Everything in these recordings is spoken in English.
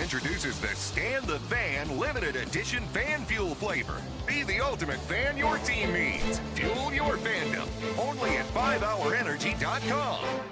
introduces the Stand the Fan limited edition fan fuel flavor. Be the ultimate fan your team needs. Fuel your fandom. Only at 5hourenergy.com.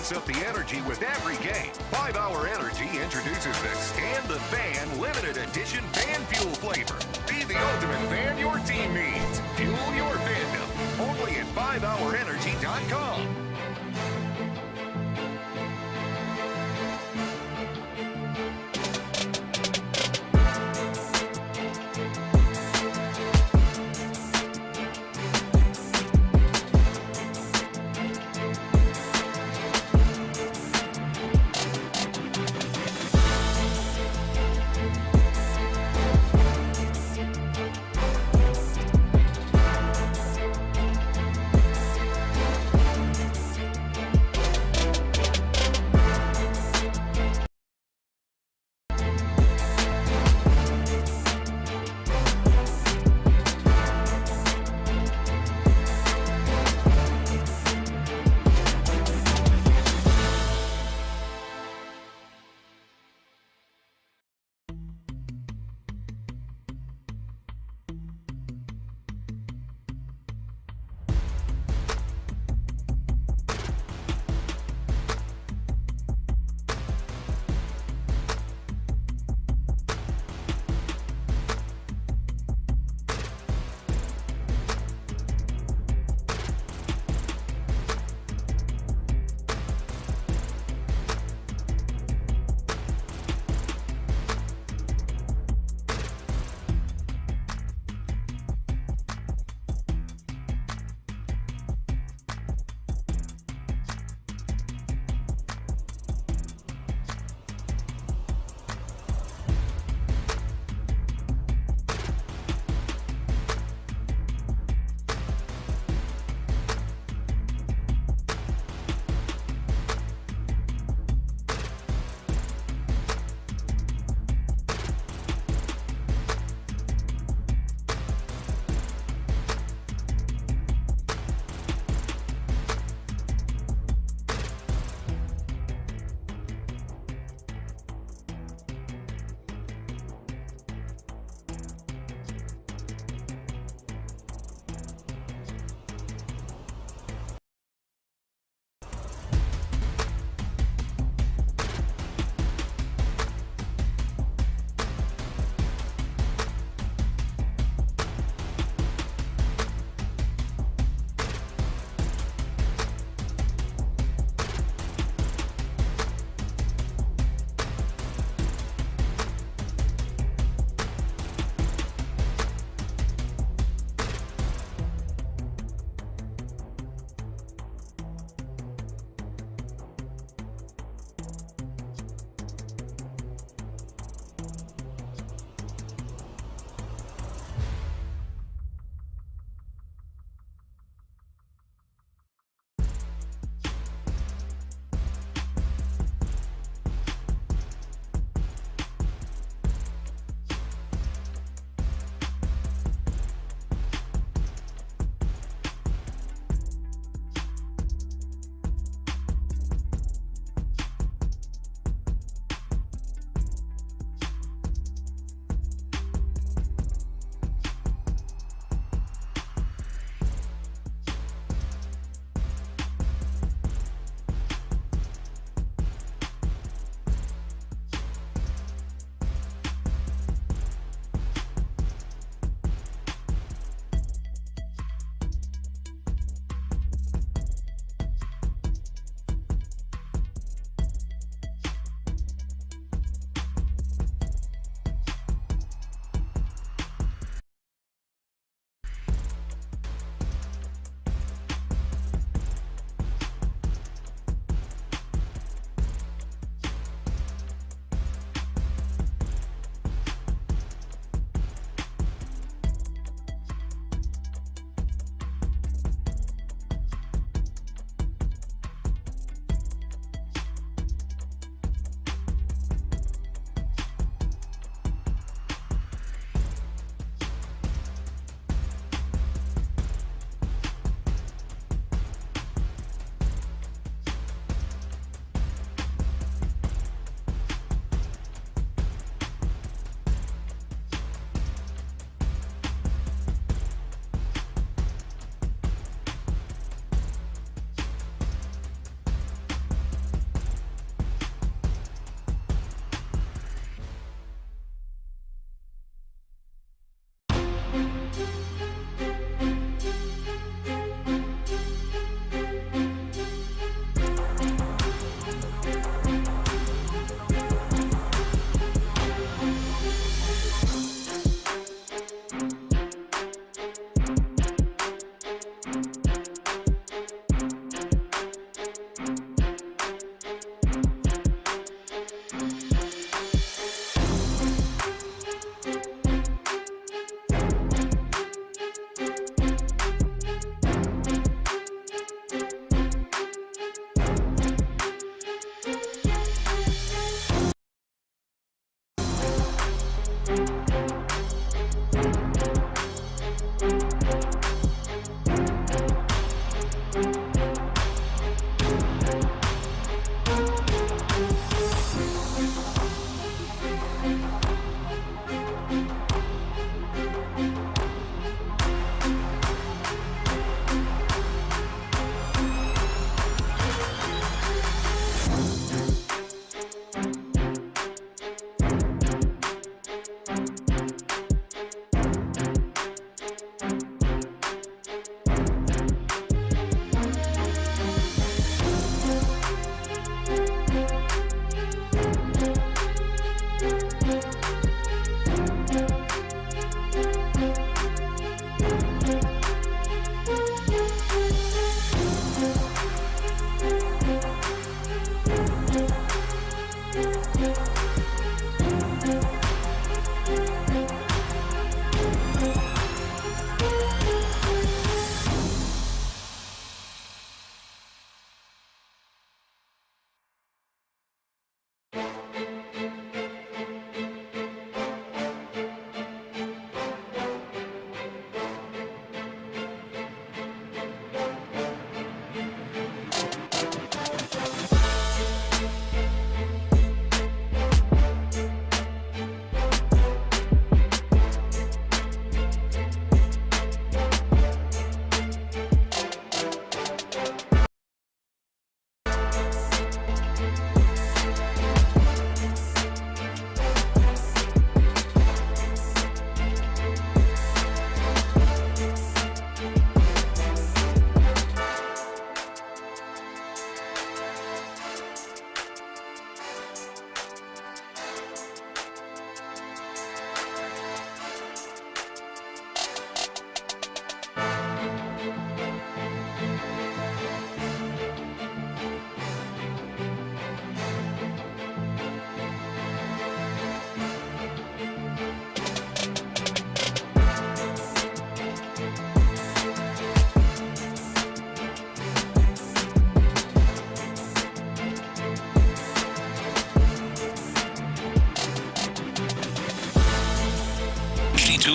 amps up the energy with every game. 5 Hour Energy introduces the Stand the Fan limited edition fan fuel flavor. Be the ultimate fan your team needs. Fuel your fandom. Only at 5hourenergy.com.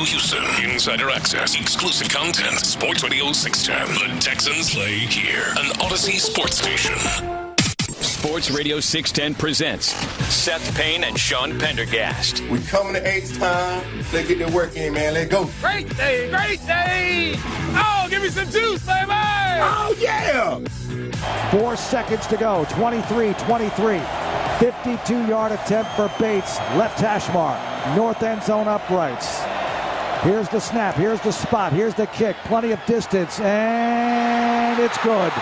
Houston. Insider access, exclusive content. Sports Radio 610. The Texans play here. An Odyssey sports station. Sports Radio 610 presents Seth Payne and Pendergast. We coming to H-Time. Let's get the work in, man. Let's go. Great day, great day. Oh, give me some juice, baby. Oh, yeah. 4 seconds to go. 23-23. 52-yard attempt for Bates. Left hash mark. North end zone uprights. Here's the snap. Here's the spot. Here's the kick. Plenty of distance. And it's good.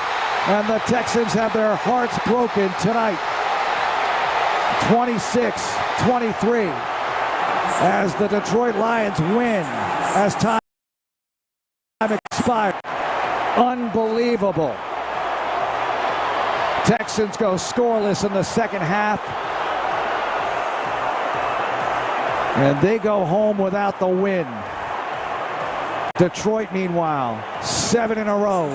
And the Texans have their hearts broken tonight. 26-23. As the Detroit Lions win. As time expired. Unbelievable. Texans go scoreless in the second half. And they go home without the win. Detroit, meanwhile, 7 in a row.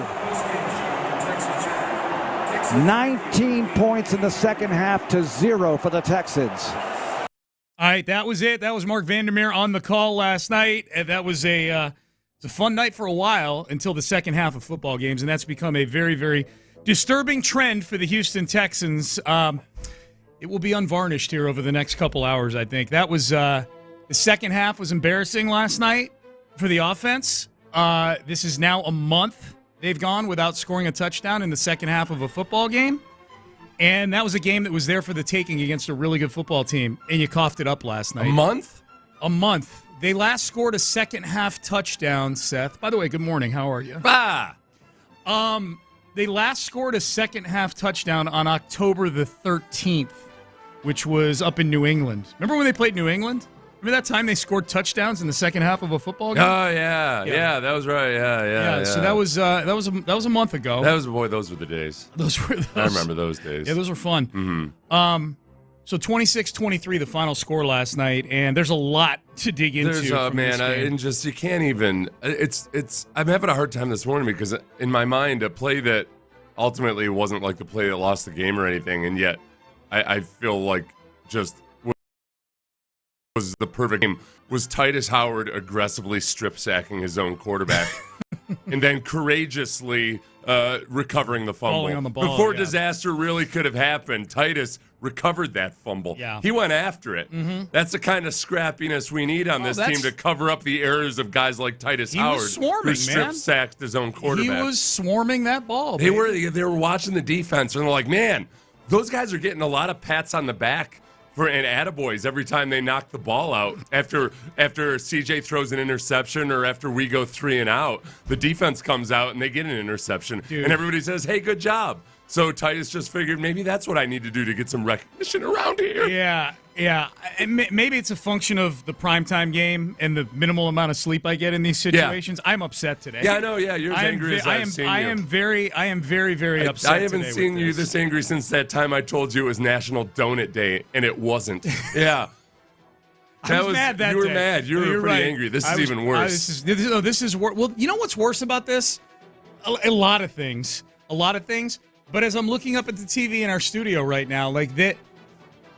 19 points in the second half to 0 for the Texans. All right, that was it. That was Mark Vandermeer on the call last night. That was a fun night for a while until the second half of football games, and that's become a very, very disturbing trend for the Houston Texans. It will be unvarnished here over the next couple hours, I think. That was the second half was embarrassing last night for the offense. This is now a month they've gone without scoring a touchdown in the second half of a football game. And that was a game that was there for the taking against a really good football team, and you coughed it up last night. A month? A month. They last scored a second-half touchdown, Seth. By the way, good morning. How are you? They last scored a second-half touchdown on October the 13th, which was up in New England. Remember when they played New England? Remember that time they scored touchdowns in the second half of a football game? Oh yeah, that was right. Yeah. So that was a month ago. Those were the days. I remember those days. Yeah, those were fun. Mm-hmm. So 26-23, the final score last night, and there's a lot to dig into. You can't even. I'm having a hard time this morning because in my mind, a play that ultimately wasn't like the play that lost the game or anything, and yet I feel like just was the perfect game was Titus Howard aggressively strip sacking his own quarterback and then courageously recovering the fumble. Falling on the ball, Before yeah. disaster really could have happened, Titus recovered that fumble. Yeah. He went after it. Mm-hmm. That's the kind of scrappiness we need on this team to cover up the errors of guys like Titus Howard, was swarming, who strip sacked his own quarterback. He was swarming that ball. They were watching the defense and they're like, man, those guys are getting a lot of pats on the back and attaboys every time they knock the ball out. After CJ throws an interception or after we go 3 and out, the defense comes out and they get an interception. Dude. And everybody says, hey, good job. So Titus just figured maybe that's what I need to do to get some recognition around here. Yeah. And maybe it's a function of the primetime game and the minimal amount of sleep I get in these situations. Yeah. I'm upset today. Yeah, I know. Yeah, you're as angry as I've seen you. I am very upset. I haven't seen you this angry since that time I told you it was National Donut Day, and it wasn't. Yeah. I was mad that you were day. mad. You were pretty angry. This is even worse. This is worse. Well, you know what's worse about this? A lot of things. But as I'm looking up at the TV in our studio right now, like the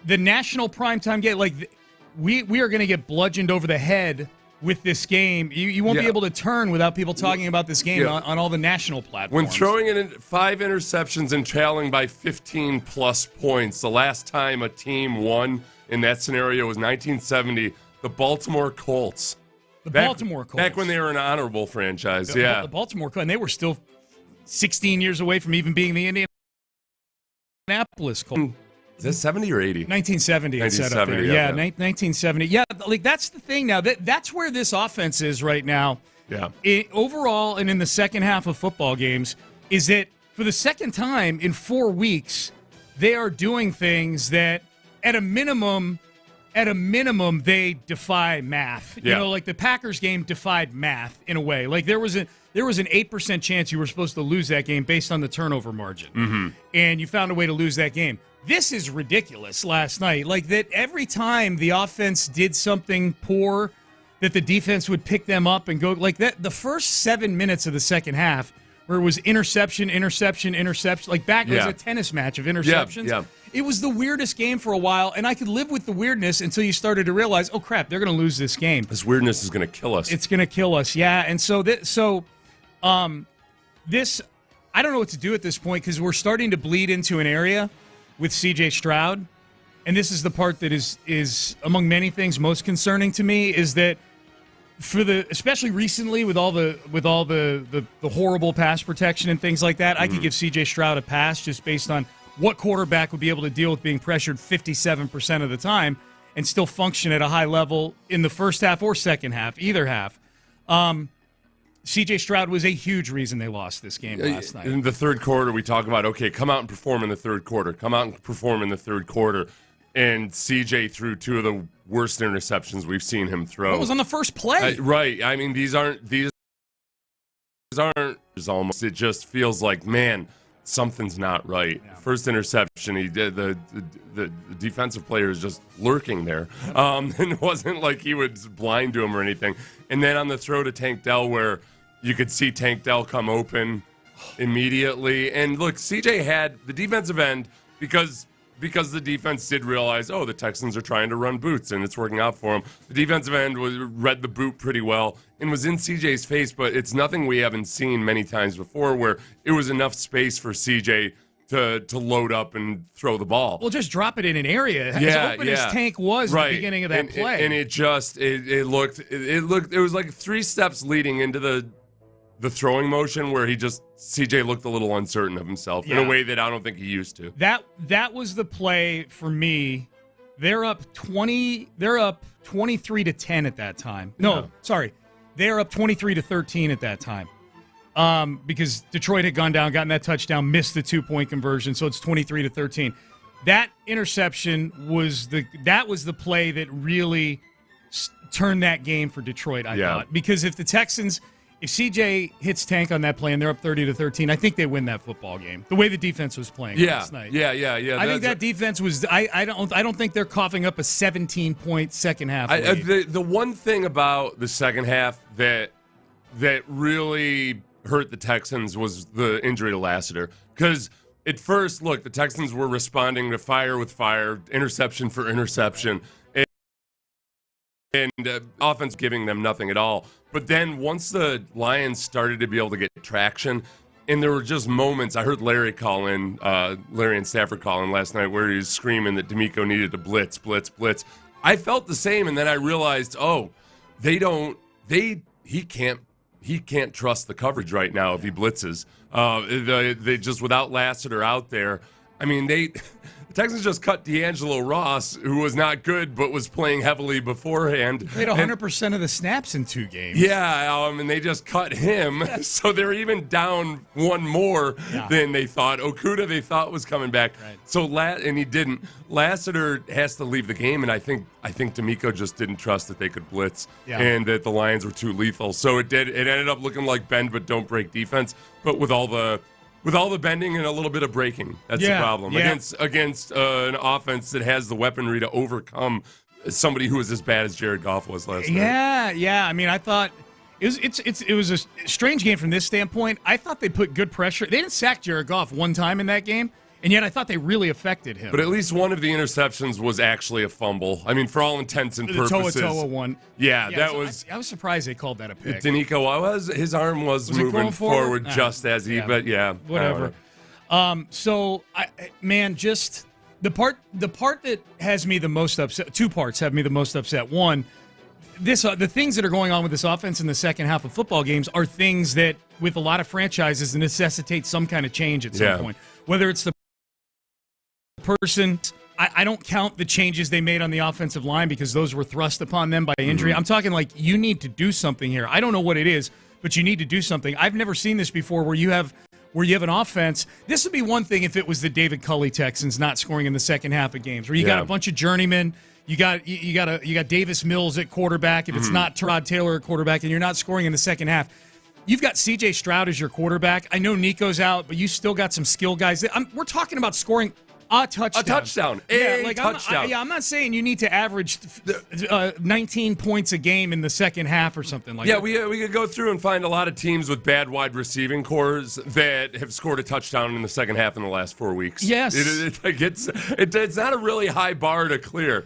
national primetime game, like we are going to get bludgeoned over the head with this game. You won't be able to turn without people talking about this game on all the national platforms. When throwing in 5 interceptions and trailing by 15-plus points, the last time a team won in that scenario was 1970, the Baltimore Colts. Baltimore Colts. Back when they were an honorable franchise, The Baltimore Colts, and they were still 16 years away from even being the Indianapolis Colts. Is that 70 or 80? 1970. 1970, yeah, 1970. Yeah, like that's the thing now. That's where this offense is right now. Yeah. Overall and in the second half of football games is that for the second time in 4 weeks, they are doing things that at a minimum, they defy math. Yeah. You know, like the Packers game defied math in a way. Like there was an 8% chance you were supposed to lose that game based on the turnover margin. And you found a way to lose that game. This is ridiculous last night. Like that every time the offense did something poor, that the defense would pick them up and go like that. The first 7 minutes of the second half, where it was interception, like back was a tennis match of interceptions. Yeah. It was the weirdest game for a while, and I could live with the weirdness until you started to realize, oh crap, they're going to lose this game. This weirdness is going to kill us. It's going to kill us, yeah. And so this, I don't know what to do at this point because we're starting to bleed into an area with C.J. Stroud, and this is the part that is among many things most concerning to me is that especially recently with all the horrible pass protection and things like that, I could give C.J. Stroud a pass just based on what quarterback would be able to deal with being pressured 57% of the time and still function at a high level in the first half or second half, either half. C.J. Stroud was a huge reason they lost this game last night. In the third quarter, we talk about, okay, come out and perform in the third quarter. And C.J. threw 2 of the worst interceptions we've seen him throw. It was on the first play. Right. I mean, these aren't almost. It just feels like, man, something's not right. Yeah. First interception, he did the defensive player is just lurking there. And it wasn't like he was blind to him or anything. And then on the throw to Tank Dell, where you could see Tank Dell come open immediately. And look, CJ had the defensive end because the defense did realize, the Texans are trying to run boots, and it's working out for them. The defensive end read the boot pretty well and was in CJ's face, but it's nothing we haven't seen many times before where it was enough space for CJ to load up and throw the ball. Well, just drop it in an area. As open as Tank was at the beginning of that play. And it was like 3 steps leading into the throwing motion where CJ looked a little uncertain of himself in a way that I don't think he used to. That was the play for me. They're up 23-10 at that time. They're up 23-13 at that time. Because Detroit had gone down, gotten that touchdown, missed the 2-point conversion, so it's 23-13. That interception was the play that really turned that game for Detroit, I thought. Because if CJ hits Tank on that play and they're up 30-13, I think they win that football game. The way the defense was playing last night. Yeah. I think that defense was. I don't think they're coughing up a 17-point second half. The one thing about the second half that really hurt the Texans was the injury to Lassiter. Because at first, look, the Texans were responding to fire with fire, interception for interception. and offense giving them nothing at all. But then once the Lions started to be able to get traction, and there were just moments, I heard Larry and Stafford call in last night where he was screaming that DeMeco needed to blitz. I felt the same, and then I realized, he can't trust the coverage right now if he blitzes. They just, without Lassiter out there, I mean, the Texans just cut D'Angelo Ross, who was not good but was playing heavily beforehand. He played 100% of the snaps in 2 games. Yeah, and they just cut him, so they're even down one more than they thought. Okudah they thought was coming back, right. And he didn't. Lassiter has to leave the game, and I think DeMeco just didn't trust that they could blitz and that the Lions were too lethal. So it ended up looking like bend but don't break defense, but with all the bending and a little bit of breaking. That's the problem. Against an offense that has the weaponry to overcome somebody who was as bad as Jared Goff was last night. Yeah. I mean, I thought it was a strange game from this standpoint. I thought they put good pressure. They didn't sack Jared Goff one time in that game, and yet I thought they really affected him. But at least one of the interceptions was actually a fumble. I mean, for all intents and purposes. The Toa one. Yeah, that was... I was surprised they called that a pick. DeMeco his arm was moving forward just as he... But yeah. Whatever. So, just... The part that has me the most upset... 2 parts have me the most upset. One, the things that are going on with this offense in the second half of football games are things that, with a lot of franchises, necessitate some kind of change at some point. Whether it's the person, I don't count the changes they made on the offensive line because those were thrust upon them by injury. I'm talking like you need to do something here. I don't know what it is, but you need to do something. I've never seen this before where you have an offense. This would be one thing if it was the David Culley Texans not scoring in the second half of games, where you got a bunch of journeymen. You got Davis Mills at quarterback. If it's not Tyrod Taylor at quarterback, and you're not scoring in the second half. You've got C.J. Stroud as your quarterback. I know Nico's out, but you still got some skill guys. We're talking about scoring a touchdown. A touchdown. Touchdown. I'm not saying you need to average 19 points a game in the second half or something like that. Yeah, we could go through and find a lot of teams with bad wide receiving cores that have scored a touchdown in the second half in the last 4 weeks. Yes. It's not a really high bar to clear.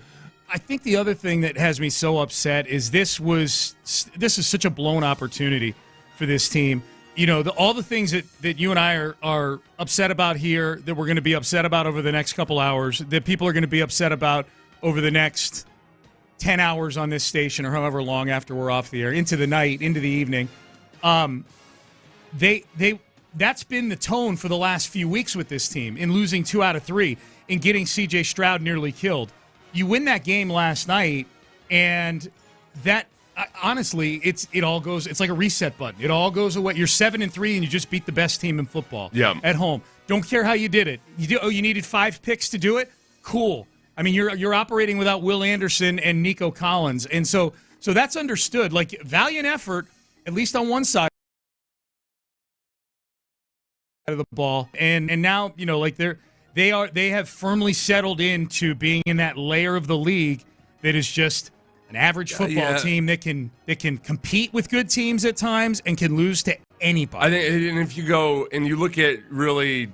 I think the other thing that has me so upset is this is such a blown opportunity for this team. You know, all the things that you and I are upset about here, that we're going to be upset about over the next couple hours, that people are going to be upset about over the next 10 hours on this station or however long after we're off the air, into the night, into the evening. That's been the tone for the last few weeks with this team in losing 2 out of 3 and getting C.J. Stroud nearly killed. You win that game last night, and that honestly, it all goes. It's like a reset button. It all goes away. You're 7-3, and you just beat the best team in football. At home. Don't care how you did it. You needed 5 picks to do it. Cool. I mean, you're operating without Will Anderson and Nico Collins, and so that's understood. Like, valiant effort, at least on one side of the ball, and now like they have firmly settled into being in that layer of the league that is just an average football team that can compete with good teams at times and can lose to anybody. I think, and if you go and you look at really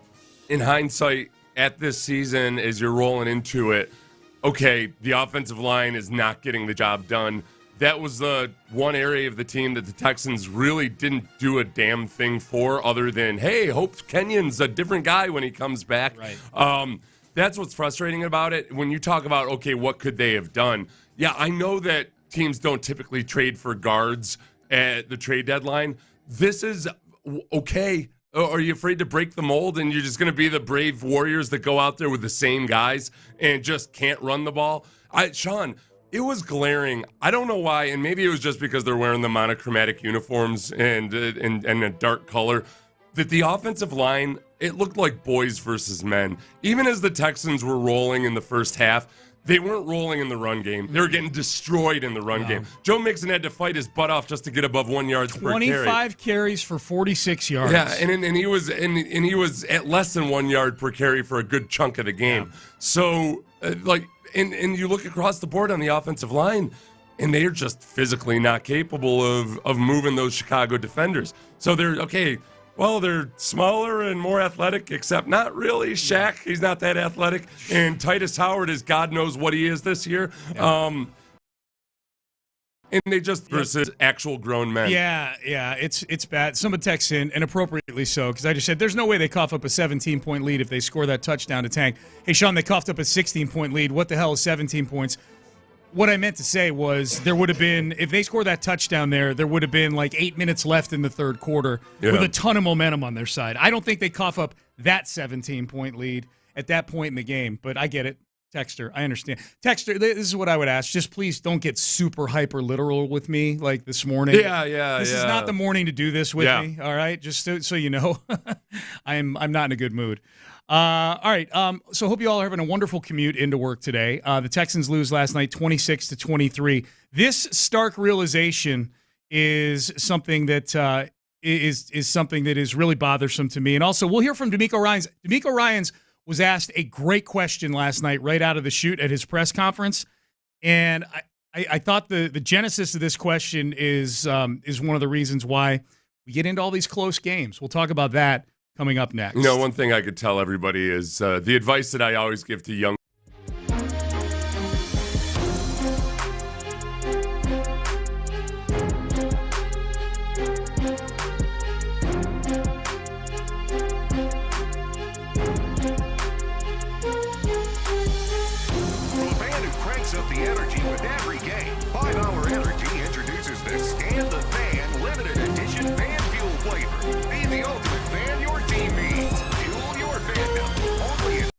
in hindsight at this season as you're rolling into it, okay, the offensive line is not getting the job done. That was the one area of the team that the Texans really didn't do a damn thing for, other than, hey, hope Kenyon's a different guy when he comes back. Right. That's what's frustrating about it. When you talk about, okay, what could they have done? Yeah, I know that teams don't typically trade for guards at the trade deadline. This is okay. Are you afraid to break the mold and you're just going to be the brave warriors that go out there with the same guys and just can't run the ball? Sean, it was glaring. I don't know why, and maybe it was just because they're wearing the monochromatic uniforms and a dark color, that the offensive line, it looked like boys versus men. Even as the Texans were rolling in the first half, they weren't rolling in the run game. They were getting destroyed in the run game. Joe Mixon had to fight his butt off just to get above 1 yard per carry. 25 carries for 46 yards. Yeah, and he was at less than 1 yard per carry for a good chunk of the game. Yeah. So and you look across the board on the offensive line, and they're just physically not capable of moving those Chicago defenders. So they're okay. Well, they're smaller and more athletic, except not really. Shaq, he's not that athletic. And Titus Howard is God knows what he is this year. Yeah. And they just versus actual grown men. Yeah, it's bad. Someone texts in, and appropriately so, because I just said there's no way they cough up a 17-point lead if they score that touchdown to Tank. Hey, Sean, they coughed up a 16-point lead. What the hell is 17 points? What I meant to say was there would have been, if they score that touchdown there would have been like 8 minutes left in the third quarter with a ton of momentum on their side. I don't think they cough up that 17-point lead at that point in the game, but I get it. Texter, I understand. Texter, this is what I would ask. Just please don't get super hyper literal with me like this morning. This is not the morning to do this with me. All right, just so you know, I'm not in a good mood. All right. So hope you all are having a wonderful commute into work today. The Texans lose last night, 26-23. This stark realization is something that is something that is really bothersome to me. And also, we'll hear from DeMeco Ryans. DeMeco Ryans was asked a great question last night right out of the chute at his press conference. And I thought the genesis of this question is one of the reasons why we get into all these close games. We'll talk about that coming up next. You know, one thing I could tell everybody is the advice that I always give to young up the energy with every game. 5 Hour Energy introduces the Stand the Fan limited edition fan fuel flavor. Be the ultimate fan your team needs. Fuel your fandom. Only at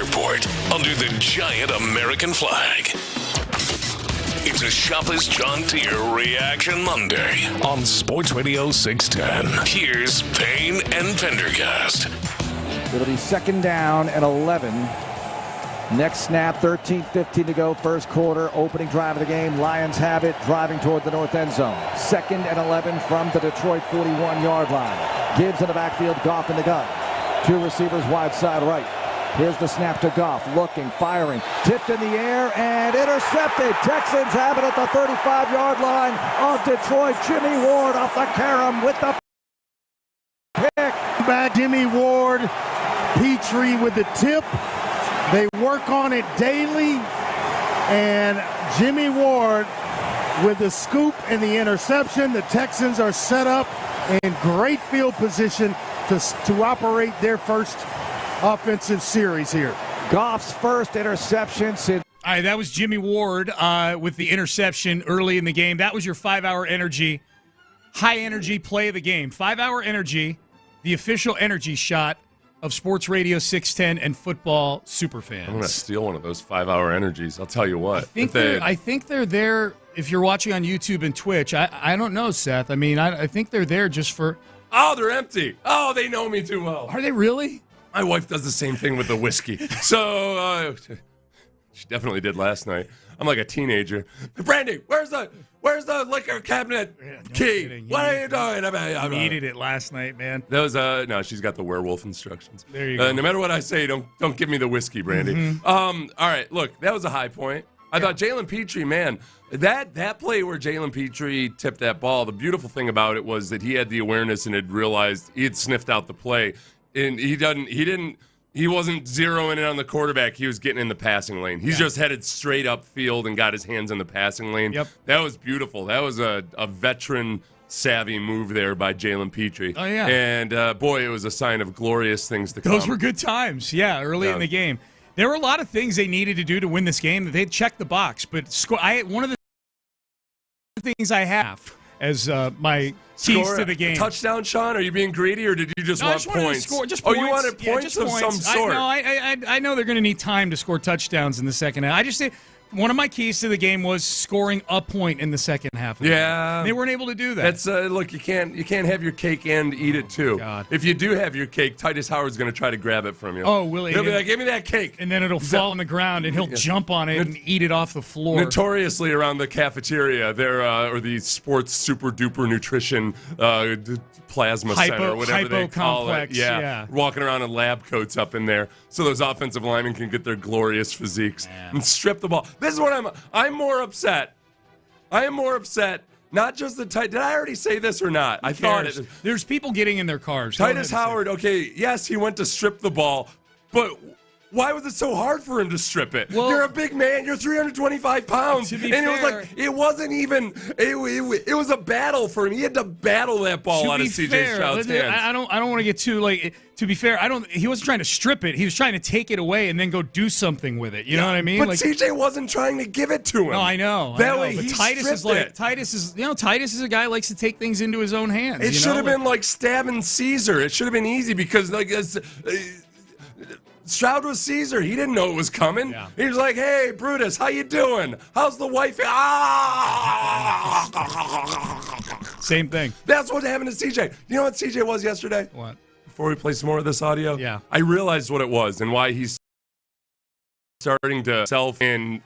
airport under the giant American flag. It's a Shopper's John Deere Reaction Monday on Sports Radio 610. Here's Payne and Pendergast. It'll be second down and 11. Next snap, 13:15 to go, first quarter, opening drive of the game. Lions have it, driving toward the north end zone. Second and 11 from the Detroit 41-yard line. Gibbs in the backfield, Goff in the gun. Two receivers wide side right. Here's the snap to Goff, looking, firing, tipped in the air, and intercepted. Texans have it at the 35-yard line of Detroit. Jimmy Ward off the carom with the pick. Back Jimmy Ward, Petrie with the tip. They work on it daily, and Jimmy Ward with the scoop and the interception. The Texans are set up in great field position to operate their first offensive series here. Goff's first interception since. All right, that was Jimmy Ward with the interception early in the game. That was your 5-hour energy, high-energy play of the game. 5-hour energy, the official energy shot of Sports Radio 610 and football superfans. I'm going to steal one of those 5-hour energies. I'll tell you what. I think they're there if you're watching on YouTube and Twitch. I don't know, Seth. I mean, I think they're there just for... Oh, they're empty. Oh, they know me too well. Are they really? My wife does the same thing with the whiskey. So, she definitely did last night. I'm like a teenager. Brandy, where's the liquor cabinet key? Kidding. What are you doing? I needed it last night, man. That was no. She's got the werewolf instructions. There you go. No matter what I say, don't give me the whiskey, Brandy. Mm-hmm. All right, look, that was a high point. I thought Jalen Petrie, man, that play where Jalen Petrie tipped that ball. The beautiful thing about it was that he had the awareness and had realized he had sniffed out the play, and he wasn't zeroing in on the quarterback. He was getting in the passing lane. He's just headed straight up field and got his hands in the passing lane. Yep. That was beautiful. That was a veteran savvy move there by Jalen Petrie. Oh, yeah. And, boy, it was a sign of glorious things to come. Those were good times, early in the game. There were a lot of things they needed to do to win this game. They'd check the box. But one of the things I have as my keys to the game. Touchdown, Sean? Are you being greedy, or did you just want points? Just oh, points. You wanted points of some sort. I know they're going to need time to score touchdowns in the second half. I just say one of my keys to the game was scoring a point in the second half. Yeah, they weren't able to do that. That's look, you can't have your cake and eat it too. God. If you do have your cake, Titus Howard's going to try to grab it from you. Oh, will he? He'll be like, "Give me that cake," and then it'll fall on the ground, and he'll jump on it and eat it off the floor. Notoriously around the cafeteria, there or the sports super duper nutrition plasma center, whatever they call it. Yeah, walking around in lab coats up in there, so those offensive linemen can get their glorious physiques and strip the ball. This is what I'm more upset. I am more upset. Not just the tight. Did I already say this or not? I thought it. There's people getting in their cars. Titus Howard. Okay, yes, he went to strip the ball, but why was it so hard for him to strip it? Well, you're a big man. You're 325 pounds. To be fair, it was like, it wasn't even, it was a battle for him. He had to battle that ball out of C.J. Stroud's hands. I don't want to get too, to be fair, he wasn't trying to strip it. He was trying to take it away and then go do something with it. You know what I mean? But C.J. wasn't trying to give it to him. No, I know. That way, but he Titus is stripped it. Titus is a guy who likes to take things into his own hands. It should have been like stabbing Caesar. It should have been easy because, Stroud was Caesar. He didn't know it was coming. Yeah. He was like, "Hey, Brutus, how you doing? How's the wife?" Same thing. That's what happened to CJ. You know what CJ was yesterday? What? Before we play some more of this audio? Yeah. I realized what it was and why he's starting to self in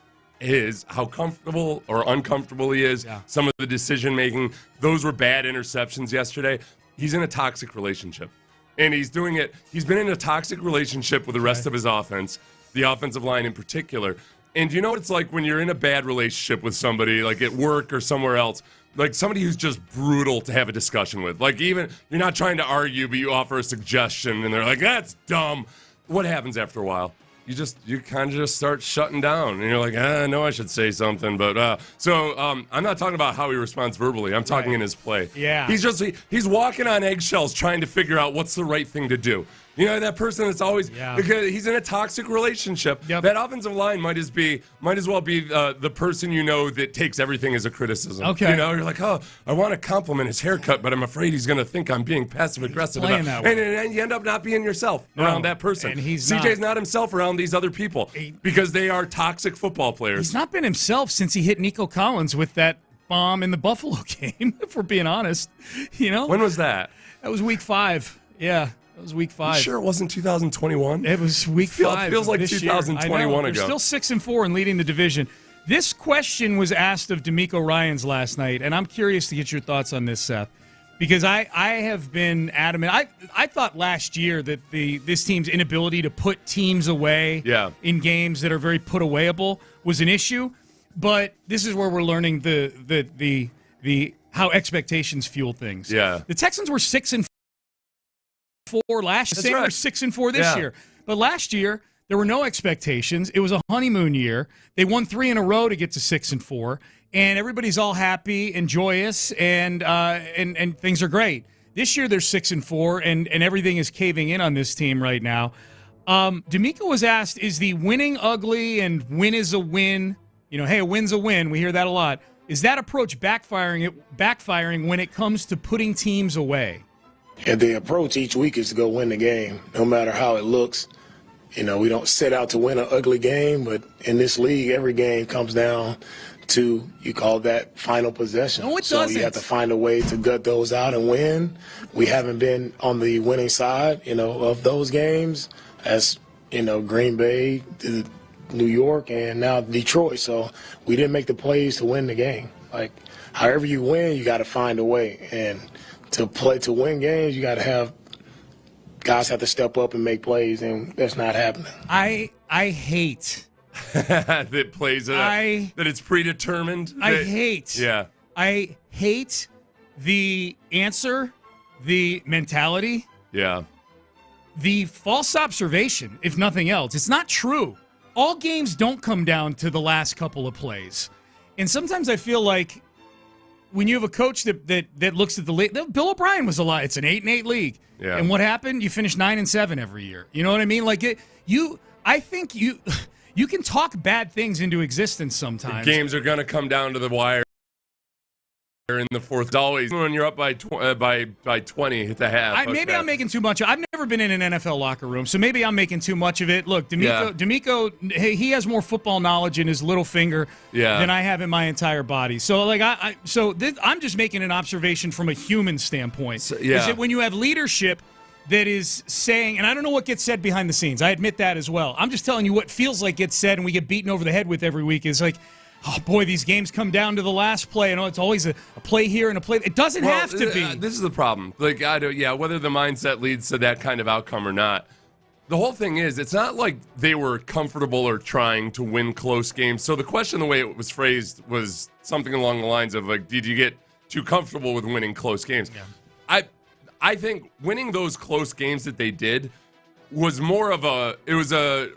how comfortable or uncomfortable he is. Yeah. Some of the decision making. Those were bad interceptions yesterday. He's in a toxic relationship. And he's doing it. He's been in a toxic relationship with the rest of his offense, the offensive line in particular. And you know what it's like when you're in a bad relationship with somebody, like at work or somewhere else, like somebody who's just brutal to have a discussion with. Like even you're not trying to argue, but you offer a suggestion, and they're like, "That's dumb." What happens after a while? You kind of just start shutting down, and you're like, "I know I should say something," but so I'm not talking about how he responds verbally. I'm talking in his play. Yeah, he's walking on eggshells, trying to figure out what's the right thing to do. You know, that person that's always because he's in a toxic relationship. Yep. That offensive line might as well be the person that takes everything as a criticism. Okay, you know, you're like, "Oh, I want to compliment his haircut, but I'm afraid he's going to think I'm being passive aggressive." And you end up not being yourself around that person. And he's CJ's not himself around around these other people because they are toxic football players. He's not been himself since he hit Nico Collins with that bomb in the Buffalo game, if we're being honest. When was that? That was week 5. Yeah, that was week 5. You sure it wasn't 2021? It was week 5. Feels like 2021 ago. They're still 6-4 and leading the division. This question was asked of DeMeco Ryans last night, and I'm curious to get your thoughts on this, Seth, because I have been adamant. I thought last year that this team's inability to put teams away in games that are very put-awayable was an issue, but this is where we're learning the how expectations fuel things. Yeah. The Texans were 6-4 last year. They were 6-4 this year. But last year, there were no expectations. It was a honeymoon year. They won 3 in a row to get to 6-4, and everybody's all happy and joyous, and things are great. This year, they're 6-4, and everything is caving in on this team right now. DeMeco was asked, is the winning ugly and win is a win? Hey, a win's a win. We hear that a lot. Is that approach backfiring when it comes to putting teams away? And the approach each week is to go win the game, no matter how it looks. We don't set out to win an ugly game, but in this league, every game comes down to, you call that final possession. No, it so doesn't. You have to find a way to gut those out and win. We haven't been on the winning side, of those games as, Green Bay, New York, and now Detroit. So we didn't make the plays to win the game. Like, however you win, you got to find a way. And to win games, you got to have guys have to step up and make plays, and that's not happening. I hate that plays that it's predetermined. I hate the answer, the mentality, the false observation, if nothing else. It's not true. All games don't come down to the last couple of plays. And sometimes I feel like when you have a coach that looks at the league, Bill O'Brien was a lot. It's an 8-8 league. Yeah. And what happened? You finish 9-7 every year. You know what I mean? Like I think you can talk bad things into existence sometimes. The games are going to come down to the wire in the fourth. It's always when you're up by 20 at the half. Maybe I'm making too much. I've never been in an NFL locker room, so maybe I'm making too much of it. Look, DeMeco, hey, he has more football knowledge in his little finger than I have in my entire body. So, I'm just making an observation from a human standpoint. Is that when you have leadership that is saying, and I don't know what gets said behind the scenes. I admit that as well. I'm just telling you what feels like gets said and we get beaten over the head with every week is like, oh, boy, these games come down to the last play. It's always a play here and a play. It doesn't have to be. This is the problem. Whether the mindset leads to that kind of outcome or not. The whole thing is, it's not like they were comfortable or trying to win close games. So the question, the way it was phrased, was something along the lines of, like, did you get too comfortable with winning close games? Yeah. I think winning those close games that they did was more of a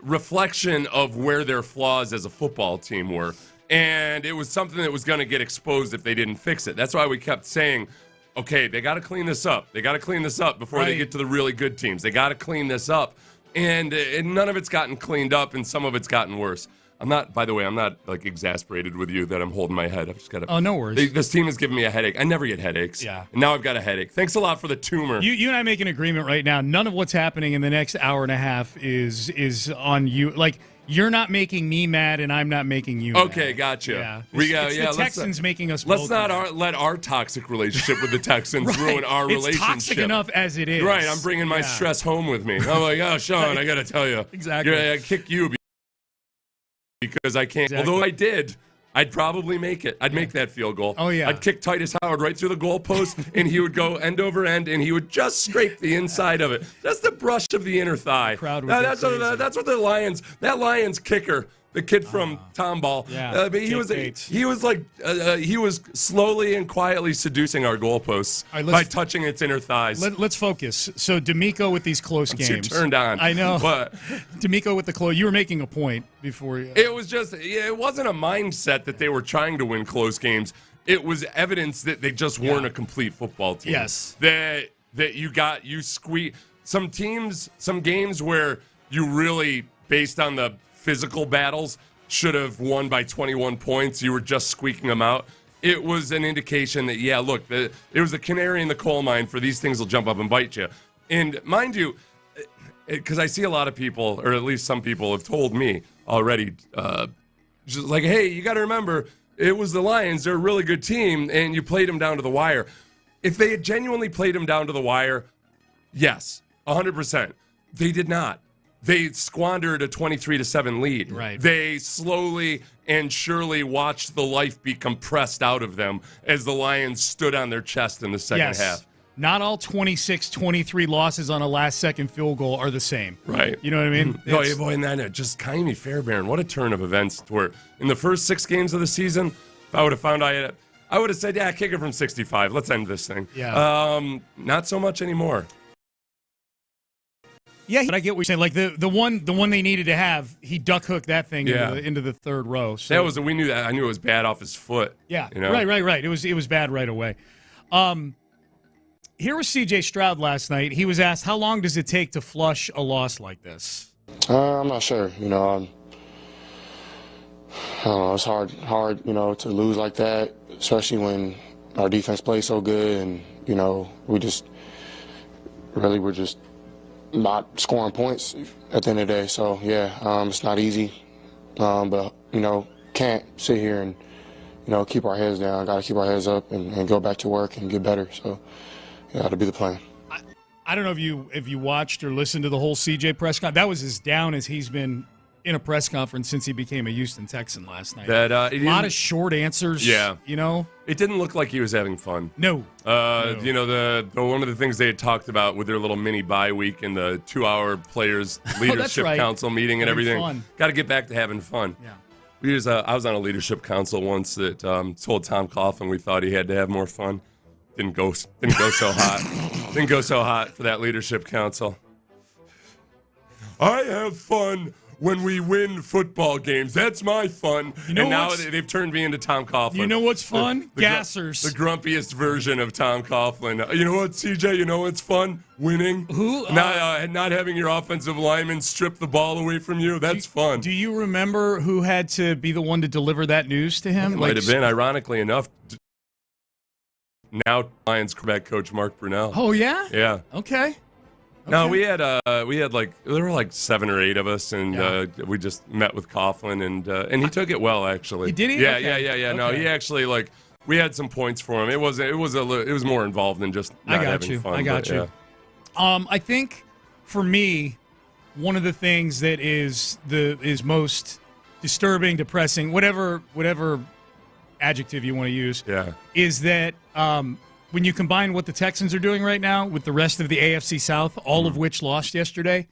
reflection of where their flaws as a football team were. And it was something that was going to get exposed if they didn't fix it. That's why we kept saying, okay, they got to clean this up. They got to clean this up before they get to the really good teams. They got to clean this up. And none of it's gotten cleaned up, and some of it's gotten worse. I'm not like exasperated with you that I'm holding my head. I've just got to. Oh, no worries. This team is giving me a headache. I never get headaches. Yeah. And now I've got a headache. Thanks a lot for the tumor. You and I make an agreement right now. None of what's happening in the next hour and a half is on you. Like, you're not making me mad, and I'm not making you mad. Okay, gotcha. Yeah. It's the Texans making us Let's both not let our toxic relationship with the Texans ruin our relationship. It's toxic enough as it is. Right, I'm bringing my stress home with me. I'm like, oh, Sean, I got to tell you. Exactly. I kick you because I can't. Exactly. Although I did, I'd probably make it. I'd make that field goal. Oh, yeah. I'd kick Titus Howard right through the goalpost, and he would go end over end, and he would just scrape the inside of it. That's the brush of the inner thigh. Crowd would that's what the Lions. That Lions kicker, the kid from Tomball. Yeah. He was slowly and quietly seducing our goalposts by touching its inner thighs. Let's focus. So DeMeco with these close games. You're turned on. I know. But DeMeco with the close. You were making a point before. It was just. It wasn't a mindset that they were trying to win close games. It was evidence that they just weren't a complete football team. Yes. That you squeeze some teams, some games where you really, based on the physical battles, should have won by 21 points. You were just squeaking them out. It was an indication that, it was the canary in the coal mine for these things will jump up and bite you. And mind you, because I see a lot of people, or at least some people have told me already, just like, hey, you got to remember, it was the Lions. They're a really good team, and you played them down to the wire. If they had genuinely played them down to the wire, yes, 100%. They did not. They squandered a 23-7 lead. Right. They slowly and surely watched the life be compressed out of them as the Lions stood on their chest in the second half. Not all 26-23 losses on a last-second field goal are the same. Right. You know what I mean? Oh, boy, and then just Kaimi Fairbairn, what a turn of events where in the first 6 games of the season, if I would have found I would have said, yeah, kick it from 65. Let's end this thing. Yeah. Not so much anymore. Yeah, but I get what you're saying. Like the one they needed to have, he duck hooked that thing into the third row. So we knew that. I knew it was bad off his foot. Yeah. You know? Right. It was bad right away. Here was C.J. Stroud last night. He was asked, how long does it take to flush a loss like this? I'm not sure. I don't know. It's hard, to lose like that, especially when our defense plays so good and, we're just not scoring points at the end of the day. So, it's not easy. But, can't sit here and, keep our heads down. Got to keep our heads up and go back to work and get better. So, that'll be the plan. I don't know if you watched or listened to the whole CJ press conference. That was as down as he's been in a press conference since he became a Houston Texan last night. A lot of short answers. Yeah. It didn't look like he was having fun. No. The one of the things they had talked about with their little mini bye week and the 2-hour players leadership council meeting and everything. Got to get back to having fun. Yeah. I was on a leadership council once that told Tom Coughlin we thought he had to have more fun. Didn't go so hot. Didn't go so hot for that leadership council. I have fun when we win football games. That's my fun. And now they've turned me into Tom Coughlin. You know what's fun? Gassers. The grumpiest version of Tom Coughlin. You know what, CJ? You know what's fun? Winning. Who? Not having your offensive lineman strip the ball away from you. That's fun. Do you remember who had to be the one to deliver that news to him? It might have been, ironically enough, now Lions quarterback coach Mark Brunell. Oh, yeah? Yeah. Okay. No, we had there were like 7 or 8 of us, and we just met with Coughlin, and he took it well, actually. Did he? Yeah, Okay. yeah. No, he actually we had some points for him. It was more involved than just not having fun. I got you. I think for me, one of the things that is most disturbing, depressing, whatever adjective you want to use, is that when you combine what the Texans are doing right now with the rest of the AFC South, all of which lost yesterday,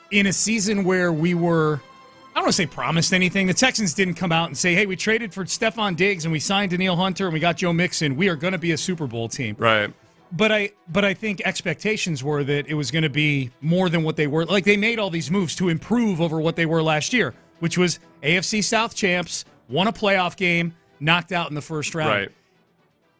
in a season where we were, I don't want to say promised anything. The Texans didn't come out and say, hey, we traded for Stephon Diggs and we signed Danielle Hunter and we got Joe Mixon. We are going to be a Super Bowl team. Right. But I think expectations were that it was going to be more than what they were. Like, they made all these moves to improve over what they were last year, which was AFC South champs, won a playoff game, knocked out in the first round. Right.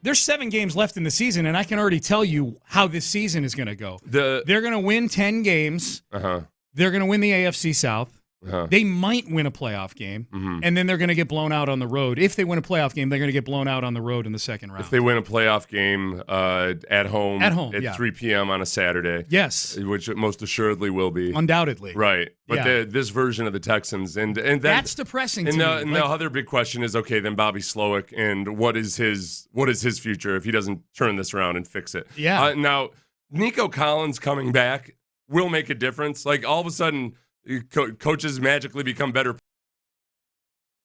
There's 7 games left in the season, and I can already tell you how this season is going to go. They're going to win 10 games. Uh-huh. They're going to win the AFC South. Uh-huh. They might win a playoff game, and then they're going to get blown out on the road. If they win a playoff game, they're going to get blown out on the road in the second round. If they win a playoff game at home at 3 p.m. on a Saturday. Yes. Which it most assuredly will be. Undoubtedly. Right. But this version of the Texans. And that's depressing to me. And the other big question is, okay, then Bobby Slowick, and what is his future if he doesn't turn this around and fix it? Yeah. Now, Nico Collins coming back will make a difference. Like, all of a sudden, coaches magically become better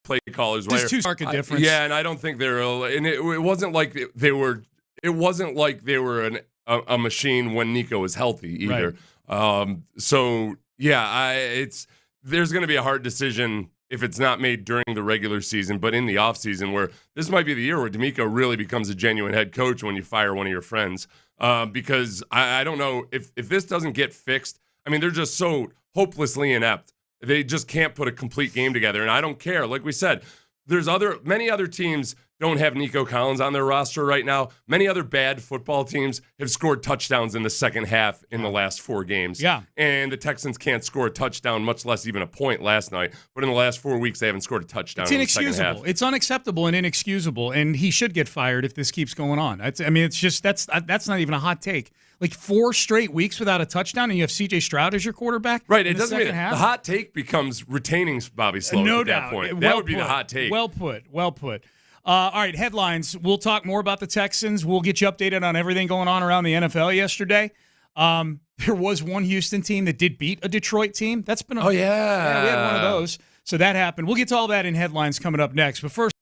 play callers. There's too stark a difference. Yeah, and I don't think they're. And it wasn't like they were. It wasn't like they were a machine when Nico was healthy either. Right. There's going to be a hard decision if it's not made during the regular season, but in the offseason, where this might be the year where DeMeco really becomes a genuine head coach when you fire one of your friends. Because I don't know if this doesn't get fixed. I mean, they're just so hopelessly inept. They just can't put a complete game together, and I don't care. Like we said, there's many other teams don't have Nico Collins on their roster right now. Many other bad football teams have scored touchdowns in the second half in the last 4 games. Yeah. And the Texans can't score a touchdown, much less even a point last night. But in the last 4 weeks, they haven't scored a touchdown in the second half. It's inexcusable. It's unacceptable and inexcusable, and he should get fired if this keeps going on. That's not even a hot take. Like 4 straight weeks without a touchdown, and you have C.J. Stroud as your quarterback. Right. It doesn't mean the hot take becomes retaining Bobby Sloan at that point. That would be the hot take. Well put. All right, headlines. We'll talk more about the Texans. We'll get you updated on everything going on around the NFL yesterday. There was one Houston team that did beat a Detroit team. That's been yeah, we had one of those. So that happened. We'll get to all that in headlines coming up next. But first,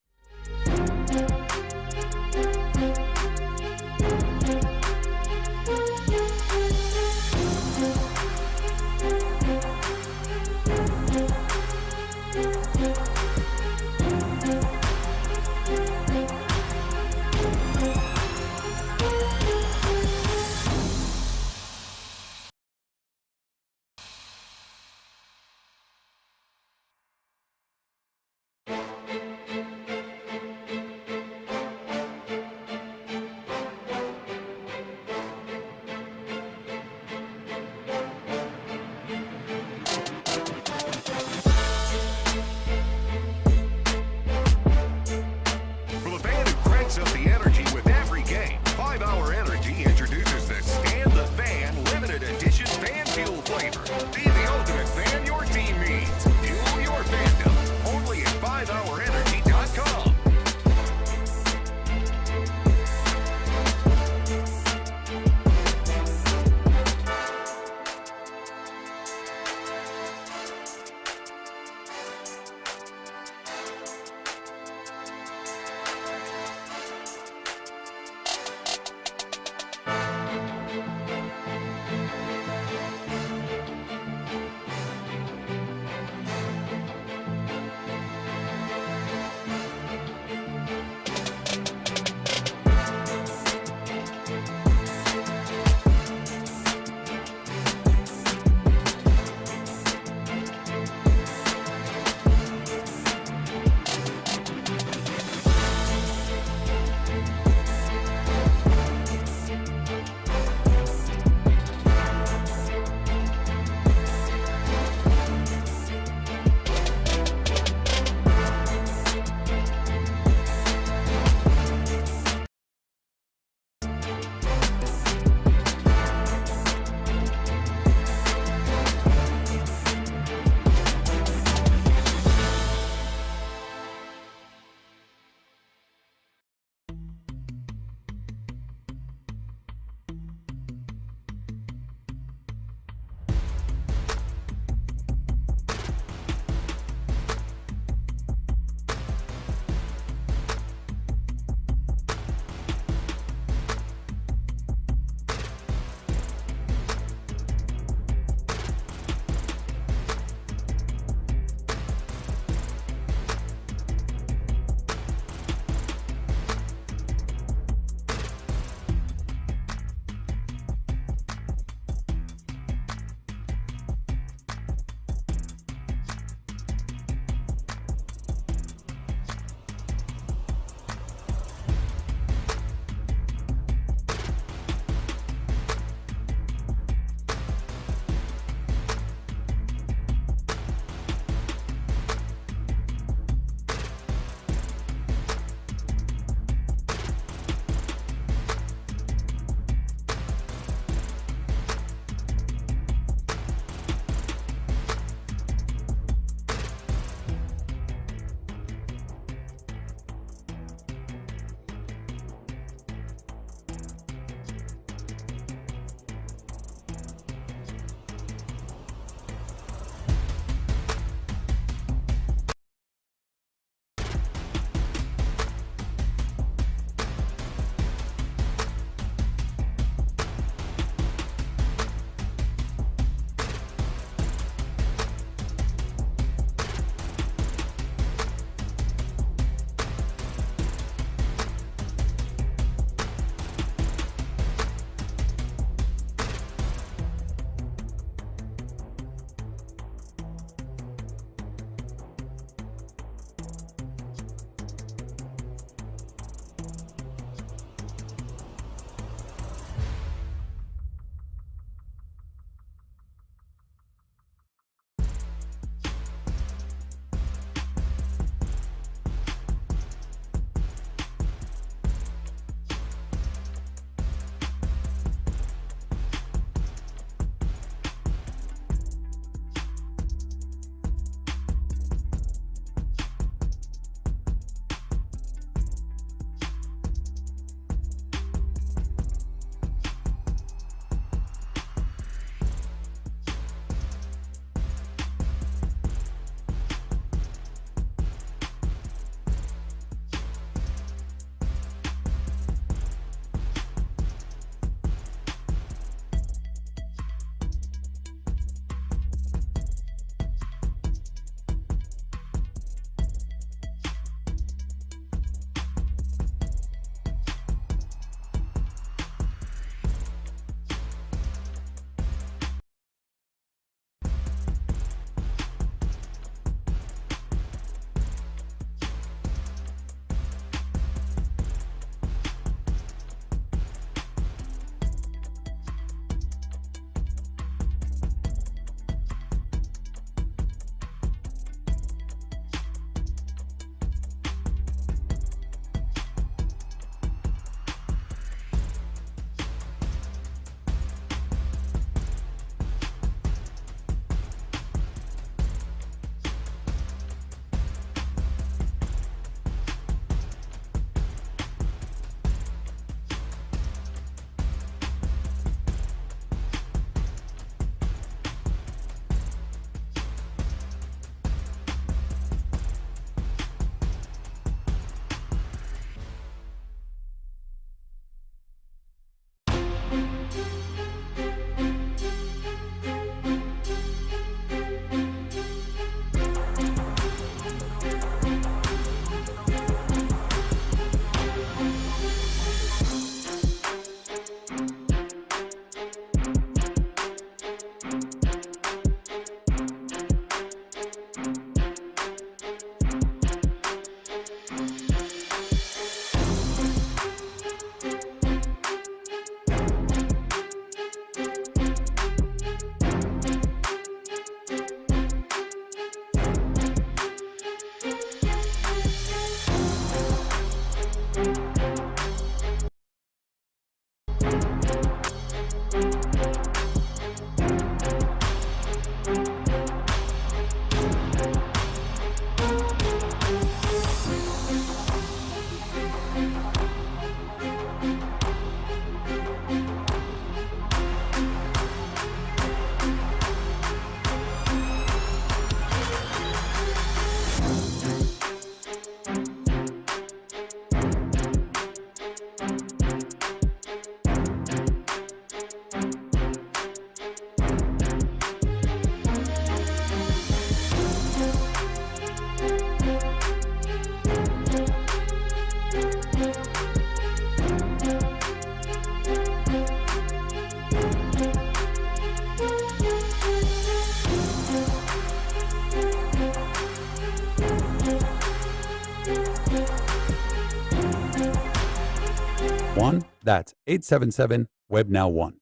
That's 877-WEB-NOW1.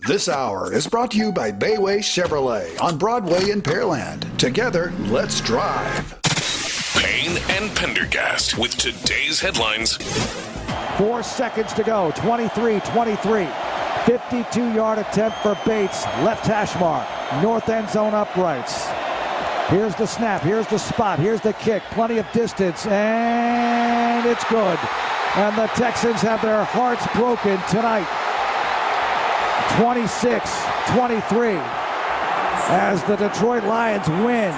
This hour is brought to you by Bayway Chevrolet on Broadway in Pearland. Together, let's drive. Payne and Pendergast with today's headlines. 4 seconds to go. 23-23. 52-yard attempt for Bates. Left hash mark. North end zone uprights. Here's the snap. Here's the spot. Here's the kick. Plenty of distance. And it's good. And the Texans have their hearts broken tonight. 26-23 as the Detroit Lions win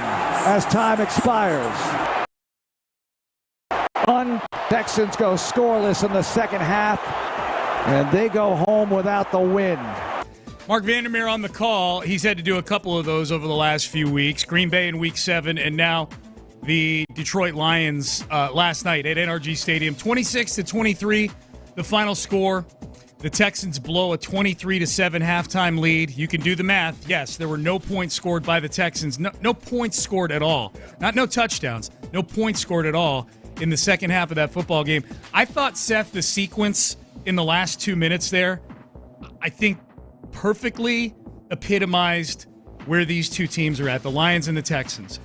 as time expires. Texans go scoreless in the second half, and they go home without the win. Mark Vandermeer on the call. He's had to do a couple of those over the last few weeks. Green Bay in Week 7, and now the Detroit Lions last night at NRG Stadium. 26-23, the final score. The Texans blow a 23-7 halftime lead. You can do the math. Yes, there were no points scored by the Texans. No points scored at all. Not no touchdowns. No points scored at all in the second half of that football game. I thought, Seth, the sequence in the last 2 minutes there, I think perfectly epitomized where these two teams are at, the Lions and the Texans.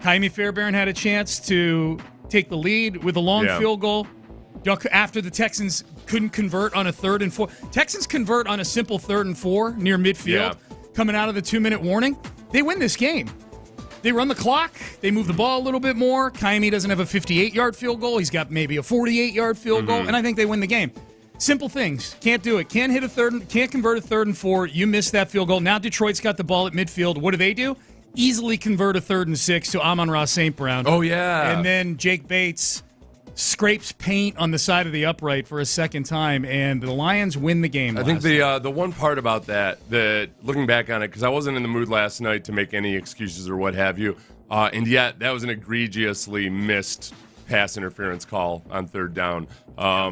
Jaime Fairbairn had a chance to take the lead with a long field goal after the Texans couldn't convert on a 3rd and 4. Texans convert on a simple 3rd and 4 near midfield, coming out of the 2-minute warning. They win this game. They run the clock. They move the ball a little bit more. Jaime doesn't have a 58-yard field goal. He's got maybe a 48-yard field goal, and I think they win the game. Simple things. Can't do it. Can't convert a 3rd and 4. You missed that field goal. Now Detroit's got the ball at midfield. What do? Easily convert a 3rd and 6 to Amon-Ra St. Brown. Oh, yeah. And then Jake Bates scrapes paint on the side of the upright for a second time, and the Lions win the game. I think the one part about that looking back on it, because I wasn't in the mood last night to make any excuses or what have you, and yet that was an egregiously missed pass interference call on 3rd down. I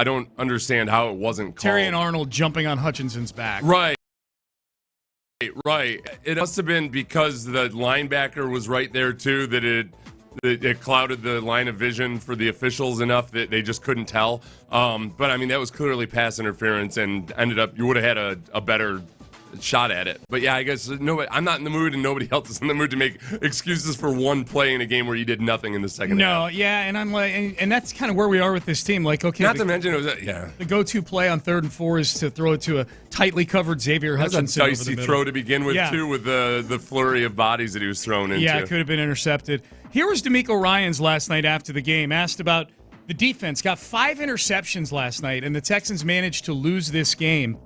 don't understand how it wasn't called. Terry and Arnold jumping on Hutchinson's back. Right. It must have been because the linebacker was right there too that it clouded the line of vision for the officials enough that they just couldn't tell. But I mean, that was clearly pass interference, and ended up you would have had a better shot at it. But yeah, I guess I'm not in the mood, and nobody else is in the mood to make excuses for one play in a game where you did nothing in the second half. No, yeah, and I'm like, and that's kind of where we are with this team. Like, okay, not to mention the go-to play on 3rd and 4 is to throw it to a tightly covered Xavier Hutchinson. That's a dicey throw to begin with, too, with the flurry of bodies that he was thrown into. Yeah, it could have been intercepted. Here was DeMeco Ryans last night after the game, asked about the defense. Got 5 interceptions last night, and the Texans managed to lose this game.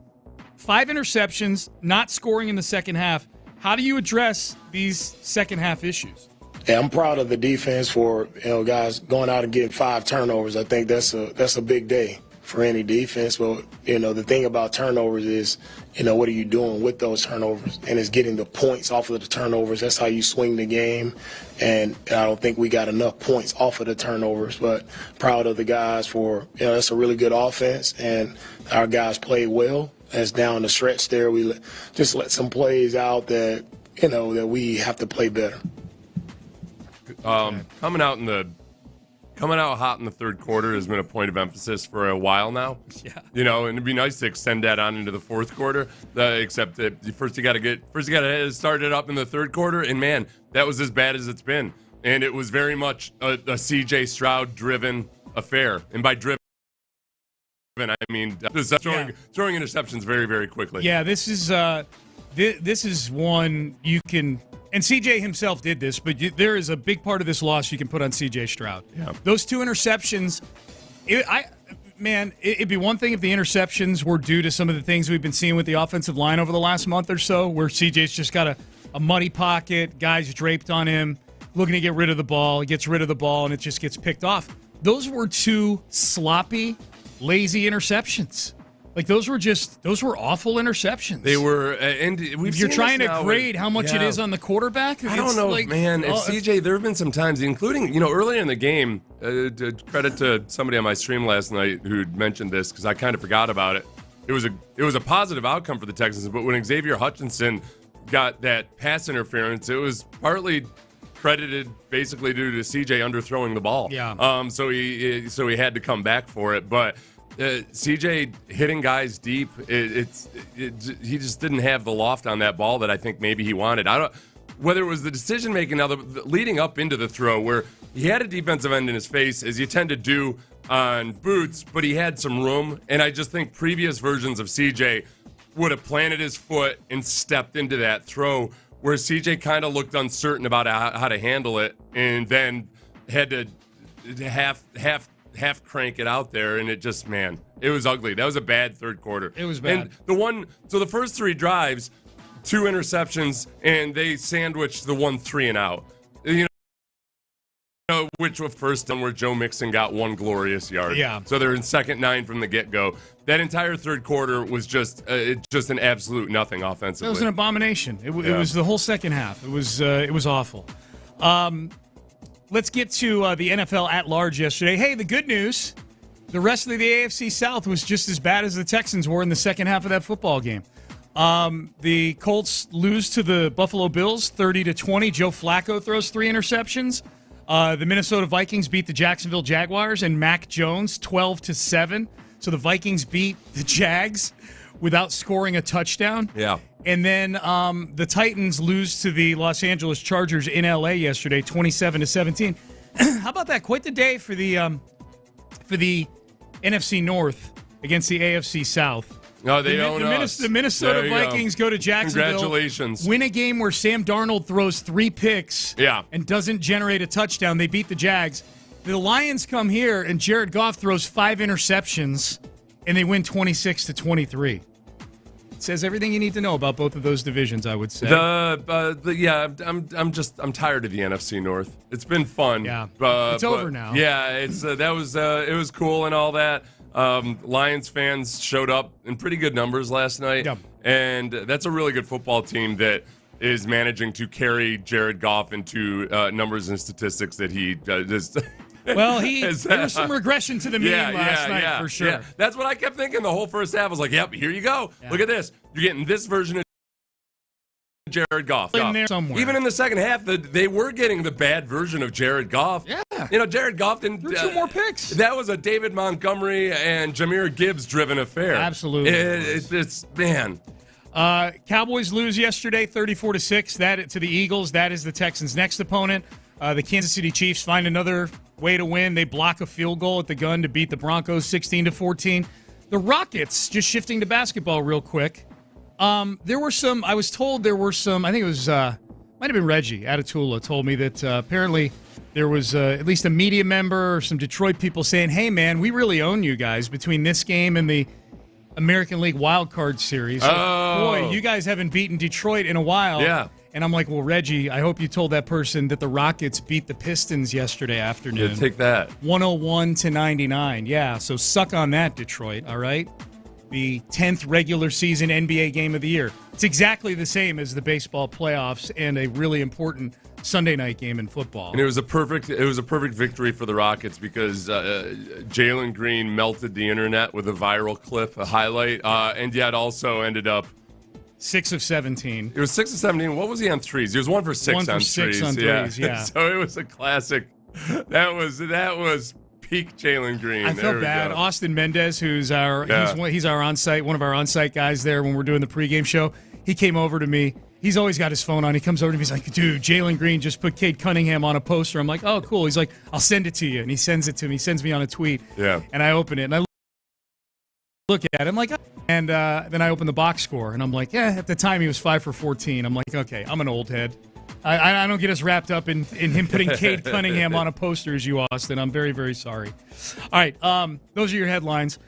5 interceptions, not scoring in the second half. How do you address these second half issues? Yeah, I'm proud of the defense for guys going out and getting 5 turnovers. I think that's a big day for any defense. But the thing about turnovers is what are you doing with those turnovers? And it's getting the points off of the turnovers. That's how you swing the game. And I don't think we got enough points off of the turnovers. But proud of the guys for that's a really good offense, and our guys played well. As down the stretch there, we just let some plays out that that we have to play better. Coming out hot in the 3rd quarter has been a point of emphasis for a while now. Yeah. And it'd be nice to extend that on into the 4th quarter. Except that first you got to start it up in the 3rd quarter, and man, that was as bad as it's been. And it was very much a C.J. Stroud driven affair, and by driven, I mean throwing interceptions very, very quickly. Yeah, this is one you can, and CJ himself did this, but there is a big part of this loss you can put on CJ Stroud. Yeah. Those 2 interceptions, it'd be one thing if the interceptions were due to some of the things we've been seeing with the offensive line over the last month or so, where CJ's just got a muddy pocket, guys draped on him, looking to get rid of the ball. He gets rid of the ball, and it just gets picked off. Those were 2 sloppy, lazy interceptions. Like those were awful interceptions. They were, and if you're trying to grade how much it is on the quarterback, I don't know, man. If CJ, there have been some times, including earlier in the game. Credit to somebody on my stream last night who mentioned this because I kind of forgot about it. It was a positive outcome for the Texans, but when Xavier Hutchinson got that pass interference, it was partly credited basically due to CJ underthrowing the ball. Yeah. So he had to come back for it, but. CJ hitting guys deep, he just didn't have the loft on that ball that I think maybe he wanted. I don't whether it was the decision making now leading up into the throw where he had a defensive end in his face as you tend to do on Boots, but he had some room, and I just think previous versions of CJ would have planted his foot and stepped into that throw where CJ kind of looked uncertain about how to handle it, and then had to half crank it out there, and it just, man, it was ugly. That was a bad third quarter. It was bad. And the first 3 drives, 2 interceptions, and they sandwiched the 1 3-and-out. You know, which was first down where Joe Mixon got 1 glorious yard. Yeah. So they're in second 9 from the get-go. That entire third quarter was just an absolute nothing offensively. It was an abomination. It was the whole second half. It was awful. Let's get to the NFL at large yesterday. Hey, the good news, the rest of the AFC South was just as bad as the Texans were in the second half of that football game. The Colts lose to the Buffalo Bills 30-20. Joe Flacco throws 3 interceptions. The Minnesota Vikings beat the Jacksonville Jaguars and Mac Jones 12-7. So the Vikings beat the Jags without scoring a touchdown. Yeah. And then the Titans lose to the Los Angeles Chargers in LA yesterday, 27-17. How about that? Quite the day for the NFC North against the AFC South. No, they own us. The Minnesota Vikings go to Jacksonville. Congratulations. Win a game where Sam Darnold throws 3 picks and doesn't generate a touchdown. They beat the Jags. The Lions come here, and Jared Goff throws 5 interceptions, and they win 26-23. Says everything you need to know about both of those divisions, I would say. I'm tired of the NFC North. It's been fun. Yeah, it's over now. Yeah, it was cool and all that. Lions fans showed up in pretty good numbers last night, and that's a really good football team that is managing to carry Jared Goff into numbers and statistics that he just. Well, there was some regression to the mean last night for sure. Yeah. That's what I kept thinking the whole first half. I was like, yep, here you go. Yeah. Look at this. You're getting this version of Jared Goff. In there somewhere. Even in the second half, they were getting the bad version of Jared Goff. Yeah. You know, Jared Goff didn't... Threw 2 more picks. That was a David Montgomery and Jahmyr Gibbs-driven affair. Absolutely. It's man... Cowboys lose yesterday, 34-6. That to the Eagles. That is the Texans' next opponent. The Kansas City Chiefs find another way to win. They block a field goal at the gun to beat the Broncos 16-14. The Rockets, just shifting to basketball real quick. There were some. I was told there were some. I think it was might have been Reggie Atatula told me that apparently there was at least a media member or some Detroit people saying, "Hey, man, we really own you guys between this game and the American League Wild Card Series. Boy, you guys haven't beaten Detroit in a while." Yeah. And I'm like, well, Reggie, I hope you told that person that the Rockets beat the Pistons yesterday afternoon. Yeah, take that. 101-99. Yeah, so suck on that, Detroit, all right? The 10th regular season NBA game of the year. It's exactly the same as the baseball playoffs and a really important Sunday night game in football. And it was a perfect victory for the Rockets because Jalen Green melted the internet with a viral clip, a highlight, and yet also ended up 6 of 17. It was 6 of 17. What was he on threes? He was 1 for 6 1 for on 6 threes. on threes, yeah. So it was a classic. That was peak Jalen Green. I felt bad. Austin Mendez, who's he's our on-site, one of our on-site guys there when we're doing the pregame show. He came over to me. He's always got his phone on. He comes over to me. He's like, dude, Jalen Green just put Cade Cunningham on a poster. I'm like, oh, cool. He's like, I'll send it to you. And he sends it to me. He sends me on a tweet. Yeah. And I open it. And I look at it. I'm like, and then I open the box score. And I'm like, yeah, at the time he was 5 for 14. I'm like, okay, I'm an old head. I don't get as wrapped up in him putting Cade Cunningham on a poster as you, Austin. I'm very, very sorry. All right, those are your headlines.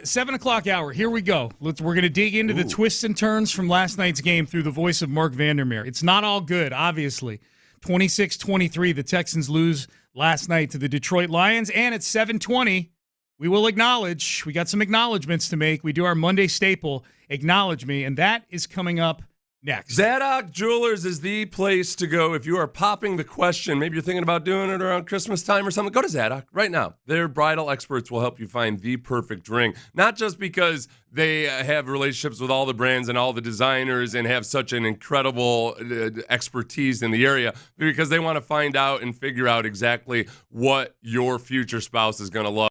7 o'clock hour. Here we go. We're going to dig into the twists and turns from last night's game through the voice of Mark Vandermeer. It's not all good, obviously. 26-23, the Texans lose last night to the Detroit Lions. And at 7:20, we will acknowledge. We got some acknowledgments to make. We do our Monday staple, Acknowledge Me, and that is coming up next. Zadok Jewelers is the place to go if you are popping the question. Maybe you're thinking about doing it around Christmas time or something. Go to Zadok right now. Their bridal experts will help you find the perfect ring. Not just because they have relationships with all the brands and all the designers and have such an incredible expertise in the area, but because they want to find out and figure out exactly what your future spouse is going to love.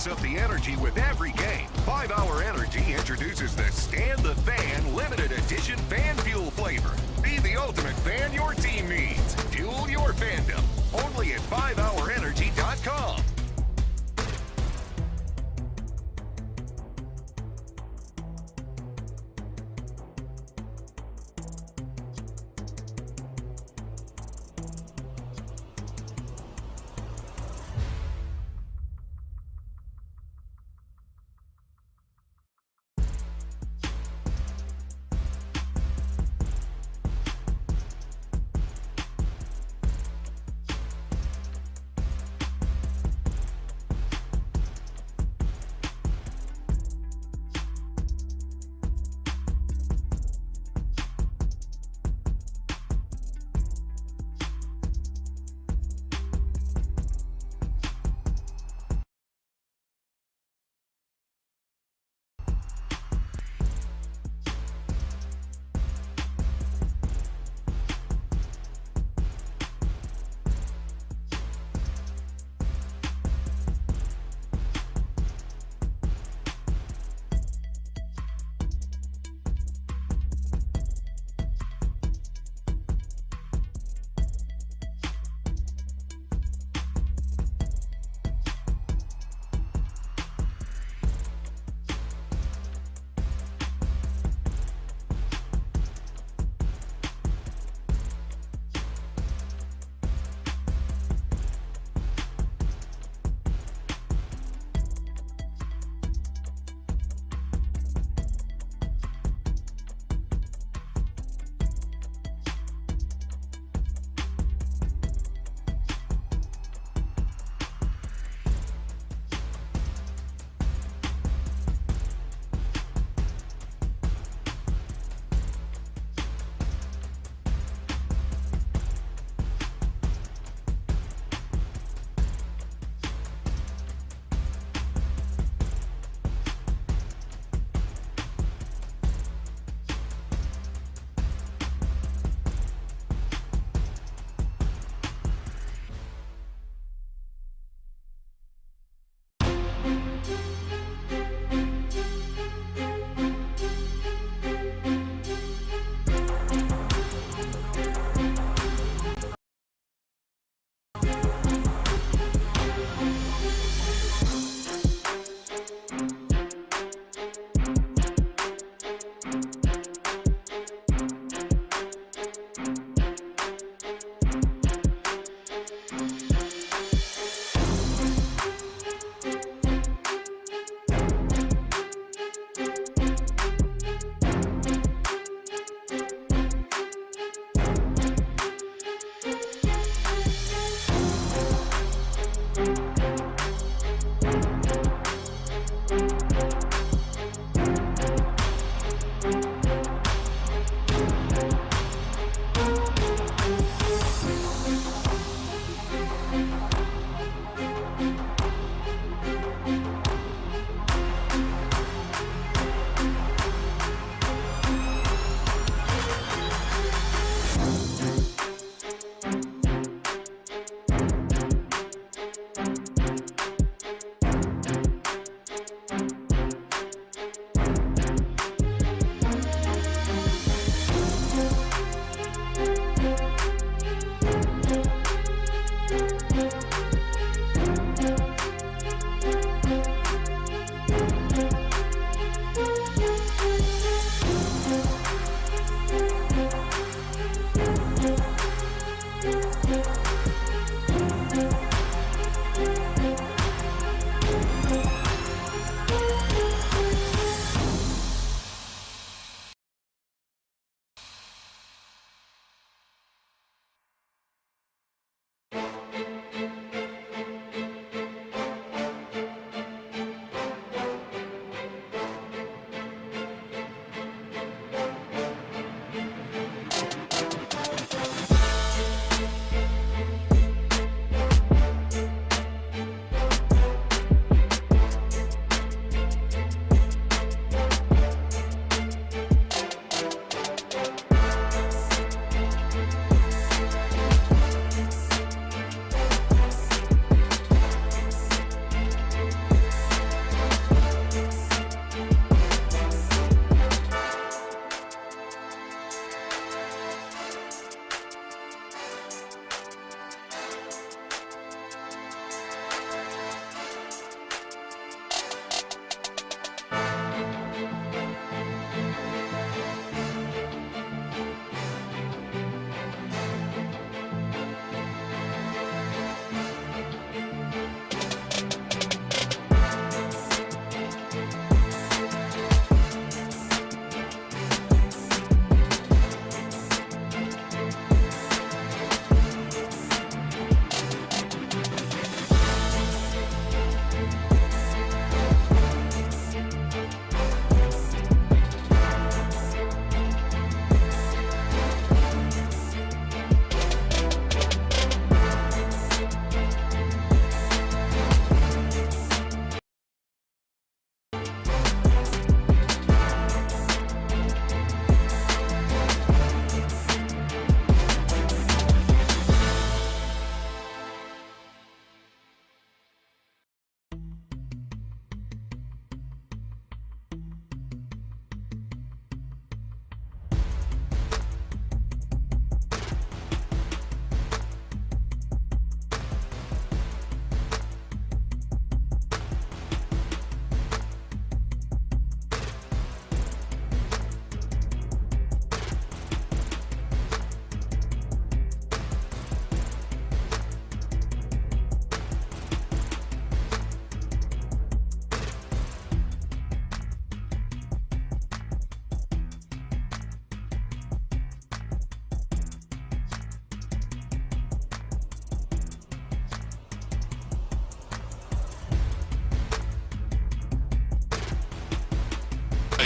Up the energy with every game. 5 Hour Energy introduces the Stand the Fan limited edition fan fuel flavor. Be the ultimate fan your team needs. Fuel your fandom. Only at 5hourenergy.com.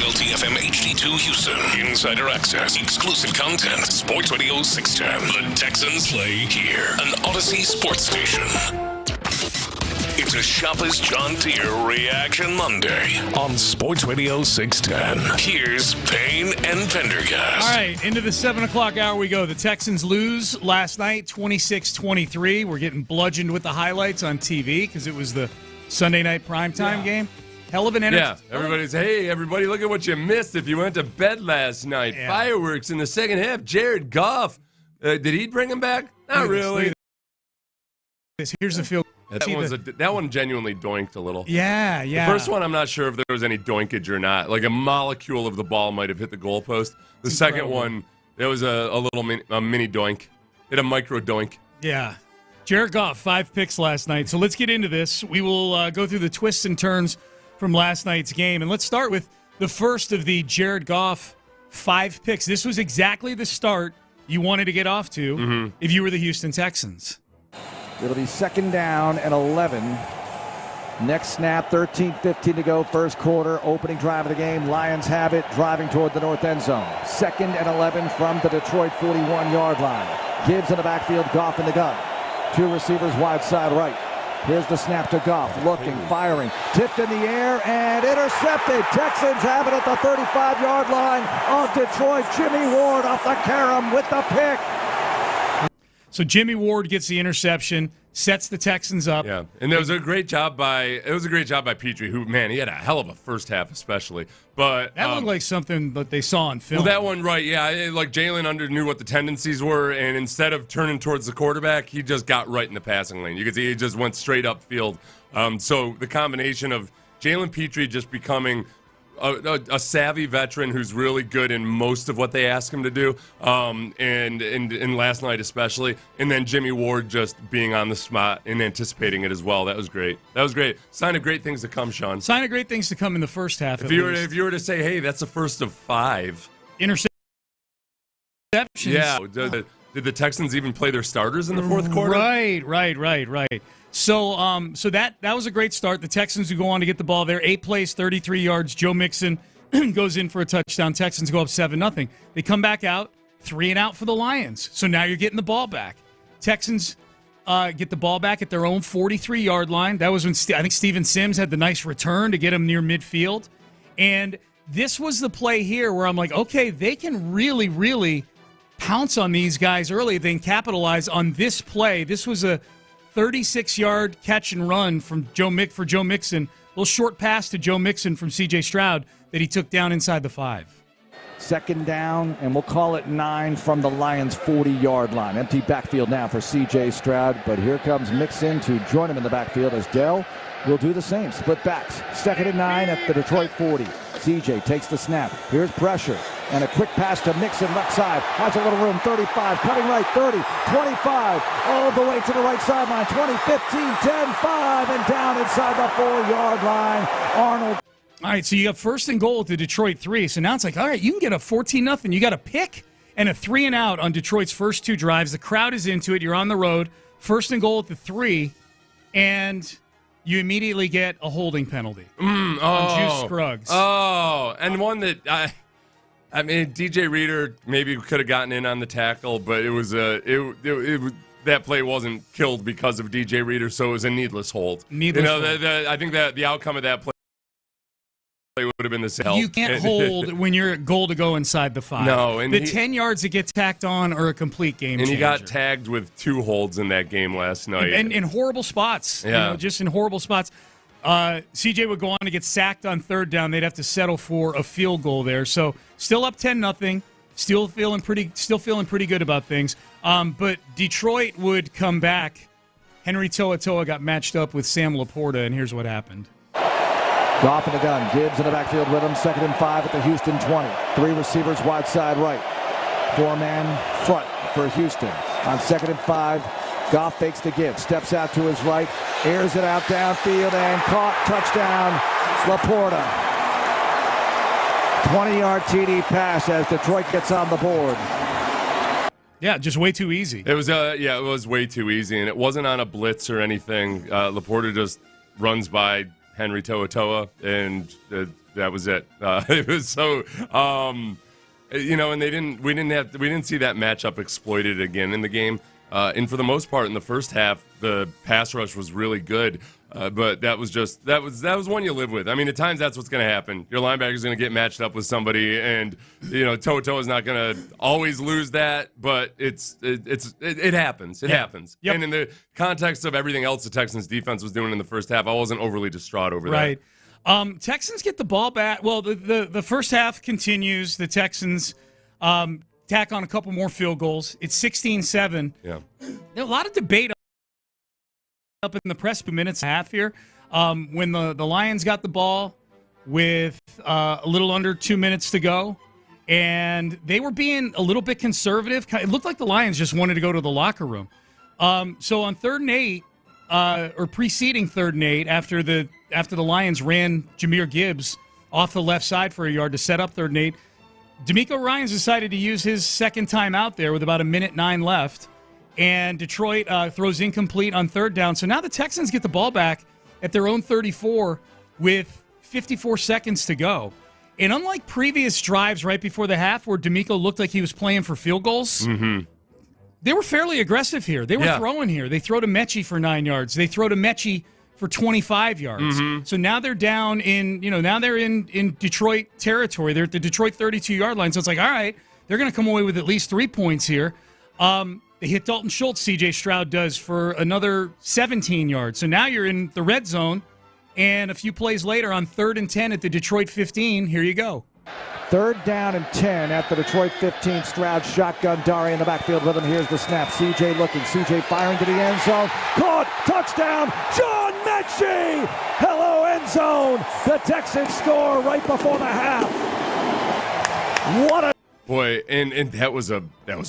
KLTFM HD2 Houston. Insider access, exclusive content. Sports Radio 610. The Texans play here. An Odyssey sports station. It's a Shopper's John Deere Reaction Monday on Sports Radio 610. Here's Payne and Pendergast. All right, into the 7 o'clock hour we go. The Texans lose last night, 26-23. We're getting bludgeoned with the highlights on TV because it was the Sunday night primetime game. Hell of an energy. Yeah, hey, everybody, look at what you missed if you went to bed last night. Yeah. Fireworks in the second half. Jared Goff, did he bring him back? Not really. Here's the field. That one genuinely doinked a little. Yeah. The first one, I'm not sure if there was any doinkage or not. Like a molecule of the ball might have hit the goalpost. The second one, there was a little mini doink. It a micro doink. Yeah. Jared Goff, 5 picks last night. So let's get into this. We will go through the twists and turns from last night's game. And let's start with the first of the Jared Goff 5 picks. This was exactly the start you wanted to get off to if you were the Houston Texans. It'll be 2nd down and 11. Next snap, 13:15 to go, first quarter, opening drive of the game. Lions have it, driving toward the north end zone. 2nd and 11 from the Detroit 41-yard line. Gibbs in the backfield, Goff in the gun. 2 receivers wide side right. Here's the snap to Goff, looking, firing, tipped in the air, and intercepted. Texans have it at the 35-yard line of Detroit. Jimmy Ward off the carom with the pick. So Jimmy Ward gets the interception, sets the Texans up. Yeah, and there was a great job by Petrie, who, man, he had a hell of a first half especially. But that looked like something that they saw on film. Well, that one, right, yeah. Like Jalen knew what the tendencies were, and instead of turning towards the quarterback, he just got right in the passing lane. You could see he just went straight upfield. So the combination of Jalen Petrie just becoming a savvy veteran who's really good in most of what they ask him to do, and last night especially, and then Jimmy Ward just being on the spot and anticipating it as well. That was great. Sign of great things to come, Sean. Sign of great things to come in the first half. If you were to say, hey, that's the first of 5 interceptions. Yeah. Did the Texans even play their starters in the fourth quarter? Right. So that was a great start. The Texans who go on to get the ball there. 8 plays, 33 yards. Joe Mixon goes in for a touchdown. Texans go up 7-0. They come back out, 3 and out for the Lions. So now you're getting the ball back. Texans get the ball back at their own 43-yard line. That was when I think Steven Sims had the nice return to get him near midfield. And this was the play here where I'm like, okay, they can really, really pounce on these guys early. They can capitalize on this play. This was a 36-yard catch and run from Joe Mixon. A little short pass to Joe Mixon from C.J. Stroud that he took down inside the 5. 2nd down, and we'll call it 9 from the Lions' 40-yard line. Empty backfield now for C.J. Stroud, but here comes Mixon to join him in the backfield as Dell will do the same. Split backs. 2nd and 9 at the Detroit 40. C.J. takes the snap. Here's pressure. And a quick pass to Mixon left side. Has a little room. 35. Cutting right. 30. 25. All the way to the right sideline. 20. 15. 10. 5. And down inside the 4-yard line. Arnold. All right, so you got 1st and goal at the Detroit 3. So now it's like, all right, you can get a 14-0. You got a pick and a 3 and out on Detroit's first 2 drives. The crowd is into it. You're on the road. 1st and goal at the 3. And you immediately get a holding penalty on Juice Scruggs. Oh, and one that I mean, DJ Reader maybe could have gotten in on the tackle, but it was that play wasn't killed because of DJ Reader, so it was a needless hold. I think that the outcome of that play would have been the same. You can't hold when you're at goal to go inside the 5. No, and the 10 yards that get tacked on are a complete game changer. And he got tagged with 2 holds in that game last night. And in horrible spots. Yeah. Just in horrible spots. CJ would go on to get sacked on 3rd down. They'd have to settle for a field goal there. So still up 10-0. Still feeling pretty good about things. But Detroit would come back. Henry To'oTo'o got matched up with Sam Laporta, and here's what happened. Goff in the gun. Gibbs in the backfield with him. 2nd and 5 at the Houston 20. 3 receivers wide side right. 4-man front for Houston. On 2nd and 5, Goff fakes the give. Steps out to his right. Airs it out downfield and caught. Touchdown, Laporta. 20-yard TD pass as Detroit gets on the board. Yeah, just way too easy. It was it was way too easy, and it wasn't on a blitz or anything. Laporta just runs by Henry To'oTo'o, and that was it. It was so, and we didn't see that matchup exploited again in the game. And for the most part, in the first half, the pass rush was really good. But that was one you live with. I mean, at times that's what's going to happen. Your linebacker's going to get matched up with somebody, and To'oTo'o is not going to always lose that. But it happens. It happens. Yep. And in the context of everything else the Texans defense was doing in the first half, I wasn't overly distraught over that. Right. Texans get the ball back. Well, the first half continues. The Texans tack on a couple more field goals. It's 16-7. Yeah. There's a lot of debate up in the press per minutes and a half here. When the Lions got the ball with a little under 2 minutes to go, and they were being a little bit conservative. It looked like the Lions just wanted to go to the locker room. So on 3rd and 8, or preceding 3rd and 8, after the Lions ran Jahmyr Gibbs off the left side for a yard to set up 3rd and 8, DeMeco Ryans decided to use his second time out there with about 1:09 left. And Detroit throws incomplete on 3rd down. So now the Texans get the ball back at their own 34 with 54 seconds to go. And unlike previous drives right before the half where DeMeco looked like he was playing for field goals, they were fairly aggressive here. They were throwing here. They throw to Mechie for 9 yards. They throw to Mechie for 25 yards. So now they're down in, now they're in Detroit territory. They're at the Detroit 32-yard line. So it's like, all right, they're going to come away with at least 3 points here. They hit Dalton Schultz, C.J. Stroud does, for another 17 yards. So now you're in the red zone, and a few plays later on 3rd and 10 at the Detroit 15, here you go. 3rd down and 10 at the Detroit 15. Stroud shotgun, Dari in the backfield with him. Here's the snap. C.J. looking. C.J. firing to the end zone. Caught. Touchdown. John Mechie. Hello, end zone. The Texans score right before the half. What a boy, and that was a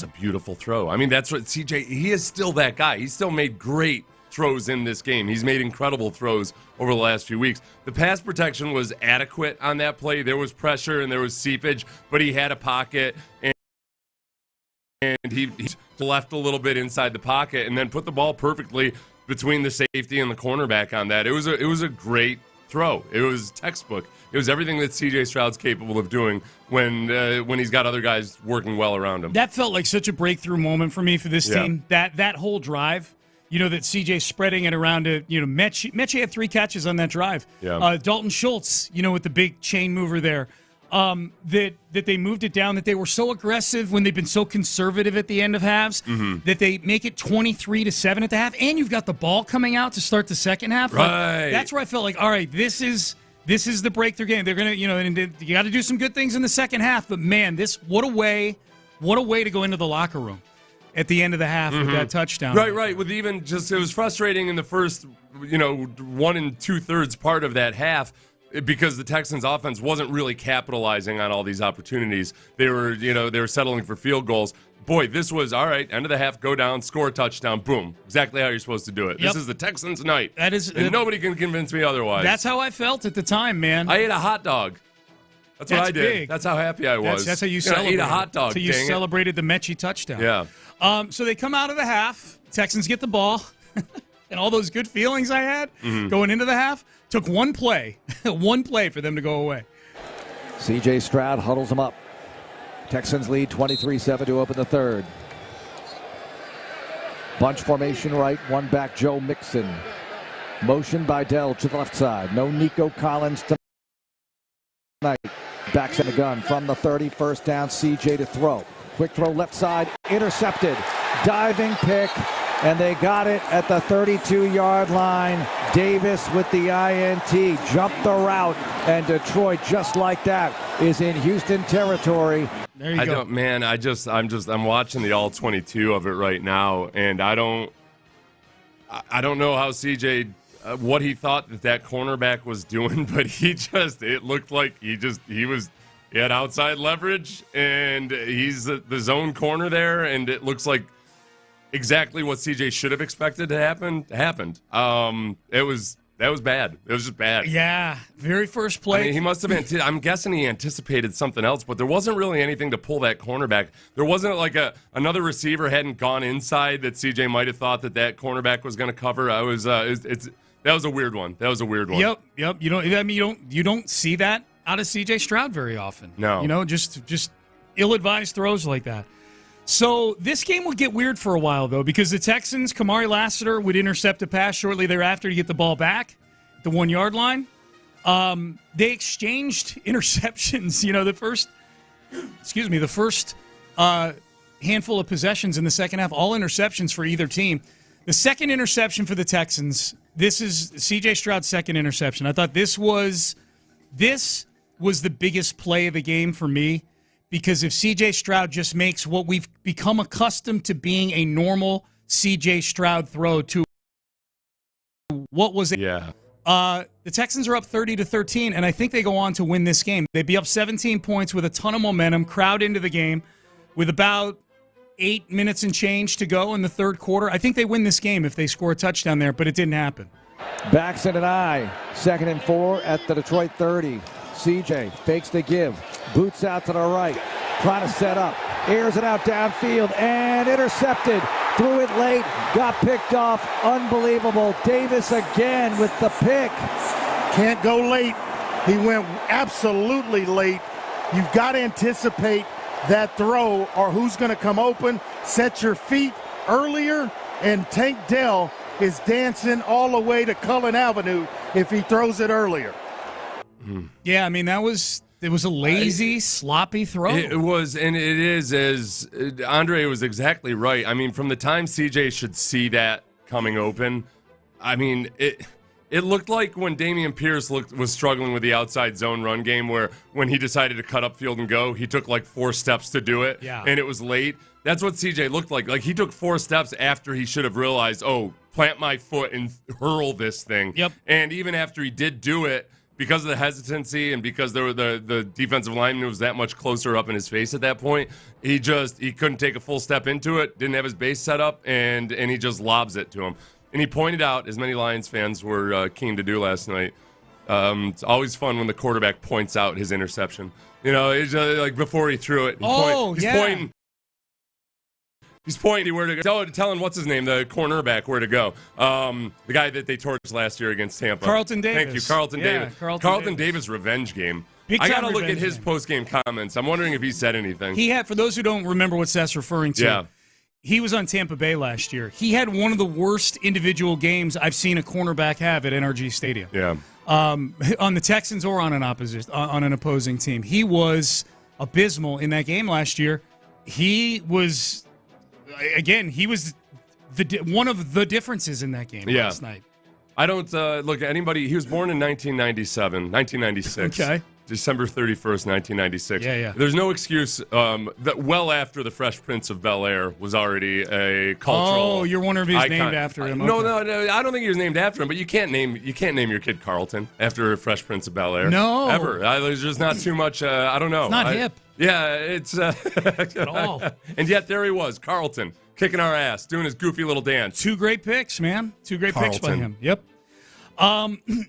beautiful throw. I mean, that's what CJ, he is still that guy. He's still made great throws in this game. He's made incredible throws over the last few weeks. The pass protection was adequate on that play. There was pressure and there was seepage, but he had a pocket, and he left a little bit inside the pocket and then put the ball perfectly between the safety and the cornerback on that. It was a great throw. It was textbook. It was everything that C.J. Stroud's capable of doing when he's got other guys working well around him. That felt like such a breakthrough moment for me for this team. That whole drive, that C.J. spreading it around to, Mechie had 3 catches on that drive. Yeah. Dalton Schultz, with the big chain mover there. That they moved it down, that they were so aggressive when they've been so conservative at the end of halves, that they make it 23-7 at the half, and you've got the ball coming out to start the second half. Right. That's where I felt like, all right, this is the breakthrough game. They're gonna, and you got to do some good things in the second half. But man, what a way to go into the locker room at the end of the half with that touchdown. Right. With even just, it was frustrating in the first, 1 2/3 part of that half, because the Texans offense wasn't really capitalizing on all these opportunities. They were settling for field goals. Boy, this was, all right, end of the half, go down, score a touchdown, boom. Exactly how you're supposed to do it. Yep. This is the Texans' night. And nobody can convince me otherwise. That's how I felt at the time, man. I ate a hot dog. That's what I did. Big. That's how happy I was. That's how you celebrated. I ate a hot dog, so you celebrated the Mechie touchdown. Yeah. So they come out of the half. Texans get the ball. And all those good feelings I had going into the half took one play for them to go away. C.J. Stroud huddles them up. Texans lead 23-7 to open the 3rd. Bunch formation right, one back, Joe Mixon. Motion by Dell to the left side. No Nico Collins tonight. Backs in the gun from the 30, first down, C.J. to throw. Quick throw left side, intercepted. Diving pick. And they got it at the 32-yard line. Davis with the INT, jumped the route, and Detroit, just like that, is in Houston territory. There you go. I'm watching the all 22 of it right now, and I don't know how CJ, what he thought that cornerback was doing, but it looked like he had outside leverage, and he's the zone corner there, and it looks like exactly what CJ should have expected to happen happened. That was bad. It was just bad. Yeah, very first play. I mean, he must have I'm guessing he anticipated something else, but there wasn't really anything to pull that cornerback. There wasn't like another receiver hadn't gone inside that CJ might have thought that cornerback was going to cover. That was a weird one. Yep. You don't see that out of C.J. Stroud very often. No. Just ill-advised throws like that. So this game would get weird for a while, though, because the Texans, Kamari Lassiter would intercept a pass shortly thereafter to get the ball back at the 1-yard line. They exchanged interceptions. The first handful of possessions in the second half, all interceptions for either team. The second interception for the Texans, this is C.J. Stroud's second interception. I thought this was the biggest play of the game for me, because if C.J. Stroud just makes what we've become accustomed to being a normal C.J. Stroud throw to what was it? Yeah. The Texans are up 30-13, and I think they go on to win this game. They'd be up 17 points with a ton of momentum, crowd into the game with about 8 minutes and change to go in the third quarter. I think they win this game if they score a touchdown there, but it didn't happen. Backs in an eye. 2nd and 4 at the Detroit 30. CJ fakes the give. Boots out to the right. Trying to set up. Airs it out downfield and intercepted. Threw it late. Got picked off. Unbelievable. Davis again with the pick. Can't go late. He went absolutely late. You've got to anticipate that throw or who's going to come open. Set your feet earlier, and Tank Dell is dancing all the way to Cullen Avenue if he throws it earlier. Yeah, I mean, it was a lazy, sloppy throw. It was, and it is, as Andre was exactly right. I mean, from the time CJ should see that coming open, I mean, it looked like when Dameon Pierce was struggling with the outside zone run game, where when he decided to cut upfield and go, he took like 4 steps to do it, and it was late. That's what CJ looked like. Like, he took 4 steps after he should have realized, plant my foot and hurl this thing. Yep. And even after he did do it, because of the hesitancy and because the defensive lineman was that much closer up in his face at that point, he couldn't take a full step into it, didn't have his base set up, and he just lobs it to him. And he pointed out, as many Lions fans were keen to do last night, it's always fun when the quarterback points out his interception. It's like before he threw it. He's pointing. He's pointing where to go. Telling what's his name, the cornerback, where to go. The guy that they torched last year against Tampa. Carlton Davis. Thank you, Carlton Davis. Carlton Davis revenge game. I got to look at his post-game comments. I'm wondering if he said anything. He had, for those who don't remember what Seth's referring to, he was on Tampa Bay last year. He had one of the worst individual games I've seen a cornerback have at NRG Stadium. Yeah. On the Texans or on an opposing team. He was abysmal in that game last year. He was one of the differences in that game last night. I don't look at anybody. He was born in 1996. Okay. December 31st, 1996. Yeah. There's no excuse that well after the Fresh Prince of Bel-Air was already a cultural. Oh, you're wondering if he's named after him. No, I don't think he was named after him, but you can't name your kid Carlton after Fresh Prince of Bel-Air. No. Ever. There's just not too much, I don't know. It's not hip. Yeah, it's at all. And yet there he was, Carlton, kicking our ass, doing his goofy little dance. 2 great picks, man. 2 great picks by him. Yep.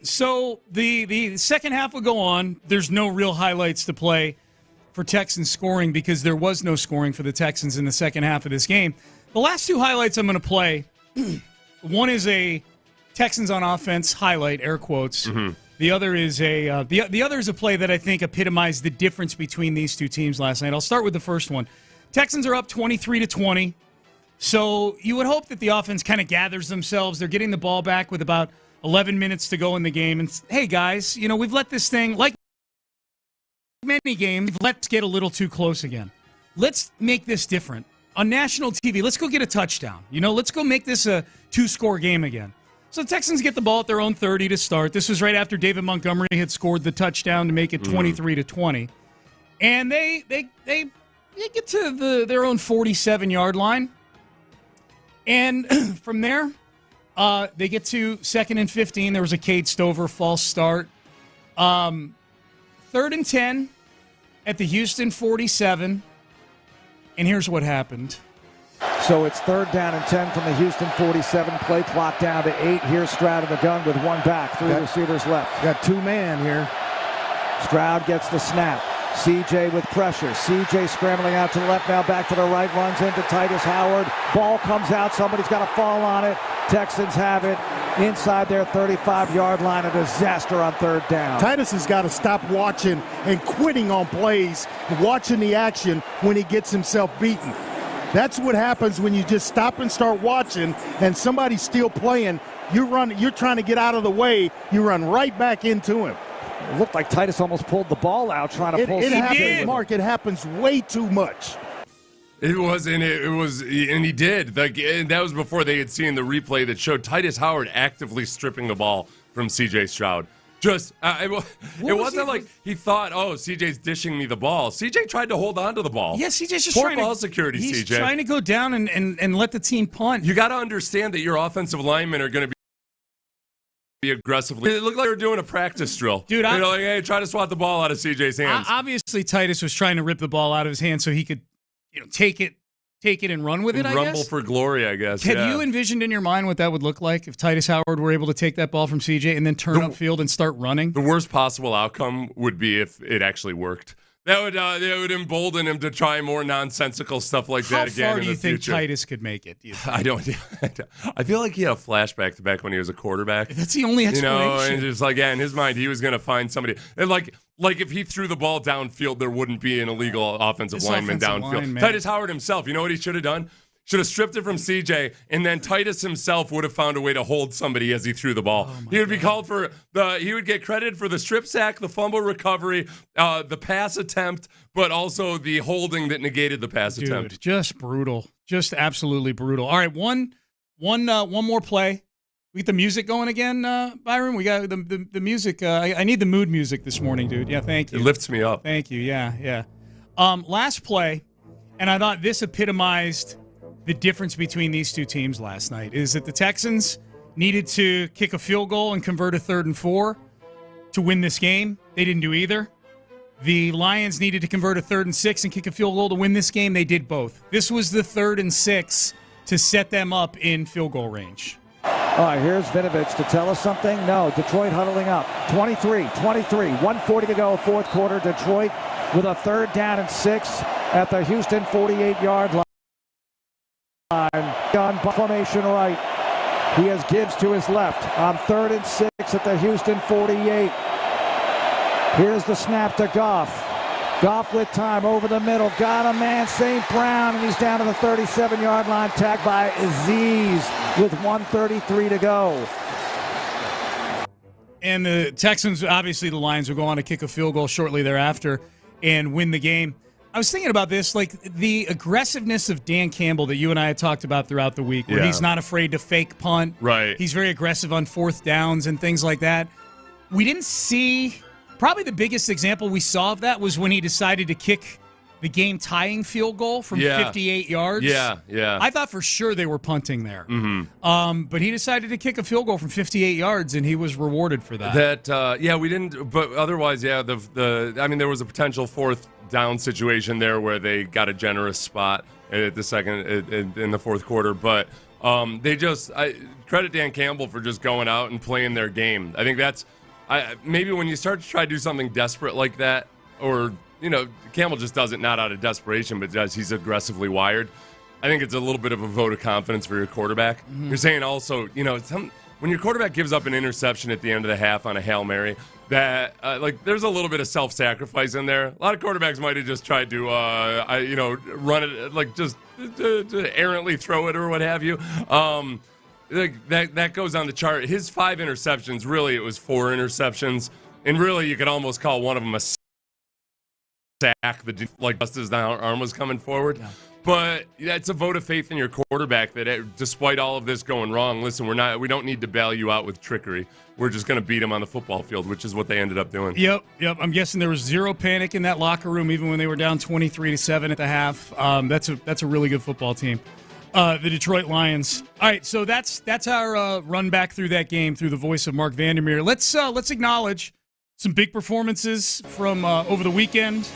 So the second half will go on. There's no real highlights to play for Texans scoring because there was no scoring for the Texans in the second half of this game. The last 2 highlights I'm going to play, one is a Texans on offense highlight, air quotes. Mm-hmm. The other is the other is a play that I think epitomized the difference between these 2 teams last night. I'll start with the first one. Texans are up 23-20. So you would hope that the offense kind of gathers themselves. They're getting the ball back with about 11 minutes to go in the game. And, hey, guys, we've let this thing, like many games, let's get a little too close again. Let's make this different. On national TV, let's go get a touchdown. Let's go make this a 2-score game again. So the Texans get the ball at their own 30 to start. This was right after David Montgomery had scored the touchdown to make it 23-20. And they get to their own 47-yard line. And from there, they get to 2nd and 15. There was a Cade Stover false start. 3rd and 10 at the Houston 47. And here's what happened. So it's 3rd down and 10 from the Houston 47. Play clock down to 8. Here's Stroud in the gun with 1 back. 3 receivers left. Got 2 man here. Stroud gets the snap. CJ with pressure. CJ scrambling out to the left, now back to the right, runs into Titus Howard. Ball comes out. Somebody's got to fall on it. Texans have it inside their 35-yard line. A disaster on third down. Titus has got to stop watching and quitting on plays, watching the action when he gets himself beaten. That's what happens when you just stop and start watching and somebody's still playing. You're trying to get out of the way. You run right back into him. It looked like Titus almost pulled the ball out trying to pull. It happens, Mark. It happens way too much. It was, and he did. Like, and that was before they had seen the replay that showed Titus Howard actively stripping the ball from C.J. Stroud. Just, it wasn't like he thought, oh, C.J.'s dishing me the ball. C.J. tried to hold on to the ball. Yeah, C.J.'s just poor trying ball to, security, he's C.J. trying to go down and let the team punt. You got to understand that your offensive linemen are going to be aggressively. It looked like they were doing a practice drill. Dude, like, hey, try to swat the ball out of C.J.'s hands. Obviously, Titus was trying to rip the ball out of his hands so he could, take it and run with it, I guess. Rumble for glory, I guess. Have you envisioned in your mind what that would look like if Titus Howard were able to take that ball from CJ and then turn upfield and start running? The worst possible outcome would be if it actually worked. That would embolden him to try more nonsensical stuff like that again. How far do you think future. Titus could make it? I don't. I feel like he had a flashback to back when he was a quarterback. That's the only explanation. And just like, in his mind, he was going to find somebody. And like if he threw the ball downfield, there wouldn't be an illegal offensive lineman downfield. Titus Howard himself, you know what he should have done? Should have stripped it from CJ, and then Titus himself would have found a way to hold somebody as he threw the ball. He would be called for he would get credited for the strip sack, the fumble recovery, the pass attempt, but also the holding that negated the pass attempt. Just brutal. Just absolutely brutal. All right, one more play. We get the music going again, Byron. We got the music. I need the mood music this morning, dude. Yeah, thank you. It lifts me up. Thank you. Yeah. Last play, and I thought this epitomized the difference between these two teams last night, is that the Texans needed to kick a field goal and convert a 3rd and 4 to win this game. They didn't do either. The Lions needed to convert a 3rd and 6 and kick a field goal to win this game. They did both. This was the 3rd and 6 to set them up in field goal range. All right, here's Vinovich to tell us something. No, Detroit huddling up. 23, 140 to go, fourth quarter. Detroit with a 3rd down and 6 at the Houston 48-yard line. On formation right. He has Gibbs to his left on 3rd and 6 at the Houston 48. Here's the snap to Goff. Goff with time over the middle. Got a man, St. Brown, and he's down to the 37-yard line. Tagged by Aziz with 1:33 to go. And the Texans, obviously the Lions, will go on to kick a field goal shortly thereafter and win the game. I was thinking about this, like the aggressiveness of Dan Campbell that you and I had talked about throughout the week, where he's not afraid to fake punt. Right. He's very aggressive on 4th downs and things like that. We didn't see, probably the biggest example we saw of that was when he decided to kick the game-tying field goal from 58 yards. Yeah. I thought for sure they were punting there. Mm-hmm. But he decided to kick a field goal from 58 yards, and he was rewarded for that. We didn't, but otherwise, there was a potential 4th down situation there where they got a generous spot at the second in the 4th quarter, but I credit Dan Campbell for just going out and playing their game. I think that's maybe when you start to try to do something desperate like that, or Campbell just does it not out of desperation, but he's aggressively wired. I think it's a little bit of a vote of confidence for your quarterback. Mm-hmm. You're saying also, when your quarterback gives up an interception at the end of the half on a Hail Mary, that there's a little bit of self-sacrifice in there. A lot of quarterbacks might have just tried to run it, just to errantly throw it or what have you. That goes on the chart. His 5 interceptions, really it was 4 interceptions, and really you could almost call one of them a sack, just as the arm was coming forward. Yeah. But it's a vote of faith in your quarterback that despite all of this going wrong, listen, we don't need to bail you out with trickery. We're just going to beat him on the football field, which is what they ended up doing. Yep. I'm guessing there was zero panic in that locker room, even when they were down 23-7 at the half. That's a really good football team, the Detroit Lions. All right, so that's our run back through that game through the voice of Mark Vandermeer. Let's acknowledge some big performances from over the weekend.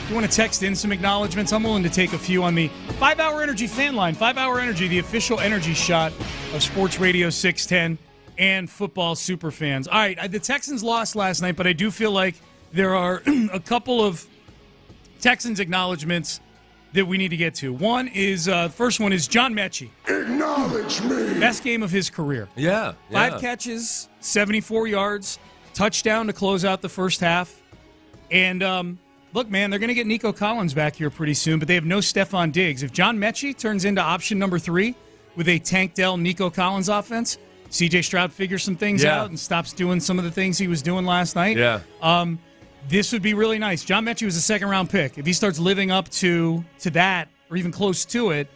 If you want to text in some acknowledgments, I'm willing to take a few on the 5-Hour Energy fan line. 5-Hour Energy, the official energy shot of Sports Radio 610 and football super fans. All right, the Texans lost last night, but I do feel like there are a couple of Texans acknowledgments that we need to get to. One is, first one is John Mechie. Acknowledge me. Best game of his career. Yeah. 5 catches, 74 yards, touchdown to close out the first half. And look, man, they're going to get Nico Collins back here pretty soon, but they have no Stephon Diggs. If John Mechie turns into option number 3 with a Tank Dell Nico Collins offense, C.J. Stroud figures some things out and stops doing some of the things he was doing last night. Yeah. This would be really nice. John Mechie was a second-round pick. If he starts living up to that or even close to it,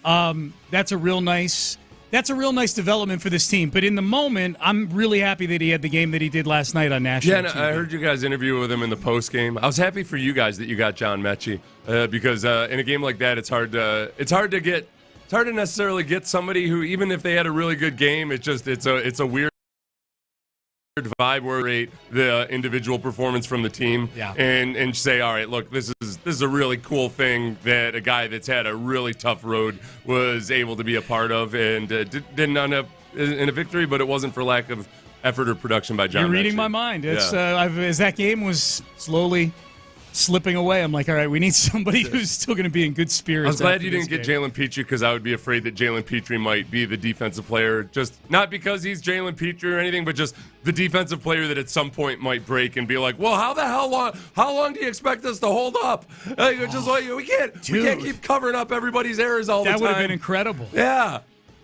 that's a real nice development for this team. But in the moment, I'm really happy that he had the game that he did last night on national TV. I heard you guys interview with him in the post game. I was happy for you guys that you got John Mechie because in a game like that, it's hard to necessarily get somebody who, even if they had a really good game, it's a weird vibe where rate the individual performance from the team and say, all right, look, this is a really cool thing that a guy that's had a really tough road was able to be a part of and didn't end up in a victory, but it wasn't for lack of effort or production by John. You're reading my mind. It's as that game was slowly slipping away, I'm like, all right, we need somebody who's still going to be in good spirits. I was glad you didn't get Jalen Petrie because I would be afraid that Jalen Petrie might be the defensive player, just not because he's Jalen Petrie or anything, but just the defensive player that at some point might break and be like, well, how long do you expect us to hold up? We can't keep covering up everybody's errors all the time. That would have been incredible. Yeah.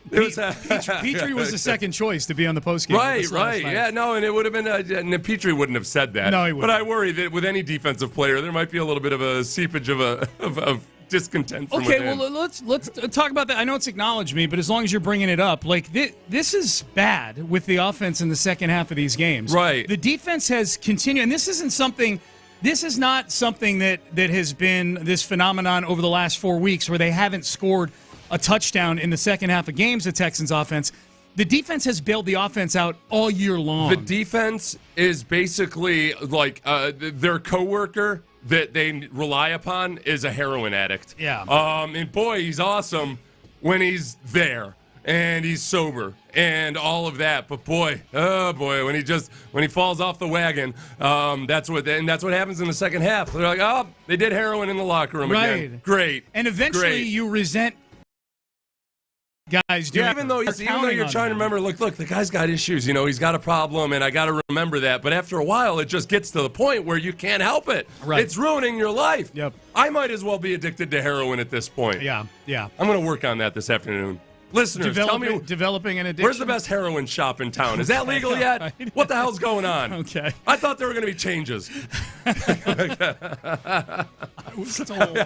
Petrie was the second choice to be on the postgame. Right. Yeah, no, and it would have been. And Petrie wouldn't have said that. No, he wouldn't. But I worry that with any defensive player, there might be a little bit of a seepage of discontent from within. Well, let's talk about that. I know it's acknowledged me, but as long as you're bringing it up, like this is bad with the offense in the second half of these games. Right. The defense has continued, and this is not something that has been this phenomenon over the last 4 weeks where they haven't scored a touchdown in the second half of games, the Texans offense. The defense has bailed the offense out all year long. The defense is basically like their coworker that they rely upon is a heroin addict. Yeah. And boy, he's awesome when he's there and he's sober and all of that. But boy, when he falls off the wagon, that's what happens in the second half. They're like, oh, they did heroin in the locker room again. Great. And eventually you resent guys doing even though you're trying to remember, look, the guy's got issues, he's got a problem, and I got to remember that. But after a while, it just gets to the point where you can't help it. Right. It's ruining your life. Yep. I might as well be addicted to heroin at this point. Yeah. I'm going to work on that this afternoon. Listeners, tell me, developing an addiction. Where's the best heroin shop in town? Is that legal yet? What the hell's going on? Okay. I thought there were going to be changes. I was told.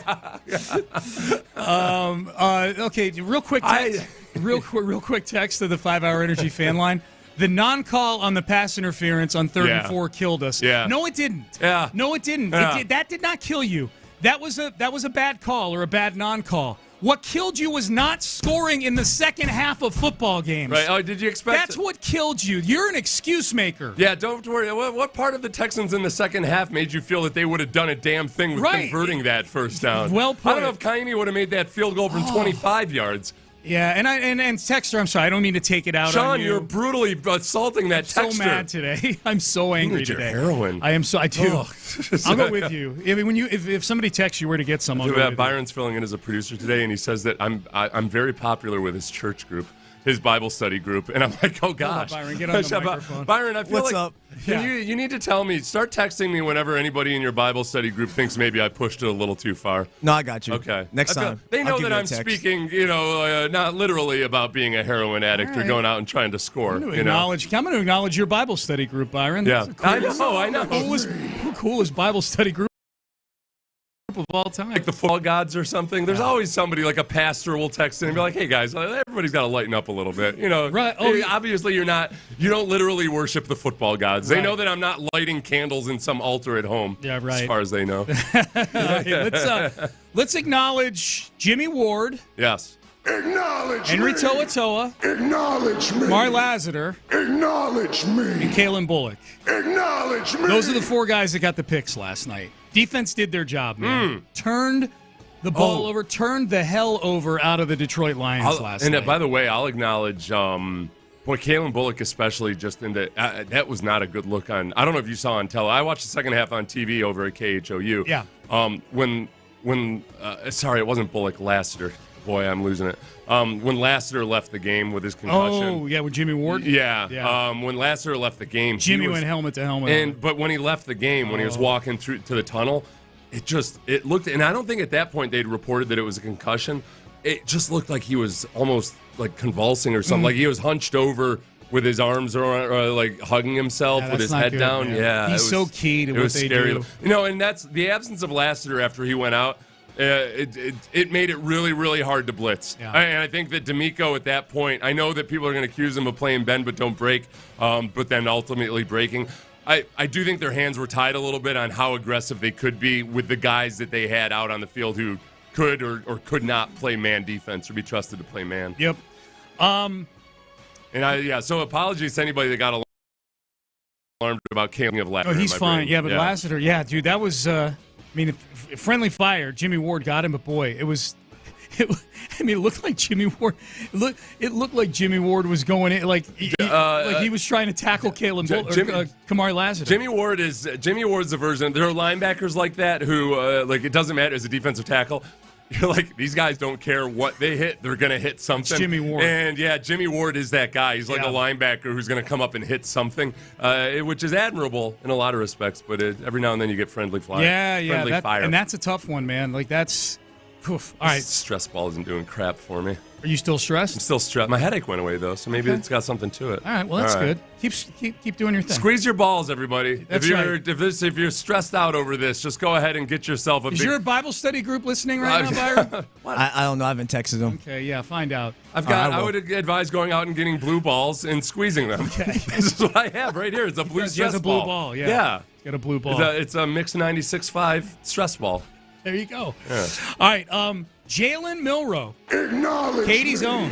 Okay, real quick text to the 5-Hour Energy fan line. The non-call on the pass interference on 3rd and 4 killed us. Yeah. No, it didn't. Yeah. No, it didn't. Yeah. That did not kill you. That was a bad call or a bad non-call. What killed you was not scoring in the second half of football games. Right. Oh, did you expect That's what killed you. You're an excuse maker. Yeah, don't worry. What part of the Texans in the second half made you feel that they would have done a damn thing with converting that first down? Well put. I don't know if Kaimi would have made that field goal from 25 yards. Yeah, and Texter, I'm sorry, I don't mean to take it out Sean, on you. You're brutally assaulting that Texter. I'm so mad today. I'm so angry today. Heroin. I am so. I do. I'll go with you. If somebody texts you where to get some, I'll go with Byron's filling in as a producer today, and he says that I'm very popular with his church group, his Bible study group, and I'm like, oh gosh, Byron, get on the microphone. Byron, I feel What's like up? You need to tell me. Start texting me whenever anybody in your Bible study group thinks maybe I pushed it a little too far. No, I got you. Okay. Next time. They know that I'm speaking, not literally about being a heroin addict or going out and trying to score. I'm going to acknowledge your Bible study group, Byron. Yeah, I know. Coolest Bible study group of all time. Like the football gods or something. There's always somebody, like a pastor, will text in and be like, hey guys, everybody's got to lighten up a little bit. Right. Obviously you don't literally worship the football gods. Right. They know that I'm not lighting candles in some altar at home. Yeah, right. As far as they know. Let's acknowledge Jimmy Ward. Yes. Acknowledge Henry me. To'oTo'o. Acknowledge me. Mari Lassiter. Acknowledge me. And Kalen Bullock. Acknowledge me. Those are the 4 guys that got the picks last night. Defense did their job, man. Turned the ball over, turned the hell over out of the Detroit Lions last night. And by the way, I'll acknowledge, Kalen Bullock especially, just in that was not a good look on. I don't know if you saw on tele. I watched the second half on TV over at KHOU. Yeah. When sorry, it wasn't Bullock, Lassiter. Boy, I'm losing it. When Lassiter left the game with his concussion. Oh, yeah, with Jimmy Ward? Yeah. When Lassiter left the game. Jimmy went helmet to helmet. But when he left the game, when he was walking through to the tunnel, it looked, and I don't think at that point they'd reported that it was a concussion. It just looked like he was almost like convulsing or something. Like he was hunched over with his arms or like hugging himself with his head down. Man. Yeah. He's so key to what they scary. do. And that's the absence of Lassiter after he went out. It made it really, really hard to blitz. Yeah. And I think that DeMeco at that point, I know that people are going to accuse him of playing bend but don't break, but then ultimately breaking. I do think their hands were tied a little bit on how aggressive they could be with the guys that they had out on the field who could or could not play man defense or be trusted to play man. Yep. So apologies to anybody that got alarmed about Caleb of Lassiter. Oh, he's fine. Yeah, but Lassiter, dude, that was, friendly fire. Jimmy Ward got him, but boy, it looked like Jimmy Ward. It looked like Jimmy Ward was going in, like he was trying to tackle Kamari Lassiter. Jimmy Ward's the version. There are linebackers like that who, it doesn't matter as a defensive tackle. You're like, these guys don't care what they hit. They're going to hit something. It's Jimmy Ward. And, Jimmy Ward is that guy. He's like a linebacker who's going to come up and hit something, which is admirable in a lot of respects. But every now and then you get friendly fire. Fire. And that's a tough one, man. Like, that's oof. All right. Stress ball isn't doing crap for me. Are you still stressed? I'm still stressed. My headache went away, though, so maybe it's got something to it. All right, well, that's good. Keep doing your thing. Squeeze your balls, everybody. That's if you're stressed out over this, just go ahead and get yourself Is your Bible study group listening right now, Byron? I don't know. I haven't texted them. Okay, yeah, find out. I would advise going out and getting blue balls and squeezing them. Okay. This is what I have right here. It's a blue stress ball. He has a blue ball, yeah. He's got a blue ball. It's a mix 96.5 stress ball. There you go. Yeah. All right, Jalen Milroe. Acknowledge Katie's me. own.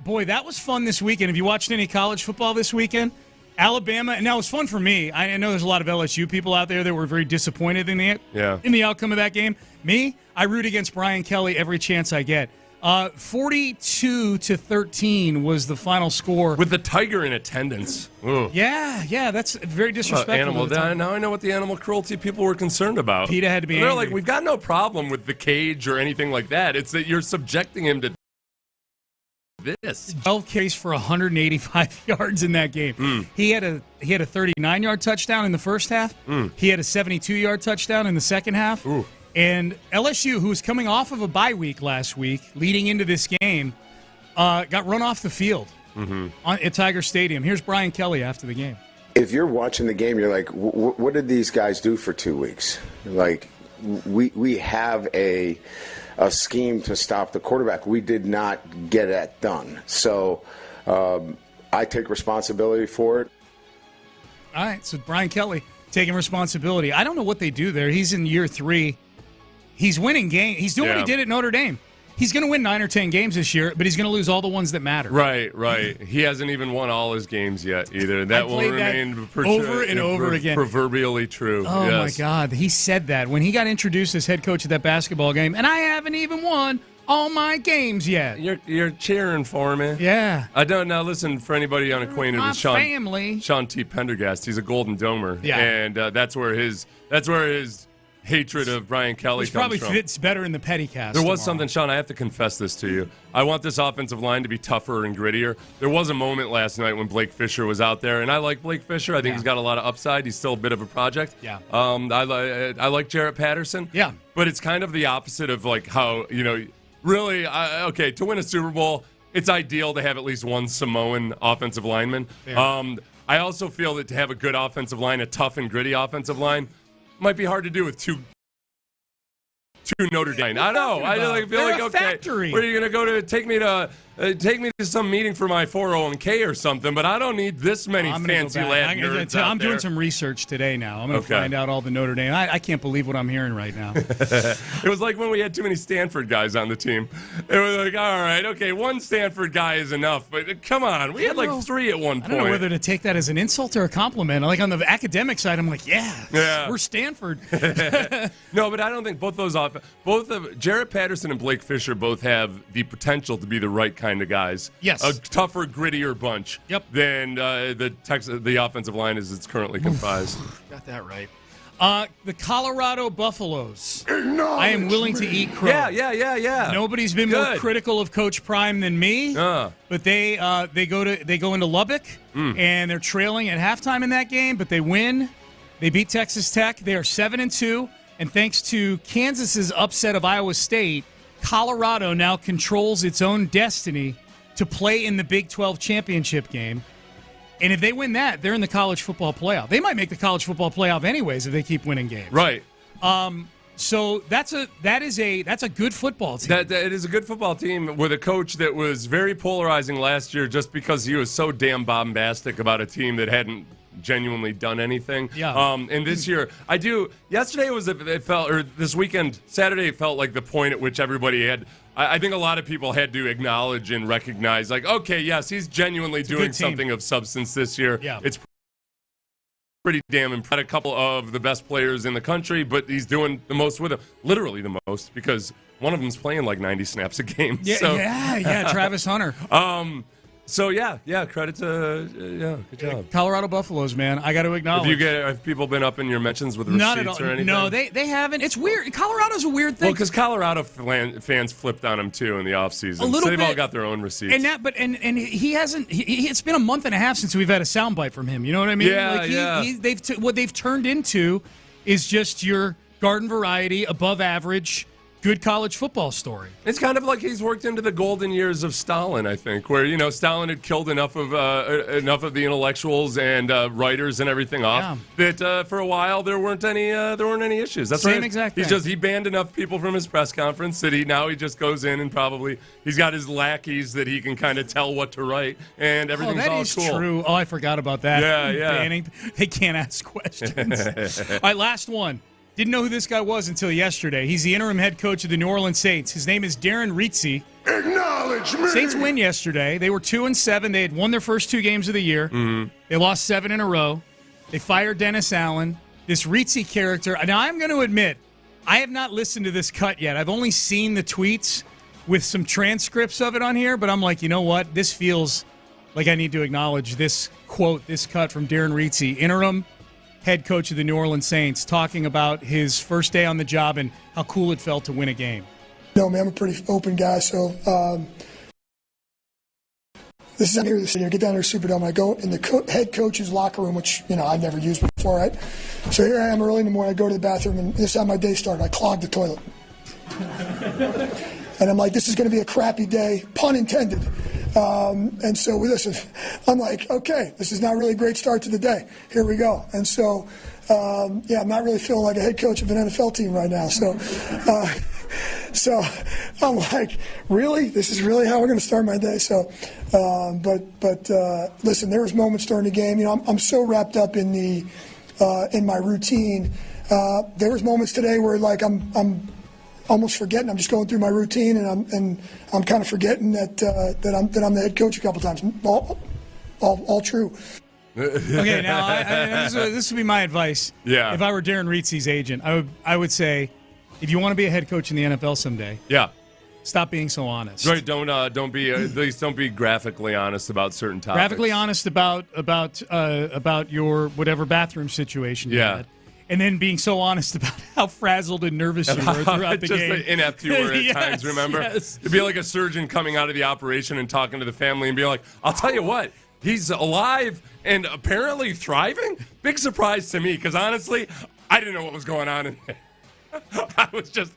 Boy, that was fun this weekend. Have you watched any college football this weekend? Alabama, and that was fun for me. I know there's a lot of LSU people out there that were very disappointed in the outcome of that game. Me, I root against Brian Kelly every chance I get. 42-13 was the final score. With the Tiger in attendance. Ooh. Yeah, that's very disrespectful. Now I know what the animal cruelty people were concerned about. PETA had to be They're angry. like, we've got no problem with the cage or anything like that. It's that you're subjecting him to this. 12 carries for 185 yards in that game. He had a 39-yard touchdown in the first half. He had a 72-yard touchdown in the second half. Ooh. And LSU, who was coming off of a bye week last week, leading into this game, got run off the field at Tiger Stadium. Here's Brian Kelly after the game. If you're watching the game, you're like, what did these guys do for 2 weeks? Like, we have a scheme to stop the quarterback. We did not get that done. So I take responsibility for it. All right, so Brian Kelly taking responsibility. I don't know what they do there. He's in year 3. He's winning games. He's doing what he did at Notre Dame. He's going to win 9 or 10 games this year, but he's going to lose all the ones that matter. Right. He hasn't even won all his games yet either. That will remain over and over again. Proverbially true. Oh, yes. my God. He said that when he got introduced as head coach at that basketball game, and I haven't even won all my games yet. You're cheering for me. Yeah. I don't know. Listen, for anybody unacquainted with family. Sean T. Pendergast, he's a Golden Domer. Yeah. And that's where his hatred of Brian Kelly Which comes probably from. fits better in the Pettycast. There was something, Sean, I have to confess this to you. I want this offensive line to be tougher and grittier. There was a moment last night when Blake Fisher was out there, and I like Blake Fisher. I think he's got a lot of upside. He's still a bit of a project. Yeah. I like Jarrett Patterson. Yeah. But it's kind of the opposite of like how, really, to win a Super Bowl, it's ideal to have at least one Samoan offensive lineman. Yeah. I also feel that to have a good offensive line, a tough and gritty offensive line, might be hard to do with two Notre Dame. I know. I feel like, okay, factory. Where are you going to go to take me to some meeting for my 401k or something? But I don't need this many fancy lad nerds out I'm there. doing some research today now. I'm going to find out all the Notre Dame. I can't believe what I'm hearing right now. It was like when we had too many Stanford guys on the team. It was like, all right, okay, one Stanford guy is enough. But come on, we had like 3 at one point. I don't know whether to take that as an insult or a compliment. Like on the academic side, I'm like, yeah. We're Stanford. No, but I don't think both of Jarrett Patterson and Blake Fisher both have the potential to be the right kind of guys. Yes. A tougher, grittier bunch than the offensive line as it's currently comprised. Got that right. The Colorado Buffaloes. I am willing to eat crow. Yeah. Nobody's been more critical of Coach Prime than me. But they go into Lubbock and they're trailing at halftime in that game, but they win. They beat Texas Tech. They are 7-2, and thanks to Kansas's upset of Iowa State, Colorado now controls its own destiny to play in the Big 12 championship game. And if they win that, they're in the college football playoff. They might make the college football playoff anyways if they keep winning games. Right. So that's a good football team. It is a good football team with a coach that was very polarizing last year just because he was so damn bombastic about a team that hadn't genuinely done anything. Yeah. And this year, yesterday this weekend, Saturday felt like the point at which everybody had. I think a lot of people had to acknowledge and recognize, like, okay, yes, he's genuinely doing something of substance this year. Yeah. It's pretty damn impressive. A couple of the best players in the country, but he's doing the most with them. Literally the most, because one of them's playing like 90 snaps a game. Yeah, Travis Hunter. Credit to good job. Colorado Buffaloes, man. I got to acknowledge. Have people been up in your mentions with receipts Not at all. or anything? No, they haven't. It's weird. Colorado's a weird thing. Well, because Colorado fans flipped on him too in the offseason. A little so they've bit. all got their own receipts. And he hasn't. It's been a month and a half since we've had a soundbite from him. You know what I mean? What they've turned into is just your garden variety, above average, good college football story. It's kind of like he's worked into the golden years of Stalin, I think, where Stalin had killed enough of the intellectuals and writers and everything off that for a while there weren't any issues. That's Same right. exact He's thing. he banned enough people from his press conference that he just goes in and probably he's got his lackeys that he can kind of tell what to write and everything's that all is cool. true. Oh, I forgot about that. Yeah. Banning. They can't ask questions. All right, last one. Didn't know who this guy was until yesterday. He's the interim head coach of the New Orleans Saints. His name is Darren Rizzi. Acknowledge me. Saints win yesterday. They were 2-7. They had won their first 2 games of the year. Mm-hmm. They lost 7 in a row. They fired Dennis Allen. This Rizzi character. Now, I'm going to admit, I have not listened to this cut yet. I've only seen the tweets with some transcripts of it on here, but I'm like, you know what? This feels like I need to acknowledge this quote, this cut from Darren Rizzi, interim head coach of the New Orleans Saints, talking about his first day on the job and how cool it felt to win a game. No, man, I'm a pretty open guy, so this is out here. Get down to the Superdome. I go in the head coach's locker room, which I've never used before, right? So here I am early in the morning. I go to the bathroom, and this is how my day started. I clogged the toilet. And I'm like, this is going to be a crappy day, pun intended. And so listen, I'm like, okay, this is not really a great start to the day. Here we go. And so, I'm not really feeling like a head coach of an NFL team right now. So I'm like, really? This is really how we're going to start my day? So, but listen, there was moments during the game. I'm so wrapped up in in my routine. There was moments today where like I'm almost forgetting. I'm just going through my routine, and I'm kind of forgetting that I'm the head coach a couple times. All true. Okay, now this would be my advice. Yeah. If I were Darren Rizzi's agent, I would say, if you want to be a head coach in the NFL someday, stop being so honest. Right? Don't be graphically honest about certain topics. Graphically honest about your whatever bathroom situation you had. And then being so honest about how frazzled and nervous you were throughout the game. Just the inept you were at times, remember? Yes. It'd be like a surgeon coming out of the operation and talking to the family and being like, I'll tell you what, he's alive and apparently thriving? Big surprise to me, because honestly, I didn't know what was going on in there. I was just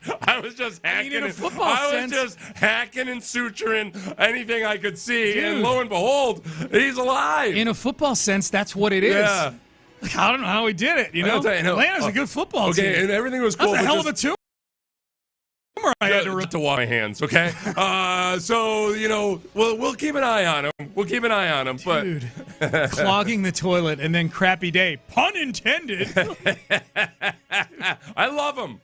hacking. in a football I was just hacking and suturing anything I could see, and lo and behold, he's alive. In a football sense, that's what it is. Yeah. Like, I don't know how he did it. Atlanta's a good football team. Okay, and everything was cool. That's a hell of a tumor. I had to wash my hands. Okay, so we'll keep an eye on him. We'll keep an eye on him. Dude, clogging the toilet and then crappy day. Pun intended. I love him.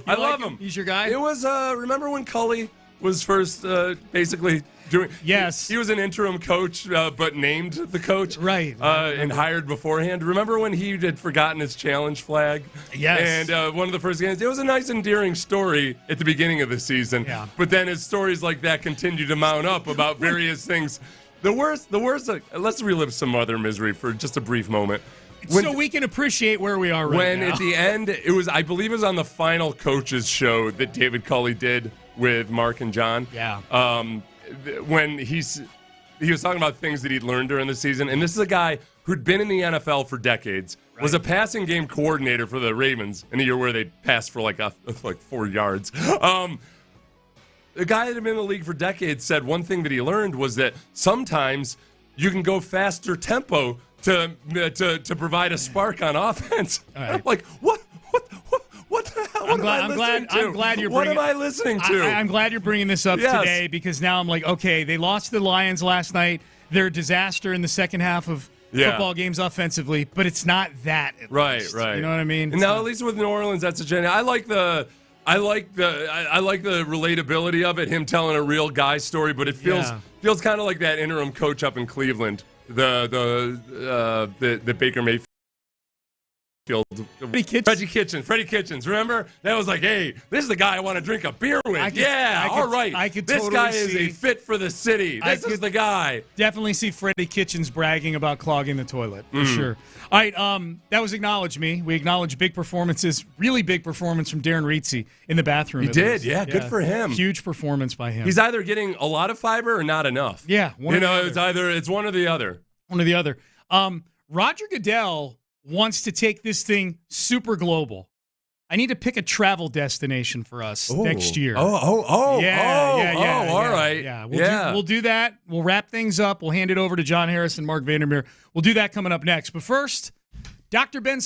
I love him. He's your guy. It was. Remember when Cully was first basically doing? Yes. He was an interim coach, but named the coach. Right. And hired beforehand. Remember when he had forgotten his challenge flag? Yes. And one of the first games, it was a nice, endearing story at the beginning of the season. Yeah. But then as stories like that continue to mount up about various things, the worst. Let's relive some other misery for just a brief moment. so we can appreciate where we are right now. When at the end, I believe it was on the final coaches show that David Culley did with Mark and John. Yeah. When he was talking about things that he'd learned during the season, and this is a guy who'd been in the NFL for decades, was a passing game coordinator for the Ravens in a year where they passed for like 4 yards. The guy that had been in the league for decades said one thing that he learned was that sometimes you can go faster tempo to provide a spark on offense. Right. I'm like, what the hell? I'm glad you're bringing. What am I listening to? I'm glad you're bringing this up today, because now I'm like, okay, they lost to the Lions last night. They're a disaster in the second half of football games offensively, but it's not that. Right. You know what I mean? And now at least with New Orleans, that's a genuine. I like the relatability of it. Him telling a real guy story, but it feels kind of like that interim coach up in Cleveland, the Baker Mayfield. Freddie Kitchens. Remember? That was like, hey, this is the guy I want to drink a beer with. All right. I could this totally guy is a fit for the city. This is the guy. Definitely see Freddie Kitchens bragging about clogging the toilet, for sure. All right, that was Acknowledge Me. We acknowledge big performances, really big performance from Darren Reitze in the bathroom. He did, good for him. Huge performance by him. He's either getting a lot of fiber or not enough. Yeah. It's one or the other. One or the other. Roger Goodell wants to take this thing super global. I need to pick a travel destination for us next year. All right. We'll do that. We'll wrap things up. We'll hand it over to John Harris and Mark Vandermeer. We'll do that coming up next. But first, Dr. Ben.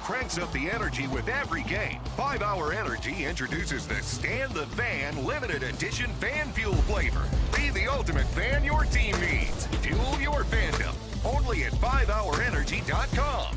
Cranks up the energy with every game. 5 Hour Energy introduces the Stand the Fan limited edition fan fuel flavor. Be the ultimate fan your team needs. Fuel your fandom. Only at 5hourenergy.com.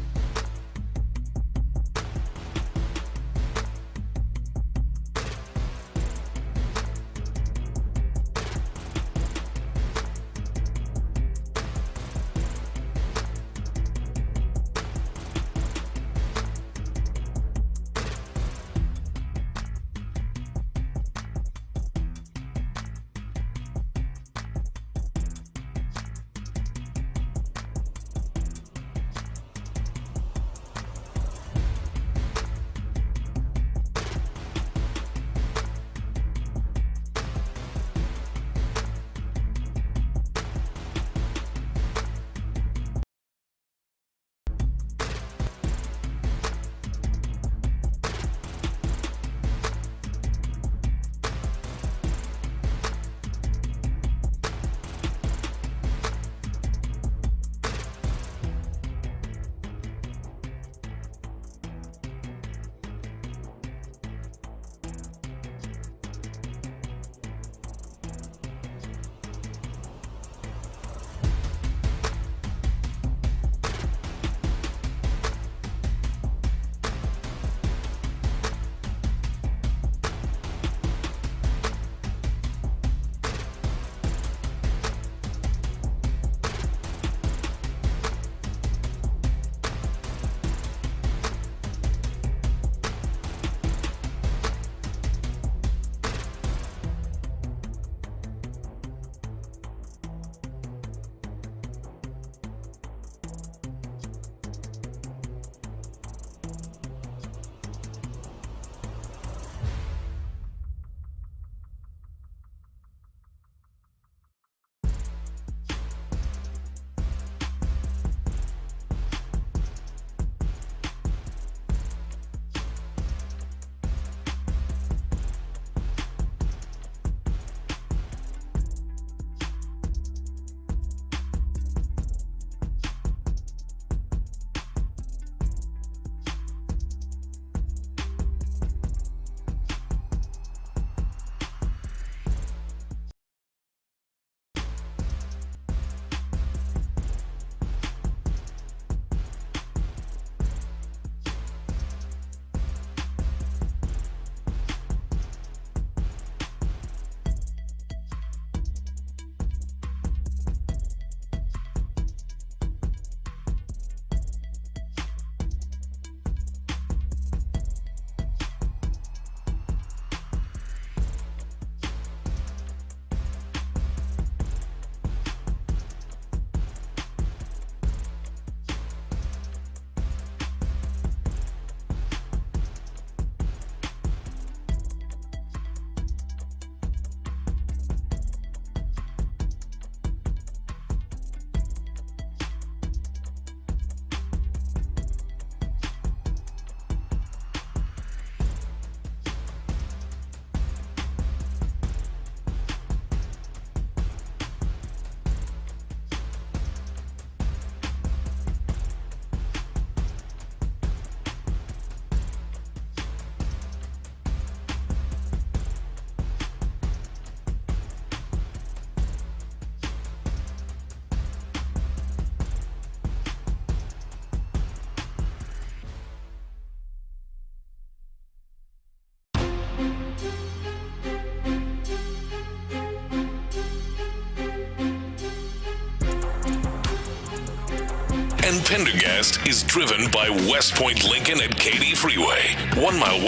and Pendergast is driven by West Point Lincoln at Katy Freeway, 1 mile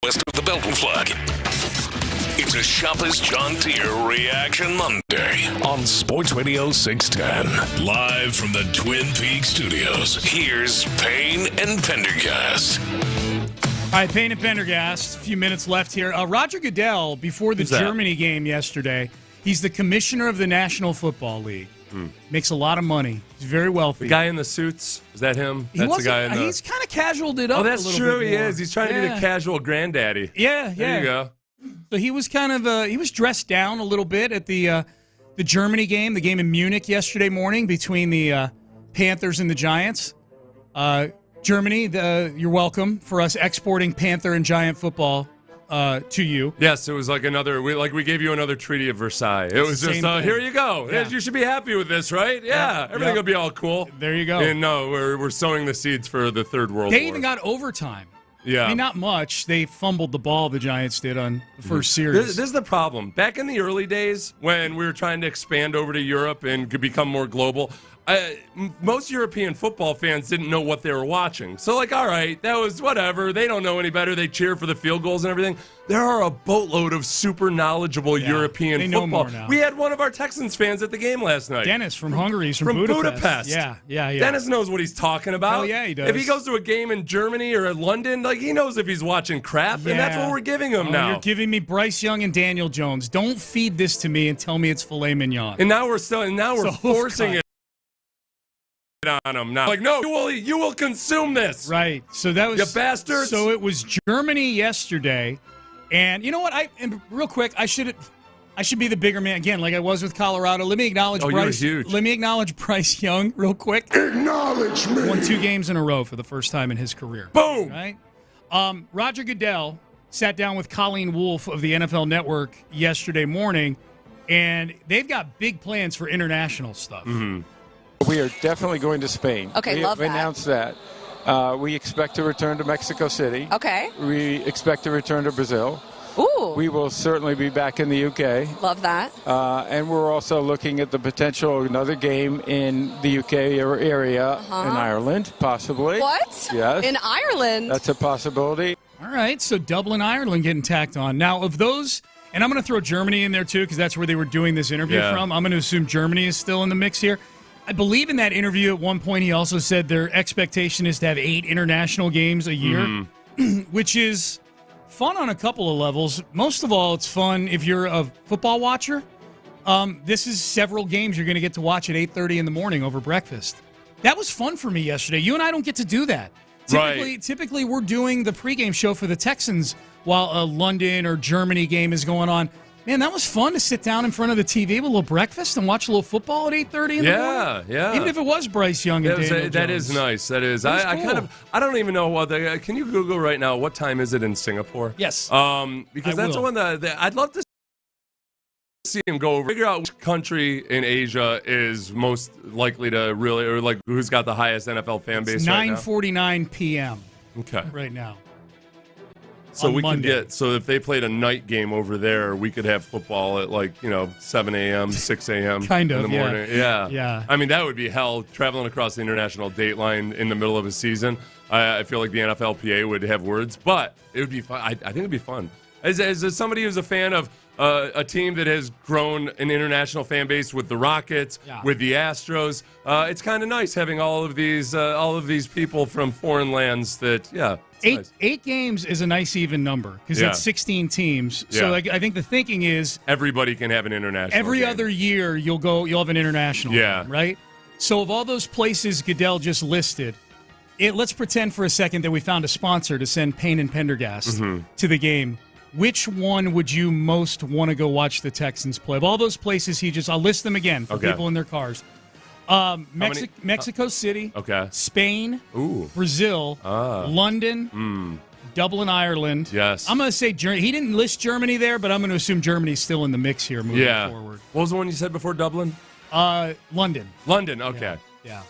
west of the Belton flag. It's a Shopper's John Deere Reaction Monday on Sports Radio 610. Live from the Twin Peaks studios, here's Payne and Pendergast. All right, Payne and Pendergast, a few minutes left here. Roger Goodell, before the Germany game yesterday, he's the commissioner of the National Football League. Makes a lot of money. He's very wealthy. The guy in the suits, is that him? That's the guy in the... He's kind of casualed it up. Oh, that's a little true. bit He more. is. He's trying to be the casual granddaddy. Yeah. There you go. So he was kind of he was dressed down a little bit at the Germany game, the game in Munich yesterday morning between the Panthers and the Giants. Germany, you're welcome for us exporting Panther and Giant football to you. Yes, it was like we gave you another Treaty of Versailles. It was just here you go. Yeah. You should be happy with this, right? Yeah, everything will be all cool. There you go. And no, we're sowing the seeds for the Third World War. They even got overtime. Yeah. I mean, not much. They fumbled the ball, the Giants did, on the first series. This is the problem. Back in the early days when we were trying to expand over to Europe and could become more global, most European football fans didn't know what they were watching. So, all right, that was whatever. They don't know any better. They cheer for the field goals and everything. There are a boatload of super knowledgeable European they know football. more now. We had one of our Texans fans at the game last night. Dennis from Hungary. He's from Budapest. Yeah. Dennis knows what he's talking about. Oh, yeah, he does. If he goes to a game in Germany or in London, he knows if he's watching crap, and that's what we're giving him now. You're giving me Bryce Young and Daniel Jones. Don't feed this to me and tell me it's filet mignon. And now we're forcing it on them now. No, you will consume this. Right. So that was... You bastards. So it was Germany yesterday. And you know what? Real quick, I should be the bigger man again, like I was with Colorado. Let me acknowledge Bryce. You're huge. Let me acknowledge Bryce Young real quick. Acknowledge me. Won 2 games in a row for the first time in his career. Boom. Right. Roger Goodell sat down with Colleen Wolfe of the NFL Network yesterday morning, and they've got big plans for international stuff. Mm-hmm. We are definitely going to Spain. Okay, love that. We announced that. We expect to return to Mexico City. Okay. We expect to return to Brazil. Ooh. We will certainly be back in the UK. Love that. And we're also looking at the potential of another game in the UK area, in Ireland, possibly. What? Yes. In Ireland? That's a possibility. All right, so Dublin, Ireland getting tacked on. Now, of those, and I'm going to throw Germany in there too because that's where they were doing this interview from. I'm going to assume Germany is still in the mix here. I believe in that interview at one point he also said their expectation is to have 8 international games a year, which is fun on a couple of levels. Most of all, it's fun if you're a football watcher. This is several games you're going to get to watch at 8:30 in the morning over breakfast. That was fun for me yesterday. You and I don't get to do that. Typically we're doing the pregame show for the Texans while a London or Germany game is going on. Man, that was fun to sit down in front of the TV with a little breakfast and watch a little football at 8:30 in the morning. Yeah. Even if it was Bryce Young and Daniel Jones. That is nice. That is. Cool. I don't even know what can you Google right now what time is it in Singapore? Yes. Because that's the one that I'd love to see him go over, figure out which country in Asia is most likely to really, or who's got the highest NFL fan base. It's 9:49 p.m. Okay. Right now. So we Monday. could so if they played a night game over there, we could have football at 7 a.m., 6 a.m. Kind of, in the morning. Yeah. I mean, that would be hell, traveling across the international date line in the middle of a season. I feel like the NFLPA would have words, but it would be fun. I think it'd be fun. As somebody who's a fan of a team that has grown an international fan base with the Rockets, with the Astros, it's kind of nice having all of these people from foreign lands that, nice. 8 games is a nice even number because it's 16 teams. So I think the thinking is everybody can have an international every game. other year you'll have an international game, right? So of all those places Goodell just listed, let's pretend for a second that we found a sponsor to send Payne and Pendergast to the game. Which one would you most want to go watch the Texans play? Of all those places I'll list them again for people in their cars. Mexico City, Spain, Brazil, London, Dublin, Ireland. Yes. I'm going to say Germany. He didn't list Germany there, but I'm going to assume Germany's still in the mix here moving forward. What was the one you said before Dublin? London. London, okay. Yeah.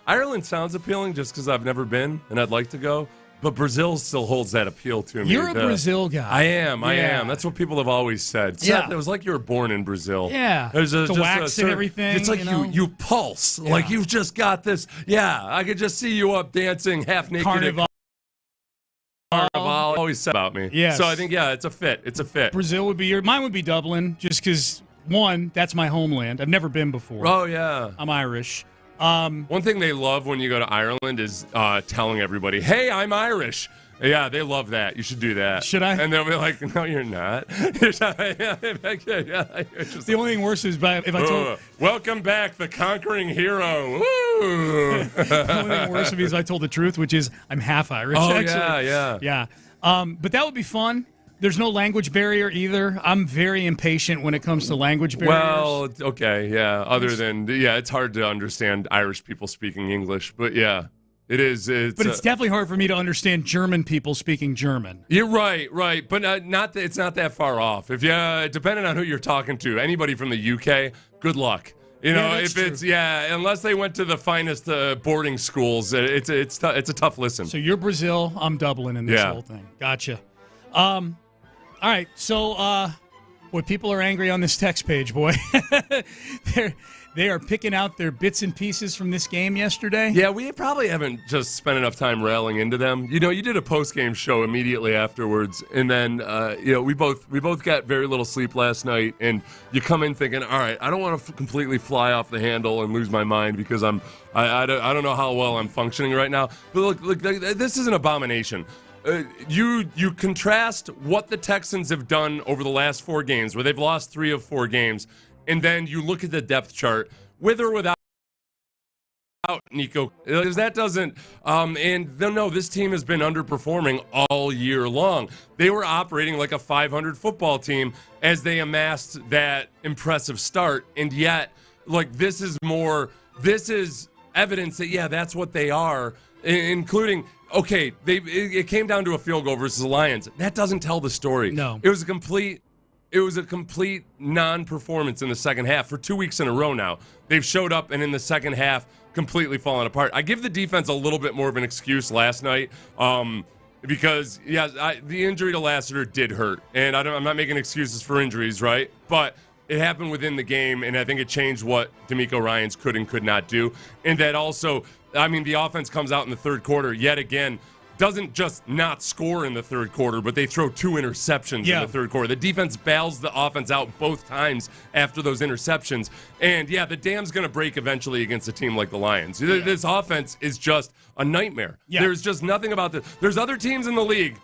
Ireland sounds appealing just because I've never been and I'd like to go. But Brazil still holds that appeal to me. You're a Brazil guy. I am. That's what people have always said. Yeah. Seth, it was like you were born in Brazil. Yeah. There's The wax and everything. It's like you pulse. Yeah. Like you've just got this. Yeah, I could just see you up dancing half naked. Carnival. Always said about me. Yes. So I think, it's a fit. It's a fit. Brazil would be mine would be Dublin, just because, one, that's my homeland. I've never been before. Oh, yeah. I'm Irish. One thing they love when you go to Ireland is telling everybody, hey, I'm Irish. Yeah, they love that. You should do that. Should I? And they'll be like, no, you're not. The only thing worse is if I told... welcome back, the conquering hero. Woo! The only thing worse is I told the truth, which is I'm half Irish, actually. Yeah. But that would be fun. There's no language barrier either. I'm very impatient when it comes to language barriers. Well, okay, yeah. Other than, it's hard to understand Irish people speaking English, but yeah. It is. But it's definitely hard for me to understand German people speaking German. You're right. But it's not that far off. If depending on who you're talking to, anybody from the UK, good luck. Unless they went to the finest boarding schools, it's a tough listen. So you're Brazil, I'm Dublin in this whole thing. Gotcha. All right. So, people are angry on this text page, boy. They are picking out their bits and pieces from this game yesterday. Yeah, we probably haven't just spent enough time railing into them. You did a post-game show immediately afterwards, and then we both got very little sleep last night. And you come in thinking, all right, I don't want to completely fly off the handle and lose my mind because I don't know how well I'm functioning right now. But look, this is an abomination. You contrast what the Texans have done over the last 4 games, where they've lost 3 of 4 games. And then you look at the depth chart, with or without Nico. That doesn't. This team has been underperforming all year long. They were operating like a 500 football team as they amassed that impressive start, and yet, this is evidence that that's what they are, including. Okay, it came down to a field goal versus the Lions. That doesn't tell the story. No, it was a complete non-performance in the second half for 2 weeks in a row now. They've showed up and in the second half completely fallen apart. I give the defense a little bit more of an excuse last night because, the injury to Lassiter did hurt. And I'm not making excuses for injuries, right? But it happened within the game, and I think it changed what DeMeco Ryans could and could not do. And that also, the offense comes out in the third quarter yet again, doesn't just not score in the third quarter, but they throw 2 interceptions in the third quarter. The defense bails the offense out both times after those interceptions. And, the dam's going to break eventually against a team like the Lions. This offense is just a nightmare. Yeah. There's just nothing about this. There's other teams in the league.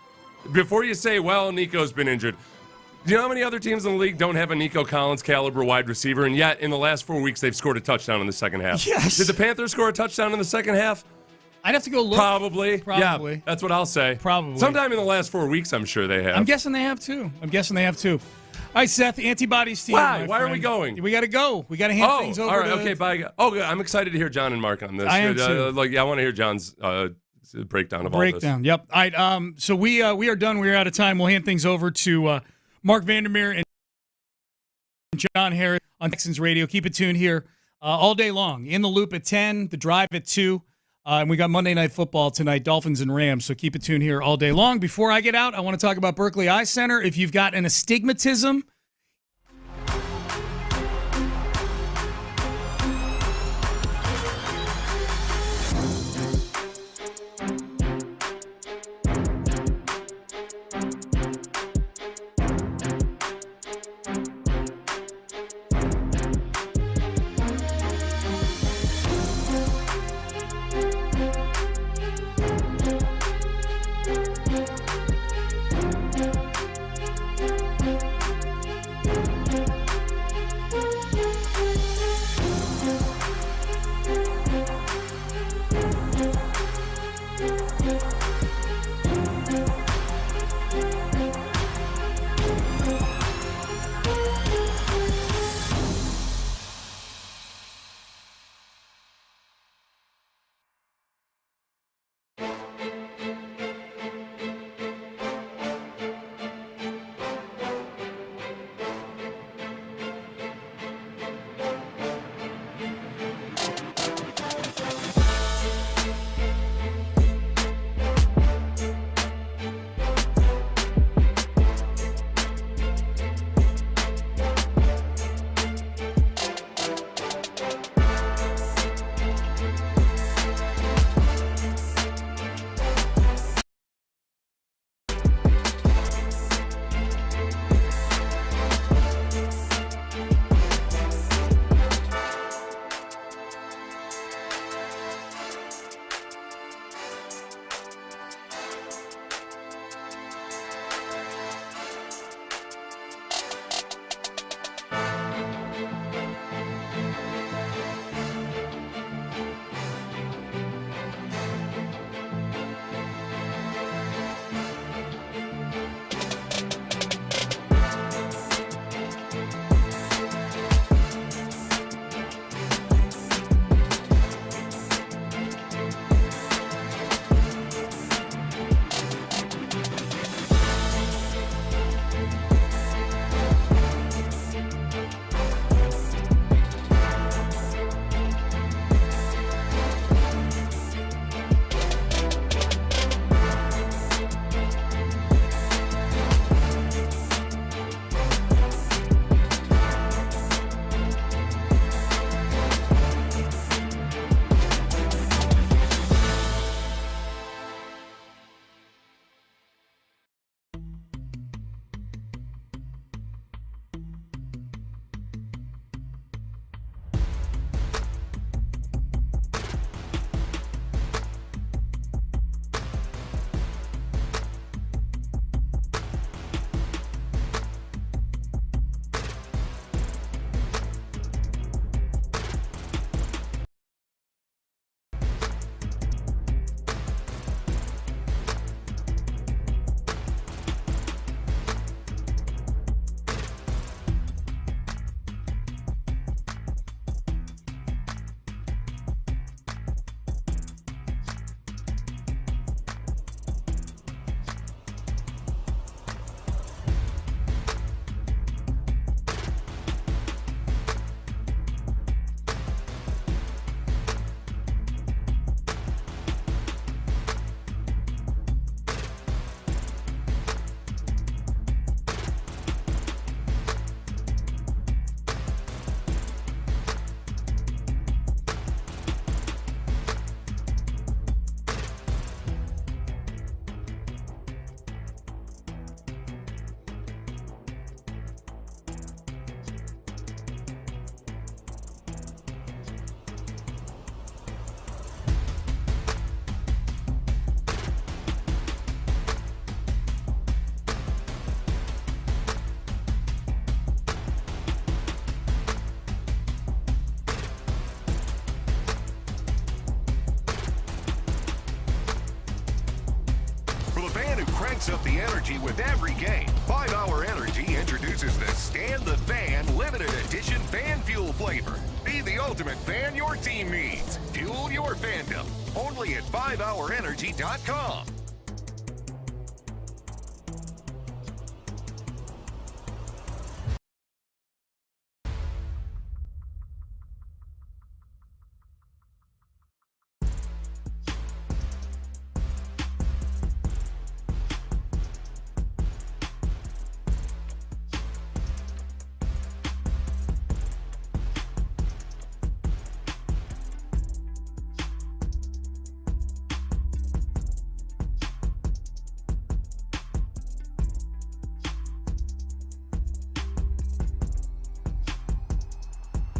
Before you say, well, Nico's been injured, do you know how many other teams in the league don't have a Nico Collins caliber wide receiver? And yet, in the last 4 weeks, they've scored a touchdown in the second half. Yes. Did the Panthers score a touchdown in the second half? I'd have to go look. Probably. Yeah, that's what I'll say. Probably. Sometime in the last 4 weeks, I'm sure they have. I'm guessing they have too. All right, Seth, antibodies team. Why are we going? We got to go. We got to hand things over. All right, okay, bye. Oh, good. I'm excited to hear John and Mark on this. I am too. I want to hear John's breakdown of all this. Yep. All right. So we are done. We're out of time. We'll hand things over to Mark Vandermeer and John Harris on Texans Radio. Keep it tuned here all day long. In the Loop at 10, The Drive at 2. And we got Monday Night Football tonight, Dolphins and Rams, so keep it tuned here all day long. Before I get out, I want to talk about Berkeley Eye Center. If you've got an astigmatism, amps up the energy with every game. 5 Hour Energy introduces the Stand the Fan limited edition fan fuel flavor. Be the ultimate fan your team needs. Fuel your fandom. Only at 5hourenergy.com.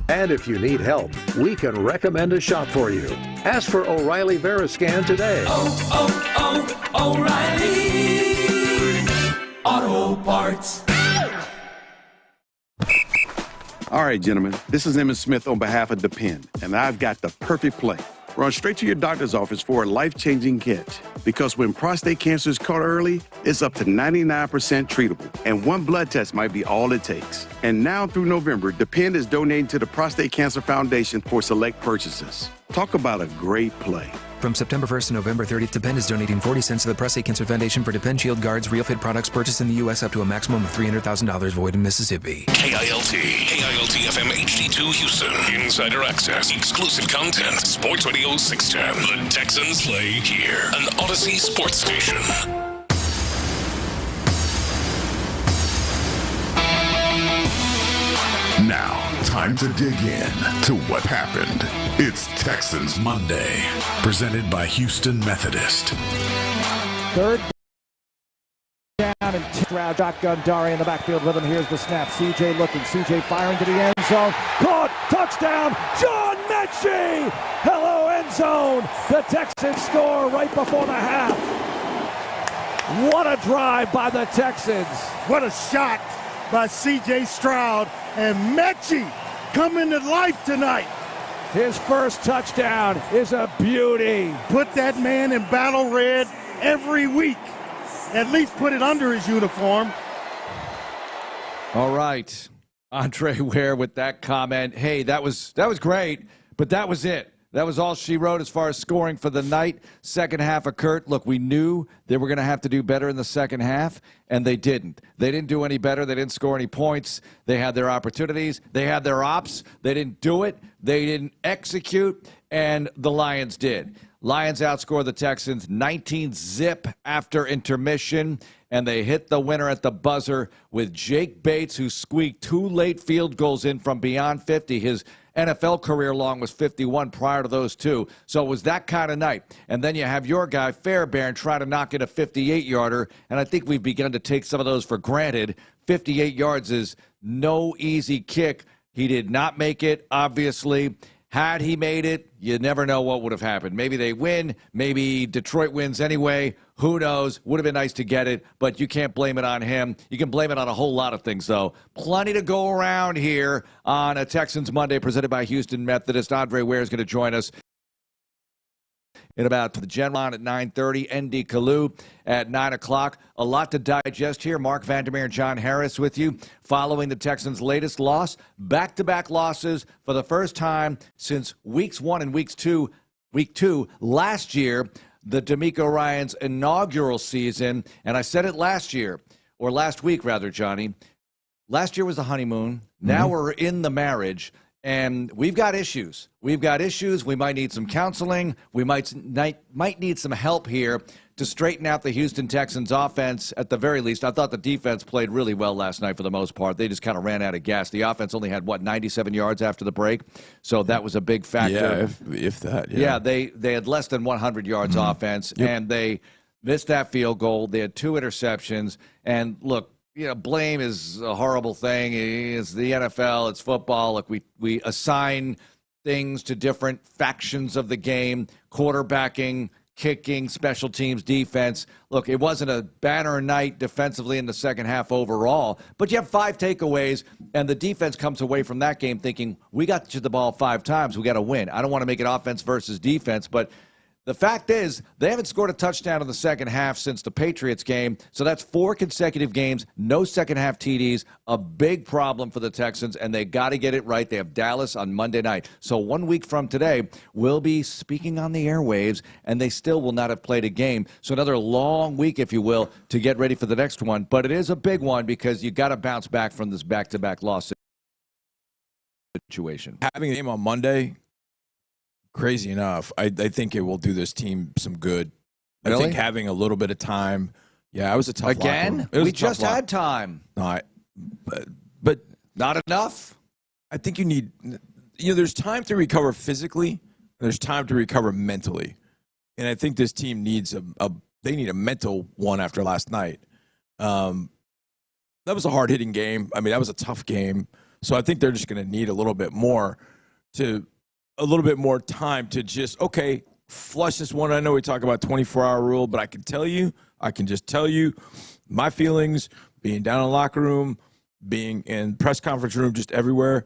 And if you need help, we can recommend a shop for you. Ask for O'Reilly Veriscan today. O'Reilly Auto Parts. All right, gentlemen, this is Emmett Smith on behalf of Depend, and I've got the perfect play. Run straight to your doctor's office for a life-changing catch. Because when prostate cancer is caught early, it's up to 99% treatable, and one blood test might be all it takes. And now through November, Depend is donating to the Prostate Cancer Foundation for select purchases. Talk about a great play. From September 1st to November 30th, Depend is donating 40 cents to the Prostate Cancer Foundation for Depend Shield Guards Real Fit products purchased in the U.S. up to a maximum of $300,000 void in Mississippi. KILT FM HD2 Houston. Insider access, exclusive content. Sports Radio 610. The Texans play here. An Odyssey sports station. Now, time to dig in to what happened. It's Texans Monday, presented by Houston Methodist. Third down and round. Shotgun Dari in the backfield with him. Here's the snap. CJ looking. CJ firing to the end zone. Caught. Touchdown. John Mechie. Hello, end zone. The Texans score right before the half. What a drive by the Texans. What a shot by C.J. Stroud. And Mechie coming to life tonight. His first touchdown is a beauty. Put that man in battle red every week. At least put it under his uniform. All right. Andre Ware with that comment. Hey, that was great, but that was it. That was all she wrote as far as scoring for the night. Second half occurred. Look, we knew they were going to have to do better in the second half, and they didn't. They didn't do any better. They didn't score any points. They had their opportunities. They had their ops. They didn't do it. They didn't execute, and the Lions did. Lions outscored the Texans 19-zip after intermission, and they hit the winner at the buzzer with Jake Bates, who squeaked 2 late field goals in from beyond 50. His NFL career long was 51 prior to those 2. So it was that kind of night. And then you have your guy, Fairbairn, try to knock in a 58-yarder, and I think we've begun to take some of those for granted. 58 yards is no easy kick. He did not make it, obviously. Had he made it, you never know what would have happened. Maybe they win. Maybe Detroit wins anyway. Who knows? Would have been nice to get it, but you can't blame it on him. You can blame it on a whole lot of things, though. Plenty to go around here on a Texans Monday presented by Houston Methodist. Andre Ware is going to join us in about the Gen on at 9:30. ND Kalu at 9 o'clock. A lot to digest here. Mark Vandermeer and John Harris with you following the Texans' latest loss. Back-to-back losses for the first time since weeks 1 and week 2 last year, the DeMeco Ryans' inaugural season. And I said it last week, Johnny. Last year was the honeymoon. Now we're in the marriage. And we've got issues. We might need some counseling. We might need some help here to straighten out the Houston Texans offense at the very least. I thought the defense played really well last night for the most part. They just kind of ran out of gas. The offense only had, 97 yards after the break? So that was a big factor. Yeah, if that. Yeah, they had less than 100 yards offense, and they missed that field goal. They had 2 interceptions. And, look, blame is a horrible thing. It's the NFL. It's football. Like we assign things to different factions of the game, quarterbacking, kicking, special teams, defense. Look, it wasn't a banner night defensively in the second half overall, but you have 5 takeaways, and the defense comes away from that game thinking, we got to the ball 5 times. We got to win. I don't want to make it offense versus defense, but The fact is, they haven't scored a touchdown in the second half since the Patriots game, so that's 4 consecutive games, no second-half TDs, a big problem for the Texans, and they got to get it right. They have Dallas on Monday night. So 1 week from today, we'll be speaking on the airwaves, and they still will not have played a game. So another long week, if you will, to get ready for the next one. But it is a big one because you got to bounce back from this back-to-back loss situation. Having a game on Monday, crazy enough, I think it will do this team some good. Really? I think having a little bit of time. Yeah, it was a tough Again? We just had time. No, but not enough? I think you need, there's time to recover physically, and there's time to recover mentally. And I think this team needs they need a mental one after last night. That was a hard-hitting game. I mean, that was a tough game. So I think they're just going to need a little bit more time to just, okay, flush this one. I know we talk about 24-hour rule, but I can just tell you my feelings, being down in the locker room, being in press conference room, just everywhere.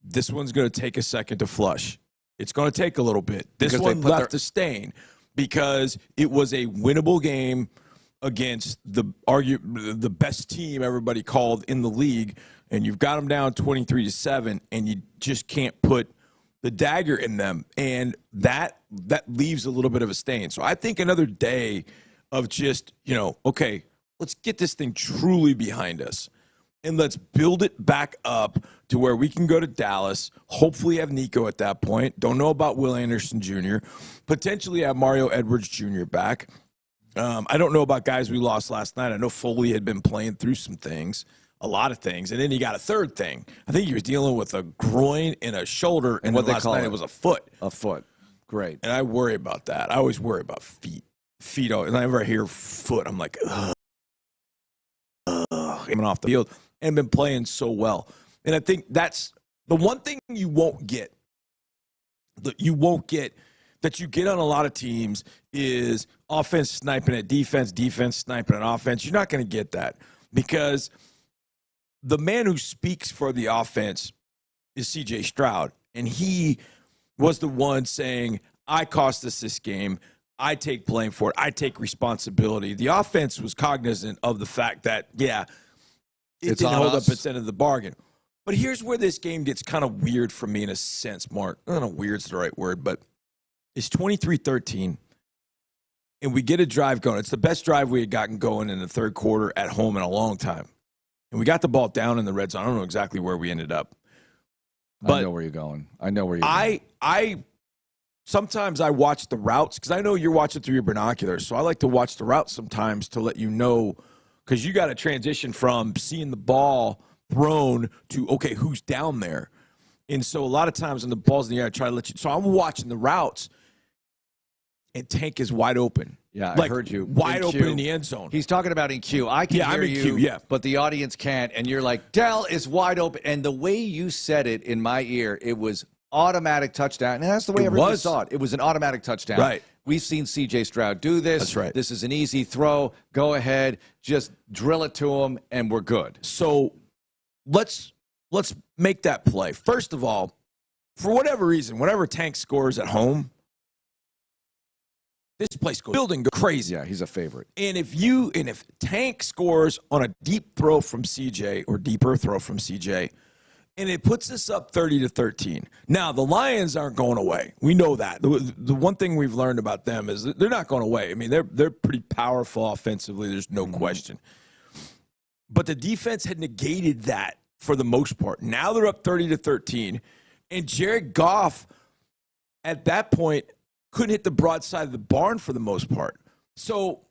This one's going to take a second to flush. It's going to take a little bit. This one left a stain because it was a winnable game against the best team everybody called in the league, and you've got them down 23-7, and you just can't put the dagger in them, and that leaves a little bit of a stain. So I think another day of just, okay, let's get this thing truly behind us, and let's build it back up to where we can go to Dallas, hopefully have Nico at that point. Don't know about Will Anderson Jr., potentially have Mario Edwards Jr. back. I don't know about guys we lost last night. I know Foley had been playing through some things, a lot of things, and then he got a third thing. I think he was dealing with a groin and a shoulder, and what last night it was a foot. A foot. Great. And I worry about that. I always worry about feet. And whenever I hear foot, I'm like, ugh. Coming off the field and been playing so well. And I think that's the one thing you won't get. That you get on a lot of teams is offense sniping at defense, defense sniping at offense. You're not going to get that because the man who speaks for the offense is C.J. Stroud, and he was the one saying, I cost us this game. I take blame for it. I take responsibility. The offense was cognizant of the fact that, it didn't hold up its end of the bargain. But here's where this game gets kind of weird for me in a sense, Mark. I don't know if weird's the right word, but it's 23-13, and we get a drive going. It's the best drive we had gotten going in the third quarter at home in a long time. And we got the ball down in the red zone. I don't know exactly where we ended up. But I know where you're going. Sometimes I watch the routes because I know you're watching through your binoculars. So I like to watch the routes sometimes to let you know because you got to transition from seeing the ball thrown to, okay, who's down there? And so a lot of times when the ball's in the air, I try to let you. So I'm watching the routes, and Tank is wide open. Yeah, I heard you. Wide open in the end zone. He's talking about in Q. I can hear I'm in you, Q, yeah. But the audience can't. And you're like, Dell is wide open. And the way you said it in my ear, it was automatic touchdown. And that's the way everybody saw it. It was an automatic touchdown. Right. We've seen C.J. Stroud do this. That's right. This is an easy throw. Go ahead. Just drill it to him, and we're good. So let's make that play. First of all, for whatever reason, whenever Tank scores at home, this place goes building crazy. Yeah, he's a favorite. And if Tank scores on a deep throw from CJ or deeper throw from CJ, and it puts us up 30-13. Now, the Lions aren't going away. We know that. The one thing we've learned about them is that they're not going away. I mean, they're pretty powerful offensively. There's no question. But the defense had negated that for the most part. Now they're up 30-13. And Jared Goff, at that point, couldn't hit the broadside of the barn for the most part. So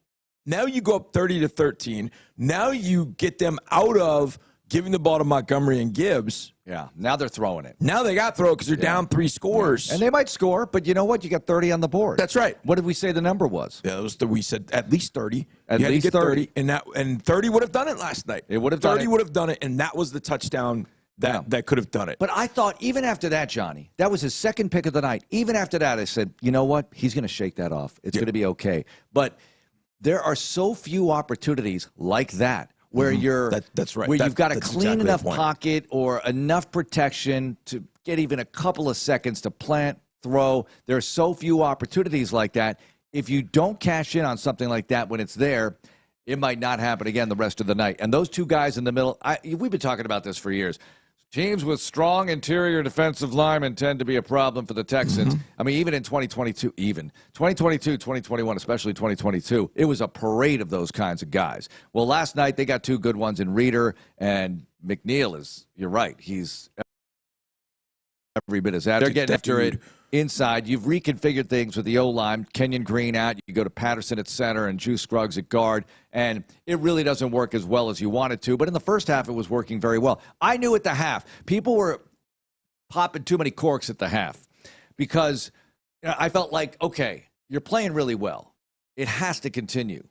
now you go up 30-13. Now you get them out of giving the ball to Montgomery and Gibbs. Yeah, now they're throwing it. Now they got to throw it because they're down 3 scores. Yeah. And they might score, but you know what? You got 30 on the board. That's right. What did we say the number was? Yeah, we said at least 30. At least 30. And 30 would have done it last night. It would have done it. 30 would have done it, and that was the touchdown that could have done it. But I thought even after that, Johnny, that was his second pick of the night. Even after that, I said, you know what? He's going to shake that off. It's going to be okay. But there are so few opportunities like that where that's right. Where you've got a clean enough pocket or enough protection to get even a couple of seconds to plant, throw. There are so few opportunities like that. if you don't cash in on something like that when it's there, it might not happen again the rest of the night. And those two guys in the middle, we've been talking about this for years. Teams with strong interior defensive linemen tend to be a problem for the Texans. I mean, even in 2022, 2021, especially 2022, it was a parade of those kinds of guys. Well, last night they got two good ones in Reeder, and McNeil is, you're right, he's every bit as active. They're getting after it inside. You've reconfigured things with the O-line, Kenyon Green out, you go to Patterson at center and Juice Scruggs at guard, and it really doesn't work as well as you want it to. But in the first half, it was working very well. I knew at the half, people were popping too many corks at the half because I felt like, okay, you're playing really well. It has to continue.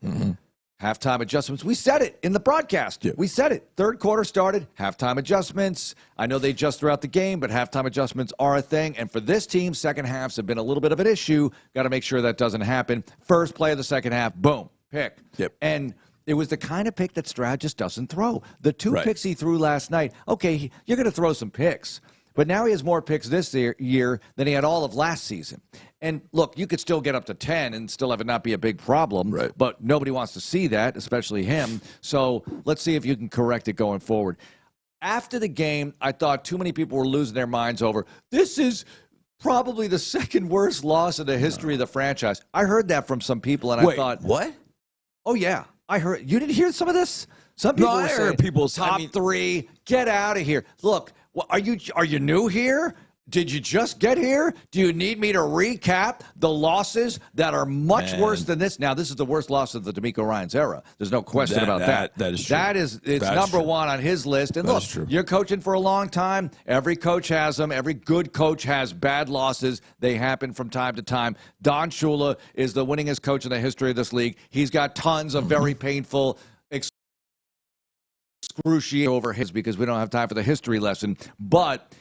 Halftime adjustments. We said it in the broadcast. We said it. Third quarter started, halftime adjustments. I know they adjust throughout the game, but halftime adjustments are a thing. And for this team, second halves have been a little bit of an issue. Got to make sure that doesn't happen. First play of the second half, boom, pick. And it was the kind of pick that Stroud just doesn't throw. The two picks he threw last night, okay, you're going to throw some picks. But now he has more picks this year than he had all of last season. And look, you could still get up to 10 and still have it not be a big problem, but nobody wants to see that, especially him. So let's see if you can correct it going forward. After the game, I thought too many people were losing their minds over, this is probably the second worst loss in the history of the franchise. I heard that from some people, and I thought, what? Oh, yeah. I heard. You didn't hear some of this? Some people were saying, top three, get out of here. Look, are you new here? Did you just get here? Do you need me to recap the losses that are much worse than this? Now, this is the worst loss of the DeMeco Ryans era. There's no question about that. That is true. It's number one on his list. And look, you're coaching for a long time. Every coach has them. Every good coach has bad losses. They happen from time to time. Don Shula is the winningest coach in the history of this league. He's got tons of very painful, excruciating over his, because we don't have time for the history lesson. But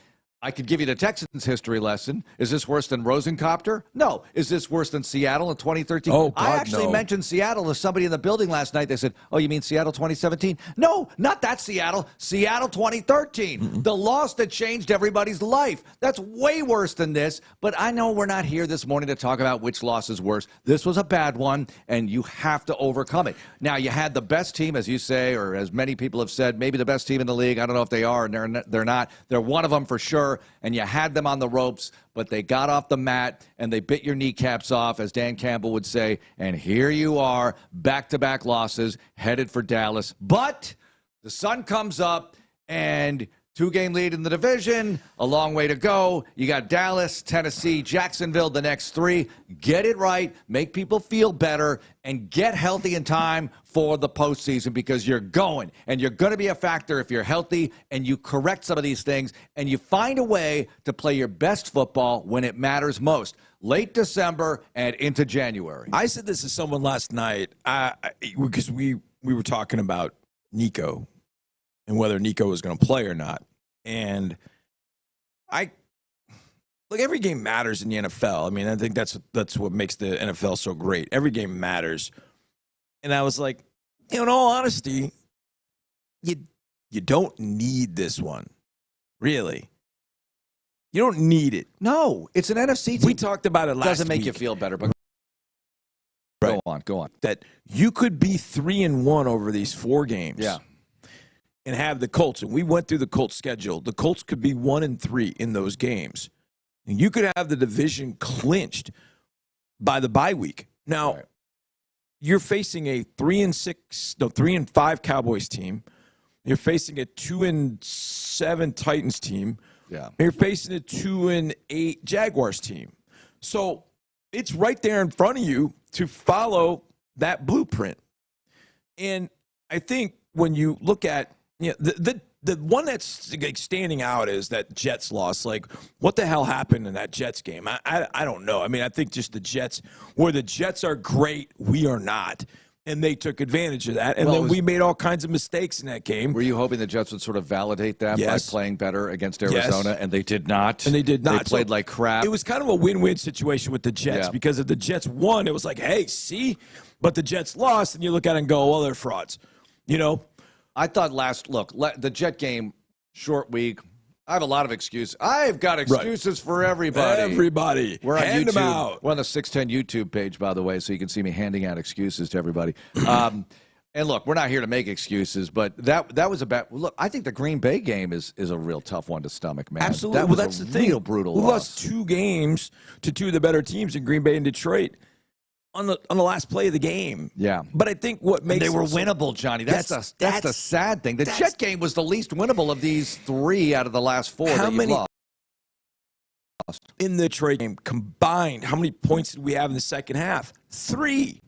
I could give you the Texans history lesson. Is this worse than Rosencopter? No. Is this worse than Seattle in 2013? Oh, God, I actually mentioned Seattle to somebody in the building last night. They said, oh, you mean Seattle 2017? No, not that Seattle. Seattle 2013. The loss that changed everybody's life. That's way worse than this. But I know we're not here this morning to talk about which loss is worse. This was a bad one, and you have to overcome it. Now, you had the best team, as you say, or as many people have said, maybe the best team in the league. I don't know if they are, and they're not. They're one of them for sure. And you had them on the ropes, but they got off the mat and they bit your kneecaps off, as Dan Campbell would say. And here you are, back-to-back losses, headed for Dallas. But the sun comes up, and two-game lead in the division, a long way to go. You got Dallas, Tennessee, Jacksonville, the next three. Get it right, make people feel better, and get healthy in time for the postseason, because you're going, and you're going to be a factor if you're healthy and you correct some of these things and you find a way to play your best football when it matters most, late December and into January. I said this to someone last night because we were talking about Nico and whether Nico was going to play or not. And look, every game matters in the NFL. I mean, I think that's what makes the NFL so great. Every game matters. And I was like, in all honesty, you don't need this one. Really. You don't need it. No, it's an NFC team. We talked about it last week. Doesn't make you feel better, but go on. That you could be 3-1 over these 4 games. Yeah. And have the Colts. And we went through the Colts schedule. The Colts could be 1-3 in those games. And you could have the division clinched by the bye week. Now, you're facing a 3-5 Cowboys team. You're facing a 2-7 Titans team. Yeah. You're facing a 2-8 Jaguars team. So it's right there in front of you to follow that blueprint. And I think when you look at the one that's like standing out is that Jets loss. Like, what the hell happened in that Jets game? I don't know. I mean, I think just the Jets are great, we are not. And they took advantage of that. And then we made all kinds of mistakes in that game. Were you hoping the Jets would sort of validate that by playing better against Arizona? And they did not. And they did not. They played like crap. It was kind of a win-win situation with the Jets because if the Jets won, it was like, hey, see? But the Jets lost, and you look at it and go, well, they're frauds. You know? I thought the Jet game, short week, I have a lot of excuses. I've got excuses for everybody. Everybody. We're on Hand YouTube. them out. We're on the 610 YouTube page, by the way, so you can see me handing out excuses to everybody. And look, we're not here to make excuses, but that was a bad. Look, I think the Green Bay game is a real tough one to stomach, man. Absolutely. That was that's a the thing. real brutal We loss. lost 2 games to 2 of the better teams in Green Bay and Detroit on the last play of the game. Yeah. But I think what makes they were it so- winnable, Johnny. That's the sad thing. The Jet game was the least winnable of these 3 out of the last 4 that you lost. In the Detroit game combined, how many points did we have in the second half? 3.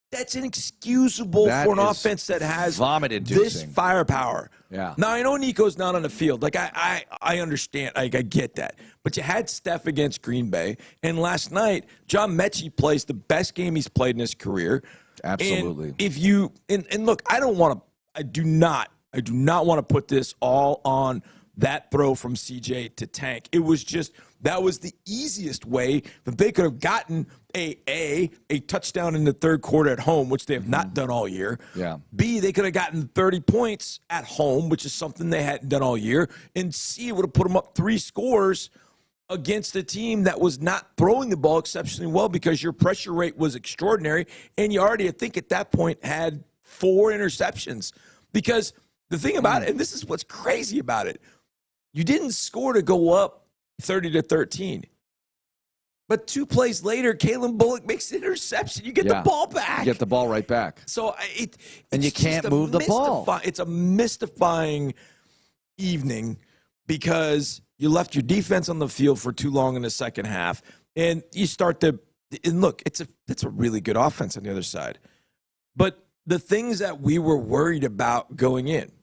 That's inexcusable That for an is offense that has vomit-inducing. this firepower. Yeah. Now, I know Nico's not on the field. Like, I understand. I get that. But you had Steph against Green Bay. And last night, John Mechie plays the best game he's played in his career. Absolutely. And if you and look, I do not want to put this all on that throw from CJ to Tank. It was just, that was the easiest way that they could have gotten a touchdown in the third quarter at home, which they have not done all year. Yeah. B, they could have gotten 30 points at home, which is something they hadn't done all year. And C, it would have put them up 3 scores against a team that was not throwing the ball exceptionally well because your pressure rate was extraordinary. And you already, I think at that point, had 4 interceptions. Because the thing about it, and this is what's crazy about it, you didn't score to go up 30-13. But 2 plays later, Kalen Bullock makes an interception. You get the ball back. You get the ball right back. So and you can't move the ball. It's a mystifying evening because you left your defense on the field for too long in the second half, and you start to and look. It's a really good offense on the other side, but the things that we were worried about going in.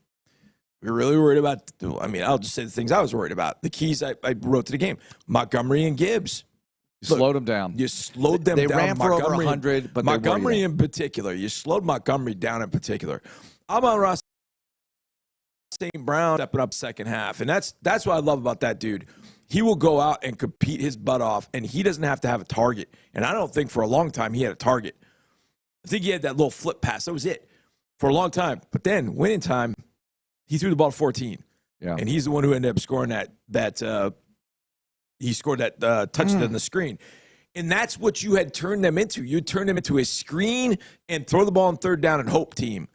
We were really worried about, I mean, I'll just say the things I was worried about. The keys I wrote to the game. Montgomery and Gibbs. Slowed them down. You slowed them down. They ran for over Montgomery, 100, but Montgomery in particular. You slowed Montgomery down in particular. Amon-Ra St. Brown stepping up second half. And that's what I love about that dude. He will go out and compete his butt off, and he doesn't have to have a target. And I don't think for a long time he had a target. I think he had that little flip pass. That was it for a long time. But then, winning time, he threw the ball to 14. Yeah. And he's the one who ended up scoring he scored that touchdown on the screen. And that's what you had turned them into. You turned them into a screen and throw the ball on third down and hope team.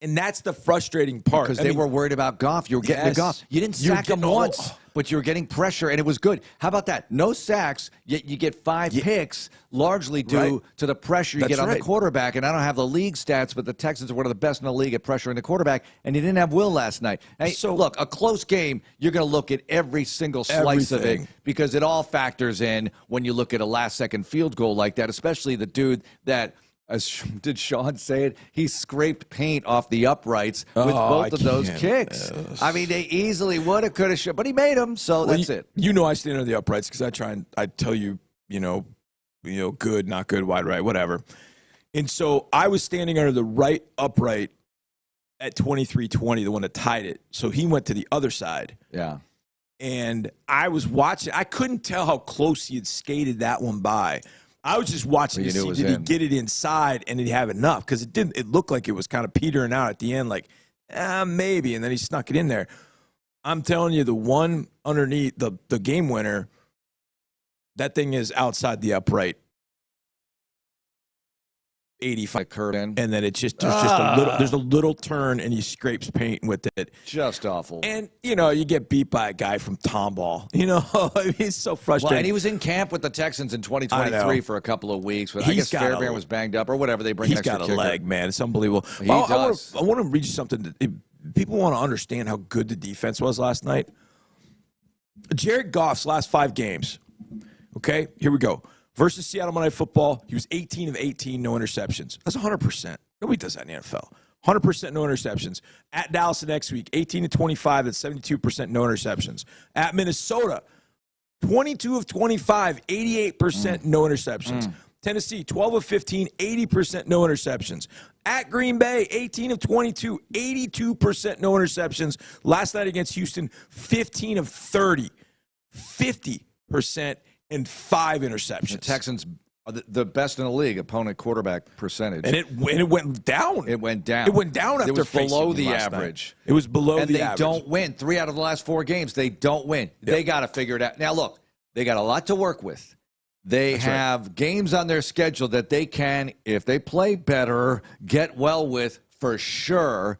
And that's the frustrating part. Because they were worried about Goff. You were getting the Goff. You didn't sack him once, but you were getting pressure, and it was good. How about that? No sacks, yet you get 5 picks, largely due to the pressure you get on the quarterback. And I don't have the league stats, but the Texans are one of the best in the league at pressuring the quarterback, and you didn't have Will last night. Hey, so look, a close game, you're going to look at every single slice of it because it all factors in when you look at a last-second field goal like that, especially the dude that – as did Sean say it, he scraped paint off the uprights with both of those kicks. I mean, they easily would have, could have, should, but he made them, so that's it. You know I stand under the uprights because I try and I tell you, good, not good, wide right, whatever. And so I was standing under the right upright at 23-20, the one that tied it. So he went to the other side. Yeah. And I was watching. I couldn't tell how close he had skated that one by. I was just watching to see did he get it inside and did he have enough? Because it didn't. It looked like it was kind of petering out at the end, like maybe, and then he snuck it in there. I'm telling you, the one underneath the game winner, that thing is outside the upright, 85 curve in, and then it's just there's a little turn and he scrapes paint with it. Just awful. And you get beat by a guy from Tomball. I mean, it's so frustrating. Well, and he was in camp with the Texans in 2023 for a a couple of weeks. But I guess Fairbairn was banged up or whatever. They bring he's extra got a kicker. leg, man. It's unbelievable. He does. I want to read you something. People want to understand how good the defense was last night. Jared Goff's last 5 games. Okay, here we go. Versus Seattle Monday Night Football, he was 18 of 18, no interceptions. That's 100%. Nobody does that in the NFL. 100% no interceptions. At Dallas the next week, 18 of 25, that's 72% no interceptions. At Minnesota, 22 of 25, 88% no interceptions. Tennessee, 12 of 15, 80% no interceptions. At Green Bay, 18 of 22, 82% no interceptions. Last night against Houston, 15 of 30, 50% and 5 interceptions. The Texans The best in the league, opponent quarterback percentage. And it went down. It went down. It went down after it was below facing the last average. night. It was below and the average. And they don't win. 3 out of the last 4 games, they don't win. Yep. They got to figure it out. Now, look, they got a lot to work with. They have games on their schedule that they can, if they play better, get well with for sure.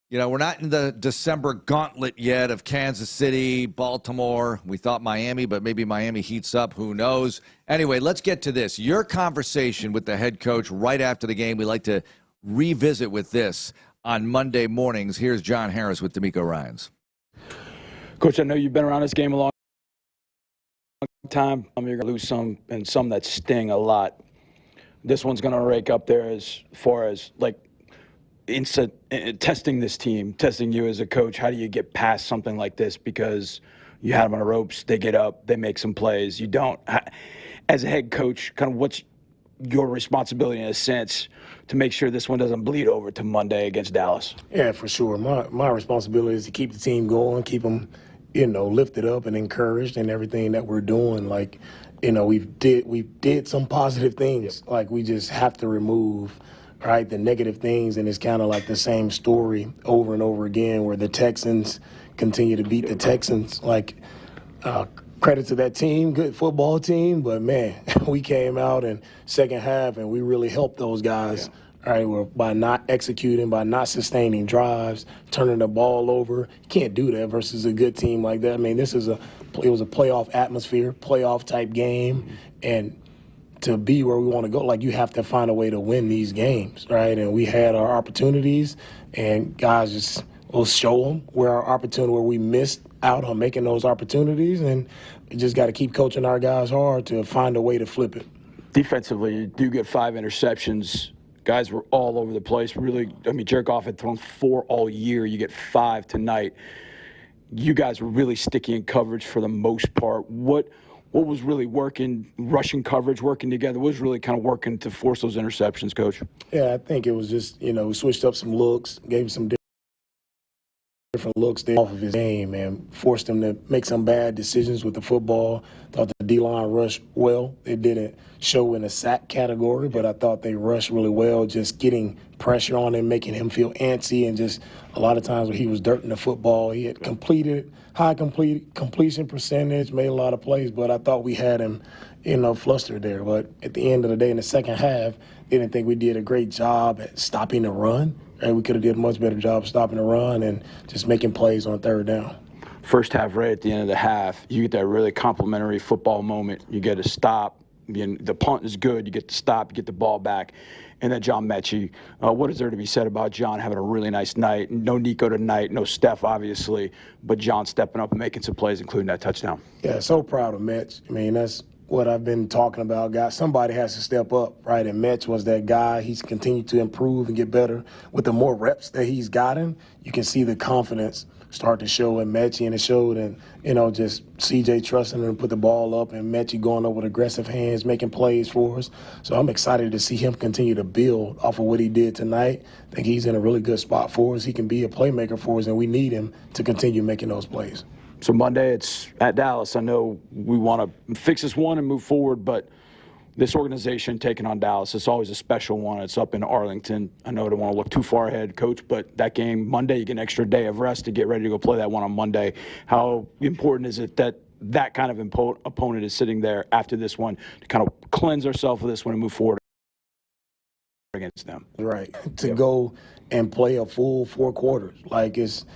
You know, we're not in the December gauntlet yet of Kansas City, Baltimore. We thought Miami, but maybe Miami heats up. Who knows? Anyway, let's get to this. Your conversation with the head coach right after the game. We like to revisit with this on Monday mornings. Here's John Harris with DeMeco Ryans. Coach, I know you've been around this game a long time. You're going to lose some and some that sting a lot. This one's going to rake up there as far as, like, testing this team, testing you as a coach. How do you get past something like this? Because you had them on the ropes, they get up, they make some plays. You don't. As a head coach, kind of what's your responsibility in a sense to make sure this one doesn't bleed over to Monday against Dallas? Yeah, for sure. My responsibility is to keep the team going, keep them, lifted up and encouraged in everything that we're doing. Like, we did some positive things. Like, we just have to remove the negative things, and it's kind of like the same story over and over again where the Texans continue to beat the Texans. Like, credit to that team, good football team, but, man, we came out in second half and we really helped those guys, by not executing, by not sustaining drives, turning the ball over. You can't do that versus a good team like that. I mean, it was a playoff atmosphere, playoff-type game, and to be where we want to go, like, you have to find a way to win these games, right? And we had our opportunities, and guys just will show them where we missed out on making those opportunities, and we just got to keep coaching our guys hard to find a way to flip it. Defensively, you do get 5 interceptions. Guys were all over the place. Really, Jerkoff had thrown 4 all year. You get 5 tonight. You guys were really sticky in coverage for the most part. What was really working, rushing coverage, working together, was really kind of working to force those interceptions, Coach? Yeah, I think it was just, we switched up some looks, gave him some different looks off of his game and forced him to make some bad decisions with the football. Thought the D-line rushed well. It didn't show in the sack category, but I thought they rushed really well, just getting pressure on him, making him feel antsy, and just a lot of times when he was dirting the football, he had high completion percentage, made a lot of plays, but I thought we had him, flustered there. But at the end of the day, in the second half, didn't think we did a great job at stopping the run. And we could have did a much better job stopping the run and just making plays on third down. First half, right at the end of the half, you get that really complimentary football moment. You get a stop. The punt is good. You get the stop. You get the ball back. And then John Mechie. What is there to be said about John having a really nice night? No Nico tonight, no Steph, obviously, but John stepping up and making some plays, including that touchdown. Yeah, so proud of Mech. That's what I've been talking about, guys. Somebody has to step up, right? And Mech was that guy. He's continued to improve and get better. With the more reps that he's gotten, you can see the confidence start to show in Mechie, and it showed in, just CJ trusting him to put the ball up and Mechie going up with aggressive hands, making plays for us. So I'm excited to see him continue to build off of what he did tonight. I think he's in a really good spot for us. He can be a playmaker for us, and we need him to continue making those plays. So Monday, it's at Dallas. I know we want to fix this one and move forward, but this organization taking on Dallas, it's always a special one. It's up in Arlington. I know I don't want to look too far ahead, Coach, but that game Monday, you get an extra day of rest to get ready to go play that one on Monday. How important is it that kind of opponent is sitting there after this one to kind of cleanse ourselves of this one and move forward against them? Right. To go and play a full 4 quarters. Like, it's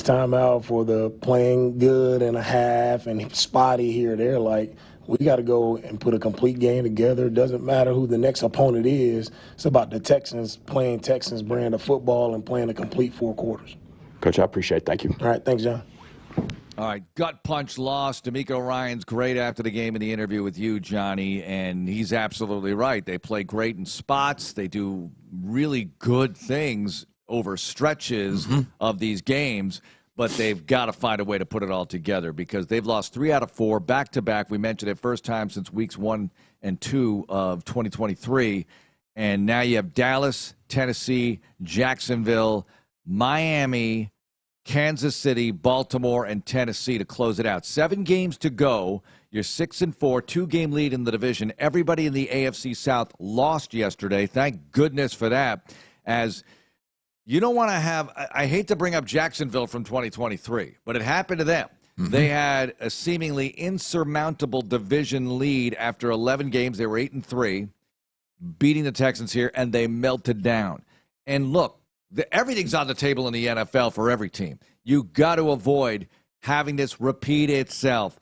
time out for the playing good and a half and spotty here or there. Like, we got to go and put a complete game together. It doesn't matter who the next opponent is. It's about the Texans playing Texans brand of football and playing a complete 4 quarters. Coach, I appreciate it. Thank you. All right. Thanks, John. All right, gut punch loss. DeMeco Ryans great after the game in the interview with you, Johnny, and he's absolutely right. They play great in spots. They do really good things over stretches of these games, but they've got to find a way to put it all together because they've lost 3 out of 4 back-to-back. We mentioned it, first time since weeks 1 and 2 of 2023. And now you have Dallas, Tennessee, Jacksonville, Miami, Kansas City, Baltimore, and Tennessee to close it out. 7 games to go. You're 6-4, 2-game lead in the division. Everybody in the AFC South lost yesterday. Thank goodness for that. As you don't want to have, I hate to bring up Jacksonville from 2023, but it happened to them. Mm-hmm. They had a seemingly insurmountable division lead after 11 games. They were 8-3, beating the Texans here, and they melted down. And look, everything's on the table in the NFL for every team. You got to avoid having this repeat itself.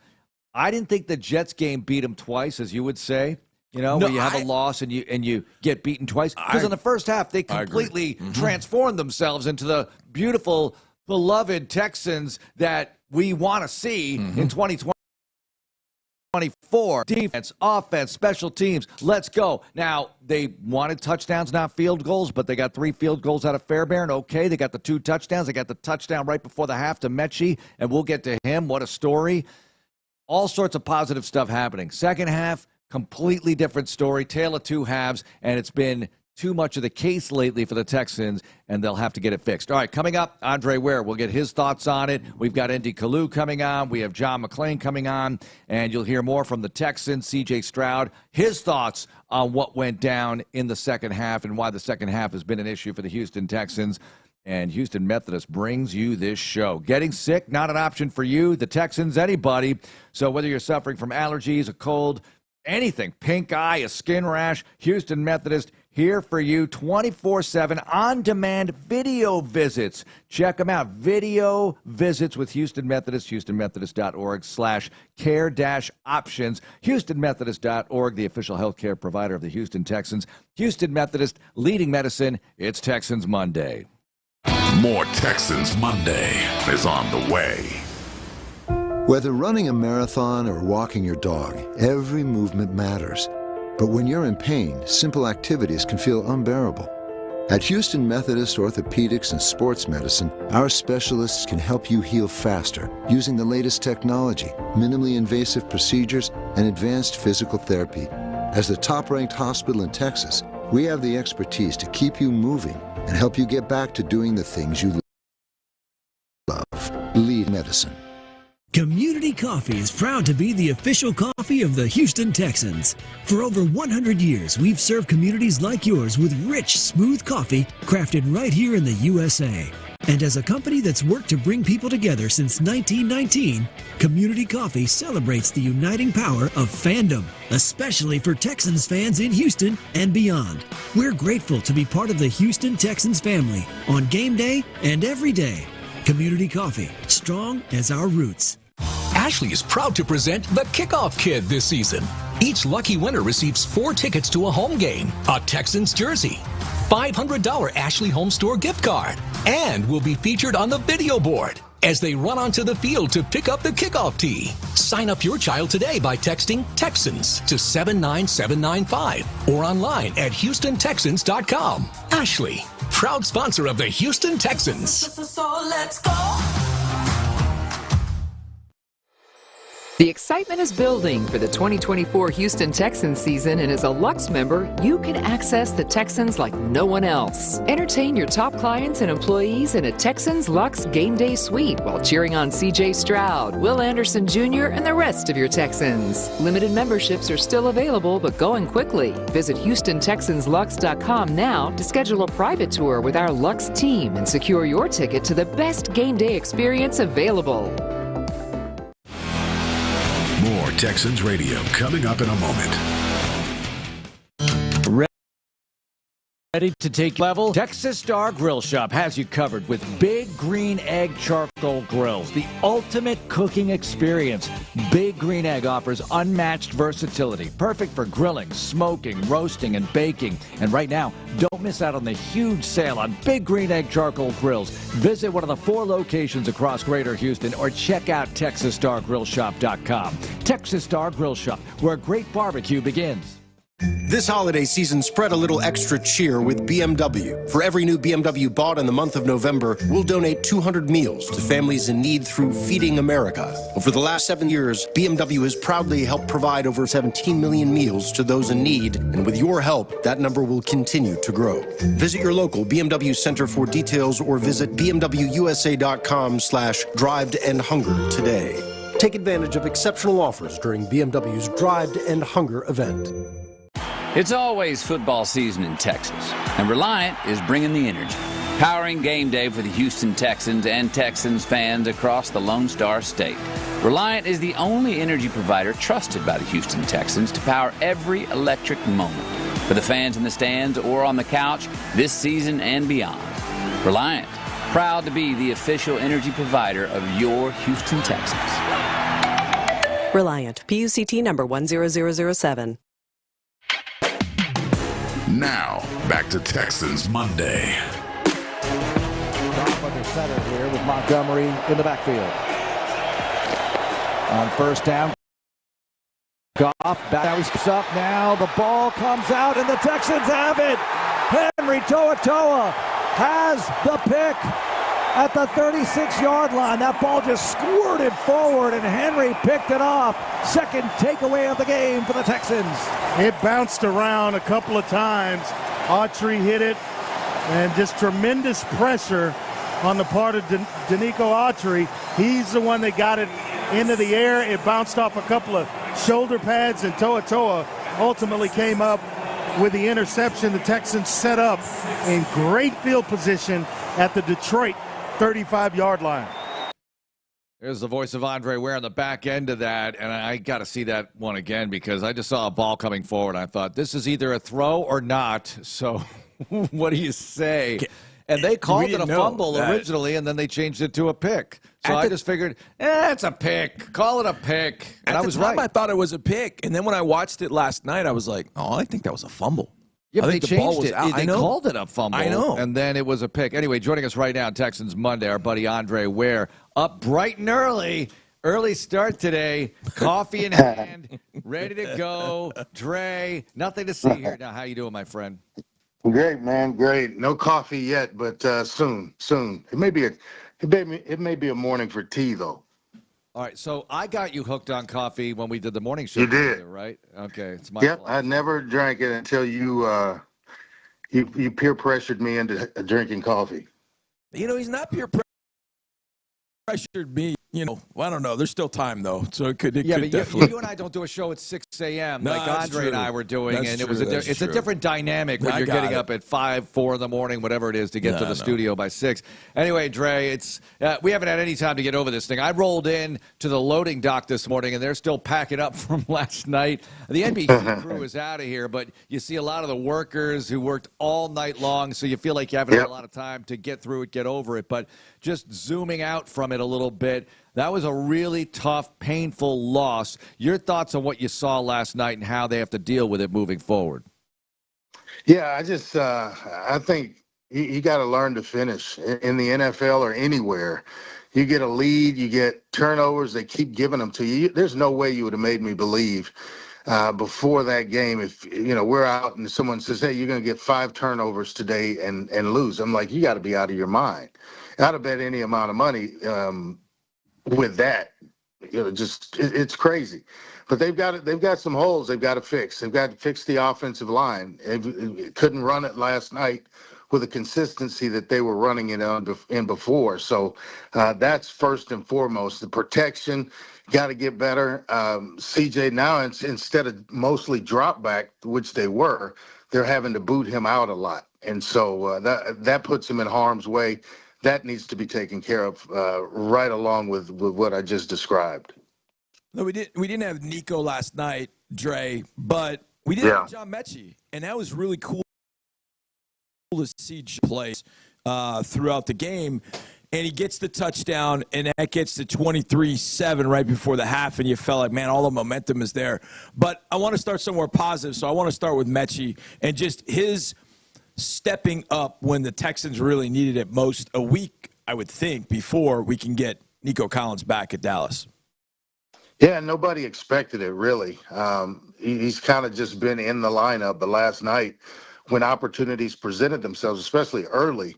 I didn't think the Jets game beat them twice, as you would say. You know, where you have a loss and you get beaten twice. Because in the first half, they completely transformed themselves into the beautiful, beloved Texans that we want to see in 2024. Defense, offense, special teams, let's go. Now, they wanted touchdowns, not field goals, but they got 3 field goals out of Fairbairn. Okay, they got the 2 touchdowns. They got the touchdown right before the half to Mechie, and we'll get to him. What a story. All sorts of positive stuff happening. Second half, completely different story, tale of 2 halves, and it's been too much of the case lately for the Texans, and they'll have to get it fixed. All right, coming up, Andre Ware. We'll get his thoughts on it. We've got Andy Kalu coming on. We have John McClain coming on, and you'll hear more from the Texans, C.J. Stroud, his thoughts on what went down in the second half and why the second half has been an issue for the Houston Texans. And Houston Methodist brings you this show. Getting sick, not an option for you, the Texans, anybody. So whether you're suffering from allergies, a cold, anything, pink eye, a skin rash, Houston Methodist, here for you 24/7 on-demand video visits. Check them out. Video visits with Houston Methodist, HoustonMethodist.org/care-options. HoustonMethodist.org, the official healthcare provider of the Houston Texans. Houston Methodist, leading medicine. It's Texans Monday. More Texans Monday is on the way. Whether running a marathon or walking your dog, every movement matters. But when you're in pain, simple activities can feel unbearable. At Houston Methodist Orthopedics and Sports Medicine, our specialists can help you heal faster using the latest technology, minimally invasive procedures, and advanced physical therapy. As the top-ranked hospital in Texas, we have the expertise to keep you moving and help you get back to doing the things you love. Lead medicine. Community Coffee is proud to be the official coffee of the Houston Texans. For over 100 years, we've served communities like yours with rich, smooth coffee crafted right here in the USA. And as a company that's worked to bring people together since 1919, Community Coffee celebrates the uniting power of fandom, especially for Texans fans in Houston and beyond. We're grateful to be part of the Houston Texans family on game day and every day. Community Coffee, strong as our roots. Ashley is proud to present the Kickoff Kid this season. Each lucky winner receives 4 tickets to a home game, a Texans jersey, $500 Ashley Home Store gift card, and will be featured on the video board as they run onto the field to pick up the kickoff tee. Sign up your child today by texting Texans to 79795 or online at HoustonTexans.com. Ashley, proud sponsor of the Houston Texans. So let's go. The excitement is building for the 2024 Houston Texans season, and as a Lux member, you can access the Texans like no one else. Entertain your top clients and employees in a Texans Lux Game Day suite while cheering on C.J. Stroud, Will Anderson Jr., and the rest of your Texans. Limited memberships are still available, but going quickly. Visit HoustonTexansLux.com now to schedule a private tour with our Lux team and secure your ticket to the best game day experience available. More Texans Radio coming up in a moment. Ready to take level? Texas Star Grill Shop has you covered with Big Green Egg Charcoal Grills, the ultimate cooking experience. Big Green Egg offers unmatched versatility, perfect for grilling, smoking, roasting, and baking. And right now, don't miss out on the huge sale on Big Green Egg Charcoal Grills. Visit one of the 4 locations across Greater Houston or check out TexasStarGrillShop.com. Texas Star Grill Shop, where great barbecue begins. This holiday season, spread a little extra cheer with BMW. For every new BMW bought in the month of November, we'll donate 200 meals to families in need through Feeding America. Over the last 7 years, BMW has proudly helped provide over 17 million meals to those in need, and with your help, that number will continue to grow. Visit your local BMW Center for details or visit bmwusa.com/drive-to-end-hunger today. Take advantage of exceptional offers during BMW's Drive to End Hunger event. It's always football season in Texas, and Reliant is bringing the energy, powering game day for the Houston Texans and Texans fans across the Lone Star State. Reliant is the only energy provider trusted by the Houston Texans to power every electric moment for the fans in the stands or on the couch this season and beyond. Reliant, proud to be the official energy provider of your Houston Texans. Reliant, PUCT number 10007. Now, back to Texans Monday. Goff under center here with Montgomery in the backfield. On first down, Goff back. Now he's up now. The ball comes out, and the Texans have it. Henry To'oTo'o has the pick at the 36-yard line. That ball just squirted forward, and Henry picked it off. Second takeaway of the game for the Texans. It bounced around a couple of times. Autry hit it, and just tremendous pressure on the part of DeMeco Autry. He's the one that got it into the air. It bounced off a couple of shoulder pads, and To'oTo'o ultimately came up with the interception. The Texans set up in great field position at the Detroit 35-yard line. There's the voice of Andre Ware on the back end of that, and I got to see that one again because I just saw a ball coming forward. I thought, this is either a throw or not, so what do you say? And they called it a fumble originally, and then they changed it to a pick. So I just figured, it's a pick. Call it a pick. And I was right. I thought it was a pick, and then when I watched it last night, I was like, oh, I think that was a fumble. Yeah, but I they think the ball changed was it. out. They called it a fumble. I know. And then it was a pick. Anyway, joining us right now on Texans Monday, our buddy Andre Ware, up bright and early. Early start today. Coffee in hand, ready to go. Dre, nothing to see here. Now, how you doing, my friend? Great, man. Great. No coffee yet, but soon. It may be a morning for tea, though. All right, so I got you hooked on coffee when we did the morning show. You did, together, right? Okay, it's my Yep, fault. I never drank it until you peer pressured me into drinking coffee. You know, he's not peer pressured me. You know, well, I don't know. There's still time, though, so it could definitely. You and I don't do a show at 6 a.m. No, like Andre and I were doing, that's and true, it's a different dynamic when you're getting up at 5, 4 in the morning, whatever it is, to get to the studio by 6. Anyway, Dre, it's we haven't had any time to get over this thing. I rolled in to the loading dock this morning, and they're still packing up from last night. The NBC crew is out of here, but you see a lot of the workers who worked all night long, so you feel like you haven't had a lot of time to get through it, get over it. But just zooming out from it a little bit, that was a really tough, painful loss. Your thoughts on what you saw last night and how they have to deal with it moving forward? Yeah, I think you got to learn to finish in the NFL or anywhere. You get a lead, you get turnovers, they keep giving them to you. There's no way you would have made me believe before that game if, we're out and someone says, hey, you're going to get 5 turnovers today and lose. I'm like, you got to be out of your mind. I'd have bet any amount of money with that. It's crazy. But they've got some holes they've got to fix. They've got to fix the offensive line. They couldn't run it last night with the consistency that they were running it in before. So that's first and foremost. The protection got to get better. CJ now, instead of mostly drop back, which they were, they're having to boot him out a lot. And so that puts him in harm's way. That needs to be taken care of right along with what I just described. No, we didn't have Nico last night, Dre, but we did have John Mechie, and that was really cool to see play throughout the game. And he gets the touchdown, and that gets to 23-7 right before the half, and you felt like, man, all the momentum is there. But I want to start somewhere positive, so I want to start with Mechie and just his stepping up when the Texans really needed it most, a week, I would think, before we can get Nico Collins back at Dallas. Yeah, nobody expected it, really. He's kind of just been in the lineup, but last night when opportunities presented themselves, especially early,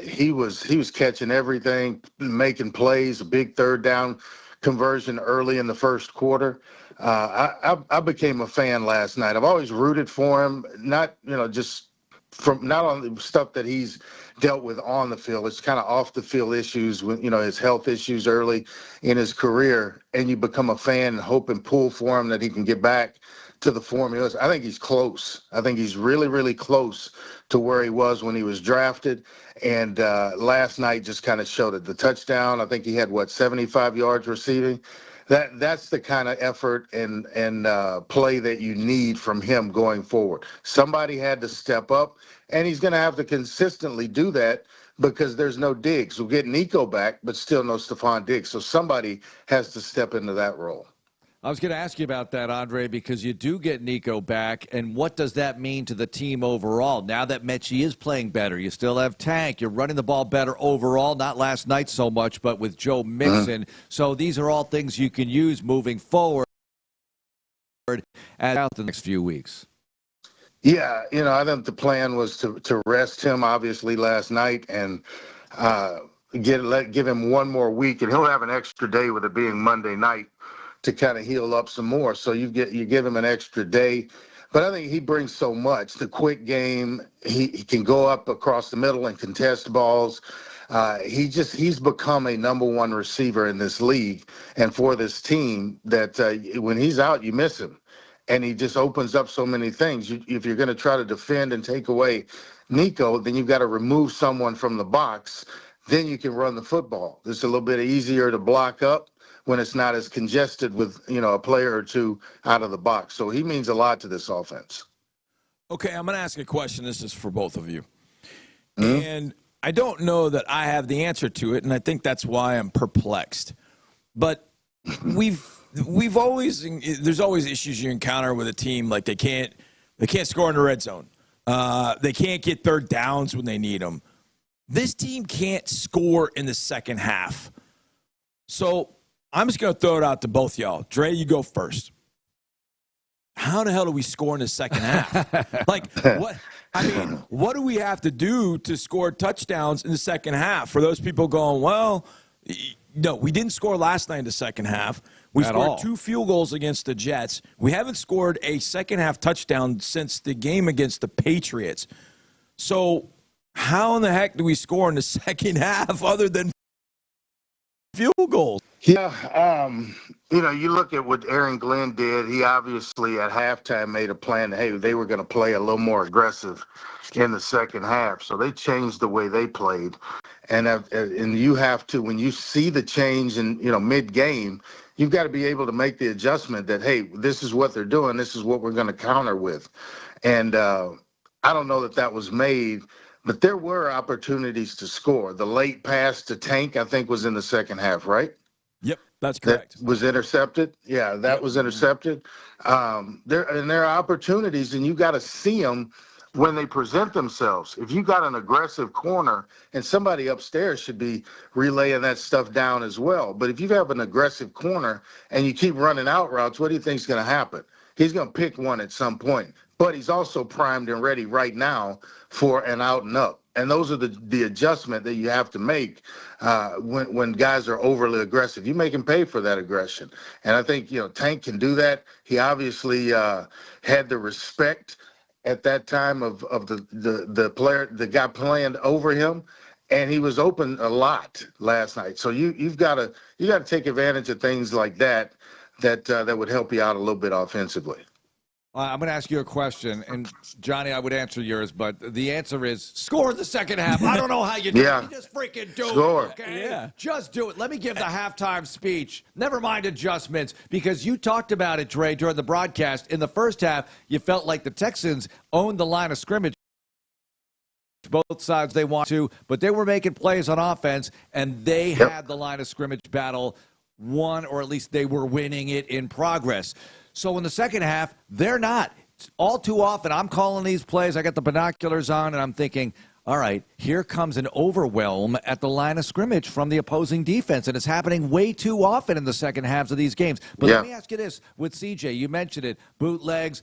he was catching everything, making plays, a big third down conversion early in the first quarter. I became a fan last night. I've always rooted for him, not just from not on the stuff that he's dealt with on the field. It's kind of off the field issues with, his health issues early in his career, and you become a fan and hope and pull for him that he can get back to the formulas. I think he's close. I think he's really, really close to where he was when he was drafted. And last night just kind of showed it. The touchdown, I think he had 75 yards receiving. That's the kind of effort and play that you need from him going forward. Somebody had to step up, and he's going to have to consistently do that because there's no Diggs. We'll get Nico back, but still no Stephon Diggs. So somebody has to step into that role. I was going to ask you about that, Andre, because you do get Nico back, and what does that mean to the team overall? Now that Mechie is playing better, you still have Tank, you're running the ball better overall, not last night so much, but with Joe Mixon. So these are all things you can use moving forward out the next few weeks. Yeah, I think the plan was to rest him, obviously, last night, and give him one more week, and he'll have an extra day with it being Monday night to kind of heal up some more. So you give him an extra day. But I think he brings so much. The quick game, he can go up across the middle and contest balls. He's become a number one receiver in this league and for this team that when he's out, you miss him. And he just opens up so many things. If you're going to try to defend and take away Nico, then you've got to remove someone from the box. Then you can run the football. It's a little bit easier to block up when it's not as congested with, a player or two out of the box. So he means a lot to this offense. Okay, I'm going to ask a question. This is for both of you. And I don't know that I have the answer to it, and I think that's why I'm perplexed. But there's always issues you encounter with a team, like they can't score in the red zone. They can't get third downs when they need them. This team can't score in the second half. So I'm just going to throw it out to both y'all. Dre, you go first. How the hell do we score in the second half? What do we have to do to score touchdowns in the second half? For those people going, well, no, we didn't score last night in the second half. We scored 2 field goals against the Jets. We haven't scored a second half touchdown since the game against the Patriots. So how in the heck do we score in the second half other than field goals? Yeah, you look at what Aaron Glenn did. He obviously at halftime made a plan that, hey, they were going to play a little more aggressive in the second half. So they changed the way they played. And you have to, when you see the change in, mid-game, you've got to be able to make the adjustment that, hey, this is what they're doing. This is what we're going to counter with. And I don't know that was made. But there were opportunities to score. The late pass to Tank, I think, was in the second half, right? Yep, that's correct. That was intercepted. Yeah, that was intercepted. There are opportunities, and you got to see them when they present themselves. If you got an aggressive corner, and somebody upstairs should be relaying that stuff down as well. But if you have an aggressive corner and you keep running out routes, what do you think is going to happen? He's going to pick one at some point. But he's also primed and ready right now for an out and up. And those are the adjustment that you have to make when guys are overly aggressive. You make him pay for that aggression. And I think, Tank can do that. He obviously had the respect at that time of the player, the guy playing over him. And he was open a lot last night. So you've got to take advantage of things like that would help you out a little bit offensively. I'm going to ask you a question, and Johnny, I would answer yours, but the answer is score in the second half. I don't know how you do it. You just freaking do it, okay? Yeah. Just do it. Let me give the halftime speech. Never mind adjustments, because you talked about it, Dre, during the broadcast. In the first half, you felt like the Texans owned the line of scrimmage. Both sides they want to, but they were making plays on offense, and they had the line of scrimmage battle won, or at least they were winning it in progress. So in the second half, they're not. All too often, I'm calling these plays. I got the binoculars on, and I'm thinking, all right, here comes an overwhelm at the line of scrimmage from the opposing defense, and it's happening way too often in the second halves of these games. But let me ask you this. With CJ, you mentioned it, bootlegs,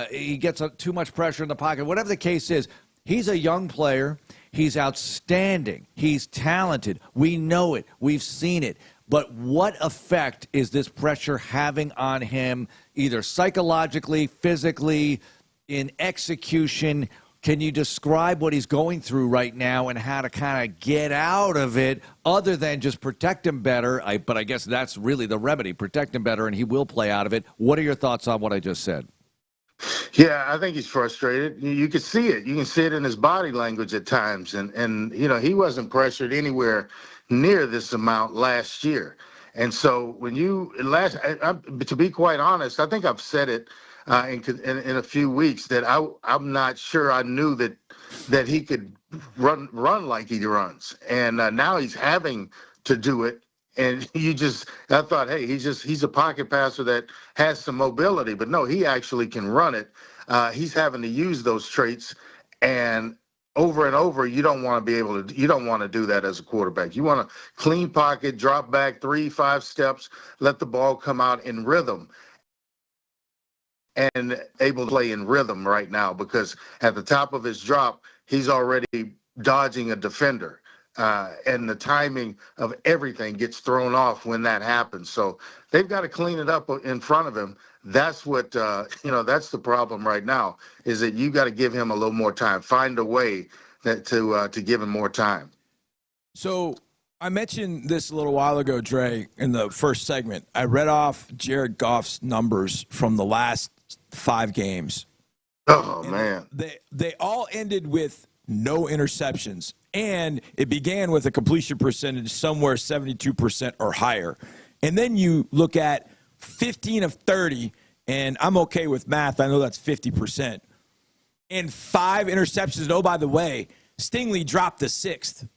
he gets too much pressure in the pocket. Whatever the case is, he's a young player. He's outstanding. He's talented. We know it. We've seen it. But what effect is this pressure having on him, either psychologically, physically, in execution? Can you describe what he's going through right now and how to kind of get out of it other than just protect him better? But I guess that's really the remedy. Protect him better, and he will play out of it. What are your thoughts on what I just said? Yeah, I think he's frustrated. You can see it. You can see it in his body language at times. And he wasn't pressured anywhere near this amount last year. And so when to be quite honest, I think I've said it in a few weeks that I'm not sure I knew that he could run like he runs. And now he's having to do it. And I thought, hey, he's a pocket passer that has some mobility, but no, he actually can run it. He's having to use those traits, and over, you don't want to do that as a quarterback. You want a clean pocket, drop back 3-5 steps, let the ball come out in rhythm, and able to play in rhythm right now, because at the top of his drop, he's already dodging a defender. And the timing of everything gets thrown off when that happens. So they've got to clean it up in front of him. That's what, that's the problem right now, is that you got to give him a little more time. Find a way to give him more time. So I mentioned this a little while ago, Dre, in the first segment. I read off Jared Goff's numbers from the last 5 games. Oh, man. They all ended with no interceptions. And it began with a completion percentage somewhere 72% or higher. And then you look at 15 of 30, and I'm okay with math. I know that's 50%. And 5 interceptions. And, oh, by the way, Stingley dropped the 6th.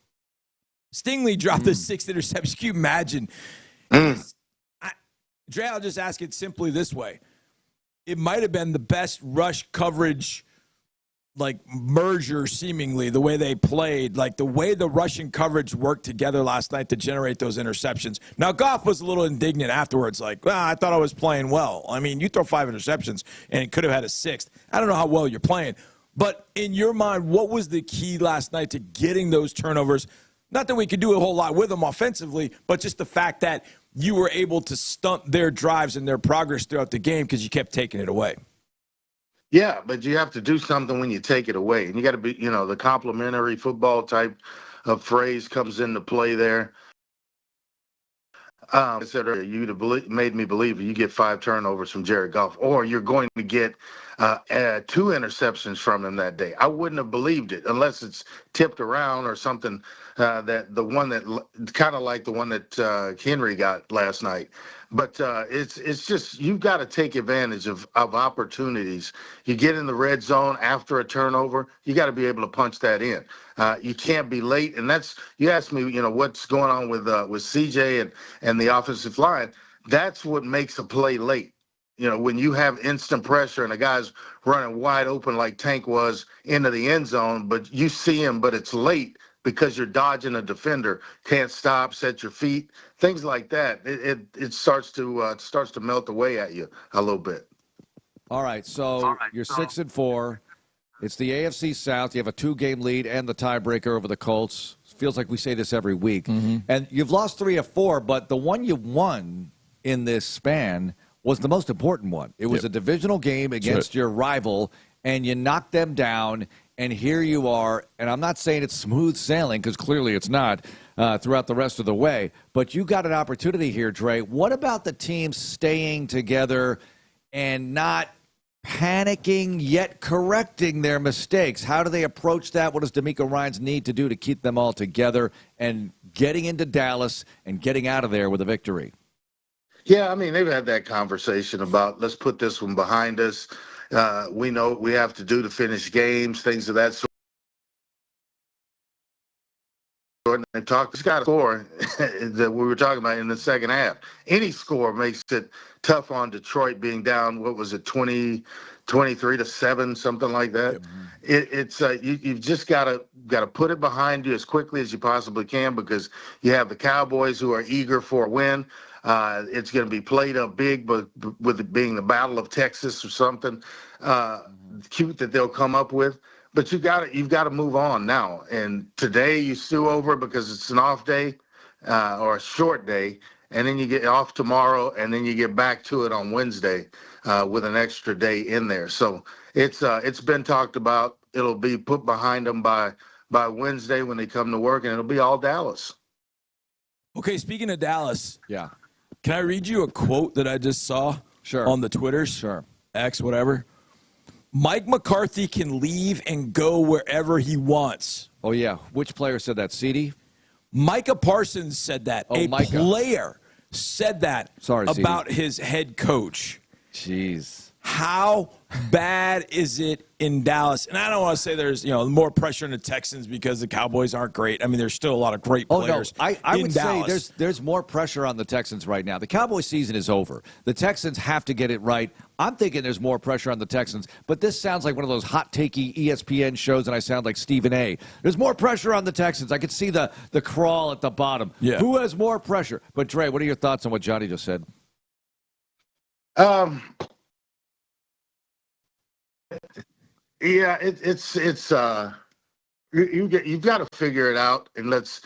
Stingley dropped the 6th interception. Can you imagine? Dre, I'll just ask it simply this way. It might have been the best rush coverage merger, seemingly, the way they played, the way the rushing coverage worked together last night to generate those interceptions. Now, Goff was a little indignant afterwards, I thought I was playing well. I mean, you throw 5 interceptions, and it could have had a 6th. I don't know how well you're playing. But in your mind, what was the key last night to getting those turnovers? Not that we could do a whole lot with them offensively, but just the fact that you were able to stunt their drives and their progress throughout the game because you kept taking it away. Yeah, but you have to do something when you take it away. And you got to be, the complimentary football type of phrase comes into play there. I said earlier, made me believe you get 5 turnovers from Jared Goff, or you're going to get 2 interceptions from him that day. I wouldn't have believed it unless it's tipped around or something, kind of like the one that Henry got last night. But it's just, you've got to take advantage of opportunities. You get in the red zone after a turnover, you got to be able to punch that in. You can't be late, and you asked me, what's going on with CJ and the offensive line. That's what makes a play late. When you have instant pressure and a guy's running wide open like Tank was into the end zone, but you see him, but it's late because you're dodging a defender, can't stop, set your feet, things like that. It starts to melt away at you a little bit. All right, so you're 6-4. It's the AFC South. You have a 2-game lead and the tiebreaker over the Colts. Feels like we say this every week. Mm-hmm. And you've lost 3 of 4, but the one you won in this span was the most important one. It was a divisional game against your rival, and you knocked them down, and here you are. And I'm not saying it's smooth sailing, because clearly it's not throughout the rest of the way, but you got an opportunity here, Dre. What about the team staying together and not panicking yet correcting their mistakes? How do they approach that? What does DeMeco Ryans need to do to keep them all together and getting into Dallas and getting out of there with a victory? Yeah, I mean, they've had that conversation about, let's put this one behind us. We know what we have to do to finish games, things of that sort. And just got a score that we were talking about in the second half. Any score makes it tough on Detroit, being down, 23-7, something like that. Yep. You've just got to put it behind you as quickly as you possibly can, because you have the Cowboys who are eager for a win. It's going to be played up big, but with it being the Battle of Texas or something cute that they'll come up with. But you've got to move on now. And today you stew over it because it's an off day or a short day, and then you get off tomorrow, and then you get back to it on Wednesday with an extra day in there. So it's been talked about it'll be put behind them by Wednesday when they come to work, and it'll be all Dallas. Okay, speaking of Dallas, yeah, can I read you a quote that I just saw on the Twitters? Sure. X, whatever. Mike McCarthy can leave and go wherever he wants. Oh, yeah. Which player said that? CD? Micah Parsons said that. Oh, Micah. Player said that about his head coach. Jeez. How bad is it in Dallas? And I don't want to say there's more pressure on the Texans because the Cowboys aren't great. I mean, there's still a lot of great players. Oh, no. I would Dallas. say there's more pressure on the Texans right now. The Cowboys season is over. The Texans have to get it right. I'm thinking there's more pressure on the Texans, but this sounds like one of those hot-takey ESPN shows, and I sound like Stephen A. There's more pressure on the Texans. I could see the crawl at the bottom. Yeah. Who has more pressure? But, Dre, what are your thoughts on what Johnny just said? Yeah, you've got to figure it out, and let's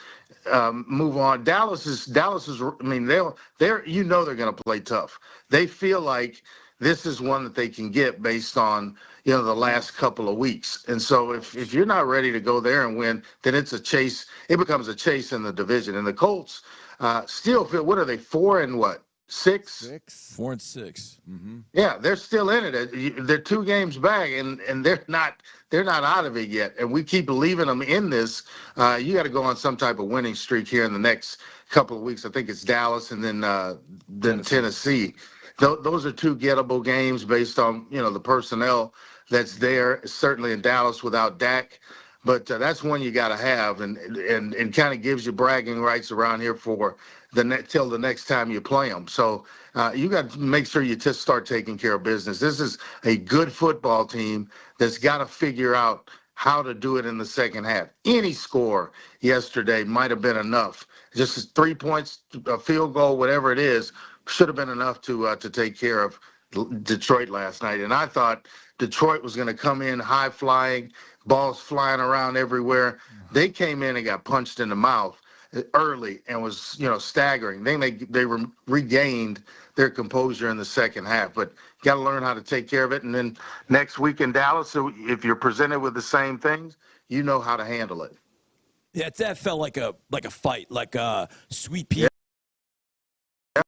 move on. Dallas is. I mean, they're they're going to play tough. They feel like this is one that they can get based on the last couple of weeks. And so if you're not ready to go there and win, then it's a chase. It becomes a chase in the division. And the Colts still feel. What are they? 4 and what? 6? 4 and 6. Mm-hmm. Yeah, they're still in it. They're 2 games back, and they're not out of it yet. And we keep leaving them in this. You got to go on some type of winning streak here in the next couple of weeks. I think it's Dallas and then Tennessee. Those are 2 gettable games based on the personnel that's there. Certainly in Dallas without Dak. But that's one you got to have, and kind of gives you bragging rights around here for till the next time you play them. So you got to make sure you just start taking care of business. This is a good football team that's got to figure out how to do it in the second half. Any score yesterday might have been enough. Just 3 points, a field goal, whatever it is, should have been enough to take care of Detroit last night. And I thought Detroit was going to come in high flying, balls flying around everywhere. They came in and got punched in the mouth early and was staggering. Then they regained their composure in the second half, but you got to learn how to take care of it. And then next week in Dallas, so if you're presented with the same things, you know how to handle it. Yeah, that felt like a fight, like a Sweet Pea.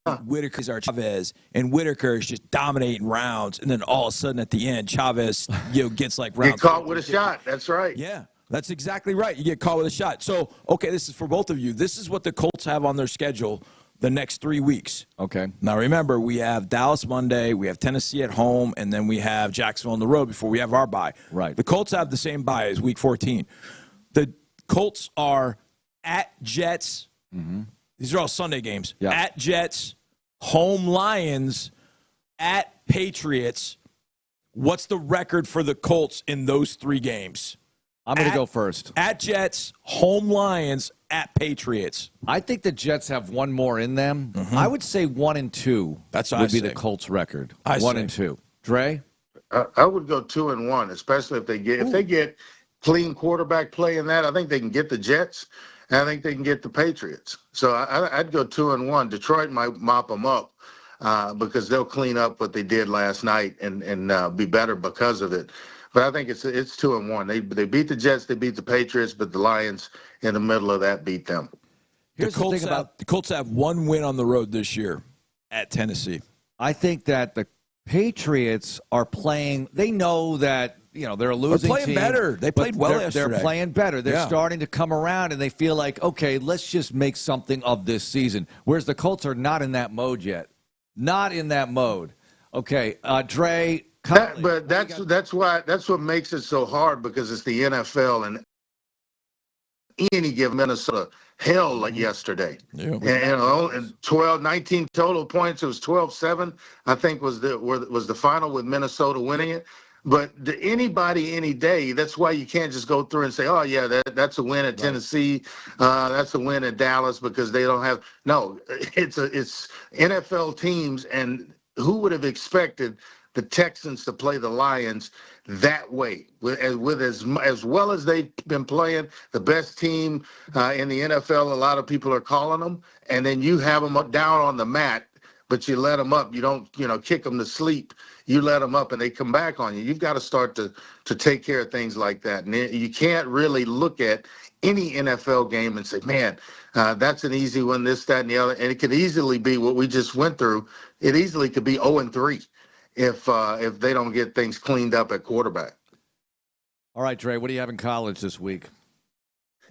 Yeah. Whitaker's our Chavez, and Whitaker is just dominating rounds, and then all of a sudden at the end, Chavez gets like round. Get caught with a shot. That's right. Yeah. That's exactly right. You get caught with a shot. So, okay, this is for both of you. This is what the Colts have on their schedule the next 3 weeks. Okay. Now, remember, we have Dallas Monday, we have Tennessee at home, and then we have Jacksonville on the road before we have our bye. Right. The Colts have the same bye as Week 14. The Colts are at Jets. Mm-hmm. These are all Sunday games. Yeah. At Jets, home Lions, at Patriots. What's the record for the Colts in those 3 games? I'm going to go first. At Jets, home Lions, at Patriots. I think the Jets have one more in them. Mm-hmm. I would say 1-2. That's what would I be say. the Colts record. I 1-2. Dre? I would go 2-1, especially if they get clean quarterback play in that. I think they can get the Jets, and I think they can get the Patriots. So I'd go 2-1. Detroit might mop them up because they'll clean up what they did last night and be better because of it. But I think it's 2-1. They beat the Jets, they beat the Patriots, but the Lions in the middle of that beat them. The Colts have 1 win on the road this year at Tennessee. I think that the Patriots are playing. They know that they're a losing They're playing team, better. They played well yesterday. They're playing better. They're Yeah. starting to come around, and they feel like, okay, let's just make something of this season. Whereas the Colts are not in that mode yet. Not in that mode. Okay, Dre. But that's what makes it so hard, because it's the NFL, and any given Minnesota hell like yesterday. Yeah. And 19 total points. It was 12-7, I think was the final, with Minnesota winning it. But anybody, any day, that's why you can't just go through and say, oh, yeah, that's a win at Tennessee. That's a win at Dallas, because they don't have – no, it's NFL teams, and who would have expected the Texans to play the Lions that way, with as well as they've been playing, the best team in the NFL, a lot of people are calling them, and then you have them down on the mat but you let them up. You don't, kick them to sleep. You let them up and they come back on you. You've got to start to take care of things like that. And you can't really look at any NFL game and say, man, that's an easy one, this, that, and the other. And it could easily be what we just went through. It easily could be 0-3 if they don't get things cleaned up at quarterback. All right, Dre, what do you have in college this week?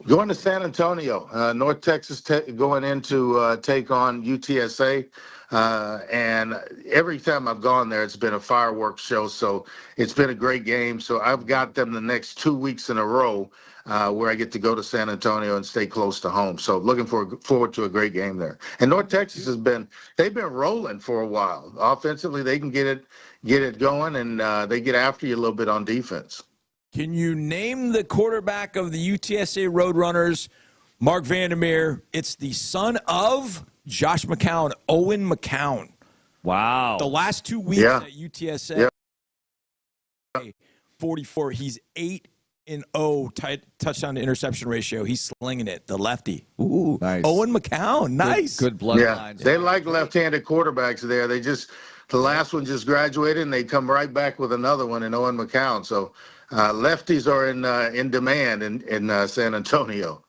Going to San Antonio, North Texas going in to take on UTSA. And every time I've gone there, it's been a fireworks show. So it's been a great game. So I've got them the next 2 weeks in a row where I get to go to San Antonio and stay close to home. So looking forward to a great game there. And North Texas they've been rolling for a while. Offensively, they can get it going, and they get after you a little bit on defense. Can you name the quarterback of the UTSA Roadrunners, Mark Vandermeer? It's the son of Josh McCown, Owen McCown. Wow. The last 2 weeks at UTSA, 44. He's 8-0 touchdown to interception ratio. He's slinging it. The lefty. Ooh, nice. Owen McCown. Nice. Good bloodlines. Yeah, they like left-handed quarterbacks there. The last one just graduated, and they come right back with another one in Owen McCown. So lefties are in demand in San Antonio.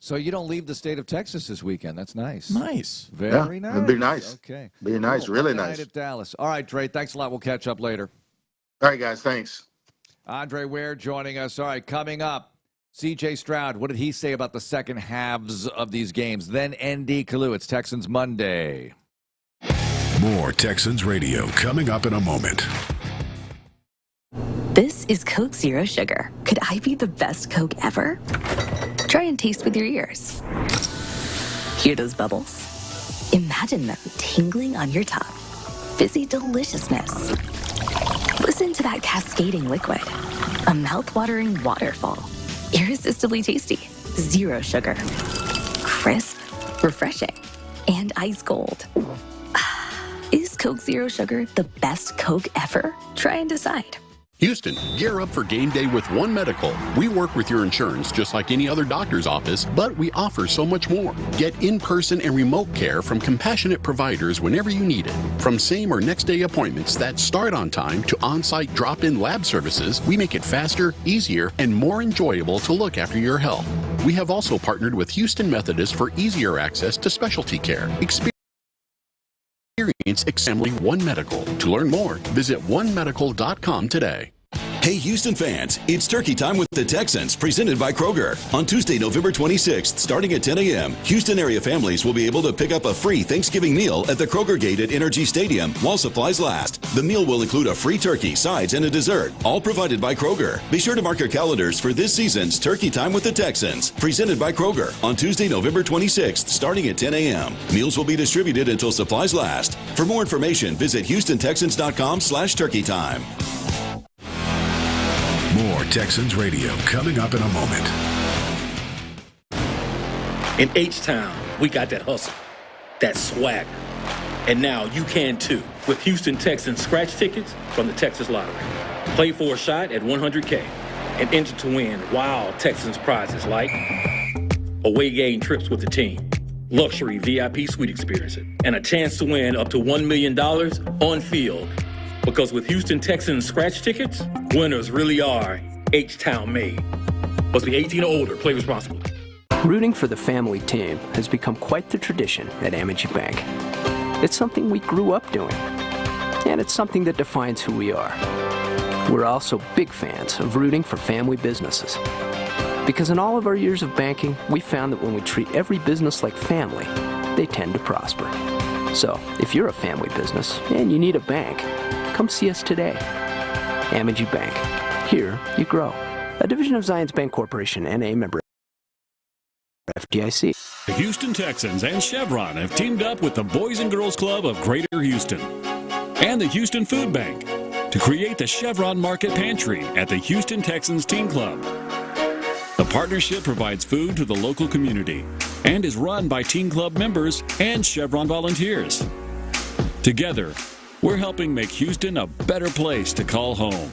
So you don't leave the state of Texas this weekend. That's nice. Nice. Very nice. It'd be nice. Okay. Be nice. Cool. Really Monday nice. night at Dallas. All right, Dre, thanks a lot. We'll catch up later. All right, guys. Thanks. Andre Ware joining us. All right, coming up, C.J. Stroud. What did he say about the second halves of these games? Then N.D. Kalu. It's Texans Monday. More Texans Radio coming up in a moment. This is Coke Zero Sugar. Could I be the best Coke ever? Try and taste with your ears. Hear those bubbles? Imagine them tingling on your tongue. Fizzy deliciousness. Listen to that cascading liquid. A mouth-watering waterfall. Irresistibly tasty. Zero sugar. Crisp, refreshing, and ice cold. Is Coke Zero Sugar the best Coke ever? Try and decide. Houston, gear up for game day with One Medical. We work with your insurance just like any other doctor's office, but we offer so much more. Get in-person and remote care from compassionate providers whenever you need it. From same or next day appointments that start on time to on-site drop-in lab services, we make it faster, easier, and more enjoyable to look after your health. We have also partnered with Houston Methodist for easier access to specialty care. Experience Assembly One Medical. To learn more, visit onemedical.com today. Hey, Houston fans, it's turkey time with the Texans, presented by Kroger. On Tuesday, November 26th, starting at 10 a.m., Houston area families will be able to pick up a free Thanksgiving meal at the Kroger Gate at Energy Stadium while supplies last. The meal will include a free turkey, sides, and a dessert, all provided by Kroger. Be sure to mark your calendars for this season's Turkey Time with the Texans, presented by Kroger, on Tuesday, November 26th, starting at 10 a.m. Meals will be distributed until supplies last. For more information, visit HoustonTexans.com/turkeytime. More Texans Radio coming up in a moment. In H-Town, we got that hustle, that swagger. And now you can too with Houston Texans scratch tickets from the Texas Lottery. Play for a shot at $100K and enter to win wild Texans prizes like away game trips with the team, luxury VIP suite experiences, and a chance to win up to $1 million on field. Because with Houston Texans scratch tickets, winners really are H-Town made. Must be 18 or older. Play responsibly. Rooting for the family team has become quite the tradition at Amity Bank. It's something we grew up doing, and it's something that defines who we are. We're also big fans of rooting for family businesses. Because in all of our years of banking, we found that when we treat every business like family, they tend to prosper. So, if you're a family business and you need a bank, come see us today. Amity Bank. Here you grow. A division of Zions Bank Corporation and a member FDIC. The Houston Texans and Chevron have teamed up with the Boys and Girls Club of Greater Houston and the Houston Food Bank to create the Chevron Market Pantry at the Houston Texans Team Club. The partnership provides food to the local community and is run by Team Club members and Chevron volunteers. Together, we're helping make Houston a better place to call home.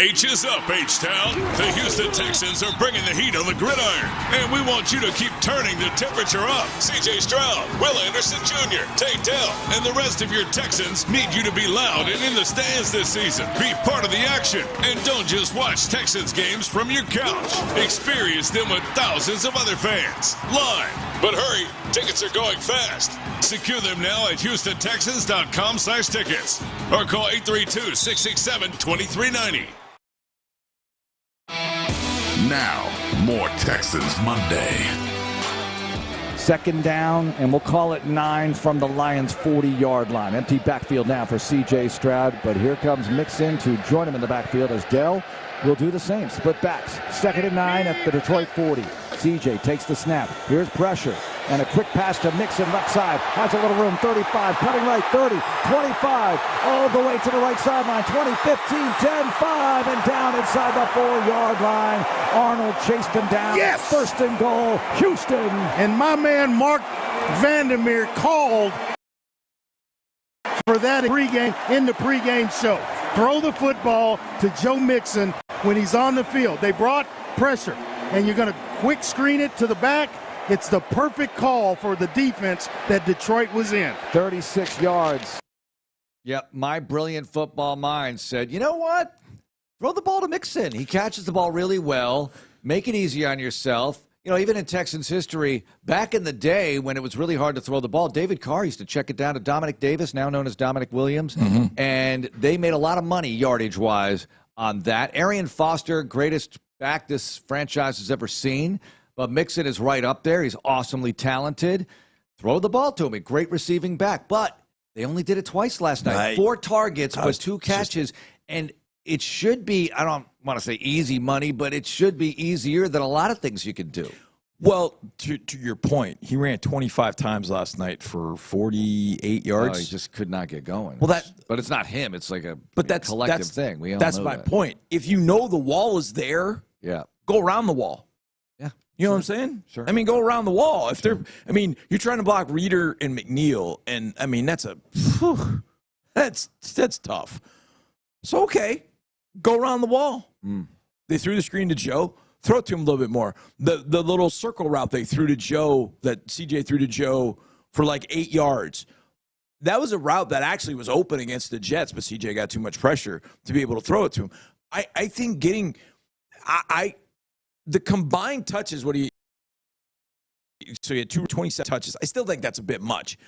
H is up, H-Town. The Houston Texans are bringing the heat on the gridiron, and we want you to keep turning the temperature up. C.J. Stroud, Will Anderson Jr., Tate Dell, and the rest of your Texans need you to be loud and in the stands this season. Be part of the action, and don't just watch Texans games from your couch. Experience them with thousands of other fans, live. But hurry, tickets are going fast. Secure them now at HoustonTexans.com/tickets or call 832-667-2390. Now, more Texans Monday. Second down, and we'll call it 9 from the Lions' 40-yard line. Empty backfield now for C.J. Stroud, but here comes Mixon to join him in the backfield as Dell will do the same. Split backs. 2nd and 9 at the Detroit 40. C.J. takes the snap. Here's pressure. And a quick pass to Mixon left side. Has a little room. 35. Cutting right. 30. 25. All the way to the right sideline. 20. 15. 10. 5. And down inside the 4-yard line. Arnold chased him down. Yes! 1st and goal. Houston. And my man Mark Vandermeer called for that in the pregame show. Throw the football to Joe Mixon when he's on the field. They brought pressure, and you're going to quick screen it to the back. It's the perfect call for the defense that Detroit was in. 36 yards. Yep, my brilliant football mind said, you know what? Throw the ball to Mixon. He catches the ball really well. Make it easy on yourself. You know, even in Texans history, back in the day when it was really hard to throw the ball, David Carr used to check it down to Dominic Davis, now known as Dominic Williams, and they made a lot of money yardage-wise on that. Arian Foster, greatest back this franchise has ever seen, but Mixon is right up there. He's awesomely talented. Throw the ball to him. A great receiving back, but they only did it twice last night. Right. 4 targets, but 2 catches, and it should be, I don't want to say easy money, but it should be easier than a lot of things you could do. Well, to your point, he ran 25 times last night for 48 yards. Oh, he just could not get going. Well, but it's not him. It's like a that's collective thing. We all that's know my that. point. If you know the wall is there, go around the wall. Yeah, you know what I'm saying? Sure. I mean, go around the wall. If they're, I mean, you're trying to block Reeder and McNeil, and I mean that's tough. So okay, go around the wall. They threw the screen to Joe. Throw it to him a little bit more. The little circle route they threw to Joe, that CJ threw to Joe for like 8 yards. That was a route that actually was open against the Jets, but CJ got too much pressure to be able to throw it to him. I think getting the combined touches, so you had 227 touches. I still think that's a bit much.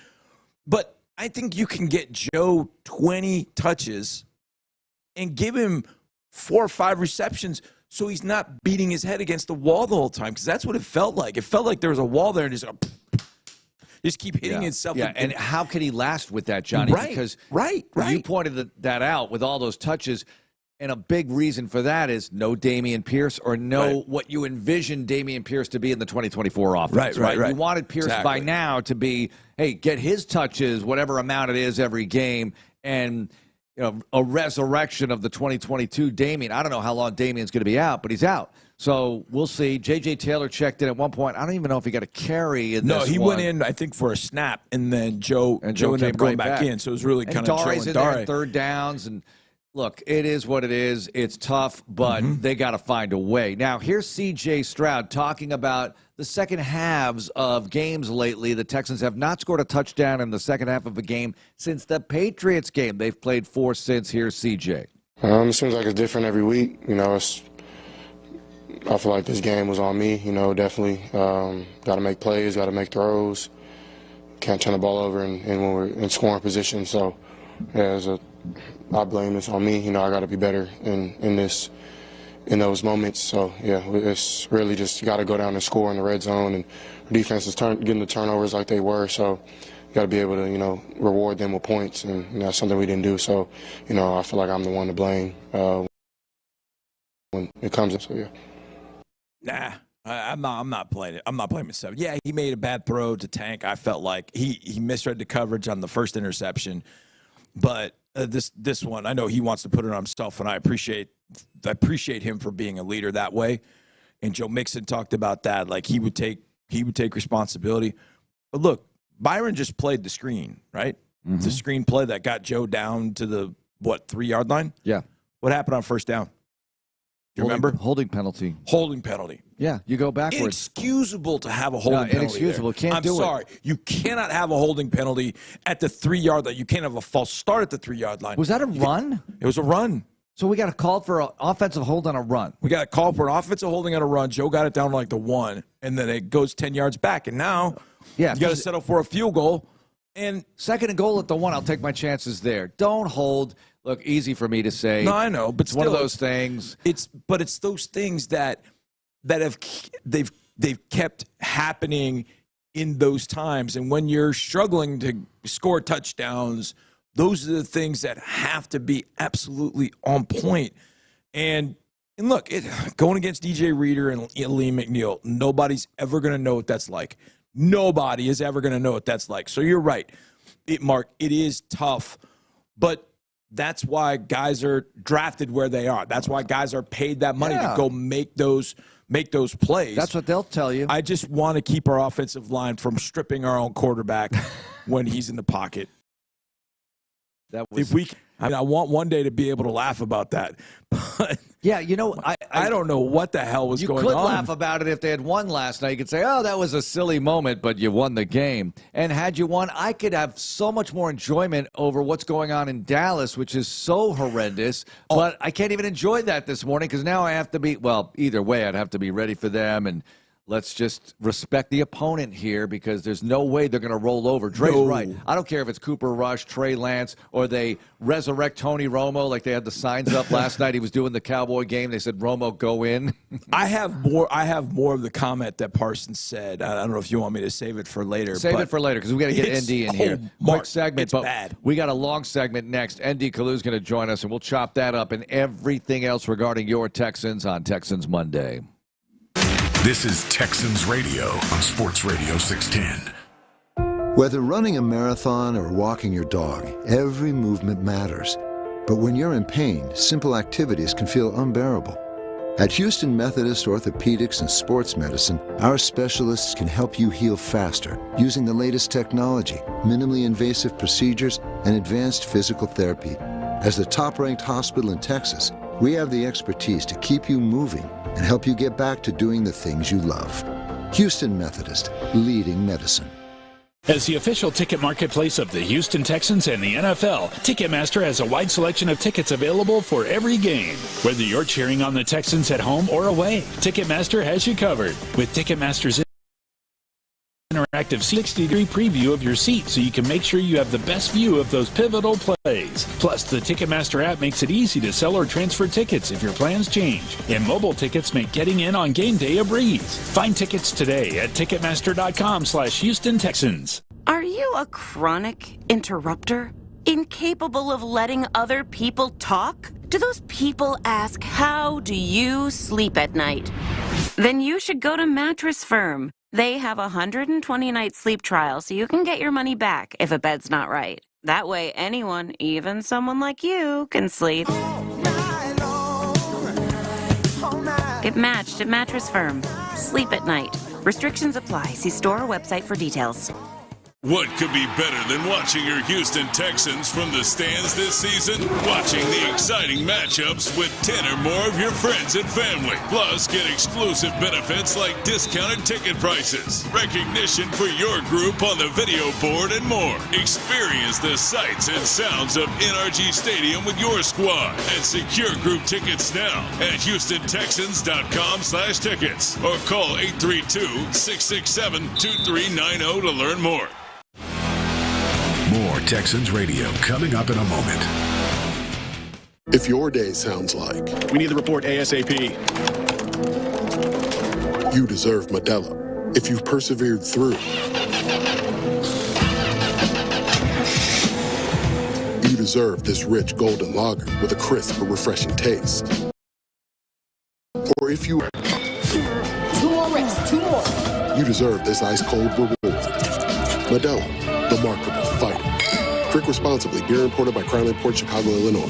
But I think you can get Joe 20 touches and give him 4 or 5 receptions so he's not beating his head against the wall the whole time, because that's what it felt like. It felt like there was a wall there and just keep hitting himself. Yeah, and how can he last with that, Johnny? Right, because right. You pointed that out with all those touches, and a big reason for that is no Dameon Pierce or what you envisioned Dameon Pierce to be in the 2024 offense. Right. You wanted Pierce by now to be, hey, get his touches, whatever amount it is every game, and a resurrection of the 2022 Dameon. I don't know how long Damien's going to be out, but he's out. So we'll see. J.J. Taylor checked in at one point. I don't even know if he got a carry in this one. No, he went in, I think, for a snap, and then Joe ended up going back in. So it was really kind of Dare's in there, 3rd downs. And look, it is what it is. It's tough, but they got to find a way. Now, here's C.J. Stroud talking about the second halves of games lately. The Texans have not scored a touchdown in the second half of a game since the Patriots game. They've played 4 since. Here's C.J. It seems like it's different every week. I feel like this game was on me. Definitely got to make plays, got to make throws. Can't turn the ball over and when we're in scoring position. So, I blame this on me. I got to be better in those moments. So, it's really just got to go down and score in the red zone, and our defense is getting the turnovers like they were. So, you got to be able to, reward them with points, and that's something we didn't do. So, I feel like I'm the one to blame when it comes to. So, yeah. Nah, I'm not playing it. I'm not blaming 7. Yeah, he made a bad throw to Tank. I felt like he misread the coverage on the first interception, but this one, I know he wants to put it on himself, and I appreciate him for being a leader that way. And Joe Mixon talked about that, like he would take responsibility. But look, Byron just played the screen, right? The screen play that got Joe down to the 3-yard line. Yeah. What happened on first down? You remember? Holding penalty. Holding penalty. Yeah, you go backwards. Inexcusable to have a holding penalty. Inexcusable. There. Can't do it. I'm sorry. You cannot have a holding penalty at the 3-yard line. You can't have a false start at the 3-yard line. Was that a run? It was a run. So we got a call for an offensive hold on a run. We got a call for an offensive holding on a run. Joe got it down to like the 1, and then it goes 10 yards back. And now you got to settle for a field goal. And 2nd and goal at the 1, I'll take my chances there. Don't hold. Look, easy for me to say. No, I know, but it's one of those things. It's those things that they've kept happening in those times. And when you're struggling to score touchdowns, those are the things that have to be absolutely on point. And look, going against DJ Reader and Liam McNeil, nobody's ever going to know what that's like. Nobody is ever going to know what that's like. So you're right, Mark. It is tough, but that's why guys are drafted where they are. That's why guys are paid that money to go make those plays. That's what they'll tell you. I just want to keep our offensive line from stripping our own quarterback when he's in the pocket. I want one day to be able to laugh about that. But yeah, I don't know what the hell was going on. You could laugh about it if they had won last night. You could say, oh, that was a silly moment, but you won the game. And had you won, I could have so much more enjoyment over what's going on in Dallas, which is so horrendous. But I can't even enjoy that this morning because now I have to be, either way, I'd have to be ready for them. And let's just respect the opponent here because there's no way they're going to roll over. Dre's right. I don't care if it's Cooper Rush, Trey Lance, or they resurrect Tony Romo like they had the signs up last night. He was doing the Cowboy game. They said, Romo, go in. I have more of the comment that Parsons said. I don't know if you want me to save it for later. Save it for later because we got to get ND in here. Mark, quick segment, but bad. We got a long segment next. ND Kalu's going to join us, and we'll chop that up and everything else regarding your Texans on Texans Monday. This is Texans Radio on Sports Radio 610. Whether running a marathon or walking your dog, every movement matters. But when you're in pain, simple activities can feel unbearable. At Houston Methodist Orthopedics and Sports Medicine, our specialists can help you heal faster using the latest technology, minimally invasive procedures, and advanced physical therapy. As the top-ranked hospital in Texas, we have the expertise to keep you moving and help you get back to doing the things you love. Houston Methodist, leading medicine. As the official ticket marketplace of the Houston Texans and the NFL, Ticketmaster has a wide selection of tickets available for every game. Whether you're cheering on the Texans at home or away, Ticketmaster has you covered. With Ticketmaster's interactive 60-degree preview of your seat so you can make sure you have the best view of those pivotal plays. Plus, the Ticketmaster app makes it easy to sell or transfer tickets if your plans change. And mobile tickets make getting in on game day a breeze. Find tickets today at Ticketmaster.com/Houston Texans. Are you a chronic interrupter? Incapable of letting other people talk? Do those people ask, how do you sleep at night? Then you should go to Mattress Firm. They have a 120-night sleep trial so you can get your money back if a bed's not right. That way anyone, even someone like you, can sleep. Get matched at Mattress Firm. Sleep at night. Restrictions apply. See store or website for details. What could be better than watching your Houston Texans from the stands this season? Watching the exciting matchups with 10 or more of your friends and family. Plus, get exclusive benefits like discounted ticket prices, recognition for your group on the video board, and more. Experience the sights and sounds of NRG Stadium with your squad and secure group tickets now at HoustonTexans.com/tickets or call 832-667-2390 to learn more. More Texans Radio coming up in a moment. If your day sounds like, we need the report ASAP, you deserve Modelo. If you've persevered through, you deserve this rich golden lager with a crisp but refreshing taste. Or if you... Two more rips, two more. You deserve this ice cold reward. Modelo, the Remarkable Fighter. Drink responsibly. Beer imported by Crown Imports, Chicago, Illinois.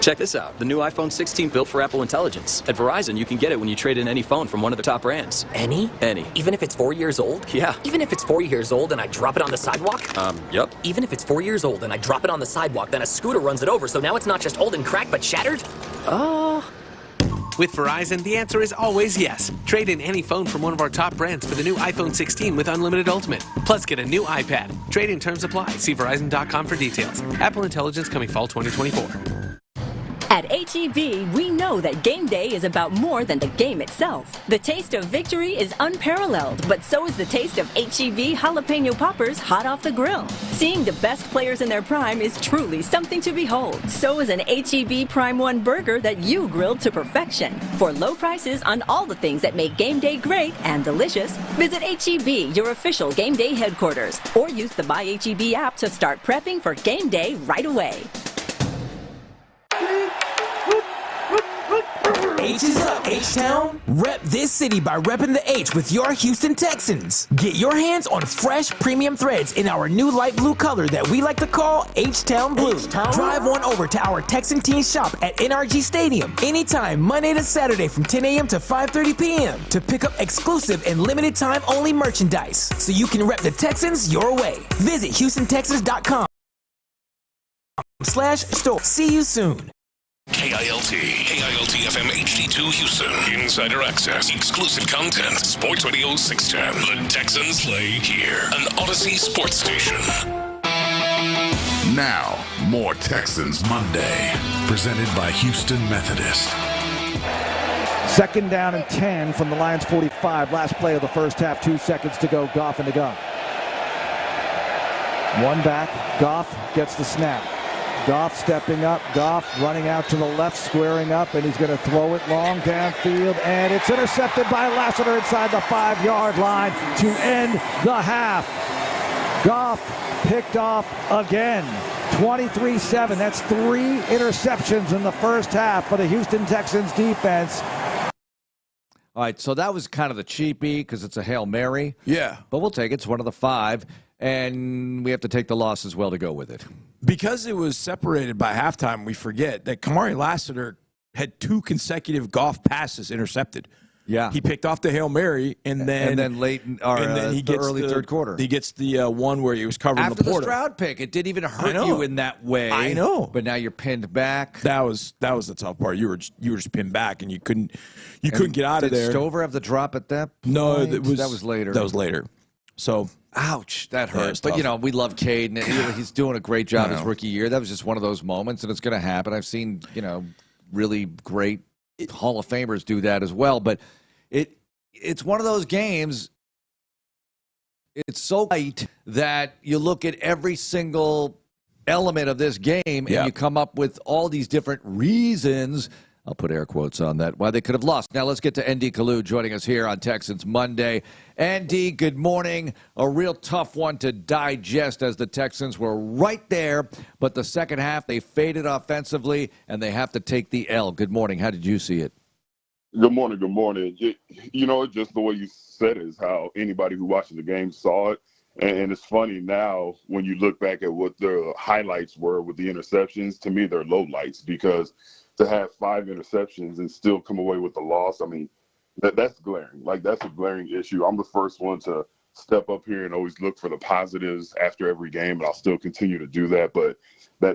Check this out. The new iPhone 16 built for Apple Intelligence. At Verizon, you can get it when you trade in any phone from one of the top brands. Any? Any. Even if it's 4 years old? Yeah. Even if it's 4 years old and I drop it on the sidewalk? Yep. Even if it's 4 years old and I drop it on the sidewalk, then a scooter runs it over, so now it's not just old and cracked, but shattered? With Verizon, the answer is always yes. Trade in any phone from one of our top brands for the new iPhone 16 with Unlimited Ultimate. Plus, get a new iPad. Trade-in terms apply. See Verizon.com for details. Apple Intelligence coming fall 2024. At H-E-B, we know that game day is about more than the game itself. The taste of victory is unparalleled, but so is the taste of H-E-B jalapeno poppers hot off the grill. Seeing the best players in their prime is truly something to behold. So is an H-E-B Prime 1 burger that you grilled to perfection. For low prices on all the things that make game day great and delicious, visit H-E-B, your official game day headquarters, or use the My H-E-B app to start prepping for game day right away. H is up, H-Town. Rep this city by repping the H with your Houston Texans. Get your hands on fresh premium threads in our new light blue color that we like to call H-Town Blue. Drive on over to our Texan Teen shop at NRG Stadium anytime Monday to Saturday from 10 a.m. to 5:30 p.m. to pick up exclusive and limited time only merchandise so you can rep the Texans your way. Visit HoustonTexans.com/store. See you soon. KILT FM HD2 Houston. Insider access, exclusive content. Sports Radio 610. The Texans play here. An Odyssey sports station. Now, more Texans Monday. Presented by Houston Methodist. 2nd down and 10 from the Lions 45. Last play of the first half. 2 seconds to go. Goff in the gun. One back. Goff gets the snap. Goff stepping up, Goff running out to the left, squaring up, and he's going to throw it long downfield, and it's intercepted by Lassiter inside the 5-yard line to end the half. Goff picked off again, 23-7. That's 3 interceptions in the first half for the Houston Texans defense. All right, so that was kind of the cheapie because it's a Hail Mary. Yeah. But we'll take it. It's one of the 5, and we have to take the loss as well to go with it. Because it was separated by halftime, we forget that Kamari Lassiter had 2 consecutive Goff passes intercepted. Yeah. He picked off the Hail Mary, and then late he gets early third quarter. He gets the one where he was covering After the portal. the Stroud pick, it didn't even hurt you in that way. I know. But now you're pinned back. That was the tough part. You were just pinned back, and you couldn't get out of there. Did Stover have the drop at that point? No, that was later. That was later. So, ouch, that hurts. Yeah, but, we love Cade, and he's doing a great job his rookie year. That was just one of those moments, and it's going to happen. I've seen, really great Hall of Famers do that as well. But it's one of those games, it's so tight that you look at every single element of this game, and you come up with all these different reasons. I'll put air quotes on that, why they could have lost. Now let's get to ND Kalu joining us here on Texans Monday. ND, good morning. A real tough one to digest as the Texans were right there, but the second half they faded offensively, and they have to take the L. Good morning. How did you see it? Good morning. Good morning. Just the way you said it is how anybody who watches the game saw it. And it's funny now when you look back at what the highlights were with the interceptions. To me, they're lowlights because to have 5 interceptions and still come away with the loss, I mean, that's glaring. Like, that's a glaring issue. I'm the first one to step up here and always look for the positives after every game, and I'll still continue to do that. But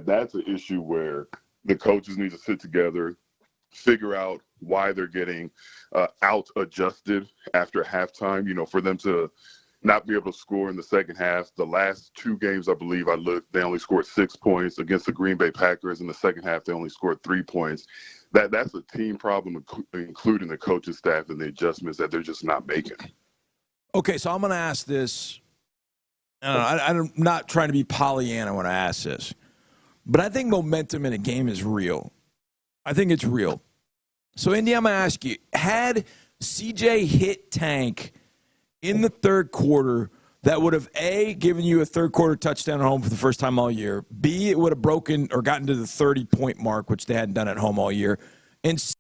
that's an issue where the coaches need to sit together, figure out why they're getting out-adjusted after halftime, for them to not be able to score in the second half. The last 2 games, I believe I looked, they only scored 6 points. Against the Green Bay Packers in the second half, they only scored 3 points. That's a team problem, including the coaching staff and the adjustments that they're just not making. Okay, so I'm going to ask this. I'm not trying to be Pollyanna when I ask this, but I think momentum in a game is real. I think it's real. So, Indy, I'm going to ask you, had CJ hit Tank in the third quarter, that would have, A, given you a third-quarter touchdown at home for the first time all year, B, it would have broken or gotten to the 30-point mark, which they hadn't done at home all year, and C,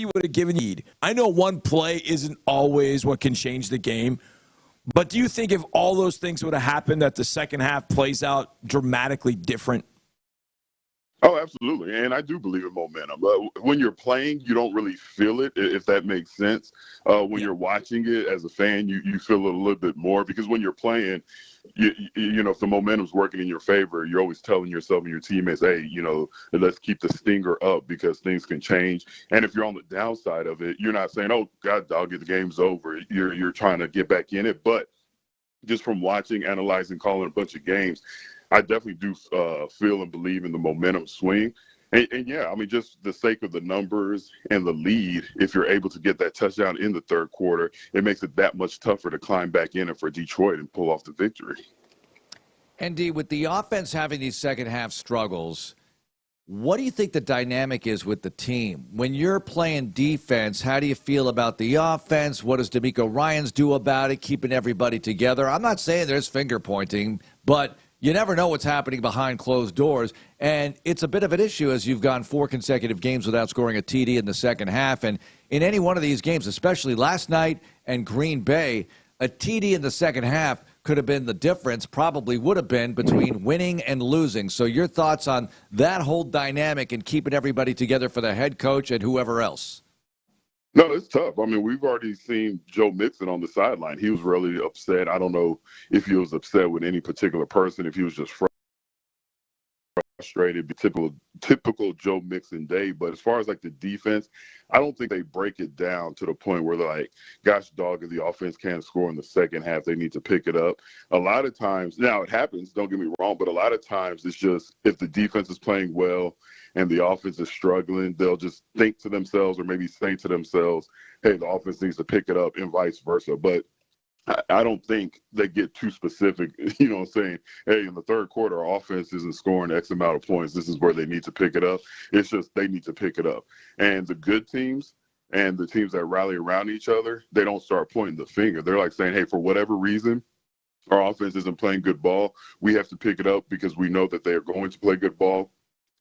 would have given you lead. I know one play isn't always what can change the game, but do you think if all those things would have happened that the second half plays out dramatically different? Oh, absolutely. And I do believe in momentum. But when you're playing, you don't really feel it, if that makes sense. When you're watching it as a fan, you feel it a little bit more, because when you're playing, you know, if the momentum's working in your favor, you're always telling yourself and your teammates, hey, you know, let's keep the stinger up because things can change. And if you're on the downside of it, you're not saying, oh, God, dog, the game's over. You're trying to get back in it. But just from watching, analyzing, calling a bunch of games, I definitely do feel and believe in the momentum swing. And yeah, I mean, just the sake of the numbers and the lead, if you're able to get that touchdown in the third quarter, it makes it that much tougher to climb back in and for Detroit and pull off the victory. ND, with the offense having these second-half struggles, what do you think the dynamic is with the team? When you're playing defense, how do you feel about the offense? What does DeMeco Ryans do about it, keeping everybody together? I'm not saying there's finger-pointing, but you never know what's happening behind closed doors, and it's a bit of an issue as you've gone 4 consecutive games without scoring a TD in the second half. And in any one of these games, especially last night and Green Bay, a TD in the second half could have been the difference, probably would have been, between winning and losing. So your thoughts on that whole dynamic and keeping everybody together for the head coach and whoever else? No, it's tough. I mean, we've already seen Joe Mixon on the sideline. He was really upset. I don't know if he was upset with any particular person, if he was just frustrated, typical Joe Mixon day. But as far as like the defense, I don't think they break it down to the point where they're like, gosh, dog, if the offense can't score in the second half, they need to pick it up. A lot of times, now it happens, don't get me wrong, but a lot of times it's just if the defense is playing well and the offense is struggling, they'll just think to themselves or maybe say to themselves, hey, the offense needs to pick it up and vice versa. But I don't think they get too specific, you know, saying, hey, in the third quarter, our offense isn't scoring X amount of points. This is where they need to pick it up. It's just they need to pick it up. And the good teams and the teams that rally around each other, they don't start pointing the finger. They're like saying, hey, for whatever reason, our offense isn't playing good ball. We have to pick it up because we know that they are going to play good ball,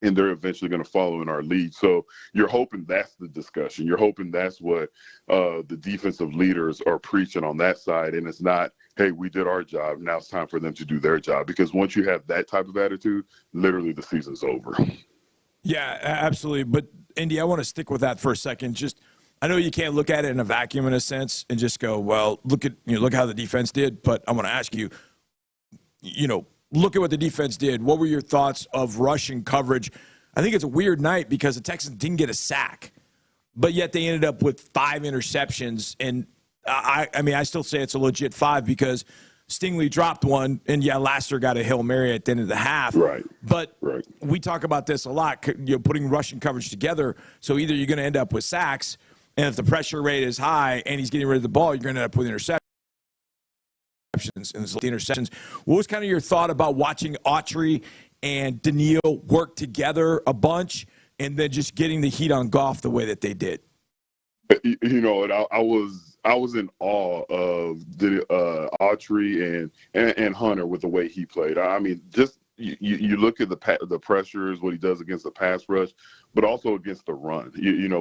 and they're eventually going to follow in our lead. So you're hoping that's the discussion. You're hoping that's what the defensive leaders are preaching on that side, and it's not, hey, we did our job, now it's time for them to do their job. Because once you have that type of attitude, literally the season's over. Yeah, absolutely. But, Indy, I want to stick with that for a second. Just, I know you can't look at it in a vacuum in a sense and just go, well, look how the defense did. But I want to ask you, look at what the defense did. What were your thoughts of rushing coverage? I think it's a weird night because the Texans didn't get a sack, but yet they ended up with 5 interceptions. And I still say it's a legit 5 because Stingley dropped one, and Laster got a Hail Mary at the end of the half. Right. But we talk about this a lot, putting rushing coverage together. So either you're going to end up with sacks, and if the pressure rate is high and he's getting rid of the ball, you're going to end up with interceptions. And the interceptions. What was kind of your thought about watching Autry and Daniil work together a bunch and then just getting the heat on Goff the way that they did? And I was in awe of the Autry and Hunter with the way he played. I mean, just you look at the pressures, what he does against the pass rush, but also against the run.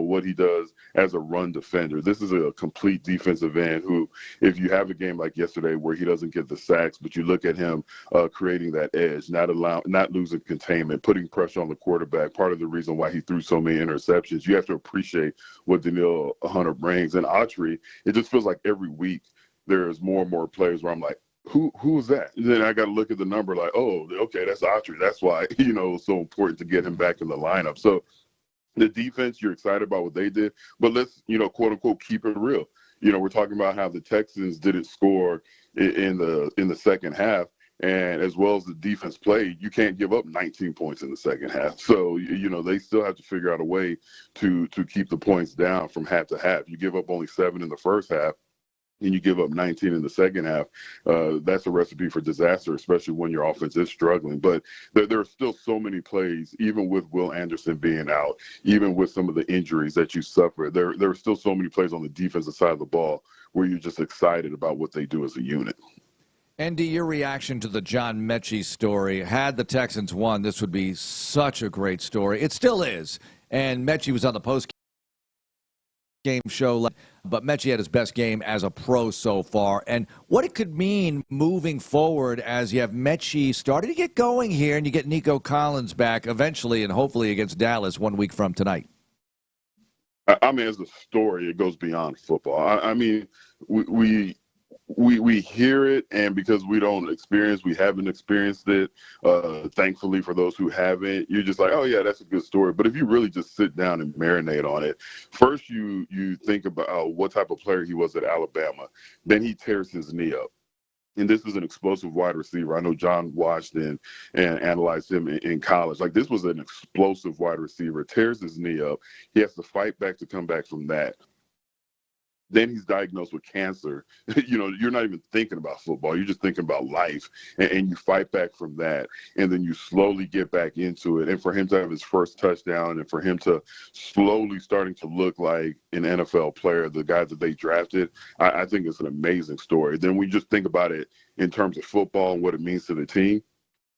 What he does as a run defender. This is a complete defensive end who, if you have a game like yesterday where he doesn't get the sacks, but you look at him creating that edge, not losing containment, putting pressure on the quarterback, part of the reason why he threw so many interceptions. You have to appreciate what Daniil Hunter brings. And Autry, it just feels like every week there's more and more players where I'm like, who is that? And then I got to look at the number like, oh, okay, that's Autry. That's why, it's so important to get him back in the lineup. So the defense, you're excited about what they did, but let's, quote unquote, keep it real. We're talking about how the Texans didn't score in the second half. And as well as the defense played, you can't give up 19 points in the second half. So, they still have to figure out a way to keep the points down from half to half. You give up only 7 in the first half, and you give up 19 in the second half. That's a recipe for disaster, especially when your offense is struggling. But there are still so many plays, even with Will Anderson being out, even with some of the injuries that you suffer. There are still so many plays on the defensive side of the ball where you're just excited about what they do as a unit. Andy, your reaction to the John Mechie story. Had the Texans won, this would be such a great story. It still is. And Mechie was on the post post-game show, but Mechie had his best game as a pro so far. And what it could mean moving forward as you have Mechie starting to get going here and you get Nico Collins back eventually and hopefully against Dallas 1 week from tonight. I mean, as a story, it goes beyond football. I mean, we hear it, and because we haven't experienced it, thankfully for those who haven't, you're just like, oh yeah, that's a good story. But if you really just sit down and marinate on it, first you think about what type of player he was at Alabama. Then he tears his knee up. And this is an explosive wide receiver. I know John watched and analyzed him in college. Like, this was an explosive wide receiver, tears his knee up. He has to fight back to come back from that. Then he's diagnosed with cancer. You're not even thinking about football. You're just thinking about life. And you fight back from that. And then you slowly get back into it. And for him to have his first touchdown and for him to slowly starting to look like an NFL player, the guy that they drafted, I think it's an amazing story. Then we just think about it in terms of football and what it means to the team.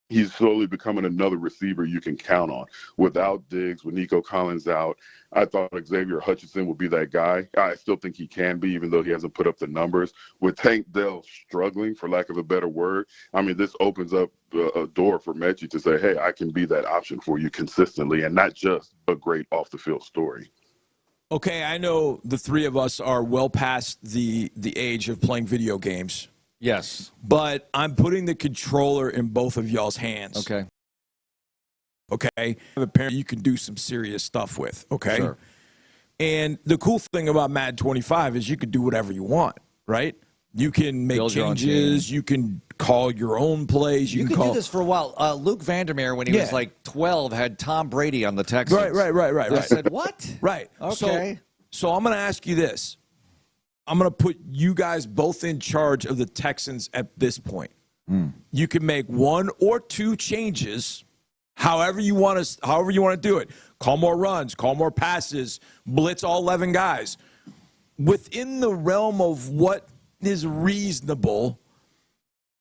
He's slowly becoming another receiver you can count on. Without Diggs, with Nico Collins out, I thought Xavier Hutchinson would be that guy. I still think he can be, even though he hasn't put up the numbers. With Tank Dell struggling, for lack of a better word, I mean, this opens up a door for Mechie to say, hey, I can be that option for you consistently and not just a great off-the-field story. Okay, I know the three of us are well past the age of playing video games. Yes. But I'm putting the controller in both of y'all's hands. Okay. Okay? Apparently you can do some serious stuff with, okay? Sure. And the cool thing about Madden 25 is you can do whatever you want, right? You can make changes. You can call your own plays. You can do this for a while. Luke Vandermeer, when he was like 12, had Tom Brady on the Texans. Right. I said, what? Right. Okay. So I'm going to ask you this. I'm going to put you guys both in charge of the Texans at this point. You can make one or two changes, however you want to do it. Call more runs, call more passes, blitz all 11 guys. Within the realm of what is reasonable,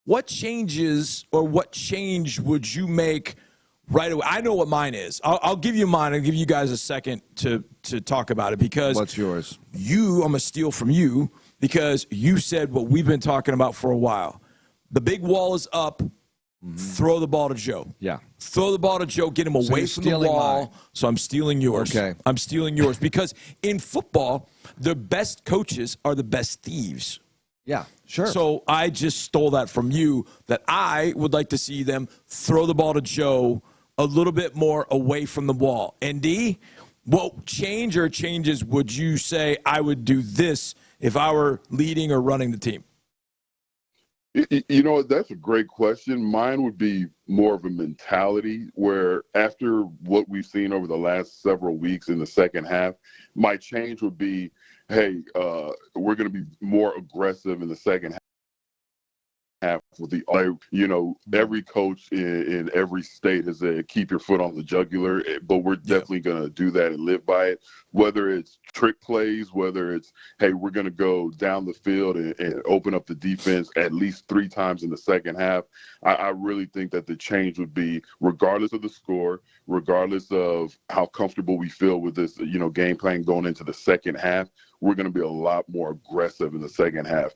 what changes or what change would you make right away? I know what mine is. I'll give you mine. I'll give you guys a second to talk about it because what's yours? I'm going to steal from you because you said what we've been talking about for a while. The big wall is up. Throw the ball to Joe. Yeah. Throw the ball to Joe. Get him away from the wall. Mine. So I'm stealing yours. Okay. I'm stealing yours because in football, the best coaches are the best thieves. Yeah, sure. So I just stole that from you that I would like to see them throw the ball to Joe a little bit more away from the wall. And D, what change or changes would you say I would do this if I were leading or running the team? You know, that's a great question. Mine would be more of a mentality where after what we've seen over the last several weeks in the second half, my change would be, hey, we're going to be more aggressive in the second half with every coach in every state has said keep your foot on the jugular, but we're definitely going to do that and live by it, whether it's trick plays, whether it's, hey, we're going to go down the field and open up the defense at least 3 times in the second half. I really think that the change would be, regardless of the score, regardless of how comfortable we feel with this, game plan going into the second half, we're going to be a lot more aggressive in the second half.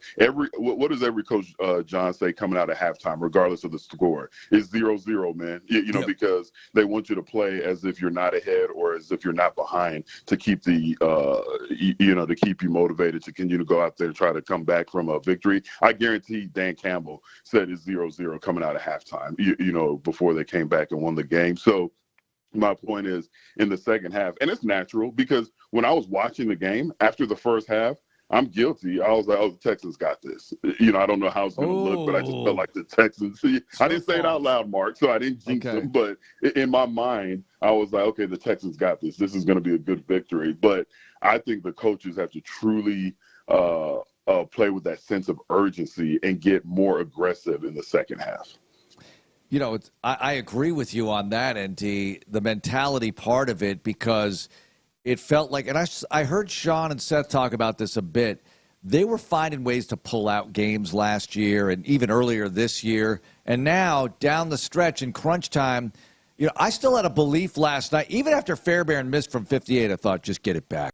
What does every coach, John, say coming out of halftime, regardless of the score? It's 0-0, man. Because they want you to play as if you're not ahead or as if you're not behind to keep to keep you motivated to continue to go out there and try to come back from a victory. I guarantee Dan Campbell said it's 0-0 coming out of halftime, before they came back and won the game. So my point is, in the second half, and it's natural because when I was watching the game after the first half, I'm guilty. I was like, oh, the Texans got this. I don't know how it's going to look, but I just felt like the Texans. I didn't say it out loud, Mark, so I didn't jinx them. But in my mind, I was like, okay, the Texans got this. This is going to be a good victory. But I think the coaches have to truly play with that sense of urgency and get more aggressive in the second half. I agree with you on that, and the mentality part of it, because it felt like, and I heard Sean and Seth talk about this a bit, they were finding ways to pull out games last year and even earlier this year, and now down the stretch in crunch time, I still had a belief last night, even after Fairbairn missed from 58, I thought, just get it back.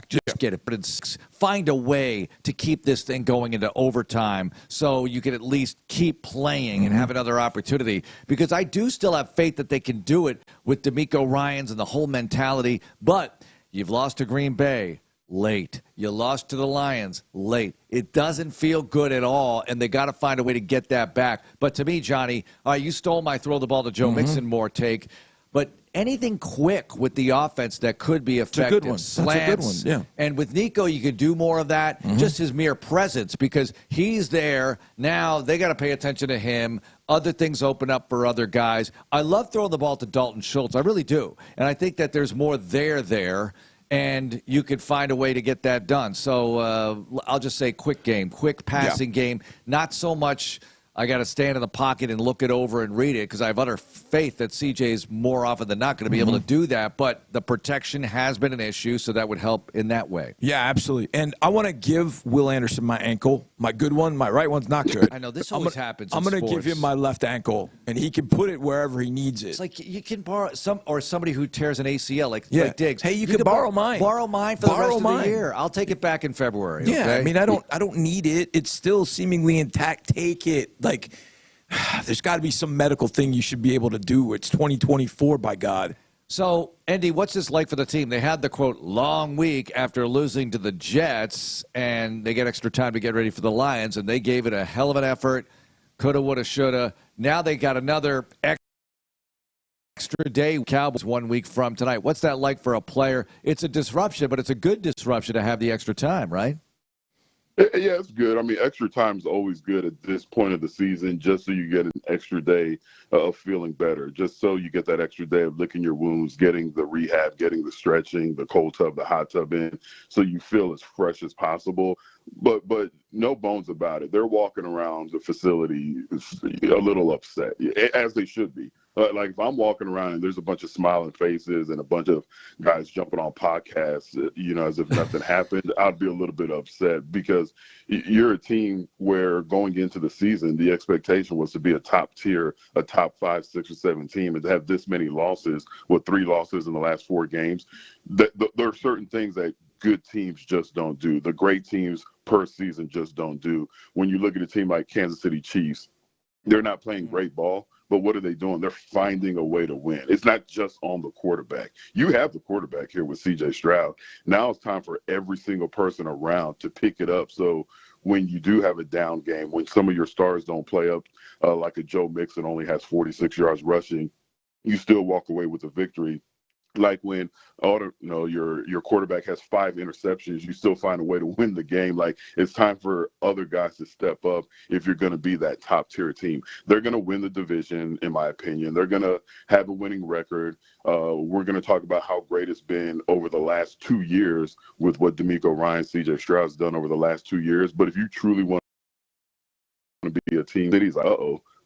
back. Just get it. But find a way to keep this thing going into overtime so you can at least keep playing and have another opportunity. Because I do still have faith that they can do it with DeMeco Ryans and the whole mentality. But you've lost to Green Bay late. You lost to the Lions late. It doesn't feel good at all, and they got to find a way to get that back. But to me, Johnny, you stole my throw the ball to Joe Mixon more take. But anything quick with the offense that could be effective. That's a good one. Yeah. And with Nico, you could do more of that. Just his mere presence, because he's there. Now they got to pay attention to him. Other things open up for other guys. I love throwing the ball to Dalton Schultz. I really do. And I think that there's more there. And you could find a way to get that done. So I'll just say quick game, quick passing game. Not so much I got to stand in the pocket and look it over and read it, because I have utter faith that CJ's more often than not going to be able to do that. But the protection has been an issue, so that would help in that way. Yeah, absolutely. And I want to give Will Anderson my ankle. My good one, my right one's not good. I know this always happens. I'm going to give him my left ankle, and he can put it wherever he needs it. It's like you can borrow somebody who tears an ACL, like Diggs. Hey, you can borrow mine. Borrow mine for the rest of the year. I'll take it back in February. Yeah, okay? I mean, I don't need it. It's still seemingly intact. Take it. Like, there's got to be some medical thing you should be able to do. It's 2024, by God. So, Andy, what's this like for the team? They had the, quote, long week after losing to the Jets, and they get extra time to get ready for the Lions, and they gave it a hell of an effort. Coulda, woulda, shoulda. Now they got another extra day. Cowboys 1 week from tonight. What's that like for a player? It's a disruption, but it's a good disruption to have the extra time, right? Yeah, it's good. I mean, extra time is always good at this point of the season, just so you get an extra day of feeling better, just so you get that extra day of licking your wounds, getting the rehab, getting the stretching, the cold tub, the hot tub in, so you feel as fresh as possible. But no bones about it. They're walking around the facility a little upset, as they should be. Like, if I'm walking around and there's a bunch of smiling faces and a bunch of guys jumping on podcasts, as if nothing happened, I'd be a little bit upset, because you're a team where going into the season, the expectation was to be a top tier, a top 5, 6, or 7 team, and to have this many losses, with 3 losses in the last 4 games. There are certain things that good teams just don't do. The great teams per season just don't do. When you look at a team like Kansas City Chiefs, they're not playing great ball, but what are they doing? They're finding a way to win. It's not just on the quarterback. You have the quarterback here with C.J. Stroud. Now it's time for every single person around to pick it up. So when you do have a down game, when some of your stars don't play up, like a Joe Mixon only has 46 yards rushing, you still walk away with a victory. Like when your quarterback has 5 interceptions, you still find a way to win the game. Like, it's time for other guys to step up if you're going to be that top tier team. They're going to win the division, in my opinion. They're going to have a winning record. We're going to talk about how great it's been over the last 2 years with what DeMeco Ryans, C.J. Stroud's done over the last 2 years. But if you truly want to be a team, city's like,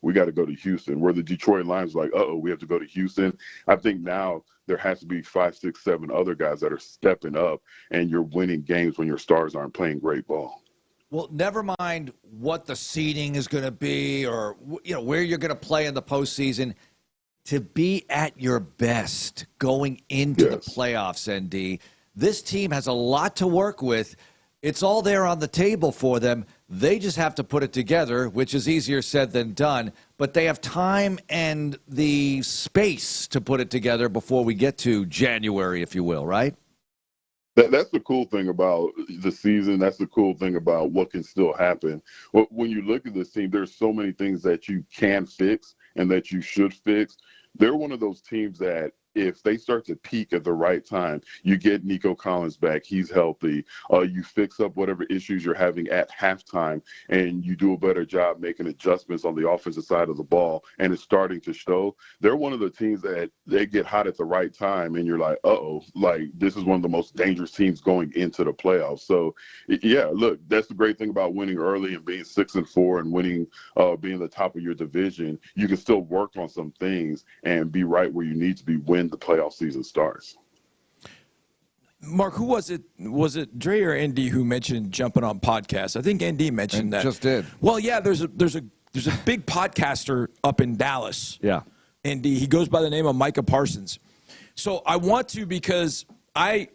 we got to go to Houston. Where the Detroit Lions like, we have to go to Houston. I think now there has to be 5, 6, 7 other guys that are stepping up, and you're winning games when your stars aren't playing great ball. Well, never mind what the seeding is going to be, or where you're going to play in the postseason. To be at your best going into the playoffs, ND, this team has a lot to work with. It's all there on the table for them. They just have to put it together, which is easier said than done. But they have time and the space to put it together before we get to January, if you will, right? That's the cool thing about the season. That's the cool thing about what can still happen. When you look at this team, there's so many things that you can fix and that you should fix. They're one of those teams that, if they start to peak at the right time, you get Nico Collins back, he's healthy, you fix up whatever issues you're having at halftime, and you do a better job making adjustments on the offensive side of the ball, and it's starting to show. They're one of the teams that they get hot at the right time, and you're like, like, this is one of the most dangerous teams going into the playoffs. So, yeah, look, that's the great thing about winning early and being 6-4 and winning, being the top of your division. You can still work on some things and be right where you need to be when the playoff season starts. Mark, who was it? Was it Dre or ND who mentioned jumping on podcasts? I think ND mentioned that. Just did. Well, yeah, there's a big podcaster up in Dallas. Yeah. ND. He goes by the name of Micah Parsons. So I want to, because I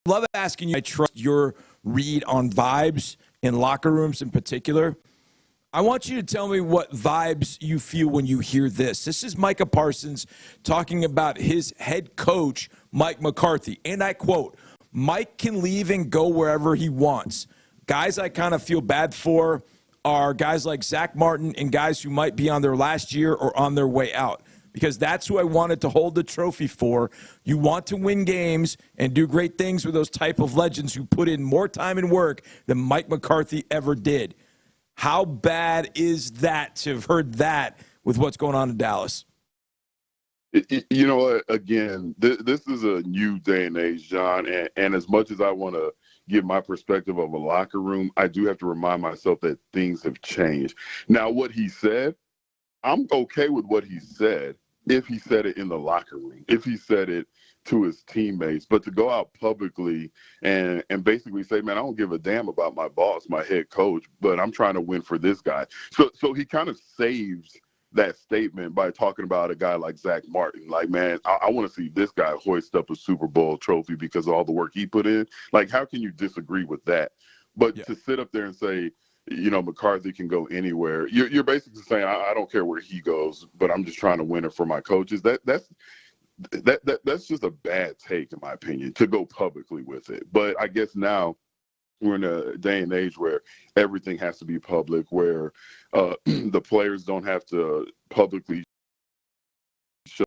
love asking you. I trust your read on vibes in locker rooms in particular. I want you to tell me what vibes you feel when you hear this. This is Micah Parsons talking about his head coach, Mike McCarthy. And I quote, Mike can leave and go wherever he wants. Guys I kind of feel bad for are guys like Zach Martin and guys who might be on their last year or on their way out, because that's who I wanted to hold the trophy for. You want to win games and do great things with those type of legends who put in more time and work than Mike McCarthy ever did. How bad is that to have heard that with what's going on in Dallas? You know what? Again, this is a new day and age, John. And as much as I want to give my perspective of a locker room, I do have to remind myself that things have changed. Now, what he said, I'm okay with what he said if he said it in the locker room, if he said it to his teammates. But to go out publicly and basically say, man, I don't give a damn about my boss, my head coach, but I'm trying to win for this guy. So he kind of saves that statement by talking about a guy like Zach Martin. Like, man, I want to see this guy hoist up a Super Bowl trophy because of all the work he put in. Like, how can you disagree with that? But to sit up there and say, you know, McCarthy can go anywhere. You're basically saying, I don't care where he goes, but I'm just trying to win it for my coaches. That's just a bad take, in my opinion, to go publicly with it. But I guess now we're in a day and age where everything has to be public, where the players don't have to publicly show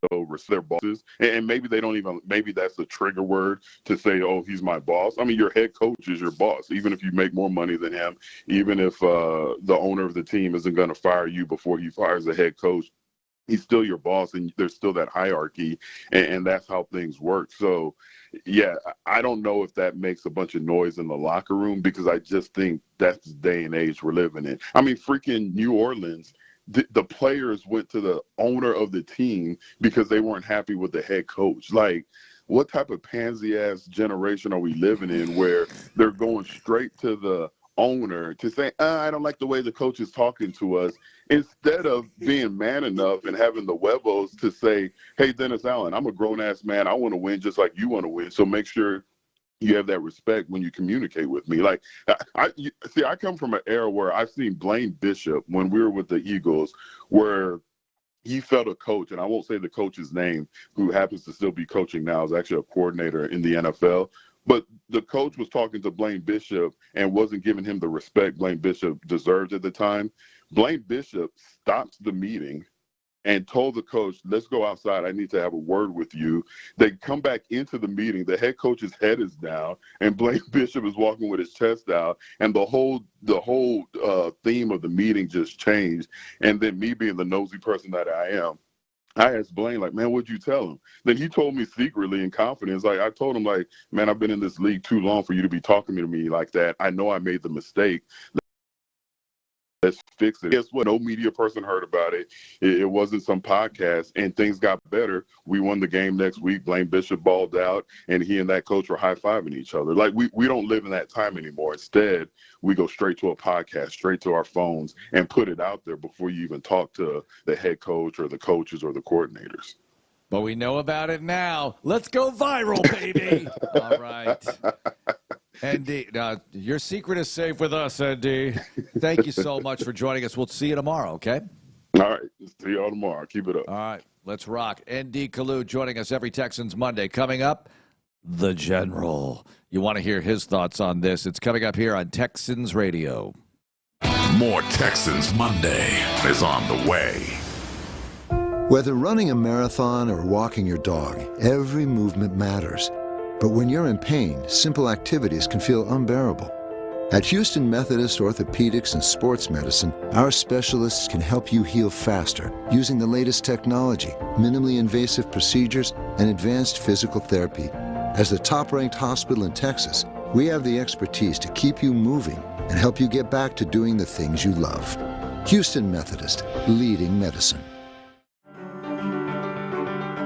their bosses, and maybe they don't even, maybe that's a trigger word to say, oh, he's my boss. I mean, your head coach is your boss, even if you make more money than him, even if the owner of the team isn't going to fire you before he fires the head coach. He's still your boss, and there's still that hierarchy, and that's how things work. So, yeah, I don't know if that makes a bunch of noise in the locker room, because I just think that's the day and age we're living in. I mean, freaking New Orleans, the players went to the owner of the team because they weren't happy with the head coach. Like, what type of pansy-ass generation are we living in where they're going straight to the owner to say, I don't like the way the coach is talking to us, instead of being man enough and having the huevos to say, hey, Dennis Allen, I'm a grown-ass man. I want to win just like you want to win. So make sure you have that respect when you communicate with me. Like, I come from an era where I've seen Blaine Bishop when we were with the Eagles, where he felt a coach, and I won't say the coach's name, who happens to still be coaching now, is actually a coordinator in the NFL. But the coach was talking to Blaine Bishop and wasn't giving him the respect Blaine Bishop deserved at the time. Blaine Bishop stopped the meeting and told the coach, let's go outside. I need to have a word with you. They come back into the meeting. The head coach's head is down, and Blaine Bishop is walking with his chest out. And the whole theme of the meeting just changed. And then me being the nosy person that I am, I asked Blaine, like, man, what'd you tell him? Then he told me secretly in confidence, like, I told him, like, man, I've been in this league too long for you to be talking to me like that. I know I made the mistake. Let's fix it. Guess what? No media person heard about it. It wasn't some podcast, and things got better. We won the game next week. Blaine Bishop balled out, and he and that coach were high-fiving each other. Like, we don't live in that time anymore. Instead, we go straight to a podcast, straight to our phones, and put it out there before you even talk to the head coach or the coaches or the coordinators. But we know about it now. Let's go viral, baby. All right. Andy, your secret is safe with us, Andy. Thank you so much for joining us. We'll see you tomorrow, okay? All right. See you all tomorrow. Keep it up. All right. Let's rock. Andy Kalu joining us every Texans Monday. Coming up, the General. You want to hear his thoughts on this. It's coming up here on Texans Radio. More Texans Monday is on the way. Whether running a marathon or walking your dog, every movement matters. But when you're in pain, simple activities can feel unbearable. At Houston Methodist Orthopedics and Sports Medicine, our specialists can help you heal faster using the latest technology, minimally invasive procedures, and advanced physical therapy. As the top-ranked hospital in Texas, we have the expertise to keep you moving and help you get back to doing the things you love. Houston Methodist, leading medicine.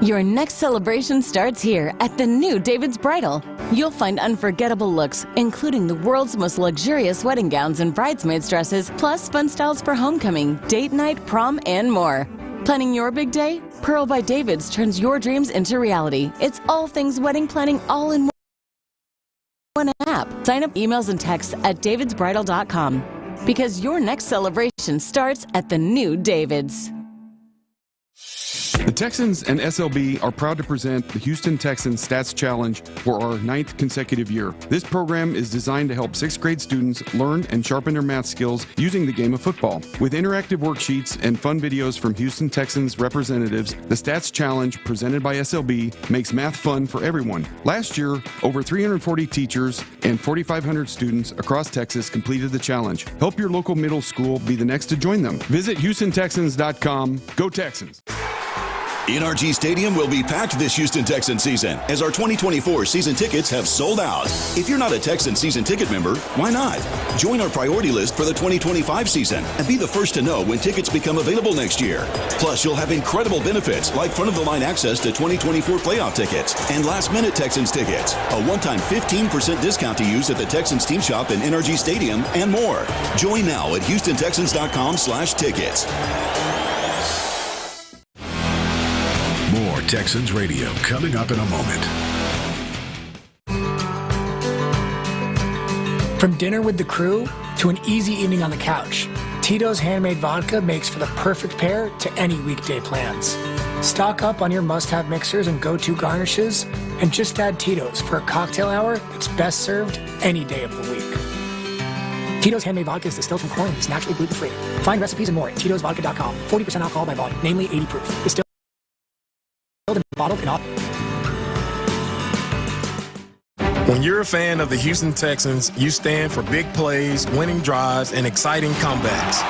Your next celebration starts here at the new David's Bridal. You'll find unforgettable looks, including the world's most luxurious wedding gowns and bridesmaids dresses, plus fun styles for homecoming, date night, prom, and more. Planning your big day? Pearl by David's turns your dreams into reality. It's all things wedding planning all in one. One app. Sign up emails and texts at davidsbridal.com because your next celebration starts at the new David's. The Texans and SLB are proud to present the Houston Texans Stats Challenge for our 9th consecutive year. This program is designed to help 6th grade students learn and sharpen their math skills using the game of football. With interactive worksheets and fun videos from Houston Texans representatives, the Stats Challenge presented by SLB makes math fun for everyone. Last year, over 340 teachers and 4,500 students across Texas completed the challenge. Help your local middle school be the next to join them. Visit HoustonTexans.com. Go Texans! NRG Stadium will be packed this Houston Texans season as our 2024 season tickets have sold out. If you're not a Texans season ticket member, why not? Join our priority list for the 2025 season and be the first to know when tickets become available next year. Plus, you'll have incredible benefits like front-of-the-line access to 2024 playoff tickets and last-minute Texans tickets, a one-time 15% discount to use at the Texans team shop in NRG Stadium, and more. Join now at HoustonTexans.com/tickets. More Texans Radio coming up in a moment. From dinner with the crew to an easy evening on the couch, Tito's handmade vodka makes for the perfect pair to any weekday plans. Stock up on your must-have mixers and go-to garnishes, and just add Tito's for a cocktail hour that's best served any day of the week. Tito's handmade vodka is distilled from corn and is naturally gluten-free. Find recipes and more at Tito'sVodka.com. 40% alcohol by volume, namely 80 proof. Distilled and bottled in all. When you're a fan of the Houston Texans, you stand for big plays, winning drives, and exciting comebacks.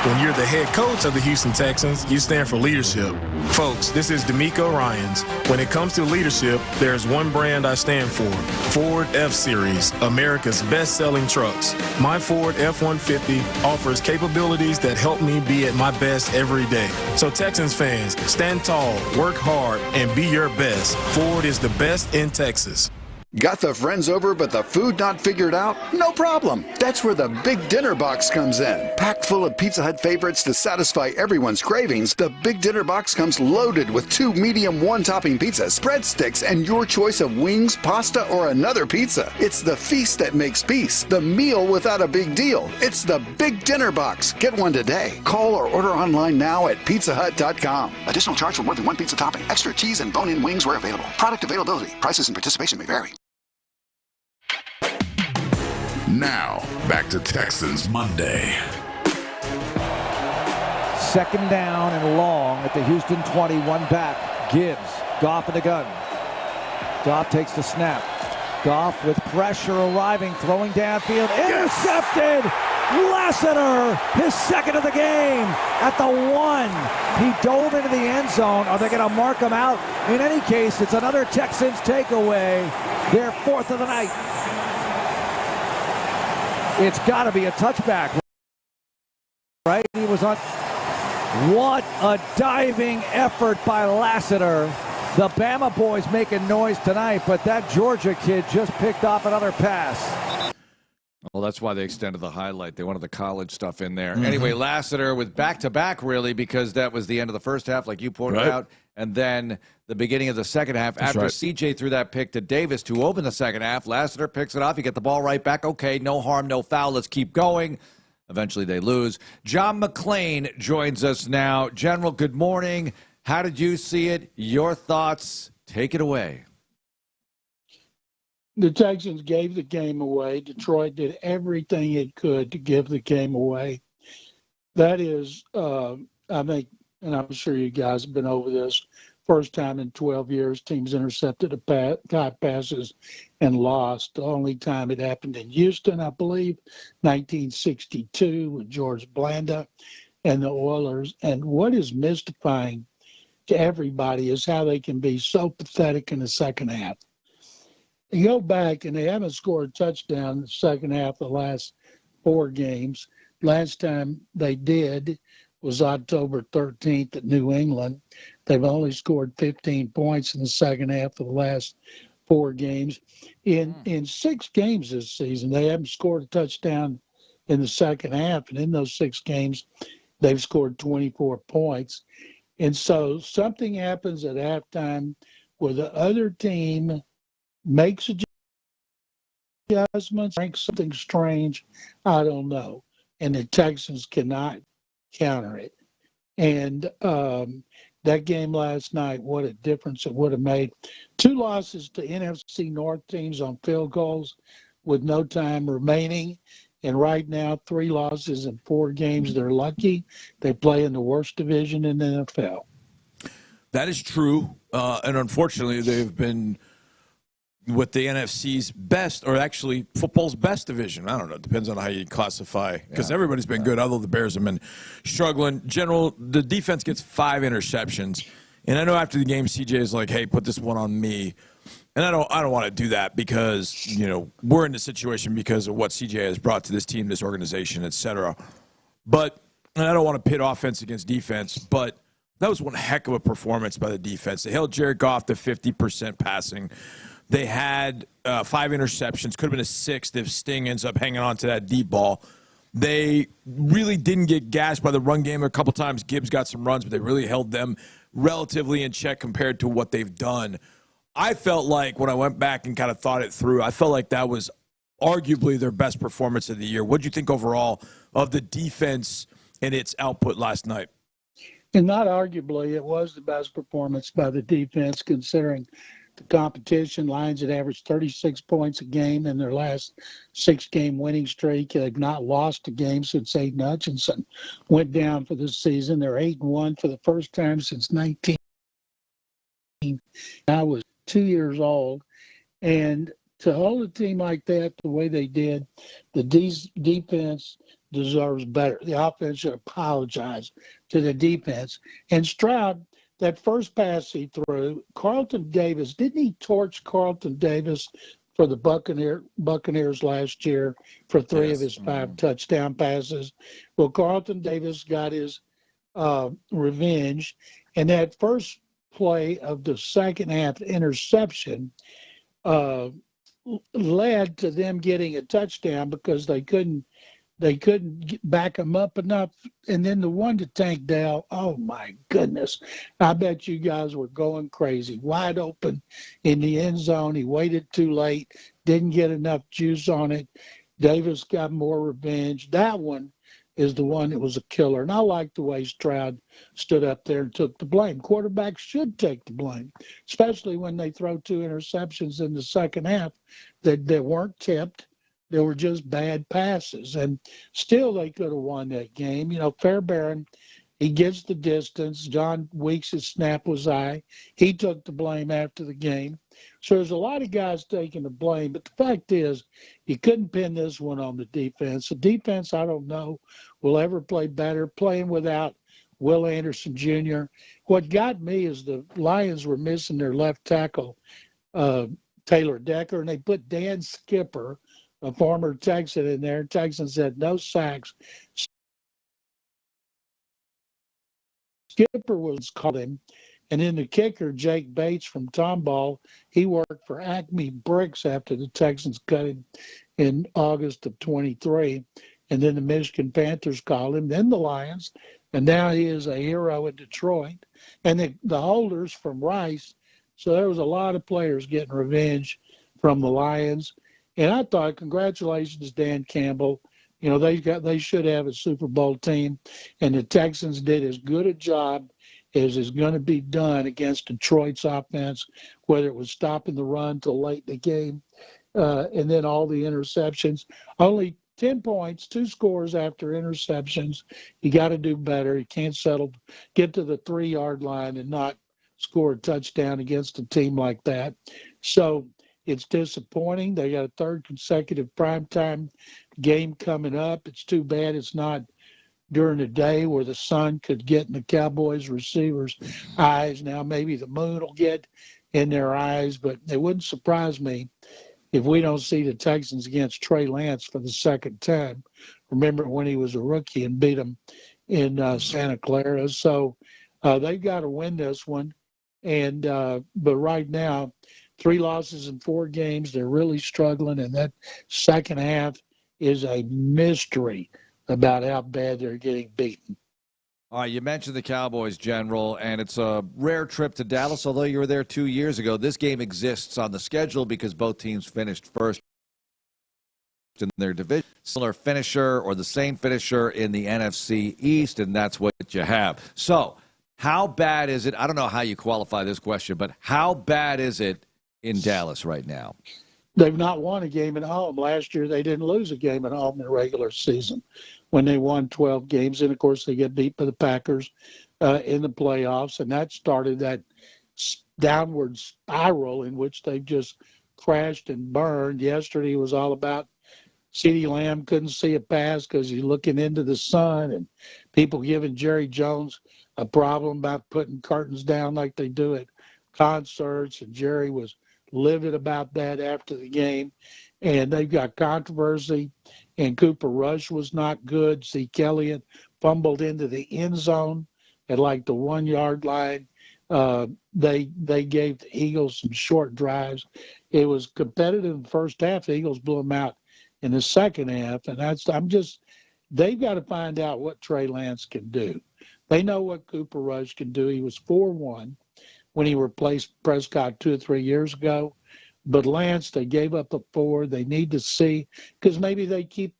When you're the head coach of the Houston Texans, you stand for leadership. Folks, this is DeMeco Ryans. When it comes to leadership, there's one brand I stand for: Ford F-Series, America's best-selling trucks. My Ford F-150 offers capabilities that help me be at my best every day. So Texans fans, stand tall, work hard, and be your best. Ford is the best in Texas. Got the friends over but the food not figured out? No problem. That's where the Big Dinner Box comes in. Packed full of Pizza Hut favorites to satisfy everyone's cravings, the Big Dinner Box comes loaded with 2 medium one-topping pizzas, breadsticks, and your choice of wings, pasta, or another pizza. It's the feast that makes peace. The meal without a big deal. It's the Big Dinner Box. Get one today. Call or order online now at pizzahut.com. Additional charge for more than one pizza topping. Extra cheese and bone-in wings where available. Product availability. Prices and participation may vary. Now, back to Texans Monday. Second down and long at the Houston 21 back. Gibbs, Goff in the gun. Goff takes the snap. Goff with pressure arriving, throwing downfield. Intercepted! Lassiter, his second of the game at the 1. He dove into the end zone. Are they going to mark him out? In any case, it's another Texans takeaway. Their 4th of the night. It's got to be a touchback, right? He was on. What a diving effort by Lassiter. The Bama boys making noise tonight, but that Georgia kid just picked off another pass. Well, that's why they extended the highlight. They wanted the college stuff in there. Anyway, Lassiter with back-to-back, really, because that was the end of the first half, like you pointed out, and then the beginning of the second half. After CJ threw that pick to Davis to open the second half, Lassiter picks it off. You get the ball right back. Okay, no harm, no foul. Let's keep going. Eventually they lose. John McClain joins us now. General, good morning. How did you see it? Your thoughts. Take it away. The Texans gave the game away. Detroit did everything it could to give the game away. That is, I think, and I'm sure you guys have been over this, first time in 12 years teams intercepted top passes and lost. The only time it happened in Houston, I believe, 1962 with George Blanda and the Oilers. And what is mystifying to everybody is how they can be so pathetic in the second half. You go back, and they haven't scored a touchdown in the second half of the last 4 games. Last time they did was October 13th at New England. They've only scored 15 points in the second half of the last 4 games. In 6 games this season, they haven't scored a touchdown in the second half, and in those 6 games, they've scored 24 points. And so something happens at halftime where the other team makes a adjustments, something strange, I don't know. And the Texans cannot counter it. And that game last night, what a difference it would have made. 2 losses to NFC North teams on field goals with no time remaining. And right now, 3 losses in 4 games. They're lucky. They play in the worst division in the NFL. That is true. And unfortunately, they've been with the NFC's best, or actually football's best division. I don't know. It depends on how you classify, because everybody's been good, although the Bears have been struggling. General, the defense gets 5 interceptions. And I know after the game, CJ is like, hey, put this one on me. And I don't want to do that because, you know, we're in this situation because of what CJ has brought to this team, this organization, et cetera. But, and I don't want to pit offense against defense, but that was one heck of a performance by the defense. They held Jared Goff to 50% passing. They had 5 interceptions, could have been a 6th if Sting ends up hanging on to that deep ball. They really didn't get gashed by the run game. A couple times Gibbs got some runs, but they really held them relatively in check compared to what they've done. I felt like when I went back and kind of thought it through, I felt like that was arguably their best performance of the year. What did you think overall of the defense and its output last night? And not arguably, it was the best performance by the defense considering the competition. Lions had averaged 36 points a game in their last 6-game winning streak. They've not lost a game since Aiden Hutchinson went down for this season. They're 8-1 for the first time since 19. I was 2 years old. And to hold a team like that the way they did, the defense deserves better. The offense should apologize to the defense. And Stroud, that first pass he threw, Carlton Davis, didn't he torch Carlton Davis for the Buccaneers last year for 3 of his 5 touchdown passes? Well, Carlton Davis got his revenge, and that first play of the second half interception led to them getting a touchdown because they couldn't back him up enough. And then the one to Tank Dell, oh my goodness. I bet you guys were going crazy. Wide open in the end zone. He waited too late, didn't get enough juice on it. Davis got more revenge. That one is the one that was a killer. And I like the way Stroud stood up there and took the blame. Quarterbacks should take the blame, especially when they throw 2 interceptions in the second half that weren't tipped. They were just bad passes. And still they could have won that game. You know, Fairbairn, he gets the distance. John Weeks' snap was high. He took the blame after the game. So there's a lot of guys taking the blame. But the fact is, you couldn't pin this one on the defense. The defense, I don't know, will ever play better playing without Will Anderson Jr. What got me is the Lions were missing their left tackle, Taylor Decker, and they put Dan Skipper, a former Texan, in there. Texans had no sacks. Skipper was called him. And then the kicker, Jake Bates from Tomball, he worked for Acme Bricks after the Texans cut him in August of 23. And then the Michigan Panthers called him, then the Lions. And now he is a hero in Detroit. And the holders from Rice. So there was a lot of players getting revenge from the Lions. And I thought, congratulations, Dan Campbell. You know, they should have a Super Bowl team. And the Texans did as good a job as is going to be done against Detroit's offense, whether it was stopping the run till late in the game, and then all the interceptions. Only 10 points, 2 scores after interceptions. You got to do better. You can't get to the 3-yard line and not score a touchdown against a team like that. So it's disappointing. They got a 3rd consecutive primetime game coming up. It's too bad it's not during the day where the sun could get in the Cowboys receivers' eyes. Now maybe the moon will get in their eyes, but it wouldn't surprise me if we don't see the Texans against Trey Lance for the 2nd time. Remember when he was a rookie and beat them in Santa Clara. So they've got to win this one. And but right now, 3 losses in 4 games. They're really struggling, and that second half is a mystery about how bad they're getting beaten. All right, you mentioned the Cowboys, General, and it's a rare trip to Dallas, although you were there 2 years ago. This game exists on the schedule because both teams finished first in their division. Similar finisher or the same finisher in the NFC East, and that's what you have. So how bad is it? I don't know how you qualify this question, but how bad is it in Dallas right now? They've not won a game at home. Last year, they didn't lose a game at home in the regular season when they won 12 games. And, of course, they get beat by the Packers in the playoffs. And that started that downward spiral in which they've just crashed and burned. Yesterday was all about CeeDee Lamb couldn't see a pass because he's looking into the sun, and people giving Jerry Jones a problem about putting curtains down like they do at concerts. And Jerry was livid about that after the game. And they've got controversy, and Cooper Rush was not good. Zeke Elliott fumbled into the end zone at like the 1 yard line. They gave the Eagles some short drives. It was competitive in the first half. The Eagles blew them out in the second half. And they've got to find out what Trey Lance can do. They know what Cooper Rush can do. He was 4-1 when he replaced Prescott 2 or 3 years ago. But Lance, they gave up a 4. They need to see, because maybe they keep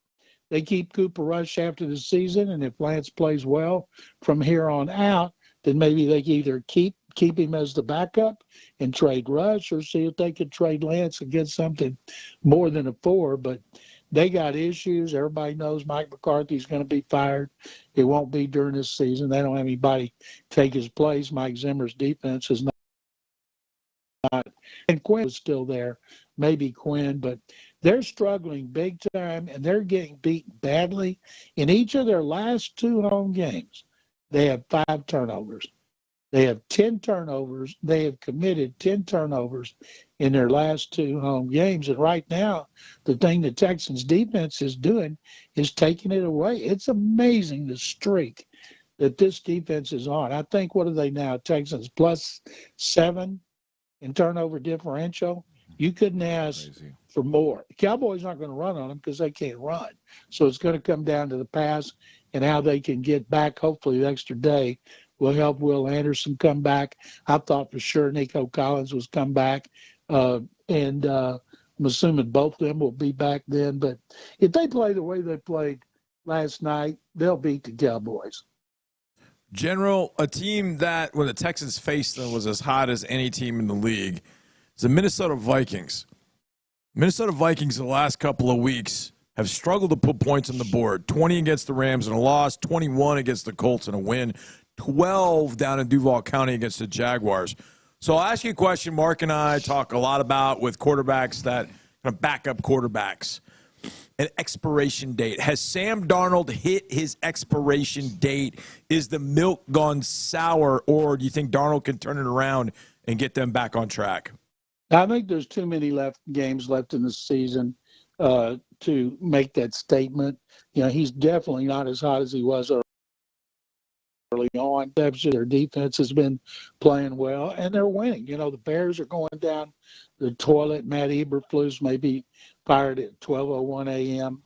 Cooper Rush after the season, and if Lance plays well from here on out, then maybe they can either keep him as the backup and trade Rush, or see if they could trade Lance and get something more than a 4. But they got issues. Everybody knows Mike McCarthy's going to be fired. It won't be during this season. They don't have anybody take his place. Mike Zimmer's defense is not. And Quinn was still there, maybe Quinn, but they're struggling big time, and they're getting beaten badly. In each of their last 2 home games, they have 5 turnovers. They have 10 turnovers. They have committed 10 turnovers in their last 2 home games. And right now, the thing the Texans defense is doing is taking it away. It's amazing the streak that this defense is on. I think, what are they now? Texans +7 in turnover differential. You couldn't ask for more. The Cowboys aren't going to run on them because they can't run. So it's going to come down to the pass and how they can get back. Hopefully the extra day will help Will Anderson come back. I thought for sure Nico Collins was come back. And I'm assuming both of them will be back then. But if they play the way they played last night, they'll beat the Cowboys. General, a team that, when the Texans faced them, was as hot as any team in the league is the Minnesota Vikings. Minnesota Vikings the last couple of weeks have struggled to put points on the board. 20 against the Rams in a loss, 21 against the Colts in a win, 12 down in Duval County against the Jaguars. So I'll ask you a question Mark and I talk a lot about with quarterbacks that kind of backup quarterbacks. An expiration date. Has Sam Darnold hit his expiration date? Is the milk gone sour, or do you think Darnold can turn it around and get them back on track? I think there's too many games left in the season to make that statement. You know, he's definitely not as hot as he was early on. Their defense has been playing well, and they're winning. You know, the Bears are going down the toilet. Matt Eberflus may be fired at 12:01 a.m.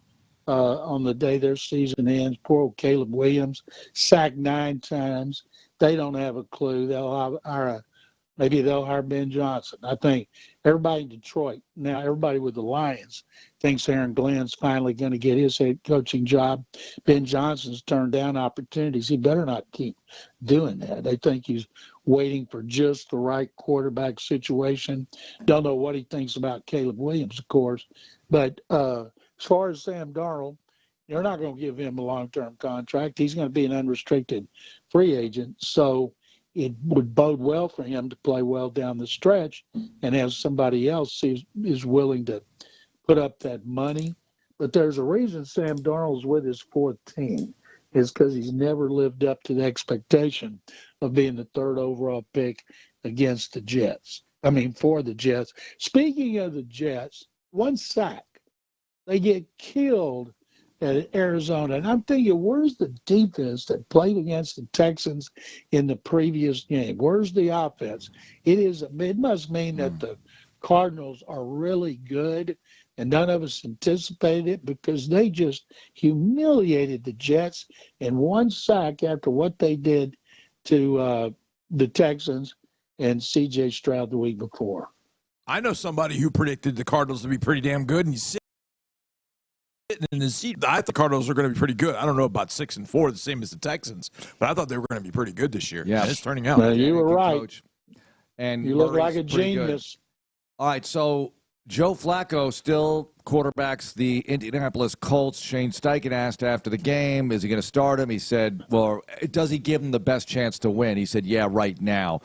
On the day their season ends. Poor old Caleb Williams, sacked 9 times. They don't have a clue. Maybe they'll hire Ben Johnson. I think everybody in Detroit, now everybody with the Lions, thinks Aaron Glenn's finally going to get his head coaching job. Ben Johnson's turned down opportunities. He better not keep doing that. They think he's waiting for just the right quarterback situation. Don't know what he thinks about Caleb Williams, of course. But as far as Sam Darnold, they're not going to give him a long-term contract. He's going to be an unrestricted free agent. So it would bode well for him to play well down the stretch and have somebody else is willing to put up that money. But there's a reason Sam Darnold's with his 4th team. It's because he's never lived up to the expectation of being the 3rd overall pick against the Jets. For the Jets. Speaking of the Jets, 1 sack. They get killed at Arizona. And I'm thinking, where's the defense that played against the Texans in the previous game? Where's the offense? It must mean that the Cardinals are really good, and none of us anticipated it because they just humiliated the Jets in 1 sack after what they did to the Texans and C.J. Stroud the week before. I know somebody who predicted the Cardinals to be pretty damn good, and he's in the seat. I thought the Cardinals are going to be pretty good. I don't know about 6-4, the same as the Texans, but I thought they were going to be pretty good this year. Yeah, and it's turning out. Well, you were right. Coach. And you look Murray's like a pretty good. genius. All right, so Joe Flacco still quarterbacks the Indianapolis Colts. Shane Steichen asked after the game, is he going to start him? He said, well, does he give him the best chance to win? He said, yeah, right now.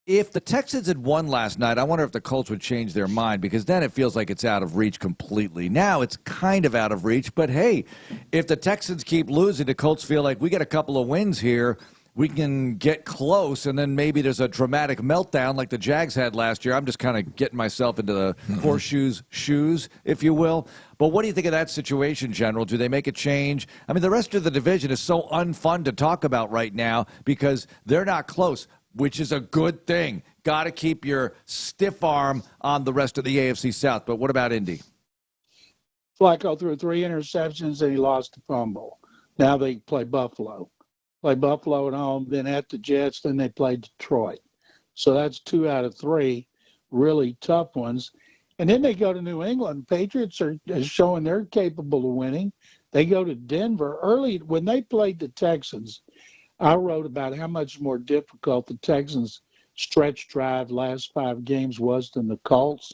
If the Texans had won last night, I wonder if the Colts would change their mind, because then it feels like it's out of reach completely. Now it's kind of out of reach, but hey, if the Texans keep losing, the Colts feel like we get a couple of wins here, we can get close, and then maybe there's a dramatic meltdown like the Jags had last year. I'm just kind of getting myself into the horseshoes shoes, if you will. But what do you think of that situation, General? Do they make a change? I mean, the rest of the division is so unfun to talk about right now because they're not close, which is a good thing. Got to keep your stiff arm on the rest of the AFC South. But what about Indy? Flacco threw 3 interceptions and he lost the fumble. Now they play Buffalo. Play Buffalo at home, then at the Jets, then they play Detroit. So that's 2 out of 3 really tough ones. And then they go to New England. Patriots are showing they're capable of winning. They go to Denver. Early, when they played the Texans, I wrote about how much more difficult the Texans' stretch drive last 5 games was than the Colts.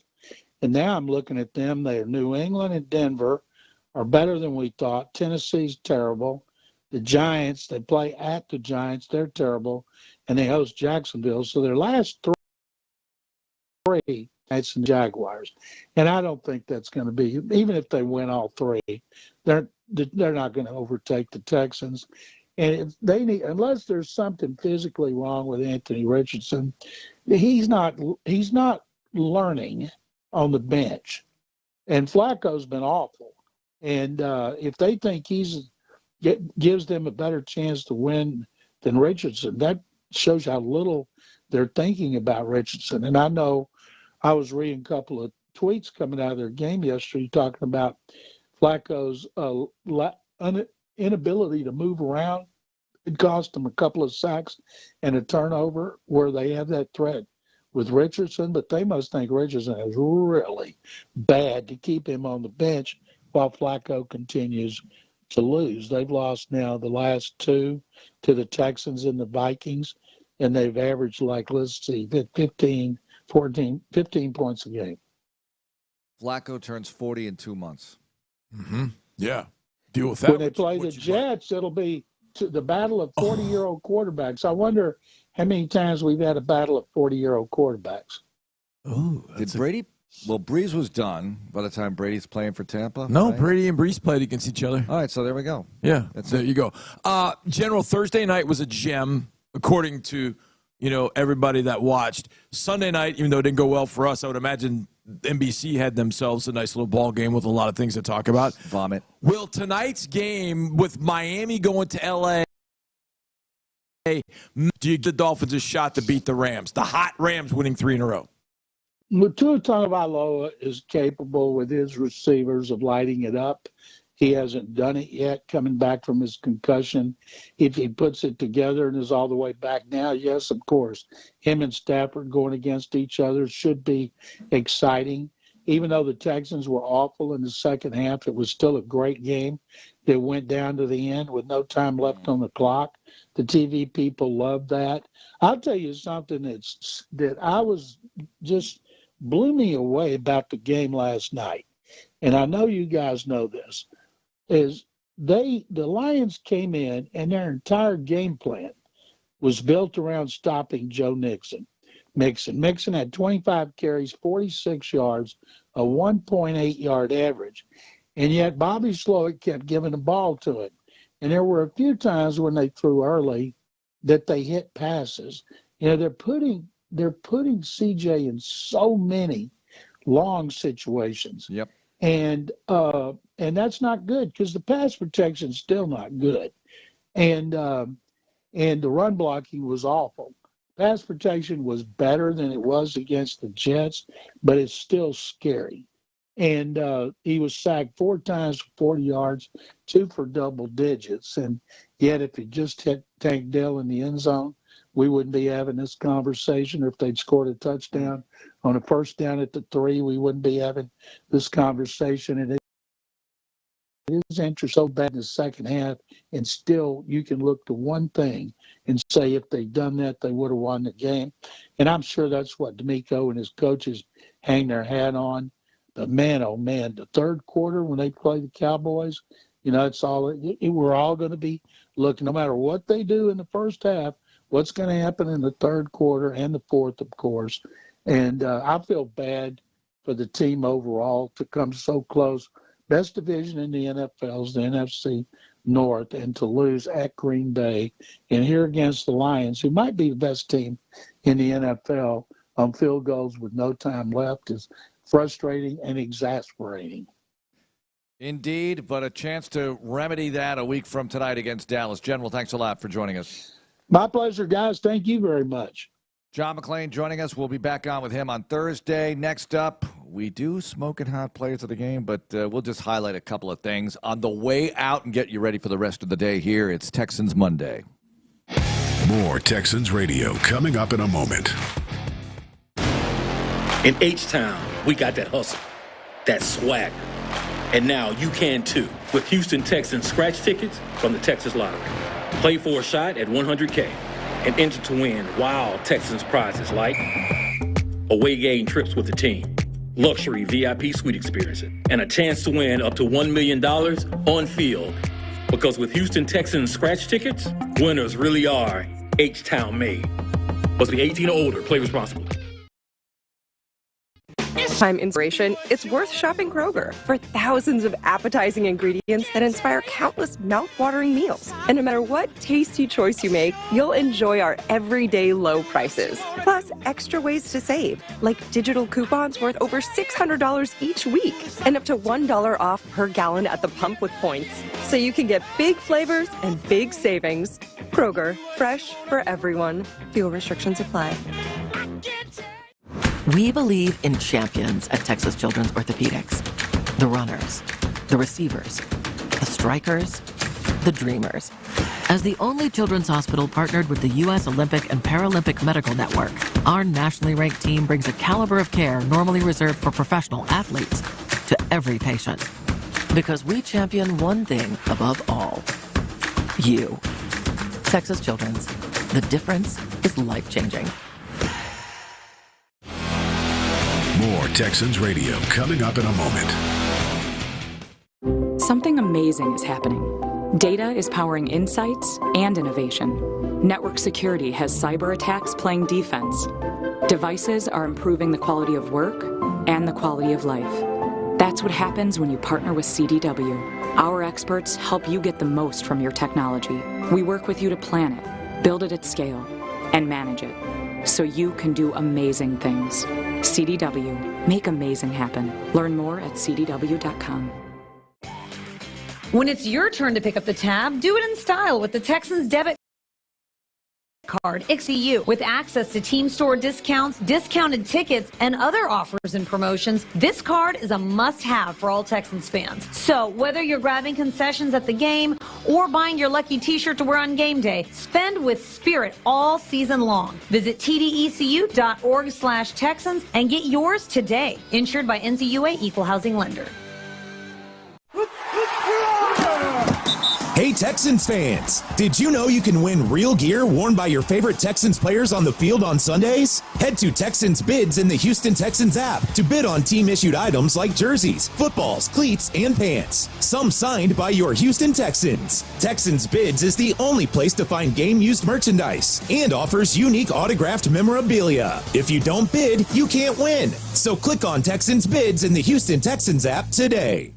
And now I'm looking at them. They're New England and Denver are better than we thought. Tennessee's terrible. The Giants, they play at the Giants. They're terrible. And they host Jacksonville. So their last 3, it's the Jaguars. And I don't think that's going to be, even if they win all 3, they're not going to overtake the Texans. And if they need, unless there's something physically wrong with Anthony Richardson, he's not learning on the bench. And Flacco's been awful. And if they think gives them a better chance to win than Richardson, that shows how little they're thinking about Richardson. And I know I was reading a couple of tweets coming out of their game yesterday talking about Flacco's inability to move around. It cost them a couple of sacks and a turnover where they have that threat with Richardson, but they must think Richardson is really bad to keep him on the bench while Flacco continues to lose. They've lost now the last 2 to the Texans and the Vikings, and they've averaged 15 points a game. Flacco turns 40 in 2 months. Mm-hmm. Yeah. Deal with that. When they play the Jets, it'll be the battle of 40-year-old quarterbacks. I wonder how many times we've had a battle of 40-year-old quarterbacks. Oh, did Brady? Well, Breeze was done by the time Brady's playing for Tampa. No, right? Brady and Breeze played against each other. All right, so there we go. Yeah, there you go. General, Thursday night was a gem, according to everybody that watched. Sunday night, even though it didn't go well for us, I would imagine NBC had themselves a nice little ball game with a lot of things to talk about. Vomit. Will tonight's game with Miami going to L.A., do you give the Dolphins a shot to beat the Rams? The hot Rams winning 3 in a row. Tua Tagovailoa is capable with his receivers of lighting it up. He hasn't done it yet, coming back from his concussion. If he puts it together and is all the way back now, yes, of course. Him and Stafford going against each other should be exciting. Even though the Texans were awful in the second half, it was still a great game that went down to the end with no time left on the clock. The TV people loved that. I'll tell you something that I was just blew me away about the game last night, and I know you guys know this, is the Lions came in and their entire game plan was built around stopping Joe Mixon. Mixon had 25 carries, 46 yards, a 1.8 yard average, and yet Bobby Slowick kept giving the ball to him. And there were a few times when they threw early that they hit passes. They're putting CJ in so many long situations. Yep. And that's not good because the pass protection is still not good. And the run blocking was awful. Pass protection was better than it was against the Jets, but it's still scary. And he was sacked 4 times for 40 yards, 2 for double digits. And yet if he just hit Tank Dell in the end zone, we wouldn't be having this conversation. Or if they'd scored a touchdown on a first down at the 3, we wouldn't be having this conversation. And his interest so bad in the second half, and still you can look to one thing and say if they'd done that, they would have won the game. And I'm sure that's what DeMeco and his coaches hang their hat on. But man, oh man, the third quarter when they play the Cowboys, it's all we're all going to be looking, no matter what they do in the first half, what's going to happen in the third quarter and the fourth, of course. And I feel bad for the team overall to come so close. Best division in the NFL is the NFC North, and to lose at Green Bay and here against the Lions, who might be the best team in the NFL on field goals with no time left, is frustrating and exasperating. Indeed, but a chance to remedy that a week from tonight against Dallas. General, thanks a lot for joining us. My pleasure, guys. Thank you very much. John McClain joining us. We'll be back on with him on Thursday. Next up, we do smoking hot players of the game, but we'll just highlight a couple of things on the way out and get you ready for the rest of the day here. It's Texans Monday. More Texans radio coming up in a moment. In H-Town, we got that hustle, that swagger. And now you can too with Houston Texans scratch tickets from the Texas Lottery. Play for a shot at $100K and enter to win wild Texans prizes like away game trips with the team, luxury VIP suite experiences, and a chance to win up to $1 million on field. Because with Houston Texans scratch tickets, winners really are H-Town made. Must be 18 or older. Play responsibly. Time inspiration, it's worth shopping Kroger for thousands of appetizing ingredients that inspire countless mouth-watering meals. And no matter what tasty choice you make, you'll enjoy our everyday low prices. Plus, extra ways to save, like digital coupons worth over $600 each week and up to $1 off per gallon at the pump with points. So you can get big flavors and big savings. Kroger, fresh for everyone. Fuel restrictions apply. We believe in champions at Texas Children's Orthopedics. The runners, the receivers, the strikers, the dreamers. As the only children's hospital partnered with the U.S. Olympic and Paralympic Medical Network, our nationally ranked team brings a caliber of care normally reserved for professional athletes to every patient. Because we champion one thing above all. You. Texas Children's. The difference is life-changing. More Texans radio coming up in a moment. Something amazing is happening. Data is powering insights and innovation. Network security has cyber attacks playing defense. Devices are improving the quality of work and the quality of life. That's what happens when you partner with CDW. Our experts help you get the most from your technology. We work with you to plan it, build it at scale, and manage it, so you can do amazing things. CDW. Make amazing happen. Learn more at CDW.com. When it's your turn to pick up the tab, do it in style with the Texans debit card, XEU. With access to team store discounts, discounted tickets, and other offers and promotions, this card is a must-have for all Texans fans. So whether you're grabbing concessions at the game or buying your lucky t-shirt to wear on game day, spend with spirit all season long. Visit tdecu.org/Texans and get yours today. Insured by NCUA Equal Housing Lender. Hey Texans fans, did you know you can win real gear worn by your favorite Texans players on the field on Sundays? Head to Texans Bids in the Houston Texans app to bid on team-issued items like jerseys, footballs, cleats, and pants, some signed by your Houston Texans. Texans Bids is the only place to find game-used merchandise and offers unique autographed memorabilia. If you don't bid, you can't win. So click on Texans Bids in the Houston Texans app today.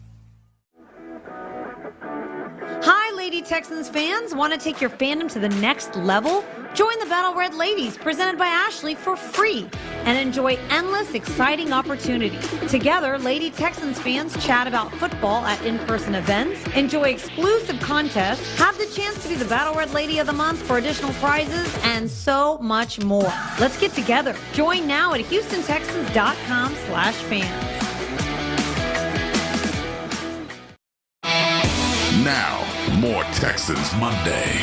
Hi, Lady Texans fans. Want to take your fandom to the next level? Join the Battle Red Ladies, presented by Ashley, for free and enjoy endless, exciting opportunities. Together, Lady Texans fans chat about football at in-person events, enjoy exclusive contests, have the chance to be the Battle Red Lady of the Month for additional prizes, and so much more. Let's get together. Join now at HoustonTexans.com/fans. Now, more Texans Monday.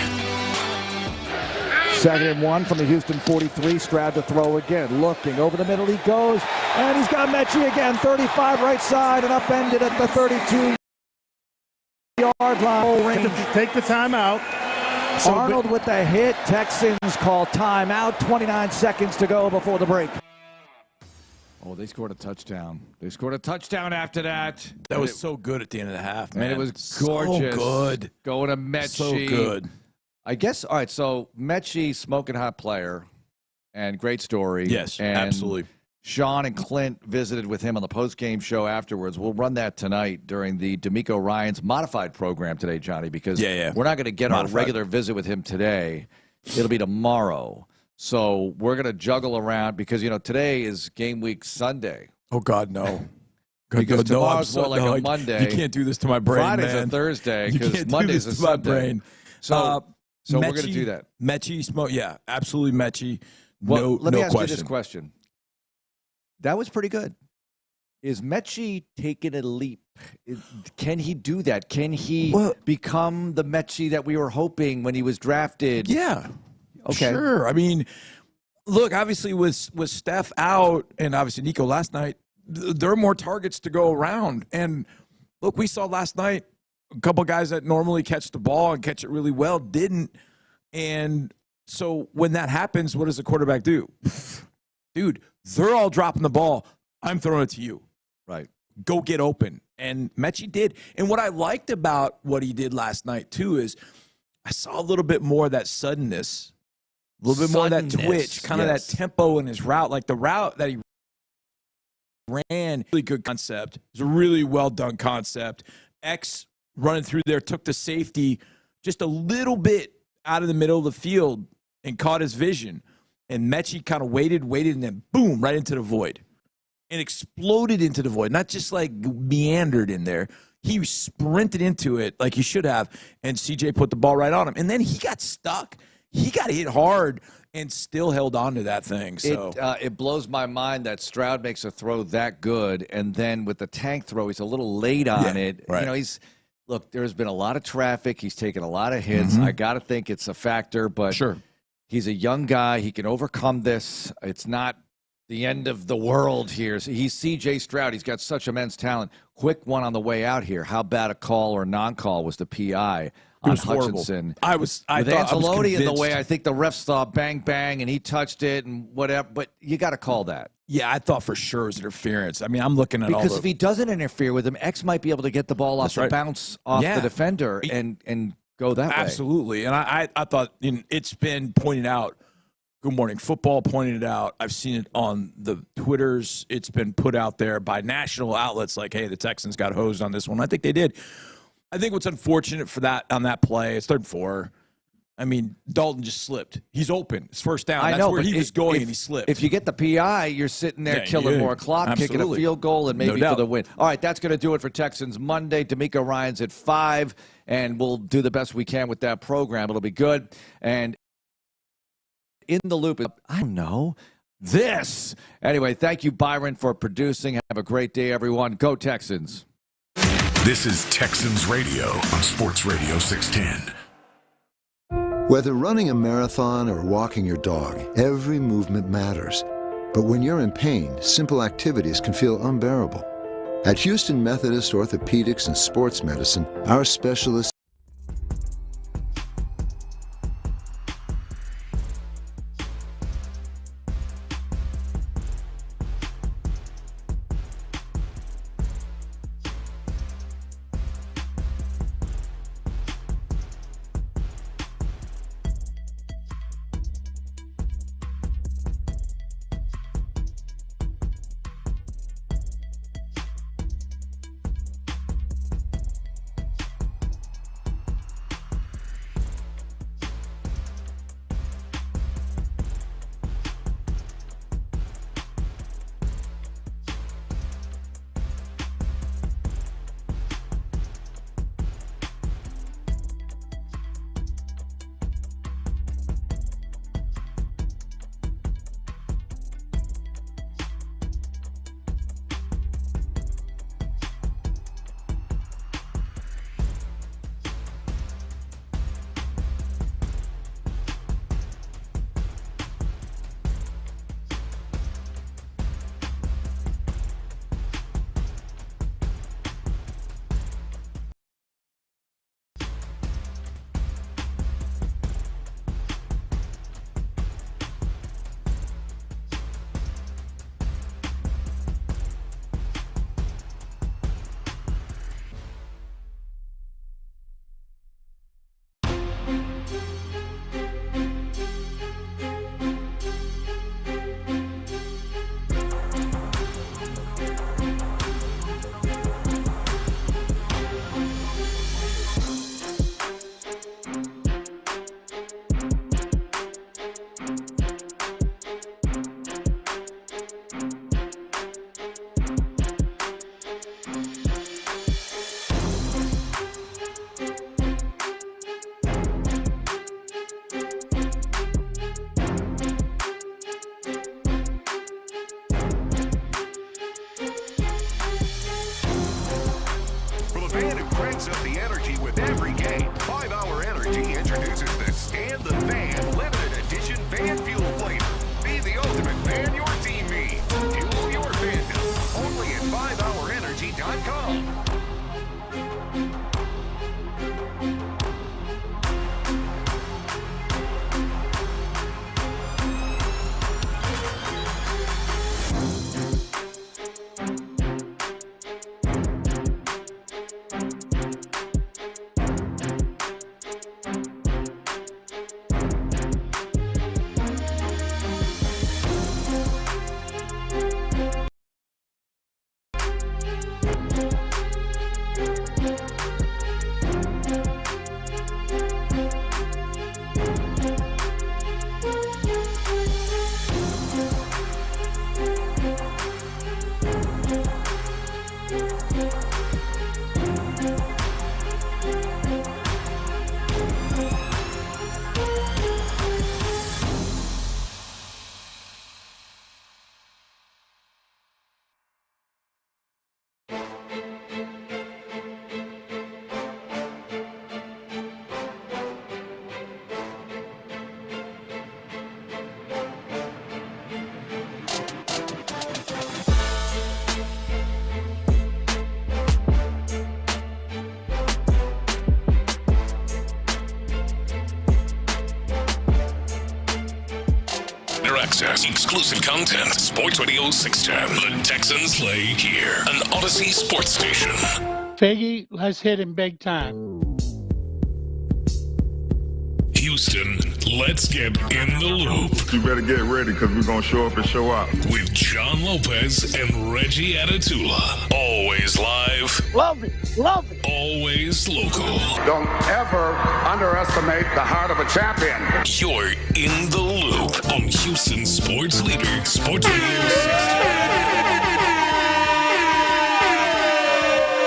2nd and 1 from the Houston 43. Stroud to throw again. Looking over the middle. He goes. And he's got Mechie again. 35 right side and upended at the 32. 30-yard line. Range. Take the timeout. Arnold with the hit. Texans call timeout. 29 seconds to go before the break. Oh, they scored a touchdown. They scored a touchdown after that. That was so good at the end of the half, man. And it was gorgeous. So good. Going to Mechie. So good. I guess, all right, so Mechie, smoking hot player, and great story. Yes, and absolutely. Sean and Clint visited with him on the post-game show afterwards. We'll run that tonight during the DeMeco Ryans modified program today, Johnny, because we're not going to get our regular visit with him today. It'll be tomorrow. So we're going to juggle around because, today is game week Sunday. Oh, God, no. Because tomorrow's more like a Monday. You can't do this to my brain, Friday's man. a Thursday because Monday's a Sunday. My brain. So we're going to do that. Mechie, yeah, absolutely Mechie. Well, let me ask question. You this question. That was pretty good. Is Mechie taking a leap? Can he do that? Can he become the Mechie that we were hoping when he was drafted? Yeah. Okay. Sure. I mean, look, obviously with Steph out and obviously Nico last night, there are more targets to go around. And look, we saw last night a couple guys that normally catch the ball and catch it really well didn't. And so when that happens, what does the quarterback do? Dude, they're all dropping the ball. I'm throwing it to you. Right. Go get open. And Mechie did. And what I liked about what he did last night, too, is I saw a little bit more of that suddenness, a little bit more of that twitch, kind of that tempo in his route. Like the route that he ran, really good concept. It was a really well-done concept. X running through there took the safety just a little bit out of the middle of the field and caught his vision. And Mechie kind of waited, and then boom, right into the void. And exploded into the void. Not just like meandered in there. He sprinted into it like he should have, and CJ put the ball right on him. And then he got stuck. He got hit hard and still held on to that thing. So it blows my mind that Stroud makes a throw that good, and then with the tank throw, he's a little late on it. Right. Look, there's been a lot of traffic. He's taken a lot of hits. I got to think it's a factor, but he's a young guy. He can overcome this. It's not the end of the world here. He's C.J. Stroud. He's got such immense talent. Quick one on the way out here. How bad a call or non-call was the PI on Hutchinson? I with thought Ancelotti in the way, I think the refs thought bang, bang, and he touched it and whatever. But you got to call that. Yeah, I thought for sure it was interference. I mean, I'm looking at because if he doesn't interfere with him, X might be able to get the ball off the bounce off the defender and go that way. Absolutely. And I thought it's been pointed out. Good Morning Football pointed it out. I've seen it on the Twitters. It's been put out there by national outlets like, hey, the Texans got hosed on this one. I think they did. I think what's unfortunate for that on that play, it's 3rd and 4. I mean, Dalton just slipped. He's open. It's first down. That's where he was going, and he slipped. If you get the PI, you're sitting there killing more clock, kicking a field goal, and maybe for the win. All right, that's going to do it for Texans Monday. DeMeco Ryans at 5, and we'll do the best we can with that program. It'll be good. And in the loop, I don't know, this. Anyway, thank you, Byron, for producing. Have a great day, everyone. Go Texans. This is Texans Radio on Sports Radio 610. Whether running a marathon or walking your dog, every movement matters. But when you're in pain, simple activities can feel unbearable. At Houston Methodist Orthopedics and Sports Medicine, our specialists access, exclusive content. Sports Radio 610. The Texans play here. An Odyssey sports station. Figgy, let's hit him big time. Houston, let's get in the loop. You better get ready because we're going to show up and show out. With John Lopez and Reggie Atatula. Always live. Love it. Love it. Always local. Don't ever underestimate the heart of a champion. You're in the loop on Houston Sports Leader, Sports Radio 610.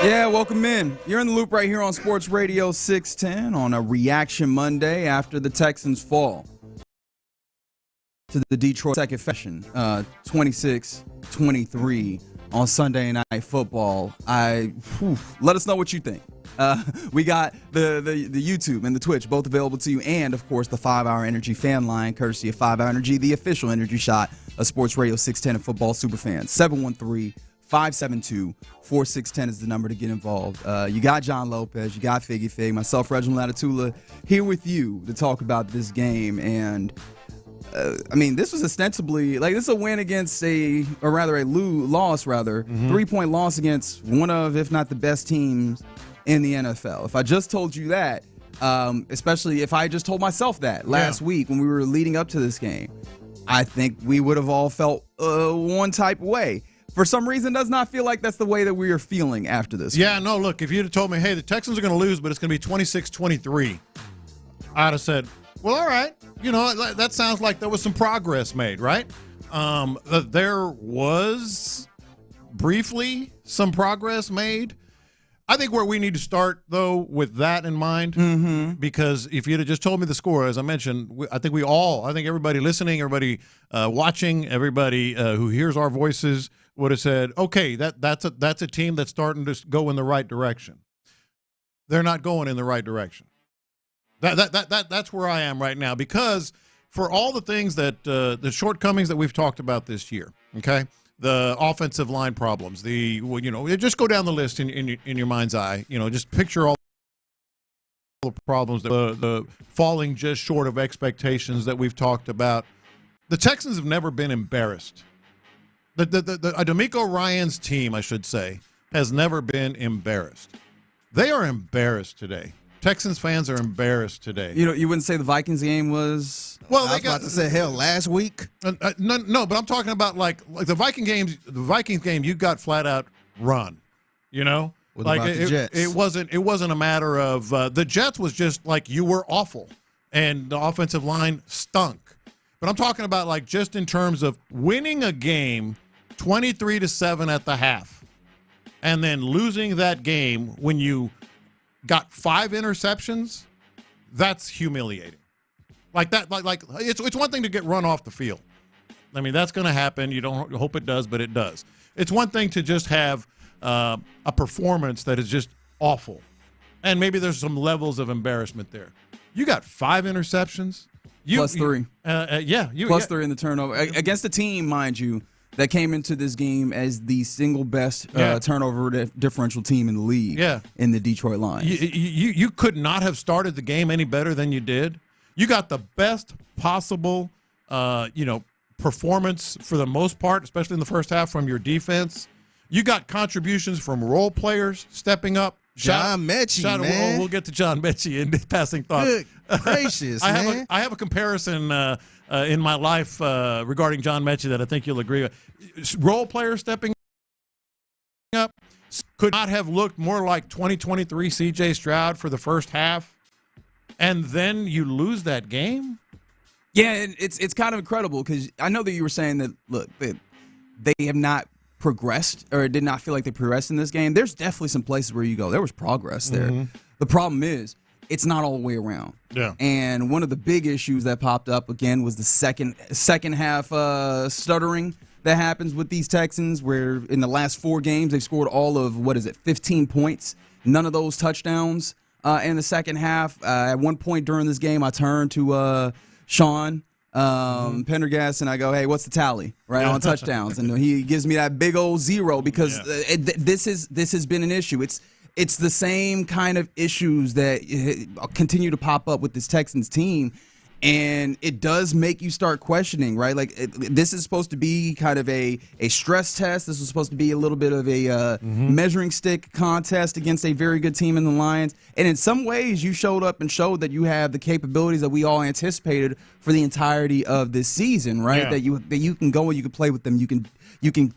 Yeah, welcome in. You're in the loop right here on Sports Radio 610 on a reaction Monday after the Texans fall to the Detroit second fashion, 26-23 on Sunday Night Football. Let us know what you think. We got the YouTube and the Twitch both available to you, and of course the 5-Hour Energy fan line, courtesy of 5-Hour Energy, the official energy shot of Sports Radio 610 and football superfans. 713-572-4610 is the number to get involved. You got John Lopez, you got Figgy Fig, myself, Reginald Atatula, here with you to talk about this game. And this was ostensibly this is a win against a loss, 3-point loss against one of, if not the best teams in the NFL. If I just told you that, especially if I just told myself that last week when we were leading up to this game, I think we would have all felt one type of way. For some reason, does not feel like that's the way that we are feeling after this. Yeah, no, look, if you'd have told me, hey, the Texans are going to lose, but it's going to be 26-23, I'd have said, well, all right. That sounds like there was some progress made, right? There was briefly some progress made. I think where we need to start, though, with that in mind, because if you'd have just told me the score, as I mentioned, I think everybody listening, everybody watching, everybody who hears our voices would have said, okay, that's a team that's starting to go in the right direction. They're not going in the right direction. That's where I am right now, because for all the things that the shortcomings that we've talked about this year, okay, the offensive line problems, just go down the list in your mind's eye, just picture all the problems, the falling just short of expectations that we've talked about. The Texans have never been embarrassed. The DeMeco Ryans team, I should say, has never been embarrassed. They are embarrassed today. Texans fans are embarrassed today. You wouldn't say the Vikings game was. Well, I was about to say hell last week. No, but I'm talking about like the Viking games. The Vikings game, you got flat out run. What about the Jets? It wasn't a matter of the Jets was just like you were awful and the offensive line stunk. But I'm talking about like just in terms of winning a game 23-7 at the half, and then losing that game when you got 5 interceptions. That's humiliating. Like that, like it's one thing to get run off the field. I mean, that's going to happen. You don't hope it does, but it does. It's one thing to just have a performance that is just awful, and maybe there's some levels of embarrassment there. You got 5 interceptions. Plus 3. Plus 3 in the turnover against a team, mind you, that came into this game as the single best turnover differential team in the league. In the Detroit Lions. You could not have started the game any better than you did. You got the best possible, performance for the most part, especially in the first half from your defense. You got contributions from role players stepping up. John Mechie, man. We'll get to John Mechie in passing thought. Good gracious, man. I have a comparison in my life regarding John Mechie that I think you'll agree with. Role player stepping up could not have looked more like 2023 C.J. Stroud for the first half, and then you lose that game? Yeah, it's kind of incredible because I know that you were saying that, look, they have not progressed or did not feel like they progressed in this game. There's definitely some places where you go, there was progress there. The problem is it's not all the way around. Yeah. And one of the big issues that popped up again was the second half stuttering that happens with these Texans, where in the last 4 games they've scored all of 15 points, none of those touchdowns in the second half. At one point during this game, I turned to Sean Pendergast and I go, hey, what's the tally on touchdowns? And he gives me that big old 0 because this has been an issue. It's the same kind of issues that continue to pop up with this Texans team. And it does make you start questioning, right? Like, this is supposed to be kind of a stress test. This was supposed to be a little bit of a measuring stick contest against a very good team in the Lions. And in some ways, you showed up and showed that you have the capabilities that we all anticipated for the entirety of this season, right? Yeah. That you can go and you can play with them. You can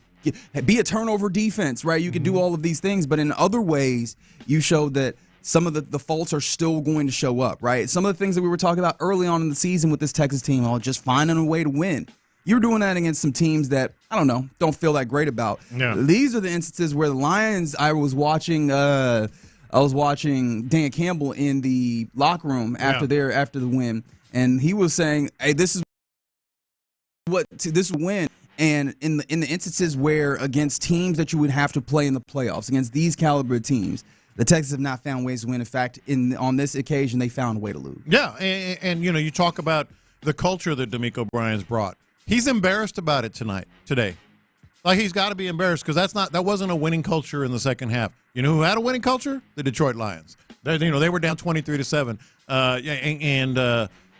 be a turnover defense, right? You can do all of these things. But in other ways, you showed that some of the faults are still going to show up, right? Some of the things that we were talking about early on in the season with this Texas team, just finding a way to win. You're doing that against some teams that, I don't feel that great about. Yeah. These are the instances where the Lions, I was watching Dan Campbell in the locker room after the win, and he was saying, hey, this is win. And in the instances where against teams that you would have to play in the playoffs, against these caliber teams, the Texans have not found ways to win. In fact, on this occasion, they found a way to lose. Yeah, and you talk about the culture that DeMeco Ryans brought. He's embarrassed about it today. Like, he's got to be embarrassed because that wasn't a winning culture in the second half. You know who had a winning culture? The Detroit Lions. They were down 23-7.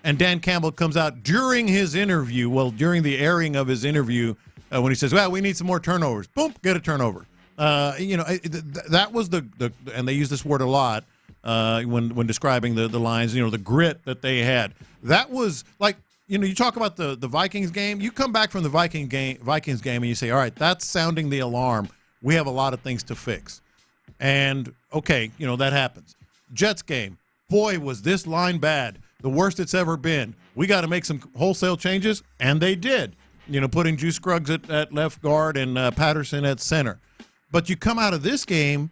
And Dan Campbell comes out during his interview, during the airing of his interview, when he says, well, we need some more turnovers. Boom, get a turnover. That was and they use this word a lot when describing the Lions, the grit that they had. That was like, you talk about the Vikings game. You come back from the Vikings game and you say, all right, that's sounding the alarm. We have a lot of things to fix. And, okay, that happens. Jets game, boy, was this line bad. The worst it's ever been. We got to make some wholesale changes, and they did. Putting Juice Scruggs at left guard and Patterson at center. But you come out of this game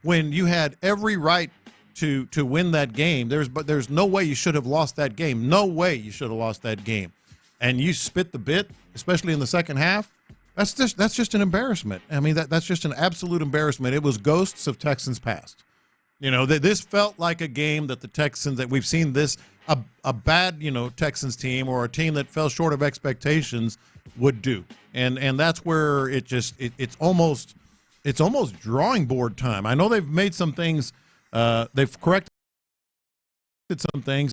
when you had every right to win that game. There's no way you should have lost that game. No way you should have lost that game. And you spit the bit, especially in the second half. That's just an embarrassment. I mean, that's just an absolute embarrassment. It was ghosts of Texans past. This felt like a game that the Texans, that we've seen this, a bad, Texans team or a team that fell short of expectations would do. And that's where it's almost drawing board time. I know they've made some things, they've corrected some things.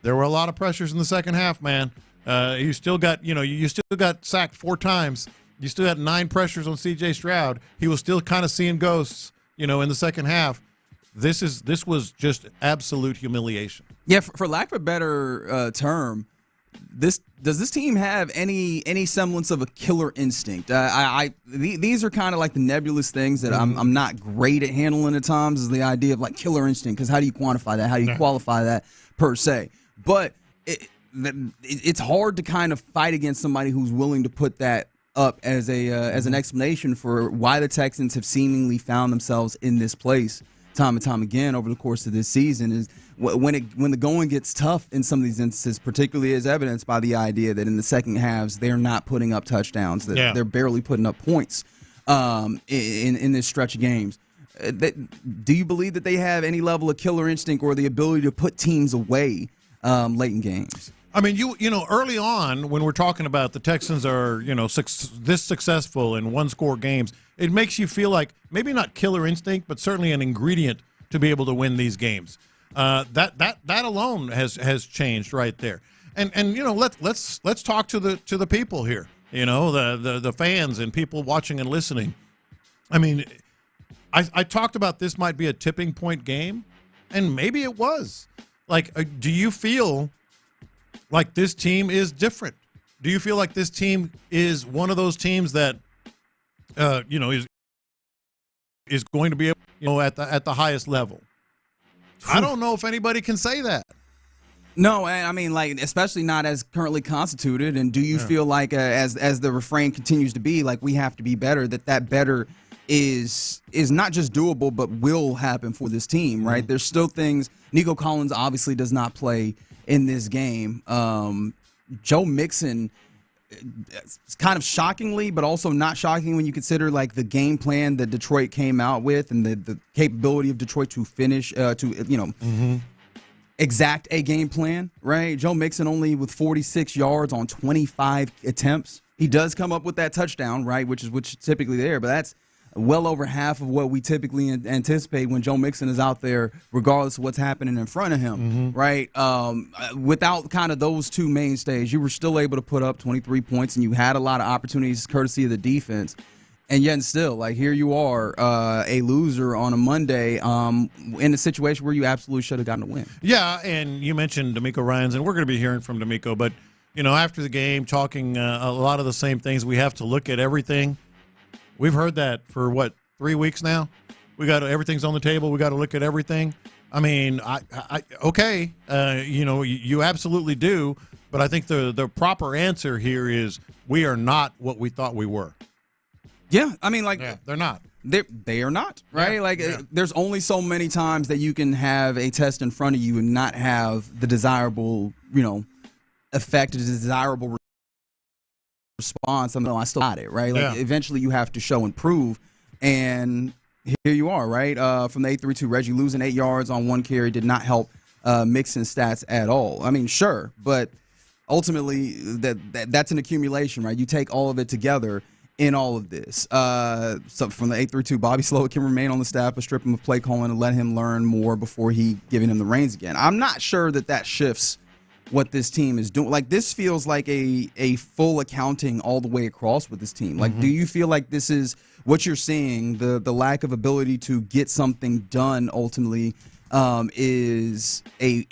There were a lot of pressures in the second half, man. You still got sacked 4 times. You still had 9 pressures on C.J. Stroud. He was still kind of seeing ghosts, in the second half. This was just absolute humiliation. Yeah, for lack of a better term, does this team have any semblance of a killer instinct? These are kind of like the nebulous thit's that I'm not great at handling at times. Is the idea of like killer instinct, because how do you quantify that? How do you qualify that per se? But it's hard to kind of fight against somebody who's willing to put that up as an explanation for why the Texans have seemingly found themselves in this place time and time again over the course of this season. Is when the going gets tough in some of these instances, particularly as evidenced by the idea that in the second halves they're not putting up touchdowns, that they're barely putting up points in this stretch of games. Do you believe that they have any level of killer instinct or the ability to put teams away late in games? I mean, early on when we're talking about the Texans are, this successful in one-score games, it makes you feel like maybe not killer instinct, but certainly an ingredient to be able to win these games. That alone has changed right there. And let's talk to the people here. The fans and people watching and listening. I mean, I talked about this might be a tipping point game, and maybe it was. Like, do you feel like this team is different? Do you feel like this team is one of those teams that, is going to be, at the highest level? I don't know if anybody can say that. No, I mean, like, especially not as currently constituted. And do you feel like, as the refrain continues to be, like, we have to be better, that better is not just doable, but will happen for this team, right? There's still things. Nico Collins obviously does not play in this game. Joe Mixon, it's kind of shockingly, but also not shocking when you consider like the game plan that Detroit came out with and the capability of Detroit to finish, exact a game plan, right? Joe Mixon only with 46 yards on 25 attempts. He does come up with that touchdown, right, which is typically there, but well over half of what we typically anticipate when Joe Mixon is out there, regardless of what's happening in front of him, right? Without kind of those two mainstays, you were still able to put up 23 points, and you had a lot of opportunities courtesy of the defense. And yet still, like, here you are, a loser on a Monday in a situation where you absolutely should have gotten a win. Yeah, and you mentioned DeMeco Ryans, and we're going to be hearing from DeMeco, but, you know, after the game, talking a lot of the same things. We have to look at everything. We've heard that for, 3 weeks now? Everything's on the table. We got to look at everything. I mean, okay, you know, you absolutely do, but I think the proper answer here is we are not what we thought we were. Yeah, I mean, like, they're not. They are not, right? There's only so many times that you can have a test in front of you and not have the desirable, you know, effect, the desirable response. I mean, I still got it, right? Like, eventually you have to show and prove, and here you are, right? From the 8-3-2, Reggie losing 8 yards on one carry did not help Mixon's stats at all. I mean, sure, but ultimately that's an accumulation, right? You take all of it together in all of this. So from the 8-3-2, Bobby Slowick can remain on the staff, but strip him of play calling and let him learn more before he giving him the reins again. I'm not sure that shifts what this team is doing. Like, this feels like a full accounting all the way across with this team. Like, do you feel like this is what you're seeing, the lack of ability to get something done ultimately is a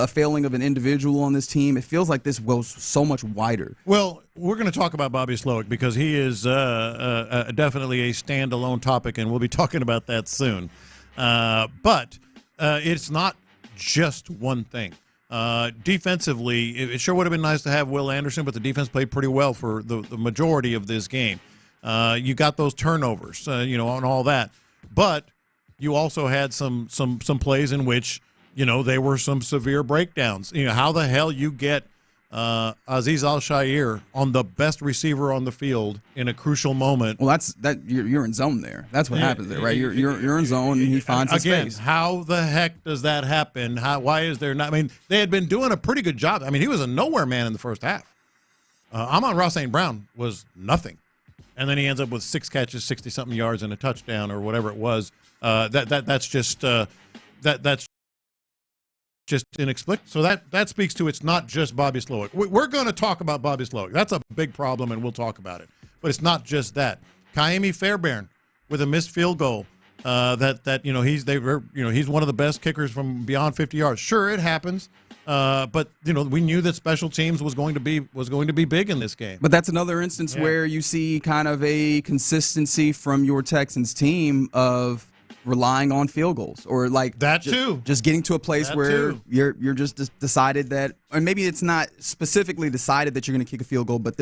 failing of an individual on this team? It feels like this goes so much wider. Well, we're going to talk about Bobby Slowick because he is definitely a standalone topic, and we'll be talking about that soon. But it's not just one thing. Defensively, it sure would have been nice to have Will Anderson, but the defense played pretty well for the majority of this game. You got those turnovers, you know, and all that. But you also had some plays in which, you know, there were some severe breakdowns. You know, how the hell you get Azeez Al-Shaair on the best receiver on the field in a crucial moment? Well, you're in zone there. That's what happens there, right? You're in zone, and he finds his space. How the heck does that happen? Why is there not? I mean, they had been doing a pretty good job. I mean, he was a nowhere man in the first half. Amon-Ra St. Brown was nothing, and then he ends up with 6 catches, 60-something yards, and a touchdown or whatever it was. That's just inexplicable. So that speaks to it's not just Bobby Slowick. We're going to talk about Bobby Slowick. That's a big problem, and we'll talk about it. But it's not just that. Kaimi Fairbairn with a missed field goal. He's one of the best kickers from beyond 50 yards. Sure, it happens. But we knew that special teams was going to be big in this game. But that's another instance where you see kind of a consistency from your Texans team of relying on field goals, or like just getting to a place where you're just decided that, or maybe it's not specifically decided that you're going to kick a field goal, but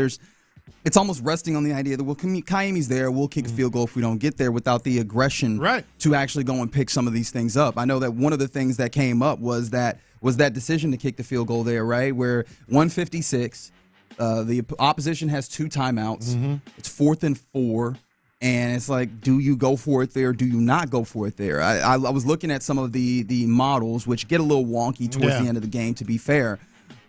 it's almost resting on the idea that, well, Kaimi's there, we'll kick a field goal if we don't get there, without the aggression to actually go and pick some of these things up. I know that one of the things that came up was that decision to kick the field goal there, right, where 156, the opposition has 2 timeouts. It's 4th and 4. And it's like, do you go for it there? Do you not go for it there? I was looking at some of the models, which get a little wonky towards the end of the game, to be fair.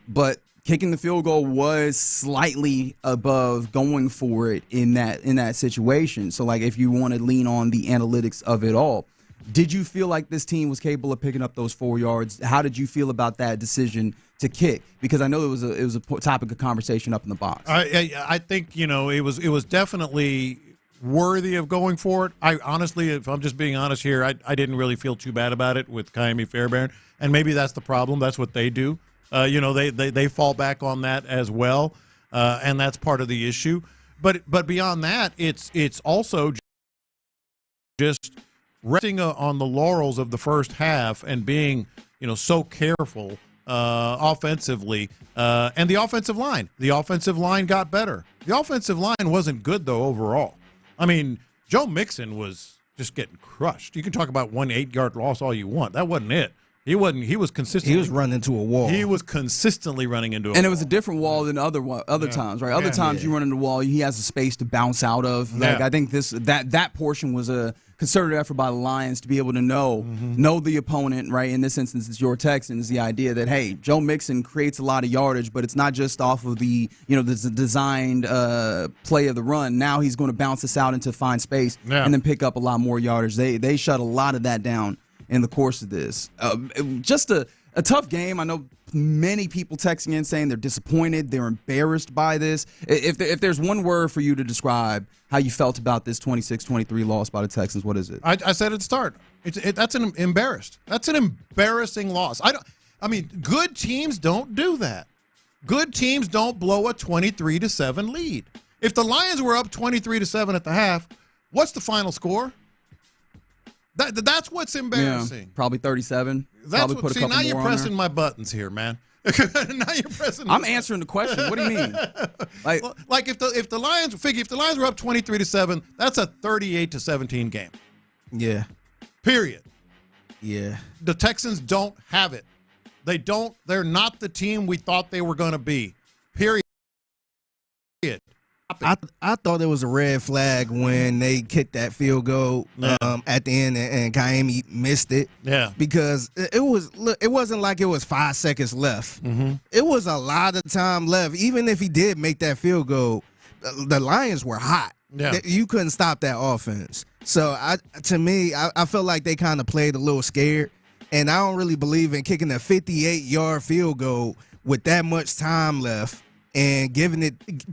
But kicking the field goal was slightly above going for it in that situation. So, like, if you want to lean on the analytics of it all, did you feel like this team was capable of picking up those 4 yards? How did you feel about that decision to kick? Because I know it was a topic of conversation up in the box. I think it was definitely worthy of going for it. I honestly, if I'm just being honest here, I didn't really feel too bad about it with Kaimi Fairbairn, and maybe that's the problem. That's what they do. They fall back on that as well, and that's part of the issue. But beyond that, it's also just resting on the laurels of the first half and being so careful offensively, and the offensive line. The offensive line got better. The offensive line wasn't good though overall. I mean, Joe Mixon was just getting crushed. You can talk about 1 8-yard loss all you want. That wasn't it. He wasn't. He was consistently. He was running into a wall. He was consistently running into a wall. And it was a different wall than other times, right? Other times you run into a wall, he has a space to bounce out of. Like I think that portion was a concerted effort by the Lions to be able to know the opponent, right? In this instance, it's your Texans. The idea that, hey, Joe Mixon creates a lot of yardage, but it's not just off of the designed play of the run. Now he's going to bounce us out into fine space and then pick up a lot more yardage. They shut a lot of that down in the course of this. Just a tough game. I know many people texting in saying they're disappointed, they're embarrassed by this. If there's one word for you to describe how you felt about this 26-23 loss by the Texans, what is it? I said at the start. That's an embarrassed. That's an embarrassing loss. I mean, good teams don't do that. Good teams don't blow a 23-7 lead. If the Lions were up 23-7 at the half, what's the final score? That's what's embarrassing. Yeah, probably 37. That's what. See, now you're pressing my buttons here, man. Now you're pressing. I'm answering the question. What do you mean? Like if the Lions were up 23-7, that's a 38-17 game. Yeah. Period. Yeah. The Texans don't have it. They don't. They're not the team we thought they were going to be. Period. I thought it was a red flag when they kicked that field goal at the end and Kaimi missed it. Yeah. Because it wasn't like it was 5 seconds left. Mm-hmm. It was a lot of time left. Even if he did make that field goal, the Lions were hot. Yeah. You couldn't stop that offense. So to me, I felt like they kind of played a little scared. And I don't really believe in kicking a 58-yard field goal with that much time left and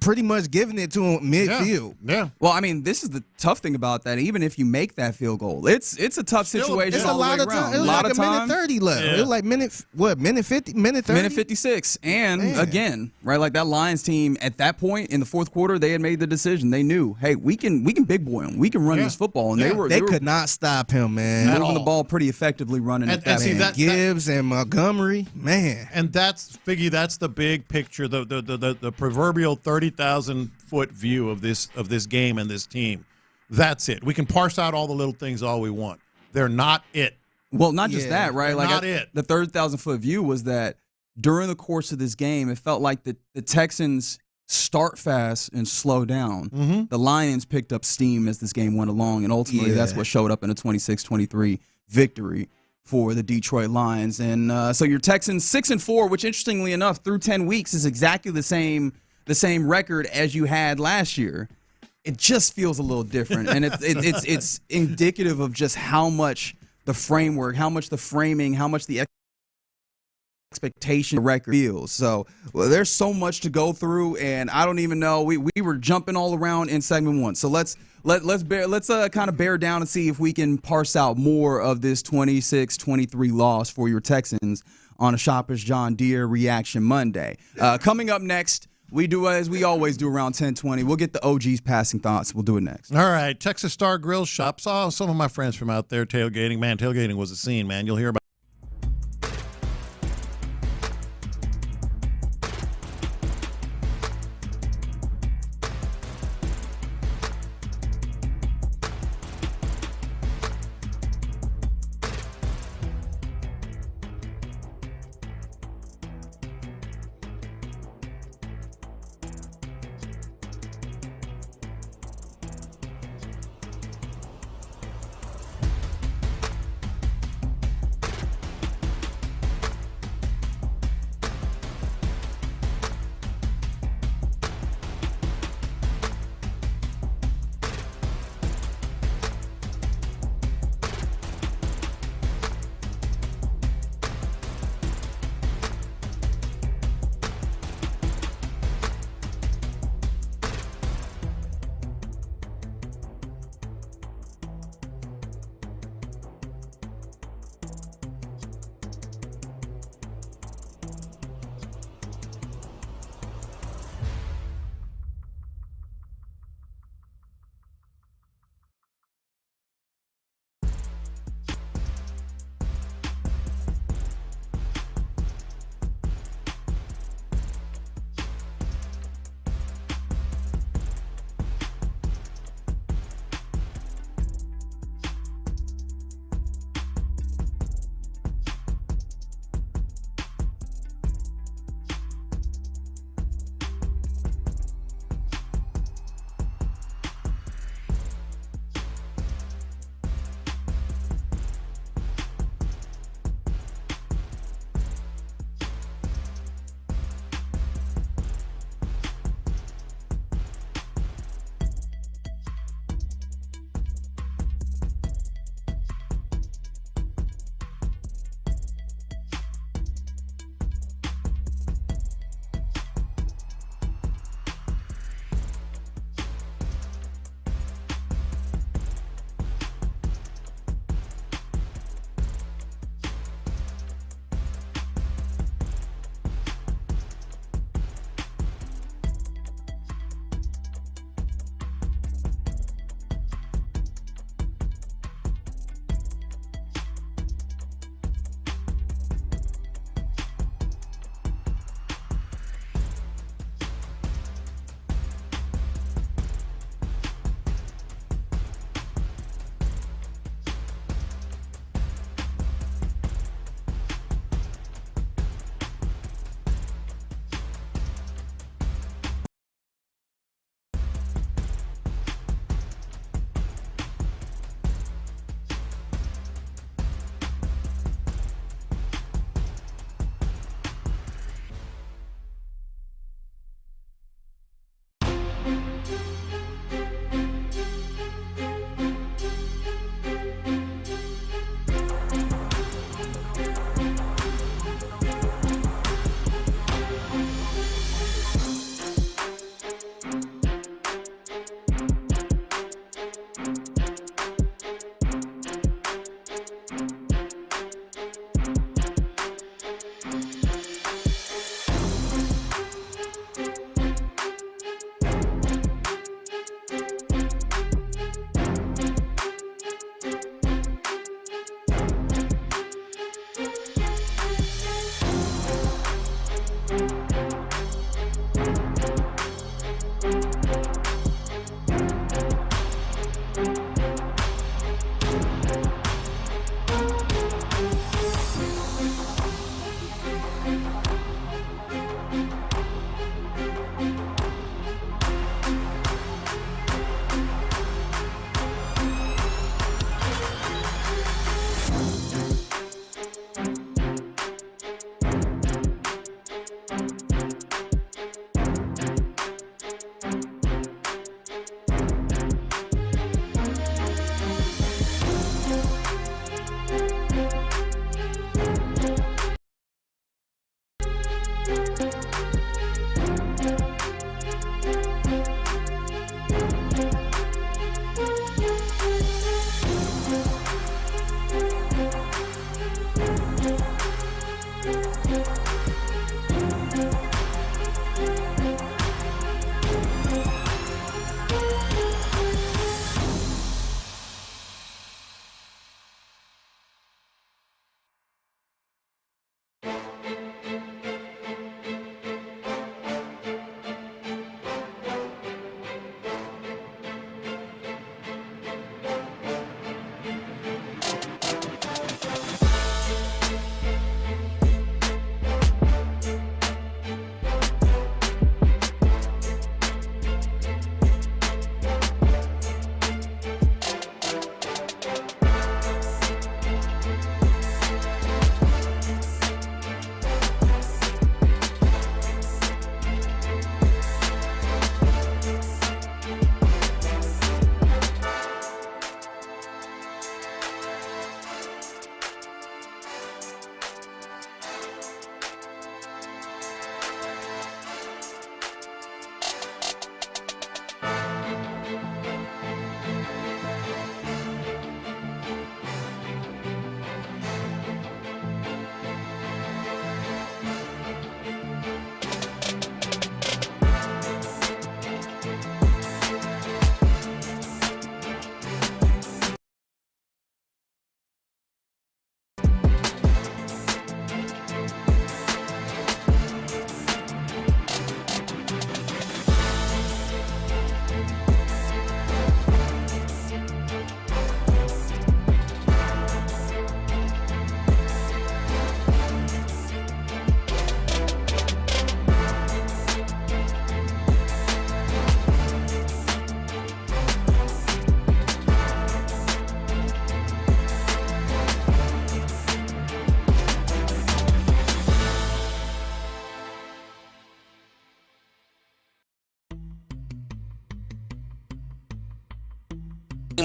pretty much giving it to him midfield. Yeah. Well, I mean, this is the tough thing about that. Even if you make that field goal, it's a tough situation. It's a lot of time. It was like a minute 30 left. Yeah. It was like minute 50, minute 30? Minute 56. And again, right, like that Lions team at that point in the fourth quarter, they had made the decision. They knew, hey, we can big boy him. We can run this football. And they could not stop him, man. Moving the ball pretty effectively running at that point. Gibbs and Montgomery, man. And that's the big picture, the proverbial 30,000-foot view of this game and this team. That's it. We can parse out all the little things all we want. They're not it. Well, not just that, right? Like not it. The 30,000-foot view was that during the course of this game, it felt like the Texans start fast and slow down. Mm-hmm. The Lions picked up steam as this game went along, and ultimately that's what showed up in a 26-23 victory for the Detroit Lions. And so your Texans 6-4, which interestingly enough, through 10 weeks is exactly the same record as you had last year. It just feels a little different, and it's indicative of just how much the framework, how much the framing, how much the expectation of the record feels. So there's so much to go through, and I don't even know. We were jumping all around in segment one, so let's kind of bear down and see if we can parse out more of this 26-23 loss for your Texans on a Shoppers John Deere Reaction Monday. Coming up next, we do as we always do around 10:20. We'll get the OG's passing thoughts. We'll do it next. All right, Texas Star Grill Shop. Saw some of my friends from out there tailgating. Man, tailgating was a scene, man. You'll hear about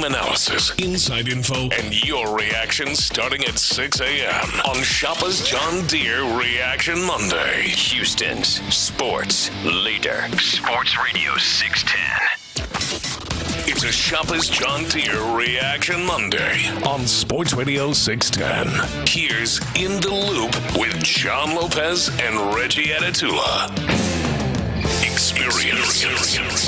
analysis, inside info, and your reaction starting at 6 a.m. on Shoppa's John Deere Reaction Monday. Houston's sports leader. Sports Radio 610. It's a Shoppa's John Deere Reaction Monday on Sports Radio 610. Here's In the Loop with John Lopez and Reggie Atatula. Experience,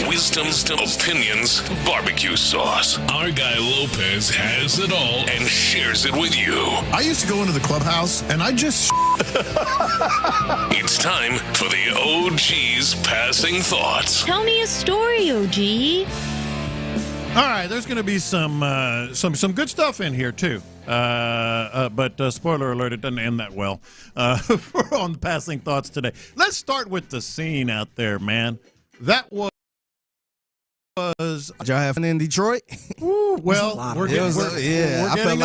wisdom, opinions, barbecue sauce. Our guy Lopez has it all and shares it with you. I used to go into the clubhouse and I just It's time for the OG's Passing Thoughts. Tell me a story, OG. All right, there's going to be some good stuff in here too. But spoiler alert, it doesn't end that well on the Passing Thoughts today. Let's start with the scene out there, man. That was. Did y'all have fun in Detroit? Well, I feel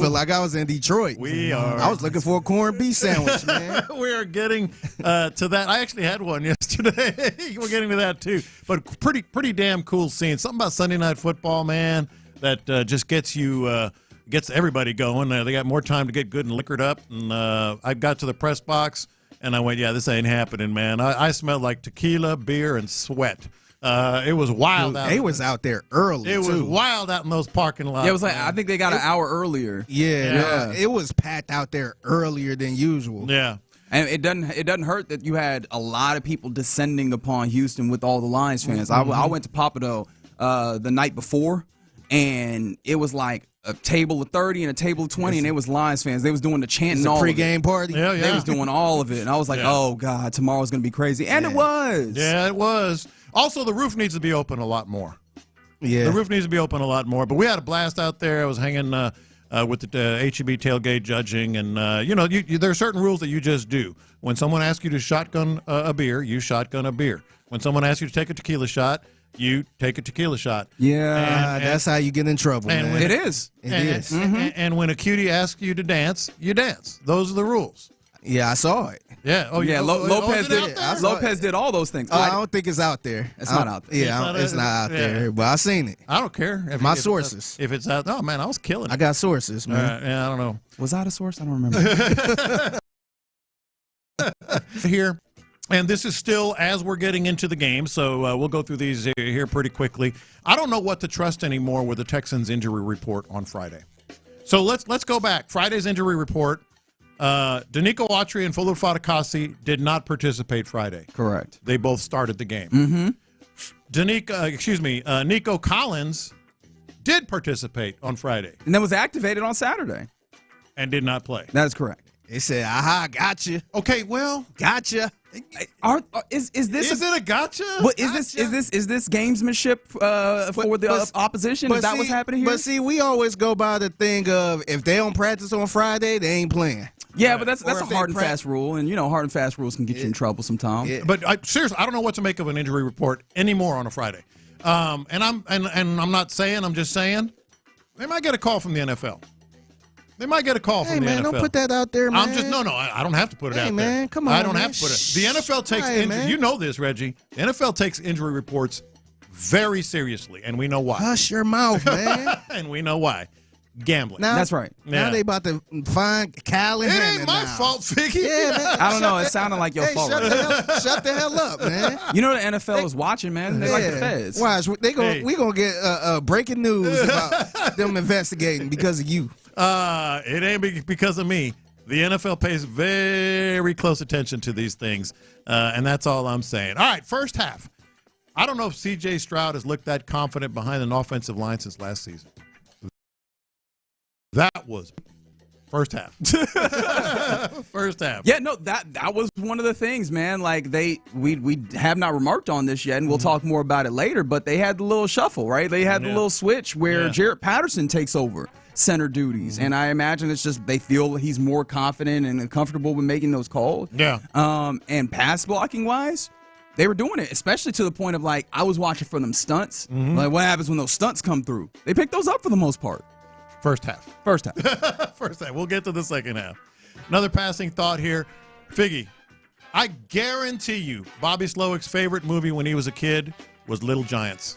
like I was in Detroit. We are. I was looking for a corned beef sandwich, man. We are getting to that. I actually had one yesterday. We're getting to that too. But pretty damn cool scene. Something about Sunday Night Football, man, that just gets you. Gets everybody going. They got more time to get good and liquored up. And I got to the press box, and I went, yeah, this ain't happening, man. I smelled like tequila, beer, and sweat. It was wild out. They was out there early. It was wild out in those parking lots. Yeah, it was like, I think they got an hour earlier. Yeah, it was packed out there earlier than usual. Yeah. And it doesn't hurt that you had a lot of people descending upon Houston with all the Lions fans. I went to Papado the night before, and it was like a table of 30 and a table of 20, and it was Lions fans. They was doing the chanting, the all pregame party. Yeah. They was doing all of it, and I was like, oh God, tomorrow's gonna be crazy, and it was. Yeah, it was. Also, the roof needs to be open a lot more. Yeah, the roof needs to be open a lot more. But we had a blast out there. I was hanging with the HEB tailgate judging, and there are certain rules that you just do. When someone asks you to shotgun a beer, you shotgun a beer. When someone asks you to take a tequila shot, you take a tequila shot. Yeah, and that's how you get in trouble, man. It is. And when a cutie asks you to dance, you dance. Those are the rules. Yeah, I saw it. Yeah. Oh, yeah. Lopez did. Lopez did all those things. I don't think it's out there. It's not out there. Yeah, it's not out there. But I seen it. I don't care. My sources. If it's out, oh man, I was killing it. I got sources, man. Yeah, I don't know. Was I a source? I don't remember. Here. And this is still as we're getting into the game, so we'll go through these here pretty quickly. I don't know what to trust anymore with the Texans injury report on Friday. So let's go back. Friday's injury report. DeMeco Ryans and Fuller Fatukasi did not participate Friday. Correct. They both started the game. Mm-hmm. Nico Collins did participate on Friday. And then was activated on Saturday. And did not play. That is correct. They said, aha, gotcha. Okay, well. Gotcha. Is this is it a gotcha? What is this gamesmanship for the opposition? Is that what's happening here? But see, we always go by the thing of if they don't practice on Friday, they ain't playing. Yeah, right. But that's a hard and fast rule, and hard and fast rules can get you in trouble sometimes. Yeah. But seriously, I don't know what to make of an injury report anymore on a Friday. And I'm not saying, I'm just saying they might get a call from the NFL. They might get a call from the NFL. Don't put that out there, man. I don't have to put it out there. Man, come on, I don't man. have to put it. The NFL takes injury. You know this, Reggie. The NFL takes injury reports very seriously, and we know why. Hush your mouth, man. And we know why. Gambling. That's right. Now they about to find Kyle and It ain't my fault, Figgy. Yeah, man. I don't know. It sounded like your fault. Shut the hell up, man. You know the NFL is watching, man. They're like the feds. Watch, we gonna get breaking news about them investigating because of you. It ain't because of me. The NFL pays very close attention to these things, and that's all I'm saying. All right, first half. I don't know if C.J. Stroud has looked that confident behind an offensive line since last season. That was first half. First half. Yeah, no, that was one of the things, man. Like we have not remarked on this yet, and we'll talk more about it later. But they had the little shuffle, right? They had the little switch where Jarrett Patterson takes over center duties, and I imagine it's just they feel he's more confident and comfortable with making those calls. Yeah. And pass blocking wise, they were doing it, especially to the point of like I was watching for them stunts. Like what happens when those stunts come through? They pick those up for the most part. First half. First half. First half. We'll get to the second half. Another passing thought here. Figgy, I guarantee you Bobby Slowick's favorite movie when he was a kid was Little Giants.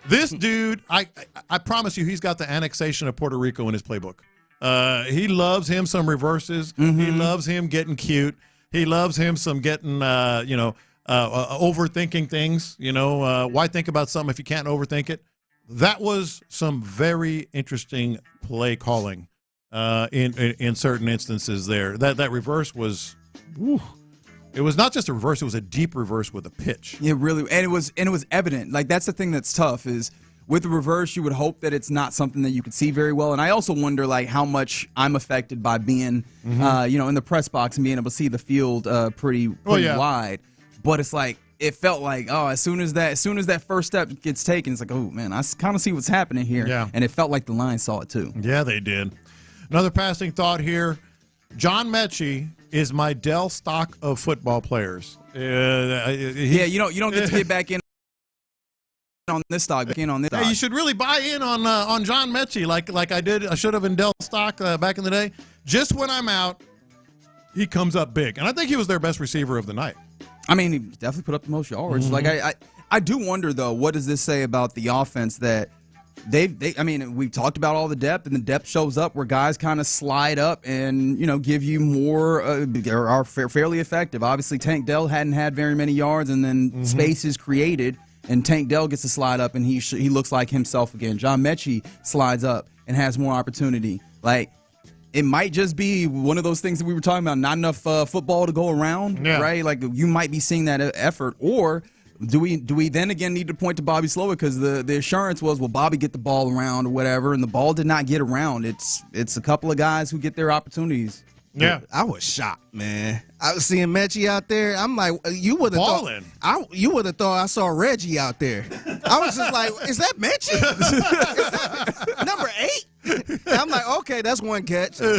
This dude, I promise you, he's got the annexation of Puerto Rico in his playbook. He loves him some reverses. He loves him getting cute. He loves him some getting, overthinking things. Why think about something if you can't overthink it? That was some very interesting play calling in certain instances there. That reverse was, it was not just a reverse; it was a deep reverse with a pitch. Yeah, really, and it was evident. Like that's the thing that's tough is with the reverse, you would hope that it's not something that you could see very well. And I also wonder like how much I'm affected by being, in the press box and being able to see the field pretty wide. But it's like it felt like as soon as that first step gets taken, it's like man, I kind of see what's happening here. Yeah. And it felt like the line saw it too. Yeah, they did. Another passing thought here: John Mechie is my Dell stock of football players. You don't get to get back in on this stock. Hey, you should really buy in on John Mechie like I did. I should have in Dell stock back in the day. Just when I'm out, he comes up big, and I think he was their best receiver of the night. I mean, he definitely put up the most yards. Like I do wonder though, what does this say about the offense that we talked about all the depth, and the depth shows up where guys kind of slide up and give you more, are fairly effective. Obviously, Tank Dell hadn't had very many yards, and then space is created, and Tank Dell gets to slide up, and he looks like himself again. John Mechie slides up and has more opportunity. Like it might just be one of those things that we were talking about, not enough football to go around, right? Like you might be seeing that effort, or do we then again need to point to Bobby Slowick because the assurance was, well, Bobby get the ball around or whatever, and the ball did not get around. It's a couple of guys who get their opportunities. Yeah, I was shocked, man. I was seeing Mechie out there. I'm like, you would have thought you would have thought I saw Reggie out there. I was just like, is that Mechie? Is that number 8? And I'm like, okay, that's one catch. Wait,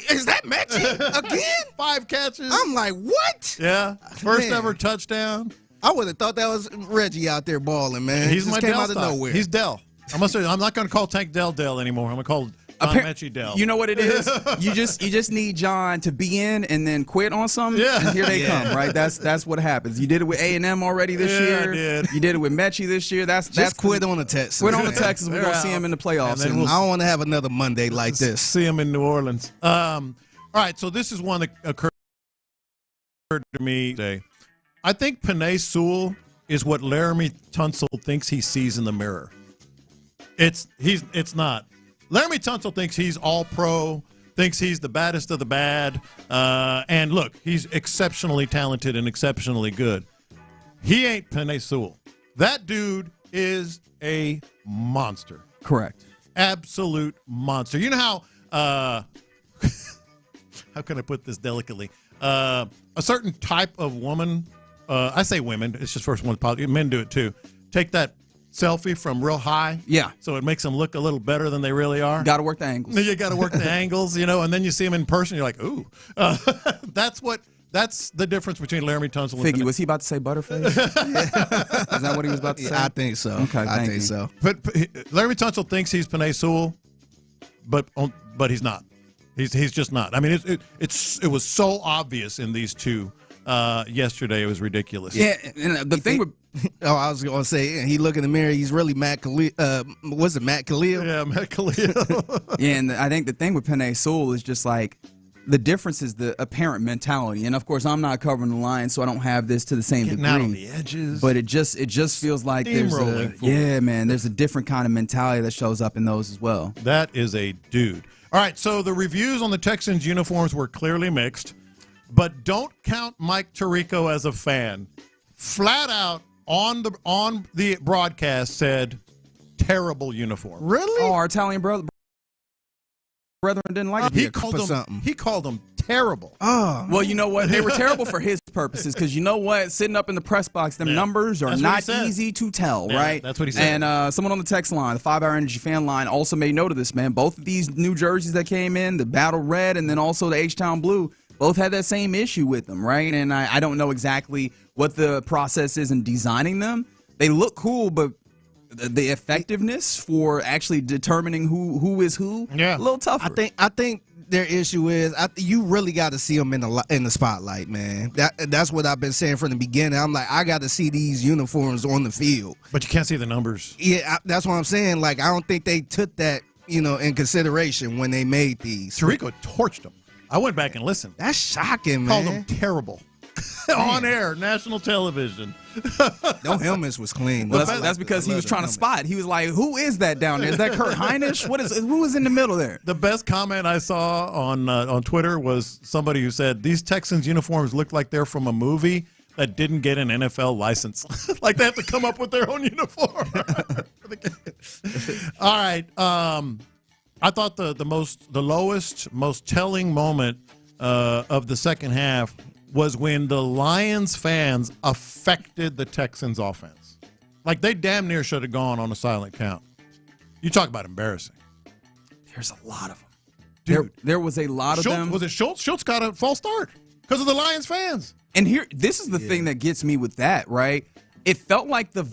is that Mechie again? 5 catches. I'm like, what? Yeah, first ever touchdown. I would have thought that was Reggie out there balling, man. He's just my came Dell out of stock. nowhere. He's Dell. I'm not going to call Tank Dell anymore. I'm going to call John Mechie Dell. You know what it is? You just need John to be in and then quit on something. Yeah. And here they come, right? That's what happens. You did it with A&M already this year. I did. You did it with Mechie this year. That's quit on the Texans. Quit on the Texans. We're gonna see him in the playoffs. And I don't want to have another Monday like this. See him in New Orleans. All right. So this is one that occurred to me today. I think Penei Sewell is what Laramie Tunsil thinks he sees in the mirror. It's not. Laramie Tunsil thinks he's all pro, thinks he's the baddest of the bad. And look, he's exceptionally talented and exceptionally good. He ain't Penei Sewell. That dude is a monster. Correct. Absolute monster. You know how how can I put this delicately? A certain type of woman, I say women, it's just first one, men do it too. Take that selfie from real high. Yeah. So it makes them look a little better than they really are. Got to work the angles. You got to work the angles, and then you see them in person, you're like, ooh. That's the difference between Laramie Tunsil and Figgy, was he about to say Butterface? Is that what he was about to say? I think so. Okay, I think so. But Laramie Tunsil thinks he's Penei Sewell, but he's not. He's just not. I mean, it was so obvious in these two yesterday. It was ridiculous. Yeah, and the thing with I was going to say, he look in the mirror, he's really Matt Khalil. Was it Matt Khalil? Yeah, Matt Khalil. Yeah, and I think the thing with Penei Sewell is just like the difference is the apparent mentality. And of course, I'm not covering the Lions, so I don't have this to the same degree. Out on the edges. But it just feels like there's a different kind of mentality that shows up in those as well. That is a dude. All right, so the reviews on the Texans uniforms were clearly mixed, but don't count Mike Tirico as a fan. Flat out on the broadcast said terrible uniform. Really? Oh, our Italian brethren didn't like it. He called them terrible. Oh, well, you know what? They were terrible for his purposes because you know what? Sitting up in the press box, them numbers are not easy to tell, right? That's what he said. And someone on the text line, the 5 Hour Energy fan line, also made note of this, man. Both of these new jerseys that came in, the Battle Red and then also the H-Town Blue, both had that same issue with them, right? And I don't know exactly what the process is in designing them. They look cool, but the effectiveness for actually determining who is who, a little tougher. I think their issue is you really got to see them in the spotlight, man. That's what I've been saying from the beginning. I'm like, I got to see these uniforms on the field. But you can't see the numbers. Yeah, that's what I'm saying. Like, I don't think they took that, in consideration when they made these. Tirico torched them. I went back and listened. That's shocking, man. Called them terrible. On air, national television. No helmets was clean. Well, that's because he was trying to spot. He was like, "Who is that down there? Is that Kurt Heinisch? Who is in the middle there?" The best comment I saw on Twitter was somebody who said these Texans uniforms look like they're from a movie that didn't get an NFL license. Like they have to come up with their own uniform. All right. I thought the lowest, most telling moment of the second half was when the Lions fans affected the Texans offense. Like they damn near should have gone on a silent count. You talk about embarrassing. There's a lot of them. Dude, there was a lot of them. Was it Schultz? Schultz got a false start because of the Lions fans. And this is the thing that gets me with that, right? It felt like the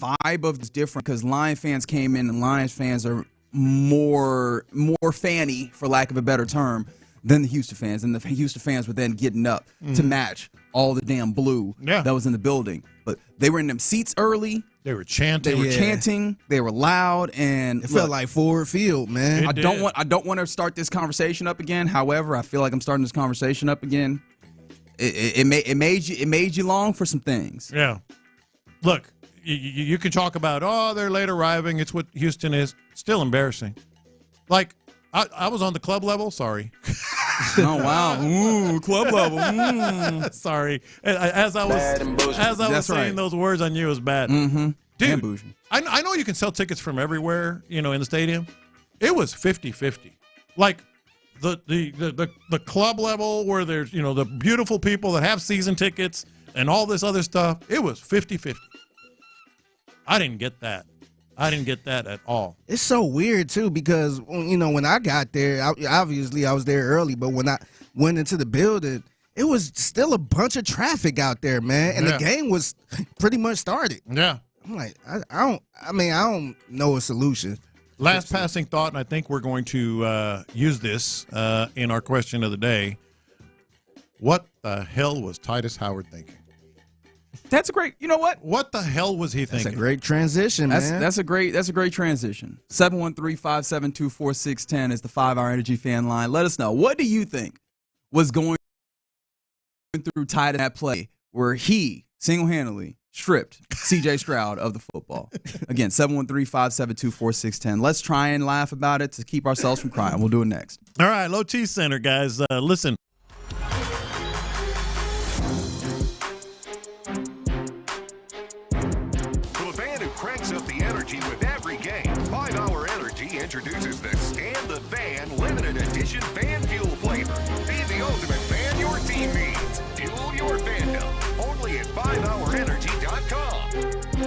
vibe of it's different because Lions fans came in and Lions fans are more fanny, for lack of a better term, than the Houston fans. And the Houston fans were then getting up to match all the damn blue that was in the building. But they were in them seats early. They were chanting. They were loud, and it felt like Ford Field, man. I don't want to start this conversation up again. However, I feel like I'm starting this conversation up again. It made you long for some things. Yeah. Look, you can talk about they're late arriving. It's what Houston is. Still embarrassing. Like I was on the club level. Sorry. Oh wow! Ooh, club level. Sorry. As I was saying those words, I knew it was bad. Mm-hmm. Dude, I know you can sell tickets from everywhere, in the stadium. It was 50-50. Like the club level where there's, the beautiful people that have season tickets and all this other stuff. It was 50-50. I didn't get that. I didn't get that at all. It's so weird, too, because, when I got there, obviously I was there early, but when I went into the building, it was still a bunch of traffic out there, man, and the game was pretty much started. Yeah. I'm like, I don't know a solution. Last passing thought, and I think we're going to use this in our question of the day. What the hell was Titus Howard thinking? That's a great. You know what? What the hell was he thinking? That's a great transition, man. That's a great transition. 713-572-4610 is the 5-Hour Energy fan line. Let us know. What do you think was going through Titus that play where he single-handedly stripped C.J. Stroud of the football? Again, 713-572-4610. Let's try and laugh about it to keep ourselves from crying. We'll do it next. All right, Low T Center, guys. Listen. With every game, 5-Hour Energy introduces the Stand the Fan limited edition fan fuel flavor. Be the ultimate fan your team needs. Fuel your fandom. Only at 5hourenergy.com.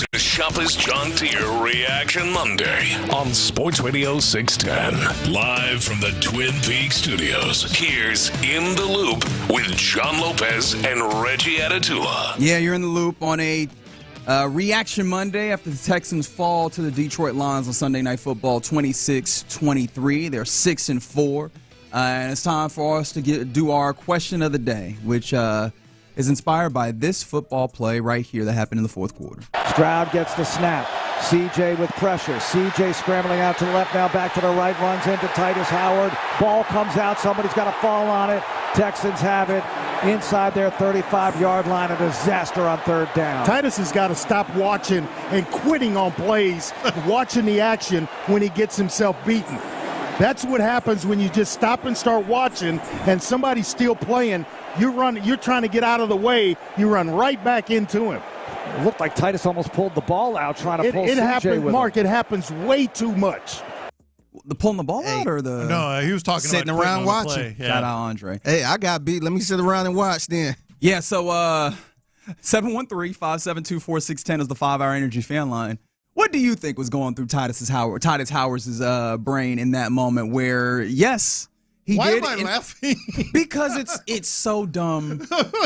to Shopper's John Deere Reaction Monday on Sports Radio 610. Live from the Twin Peaks studios, here's In the Loop with John Lopez and Reggie Atatula. Yeah, you're in the loop on a Reaction Monday after the Texans fall to the Detroit Lions on Sunday Night Football 26-23. They're 6-4. And it's time for us to do our question of the day, which is inspired by this football play right here that happened in the fourth quarter. Stroud gets the snap. CJ with pressure. CJ scrambling out to the left, now back to the right, runs into Titus Howard. Ball comes out. Somebody's got to fall on it. Texans have it inside their 35-yard line. A disaster on third down. Titus has got to stop watching and quitting on plays, watching the action when he gets himself beaten. That's what happens when you just stop and start watching and somebody's still playing. You're trying to get out of the way. You run right back into him. It looked like Titus almost pulled the ball out trying to pull CJ happens, with Mark, him. it happens way too much. The pulling the ball out or the... No, he was talking sitting about around watching. Yeah. Shout out Andre. Hey, I got beat. Let me sit around and watch then. Yeah, so 713-572-4610 is the 5-Hour Energy fan line. What do you think was going through Titus Howard's brain in that moment where, yes, he Why did. am I laughing? Because it's so dumb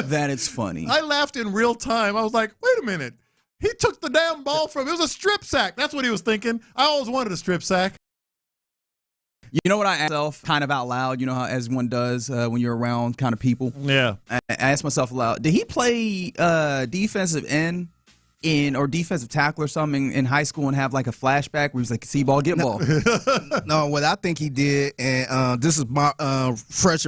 that it's funny. I laughed in real time. I was like, wait a minute. He took the damn ball from, it was a strip sack. That's what he was thinking. I always wanted a strip sack. You know what I asked myself kind of out loud, you know how as one does when you're around kind of people? Yeah. I asked myself aloud, did he play defensive end or defensive tackle or something in high school and have like a flashback where he was like, see ball, get ball? No, what I think he did, and this is my Fresh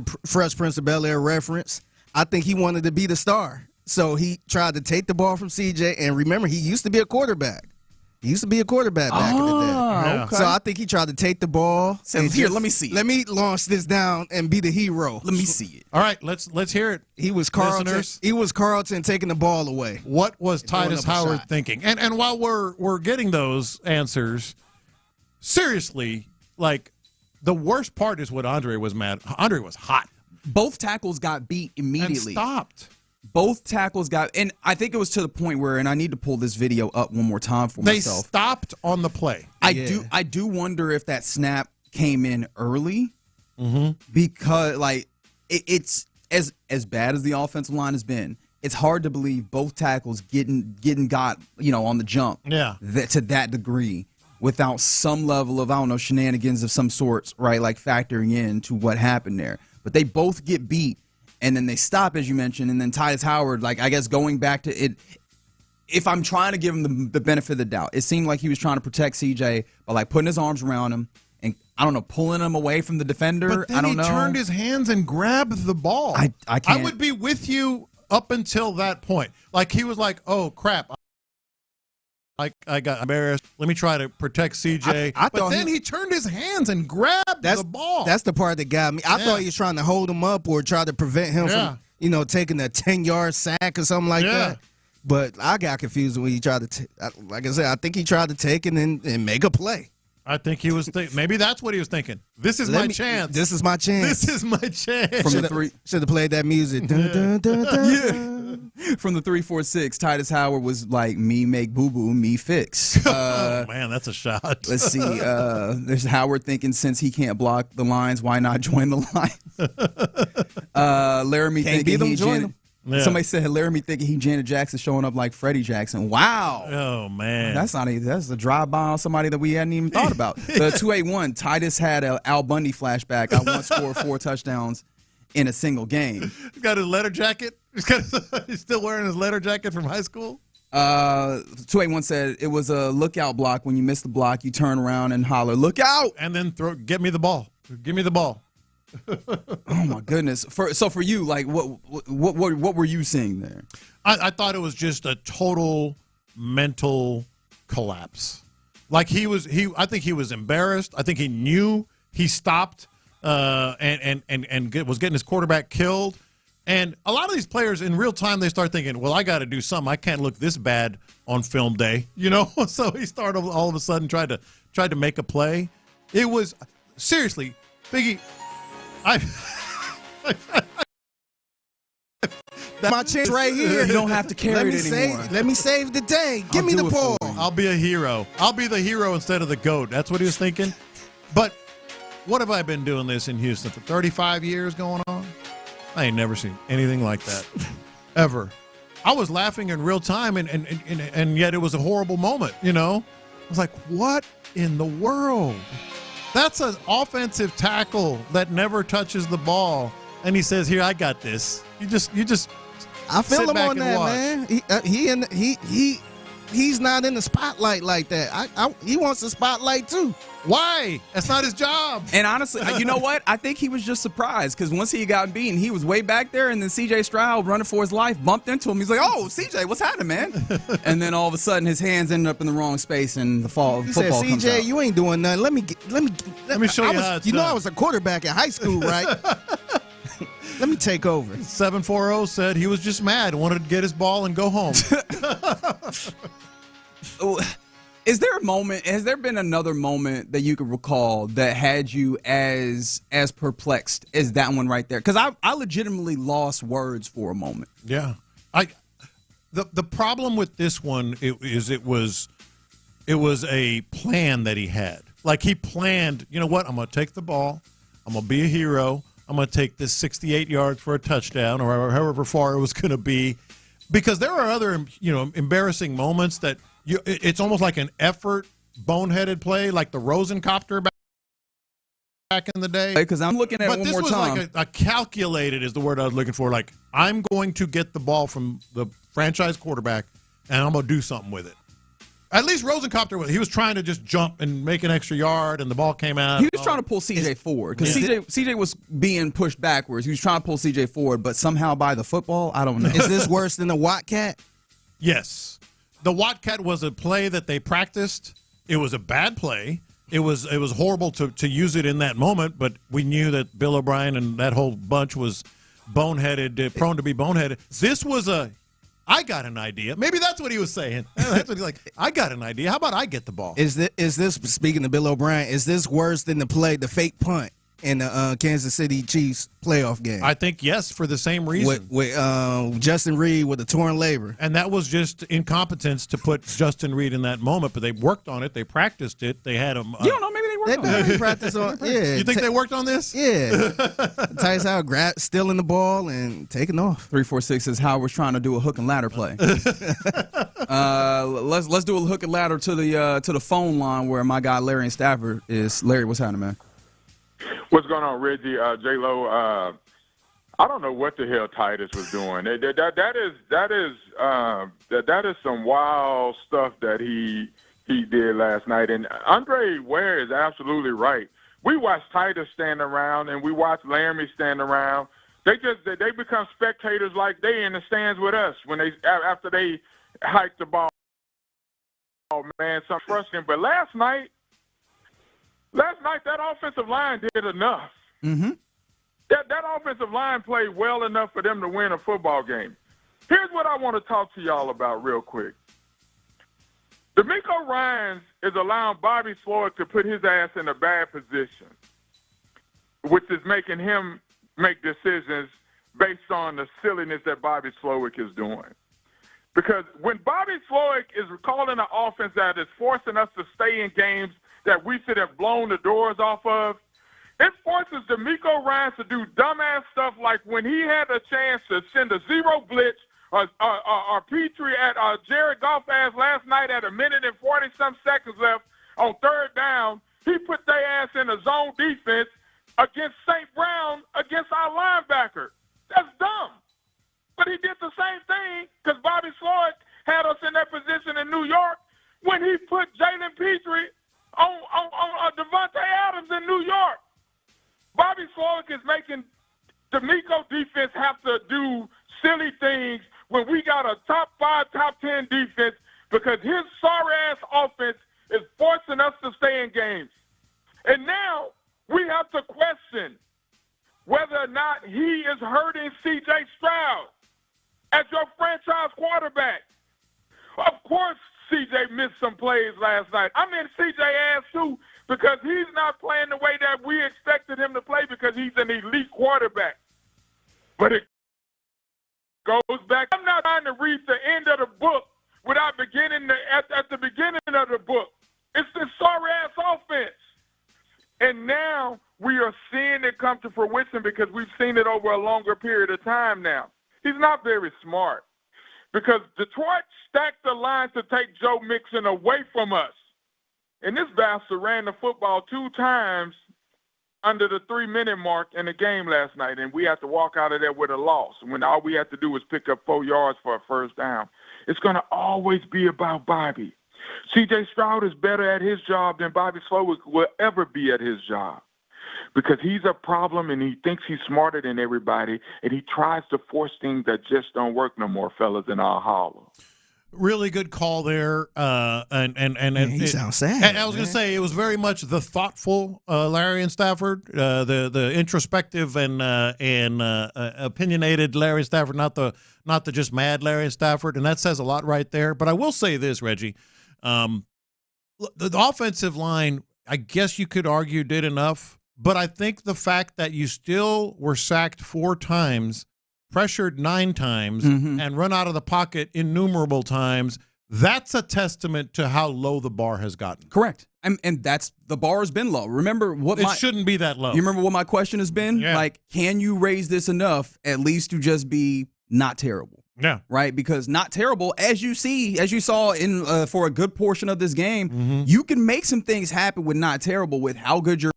Prince of Bel-Air reference, I think he wanted to be the star. So he tried to take the ball from CJ, and remember, he used to be a quarterback. He used to be a quarterback back in the day. Yeah. Okay. So I think he tried to take the ball. And here, let me see it. Let me launch this down and be the hero. Let me see it. All right, let's hear it. He was Carlton. Listeners. He was Carlton taking the ball away. What was Titus Howard thinking? And while we're getting those answers, seriously, like the worst part is what Andre was mad. Andre was hot. Both tackles got beat immediately. And stopped. Both tackles got, and I think it was to the point where, and I need to pull this video up one more time for myself. They stopped on the play. I do wonder if that snap came in early, because like it's as bad as the offensive line has been. It's hard to believe both tackles getting got on the jump. Yeah, to that degree without some level of shenanigans of some sorts, right? Like factoring in to what happened there. But they both get beat. And then they stop, as you mentioned, and then Titus Howard, like, I guess going back to it, if I'm trying to give him the benefit of the doubt, it seemed like he was trying to protect CJ by, like, putting his arms around him and, I don't know, pulling him away from the defender. But then I don't know. He turned his hands and grabbed the ball. I can't. I would be with you up until that point. Like, he was like, oh, crap. I got embarrassed. Let me try to protect CJ. But then he turned his hands and grabbed the ball. That's the part that got me. I thought he was trying to hold him up or try to prevent him from, taking a 10-yard sack or something like that. But I got confused when he tried to, like I said, I think he tried to take it and make a play. I think he was maybe that's what he was thinking. This is my chance. This is my chance. This is my chance. Should have played that music. Dun, dun, dun, dun. From the 3-4-6, Titus Howard was like, me make boo-boo, me fix. Oh, man, that's a shot. Let's see. There's Howard thinking since he can't block the lines, why not join the lines? Laramie Can't thinking beat them, he join them. Yeah. Somebody said Laramie thinking he Janet Jackson showing up like Freddie Jackson. Wow. Oh, man. That's a drive-by on somebody that we hadn't even thought about. The 281, Titus had an Al Bundy flashback. I once scored 4 touchdowns in a single game. He's got his letter jacket. He's still wearing his letter jacket from high school. 281 said it was a lookout block. When you miss the block, you turn around and holler, look out! And then get me the ball. Give me the ball. Oh my goodness! So for you, like, what were you seeing there? I thought it was just a total mental collapse. Like I think he was embarrassed. I think he knew he stopped and was getting his quarterback killed. And a lot of these players in real time, they start thinking, well, I got to do something. I can't look this bad on film day, So he started all of a sudden tried to make a play. It was seriously, Biggie. That's my chance right here. You don't have to carry it anymore. Let me save the day. Give me the ball. I'll be a hero. I'll be the hero instead of the GOAT. That's what he was thinking. But what have I been doing this in Houston for 35 years going on? I ain't never seen anything like that. Ever. I was laughing in real time, and yet it was a horrible moment, you know? I was like, what in the world? That's an offensive tackle that never touches the ball. And he says, here, I got this. You just I feel sit him back on and that, watch. man. He's not in the spotlight like that. He wants the spotlight too. Why? That's not his job. And honestly, you know what? I think he was just surprised because once he got beaten, he was way back there, and then C.J. Stroud, running for his life, bumped into him. He's like, "Oh, C.J., what's happening, man?" And then all of a sudden, his hands ended up in the wrong space, and the football said, comes out. CJ, you ain't doing nothing. Let me show you how it's done. I was a quarterback in high school, right? Let me take over. 740 said he was just mad, wanted to get his ball and go home. Is there a moment? Has there been another moment that you could recall that had you as perplexed as that one right there? Because I legitimately lost words for a moment. Yeah, the problem with this one it was a plan that he had. Like he planned. You know what? I'm going to take the ball. I'm going to be a hero. I'm going to take this 68 yards for a touchdown, or however far it was going to be, because there are other embarrassing moments that. It's almost like an effort, boneheaded play, like the Rosencopter back in the day. Because I'm looking at it one more time. But this was like a calculated is the word I was looking for. Like, I'm going to get the ball from the franchise quarterback, and I'm going to do something with it. At least Rosencopter, he was trying to just jump and make an extra yard, and the ball came out. He was trying to pull CJ forward because CJ was being pushed backwards. He was trying to pull CJ forward, but somehow by the football, I don't know. Is this worse than the Wildcat? Yes. The Wildcat was a play that they practiced. It was a bad play. It was horrible to use it in that moment, but we knew that Bill O'Brien and that whole bunch was boneheaded, prone to be boneheaded. This was I got an idea. Maybe that's what he was saying. That's what he's like, I got an idea. How about I get the ball? Is this speaking to Bill O'Brien, is this worse than the fake punt in the Kansas City Chiefs playoff game? I think yes, for the same reason. With Justin Reed with a torn labor. And that was just incompetence to put Justin Reed in that moment, but they worked on it. They practiced it. They had him. You don't know, maybe they worked on it. They practiced on yeah. You think they worked on this? Yeah. Tyson Howard stealing the ball and taking off. 346 says Howard's trying to do a hook and ladder play. Let's do a hook and ladder to the phone line where my guy Larry in Stafford is. Larry, what's happening, man? What's going on, Reggie? J-Lo, I don't know what the hell Titus was doing. That is some wild stuff that he did last night. And Andre Ware is absolutely right. We watch Titus stand around and we watch Laramie stand around. They become spectators like they in the stands with us when after they hike the ball. Oh man, something frustrating. But last night that offensive line did enough. Mm-hmm. That offensive line played well enough for them to win a football game. Here's what I want to talk to y'all about real quick. DeMeco Ryans is allowing Bobby Slowick to put his ass in a bad position, which is making him make decisions based on the silliness that Bobby Slowick is doing. Because when Bobby Slowick is calling an offense that is forcing us to stay in games that we should have blown the doors off of, it forces DeMeco Ryans to do dumbass stuff like when he had a chance to send a zero blitz or Petrie at Jared Goff ass last night at 1 minute and 40-some seconds left on third down. He put their ass in a zone defense against St. Brown against our linebacker. That's dumb. But he did the same thing because Bobby Slowick had us in that position in New York when he put Jalen Petrie on Devontae Adams in New York. Bobby Slowick is making DeMeco defense have to do silly things when we got a top 5, top 10 defense because his sorry-ass offense is forcing us to stay in games. And now we have to question whether or not he is hurting C.J. Stroud as your franchise quarterback. Of course, C.J. missed some plays last night. I'm in C.J. ass too because he's not playing the way that we expected him to play because he's an elite quarterback. But it goes back. I'm not trying to read the end of the book without beginning at the beginning of the book. It's this sorry-ass offense. And now we are seeing it come to fruition because we've seen it over a longer period of time now. He's not very smart because Detroit stacked the line to take Joe Mixon away from us. And this bastard ran the football 2 times under the 3-minute mark in the game last night, and we had to walk out of there with a loss when all we had to do was pick up 4 yards for a first down. It's going to always be about Bobby. C.J. Stroud is better at his job than Bobby Slowick will ever be at his job because he's a problem and he thinks he's smarter than everybody, and he tries to force things that just don't work no more, fellas, in our hollow. Really good call there, He sounds sad. And I was going to say it was very much the thoughtful Larry and Stafford, the introspective and opinionated Larry and Stafford, not the just mad Larry and Stafford, and that says a lot right there. But I will say this, Reggie, the offensive line, I guess you could argue did enough, but I think the fact that you still were sacked 4 times, pressured 9 times, and run out of the pocket innumerable times, that's a testament to how low the bar has gotten. Correct. And that's the bar has been low. Remember what it shouldn't be that low. You remember what my question has been? Yeah. Like, can you raise this enough at least to just be not terrible? Yeah. Right? Because not terrible, as you saw in for a good portion of this game, you can make some things happen with not terrible with how good your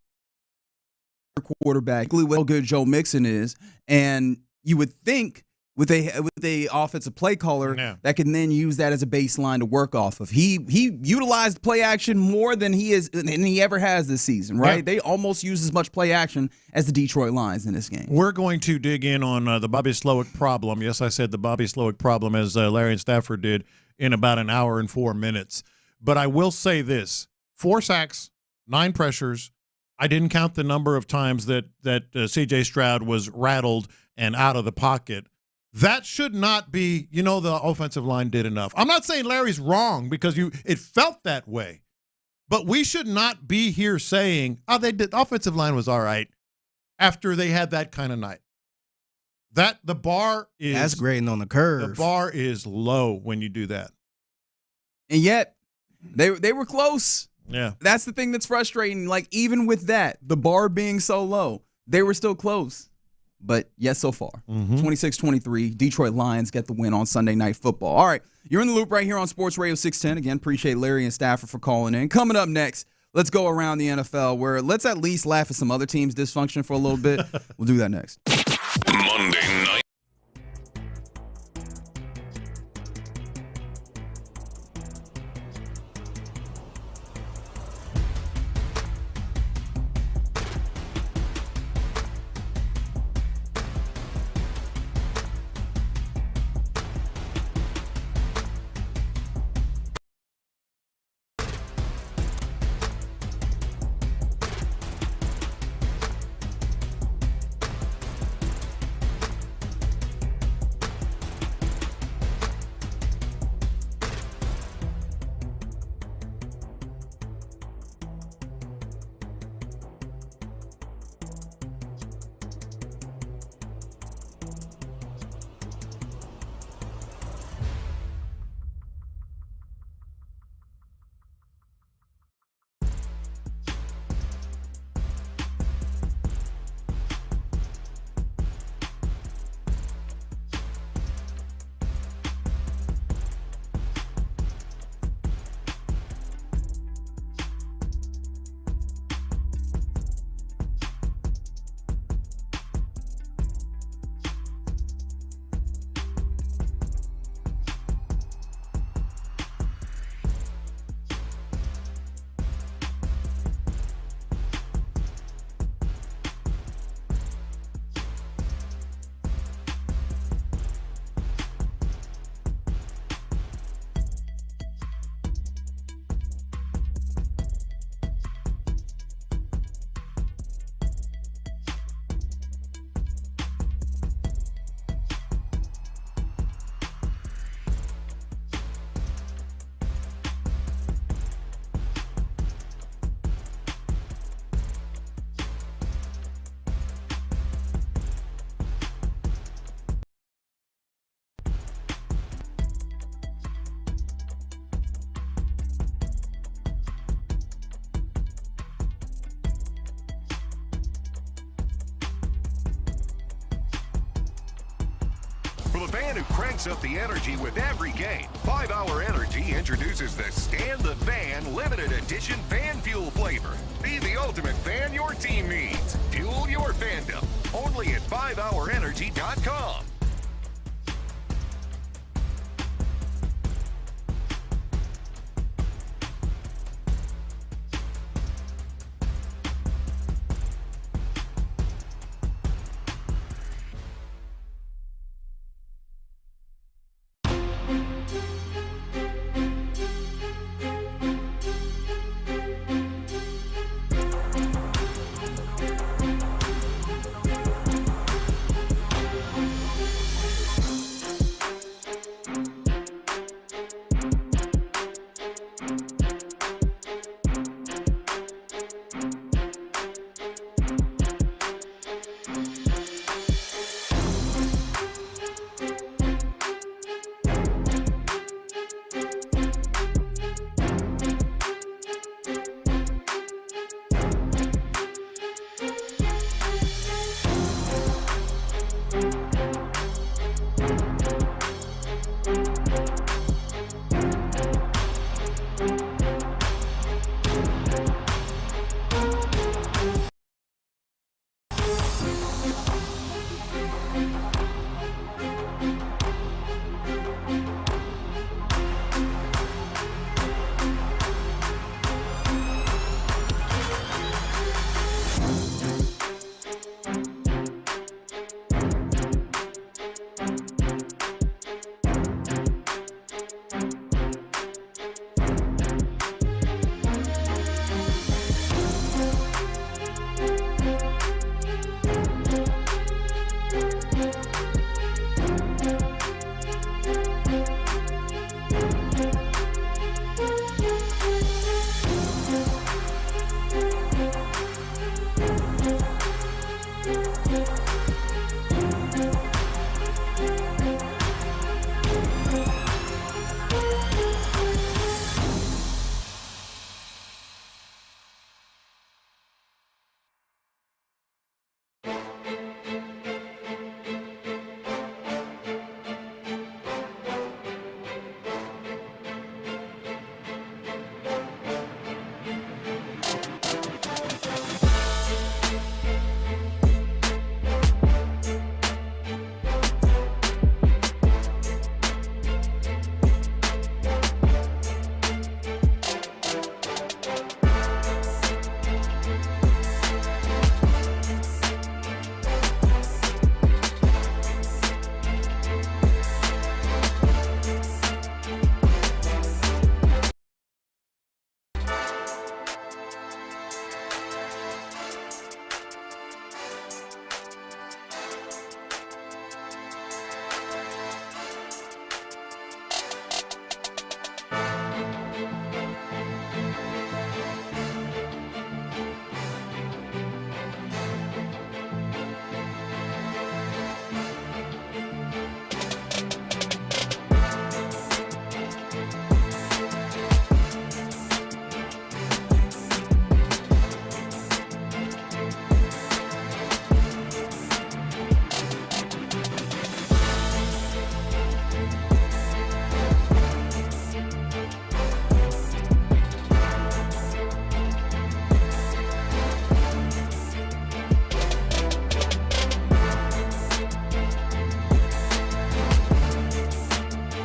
quarterback, how good Joe Mixon is, and you would think with a offensive play caller that can then use that as a baseline to work off of. He utilized play action more than he ever has this season, right? Yeah. They almost use as much play action as the Detroit Lions in this game. We're going to dig in on the Bobby Slowick problem. Yes, I said the Bobby Slowick problem, as Larry and Stafford did, in about an hour and 4 minutes. But I will say this: 4 sacks, 9 pressures. I didn't count the number of times that C.J. Stroud was rattled and out of the pocket. That should not be, the offensive line did enough. I'm not saying Larry's wrong because it felt that way. But we should not be here saying, the offensive line was all right after they had that kind of night. The bar is... That's grading on the curve. The bar is low when you do that. And yet, they were close. Yeah. That's the thing that's frustrating. Like, even with that, the bar being so low, they were still close. But yes, so far. 26-23, Detroit Lions get the win on Sunday Night Football. All right, you're in the loop right here on Sports Radio 610. Again, appreciate Larry and Stafford for calling in. Coming up next, let's go around the NFL where let's at least laugh at some other teams' dysfunction for a little bit. We'll do that next. Monday night. For the fan who cranks up the energy with every game, 5 Hour Energy introduces the Stand the Fan limited edition fan fuel flavor. Be the ultimate fan your team needs. Fuel your fandom. Only at 5hourenergy.com.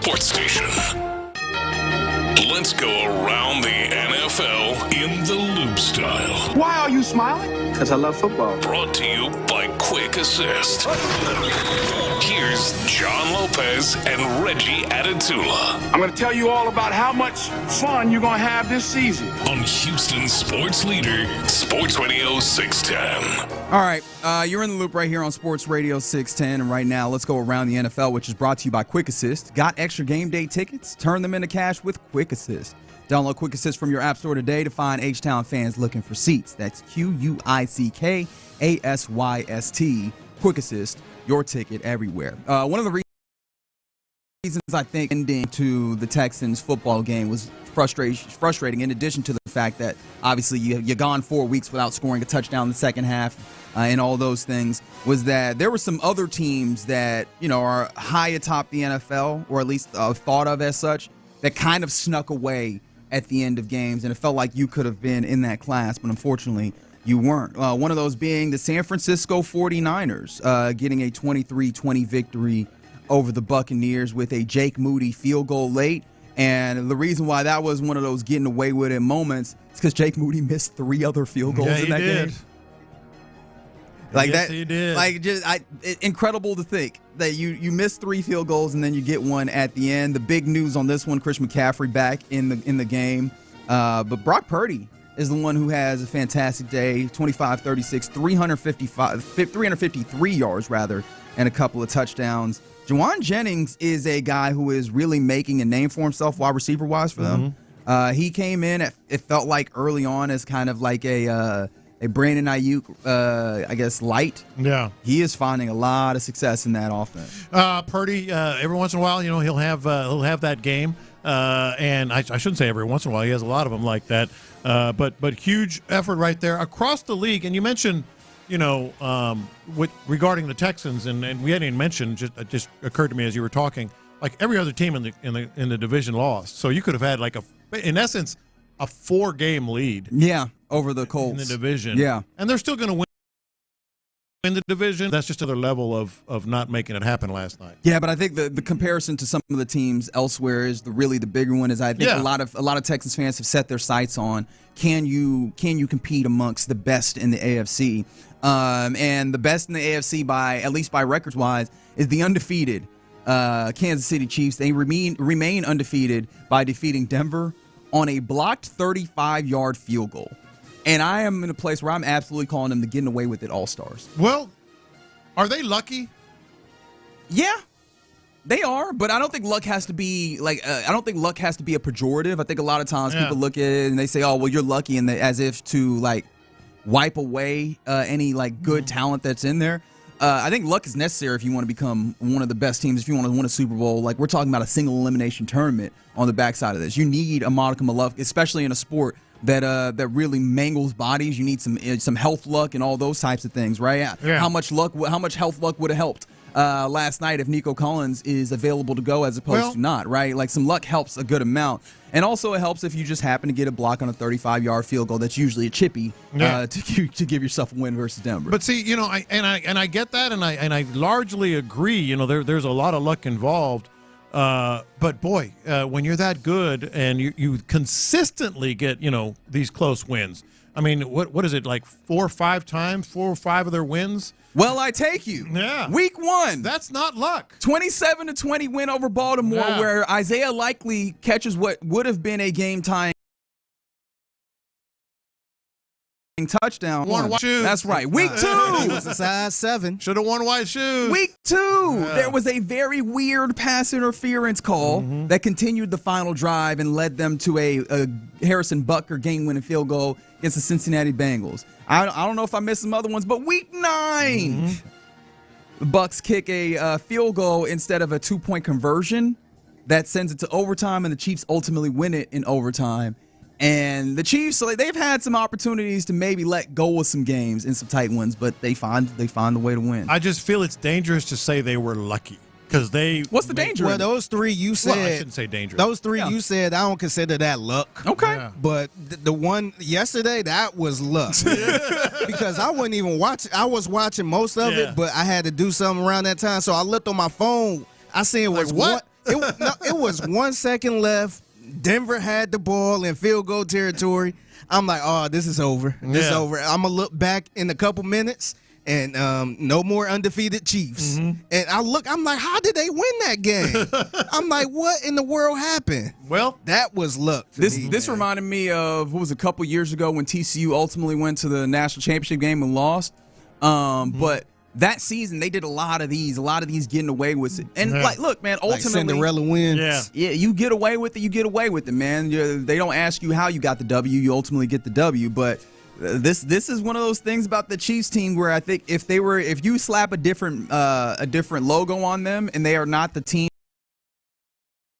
Sports station. Let's go around the NFL in the loop style. Why are you smiling? Because I love football. Brought to you by Quick Assist. Here's John Lopez and Reggie Atatula. I'm going to tell you all about how much fun you're going to have this season. On Houston Sports Leader, Sports Radio 610. All right, you're in the loop right here on Sports Radio 610, and right now let's go around the NFL, which is brought to you by Quick Assist. Got extra game day tickets? Turn them into cash with Quick Assist. Download Quick Assist from your app store today to find H-Town fans looking for seats. That's QUICKASYST. Quick Assist, your ticket everywhere. One of the reasons I think ending to the Texans football game was frustrating. In addition to the fact that obviously you're gone 4 weeks without scoring a touchdown in the second half, and all those things, was that there were some other teams that are high atop the NFL, or at least thought of as such, that kind of snuck away at the end of games, and it felt like you could have been in that class, but unfortunately you weren't. One of those being the San Francisco 49ers, getting a 23-20 victory over the Buccaneers with a Jake Moody field goal late. And the reason why that was one of those getting away with it moments is because Jake Moody missed 3 other field goals in that game. Like yes, that, he did. Like incredible to think that you missed 3 field goals and then you get one at the end. The big news on this one: Chris McCaffrey back in the game, but Brock Purdy is the one who has a fantastic day. 25-36, 353 yards rather, and a couple of touchdowns. Jawan Jennings is a guy who is really making a name for himself wide receiver wise for them. He came in it felt like early on as kind of like a Brandon Ayuk, I guess, light. Yeah. He is finding a lot of success in that offense. Purdy, every once in a while, he'll have that game. And I shouldn't say every once in a while. He has a lot of them like that. But huge effort right there across the league. And you mentioned, regarding the Texans, and we hadn't even mentioned, it just occurred to me as you were talking, like every other team in the division lost. So you could have had in essence, a 4-game lead. Yeah, over the Colts in the division. Yeah, and they're still going to win the division. That's just another level of not making it happen last night. Yeah, but I think the comparison to some of the teams elsewhere is really the bigger one. Is I think a lot of Texans fans have set their sights on can you compete amongst the best in the AFC, and the best in the AFC at least by records wise is the undefeated Kansas City Chiefs. They remain undefeated by defeating Denver on a blocked 35-yard field goal. And I am in a place where I'm absolutely calling them the getting away with it all-stars. Well, are they lucky? Yeah, they are, but I don't think luck has to be I don't think luck has to be a pejorative. I think a lot of times people look at it and they say, "Oh, well, you're lucky," and as if to wipe away any good talent that's in there. I think luck is necessary if you want to become one of the best teams, if you want to win a Super Bowl. We're talking about a single elimination tournament on the backside of this. You need a modicum of luck, especially in a sport that really mangles bodies. You need some health luck and all those types of things, right? Yeah. How much health luck would have helped last night if Nico Collins is available to go as opposed to not, right? Some luck helps a good amount. And also it helps if you just happen to get a block on a 35-yard field goal that's usually a chippy to give yourself a win versus Denver. But see, I get that, and I largely agree. There's a lot of luck involved. But boy, when you're that good and you consistently get these close wins. I mean, what is it, 4 or 5 times? 4 or 5 of their wins? Well, I take you. Yeah. Week 1. That's not luck. 27-20 win over Baltimore, where Isaiah Likely catches what would have been a game-tying touchdown. One white shoes. That's right. Week 2. He was a size 7. Should have worn white shoes. Week 2. There was a very weird pass interference call that continued the final drive and led them to a Harrison Butker game-winning field goal against the Cincinnati Bengals. I don't know if I missed some other ones, but week 9, the Bucs kick a field goal instead of a 2-point conversion that sends it to overtime, and the Chiefs ultimately win it in overtime. And the Chiefs, they've had some opportunities to maybe let go of some games in some tight ones, but they find the way to win. I just feel it's dangerous to say they were lucky. Because what's the danger? Well, those 3 you said. Well, I shouldn't say dangerous. Those 3 you said, I don't consider that luck. Okay. Yeah. But the one yesterday, that was luck. Because I wasn't even watching. I was watching most of it, but I had to do something around that time. So I looked on my phone. I seen it was what? It was 1 second left. Denver had the ball in field goal territory. I'm like, oh, this is over. This is over. I'm going to look back in a couple minutes. And no more undefeated Chiefs. And I'm like, how did they win that game? I'm like, what in the world happened? Well, that was luck. This reminded me of what was a couple years ago when TCU ultimately went to the national championship game and lost. But that season they did a lot of these getting away with it. And look, man, ultimately Cinderella wins. Yeah, you get away with it. You get away with it, man. They don't ask you how you got the W. You ultimately get the W, but. This is one of those things about the Chiefs team where I think if you slap a different logo on them and they are not the team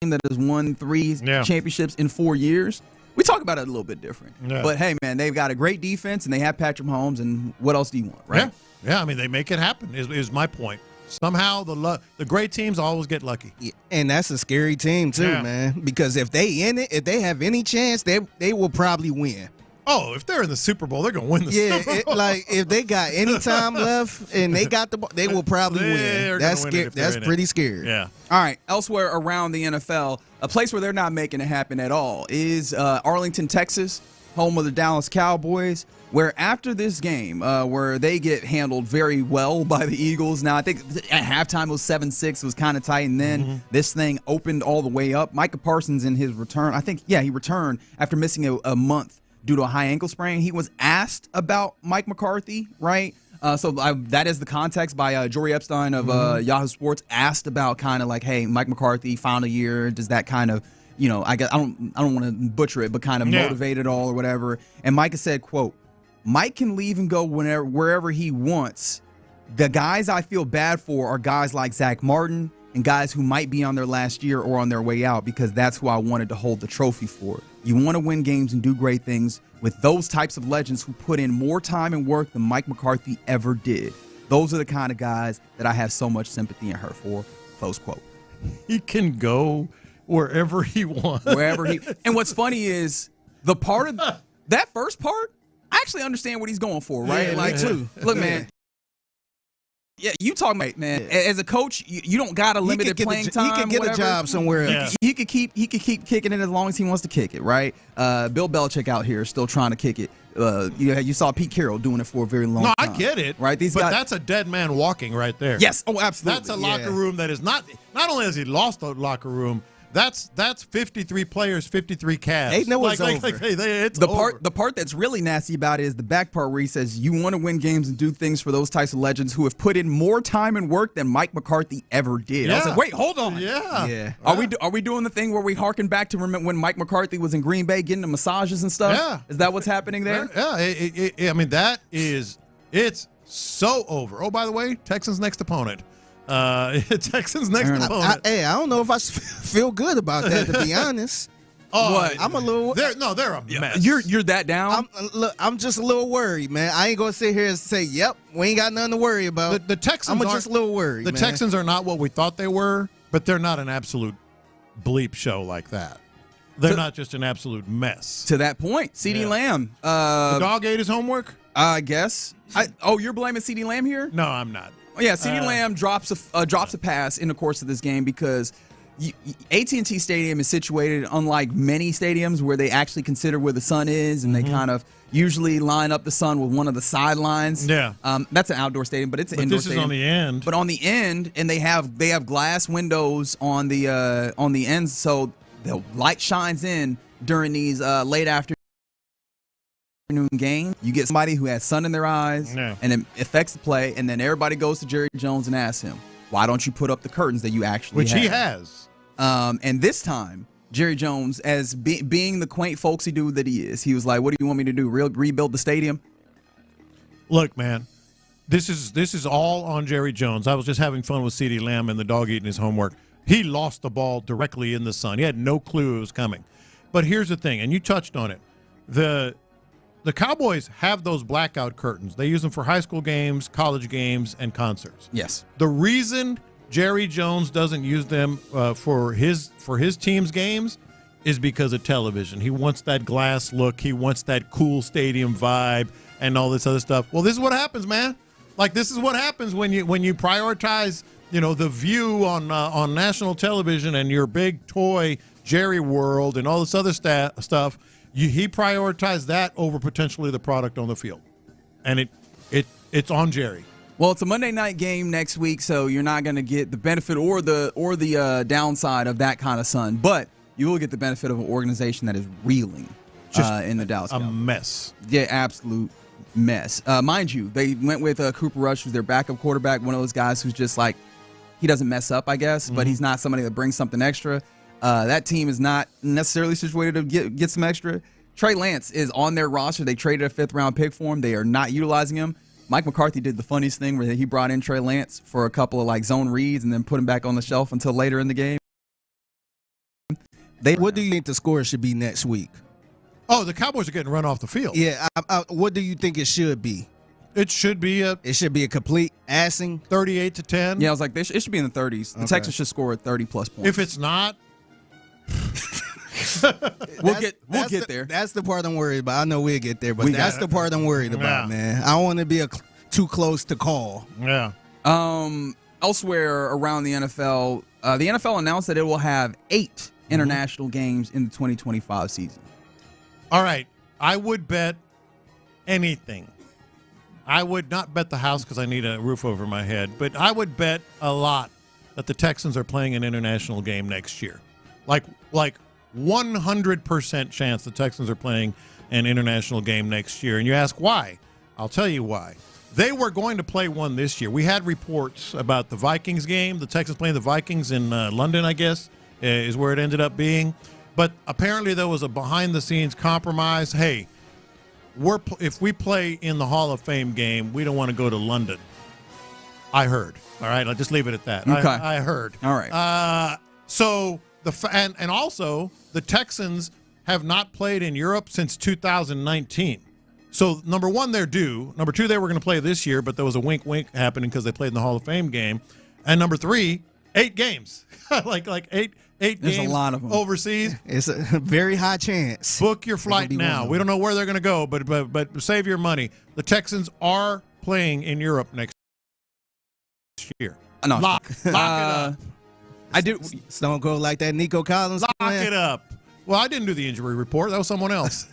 that has won 3 championships in 4 years, we talk about it a little bit different. Yeah. But, hey, man, they've got a great defense, and they have Patrick Mahomes, and what else do you want, right? Yeah, I mean, they make it happen is my point. Somehow the great teams always get lucky. Yeah, and that's a scary team, too, man, because if they in it, if they have any chance, they will probably win. Oh, if they're in the Super Bowl, they're going to win the Super Bowl. Like, if they got any time left and they got the ball, they will probably win. That's scary. That's pretty scary. Yeah. All right, elsewhere around the NFL, a place where they're not making it happen at all is Arlington, Texas, home of the Dallas Cowboys, where after this game, where they get handled very well by the Eagles. Now, I think at halftime it was 7-6. It was kind of tight, and then this thing opened all the way up. Micah Parsons in his return, I think, he returned after missing a month due to a high ankle sprain. He was asked about Mike McCarthy, right? That is the context by Jory Epstein of Yahoo Sports, asked about kind of like, hey, Mike McCarthy, final year, does that kind of, I don't want to butcher it, but kind of motivate it all or whatever. And Micah said, quote, Mike can leave and go wherever he wants. The guys I feel bad for are guys like Zach Martin and guys who might be on their last year or on their way out, because that's who I wanted to hold the trophy for. You want to win games and do great things with those types of legends who put in more time and work than Mike McCarthy ever did. Those are the kind of guys that I have so much sympathy and hurt for. Close quote. He can go wherever he wants. And what's funny is the part of that first part, I actually understand what he's going for, right? Look, man. Yeah, you talking about, man. As a coach, you don't got a limited playing time. He could get a job somewhere else. He could keep kicking it as long as he wants to kick it, right? Bill Belichick out here still trying to kick it. You saw Pete Carroll doing it for a very long time. No, I get it. Right? But that's a dead man walking right there. Yes. Oh, absolutely. That's a locker room that is not only has he lost the locker room, that's 53 players, 53 calves. They know it's over. It's over. The part that's really nasty about it is the back part where he says you want to win games and do things for those types of legends who have put in more time and work than Mike McCarthy ever did. I was like, wait, hold on. Yeah. Are we doing the thing where we harken back to when Mike McCarthy was in Green Bay getting the massages and stuff? Yeah. Is that what's happening there? Yeah. I mean, it's so over. Oh, by the way, Texans' next opponent. Texans next opponent. I don't know if I feel good about that, to be honest. What? I'm a little. They're a mess. You're that down. I'm just a little worried, man. I ain't gonna sit here and say, "Yep, we ain't got nothing to worry about." The Texans. I'm just a little worried. The Texans are not what we thought they were, but they're not an absolute bleep show like that. They're not just an absolute mess. To that point, CeeDee Lamb. The dog ate his homework. I guess. You're blaming CeeDee Lamb here? No, I'm not. Yeah, CeeDee Lamb drops a pass in the course of this game because AT&T Stadium is situated unlike many stadiums where they actually consider where the sun is, and they kind of usually line up the sun with one of the sidelines. Yeah, that's an outdoor stadium, but it's an indoor stadium. This is on the end. But on the end, and they have glass windows on the ends, so the light shines in during these late afternoon game. You get somebody who has sun in their eyes, and it affects the play, and then everybody goes to Jerry Jones and asks him, why don't you put up the curtains that you actually Which have? he has. And this time, Jerry Jones, as being the quaint, folksy dude that he is, he was like, what do you want me to do, rebuild the stadium? Look, man, this is all on Jerry Jones. I was just having fun with CeeDee Lamb and the dog eating his homework. He lost the ball directly in the sun. He had no clue it was coming. But here's the thing, and you touched on it. The Cowboys have those blackout curtains. They use them for high school games, college games, and concerts. Yes. The reason Jerry Jones doesn't use them for his team's games is because of television. He wants that glass look. He wants that cool stadium vibe and all this other stuff. Well, this is what happens, man. Like, this is what happens when you prioritize, the view on national television and your big toy Jerry World and all this other stuff. He prioritized that over potentially the product on the field, and it's on Jerry. Well, it's a Monday night game next week, so you're not going to get the benefit or the downside of that kind of sun, but you will get the benefit of an organization that is reeling in the Dallas Cowboys. A mess. Yeah, absolute mess. Mind you, they went with Cooper Rush, who's their backup quarterback, one of those guys who's just like, he doesn't mess up, I guess, but he's not somebody that brings something extra. That team is not necessarily situated to get some extra. Trey Lance is on their roster. They traded a 5th-round pick for him. They are not utilizing him. Mike McCarthy did the funniest thing where he brought in Trey Lance for a couple of zone reads and then put him back on the shelf until later in the game. What do you think the score should be next week? Oh, the Cowboys are getting run off the field. Yeah. What do you think it should be? It should be a complete assing. 38-10. Yeah, I was like, it should be in the 30s. The Texans should score 30-plus points. If it's not, we'll get there. That's the part I'm worried about. I know we'll get there, but that's the part I'm worried about, man. I don't want to be too close to call. Yeah. Elsewhere around the NFL announced that it will have 8 international games in the 2025 season. All right. I would bet anything. I would not bet the house because I need a roof over my head, but I would bet a lot that the Texans are playing an international game next year. Like 100% chance the Texans are playing an international game next year. And you ask why? I'll tell you why. They were going to play one this year. We had reports about the Vikings game. The Texans playing the Vikings in London, I guess, is where it ended up being. But apparently there was a behind-the-scenes compromise. Hey, if we play in the Hall of Fame game, we don't want to go to London. I heard. All right, I'll just leave it at that. Okay. I heard. All right. So and also the Texans have not played in Europe since 2019. So number one, they're due. Number two, they were going to play this year, but there was a wink happening because they played in the Hall of Fame game. And number three, 8 games, like eight There's games a lot of them overseas. It's a very high chance. Book your flight now. We don't know where they're going to go, but save your money. The Texans are playing in Europe next year. No. Lock it up. I do. Stone Cold like that Nico Collins. Lock it up. Well, I didn't do the injury report. That was someone else.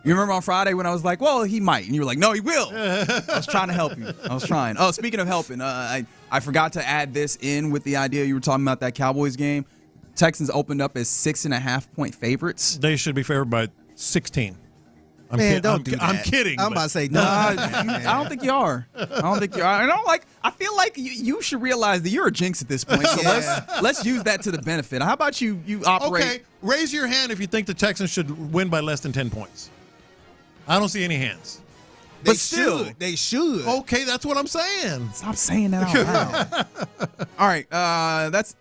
You remember on Friday when I was like, well, he might. And you were like, no, he will. I was trying to help you. I was trying. Oh, speaking of helping, I forgot to add this in with the idea you were talking about that Cowboys game. Texans opened up as 6.5-point favorites. They should be favored by 16. I'm kidding. I'm about to say, no. I don't think you are. I feel like you should realize that you're a jinx at this point. So let's use that to the benefit. How about you operate? Okay, raise your hand if you think the Texans should win by less than 10 points. I don't see any hands. They should. Okay, that's what I'm saying. Stop saying that out loud. All right,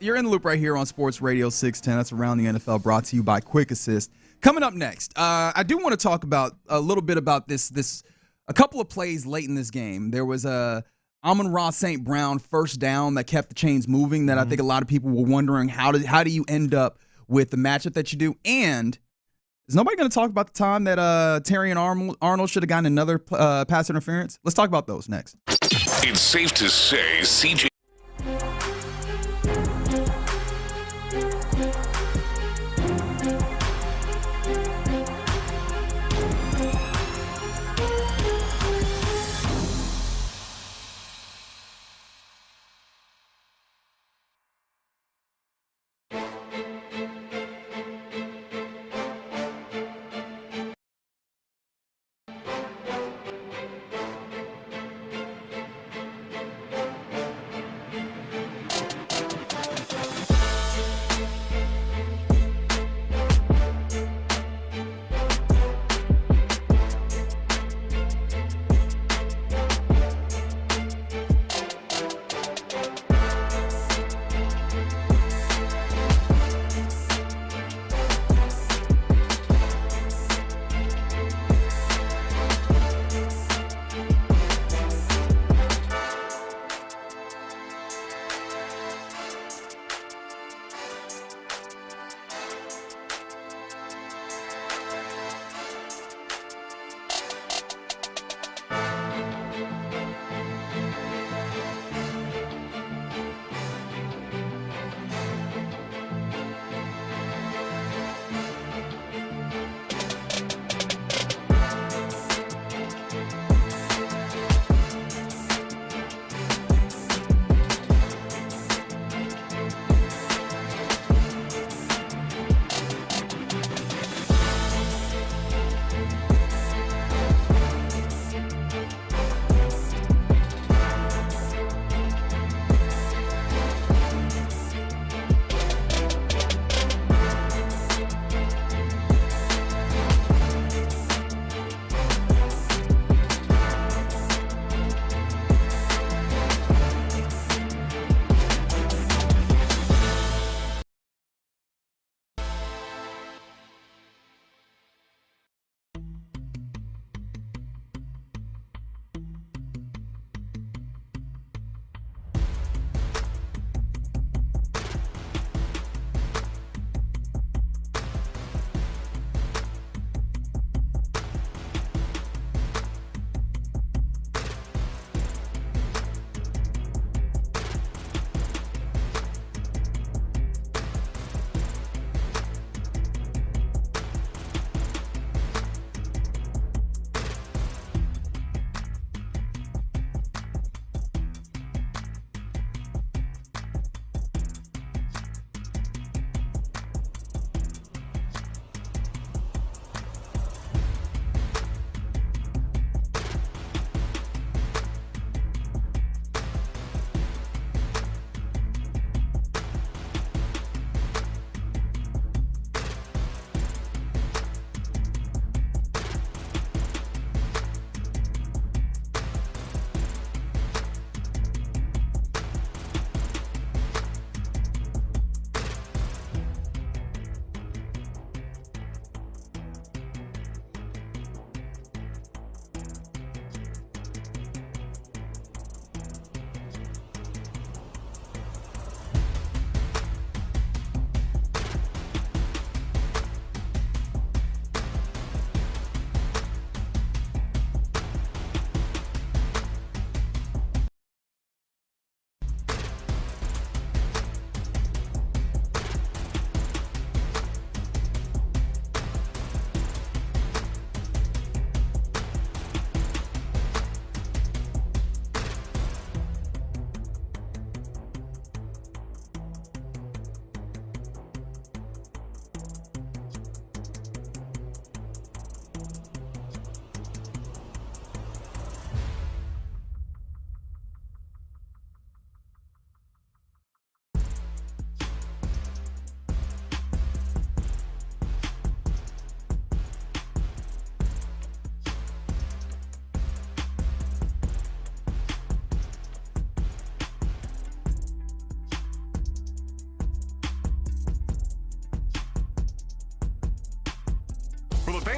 you're in the loop right here on Sports Radio 610. That's Around the NFL, brought to you by Quick Assist. Coming up next, I do want to talk about a little bit about a couple of plays late in this game. There was a Amon-Ra St. Brown first down that kept the chains moving that I think a lot of people were wondering how do you end up with the matchup that you do. And is nobody going to talk about the time that Terry and Arnold should have gotten another pass interference? Let's talk about those next. It's safe to say CJ.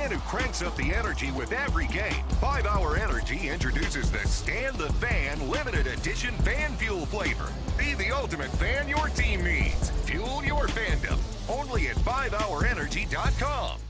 fan who cranks up the energy with every game. 5 Hour Energy introduces the Stand the Fan limited edition fan fuel flavor. Be the ultimate fan your team needs. Fuel your fandom. Only at 5hourenergy.com.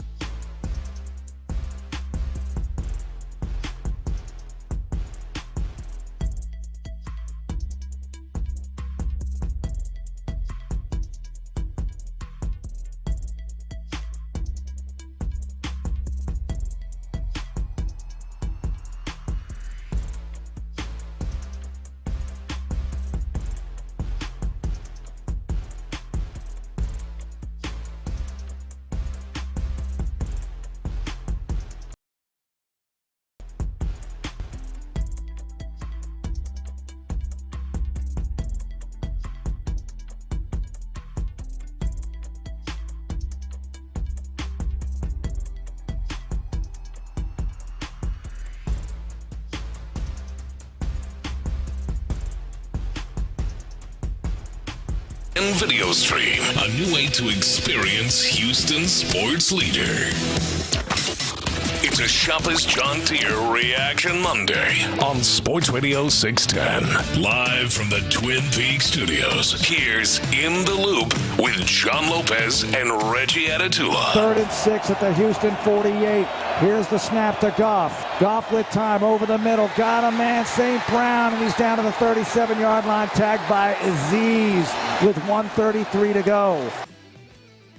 And video stream, a new way to experience Houston's sports leader. It's a Shopper's John Deere Reaction Monday on Sports Radio 610. Live from the Twin Peaks studios, here's In the Loop with John Lopez and Reggie Atatula. 3rd and 6 at the Houston 48. Here's the snap to Goff. Goff with time over the middle. Got a man, St. Brown, and he's down to the 37-yard line, tagged by Aziz with 1:33 to go.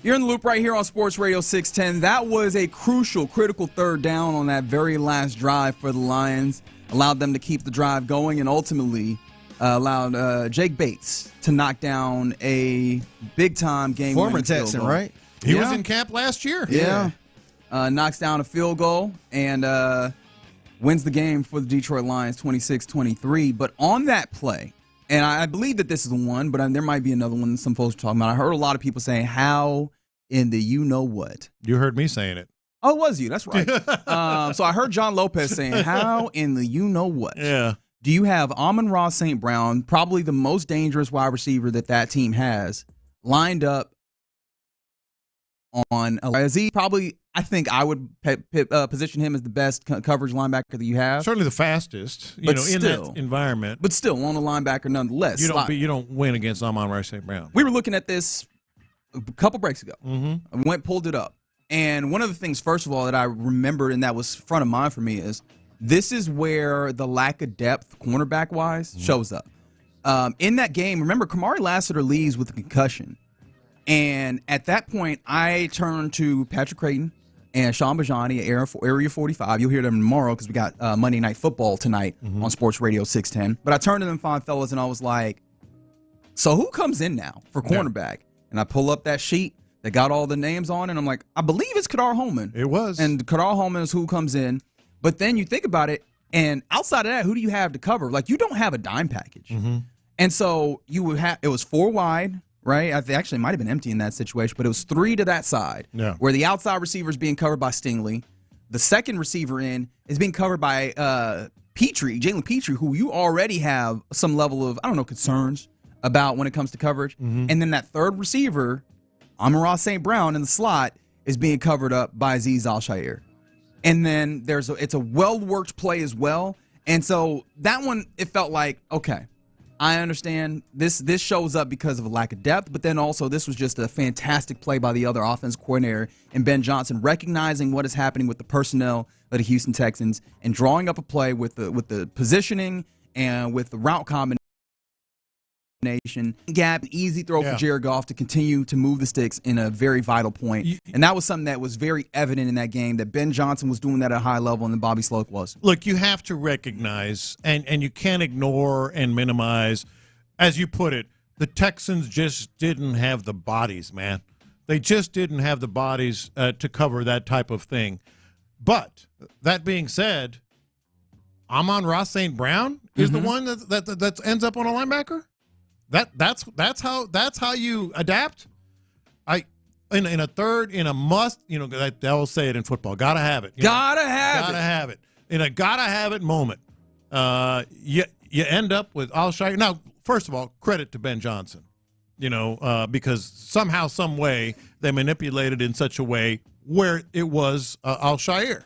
You're in the loop right here on Sports Radio 610. That was a crucial, critical 3rd down on that very last drive for the Lions. Allowed them to keep the drive going and ultimately allowed Jake Bates to knock down a big-time game. Former Texan, right? He was in camp last year. Yeah. Knocks down a field goal and wins the game for the Detroit Lions 26-23. But on that play, and I believe that this is the one, but there might be another one that some folks are talking about. I heard a lot of people saying, how in the you-know-what? You heard me saying it. Oh, it was you. That's right. So I heard John Lopez saying, how in the you-know-what? Yeah. Do you have Amon-Ra St. Brown, probably the most dangerous wide receiver that team has, lined up on Aziz? Probably, I think I would position him as the best coverage linebacker that you have. Certainly the fastest, in that environment. But still, on the linebacker nonetheless. You don't win against Amon-Ra St. Brown. We were looking at this a couple breaks ago. Mm-hmm. Pulled it up. And one of the things, first of all, that I remembered and that was front of mind for me is this is where the lack of depth, cornerback-wise, shows up. In that game, remember, Kamari Lassiter leaves with a concussion. And at that point, I turned to Patrick Creighton and Sean Bijani at Area 45. You'll hear them tomorrow because we got Monday Night Football tonight on Sports Radio 610. But I turned to them fine fellas, and I was like, so who comes in now for cornerback? And I pull up that sheet that got all the names on it, and I'm like, I believe it's Kadar Holman. It was. And Kadar Holman is who comes in. But then you think about it, and outside of that, who do you have to cover? Like, you don't have a dime package. And so you would have, it was 4 wide, right? Actually, it might have been empty in that situation, but it was 3 to that side, where the outside receiver is being covered by Stingley. The second receiver in is being covered by Jalen Petrie, who you already have some level of, concerns about when it comes to coverage. And then that third receiver, Amon-Ra St. Brown in the slot, is being covered up by Azeez Al-Shaair. And then it's a well-worked play as well. And so that one, it felt like, okay, I understand this shows up because of a lack of depth, but then also this was just a fantastic play by the other offense coordinator and Ben Johnson, recognizing what is happening with the personnel of the Houston Texans and drawing up a play with the positioning and with the route combination. Gap, easy throw for Jared Goff to continue to move the sticks in a very vital point. And that was something that was very evident in that game, that Ben Johnson was doing that at a high level and then Bobby Sloak was. Look, you have to recognize, and you can't ignore and minimize, as you put it, the Texans just didn't have the bodies, man. They just didn't have the bodies to cover that type of thing. But that being said, Amon-Ra St. Brown is the one that ends up on a linebacker? That's how you adapt. In a third, in a must, they'll say it in football. Gotta have it. Gotta have it. In a gotta have it moment, you end up with Al-Shaair. Now, first of all, credit to Ben Johnson, because somehow, some way, they manipulated in such a way where it was Al-Shaair.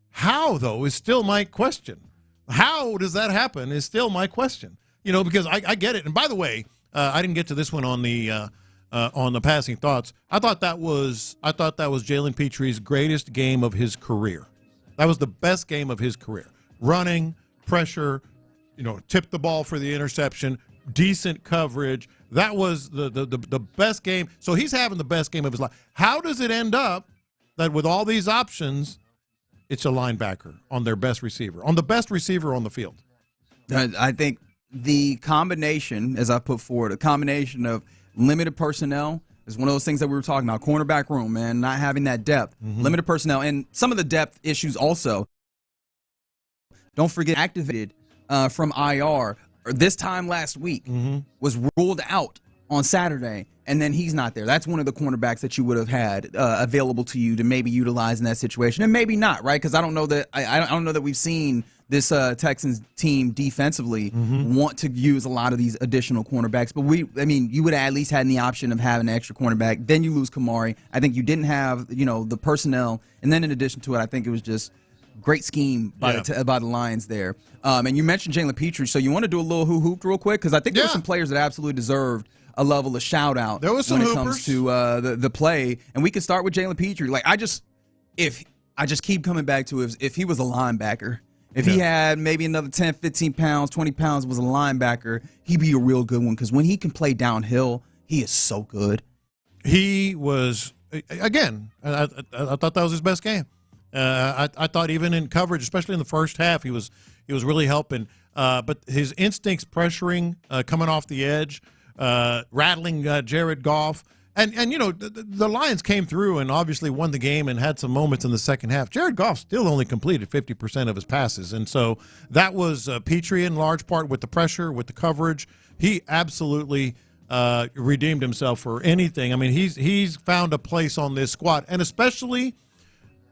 How, though, is still my question. How does that happen is still my question. Because I get it. And by the way, I didn't get to this one on the passing thoughts. I thought that was Jalen Petre's greatest game of his career. That was the best game of his career. Running, pressure, tipped the ball for the interception, decent coverage. That was the best game. So he's having the best game of his life. How does it end up that with all these options, it's a linebacker on their best receiver, on the best receiver on the field? I think the combination, as I put forward, a combination of limited personnel is one of those things that we were talking about. Cornerback room, man, not having that depth, limited personnel, and some of the depth issues also. Don't forget, activated from IR this time last week, was ruled out on Saturday, and then he's not there. That's one of the cornerbacks that you would have had available to you to maybe utilize in that situation, and maybe not, right? Because I don't know that I don't know that we've seen this Texans team defensively want to use a lot of these additional cornerbacks. But you would have at least had the option of having an extra cornerback. Then you lose Kamari. I think you didn't have the personnel, and then in addition to it, I think it was just great scheme by the Lions there. And you mentioned Jalen Petre, so you want to do a little hooped real quick? Because I think there were some players that absolutely deserved a level of shout-out when it comes to the play. And we can start with Jalen Petre. I just keep coming back to if he was a linebacker, if he had maybe another 10, 15 pounds, 20 pounds, was a linebacker, he'd be a real good one. Because when he can play downhill, he is so good. He was, again, I thought that was his best game. I thought even in coverage, especially in the first half, he was really helping. But his instincts pressuring, coming off the edge, rattling Jared Goff. And the Lions came through and obviously won the game and had some moments in the second half. Jared Goff still only completed 50% of his passes. And so that was Petrie in large part with the pressure, with the coverage. He absolutely redeemed himself for anything. I mean, he's found a place on this squad. And especially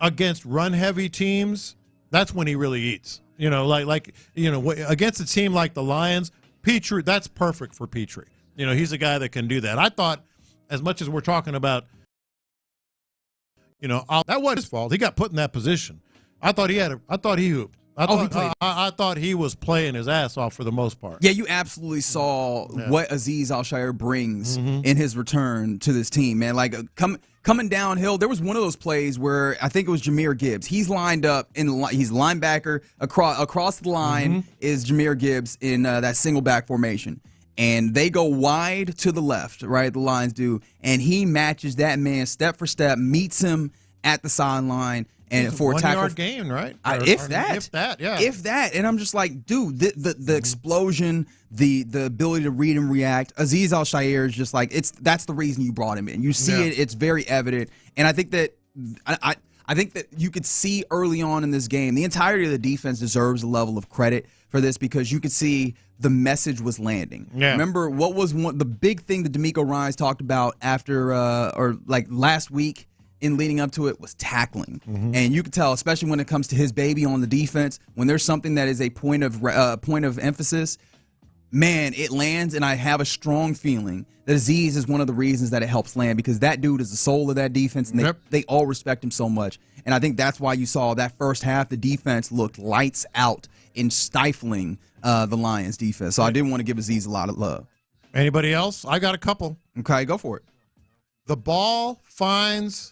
against run-heavy teams, that's when he really eats. Against a team like the Lions, Petrie, that's perfect for Petrie. He's a guy that can do that. I thought, as much as we're talking about, that wasn't his fault. He got put in that position. I thought he hooped. I thought he was playing his ass off for the most part. Yeah, you absolutely saw what Azeez Al-Shaair brings in his return to this team, man. Coming downhill, there was one of those plays where I think it was Jahmyr Gibbs. He's lined up he's linebacker across the line is Jahmyr Gibbs in that single back formation. And they go wide to the left, right? The Lions do. And he matches that man step for step, meets him at the sideline. And for a tackle. 1 yard gain, right? If that. And I'm just like, dude, the explosion, the ability to read and react. Azeez Al-Shaair is just like, that's the reason you brought him in. You see it, it's very evident. And I think that I think that you could see early on in this game, the entirety of the defense deserves a level of credit for this because you could see the message was landing. Yeah. Remember, what was the big thing that DeMeco Ryans talked about after last week in leading up to it was tackling. And you could tell, especially when it comes to his baby on the defense, when there's something that is a point of emphasis, man, it lands, and I have a strong feeling that Azeez is one of the reasons that it helps land because that dude is the soul of that defense, and they all respect him so much. And I think that's why you saw that first half, the defense looked lights out in stifling the Lions defense. So I didn't want to give Azeez a lot of love. Anybody else? I got a couple. Okay, go for it. The ball finds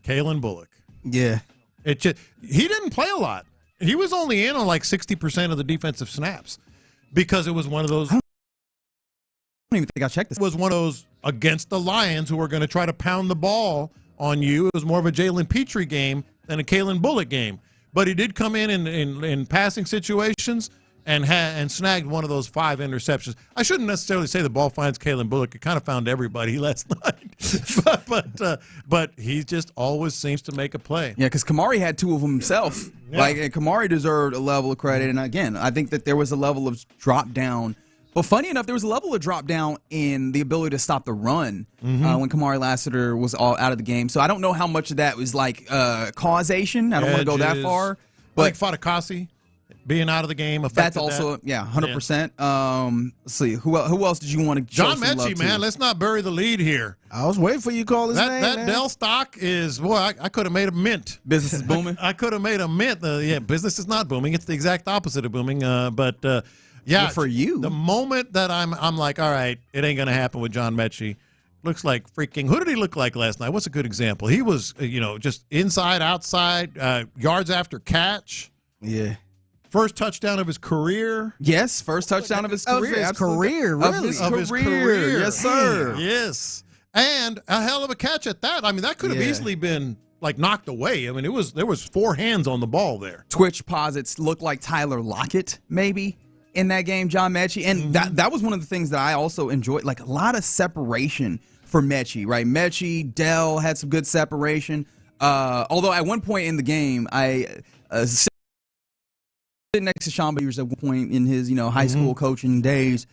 Kalen Bullock. Yeah. He didn't play a lot. He was only in on like 60% of the defensive snaps because it was one of those. I don't even think I checked this. It was one of those against the Lions who are going to try to pound the ball on you. It was more of a Jalen Petrie game than a Kalen Bullock game. But he did come in passing situations and snagged one of those 5 interceptions. I shouldn't necessarily say the ball finds Kalen Bullock. It kind of found everybody last night. but he just always seems to make a play. Yeah, because Kamari had 2 of them himself. Yeah. And Kamari deserved a level of credit. And, again, I think that there was a level of drop down. But funny enough, there was a level of drop down in the ability to stop the run when Kamari Lassiter was all out of the game. So I don't know how much of that was causation. I don't want to go that far. But like Fatukasi. being out of the game affected That's also, that. 100%. Let's see, who else did you want to John show some love Mechie, to? man, let's not bury the lead here. I was waiting for you to call his name. That man. Dell stock is, boy, I could have made a mint. Business is booming? I could have made a mint. Business is not booming. It's the exact opposite of booming. But Good for you. The moment that I'm like, all right, it ain't going to happen with John Mechie. Looks like freaking, who did he look like last night? What's a good example? He was, just inside, outside, yards after catch. Yeah. First touchdown of his career. Yes, first touchdown of his career. Of his Absolutely. career, really. Of his career. Yes, sir. Yes. And a hell of a catch at that. I mean, that could have easily been like knocked away. I mean, there was 4 hands on the ball there. Twitch posits looked like Tyler Lockett, maybe, in that game, John Mechie. And that was one of the things that I also enjoyed, like a lot of separation for Mechie, right? Mechie, Dell had some good separation. Although at one point in the game, I sitting next to Sean Beavers at one point in his, high school coaching days,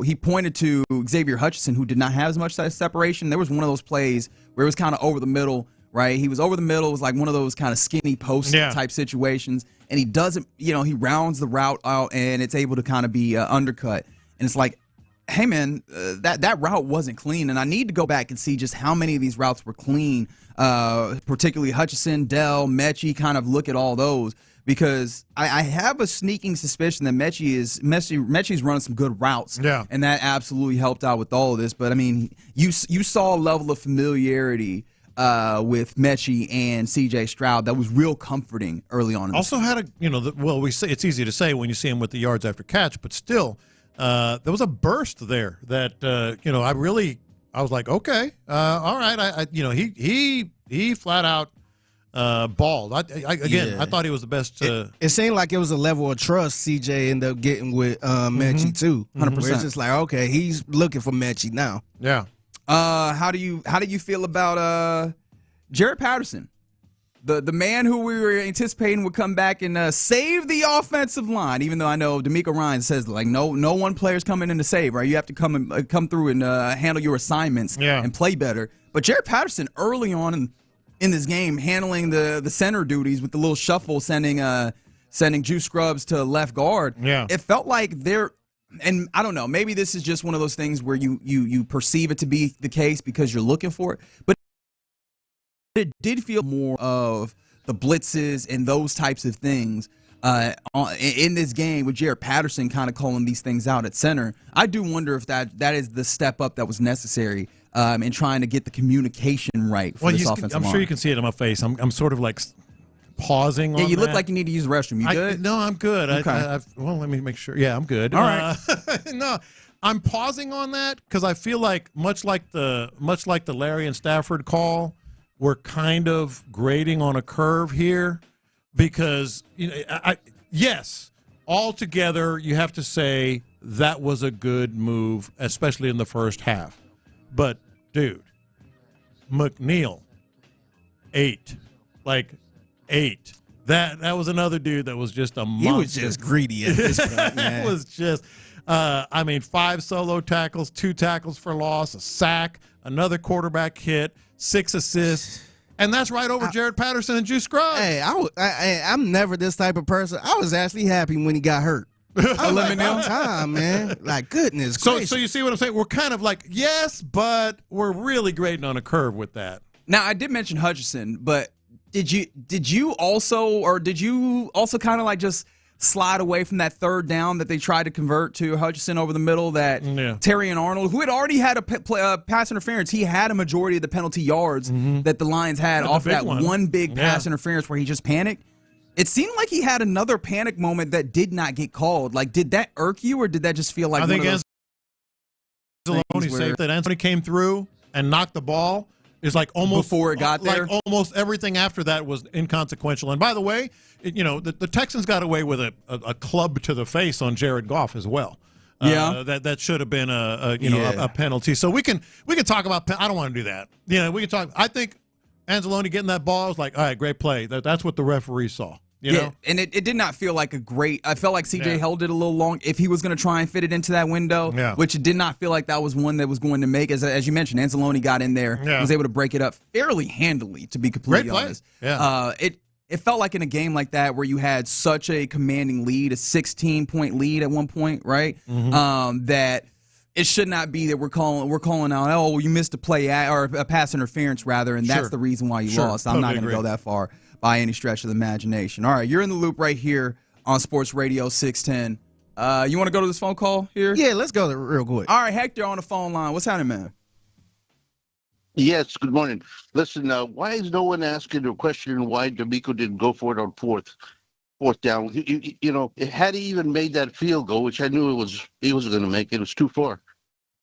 he pointed to Xavier Hutchinson, who did not have as much separation. There was one of those plays where it was kind of over the middle, right? He was over the middle. It was like one of those kind of skinny post type situations. And he doesn't, he rounds the route out and it's able to kind of be undercut. And it's like, hey, man, that route wasn't clean. And I need to go back and see just how many of these routes were clean, particularly Hutchinson, Dell, Mechie, kind of look at all those. Because I have a sneaking suspicion that Mechie's running some good routes, and that absolutely helped out with all of this. But I mean, you saw a level of familiarity with Mechie and C.J. Stroud that was real comforting early on. Also had we say it's easy to say when you see him with the yards after catch, but still, there was a burst there that I was like, okay, all right, he flat out. Balled. I thought he was the best. It seemed like it was a level of trust CJ ended up getting with Mechie too. 100%. Where it's just like, okay, he's looking for Mechie now. Yeah. How do you feel about Jaret Patterson, the man who we were anticipating would come back and save the offensive line? Even though I know DeMeco Ryans says like no one player's coming in to save, right? You have to come through and handle your assignments and play better. But Jaret Patterson early on in this game, handling the center duties with the little shuffle, sending Juice Scrubs to left guard. Yeah. It felt like and I don't know, maybe this is just one of those things where you perceive it to be the case because you're looking for it, but it did feel more of the blitzes and those types of things in this game with Jaret Patterson kind of calling these things out at center. I do wonder if that is the step up that was necessary in trying to get the communication right for this offensive line. I'm sure you can see it in my face. I'm sort of like pausing on you look that. like you need to use the restroom. You good? No, I'm good. Okay. Well, let me make sure. Yeah, I'm good. All right. No, I'm pausing on that because I feel like much like the Larry and Stafford call, we're kind of grading on a curve here because yes, altogether you have to say that was a good move, especially in the first half. But, dude, McNeil, 8. That was another dude that was just a monster. He was just greedy at this point, man. It was just, 5 solo tackles, 2 tackles for loss, a sack, another quarterback hit, 6 assists. And that's right over Jaret Patterson and Juice Scruggs. Hey, I'm never this type of person. I was actually happy when he got hurt. Time, man. Like, goodness gracious. So you see what I'm saying? We're kind of like, yes, but we're really grading on a curve with that. Now, I did mention Hutchinson, but did you also kind of like just slide away from that third down that they tried to convert to Hutchinson over the middle that Terry and Arnold, who had already had a pass interference, he had a majority of the penalty yards that the Lions had off that one big pass interference where he just panicked. It seemed like he had another panic moment that did not get called. Like, did that irk you, or did that just feel like I think Anzalone saved that. Anthony came through and knocked the ball. It's like almost before it got there. Like almost everything after that was inconsequential. And by the way, the Texans got away with a club to the face on Jared Goff as well. That should have been a penalty. So we can talk about. I don't want to do that. We can talk. I think Anzalone getting that ball was like, all right, great play. That's what the referee saw. You know? And it did not feel like I felt like CJ held it a little long if he was going to try and fit it into that window, which it did not feel like that was one that was going to make. As you mentioned, Anzalone got in there, was able to break it up fairly handily, to be completely honest. Yeah. It it felt like in a game like that where you had such a commanding lead, a 16-point lead at one point, right? That it should not be that we're calling out, oh, well, you missed a play or a pass interference rather, and that's the reason why you lost. I'm not going to go that far by any stretch of the imagination. All right, you're in the loop right here on Sports Radio 610. You want to go to this phone call here? Yeah, let's go real quick. All right, Hector on the phone line. What's happening, man? Yes, good morning. Listen, why is no one asking or questioning why DeMeco didn't go for it on fourth down? Had he even made that field goal, which I knew he wasn't going to make, it was too far.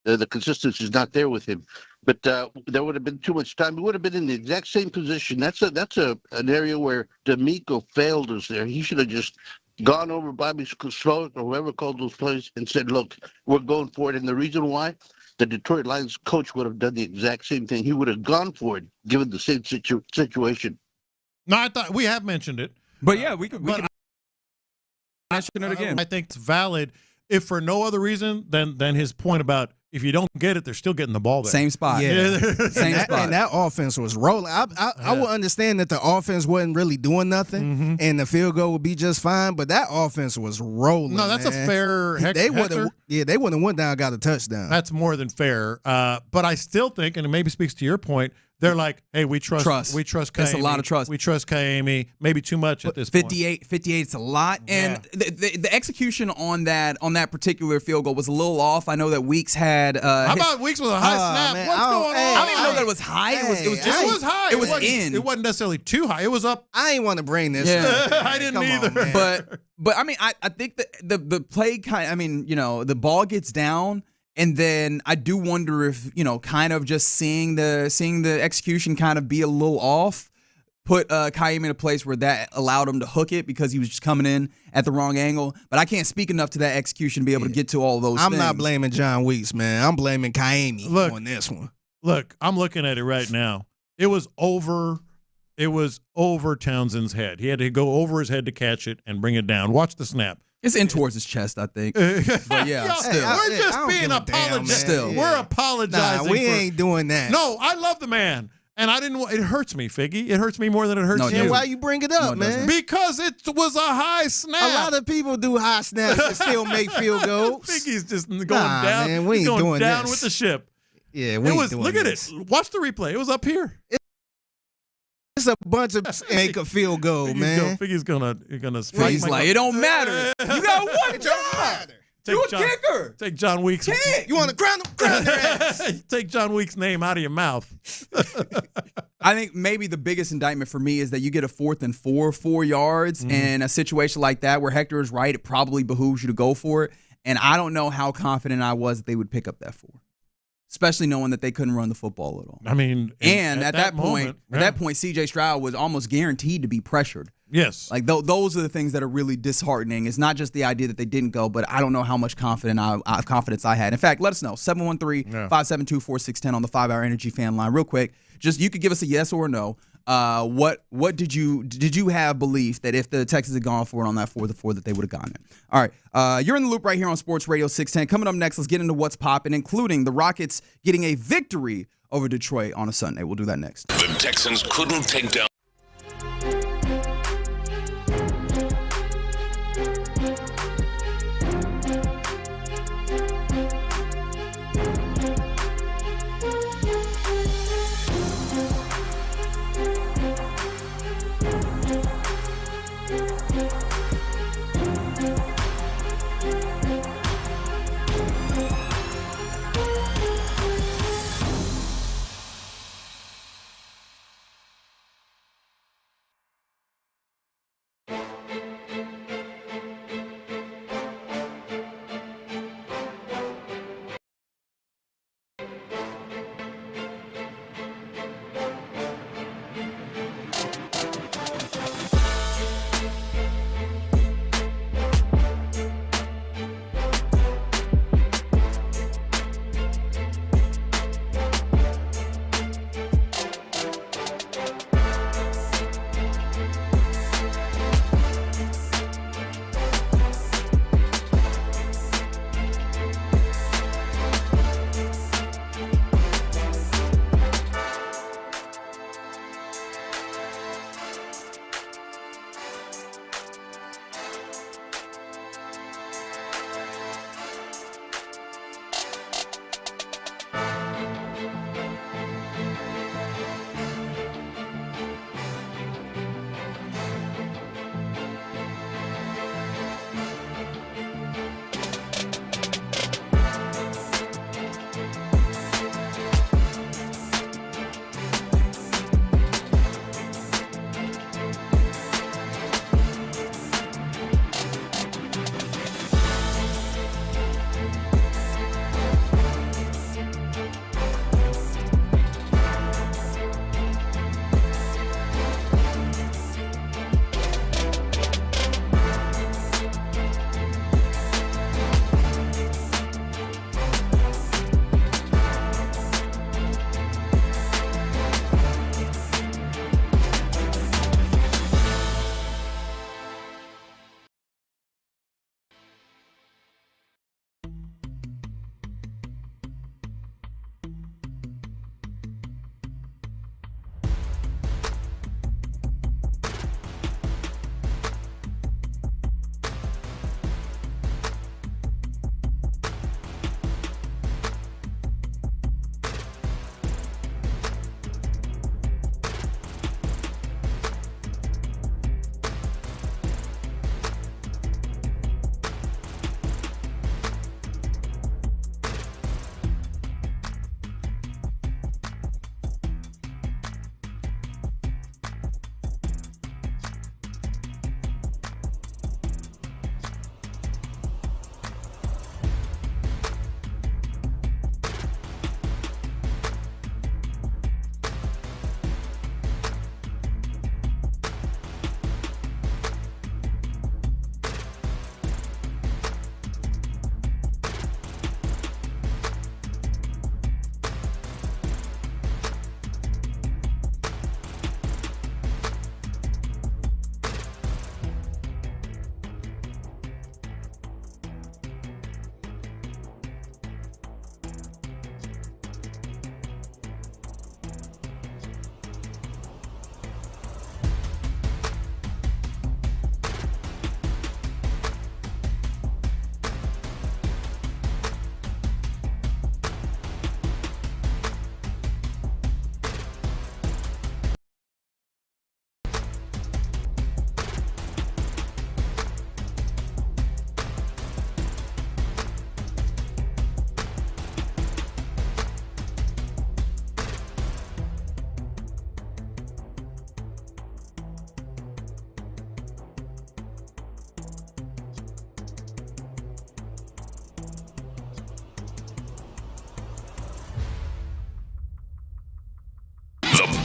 The consistency is not there with him. But there would have been too much time. He would have been in the exact same position. That's an area where DeMeco failed us there. He should have just gone over Bobby Slowick or whoever called those plays and said, look, we're going for it. And the reason why, the Detroit Lions coach would have done the exact same thing. He would have gone for it, given the same situation. No, I thought we have mentioned it. But yeah, we could mention it again. I think it's valid, if for no other reason than his point about if you don't get it, they're still getting the ball back. Same spot. Yeah. Same spot. And that offense was rolling. I would understand that the offense wasn't really doing nothing and the field goal would be just fine, but that offense was rolling. No, that's a fair They wouldn't have went down and got a touchdown. That's more than fair. But I still think, and it maybe speaks to your point, they're like, hey, we trust Kaimi. That's a lot of trust. We trust Kaimi. Maybe too much at this 58 is a lot. And the execution on that particular field goal was a little off. I know that Weeks had how about Weeks with a high snap? Man, What's going on? I don't even know that it was high. It was high. It was in. It wasn't necessarily too high. It was up. I ain't want to bring this. Yeah. I didn't either. But I mean, I think that the play the ball gets down. And then I do wonder if, kind of just seeing the execution kind of be a little off, put Kaimi in a place where that allowed him to hook it because he was just coming in at the wrong angle. But I can't speak enough to that execution to be able to get to all those things. I'm not blaming John Weeks, man. I'm blaming Kaimi on this one. Look, I'm looking at it right now. It was over Townsend's head. He had to go over his head to catch it and bring it down. Watch the snap. It's in towards his chest, I think. But yeah, still. We're just being apologetic. We're apologizing. Nah, we ain't doing that. No, I love the man. And I didn't. It hurts me, Figgy. It hurts me more than it hurts you. Why you bring it up, man? Because it was a high snap. A lot of people do high snaps and still make field goals. Figgy's just going down. Man, we ain't going doing down this. with the ship. Yeah, we ain't doing Look this. at it. Watch the replay. It was up here. It's a bunch of make a field goal, man. Figgy's gonna He's like, it don't matter. You got one job. You a kicker. Take John Weeks. You want to ground their ass. Take John Weeks' name out of your mouth. I think maybe the biggest indictment for me is that you get a 4th and 4 yards, and a situation like that where Hector is right, it probably behooves you to go for it. And I don't know how confident I was that they would pick up that 4. Especially knowing that they couldn't run the football at all. I mean, and at that point, C.J. Stroud was almost guaranteed to be pressured. Yes, like those are the things that are really disheartening. It's not just the idea that they didn't go, but I don't know how much confidence I had. In fact, let us know 713-572-4610 on the 5-Hour Energy Fan Line. Real quick, just you could give us a yes or a no. What did you have belief that if the Texans had gone for it on that 4th that they would have gotten it? All right, you're in the loop right here on Sports Radio 610. Coming up next, let's get into what's popping, including the Rockets getting a victory over Detroit on a Sunday. We'll do that next. The Texans couldn't take down.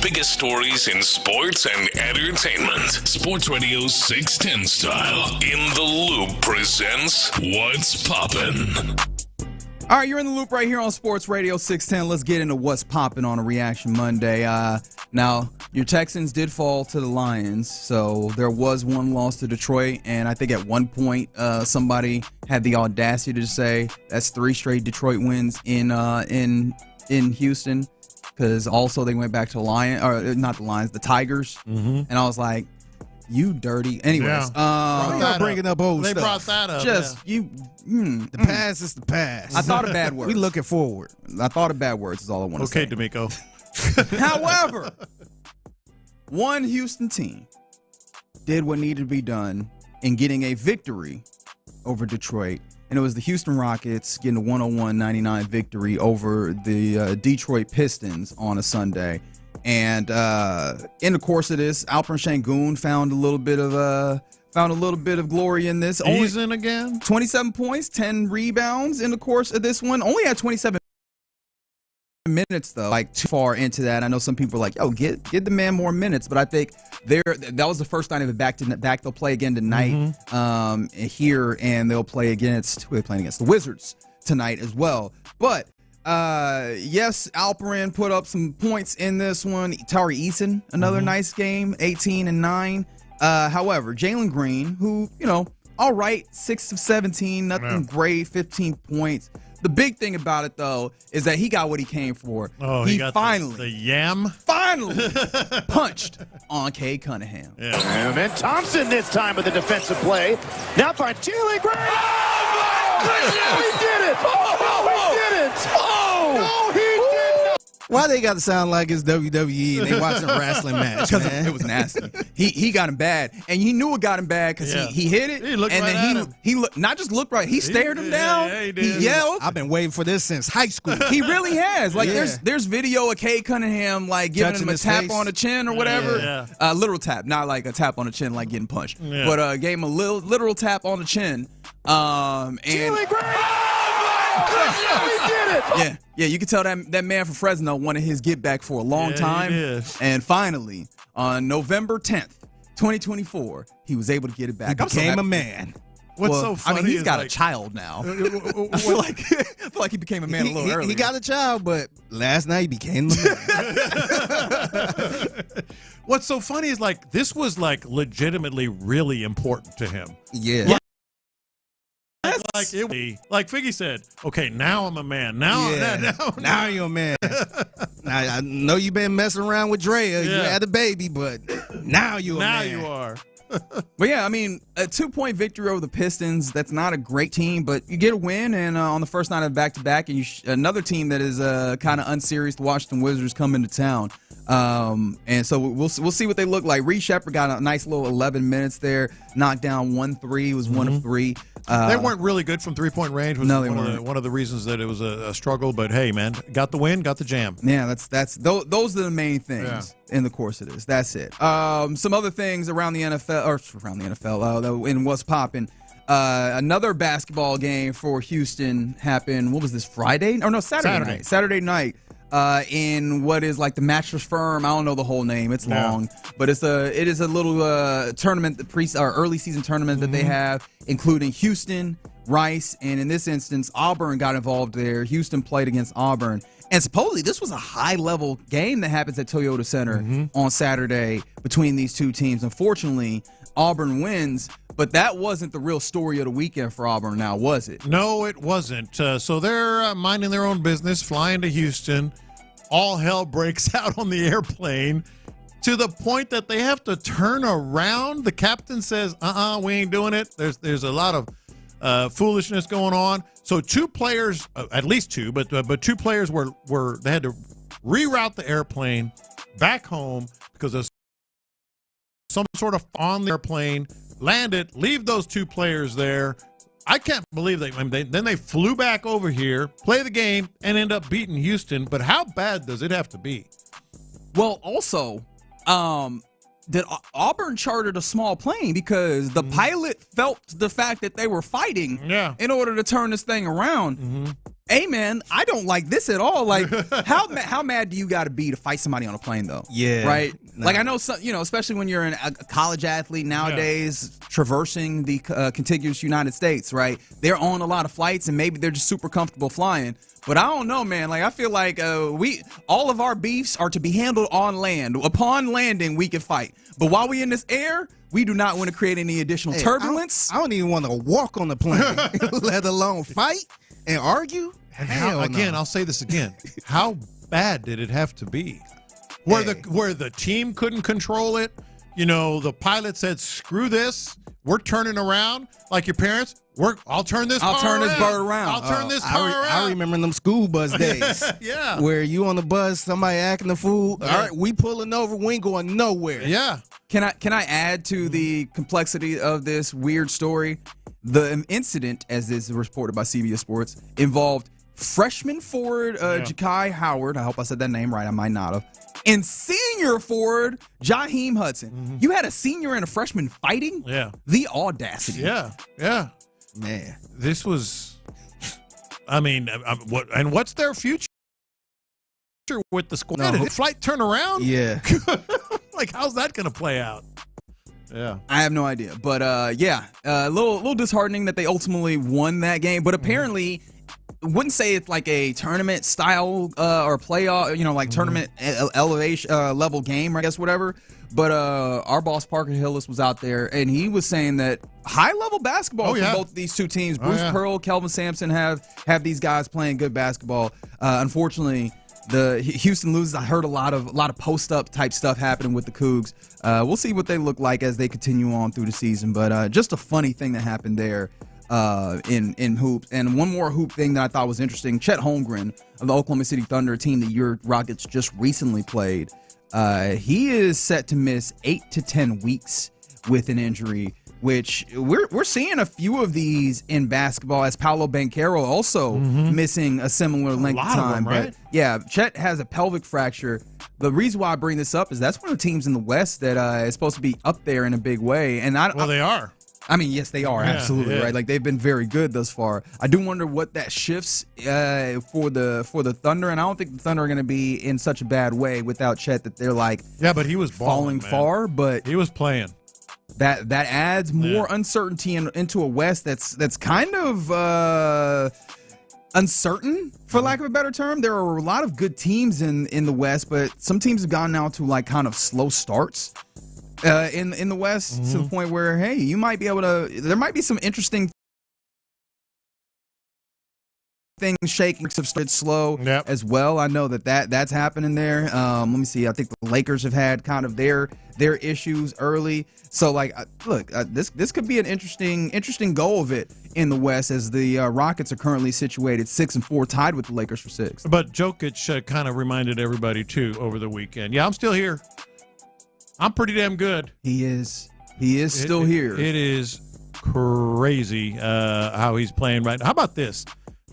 biggest stories in sports and entertainment. Sports Radio 610 style. In the Loop presents What's Poppin'. All right, you're in the loop right here on Sports Radio 610. Let's get into what's popping on a Reaction Monday. Now, your Texans did fall to the Lions, so there was one loss to Detroit, and I think at one point somebody had the audacity to say that's 3 straight Detroit wins in Houston, because also they went back to the Tigers, and I was like, you dirty. Anyways, bringing up old stuff. They brought that up. The past is the past. I thought of bad words. We looking forward. I thought of bad words is all I want to say. Okay, DeMeco. However, one Houston team did what needed to be done in getting a victory over Detroit, and it was the Houston Rockets getting a 101-99 victory over the Detroit Pistons on a Sunday. And in the course of this, Alperen Sengun found a little bit of glory in this. He's in again. 27 points, 10 rebounds in the course of this one. Only had 27 minutes though. Like too far into that, I know some people are like, "Oh, get the man more minutes." But I think that was the first time of back to back. They'll play again tonight here, and they'll play against who are they playing against? The Wizards tonight as well. But yes, Alperen put up some points in this one. Tari Eason, another nice game, 18 and 9. However, Jalen Green, who, all right, 6 of 17, nothing great, 15 points. The big thing about it, though, is that he got what he came for. Oh, he got the yam. Finally punched on Cade Cunningham. Yeah. And then Thompson this time with a defensive play. Now find Jalen Green. Oh, my goodness. He did it. Oh, he did it. Oh, no, he did not. Why they got to sound like it's WWE and they watching a wrestling match, man? It was nasty. He got him bad, and he knew it got him bad because he hit it. He looked and right then at him. He not just looked right. He stared him down. Yeah, he did. He yelled. I've been waiting for this since high school. He really has. Like there's video of Cade Cunningham like giving him a tap on the chin or whatever. Literal tap, not like a tap on the chin like getting punched, but gave him a literal tap on the chin. And Jalen Green. Oh, he did it. Yeah, you can tell that man from Fresno wanted his get back for a long time. And finally, on November 10th, 2024, he was able to get it back. He became a man. What's so funny? I mean, he's got like, a child now. I feel like he became a man a little earlier. He got a child, but last night he became a man. What's so funny is like this was like legitimately really important to him. Yeah. Like Figgy said, okay, now I'm a man. Now you're a man. I know you've been messing around with Drea. You had a baby, but now you're a man. Now you are. But yeah, I mean, a 2-point victory over the Pistons, that's not a great team, but you get a win, and on the first night of back-to-back, and another team that is kind of unserious, the Washington Wizards, come into town. And so we'll see what they look like. Reed Shepherd got a nice little 11 minutes there, knocked down 1 3, was 1 of 3. They weren't really good from three-point range. Was one of the reasons that it was a struggle. But hey, man, got the win, got the jam. Yeah, those are the main things in the course of this. That's it. Some other things around the NFL, in what's popping. Another basketball game for Houston happened. What was this? Friday? Or no, Saturday night. In what is like the Mattress Firm. I don't know the whole name. It's long, but it is a little tournament, early season tournament that they have, including Houston, Rice, and in this instance, Auburn got involved there. Houston played against Auburn, and supposedly this was a high-level game that happens at Toyota Center on Saturday between these two teams. Unfortunately, Auburn wins. But that wasn't the real story of the weekend for Auburn now, was it? No, it wasn't. So they're minding their own business, flying to Houston. All hell breaks out on the airplane to the point that they have to turn around. The captain says, we ain't doing it. There's a lot of foolishness going on. So 2 players, at least 2, but 2 players were they had to reroute the airplane back home because of some sort of on the airplane. Landed, leave those 2 players there. I can't believe then they flew back over here, play the game, and end up beating Houston. But how bad does it have to be? Well, also, did Auburn chartered a small plane because the pilot felt the fact that they were fighting in order to turn this thing around. Hey, man, I don't like this at all. Like, how mad do you got to be to fight somebody on a plane, though? Yeah. Right? No. Like, I know, some, especially when you're a college athlete nowadays, traversing the contiguous United States, right? They're on a lot of flights, and maybe they're just super comfortable flying. But I don't know, man. Like, I feel like all of our beefs are to be handled on land. Upon landing, we can fight. But while we in this air, we do not want to create any additional turbulence. I don't even want to walk on the plane, let alone fight and argue. And I'll say this again. How bad did it have to be? Where the team couldn't control it? The pilot said, "Screw this. We're turning around like your parents. I'll turn this bird around. I'll turn this car around." I remember them school bus days. Yeah. Where you on the bus, somebody acting the fool. Yeah. All right, we pulling over. We ain't going nowhere. Yeah. Can I add to the complexity of this weird story? The incident, as is reported by CBS Sports, involved freshman forward Ja'Kai Howard. I hope I said that name right. I might not have. And senior forward Jaheim Hudson. Mm-hmm. You had a senior and a freshman fighting? Yeah. The audacity. Yeah. Man. This was, what's their future with the squad? Did the flight turn around? Yeah. Like, how's that going to play out? Yeah. I have no idea. But, a little disheartening that they ultimately won that game. But apparently, wouldn't say it's like a tournament style or playoff, tournament elevation level game, I guess, whatever. But our boss Parker Hillis was out there, and he was saying that high level basketball from both of these two teams. Bruce Pearl, Kelvin Sampson have these guys playing good basketball. Unfortunately, the Houston loses. I heard a lot of post up type stuff happening with the Cougs. We'll see what they look like as they continue on through the season. But just a funny thing that happened there. In hoops. And one more hoop thing that I thought was interesting, Chet Holmgren of the Oklahoma City Thunder, team that your Rockets just recently played, he is set to miss 8 to 10 weeks with an injury, which we're seeing a few of these in basketball, as Paolo Banchero also missing a similar length of time. Right? But yeah, Chet has a pelvic fracture. The reason why I bring this up is that's one of the teams in the West that is supposed to be up there in a big way. And they are. I mean, yes, they are, absolutely, right? Like, they've been very good thus far. I do wonder what that shifts for the Thunder, and I don't think the Thunder are going to be in such a bad way without Chet that they're like but he was falling far, but he was playing. That adds more uncertainty into a West that's kind of uncertain, for lack of a better term. There are a lot of good teams in the West, but some teams have gone now to like kind of slow starts. In the West, to the point where, hey, you might be able to. There might be some interesting things shaking. Have started slow as well. I know that's happening there. Let me see. I think the Lakers have had kind of their issues early. So look, this could be an interesting go of it in the West, as the Rockets are currently situated 6-4, tied with the Lakers for 6. But Jokic kind of reminded everybody too over the weekend. Yeah, I'm still here. I'm pretty damn good. He is still here. It is crazy how he's playing right now. How about this?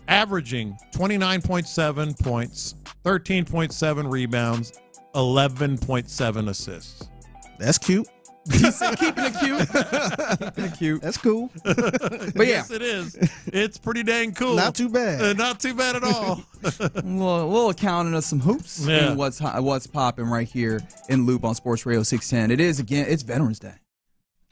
Averaging 29.7 points, 13.7 rebounds, 11.7 assists. That's cute. He said keeping it cute. Keeping it cute. That's cool. But yes, it is. It's pretty dang cool. Not too bad. Not too bad at all. Well, accounting us some hoops and what's popping right here in Loop on Sports Radio 610. It's Veterans Day.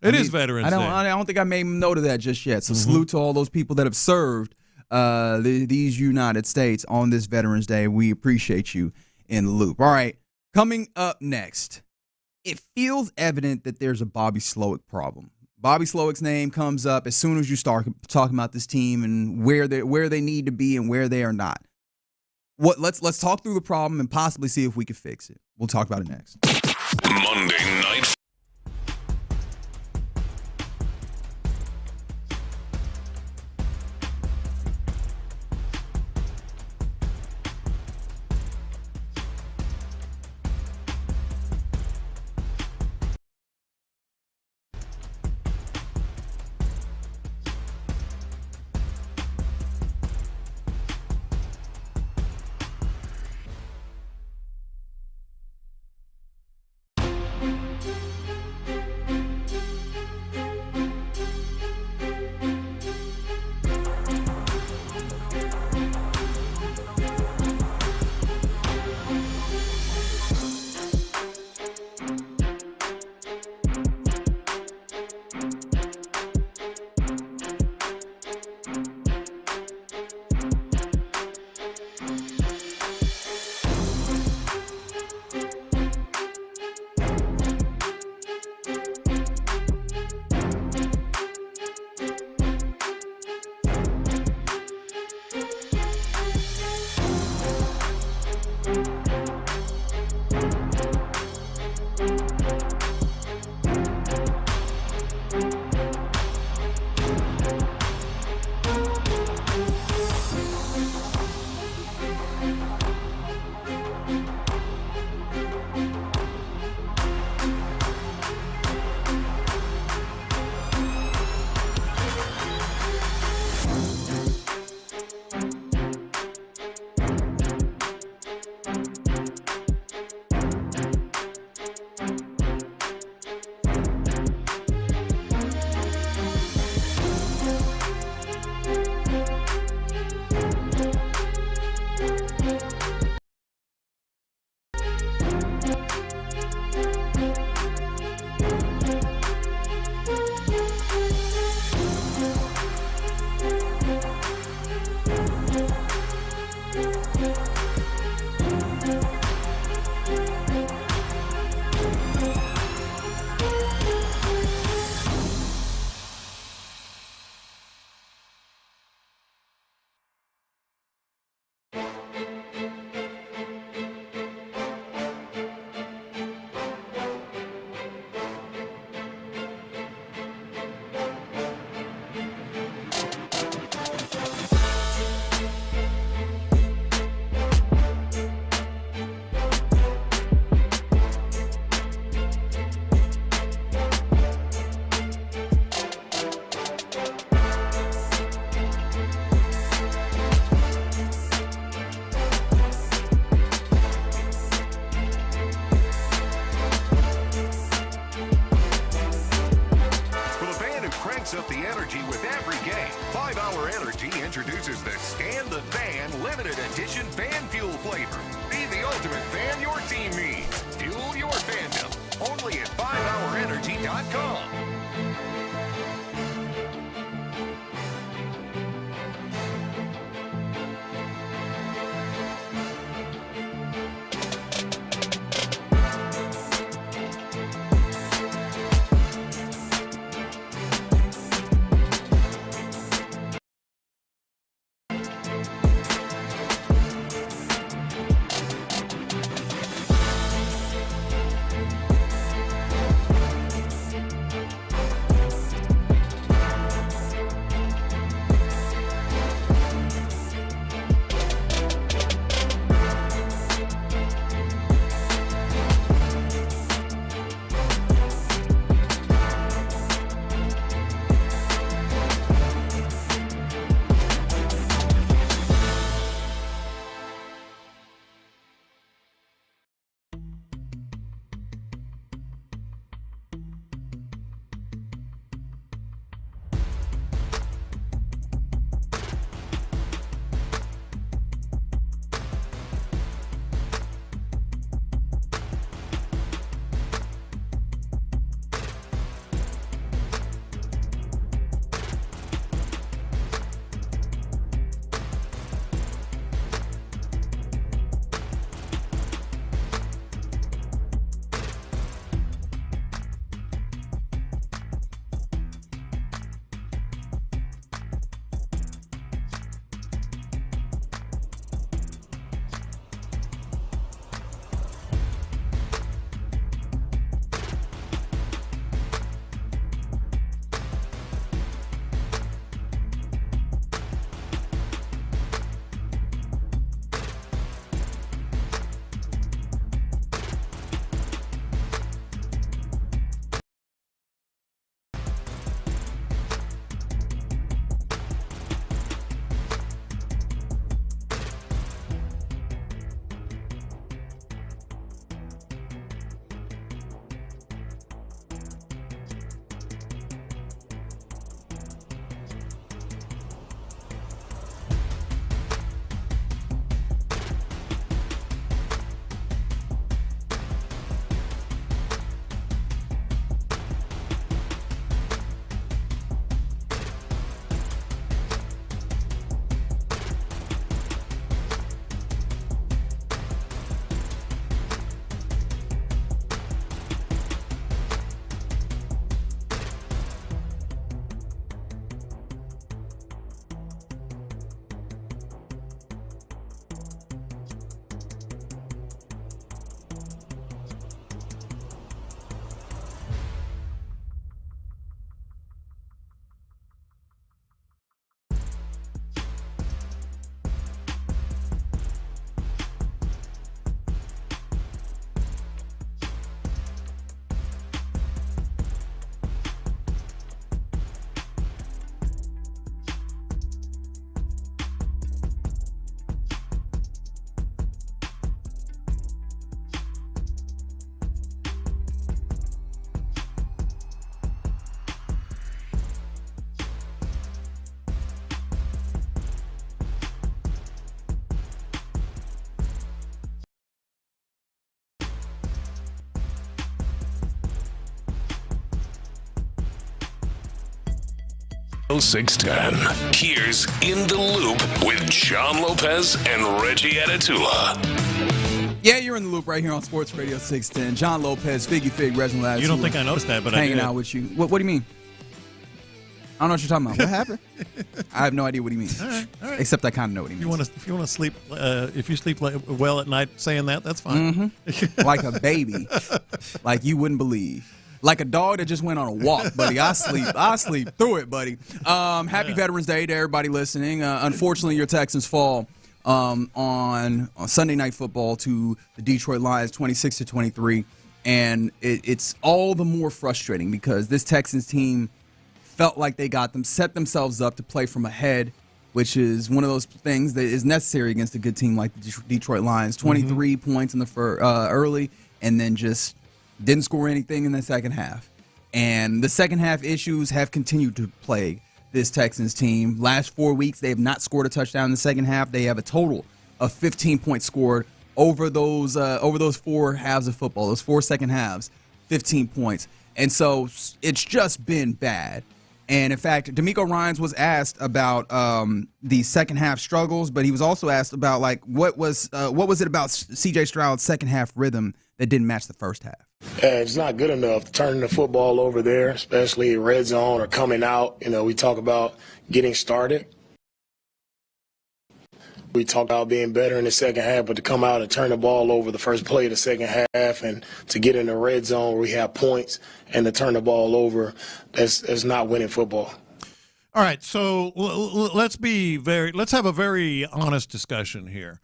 It is Veterans Day. I don't think I made note of that just yet. So salute to all those people that have served these United States on this Veterans Day. We appreciate you in the Loop. All right, coming up next. It feels evident that there's a Bobby Slowick problem. Bobby Slowick's name comes up as soon as you start talking about this team and where they need to be and where they are not. Let's talk through the problem and possibly see if we can fix it. We'll talk about it next. Monday Night. energy with every game. 5 Hour Energy introduces the Stand the Fan limited edition fan fuel flavor. Be the ultimate fan your team needs. Fuel your fandom. Only at 5hourenergy.com. .610. Here's In the Loop with John Lopez and Reggie Atatula. Yeah, you're in the loop right here on Sports Radio 610. John Lopez, Figgy Fig, Reginald Atatula. You don't think I noticed that, but hanging I did. out with you. What do you mean? I don't know what you're talking about. What happened? I have no idea what he means. All right. Except I kind of know what he means. If you want to sleep, if you sleep well at night saying that, that's fine. Mm-hmm. Like a baby, like you wouldn't believe. Like a dog that just went on a walk, buddy. I sleep through it, buddy. Happy Veterans Day to everybody listening. Unfortunately, your Texans fall on Sunday Night Football to the Detroit Lions, 26-23, and it's all the more frustrating because this Texans team felt like they set themselves up to play from ahead, which is one of those things that is necessary against a good team like the Detroit Lions. 23 points in the early, and then just didn't score anything in the second half. And the second half issues have continued to plague this Texans team. Last 4 weeks, they have not scored a touchdown in the second half. They have a total of 15 points scored over those 4 halves of football, those 4 second halves, 15 points. And so it's just been bad. And in fact, DeMeco Ryans was asked about the second half struggles, but he was also asked about what was it about C.J. Stroud's second half rhythm that didn't match the first half? It's not good enough turning the football over there, especially red zone or coming out. We talk about getting started. We talk about being better in the second half, but to come out and turn the ball over the first play of the second half and to get in the red zone where we have points and to turn the ball over, that's not winning football. All right, so let's have a very honest discussion here.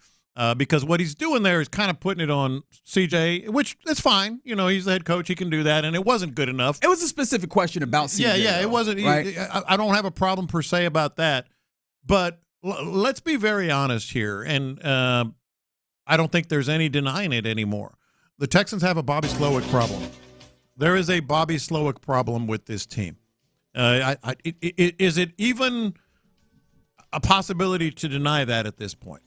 Because what he's doing there is kind of putting it on CJ, which is fine. He's the head coach. He can do that, and it wasn't good enough. It was a specific question about CJ. Yeah, it wasn't. Right? I don't have a problem per se about that. But let's be very honest here, and I don't think there's any denying it anymore. The Texans have a Bobby Slowick problem. There is a Bobby Slowick problem with this team. Is it even a possibility to deny that at this point?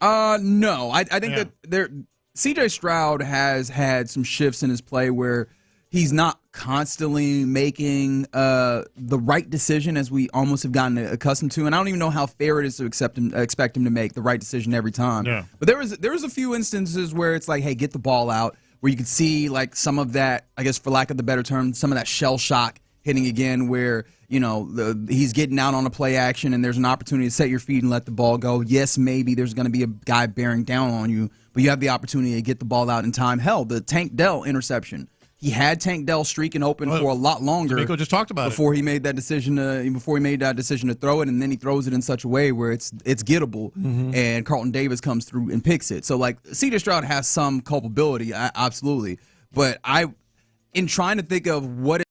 No. I think that C.J. Stroud has had some shifts in his play where he's not constantly making the right decision, as we almost have gotten accustomed to. And I don't even know how fair it is to expect him to make the right decision every time. Yeah. But there was a few instances where it's like, hey, get the ball out, where you could see like some of that, I guess for lack of the better term, some of that shell shock hitting again, where he's getting out on a play action and there's an opportunity to set your feet and let the ball go. Yes, maybe there's going to be a guy bearing down on you, but you have the opportunity to get the ball out in time. Hell, the Tank Dell interception. He had Tank Dell streaking open for a lot longer. DeMeco just talked about before he made that decision to throw it, and then he throws it in such a way where it's gettable, and Carlton Davis comes through and picks it. So like C.J. Stroud has some culpability, absolutely, but in trying to think of what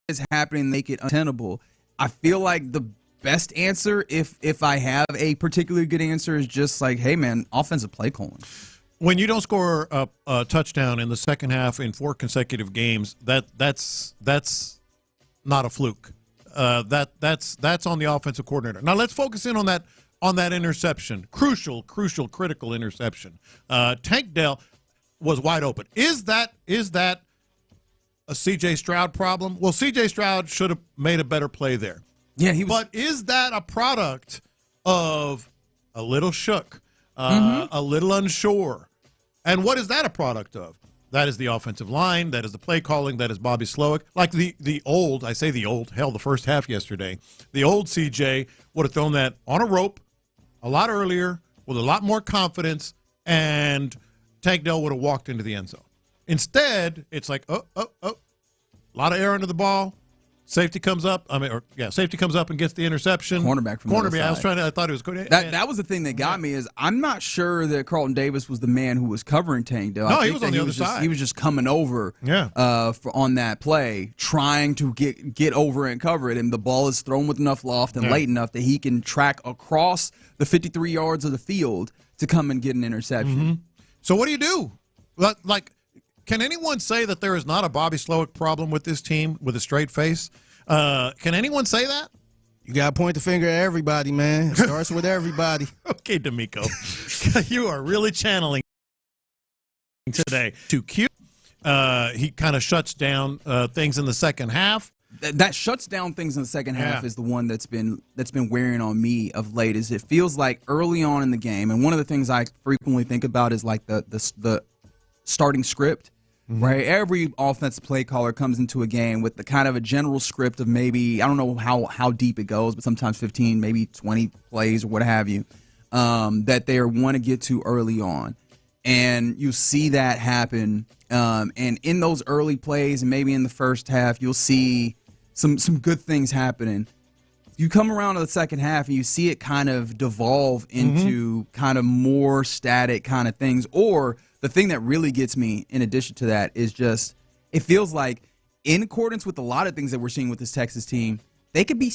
is happening, make it untenable, I feel like the best answer, if I have a particularly good answer, is just like, hey man, offensive play calling. When you don't score a touchdown in the second half in 4 consecutive games, that's not a fluke. That's on the offensive coordinator. Now let's focus in on that interception, crucial, critical interception. Tank Dell was wide open. Is that a C.J. Stroud problem? Well, C.J. Stroud should have made a better play there. Yeah, But is that a product of a little shook, a little unsure? And what is that a product of? That is the offensive line. That is the play calling. That is Bobby Slowick. Like the old the first half yesterday, the old C.J. would have thrown that on a rope a lot earlier with a lot more confidence, and Tank Dell would have walked into the end zone. Instead, it's like, a lot of air under the ball. Safety comes up. Safety comes up and gets the interception. Cornerback from the other side. I thought it was good. That was the thing that got me, is I'm not sure that Carlton Davis was the man who was covering Tank Dell. No, he was on the other side. He was just coming over on that play, trying to get over and cover it, and the ball is thrown with enough loft and late enough that he can track across the 53 yards of the field to come and get an interception. Mm-hmm. So what do you do? Can anyone say that there is not a Bobby Slowick problem with this team with a straight face? Can anyone say that? You got to point the finger at everybody, man. It starts with everybody. Okay, DeMeco. You are really channeling today. Too cute. He kind of shuts down things in the second half. That shuts down things in the second half is the one that's been wearing on me of late. Is it feels like early on in the game, and one of the things I frequently think about is like the starting script. Mm-hmm. Right, every offensive play caller comes into a game with the kind of a general script of maybe, I don't know how deep it goes, but sometimes 15, maybe 20 plays or what have you, that they want to get to early on. And you see that happen. And in those early plays, and maybe in the first half, you'll see some good things happening. You come around to the second half and you see it kind of devolve into kind of more static kind of things. Or the thing that really gets me in addition to that is just, it feels like in accordance with a lot of things that we're seeing with this Texas team, they could be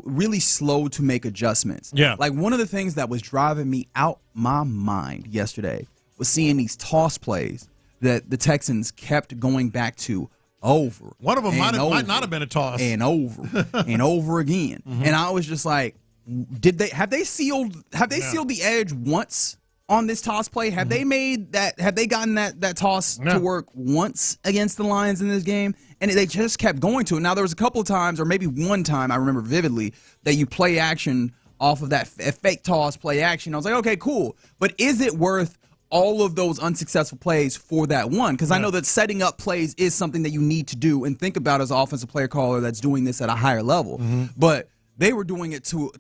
really slow to make adjustments. Yeah. Like one of the things that was driving me out my mind yesterday was seeing these toss plays that the Texans kept going back to over. One of them might not have been a toss. And over and over again. Mm-hmm. And I was just like, have they sealed the edge once on this toss play? Have they made that? Have they gotten that toss to work once against the Lions in this game? And they just kept going to it. Now there was a couple of times, or maybe one time I remember vividly, that you play action off of that fake toss play action. I was like, okay, cool. But is it worth all of those unsuccessful plays for that one? Because I know that setting up plays is something that you need to do and think about as an offensive player caller that's doing this at a higher level. But they were doing it to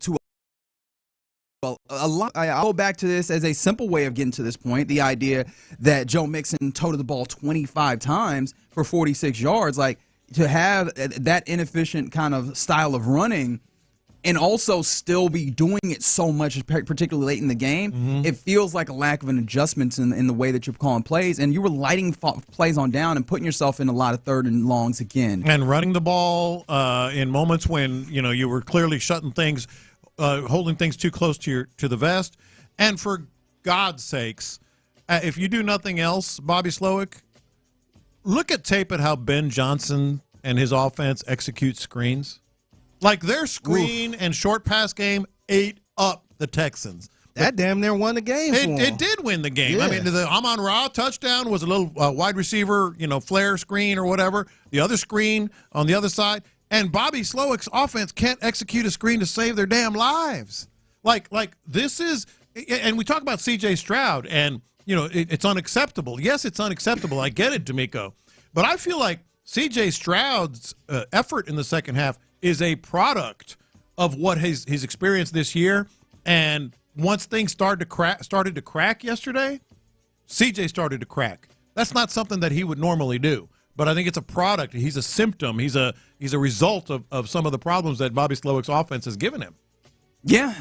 a lot. I'll go back to this as a simple way of getting to this point. The idea that Joe Mixon toted the ball 25 times for 46 yards, like to have that inefficient kind of style of running and also still be doing it so much, particularly late in the game, it feels like a lack of an adjustment in the way that you're calling plays. And you were lighting plays on down and putting yourself in a lot of third and longs again. And running the ball in moments when you were clearly shutting things, holding things too close to the vest. And for God's sakes, if you do nothing else, Bobby Slowick, look at tape at how Ben Johnson and his offense execute screens. Like their screen and short pass game ate up the Texans. That damn near won the game. It did win the game. Yeah. I mean, the Amon-Ra touchdown was a little wide receiver, flare screen or whatever. The other screen on the other side. And Bobby Slowick's offense can't execute a screen to save their damn lives. Like this is, and we talk about C.J. Stroud, and it's unacceptable. Yes, it's unacceptable. I get it, DeMeco, but I feel like C.J. Stroud's effort in the second half is a product of what he's experienced this year. And once things started to crack yesterday, CJ started to crack. That's not something that he would normally do. But I think it's a product. He's a symptom. He's a result of some of the problems that Bobby Slowick's offense has given him. Yeah,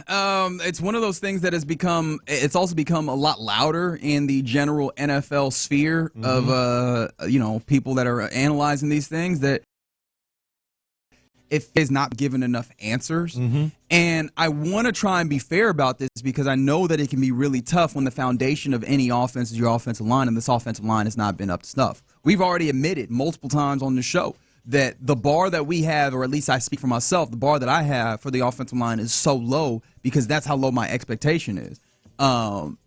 it's one of those things that has become. It's also become a lot louder in the general NFL sphere of people that are analyzing these things, that it is not given enough answers. And I want to try and be fair about this because I know that it can be really tough when the foundation of any offense is your offensive line, and this offensive line has not been up to snuff. We've already admitted multiple times on the show that the bar that we have, or at least I speak for myself, the bar that I have for the offensive line is so low because that's how low my expectation is. And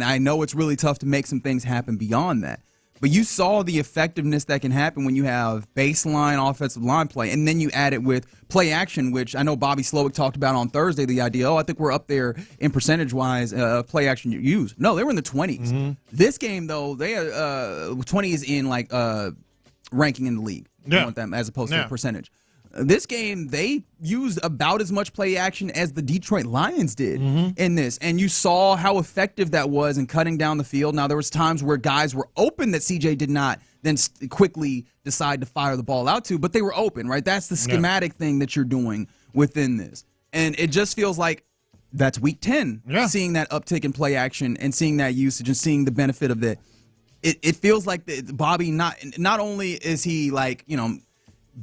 I know it's really tough to make some things happen beyond that. But you saw the effectiveness that can happen when you have baseline offensive line play, and then you add it with play action, which I know Bobby Slowick talked about on Thursday, the idea, I think we're up there in percentage-wise play action you use. No, they were in the 20s. This game, though, they 20s in, ranking in the league. Yeah. I want them as opposed to percentage. This game, they used about as much play action as the Detroit Lions did in this. And you saw how effective that was in cutting down the field. Now, there was times where guys were open that CJ did not then quickly decide to fire the ball out to, but they were open, right? That's the schematic thing that you're doing within this. And it just feels like that's week 10, seeing that uptick in play action and seeing that usage and seeing the benefit of that. It feels like Bobby, not only is he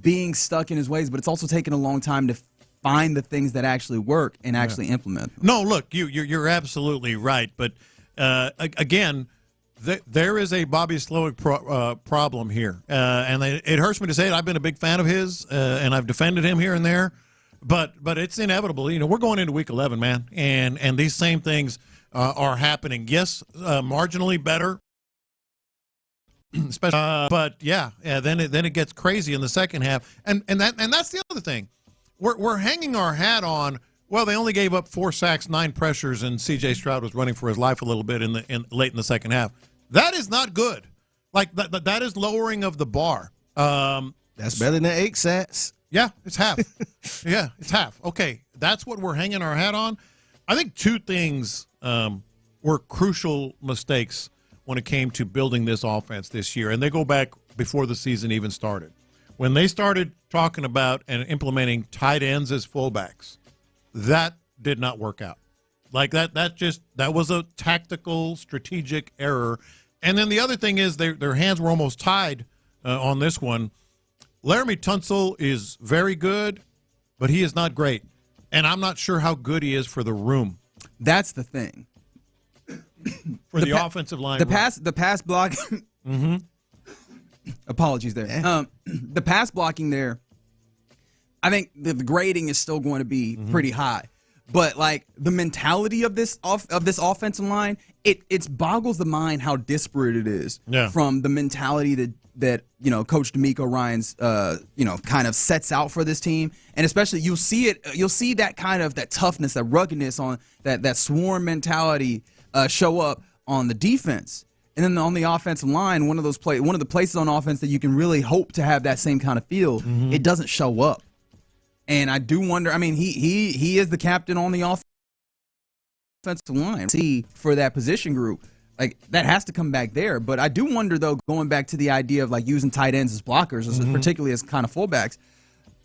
being stuck in his ways, but it's also taken a long time to find the things that actually work and actually implement them. No, look, you're absolutely right. But again, there is a Bobby Slowick problem here, and it hurts me to say it. I've been a big fan of his, and I've defended him here and there, but it's inevitable. We're going into week 11, man, and these same things are happening. Yes, marginally better. But then it gets crazy in the second half, and that's the other thing. We're hanging our hat on. Well, they only gave up 4 sacks, 9 pressures, and C.J. Stroud was running for his life a little bit late in the second half. That is not good. Like that is lowering of the bar. That's better than 8 sacks. Yeah, it's half. It's half. Okay, that's what we're hanging our hat on. I think 2 things were crucial mistakes when it came to building this offense this year, and they go back before the season even started. When they started talking about and implementing tight ends as fullbacks, that did not work out. Like that was a tactical, strategic error. And then the other thing is their hands were almost tied on this one. Laramie Tunsil is very good, but he is not great. And I'm not sure how good he is for the room. That's the thing. For the offensive line. The pass block. Apologies there. The pass blocking there, I think the grading is still going to be pretty high. But like the mentality of this offensive line, it boggles the mind how disparate it is from the mentality that Coach DeMeco Ryans kind of sets out for this team. And especially you'll see that kind of that toughness, that ruggedness on that swarm mentality show up on the defense. And then on the offensive line, one of the places on offense that you can really hope to have that same kind of feel, it doesn't show up. And I do wonder, I mean, he is the captain on the offensive line. See, for that position group, like that has to come back there. But I do wonder, though, going back to the idea of like using tight ends as blockers, particularly as kind of fullbacks,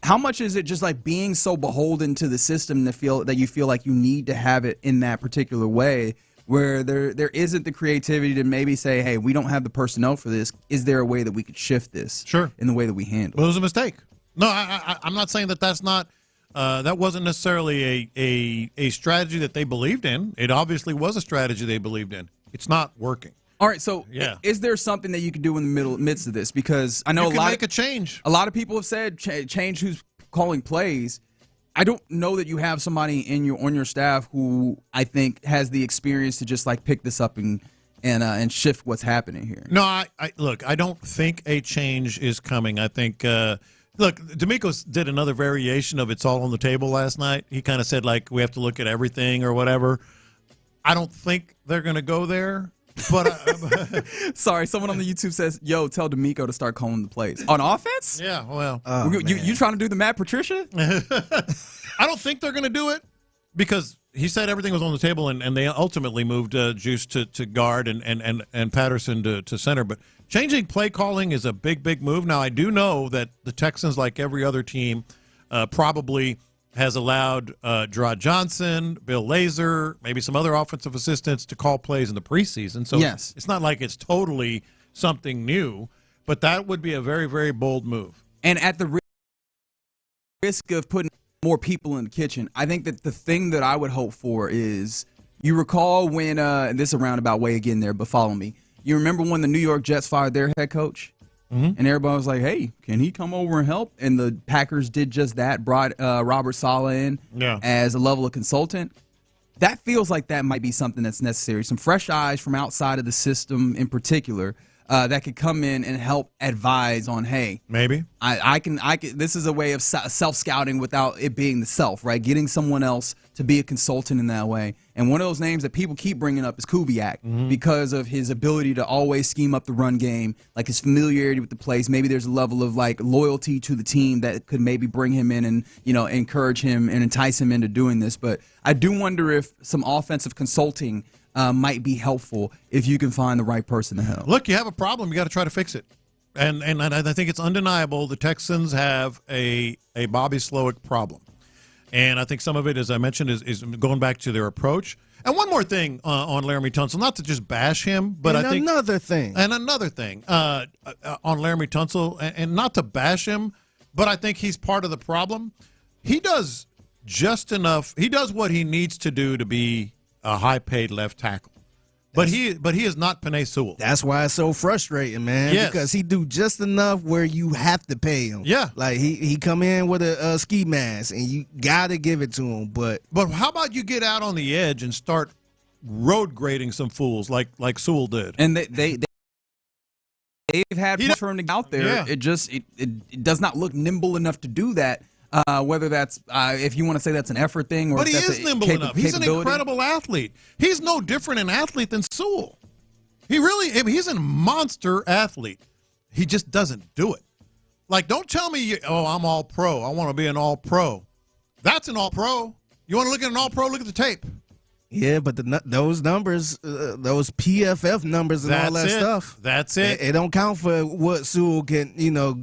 how much is it just like being so beholden to the system that you feel like you need to have it in that particular way, where there isn't the creativity to maybe say, hey, we don't have the personnel for this. Is there a way that we could shift this in the way that we handle it? Well, it was a mistake. No, I'm not saying that's not that wasn't necessarily a strategy that they believed in. It obviously was a strategy they believed in. It's not working. All right, so is there something that you can do in the midst of this? Because I know make a change. A lot of people have said change who's calling plays. I don't know that you have somebody on your staff who I think has the experience to just like pick this up and shift what's happening here. No, I don't think a change is coming. I think look, DeMeco did another variation of "It's all on the table" last night. He kind of said like we have to look at everything or whatever. I don't think they're going to go there. But sorry, someone on the YouTube says, "Yo, tell DeMeco to start calling the plays on offense." Yeah, well, you trying to do the Matt Patricia? I don't think they're going to do it because he said everything was on the table, and they ultimately moved Juice to guard and Patterson to center. But changing play calling is a big move. Now I do know that the Texans, like every other team, probably has allowed Gerard Johnson, Bill Lazor, maybe some other offensive assistants to call plays in the preseason. So it's not like it's totally something new, but that would be a very, very bold move. And at the risk of putting more people in the kitchen, I think that the thing that I would hope for is, you recall when, and this is a roundabout way again there, but follow me. You remember when the New York Jets fired their head coach? And everybody was like, hey, can he come over and help? And the Packers did just that, brought Robert Saleh in as a level of consultant. That feels like that might be something that's necessary. Some fresh eyes from outside of the system in particular that could come in and help advise on, hey, maybe I can. This is a way of self-scouting without it being the self, right? Getting someone else to be a consultant in that way. And one of those names that people keep bringing up is Kubiak because of his ability to always scheme up the run game, like his familiarity with the place. Maybe there's a level of like loyalty to the team that could maybe bring him in and, encourage him and entice him into doing this. But I do wonder if some offensive consulting might be helpful if you can find the right person to help. Look, you have a problem. You got to try to fix it. And I think it's undeniable the Texans have a Bobby Slowick problem. And I think some of it, as I mentioned, is going back to their approach. And one more thing on Laramie Tunsil, not to just bash him, but I think another thing on Laramie Tunsil, and not to bash him, but I think he's part of the problem. He does just enough. He does what he needs to do to be a high-paid left tackle. But he is not Penei Sewell. That's why it's so frustrating, man. Yes. Because he do just enough where you have to pay him. Yeah. Like he come in with a ski mask and you gotta give it to him. But how about you get out on the edge and start road grading some fools like Sewell did? And they've had push for him to get out there. Yeah. It does not look nimble enough to do that. Whether that's if you want to say that's an effort thing, or but if he that's is nimble enough. He's an incredible athlete. He's no different an athlete than Sewell. He's a monster athlete. He just doesn't do it. Like, don't tell me, I'm all pro. I want to be an all pro. That's an all pro. You want to look at an all pro? Look at the tape. Yeah, but those numbers, those PFF numbers and all that stuff. That's it. It don't count for what Sewell can,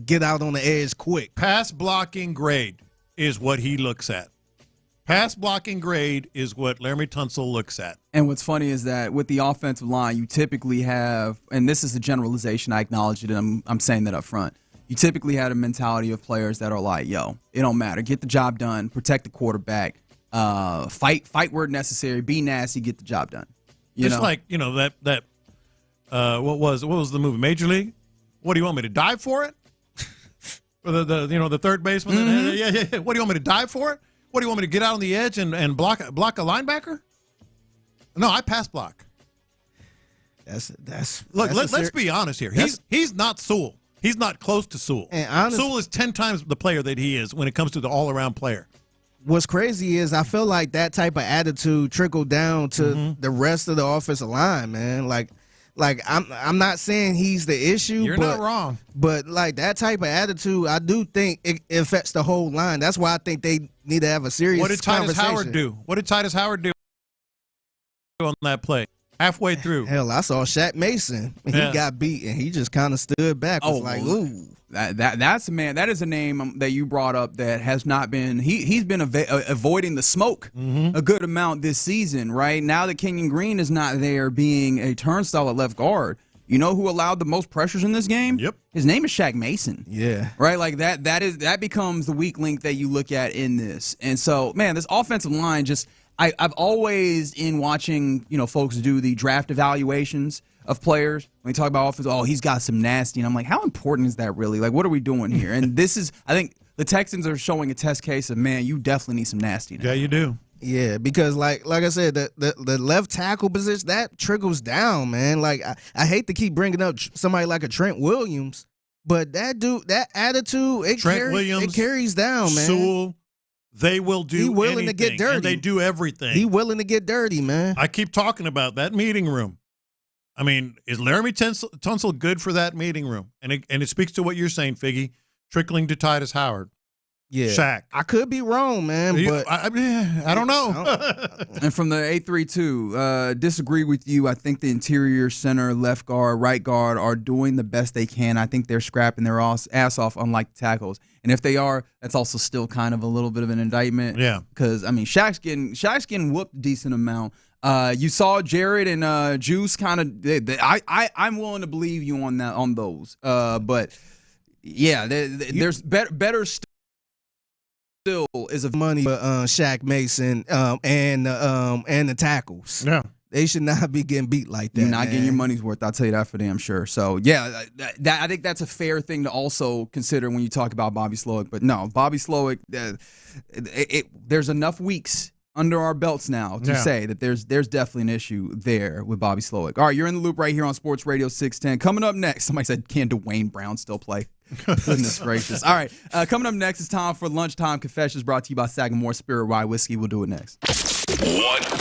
get out on the edge quick. Pass blocking grade is what he looks at. Pass blocking grade is what Laramie Tunsil looks at. And what's funny is that with the offensive line, you typically have, and this is a generalization, I acknowledge it, and I'm saying that up front. You typically have a mentality of players that are like, it don't matter. Get the job done. Protect the quarterback. Fight where necessary. Be nasty. Get the job done. Just like, what was the movie? Major League? What do you want me to dive for it? For the third baseman? Mm-hmm. Yeah. What do you want me to dive for it? What do you want me to get out on the edge and block a linebacker? No, I pass block. Let's be honest here. He's not Sewell. He's not close to Sewell. Sewell is 10 times the player that he is when it comes to the all-around player. What's crazy is I feel like that type of attitude trickled down to the rest of the offensive line, man. Like I'm not saying he's the issue. You're not wrong. But like that type of attitude, I do think it affects the whole line. That's why I think they need to have a serious conversation. What did Titus Howard do on that play? Halfway through. Hell, I saw Shaq Mason. He got beat, and he just kind of stood back. Ooh. That's a man. That is a name that you brought up that has not been. He's been avoiding the smoke a good amount this season. Right now that Kenyon Green is not there, being a turnstile at left guard. You know who allowed the most pressures in this game? Yep. His name is Shaq Mason. Yeah. Right? Like that becomes the weak link that you look at in this. And so, man, this offensive line just I've always, in watching, folks do the draft evaluations of players, when they talk about offense, he's got some nasty. And I'm like, how important is that really? Like, what are we doing here? And this is, I think the Texans are showing a test case of, man, you definitely need some nasty now. Yeah, you do. Yeah, because like I said, the left tackle position, that trickles down, man. Like I hate to keep bringing up somebody like a Trent Williams, but that dude, that attitude, it carries down, man. Sewell, they will do He willing anything, to get dirty. and they do everything. He willing to get dirty, man. I keep talking about that meeting room. I mean, is Laramie Tunsil good for that meeting room? And it speaks to what you're saying, Figgy, trickling to Titus Howard. Yeah, Shaq. I could be wrong, man, but I don't know. And from the 832, disagree with you. I think the interior, center, left guard, right guard are doing the best they can. I think they're scrapping their ass off, unlike the tackles. And if they are, that's also still kind of a little bit of an indictment. Yeah. Because, I mean, Shaq's getting whooped a decent amount. You saw Jared and Juice kind of. I'm willing to believe you on those. But yeah, there's better still is of money for Shaq Mason and the tackles. Yeah. They should not be getting beat like that. You're not getting your money's worth. I'll tell you that for damn sure. So, yeah, I think that's a fair thing to also consider when you talk about Bobby Slowick. But, no, Bobby Slowick, there's enough weeks under our belts now to say that there's definitely an issue there with Bobby Slowick. All right, you're in the loop right here on Sports Radio 610. Coming up next, somebody said, can Dwayne Brown still play? Goodness gracious. All right, coming up next, it's time for Lunchtime Confessions, brought to you by Sagamore Spirit Rye Whiskey. We'll do it next. What?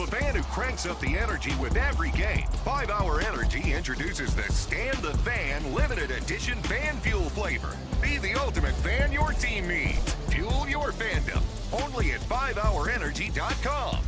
fan who cranks up the energy with every game. 5 Hour Energy introduces the Stand the Fan limited edition fan fuel flavor. Be the ultimate fan your team needs. Fuel your fandom. Only at 5hourenergy.com.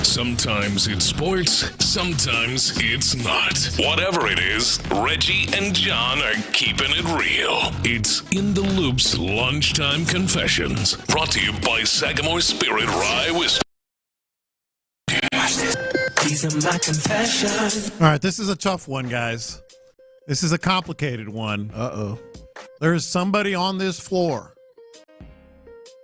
Sometimes it's sports, sometimes it's not. Whatever it is, Reggie and John are keeping it real. It's In the Loop's Lunchtime Confessions, brought to you by Sagamore Spirit Rye Whiskey. These are my confessions. All right, this is a tough one, guys. This is a complicated one. Uh-oh. There is somebody on this floor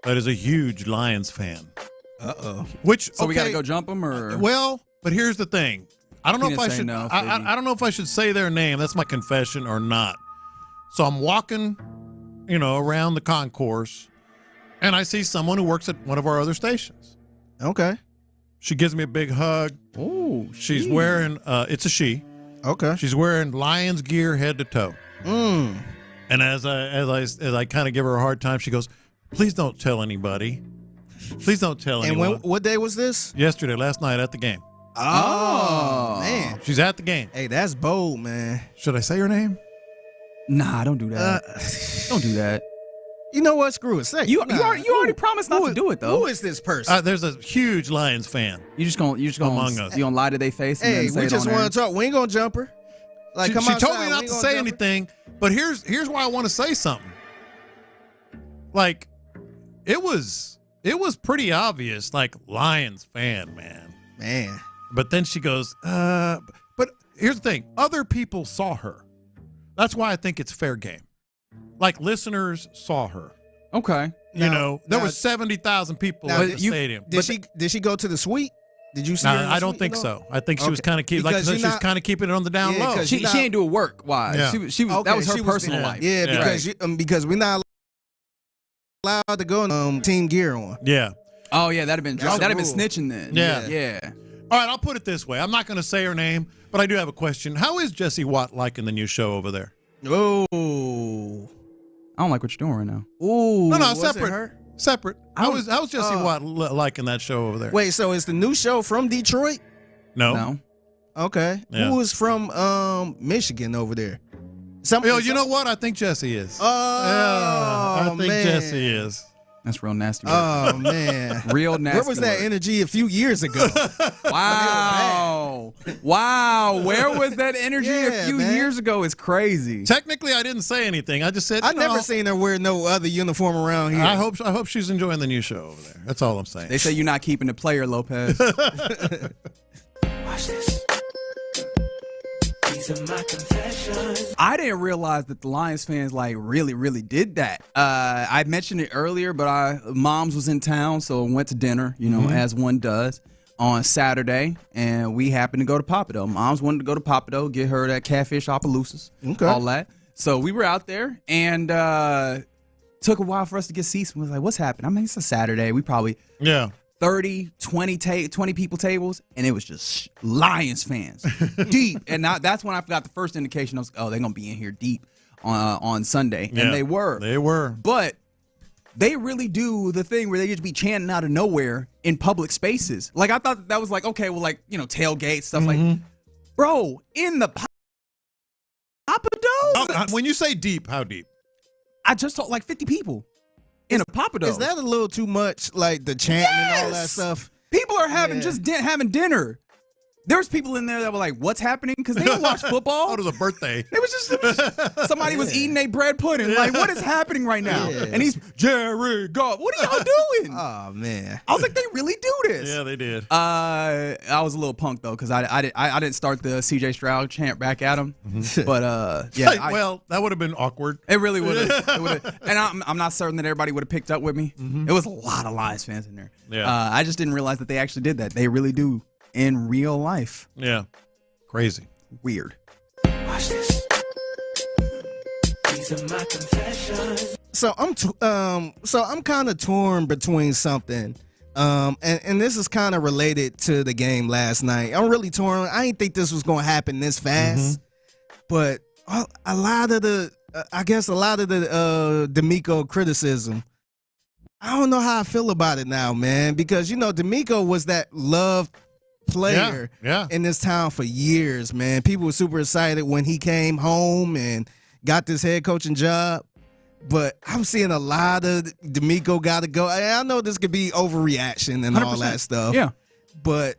that is a huge Lions fan. Uh-oh. So we got to go jump them, or? Well, but here's the thing. I don't know if I should. No, I don't know if I should say their name. That's my confession or not. So I'm walking, around the concourse, and I see someone who works at one of our other stations. Okay. She gives me a big hug. Oh, she's wearing. It's a she. Okay. She's wearing Lions gear head to toe. Mm. And as I kind of give her a hard time, she goes, "Please don't tell anybody. Please don't tell anyone." And what day was this? Yesterday, last night at the game. Oh, man. She's at the game. Hey, that's bold, man. Should I say her name? Nah, don't do that. Don't do that. You know what? Screw it. Say it. You already promised not to do it, though. Who is this person? There's a huge Lions fan. You just gonna among us. You gonna lie to their face? And Hey, then say we it just on want to talk. We ain't gonna jump her. Like, She told me not to say anything, but here's why I want to say something. Like, it was pretty obvious, like, Lions fan, man. But then she goes, but here's the thing. Other people saw her. That's why I think it's fair game. Like, listeners saw her. Okay. There was 70,000 people at the stadium. Did she go to the suite? Did you see No, her in the I don't suite think at all? so. I think she was kind of keeping, like, she was kind of keeping it on the down low. She ain't do it work-wise. Yeah. She was that was her personal life. Yeah, because we're not allowed to go in team gear on. Yeah. Oh yeah, that'd have been snitching then. Yeah. Yeah. All right, I'll put it this way. I'm not going to say her name, but I do have a question. How is Jesse Watt liking the new show over there? Oh. I don't like what you're doing right now. Ooh. No, was separate. it her? Separate. How's Jesse Watt liking that show over there? Wait, so is the new show from Detroit? No. Okay. Yeah. Who is from Michigan over there? You know what? I think Jesse is. I think Jesse is. That's real nasty. Oh, man. Real nasty. Where was that energy a few years ago? Wow. Wow. Where was that energy a few years ago? It's crazy. Technically, I didn't say anything. I just said, I never seen her wear no other uniform around here. I hope she's enjoying the new show over there. That's all I'm saying. They say you're not keeping the player, Lopez. Watch this. These are my confessions. I didn't realize that the Lions fans really, really did that. I mentioned it earlier, but Mom's was in town, so I went to dinner, as one does, on Saturday, and we happened to go to Papado. Mom's wanted to go to Papado, get her that catfish Opelousas, all that. So we were out there, and took a while for us to get seats. We was like, what's happening? I mean, it's a Saturday. We probably 30, 20 people tables, and it was just Lions fans deep. And that's when I got the first indication. I was like, oh, they're going to be in here deep on Sunday. Yeah, and they were. They were. But they really do the thing where they just be chanting out of nowhere in public spaces. Like, I thought that was like, okay, well, like, tailgate, stuff like, bro, in the Papado? When you say deep, how deep? I just talked like 50 people. In a Papado. Is that a little too much, like the chanting and all that stuff? People are having having dinner. There was people in there that were like, "What's happening?" Because they don't watch football. Oh, it was a birthday. It was just somebody was eating a bread pudding. Like, what is happening right now? Yeah. And he's Jerry God. What are y'all doing? Oh man. I was like, they really do this. Yeah, they did. I was a little punked though because I didn't start the CJ Stroud chant back at him. But yeah, well, that would have been awkward. it really would have. And I'm not certain that everybody would have picked up with me. It was a lot of Lions fans in there. Yeah. I just didn't realize that they actually did that. They really do in real life. Yeah. Crazy. Weird. Watch this. These are my confessions. So I'm kind of torn between something. And this is kind of related to the game last night. I'm really torn. I didn't think this was going to happen this fast. But a lot of the DeMeco criticism, I don't know how I feel about it now, man, because DeMeco was that loved player in this town for years, man. People were super excited when he came home and got this head coaching job. But I'm seeing a lot of DeMeco got to go. I know this could be overreaction and 100%. all that stuff. Yeah. But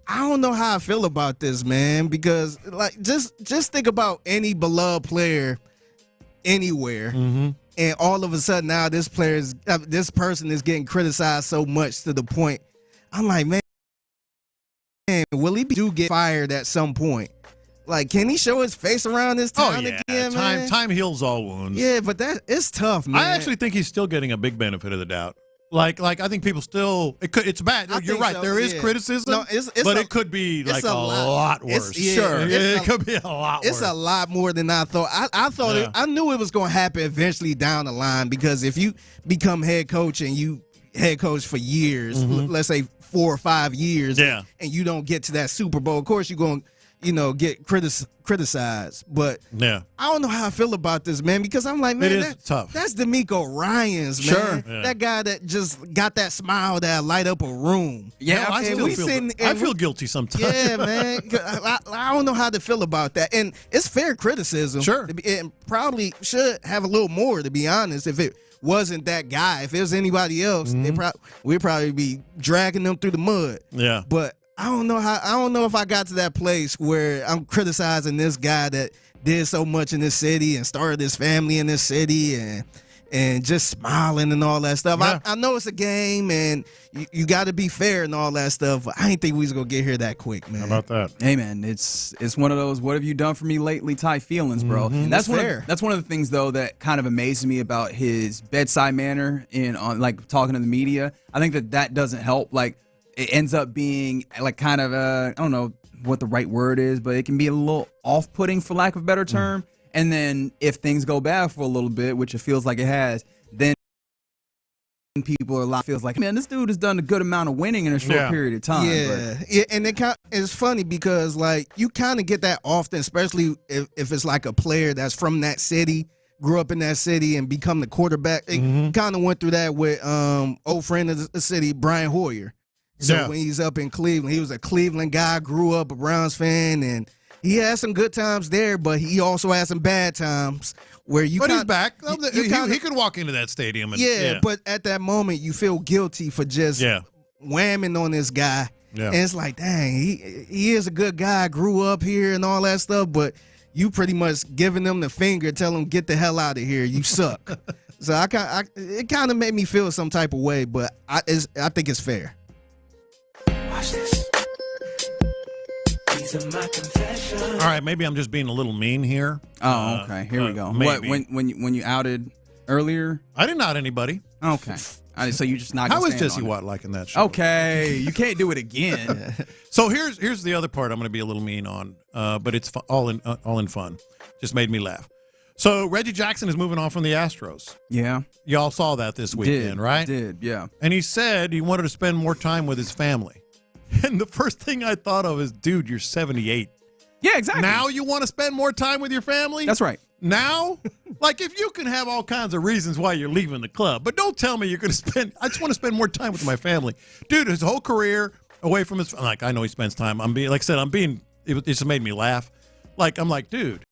I don't know how I feel about this, man, because like just think about any beloved player anywhere, and all of a sudden now this person is getting criticized so much to the point I'm like, man, will he get fired at some point? Like, can he show his face around this town again, man? Time heals all wounds. Yeah, but it's tough, man. I actually think he's still getting a big benefit of the doubt. Like I think people still it's bad. You're right. There is criticism, no, but it could be like a lot worse. It could be a lot worse. It's a lot more than I thought. I thought I knew it was going to happen eventually down the line, because if you become head coach and you head coach for years, let's say 4 or 5 years, and you don't get to that Super Bowl, of course you're going to get criticized. But I don't know how I feel about this, man, because I'm like, man, that's tough. That's DeMeco Ryans, man. Yeah. That guy that just got that smile that light up a room. Yeah, I feel guilty sometimes. Yeah, man. I don't know how to feel about that. And it's fair criticism. Sure. And probably should have a little more, to be honest, if it wasn't that guy. If it was anybody else, we'd probably be dragging them through the mud. Yeah. But I don't know if I got to that place where I'm criticizing this guy that did so much in this city and started his family in this city and just smiling and all that stuff. Yeah. I know it's a game and you got to be fair and all that stuff, but I didn't think we was going to get here that quick, man. How about that? Hey, man, it's one of those "what have you done for me lately" type feelings, bro. And that's one of the things, though, that kind of amazes me about his bedside manner on like talking to the media. I think that doesn't help. Like, it ends up being like kind of I don't know what the right word is, but it can be a little off-putting, for lack of a better term. And then if things go bad for a little bit, which it feels like it has, then people feels like, man, this dude has done a good amount of winning in a short period of time. Yeah, and it's funny because like you kind of get that often, especially if it's like a player that's from that city, grew up in that city, and become the quarterback. It kind of went through that with old friend of the city, Brian Hoyer. So when he's up in Cleveland, he was a Cleveland guy, grew up a Browns fan, and he had some good times there, but he also had some bad times where you. But he's back. He could walk into that stadium. And, but at that moment, you feel guilty for just whamming on this guy. Yeah. And it's like, dang, he is a good guy, grew up here and all that stuff, but you pretty much giving them the finger, tell them, get the hell out of here, you suck. So it kind of made me feel some type of way, but I think it's fair. Watch this. These are my confessions. All right, maybe I'm just being a little mean here. Oh, okay. Here we go. Maybe. What when you outed earlier? I didn't out anybody. Okay. So you just not. How is Jesse Watt liking that show? Okay, you can't do it again. So here's the other part I'm going to be a little mean on, but it's all in fun. Just made me laugh. So Reggie Jackson is moving on from the Astros. Yeah. Y'all saw that this weekend, right? Did, yeah. And he said he wanted to spend more time with his family. And the first thing I thought of is, dude, you're 78. Yeah, exactly. Now you want to spend more time with your family? That's right. Now? Like, if you can have all kinds of reasons why you're leaving the club, but don't tell me you're going to I just want to spend more time with my family. Dude, his whole career away from his, like, I know he spends time. It just made me laugh. Like, I'm like, dude,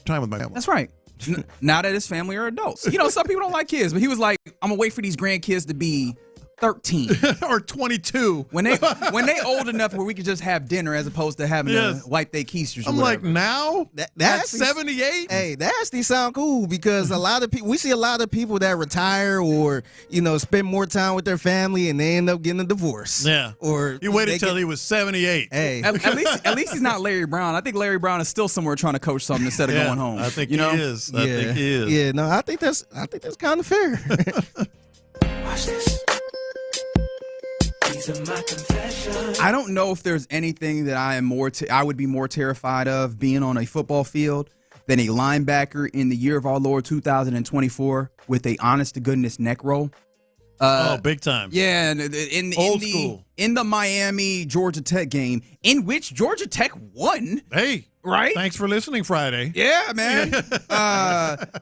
time with my family. That's right. Now that his family are adults. Some people don't like kids, but he was like, I'm going to wait for these grandkids to be 13 or 22. When they old enough where we could just have dinner as opposed to having to wipe their keisters. I'm like, now that's 78. Hey, that actually sound cool because a lot of people, we see a lot of people that retire or spend more time with their family and they end up getting a divorce. Yeah, or he waited till he was 78. Hey, at least he's not Larry Brown. I think Larry Brown is still somewhere trying to coach something instead of going home. I think he is. I think he is. Yeah, no, I think that's kind of fair. Watch this. These are my confessions. I don't know if there's anything that I would be more terrified of being on a football field than a linebacker in the year of our Lord 2024 with a honest to goodness neck roll. Big time. Yeah, in the Miami Georgia Tech game, in which Georgia Tech won. Hey, right? Thanks for listening Friday. Yeah, man.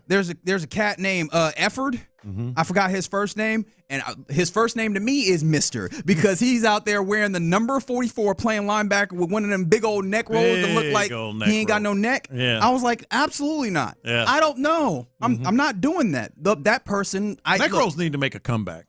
There's a cat named Efford. Mm-hmm. I forgot his first name, and his first name to me is Mister because he's out there wearing the number 44, playing linebacker with one of them big old neck rolls that look like he ain't got no neck. Yeah. I was like, absolutely not. Yeah. I don't know. I'm not doing that. That person. Neck rolls need to make a comeback.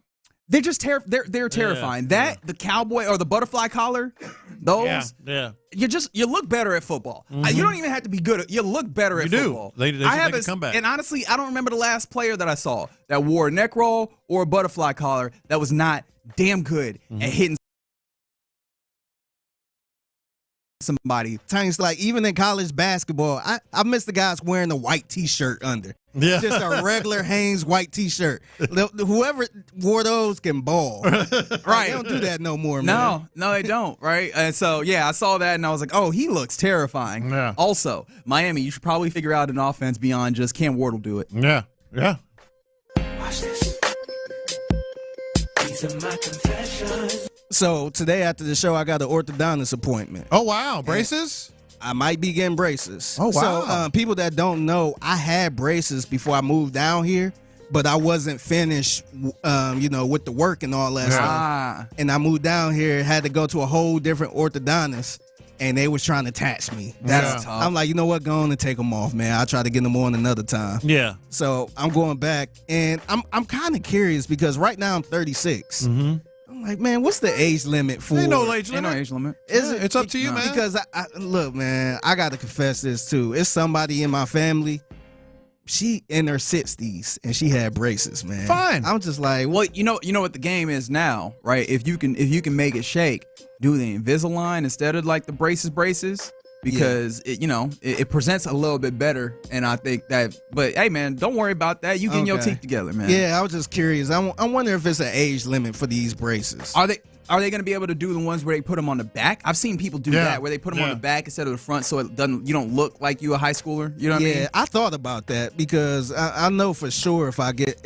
They're just they're terrifying. The cowboy or the butterfly collar, those. Yeah. You look better at football. You don't even have to be good. You look better at football. They should make a comeback. And honestly, I don't remember the last player that I saw that wore a neck roll or a butterfly collar that was not damn good at hitting somebody. Times like even in college basketball, I miss the guys wearing a white T-shirt under. Yeah. Just a regular Hanes white T-shirt. Whoever wore those can ball. Right. They don't do that no more, man. No, they don't, right? And so, yeah, I saw that, and I was like, oh, he looks terrifying. Yeah. Also, Miami, you should probably figure out an offense beyond just Cam Wardle do it. Yeah. Watch this. These are my confessions. So today after the show, I got an orthodontist appointment. Oh, wow. Braces? I might be getting braces. Oh, wow. So people that don't know, I had braces before I moved down here, but I wasn't finished, with the work and all that stuff. And I moved down here, had to go to a whole different orthodontist, and they was trying to attach me. That's tough. I'm like, you know what? Go on and take them off, man. I'll try to get them on another time. Yeah. So I'm going back, and I'm kind of curious because right now I'm 36. Mm-hmm. I'm like, man, what's the age limit for? Ain't no age limit. Ain't no age limit. It's up to you, man. Because look, man, I got to confess this too. It's somebody in my family. She in her 60s and she had braces, man. Fine. I'm just like, well, you know what the game is now, right? If you can make it shake, do the Invisalign instead of like the braces. Because it presents a little bit better, and I think that. But hey, man, don't worry about that. You getting your teeth together, man. Yeah, I was just curious. I wonder if it's an age limit for these braces. Are they going to be able to do the ones where they put them on the back? I've seen people do that, where they put them on the back instead of the front, so you don't look like you a high schooler. You know what I mean? Yeah, I thought about that because I know for sure if I get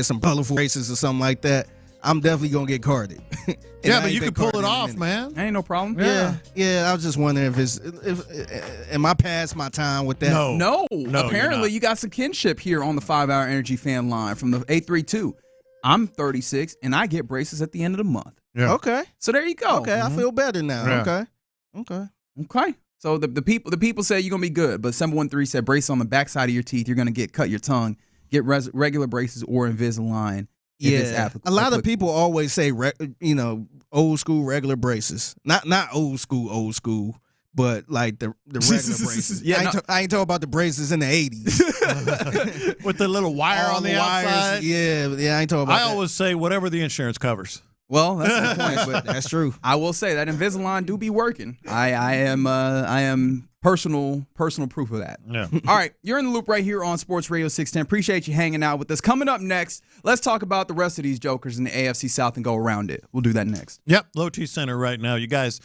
some colorful braces or something like that, I'm definitely gonna get carded. Yeah, but you can pull it off, man. Ain't no problem. Yeah. I was just wondering am I past my time with that? No. Apparently, you got some kinship here on the 5-Hour Energy Fan line from the 832. I'm 36 and I get braces at the end of the month. Yeah. Okay. So there you go. Okay, I feel better now. Yeah. Okay. So the people say you're gonna be good, but 713 said brace on the backside of your teeth. You're gonna cut your tongue, get regular braces or Invisalign. Yeah, a lot of people always say, old school regular braces. Not old school, but like the regular braces. I ain't talking about the braces in the 80s. With the little wire on the outside. Yeah, I ain't talking about that. I always say whatever the insurance covers. Well, that's the point, but that's true. I will say that Invisalign do be working. I am personal proof of that. Yeah. All right, you're in the loop right here on Sports Radio 610. Appreciate you hanging out with us. Coming up next, let's talk about the rest of these jokers in the AFC South and go around it. We'll do that next. Yep, Low T Center right now. You guys,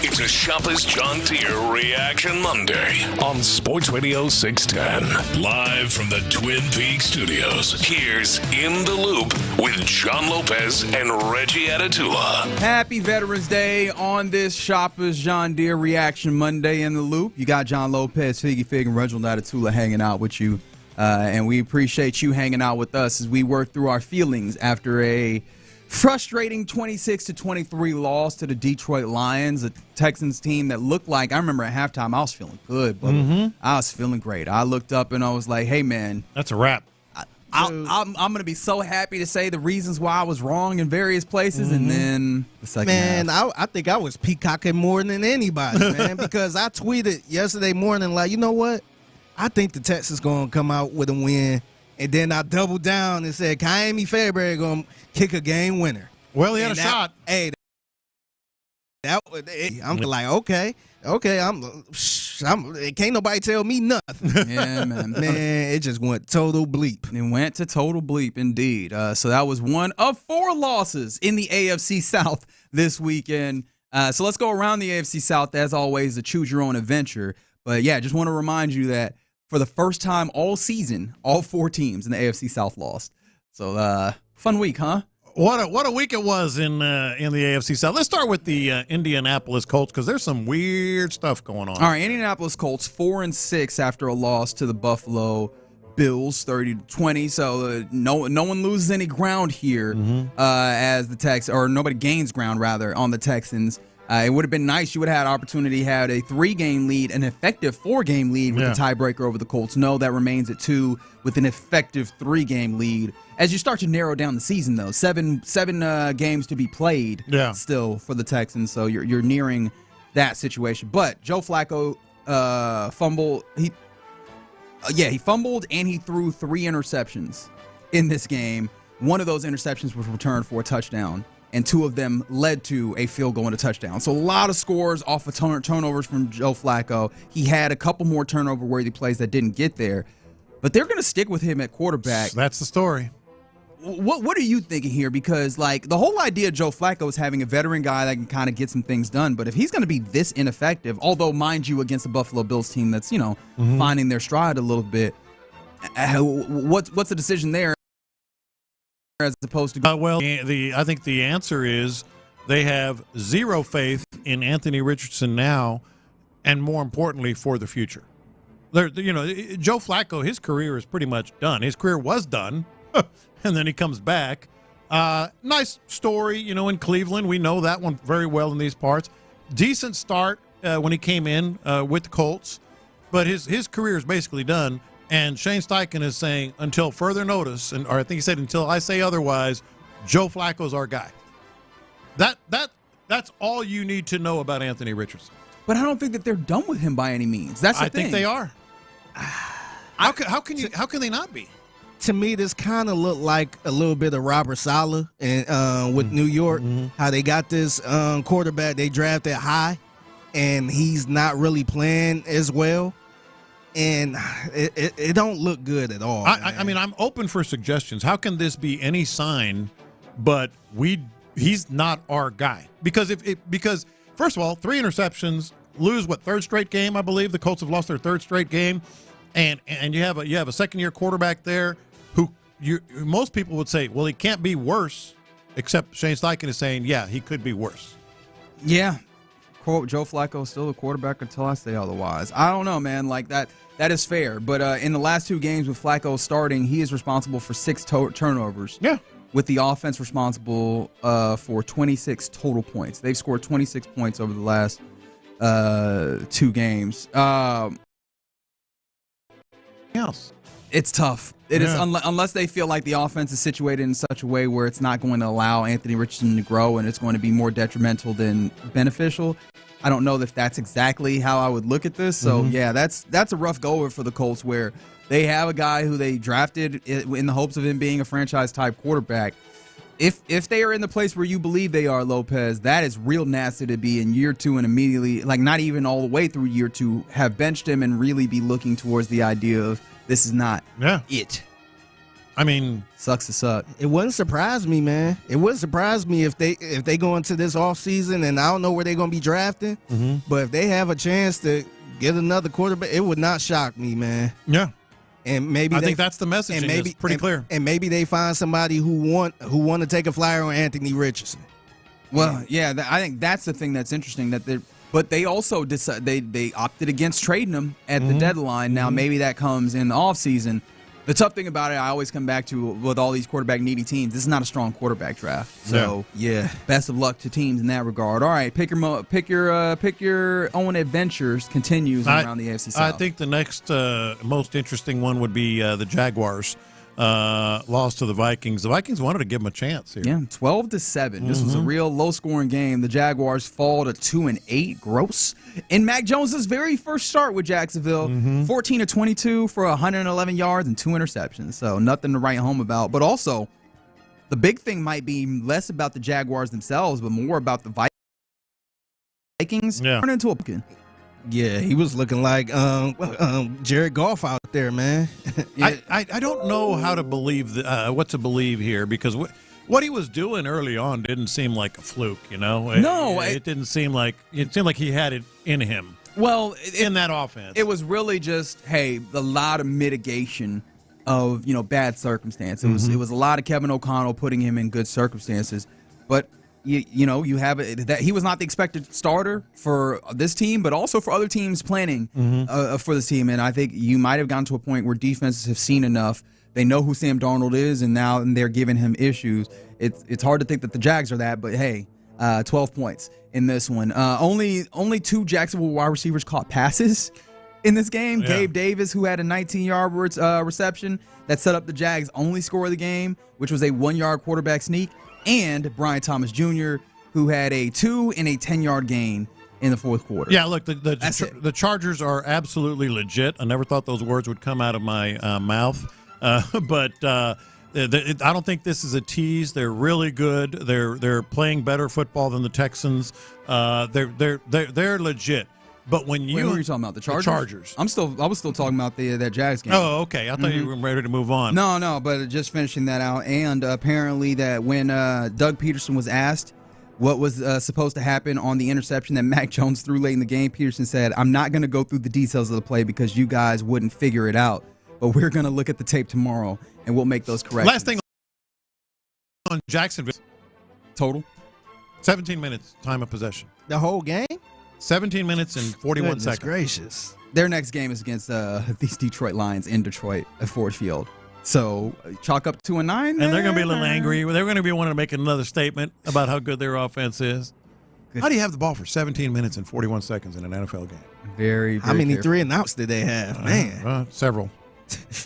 It's a Shoppers John Deere Reaction Monday on Sports Radio 610. Live from the Twin Peaks studios, here's In the Loop with John Lopez and Reggie Atatula. Happy Veterans Day on this Shoppers John Deere Reaction Monday. In the Loop. You got John Lopez, Figgy Fig, and Reginald Atatula hanging out with you. And we appreciate you hanging out with us as we work through our feelings after a frustrating 26-23 loss to the Detroit Lions, a Texans team that looked like, I remember at halftime, I was feeling good, but I was feeling great. I looked up and I was like, hey, man. That's a wrap. I'm going to be so happy to say the reasons why I was wrong in various places, and then the second half. I think I was peacocking more than anybody, man, because I tweeted yesterday morning, like, you know what? I think the Texans going to come out with a win. And then I doubled down and said, Kaimi Fairbury going to kick a game winner. Well, he had a shot. Hey, I'm like, okay, can't nobody tell me nothing. Yeah, man. Man, it just went total bleep. It went to total bleep, indeed. So that was one of 4 losses in the AFC South this weekend. So let's go around the AFC South, as always, to choose your own adventure. But, yeah, just want to remind you that for the first time all season, all 4 teams in the AFC South lost. So, fun week, huh? What a week it was in the AFC South. Let's start with the Indianapolis Colts, because there's some weird stuff going on. All right, Indianapolis Colts 4-6 after a loss to the Buffalo Bills, 30-20. So no one loses any ground here as the Texans, or nobody gains ground rather on the Texans. It would have been nice. You would have had opportunity to have a 3-game lead, an effective 4-game lead with the tiebreaker over the Colts. No, that remains at 2 with an effective 3-game lead. As you start to narrow down the season, though, seven games to be played still for the Texans. So you're nearing that situation. But Joe Flacco fumbled. He fumbled and he threw 3 interceptions in this game. One of those interceptions was returned for a touchdown, and 2 of them led to a field goal and a touchdown. So a lot of scores off of turnovers from Joe Flacco. He had a couple more turnover-worthy plays that didn't get there, but they're going to stick with him at quarterback. That's the story. What are you thinking here? Because, like, the whole idea of Joe Flacco is having a veteran guy that can kind of get some things done, but if he's going to be this ineffective, although, mind you, against the Buffalo Bills team that's, finding their stride a little bit, what's the decision there? As opposed to I think the answer is they have zero faith in Anthony Richardson now, and more importantly, for the future. Joe Flacco, his career is pretty much done. His career was done, and then he comes back. Nice story, in Cleveland. We know that one very well in these parts. Decent start when he came in with the Colts, but his career is basically done. And Shane Steichen is saying, until further notice, or I think he said, until I say otherwise, Joe Flacco's our guy. That's all you need to know about Anthony Richardson. But I don't think that they're done with him by any means. That's the thing. I think they are. How can they not be? To me, this kind of looked like a little bit of Robert Saleh with New York. How they got this quarterback they drafted high, and he's not really playing as well. And it don't look good at all. I mean, I'm open for suggestions. How can this be any sign? But he's not our guy, because because first of all, 3 interceptions, lose 3rd straight game, I believe the Colts have lost their 3rd straight game, and you have a second-year quarterback there who most people would say, well, he can't be worse, except Shane Steichen is saying, yeah, he could be worse. Yeah. Quote, Joe Flacco is still the quarterback until I say otherwise. I don't know, man. Like that is fair. But in the last 2 games with Flacco starting, he is responsible for 6 turnovers. Yeah. With the offense responsible for 26 total points. They've scored 26 points over the last 2 games. Else. It's tough. It is unless they feel like the offense is situated in such a way where it's not going to allow Anthony Richardson to grow and it's going to be more detrimental than beneficial. I don't know if that's exactly how I would look at this. So, yeah, that's a rough go for the Colts where they have a guy who they drafted in the hopes of him being a franchise-type quarterback. If they are in the place where you believe they are, Lopez, that is real nasty to be in year 2 and immediately, like not even all the way through year 2, have benched him and really be looking towards the idea of this is not it. I mean, sucks to suck. It wouldn't surprise me, man. It wouldn't surprise me if they go into this offseason and I don't know where they're going to be drafting, but if they have a chance to get another quarterback, it would not shock me, man. Yeah. And maybe I think that's the message. And maybe it's pretty clear. And maybe they find somebody who want to take a flyer on Anthony Richardson. Well, yeah, I think that's the thing that's interesting. But they also they opted against trading him at the deadline. Now maybe that comes in the offseason. The tough thing about it, I always come back to with all these quarterback needy teams. This is not a strong quarterback draft. So best of luck to teams in that regard. All right, pick your own adventures continues around the AFC South. I think the next most interesting one would be the Jaguars. Lost to the Vikings. The Vikings wanted to give them a chance here. Yeah, 12-7. This was a real low-scoring game. The Jaguars fall to 2-8 gross. In Mac Jones's very first start with Jacksonville, 14-22 for 111 yards and 2 interceptions. So nothing to write home about. But also, the big thing might be less about the Jaguars themselves, but more about the Vikings. Turn into a pumpkin. Yeah, he was looking like Jared Goff out there, man. I don't know how to believe what to believe here because what he was doing early on didn't seem like a fluke, you know. It didn't seem like he had it in him. Well, in that offense, it was really just a lot of mitigation of bad circumstances. It was a lot of Kevin O'Connell putting him in good circumstances, but. You have it that he was not the expected starter for this team, but also for other teams planning for this team. And I think you might have gotten to a point where defenses have seen enough. They know who Sam Darnold is, and now they're giving him issues. It's hard to think that the Jags are that, but hey, 12 points in this one. Only 2 Jacksonville wide receivers caught passes in this game. Yeah. Gabe Davis, who had a 19-yard reception that set up the Jags' only score of the game, which was a 1-yard quarterback sneak. And Brian Thomas Jr., who had a 2 and a 10-yard gain in the fourth quarter. Yeah, look, the Chargers are absolutely legit. I never thought those words would come out of my mouth, but I don't think this is a tease. They're really good. They're playing better football than the Texans. They're legit. But when who are you talking about? The Chargers? The Chargers. I was still talking about that Jags game. Oh, okay. I thought you were ready to move on. No, but just finishing that out. And apparently that when Doug Peterson was asked what was supposed to happen on the interception that Mac Jones threw late in the game, Peterson said, "I'm not going to go through the details of the play because you guys wouldn't figure it out. But we're going to look at the tape tomorrow and we'll make those corrections." Last thing on Jacksonville. Total? 17 minutes time of possession. The whole game? 17 minutes and 41 seconds. Gracious. Their next game is against these Detroit Lions in Detroit at Ford Field. So chalk up to a 9. And they're going to be a little angry. They're going to be wanting to make another statement about how good their offense is. How do you have the ball for 17 minutes and 41 seconds in an NFL game? Very, very How many careful. 3-and-outs did they have? Man. Several.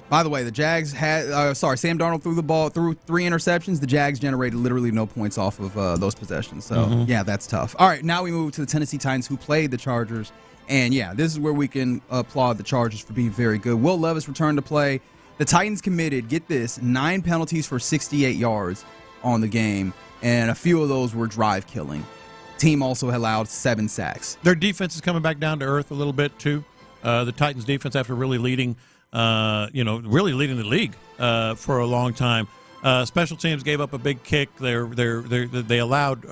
By the way, the Jags had Sam Darnold threw the ball through 3 interceptions. The Jags generated literally no points off of those possessions. So, yeah, that's tough. All right, now we move to the Tennessee Titans, who played the Chargers. And, yeah, this is where we can applaud the Chargers for being very good. Will Levis returned to play. The Titans committed, get this, 9 penalties for 68 yards on the game, and a few of those were drive killing. Team also allowed 7 sacks. Their defense is coming back down to earth a little bit, too. The Titans defense, after really leading the league for a long time. Special teams gave up a big kick. They allowed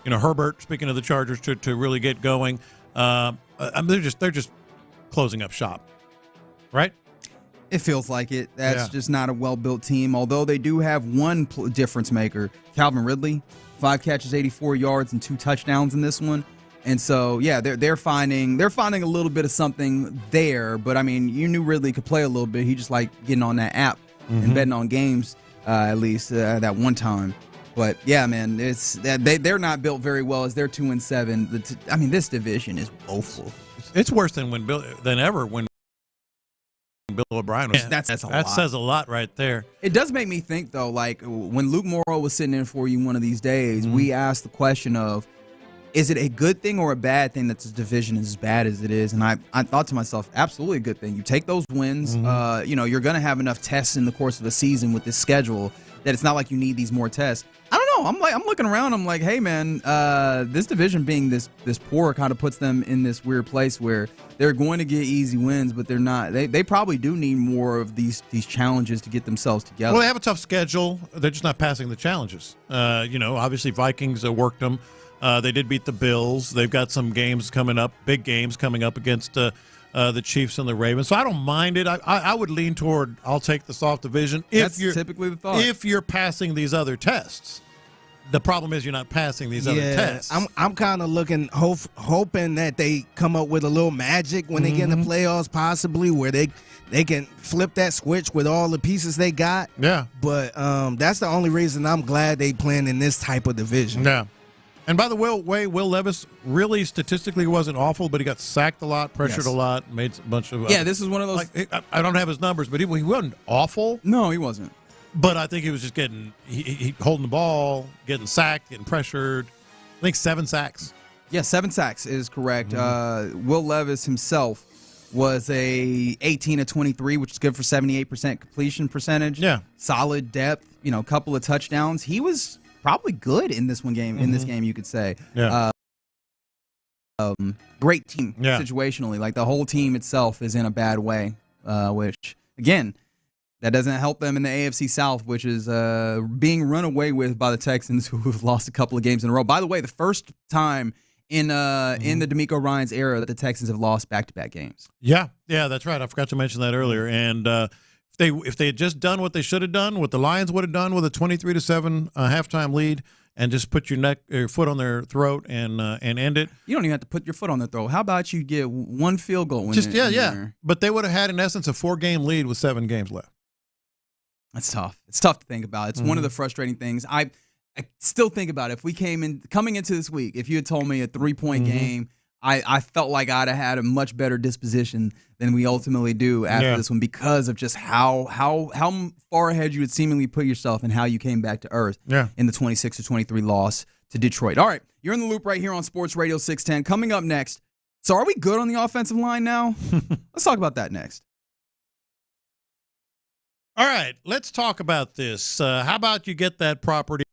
Herbert, speaking of the Chargers, to really get going. They're just closing up shop, right? It feels like it. That's just not a well-built team. Although they do have one difference maker, Calvin Ridley. 5 catches, 84 yards, and 2 touchdowns in this one. And so, yeah, they're finding a little bit of something there. But I mean, you knew Ridley could play a little bit. He just liked getting on that app and betting on games, at least that one time. But yeah, man, it's they're not built very well as they're 2-7. I mean, this division is woeful. It's worse than ever when Bill O'Brien was. That's a lot. That says a lot right there. It does make me think though, like when Luke Morrow was sitting in for you one of these days, we asked the question of, is it a good thing or a bad thing that this division is as bad as it is? And I thought to myself, absolutely a good thing. You take those wins. You're going to have enough tests in the course of a season with this schedule that it's not like you need these more tests. I don't know. I'm looking around. I'm like, hey man, this division being this poor kind of puts them in this weird place where they're going to get easy wins, but they're not. They probably do need more of these challenges to get themselves together. Well, they have a tough schedule. They're just not passing the challenges. Obviously Vikings worked them. They did beat the Bills. They've got some games coming up, big games coming up against the Chiefs and the Ravens. So I don't mind it. I would lean toward I'll take the soft division That's typically the thought. If you're passing these other tests. The problem is you're not passing these other tests. I'm kind of looking, hoping that they come up with a little magic when they get in the playoffs, possibly where they can flip that switch with all the pieces they got. Yeah. But that's the only reason I'm glad they playing in this type of division. Yeah. And by the way, Will Levis really statistically wasn't awful, but he got sacked a lot, pressured a lot, made a bunch of. This is one of those. I don't have his numbers, but he wasn't awful. No, he wasn't. But I think he was just getting he holding the ball, getting sacked, getting pressured. I think 7 sacks. Yeah, 7 sacks is correct. Will Levis himself was a 18 of 23, which is good for 78% completion percentage. Yeah, solid depth. A couple of touchdowns. He was probably good in this one game. In this game, you could say. Yeah. Great team situationally. Like the whole team itself is in a bad way, which again. That doesn't help them in the AFC South, which is being run away with by the Texans, who have lost a couple of games in a row. By the way, the first time in the DeMeco Ryans era that the Texans have lost back-to-back games. Yeah, that's right. I forgot to mention that earlier. And if they had just done what they should have done, what the Lions would have done with a 23-7 halftime lead, and just put your foot on their throat and end it. You don't even have to put your foot on their throat. How about you get one field goal? But they would have had, in essence, a 4-game lead with 7 games left. That's tough. It's tough to think about. It's one of the frustrating things. I still think about it. If we coming into this week, if you had told me a 3-point game, I felt like I'd have had a much better disposition than we ultimately do after this one because of just how far ahead you would seemingly put yourself and how you came back to earth in the 26-23 loss to Detroit. All right, you're in the loop right here on Sports Radio 610. Coming up next, so are we good on the offensive line now? Let's talk about that next. All right, let's talk about this. How about you get that property?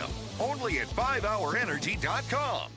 Fandom, only at 5hourenergy.com.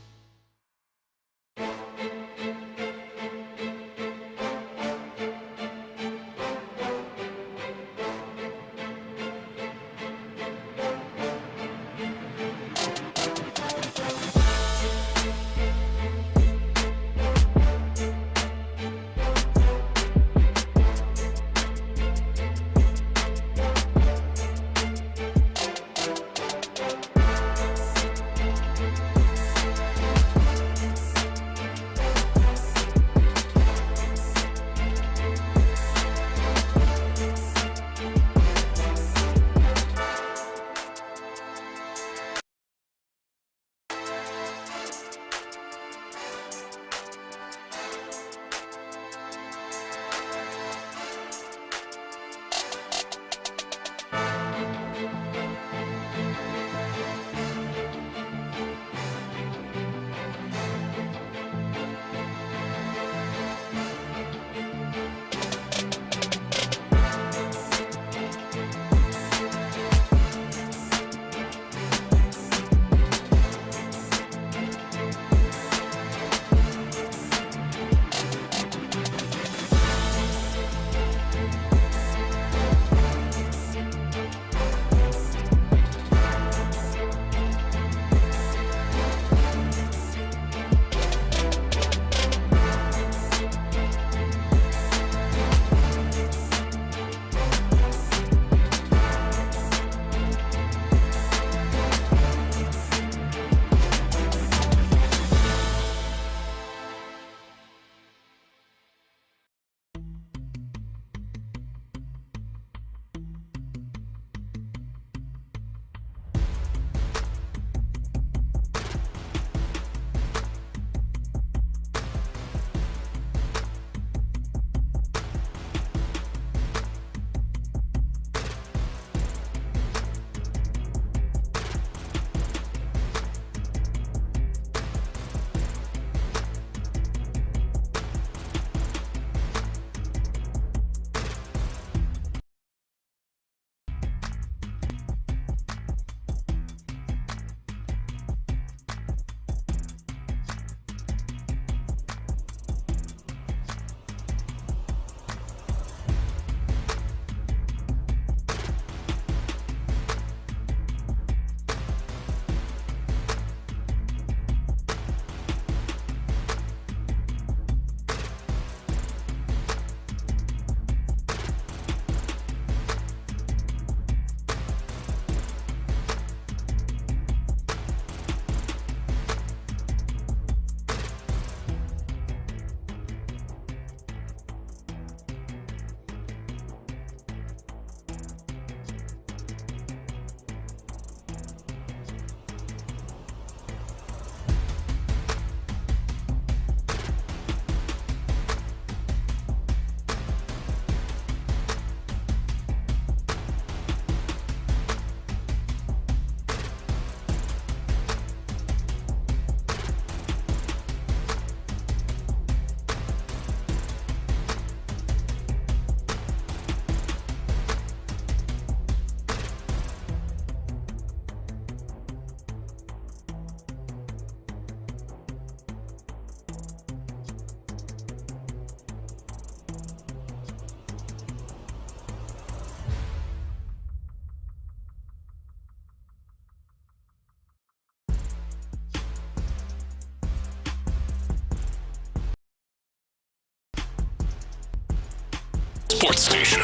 Sports station.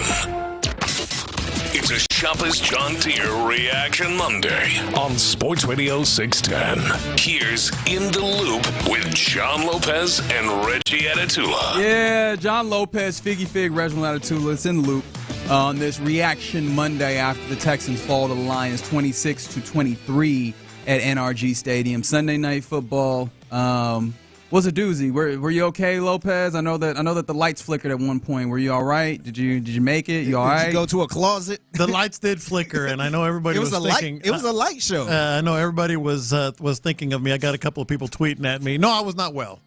It's a Shopper's John Deere Reaction Monday on Sports Radio 610. Here's In the Loop with John Lopez and Reggie Atatula. Yeah, John Lopez, Figgy Fig, Reginald Atatula. It's In the Loop on this Reaction Monday after the Texans fall to the Lions 26-23 at NRG Stadium. Sunday Night Football was a doozy. Were you okay, Lopez? I know that the lights flickered at one point. Were you all right? Did you make it? You all right? Did you go to a closet? The lights did flicker, and I know everybody was thinking. It was a light show. I know everybody was thinking of me. I got a couple of people tweeting at me. No, I was not well.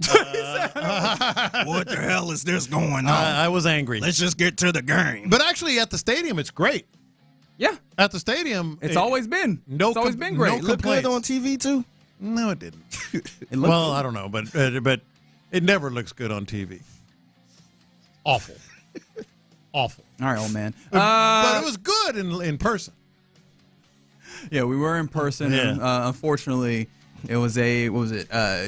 What the hell is this going on? I was angry. Let's just get to the game. But actually, at the stadium, it's great. Yeah. At the stadium. It's always been. It's always been great. No It looked good on TV, too? No, it didn't. Well, I don't know, but it never looks good on TV. Awful. Awful. All right, old man. But it was good in person. Yeah, we were in person. Yeah. And, unfortunately, it was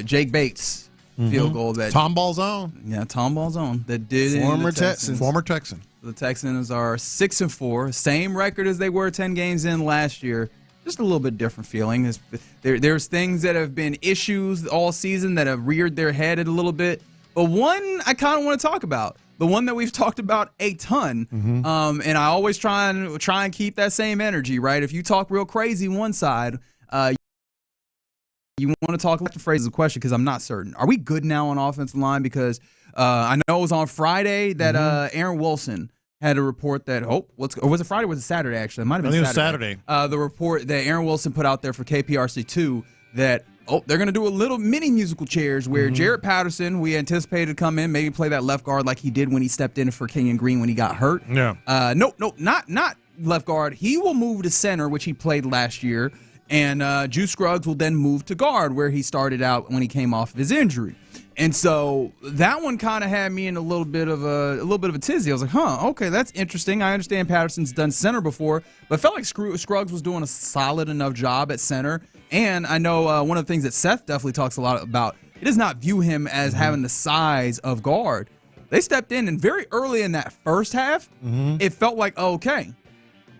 Jake Bates field goal that Tom Balzone. Yeah, Tom Balzone that did Former the Texans. Former Texan. The Texans are 6-4, same record as they were 10 games in last year. Just a little bit different feeling. There's things that have been issues all season that have reared their head a little bit. But one I kind of want to talk about, the one that we've talked about a ton, and I always try and keep that same energy, right? If you talk real crazy one side, you want to talk the phrase of the question because I'm not certain. Are we good now on offensive line? Because I know it was on Friday that Aaron Wilson had a report that or was it Friday or was it Saturday actually? It might have been Saturday. The report that Aaron Wilson put out there for KPRC2 that they're going to do a little mini musical chairs where Jarrett Patterson, we anticipated to come in, maybe play that left guard like he did when he stepped in for Kenyon Green when he got hurt. Yeah. Not left guard. He will move to center, which he played last year, and Juice Scruggs will then move to guard where he started out when he came off of his injury. And so that one kind of had me in a little bit of a tizzy. I was like, okay, that's interesting. I understand Patterson's done center before, but I felt like Scruggs was doing a solid enough job at center. And I know one of the things that Seth definitely talks a lot about, he does not view him as having the size of guard. They stepped in, and very early in that first half, it felt like, okay,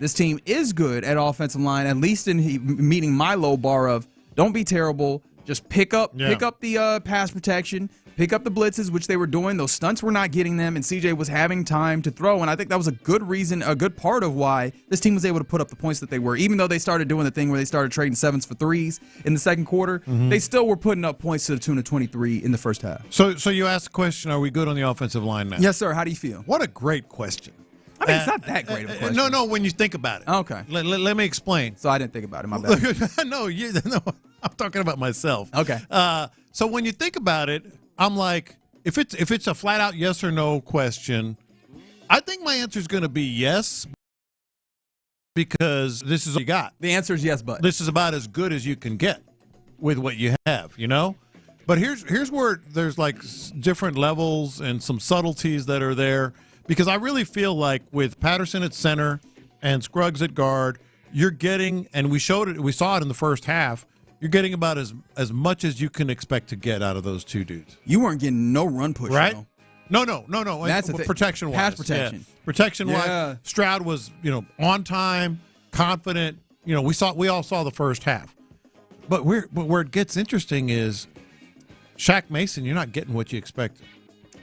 this team is good at offensive line, at least in meeting my low bar of don't be terrible. Just pick up the pass protection, pick up the blitzes, which they were doing. Those stunts were not getting them, and CJ was having time to throw. And I think that was a good reason, a good part of why this team was able to put up the points that they were. Even though they started doing the thing where they started trading 7s for 3s in the second quarter, they still were putting up points to the tune of 23 in the first half. So you asked the question, are we good on the offensive line now? Yes, sir. How do you feel? What a great question. I mean, it's not that great of a question. No, when you think about it. Okay. Let me explain. So I didn't think about it. My bad. No, I'm talking about myself. Okay. So when you think about it, I'm like, if it's a flat out yes or no question, I think my answer is going to be yes, because this is all you got. The answer is yes, but this is about as good as you can get with what you have, you know. But here's where there's like different levels and some subtleties that are there, because I really feel like with Patterson at center and Scruggs at guard, you're getting, and we saw it in the first half, you're getting about as much as you can expect to get out of those two dudes. You weren't getting no run push, right? Though. No. That's protection-wise. Pass protection. Yeah. Protection-wise. Stroud was, on time, confident. We all saw the first half. But where it gets interesting is Shaq Mason, you're not getting what you expected.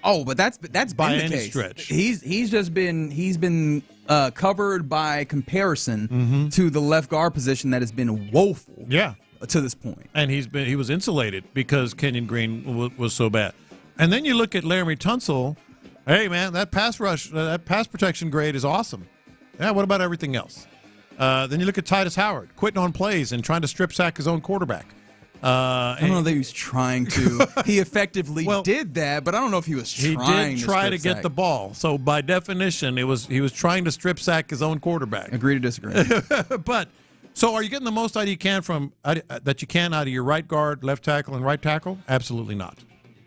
Oh, but that's by been the any case. stretch. He's been covered by comparison to the left guard position that has been woeful. Yeah. To this point. And he was insulated because Kenyon Green was so bad. And then you look at Laramie Tunsil. Hey man, that pass protection grade is awesome. Yeah, what about everything else? Then you look at Titus Howard quitting on plays and trying to strip sack his own quarterback. I don't know that he was trying to. He effectively did that, but I don't know if he was trying. He did try to get the ball. So by definition, he was trying to strip sack his own quarterback. Agree to disagree. But so are you getting the most out you can out of your right guard, left tackle, and right tackle? Absolutely not.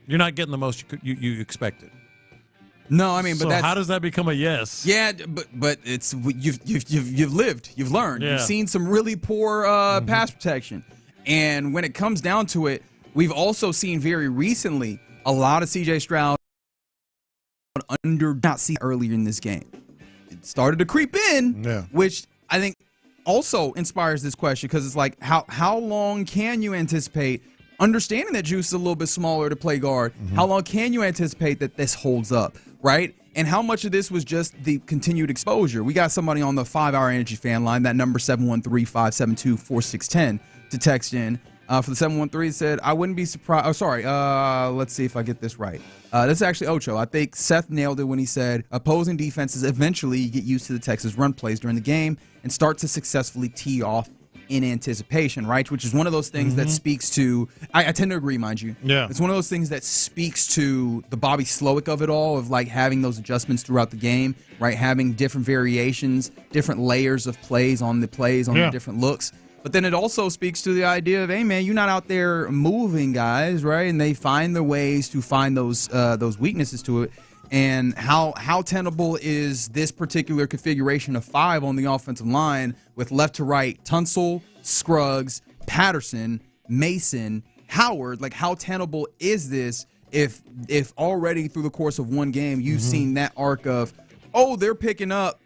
You're not getting the most you expected. No, I mean, but so how does that become a yes? Yeah, but it's you've lived, you've learned, you've seen some really poor pass protection. And when it comes down to it, we've also seen very recently a lot of C.J. Stroud not see earlier in this game. It started to creep in, which I think also inspires this question, because it's like, how long can you anticipate, understanding that Juice is a little bit smaller to play guard, how long can you anticipate that this holds up, right? And how much of this was just the continued exposure? We got somebody on the 5-Hour Energy fan line, that number 713-572-4610, to text in. For the 713, it said, I wouldn't be surprised. Oh, sorry. Let's see if I get this right. This is actually Ocho. I think Seth nailed it when he said opposing defenses eventually get used to the Texas run plays during the game and start to successfully tee off in anticipation, right? Which is one of those things that speaks to, I tend to agree, mind you. Yeah. It's one of those things that speaks to the Bobby Slowick of it all, of like having those adjustments throughout the game, right? Having different variations, different layers of plays on the different looks. But then it also speaks to the idea of, hey, man, you're not out there moving guys, right? And they find their ways to find those weaknesses to it. And how tenable is this particular configuration of 5 on the offensive line with left to right, Tunsil, Scruggs, Patterson, Mason, Howard? Like, how tenable is this if already through the course of one game you've seen that arc of, oh, they're picking up,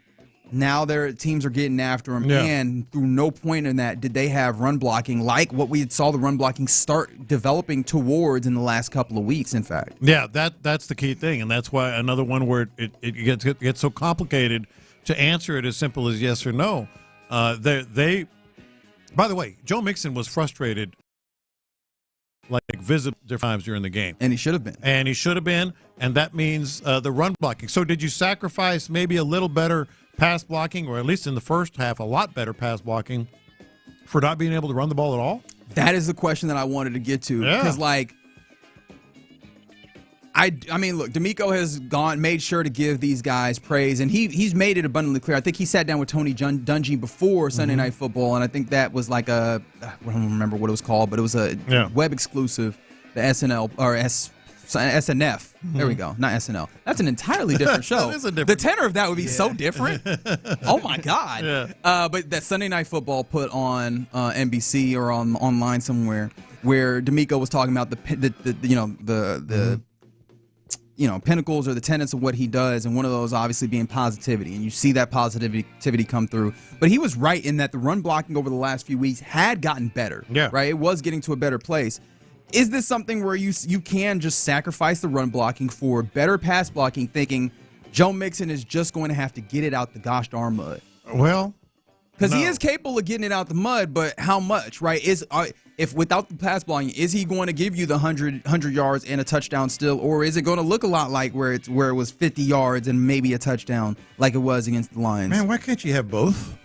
now their teams are getting after them, and through no point in that did they have run blocking like what we saw the run blocking start developing towards in the last couple of weeks, in fact. Yeah, that's the key thing, and that's why another one where it gets so complicated to answer it as simple as yes or no. They by the way, Joe Mixon was frustrated like visible different times during the game. And he should have been. And that means the run blocking. So did you sacrifice maybe a little better pass blocking, or at least in the first half, a lot better pass blocking, for not being able to run the ball at all? That is the question that I wanted to get to. Because, like, I mean, look, DeMeco has made sure to give these guys praise, and he's made it abundantly clear. I think he sat down with Tony Dungy before Sunday Night Football, and I think that was like I don't remember what it was called, but it was a web exclusive, the SNL, or SNF. There we go. Not SNL. That's an entirely different show. That is a different. The tenor of that would be so different. Oh my God. Yeah. But that Sunday Night Football put on NBC or on online somewhere, where DeMeco was talking about the pinnacles or the tenets of what he does, and one of those obviously being positivity, and you see that positivity come through. But he was right in that the run blocking over the last few weeks had gotten better. Yeah. Right. It was getting to a better place. Is this something where you can just sacrifice the run blocking for better pass blocking, thinking Joe Mixon is just going to have to get it out the gosh darn mud? Well, because he is capable of getting it out the mud, but how much, right? If without the pass blocking, is he going to give you the 100 yards and a touchdown still, or is it going to look a lot like where it was 50 yards and maybe a touchdown like it was against the Lions? Man, why can't you have both?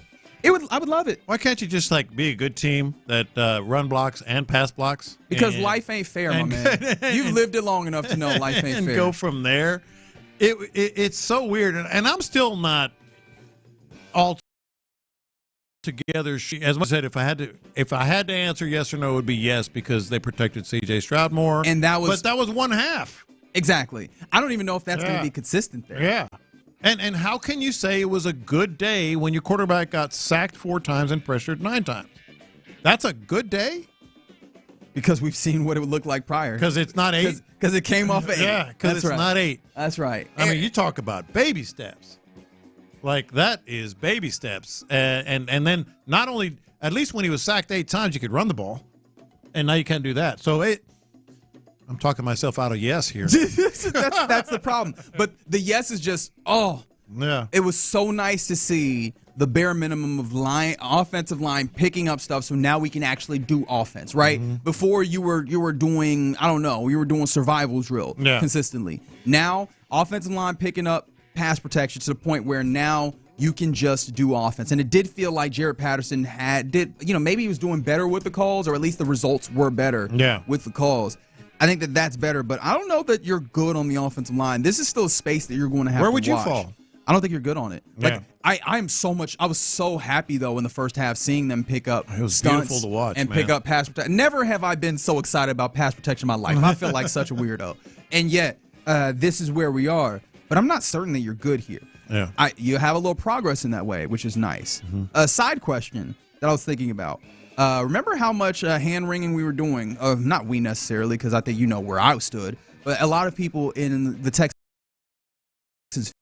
I would love it. Why can't you just be a good team that run blocks and pass blocks? Because life ain't fair, my man. You've lived it long enough to know life ain't and fair. Go from there. It's so weird, and I'm still not all together. As I said, if I had to answer yes or no, it would be yes, because they protected C.J. Stroud more, and that was one half. Exactly. I don't even know if that's going to be consistent there. Yeah. And how can you say it was a good day when your quarterback got sacked 4 times and pressured 9 times? That's a good day? Because we've seen what it would look like prior. Because it's not 8. Because it came off 8. Yeah, because it's not 8. That's right. I mean, you talk about baby steps. Like, that is baby steps. And then not only, at least when he was sacked 8 times, you could run the ball. And now you can't do that. So I'm talking myself out of yes here. that's the problem. But the yes is just, it was so nice to see the bare minimum of offensive line picking up stuff, so now we can actually do offense, right? Before you were doing, I don't know, you were doing survival drill consistently. Now, offensive line picking up pass protection to the point where now you can just do offense. And it did feel like Jared Patterson maybe he was doing better with the calls, or at least the results were better with the calls. I think that's better, but I don't know that you're good on the offensive line. This is still a space that you're going to have to watch. Where would you fall? I don't think you're good on it. Like, I was so happy, though, in the first half seeing them pick up stunts beautiful to watch, and pick up pass protection. Never have I been so excited about pass protection in my life. I feel like such a weirdo. And yet, this is where we are. But I'm not certain that you're good here. Yeah. You have a little progress in that way, which is nice. A side question that I was thinking about. Remember how much hand-wringing we were doing? Not we necessarily, because I think you know where I stood. But a lot of people in the Texans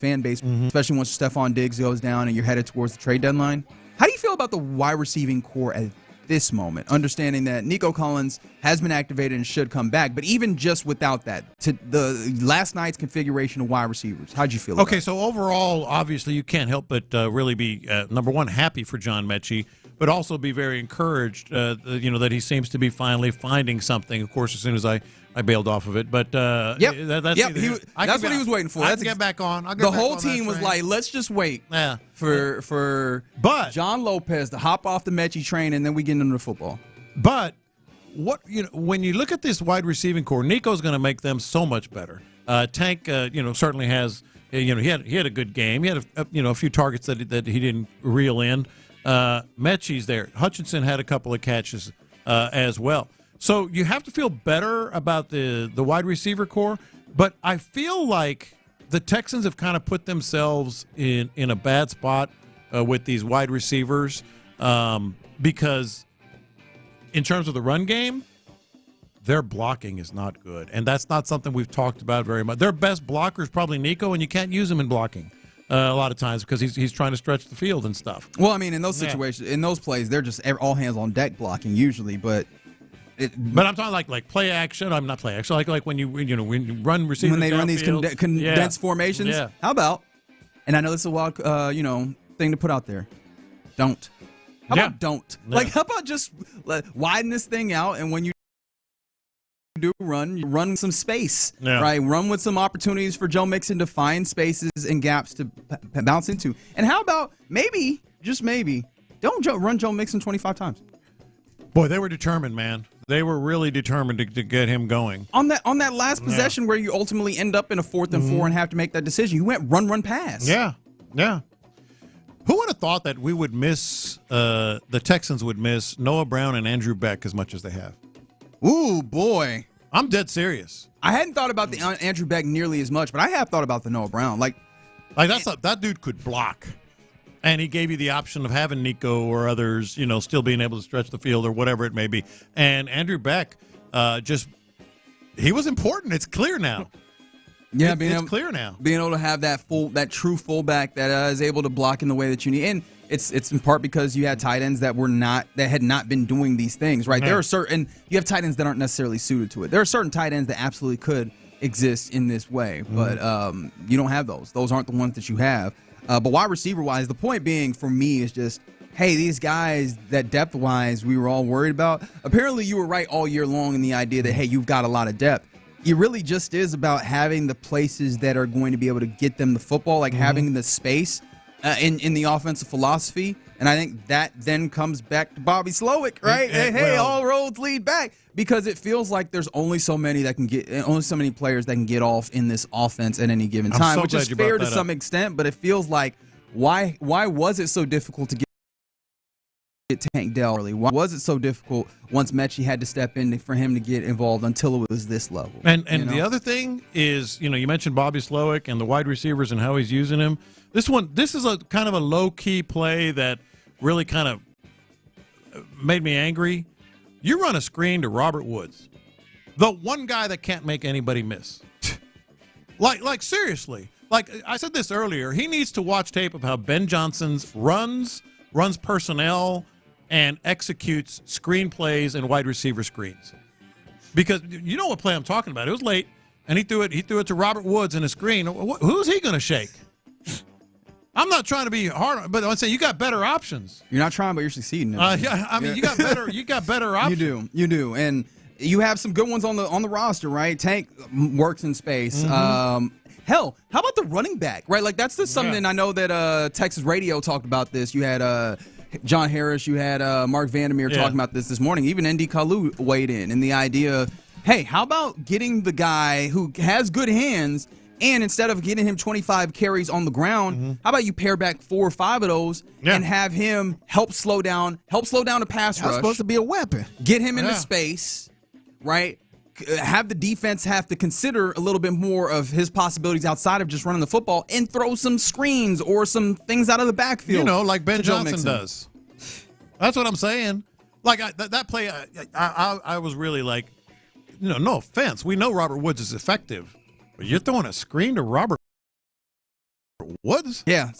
fan base, especially once Stephon Diggs goes down and you're headed towards the trade deadline. How do you feel about the wide receiving core at this moment, understanding that Nico Collins has been activated and should come back, but even just without that, to the last night's configuration of wide receivers, how'd you feel about it? So overall, obviously, you can't help but really be, number one, happy for John Mechie, but also be very encouraged, that he seems to be finally finding something. Of course, as soon as I bailed off of it, but that's what he was waiting for. I can get back on. The whole team was like, let's just wait for John Lopez to hop off the Mechie train, and then we get into the football. But when you look at this wide receiving core, Nico's going to make them so much better. Tank, certainly has. He had a good game. He had a few targets that he didn't reel in. Mechie's there. Hutchinson had a couple of catches as well. So you have to feel better about the wide receiver core. But I feel like the Texans have kind of put themselves in a bad spot with these wide receivers because in terms of the run game, their blocking is not good, and that's not something we've talked about very much. Their best blocker is probably Nico, and you can't use him in blocking a lot of times because he's trying to stretch the field and stuff. Well, I mean, in those situations, in those plays, they're just all hands on deck blocking usually, but I'm talking like play action. I'm not play action. Like when you run receivers when they run these condensed formations. Yeah. How about? And I know this is a wild thing to put out there. Don't. How about don't? Yeah. Like, how about just widen this thing out, and when you do run some space, right? Run with some opportunities for Joe Mixon to find spaces and gaps to bounce into. And how about maybe, just maybe, don't run Joe Mixon 25 times. Boy, they were determined, man. They were really determined to get him going. On that last possession where you ultimately end up in a 4th and 4 and have to make that decision, you went run pass. Yeah. Who would have thought that we would miss, the Texans would miss Noah Brown and Andrew Beck as much as they have? Ooh, boy. I'm dead serious. I hadn't thought about the Andrew Beck nearly as much, but I have thought about the Noah Brown. That dude could block. And he gave you the option of having Nico or others, still being able to stretch the field or whatever it may be. And Andrew Beck, he was important. It's clear now. Yeah, it's clear now. Being able to have that true fullback that is able to block in the way that you need, and it's in part because you had tight ends that had not been doing these things, right? Yeah. You have tight ends that aren't necessarily suited to it. There are certain tight ends that absolutely could exist in this way, but you don't have those. Those aren't the ones that you have. But wide receiver wise, the point being for me is just, hey, these guys that depth wise we were all worried about. Apparently, you were right all year long in the idea that, hey, you've got a lot of depth. It really just is about having the places that are going to be able to get them the football, like having the space in the offensive philosophy. And I think that then comes back to Bobby Slowick, right? All roads lead back, because it feels like there's only so many players that can get off in this offense at any given time, which is fair to some extent. But it feels like why was it so difficult to get Tank Dell early? Why was it so difficult once Mechie had to step in for him to get involved until it was this level? And the other thing is, you mentioned Bobby Slowick and the wide receivers and how he's using him. This is a kind of a low-key play that really kind of made me angry. You run a screen to Robert Woods, the one guy that can't make anybody miss. Like seriously. Like I said this earlier, he needs to watch tape of how Ben Johnson's runs personnel and executes screen plays and wide receiver screens. Because you know what play I'm talking about. It was late, and he threw it to Robert Woods in a screen. Who's he going to shake? I'm not trying to be hard, but I'm saying you got better options. You're not trying, but you're succeeding. You got better. You got better options. You do, and you have some good ones on the roster, right? Tank works in space. Hell, how about the running back, right? Like that's something I know that Texas Radio talked about this. You had John Harris, you had Mark Vandermeer talking about this morning. Even Andy Kalu weighed in the idea of, hey, how about getting the guy who has good hands, and instead of getting him 25 carries on the ground, how about you pair back 4 or 5 of those and have him help slow down a pass rush. That's supposed to be a weapon. Get him into space, right? Have the defense have to consider a little bit more of his possibilities outside of just running the football, and throw some screens or some things out of the backfield. Like Ben Johnson does. That's what I'm saying. Like that play, I was really like, no offense. We know Robert Woods is effective, but you're throwing a screen to Robert Woods? Yeah.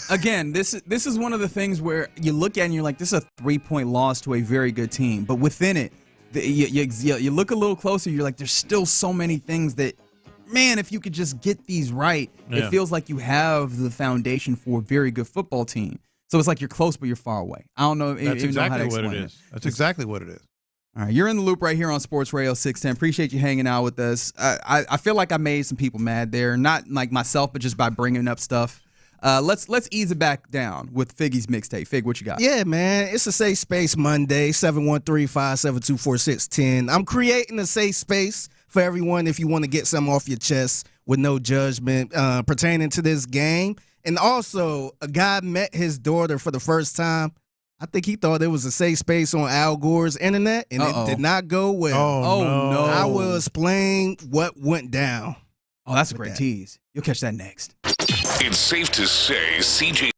Again, this is one of the things where you look at it and you're like, this is a 3-point loss to a very good team. But within it, you look a little closer, you're like, there's still so many things that, man, if you could just get these right, it feels like you have the foundation for a very good football team. So it's like you're close, but you're far away. I don't know. That's exactly what it is. That's exactly what it is. All right, you're in the loop right here on Sports Radio 610. Appreciate you hanging out with us. I feel like I made some people mad there, not like myself, but just by bringing up stuff. Let's ease it back down with Figgy's mixtape. Fig, what you got? Yeah, man, it's a Safe Space Monday, 713-572-4610. I'm creating a safe space for everyone if you want to get something off your chest with no judgment pertaining to this game. And also, a guy met his daughter for the first time. I think he thought it was a safe space on Al Gore's internet, and it did not go well. Oh, no. I will explain what went down. Oh, that's a great tease. You'll catch that next. It's safe to say CJ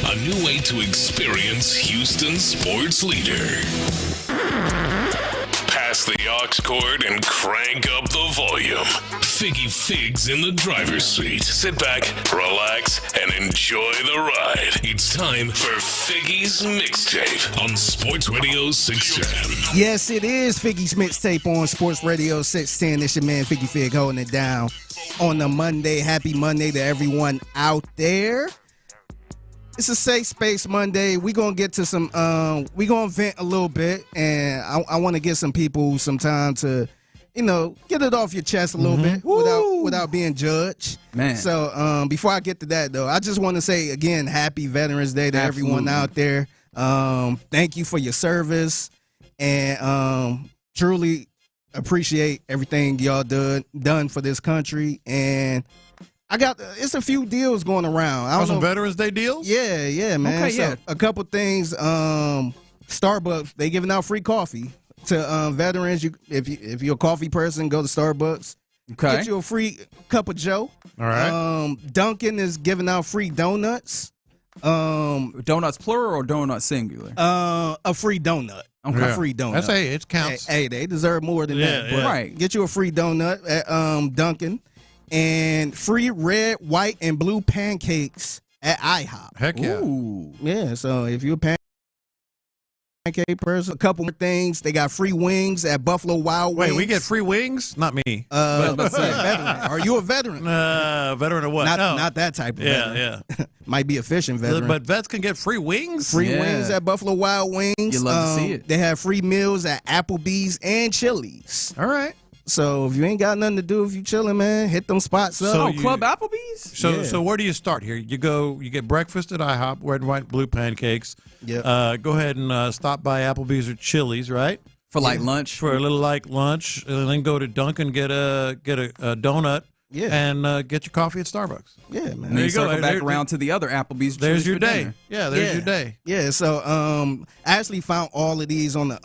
A new way to experience Houston's sports leader. Pass the aux cord and crank up the volume. Figgy Figs in the driver's seat. Sit back, relax, and enjoy the ride. It's time for Figgy's Mixtape on Sports Radio 610. Yes, it is Figgy's Mixtape on Sports Radio 610. It's your man Figgy Fig holding it down on the Monday. Happy Monday to everyone out there. It's a safe space Monday. We're going to get to some, we're going to vent a little bit, and I want to give some people some time to, get it off your chest a little bit without being judged. Man. So before I get to that, though, I just want to say, again, happy Veterans Day to everyone out there. Thank you for your service, and truly appreciate everything y'all done for this country. And it's a few deals going around. I don't know. Some Veterans Day deals? Yeah, man. Okay, so a couple things. Starbucks, they giving out free coffee to veterans. If you're a coffee person, go to Starbucks. Okay. Get you a free cup of Joe. All right. Dunkin' is giving out free donuts. Donuts plural or donut singular? A free donut. Okay. A free donut. It counts. Hey, they deserve more than that. Yeah. But Right. Get you a free donut at Dunkin'. And free red, white, and blue pancakes at IHOP. Heck yeah. Ooh. Yeah, so if you're a pancake person, a couple more things. They got free wings at Buffalo Wild Wings. Wait, we get free wings? Not me. Veteran. Are you a veteran? Veteran of what? Not that type of veteran. Yeah. Might be a fishing veteran. But vets can get free wings? Free wings at Buffalo Wild Wings. You love to see it. They have free meals at Applebee's and Chili's. All right. So if you ain't got nothing to do, if you chilling, man, hit them spots up. Club Applebee's? So where do you start here? You get breakfast at IHOP, red and white blue pancakes. Yeah. Go ahead and stop by Applebee's or Chili's, right? For light lunch? For a little light lunch, and then go to Dunkin', get a donut. Yeah. And get your coffee at Starbucks. Yeah, man. And then you circle back around to the other Applebee's. There's your day. Dinner. Yeah, there's your day. Yeah, so I actually found all of these on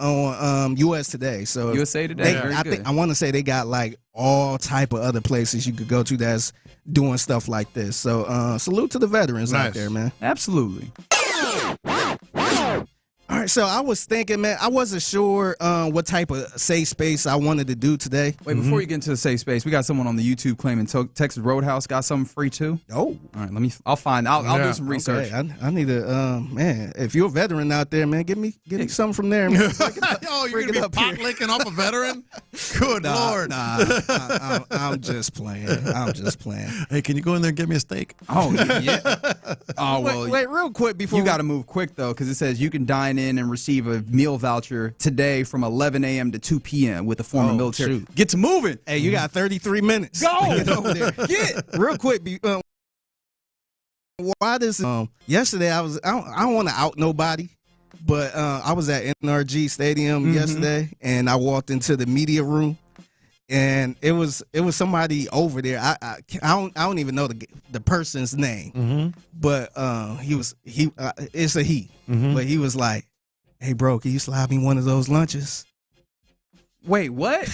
US Today. So USA Today. I want to say they got like all type of other places you could go to that's doing stuff like this. So salute to the veterans out there, man. Absolutely. All right, so I was thinking, man, I wasn't sure what type of safe space I wanted to do today. Wait, before you get into the safe space, we got someone on the YouTube claiming Texas Roadhouse got something free too. Oh, all right. I'll do some research. Okay. I need to, man. If you're a veteran out there, man, give me something from there. Man. Oh, you're gonna be pot licking off a veteran? Good Lord. I'm just playing. Hey, can you go in there and get me a steak? Oh yeah. Oh well. Wait, real quick before you got to move quick though, because it says you can dine in and receive a meal voucher today from 11 a.m. to 2 p.m. with a former military. Shoot. Get to moving. Hey, you got 33 minutes. Go. Get over there. Get real quick. Why this? Yesterday I don't want to out nobody, but I was at NRG Stadium yesterday, and I walked into the media room, and it was somebody over there. I don't even know the person's name, but it's a he, but he was like, "Hey, bro, can you slide me one of those lunches?" Wait, what?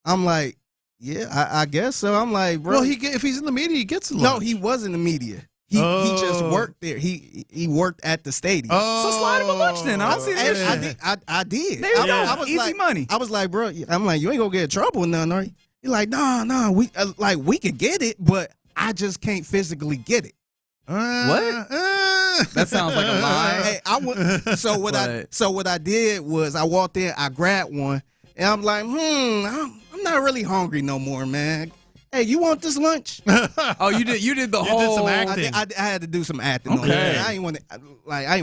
I'm like, yeah, I guess so. I'm like, bro. Well, if he's in the media, he gets a lunch. No, he was in the media. He just worked there. He worked at the stadium. So slide him a lunch then. I don't see that. I did. There you go. I was Easy like, money. I was like, bro, I'm like, you ain't gonna get in trouble with nothing, are you? He's like, no, we could get it, but I just can't physically get it. What? That sounds like a lie. Hey, so what I did was I walked in, I grabbed one, and I'm like, I'm not really hungry no more, man. Hey, you want this lunch? Oh, you did the whole. Did some acting. I had to do some acting. Okay. On that. I ain't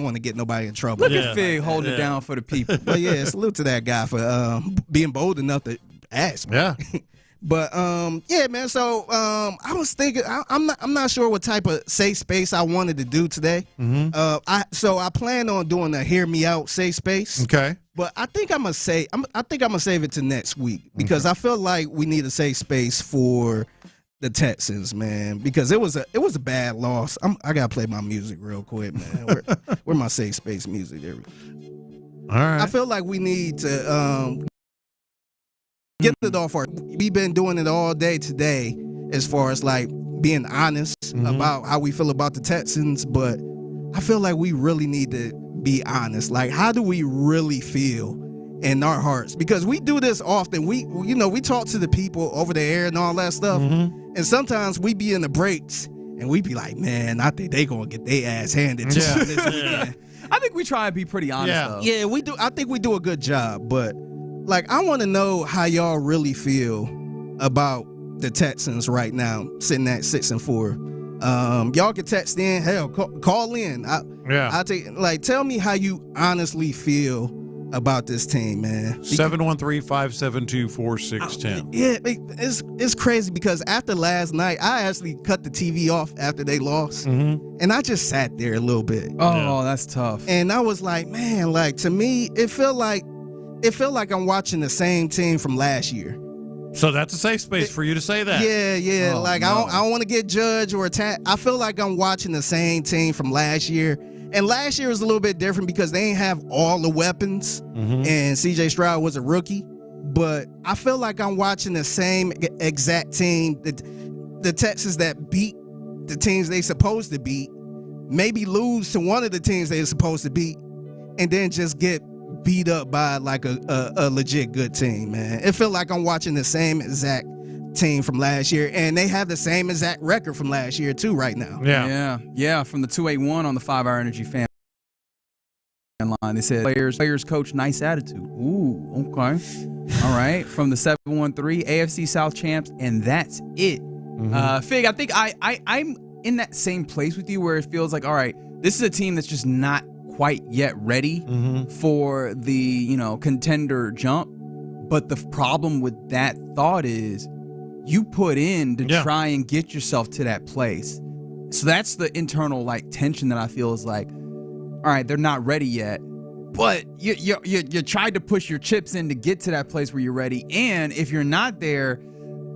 want to get nobody in trouble. Look at Fig holding it down for the people. But yeah, salute to that guy for being bold enough to ask me. Yeah. But yeah, man. So I was thinking, I'm not sure what type of safe space I wanted to do today. I plan on doing a hear me out safe space. Okay. But I think I'm gonna save it to next week because I feel like we need a safe space for the Texans, man. Because it was a bad loss. I gotta play my music real quick, man. Where my safe space music? There we go. All right. I feel like we need to get it off we've been doing it all day today as far as like being honest about how we feel about the Texans, but I feel like we really need to be honest. Like, how do we really feel in our hearts? Because we do this often. We talk to the people over the air and all that stuff, and sometimes we be in the breaks and we be like, man, I think they gonna get their ass handed to them this weekend. I think we try to be pretty honest though. Yeah, we do. I think we do a good job, but like, I want to know how y'all really feel about the Texans right now, sitting at 6-4. Y'all can text in, hell, call in. I'll tell me how you honestly feel about this team, man. 713-572-4610. Yeah, it's crazy because after last night, I actually cut the TV off after they lost, and I just sat there a little bit. Oh, that's tough. And I was like, man, like, to me, it felt like I'm watching the same team from last year. So that's a safe space for you to say that. Yeah. I don't want to get judged or attacked. I feel like I'm watching the same team from last year. And last year was a little bit different because they ain't have all the weapons. And C.J. Stroud was a rookie. But I feel like I'm watching the same exact team. The Texans that beat the teams they supposed to beat, maybe lose to one of the teams they're supposed to beat, and then just get beat up by like a legit good team, man. It feel like I'm watching the same exact team from last year, and they have the same exact record from last year too right now. Yeah. From the 281 on the 5-Hour Energy fan line, they said players coach, nice attitude. Ooh, okay. All right. From the 713 AFC South champs, and that's it. Fig, I think I'm in that same place with you where it feels like, all right, this is a team that's just not quite yet ready for the contender jump. But the problem with that thought is you put in to try and get yourself to that place. So that's the internal like tension that I feel is like, all right, they're not ready yet, but you tried to push your chips in to get to that place where you're ready. And if you're not there,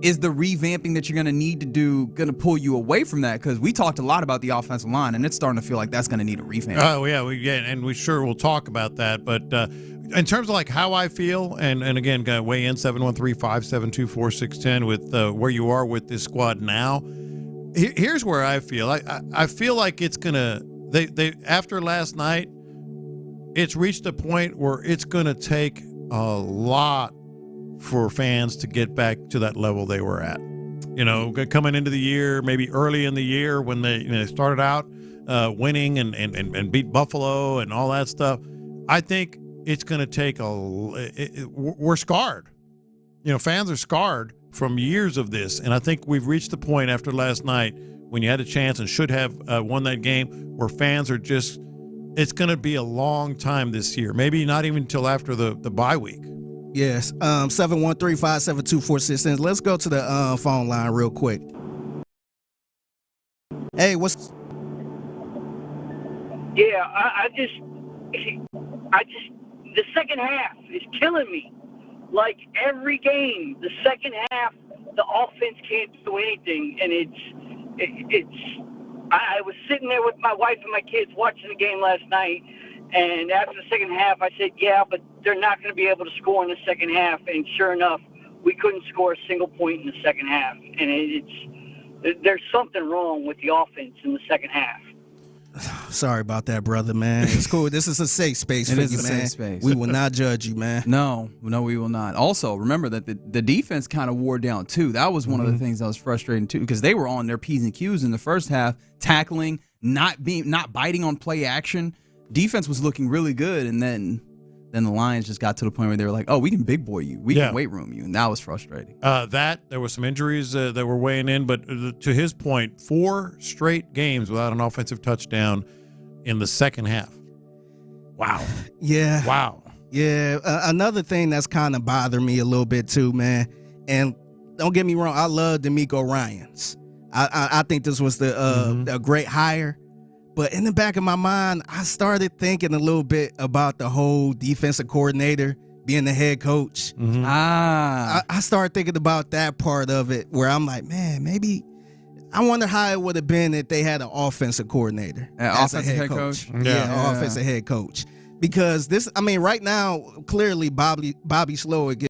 is the revamping that you're going to need to do going to pull you away from that? Because we talked a lot about the offensive line, and it's starting to feel like that's going to need a revamp. Oh, yeah, and we sure will talk about that. But in terms of like how I feel, and again, weigh in 713-572-4610 with where you are with this squad now. Here's where I feel. I feel like it's going to – they after last night, it's reached a point where it's going to take a lot for fans to get back to that level they were at. Coming into the year, maybe early in the year when they started out winning and beat Buffalo and all that stuff. I think it's going to take we're scarred. Fans are scarred from years of this, and I think we've reached the point after last night when you had a chance and should have won that game where fans are just – it's going to be a long time this year, maybe not even until after the bye week. Yes, 713-572-4610. Let's go to the phone line real quick. Hey, what's? Yeah, I just the second half is killing me. Like every game, the second half, the offense can't do anything, and I was sitting there with my wife and my kids watching the game last night. And after the second half, I said, yeah, but they're not going to be able to score in the second half. And sure enough, we couldn't score a single point in the second half. And there's something wrong with the offense in the second half. Sorry about that, brother, man. It's cool. This is a safe space for you, man. Safe space. We will not judge you, man. No, we will not. Also, remember that the defense kind of wore down, too. That was one of the things that was frustrating, too, because they were on their P's and Q's in the first half, tackling, not biting on play action. Defense was looking really good, and then the Lions just got to the point where they were like, oh, we can big boy you. We can weight room you, and that was frustrating. There were some injuries that were weighing in, but to his point, 4 straight games without an offensive touchdown in the second half. Wow. Yeah. Wow. Yeah. Another thing that's kind of bothered me a little bit too, man, and don't get me wrong, I love DeMeco Ryans. I think this was a great hire. But in the back of my mind, I started thinking a little bit about the whole defensive coordinator being the head coach. I started thinking about that part of it where I'm like, man, maybe I wonder how it would have been if they had an offensive coordinator as a head coach. Yeah, offensive head coach. Because right now, clearly Bobby Slowick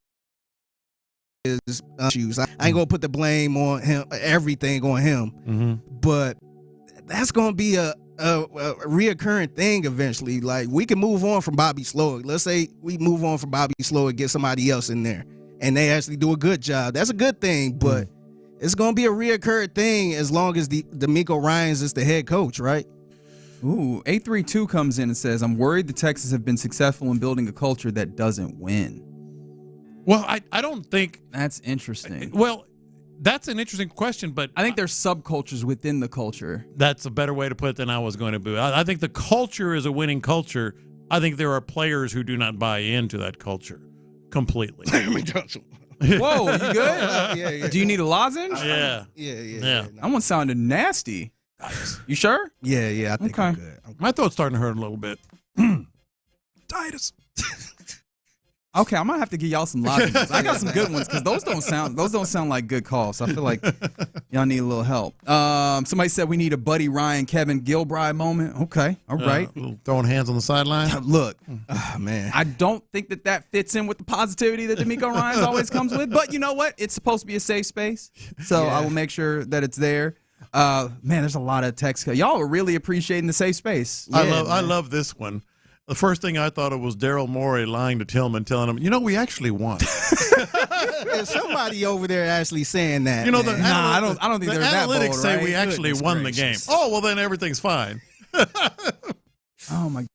is issues. I ain't going to put the blame on him, everything on him. But that's going to be a reoccurring thing eventually. Like, we can move on from Bobby Slowick. Let's say we move on from Bobby Slowick, get somebody else in there, and they actually do a good job. That's a good thing, but it's going to be a reoccurring thing as long as DeMeco Ryans is the head coach, right? Ooh, 832 comes in and says, I'm worried the Texans have been successful in building a culture that doesn't win. Well, I don't think... That's interesting. Well, that's an interesting question, but... I think there's subcultures within the culture. That's a better way to put it than I was going to do. I think the culture is a winning culture. I think there are players who do not buy into that culture completely. Whoa, you good? Yeah. Do you need a lozenge? Yeah. Yeah. That one sounded nasty. You sure? Yeah, I think I'm good. My throat's starting to hurt a little bit. Titus. Okay, I'm gonna have to give y'all some lozenges. I got some good ones because those don't sound like good calls. I feel like y'all need a little help. Somebody said we need a Buddy Ryan, Kevin Gilbride moment. Okay, all right. Throwing hands on the sideline. Look, man, I don't think that fits in with the positivity that DeMeco Ryans always comes with. But you know what? It's supposed to be a safe space, so I will make sure that it's there. Man, there's a lot of text. Y'all are really appreciating the safe space. I love this one. The first thing I thought of was Daryl Morey lying to Tillman, telling him, we actually won. There's somebody over there actually saying that. I don't think they're that bold, analytics say right? we actually won the game. Oh, well, then everything's fine. Oh, my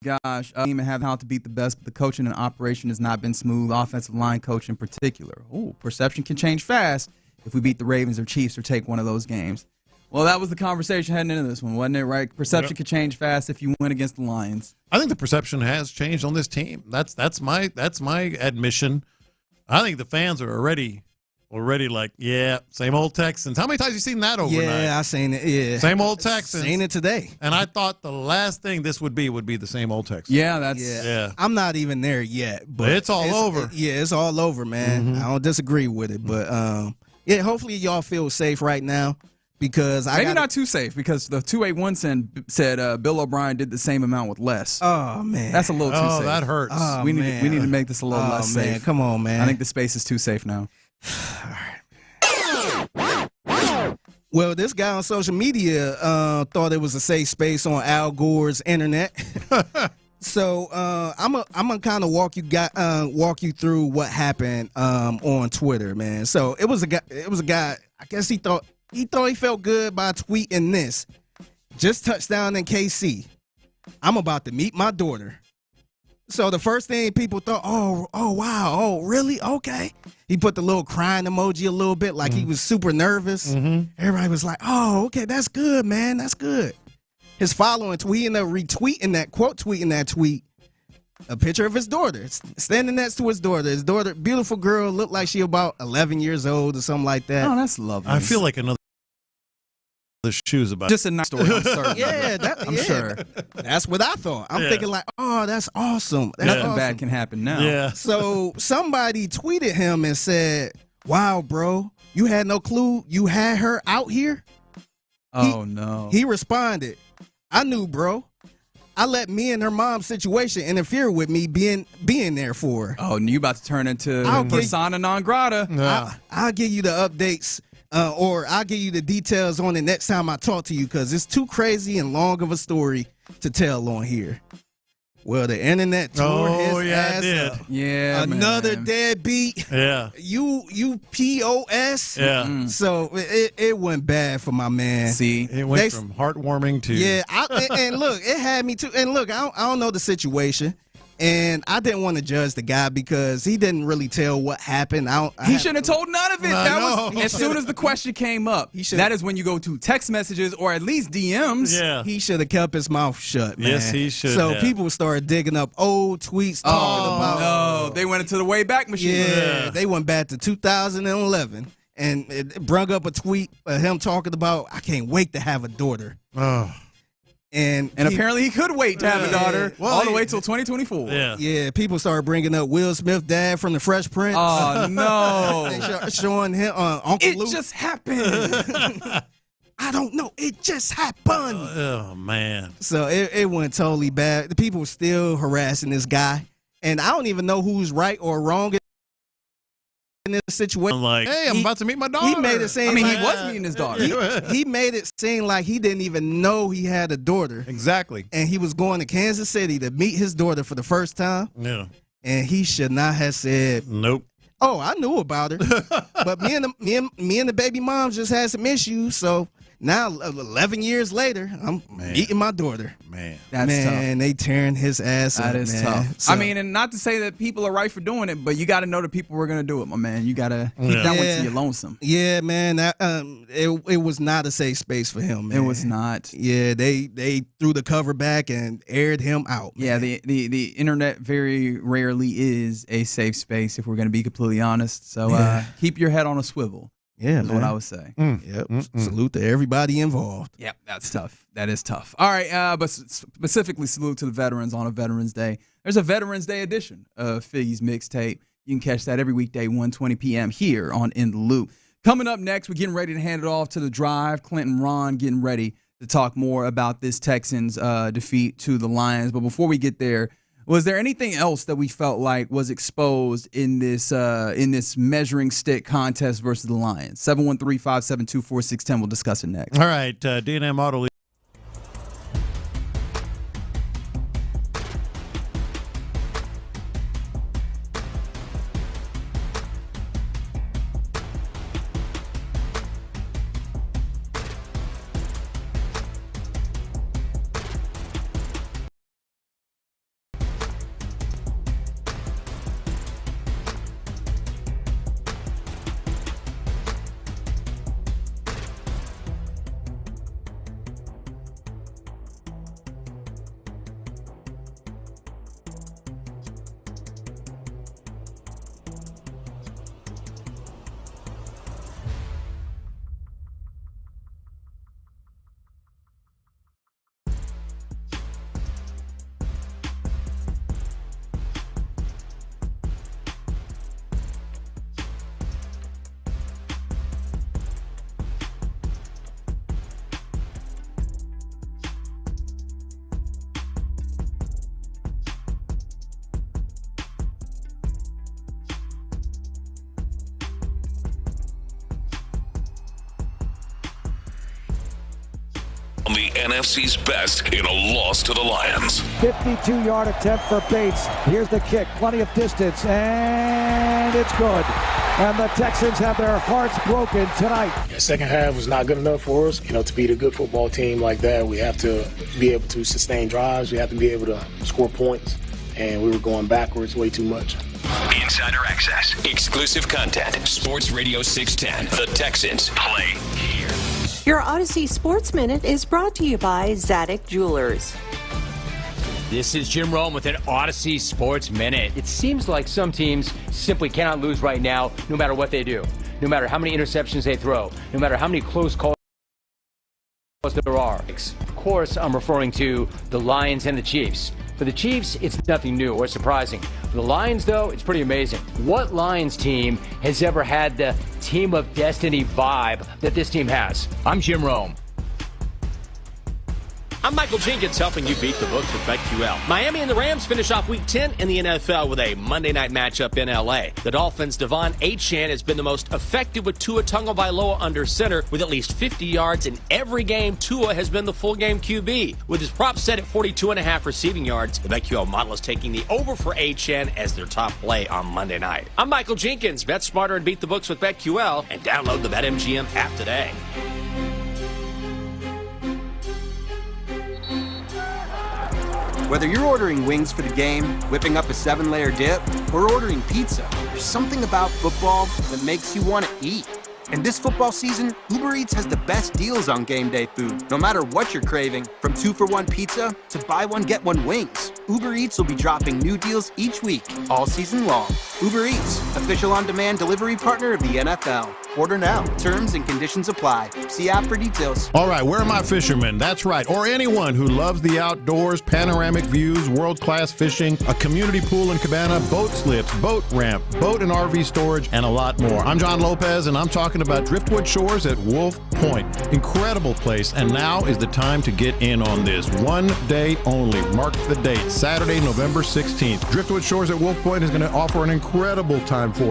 gosh. Even have how to beat the best, but the coaching and operation has not been smooth. Offensive line coach in particular. Oh, perception can change fast if we beat the Ravens or Chiefs or take one of those games. Well, that was the conversation heading into this one, wasn't it, right? Perception could change fast if you win against the Lions. I think the perception has changed on this team. That's my admission. I think the fans are already like, same old Texans. How many times have you seen that overnight? Yeah, I seen it. Yeah, same old Texans. Seen it today. And I thought the last thing this would be the same old Texans. Yeah. I'm not even there yet, but it's all over. It's all over, man. I don't disagree with it, but hopefully y'all feel safe right now. Because maybe not too safe, because the 281 said Bill O'Brien did the same amount with less. Oh man, that's a little too safe. Oh, that hurts. Oh, we need to make this a little less safe. Man, come on, man. I think the space is too safe now. Well, this guy on social media thought it was a safe space on Al Gore's internet. So I'm gonna kind of walk you through what happened on Twitter, man. So it was a guy. I guess he thought he felt good by tweeting this. Just touchdown in KC. I'm about to meet my daughter. So the first thing people thought, oh wow, oh really? Okay. He put the little crying emoji a little bit, like he was super nervous. Everybody was like, oh, okay, that's good, man, that's good. His following tweeting that tweet, a picture of his daughter, standing next to his daughter. His daughter, beautiful girl, looked like she about 11 years old or something like that. Oh, that's lovely. I feel like another shoes about just a nice story. I'm certain. I'm sure. That's what I thought. I'm thinking like, oh, that's awesome. Nothing bad can happen now. Yeah. So somebody tweeted him and said, wow, bro, you had no clue you had her out here? Oh, no. He responded, I knew, bro. I let me and her mom's situation interfere with me being there for her. Oh, and you about to turn into persona non grata. I'll give you the updates or I'll give you the details on it next time I talk to you because it's too crazy and long of a story to tell on here. Well, the internet tore his ass up. Yeah, another man. deadbeat. Yeah. UPOS. Yeah. So it went bad for my man. See, it went from heartwarming to and look, it had me too. And look, I don't know the situation. And I didn't want to judge the guy because he didn't really tell what happened. He shouldn't have told none of it. No. As soon as the question came up, that is when you go to text messages or at least DMs. Yeah. He should have kept his mouth shut, man. Yes, he should So have. people started digging up old tweets talking about. No, they went into the Wayback Machine. Yeah, they went back to 2011 and it brought up a tweet of him talking about, I can't wait to have a daughter. Oh. And apparently he could wait to have a daughter all the way till 2024. Yeah, people started bringing up Will Smith, dad from the Fresh Prince. Oh, no. They showing him Uncle Luke. It just happened. I don't know. It just happened. Oh, man. So it went totally bad. The people were still harassing this guy. And I don't even know who's right or wrong in this situation. I'm like, hey, I'm about to meet my daughter. He made it seem he like was meeting his daughter. he made it seem like he didn't even know he had a daughter. Exactly. And he was going to Kansas City to meet his daughter for the first time. Yeah. And he should not have said, nope. Oh, I knew about her. But me and the baby mom just had some issues. So now, 11 years later, I'm meeting my daughter. Man. That's tough. They tearing his ass up, That is man. tough. So, I mean, and not to say that people are right for doing it, but you got to know the people who are going to do it, my man. You got to keep that one to your lonesome. Yeah, man. That, it was not a safe space for him, man. It was not. Yeah, they threw the cover back and aired him out. Man. Yeah, the internet very rarely is a safe space, if we're going to be completely honest. So keep your head on a swivel. Yeah, is what I would say. Yep. Salute to everybody involved. Yep, that's tough. That is tough. All right, but specifically salute to the veterans on a Veterans Day. There's a Veterans Day edition of Figgy's Mixtape. You can catch that every weekday, 1:20 p.m. here on In the Loop. Coming up next, we're getting ready to hand it off to the Drive. Clint and Ron getting ready to talk more about this Texans defeat to the Lions. But before we get there, was there anything else that we felt like was exposed in this measuring stick contest versus the Lions? 713-572-4610. We'll discuss it next. All right, D&M Auto. The NFC's best in a loss to the Lions. 52-yard attempt for Bates. Here's the kick. Plenty of distance, and it's good. And the Texans have their hearts broken tonight. The second half was not good enough for us. To beat a good football team like that, we have to be able to sustain drives. We have to be able to score points. And we were going backwards way too much. Insider access, exclusive content. Sports Radio 610. The Texans play here. Your Odyssey Sports Minute is brought to you by Zadig Jewelers. This is Jim Rome with an Odyssey Sports Minute. It seems like some teams simply cannot lose right now, no matter what they do. No matter how many interceptions they throw. No matter how many close calls there are. Of course, I'm referring to the Lions and the Chiefs. For the Chiefs, it's nothing new or surprising. For the Lions, though, it's pretty amazing. What Lions team has ever had the team of destiny vibe that this team has? I'm Jim Rome. I'm Michael Jenkins, helping you beat the books with BetQL. Miami and the Rams finish off Week 10 in the NFL with a Monday night matchup in L.A. The Dolphins' Devon Achane has been the most effective with Tua Tagovailoa under center, with at least 50 yards in every game. Tua has been the full-game QB. With his prop set at 42.5 receiving yards, the BetQL model is taking the over for Achane as their top play on Monday night. I'm Michael Jenkins. Bet smarter and beat the books with BetQL, and download the BetMGM app today. Whether you're ordering wings for the game, whipping up a 7-layer dip, or ordering pizza, there's something about football that makes you want to eat. And this football season, Uber Eats has the best deals on game day food. No matter what you're craving, from 2-for-1 pizza to buy one, get one wings, Uber Eats will be dropping new deals each week, all season long. Uber Eats, official on-demand delivery partner of the NFL. Order now. Terms and conditions apply. See app for details. All right, where are my fishermen? That's right. Or anyone who loves the outdoors, panoramic views, world-class fishing, a community pool and cabana, boat slips, boat ramp, boat and RV storage, and a lot more. I'm John Lopez, and I'm talking about Driftwood Shores at Wolf Point. Incredible place, and now is the time to get in on this. One day only. Mark the date. Saturday, November 16th. Driftwood Shores at Wolf Point is going to offer an incredible time for you.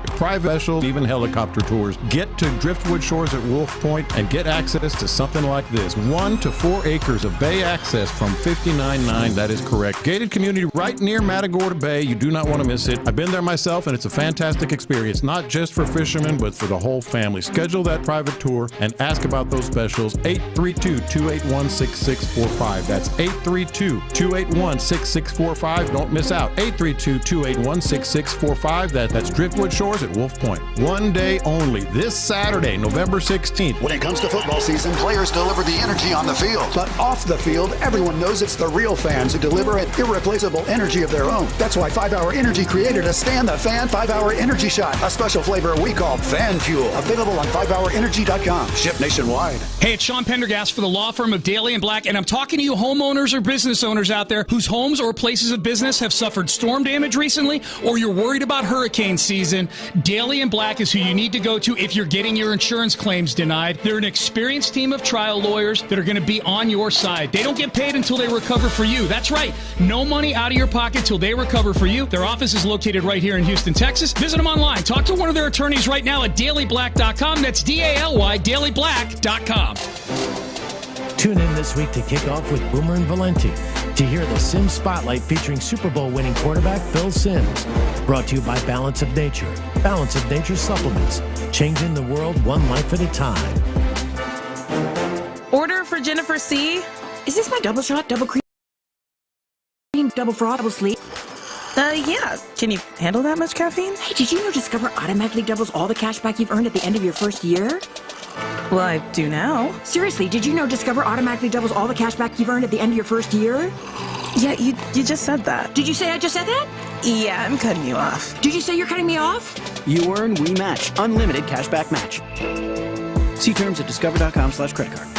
Private specials, even helicopter tours. Get to Driftwood Shores at Wolf Point and get access to something like this. 1 to 4 acres of bay access from $59.9. That is correct. Gated community right near Matagorda Bay. You do not want to miss it. I've been there myself, and it's a fantastic experience, not just for fishermen, but for the whole family. Schedule that private tour and ask about those specials. 832-281-6645. That's 832-281-6645. Don't miss out. 832-281-6645. That's Driftwood Shores at Wolf Point. One day only, this Saturday, November 16th. When it comes to football season, players deliver the energy on the field. But off the field, everyone knows it's the real fans who deliver an irreplaceable energy of their own. That's why 5-Hour Energy created a Stand the Fan 5-Hour Energy Shot, a special flavor we call Fan Fuel. Available on 5hourenergy.com. Shipped nationwide. Hey, it's Sean Pendergast for the law firm of Daly & Black, and I'm talking to you homeowners or business owners out there whose homes or places of business have suffered storm damage recently, or you're worried about hurricane season. Daly & Black is who you need to go to if you're getting your insurance claims denied. They're an experienced team of trial lawyers that are going to be on your side. They don't get paid until they recover for you. That's right. No money out of your pocket till they recover for you. Their office is located right here in Houston, Texas. Visit them online. Talk to one of their attorneys right now at dalyblack.com. That's DALY, dalyblack.com. Tune in this week to kick off with Boomer and Valenti to hear the Sims Spotlight featuring Super Bowl winning quarterback Phil Simms. Brought to you by Balance of Nature. Balance of Nature supplements, changing the world one life at a time. Order for Jennifer C. Is this my double shot, double cream, double froth, double sleep? Yeah. Can you handle that much caffeine? Hey, did you know Discover automatically doubles all the cash back you've earned at the end of your first year? Well, I do now. Seriously, did you know Discover automatically doubles all the cash back you've earned at the end of your first year? Yeah, you just said that. Did you say I just said that? Yeah, I'm cutting you off. Did you say you're cutting me off? You earn, we match. Unlimited cashback match. See terms at discover.com/creditcard.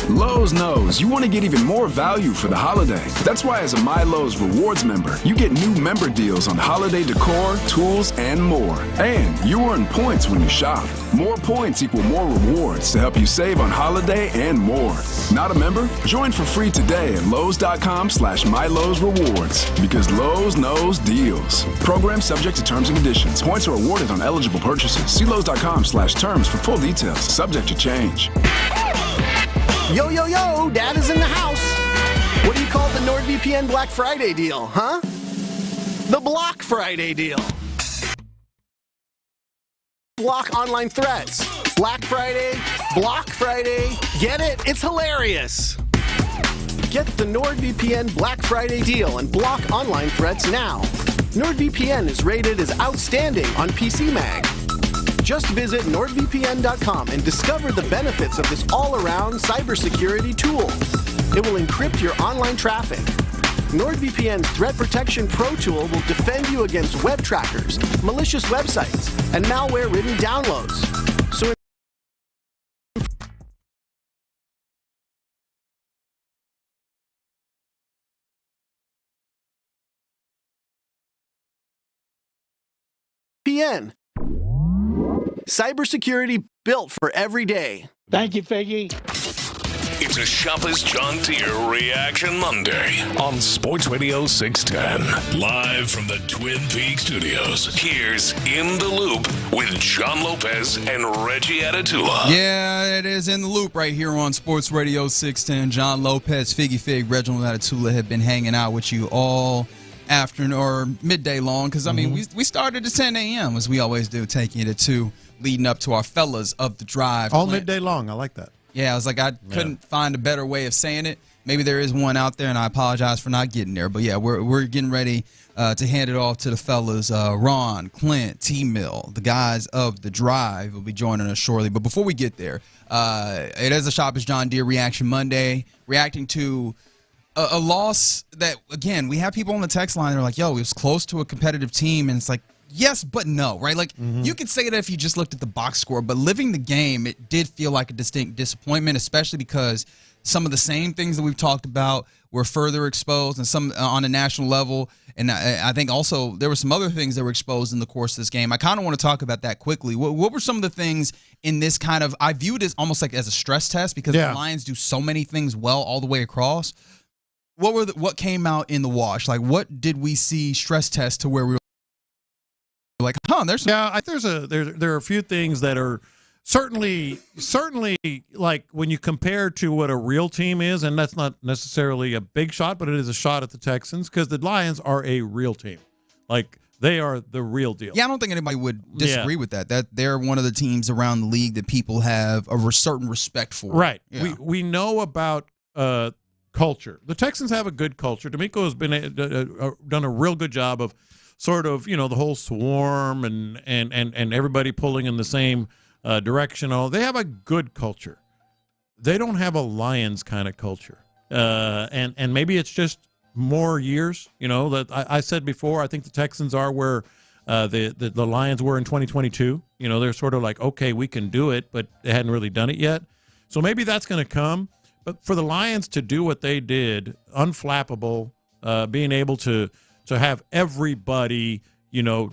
Lowe's knows you want to get even more value for the holiday. That's why as a My Lowe's Rewards member, you get new member deals on holiday decor, tools, and more. And you earn points when you shop. More points equal more rewards to help you save on holiday and more. Not a member? Join for free today at Lowe's.com/MyLowe'sRewards because Lowe's knows deals. Program subject to terms and conditions. Points are awarded on eligible purchases. See Lowe's.com/terms for full details. Subject to change. Yo, yo, yo, Dad is in the house. What do you call the NordVPN Black Friday deal, huh? The Block Friday deal. Block online threats. Black Friday, Block Friday. Get it? It's hilarious. Get the NordVPN Black Friday deal and block online threats now. NordVPN is rated as outstanding on PC Mag. Just visit NordVPN.com and discover the benefits of this all-around cybersecurity tool. It will encrypt your online traffic. NordVPN's Threat Protection Pro tool will defend you against web trackers, malicious websites, and malware-ridden downloads. So VPN. Cybersecurity built for every day. Thank you, Figgy. It's a Shopper's John Deere Reaction Monday on Sports Radio 610. Live from the Twin Peaks studios, here's In the Loop with John Lopez and Reggie Atatula. Yeah, it is In the Loop right here on Sports Radio 610. John Lopez, Figgy Fig, Reginald Atatula have been hanging out with you all afternoon or midday long because, I mean, we started at 10 a.m. as we always do, taking it at 2, leading up to our fellas of the drive. All midday long. I like that. Yeah, I was like, I couldn't find a better way of saying it. Maybe there is one out there, and I apologize for not getting there. But, yeah, we're getting ready to hand it off to the fellas. Ron, Clint, T-Mill, the guys of the drive will be joining us shortly. But before we get there, it is a Shopper's John Deere Reaction Monday, reacting to a loss that, again, we have people on the text line that are like, yo, it was close to a competitive team, and it's like, yes, but no, right? Like, you could say that if you just looked at the box score, but living the game, it did feel like a distinct disappointment, especially because some of the same things that we've talked about were further exposed and some on a national level. And I think also there were some other things that were exposed in the course of this game. I kind of want to talk about that quickly. What were some of the things in this kind of, I view it as almost like as a stress test because the Lions do so many things well all the way across. What came out in the wash? Like, what did we see stress test to where we were like, there's there are a few things that are certainly like when you compare to what a real team is, and that's not necessarily a big shot, but it is a shot at the Texans because the Lions are a real team. Like, they are the real deal. Yeah, I don't think anybody would disagree with that. That they're one of the teams around the league that people have a certain respect for. Right. Yeah. We know about culture. The Texans have a good culture. DeMeco has been done a real good job of sort of, the whole swarm and everybody pulling in the same direction. They have a good culture. They don't have a Lions kind of culture. And maybe it's just more years, that I said before, I think the Texans are where the Lions were in 2022. They're sort of like, okay, we can do it, but they hadn't really done it yet. So maybe that's going to come. But for the Lions to do what they did, unflappable, being able to have everybody,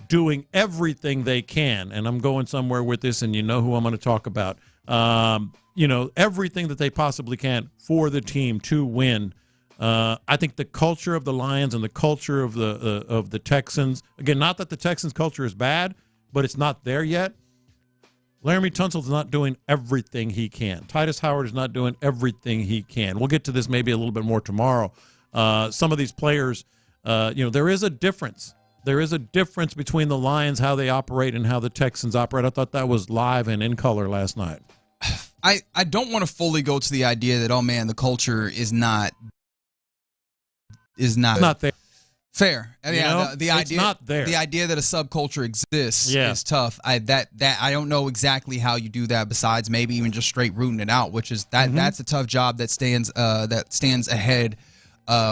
doing everything they can, and I'm going somewhere with this, and you know who I'm going to talk about, everything that they possibly can for the team to win. I think the culture of the Lions and the culture of the Texans, again, not that the Texans' culture is bad, but it's not there yet. Laramie Tunsil's not doing everything he can. Titus Howard is not doing everything he can. We'll get to this maybe a little bit more tomorrow. Some of these players, there is a difference. There is a difference between the Lions, how they operate, and how the Texans operate. I thought that was live and in color last night. I don't want to fully go to the idea that, the culture is not there. Fair. The idea, not there. The idea that a subculture exists is tough. I don't know exactly how you do that besides maybe even just straight rooting it out, which is that's a tough job that stands ahead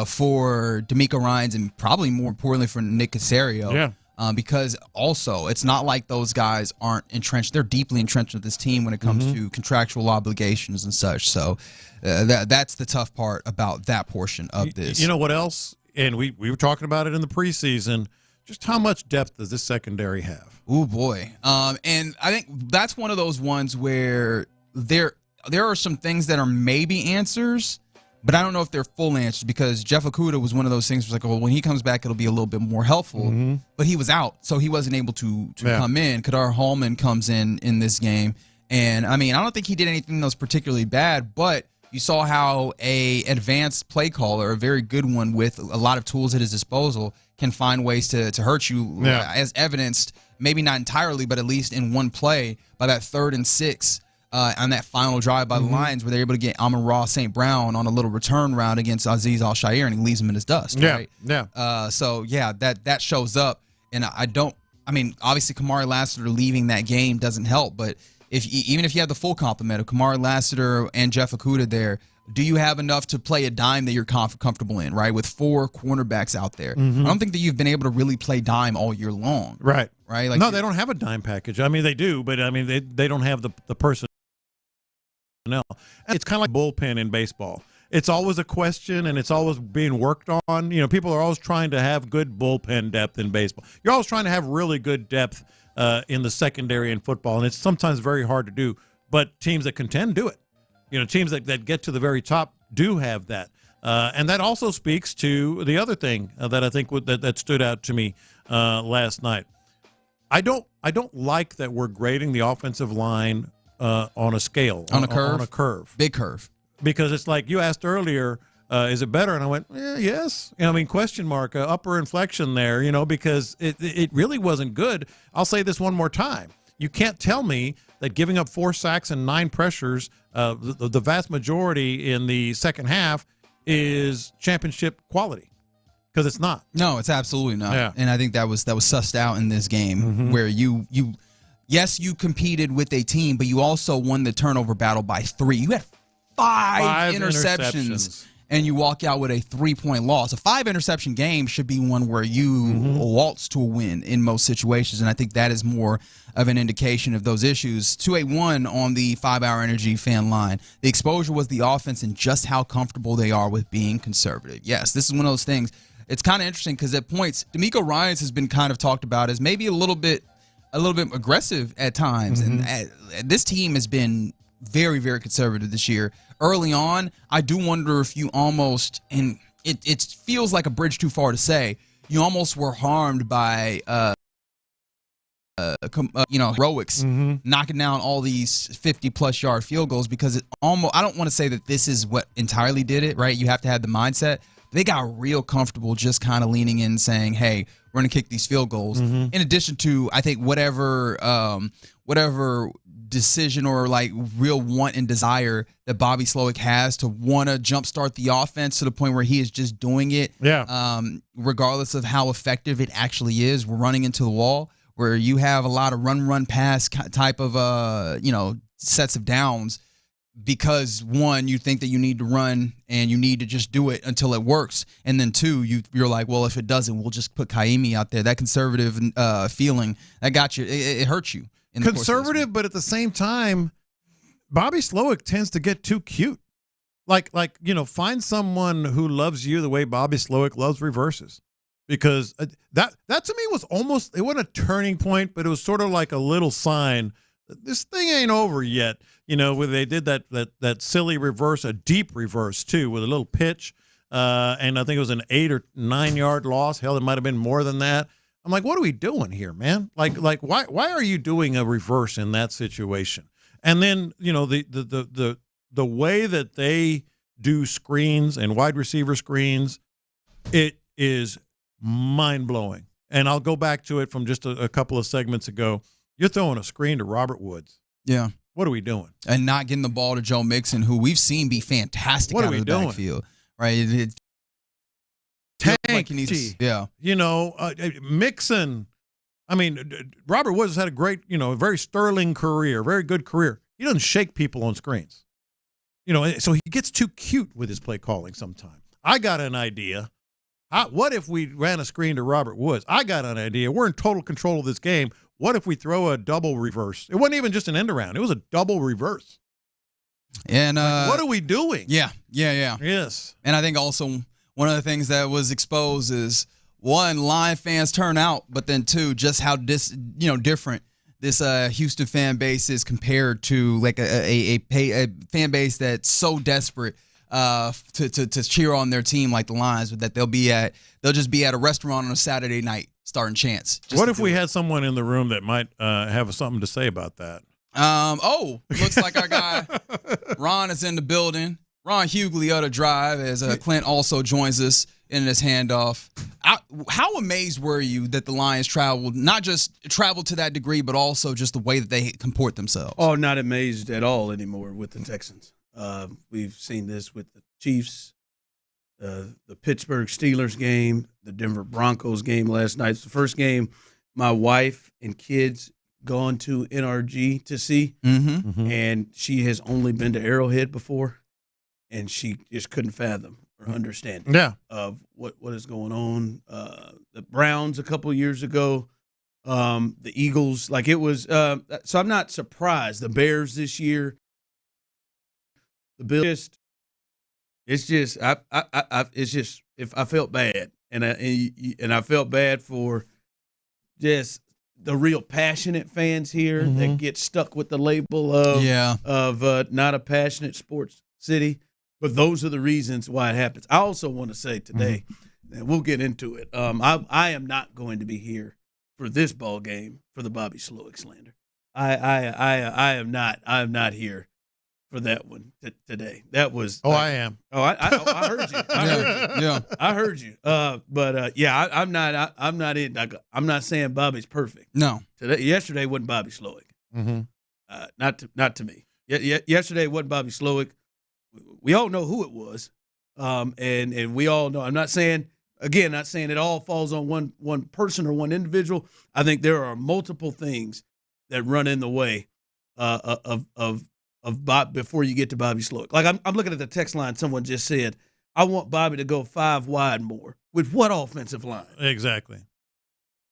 for DeMeco Ryans and probably more importantly for Nick Caserio. Yeah. Because also it's not like those guys aren't entrenched. They're deeply entrenched with this team when it comes to contractual obligations and such. So that's the tough part about that portion of this. You know what else? And we were talking about it in the preseason, just how much depth does this secondary have? Oh, boy. And I think that's one of those ones where there are some things that are maybe answers, but I don't know if they're full answers because Jeff Okudah was one of those things where it's like, when he comes back, it'll be a little bit more helpful. But he was out, so he wasn't able to come in. Kadar Hallman comes in this game. And, I don't think he did anything that was particularly bad, but you saw how a advanced play caller, a very good one with a lot of tools at his disposal, can find ways to hurt you, as evidenced, maybe not entirely, but at least in one play by that 3rd and 6 on that final drive by the Lions where they're able to get Amon-Ra St. Brown on a little return round against Azeez Al-Shaair, and he leaves him in his dust, right? That shows up. And obviously Kamari Lassiter leaving that game doesn't help, but even if you have the full complement of Kamari Lassiter and Jeff Okudah there, do you have enough to play a dime that you're comfortable in, right? With 4 cornerbacks out there. I don't think that you've been able to really play dime all year long. Right. Right? No, they don't have a dime package. They do, but they don't have the personnel. It's kind of like bullpen in baseball. it's always a question, and it's always being worked on. People are always trying to have good bullpen depth in baseball. You're always trying to have really good depth in the secondary in football, and it's sometimes very hard to do. But teams that contend do it. Teams that get to the very top do have that. And that also speaks to the other thing that I think that stood out to me last night. I don't like that we're grading the offensive line on a scale, on a curve, big curve, because it's like you asked earlier, is it better? And I went, yes. Question mark, upper inflection there. Because it really wasn't good. I'll say this one more time: you can't tell me that giving up 4 sacks and 9 pressures, the vast majority in the second half, is championship quality, because it's not. No, it's absolutely not. Yeah. And I think that was sussed out in this game, where you competed with a team, but you also won the turnover battle by 3. You had 5 interceptions, and you walk out with a 3-point loss. A 5-interception game should be one where you waltz to a win in most situations, and I think that is more of an indication of those issues. 281 on the 5-Hour Energy fan line. The exposure was the offense and just how comfortable they are with being conservative. Yes, this is one of those things. It's kind of interesting because at points, DeMeco Ryans has been kind of talked about as maybe a little bit aggressive at times, and this team has been very, very conservative this year. Early on, I do wonder if you almost, and it feels like a bridge too far to say, you almost were harmed by heroics, knocking down all these 50-plus yard field goals, because it almost, I don't want to say that this is what entirely did it, right? You have to have the mindset. They got real comfortable just kind of leaning in, saying, hey, we're going to kick these field goals. In addition to, I think, whatever decision or like real want and desire that Bobby Slowick has to want to jumpstart the offense to the point where he is just doing it. Yeah. Regardless of how effective it actually is, we're running into the wall where you have a lot of run, pass type of, sets of downs, because one, you think that you need to run and you need to just do it until it works. And then two, you're like, well, if it doesn't, we'll just put Kaimi out there. That conservative feeling, that got you. It hurts you. Conservative, but at the same time, Bobby Slowick tends to get too cute. Find someone who loves you the way Bobby Slowick loves reverses. Because that to me was almost, it wasn't a turning point, but it was sort of like a little sign that this thing ain't over yet. Where they did that silly reverse, a deep reverse too, with a little pitch. And I think it was an 8 or 9 yard loss. Hell, it might have been more than that. I'm like, what are we doing here, man? Like why are you doing a reverse in that situation? And then, the way that they do screens and wide receiver screens, it is mind-blowing. And I'll go back to it from just a couple of segments ago. You're throwing a screen to Robert Woods. Yeah. What are we doing? And not getting the ball to Joe Mixon, who we've seen be fantastic out of the backfield. Right? Tank. Yeah. Mixon. I mean, Robert Woods has had a great, very sterling career, very good career. He doesn't shake people on screens. So he gets too cute with his play calling sometimes. I got an idea. What if we ran a screen to Robert Woods? I got an idea. We're in total control of this game. What if we throw a double reverse? It wasn't even just an end around. It was a double reverse. And what are we doing? Yeah. Yes. And I think also one of the things that was exposed is, one, Lion fans turn out, but then two, just how different this Houston fan base is compared to like a fan base that's so desperate to cheer on their team like the Lions, that they'll just be at a restaurant on a Saturday night starting chants. What if we had someone in the room that might have something to say about that? Looks like our guy Ron is in the building. Ron Hughley of the Drive, as Clint also joins us in this handoff. How amazed were you that the Lions not just traveled to that degree, but also just the way that they comport themselves? Oh, not amazed at all anymore with the Texans. We've seen this with the Chiefs, the Pittsburgh Steelers game, the Denver Broncos game last night. It's the first game my wife and kids gone to NRG to see, and she has only been to Arrowhead before, and she just couldn't fathom or understand of what is going on. The Browns a couple years ago, the Eagles, like it was. So I'm not surprised. The Bears this year, the Bills, It's just if I felt bad, and I felt bad for just the real passionate fans here that get stuck with the label of not a passionate sports city. But those are the reasons why it happens. I also want to say today, and we'll get into it. I am not going to be here for this ball game for the Bobby Slowick slander. I am not here for that one today. That was. I am. Oh, I heard you. I heard you. I'm not. I'm not in. I'm not saying Bobby's perfect. No. Yesterday wasn't Bobby Slowick. Not to me. Yesterday wasn't Bobby Slowick. We all know who it was, and we all know. I'm not saying it all falls on one person or one individual. I think there are multiple things that run in the way of Bob before you get to Bobby Slowick. Like I'm looking at the text line. Someone just said, "I want Bobby to go 5 wide more." With what offensive line? Exactly.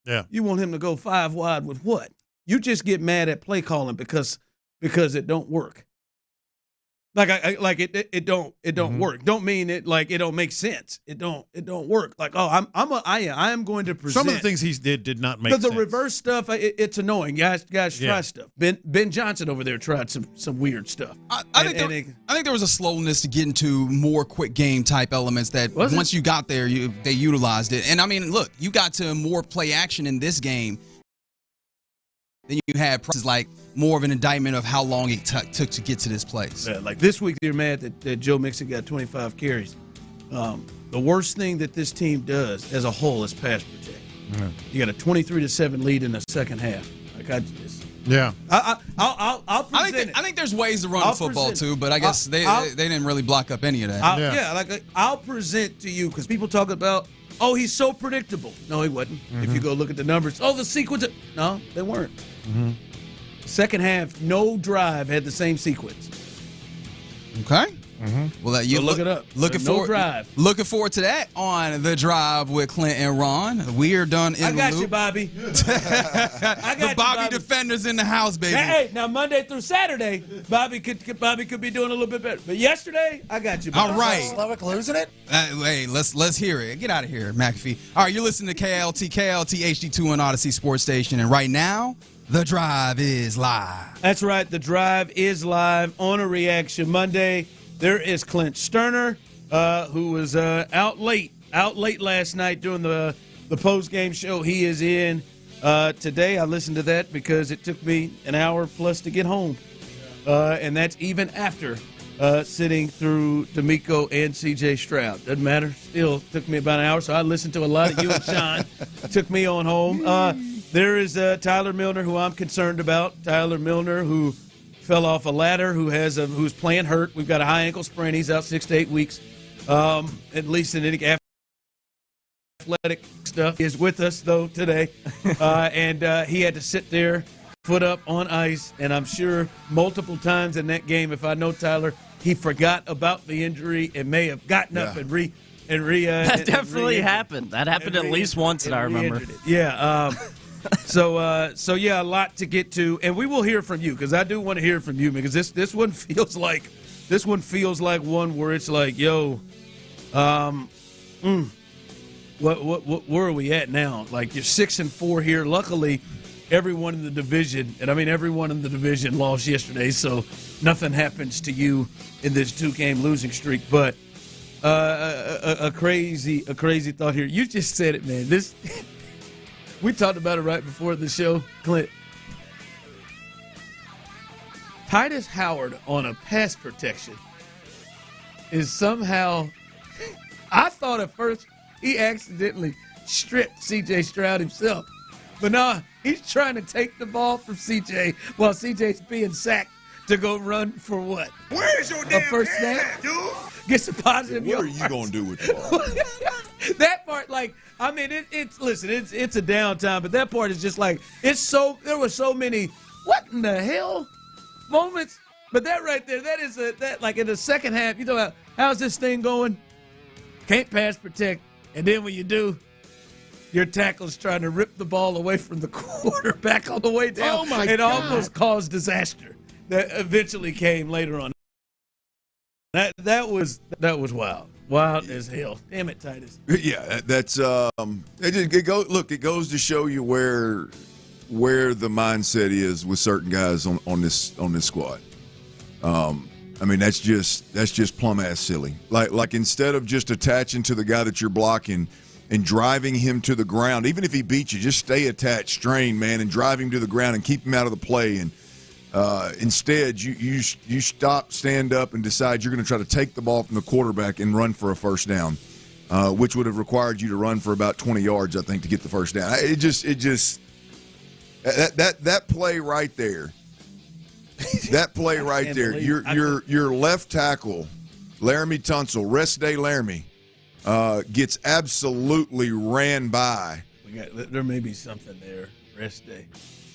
Yeah. You want him to go 5 wide with what? You just get mad at play calling because it don't work. It don't work. Don't mean it like it don't make sense. It don't work. Like, I am going to present. Some of the things he did not make sense. The reverse stuff, it's annoying. Guys try stuff. Ben Johnson over there tried some weird stuff. I think there was a slowness to get into more quick game type elements that once you got there, they utilized it. And I mean, look, you got to more play action in this game than you had. Is like more of an indictment of how long it took to get to this place. Yeah, like this week, they're mad that Joe Mixon got 25 carries. The worst thing that this team does as a whole is pass protect. Yeah. You got a 23-7 lead in the second half. Like I think there's ways to run the football too, but I guess they didn't really block up any of that. I'll present to you because people talk about, oh, he's so predictable. No, he wasn't. If you go look at the numbers, the sequence. No, they weren't. Second half, no drive had the same sequence. Okay. Well, you look it up. Looking forward to that on The Drive with Clint and Ron. We are done in the loop. I got you, Bobby. The Bobby defenders in the house, baby. Hey, now Monday through Saturday, Bobby could be doing a little bit better. But yesterday, I got you, Bobby. All right. Slowick losing it? Hey, let's hear it. Get out of here, McAfee. All right, you're listening to KLT HD2 on Odyssey Sports Station, and right now, The Drive is live. That's right. The Drive is live on a Reaction Monday. There is Clint Stoerner, who was out late last night doing the post-game show. He is in today. I listened to that because it took me an hour plus to get home. And that's even after sitting through DeMeco and C.J. Stroud. Doesn't matter. Still took me about an hour, so I listened to a lot of you and Sean. Took me on home. There is Tyler Milner, who I'm concerned about. Tyler Milner, who fell off a ladder, who's playing hurt. We've got a high ankle sprain. He's out 6 to 8 weeks, at least in any athletic stuff. He is with us, though, today. And he had to sit there, foot up on ice, and I'm sure multiple times in that game, if I know Tyler, he forgot about the injury and may have gotten up and that definitely happened. That happened at least once that I remember. Yeah. So a lot to get to, and we will hear from you because I do want to hear from you because this one feels like one where it's like, yo, where are we at now? Like you're 6-4 here. Luckily, everyone in the division lost yesterday, so nothing happens to you in this 2-game losing streak. But a crazy thought here. You just said it, man. This. We talked about it right before the show, Clint. Titus Howard on a pass protection is somehow, I thought at first he accidentally stripped C.J. Stroud himself. But no, he's trying to take the ball from C.J. while C.J.'s being sacked to go run for what? Where's your damn first snap, dude? Get some positive yards. What are you going to do with the ball? That part, it's a downtime, but that part is just like, there were so many, what in the hell moments? But that right there, that in the second half, you know, how's this thing going? Can't pass protect. And then when you do, your tackle's trying to rip the ball away from the quarterback all the way down. Oh, my God. It God. almost caused disaster that eventually came later on. That was wild. Wild as hell. Damn it, Titus. Yeah, that's it goes to show you where the mindset is with certain guys on this squad. I mean, that's just plumb ass silly. Like instead of just attaching to the guy that you're blocking and driving him to the ground, even if he beats you, just stay attached, strain, man, and drive him to the ground and keep him out of the play. And instead, you stop, stand up, and decide you're going to try to take the ball from the quarterback and run for a first down, which would have required you to run for about 20 yards, I think, to get the first down. That play right there. That play right there. Your left tackle, Laramie Tunsil, rest day Laramie, gets absolutely ran by. There may be something there. Rest day.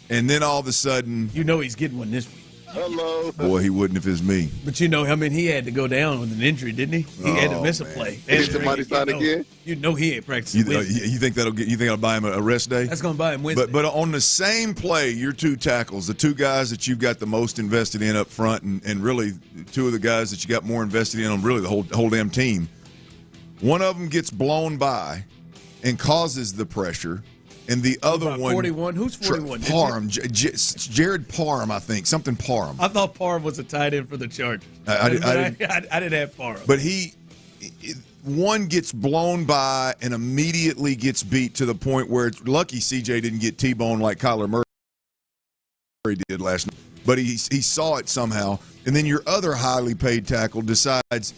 And then all of a sudden, he's getting one this week. Hello. Boy, he wouldn't if it's me. But he had to go down with an injury, didn't he? He had to miss a play. Did somebody sign again? He ain't practicing. You think that'll buy him a rest day? That's going to buy him Wednesday. But on the same play, your two tackles, the two guys that you've got the most invested in up front, and really two of the guys that you got more invested in on really the whole damn team. One of them gets blown by and causes the pressure. And the other one, 41. Who's 41? Parham, Jared Parham, I think, something Parham. I thought Parham was a tight end for the Chargers. I didn't have Parham. But one gets blown by and immediately gets beat to the point where it's lucky CJ didn't get T-boned like Kyler Murray did last night. But he saw it somehow. And then your other highly paid tackle decides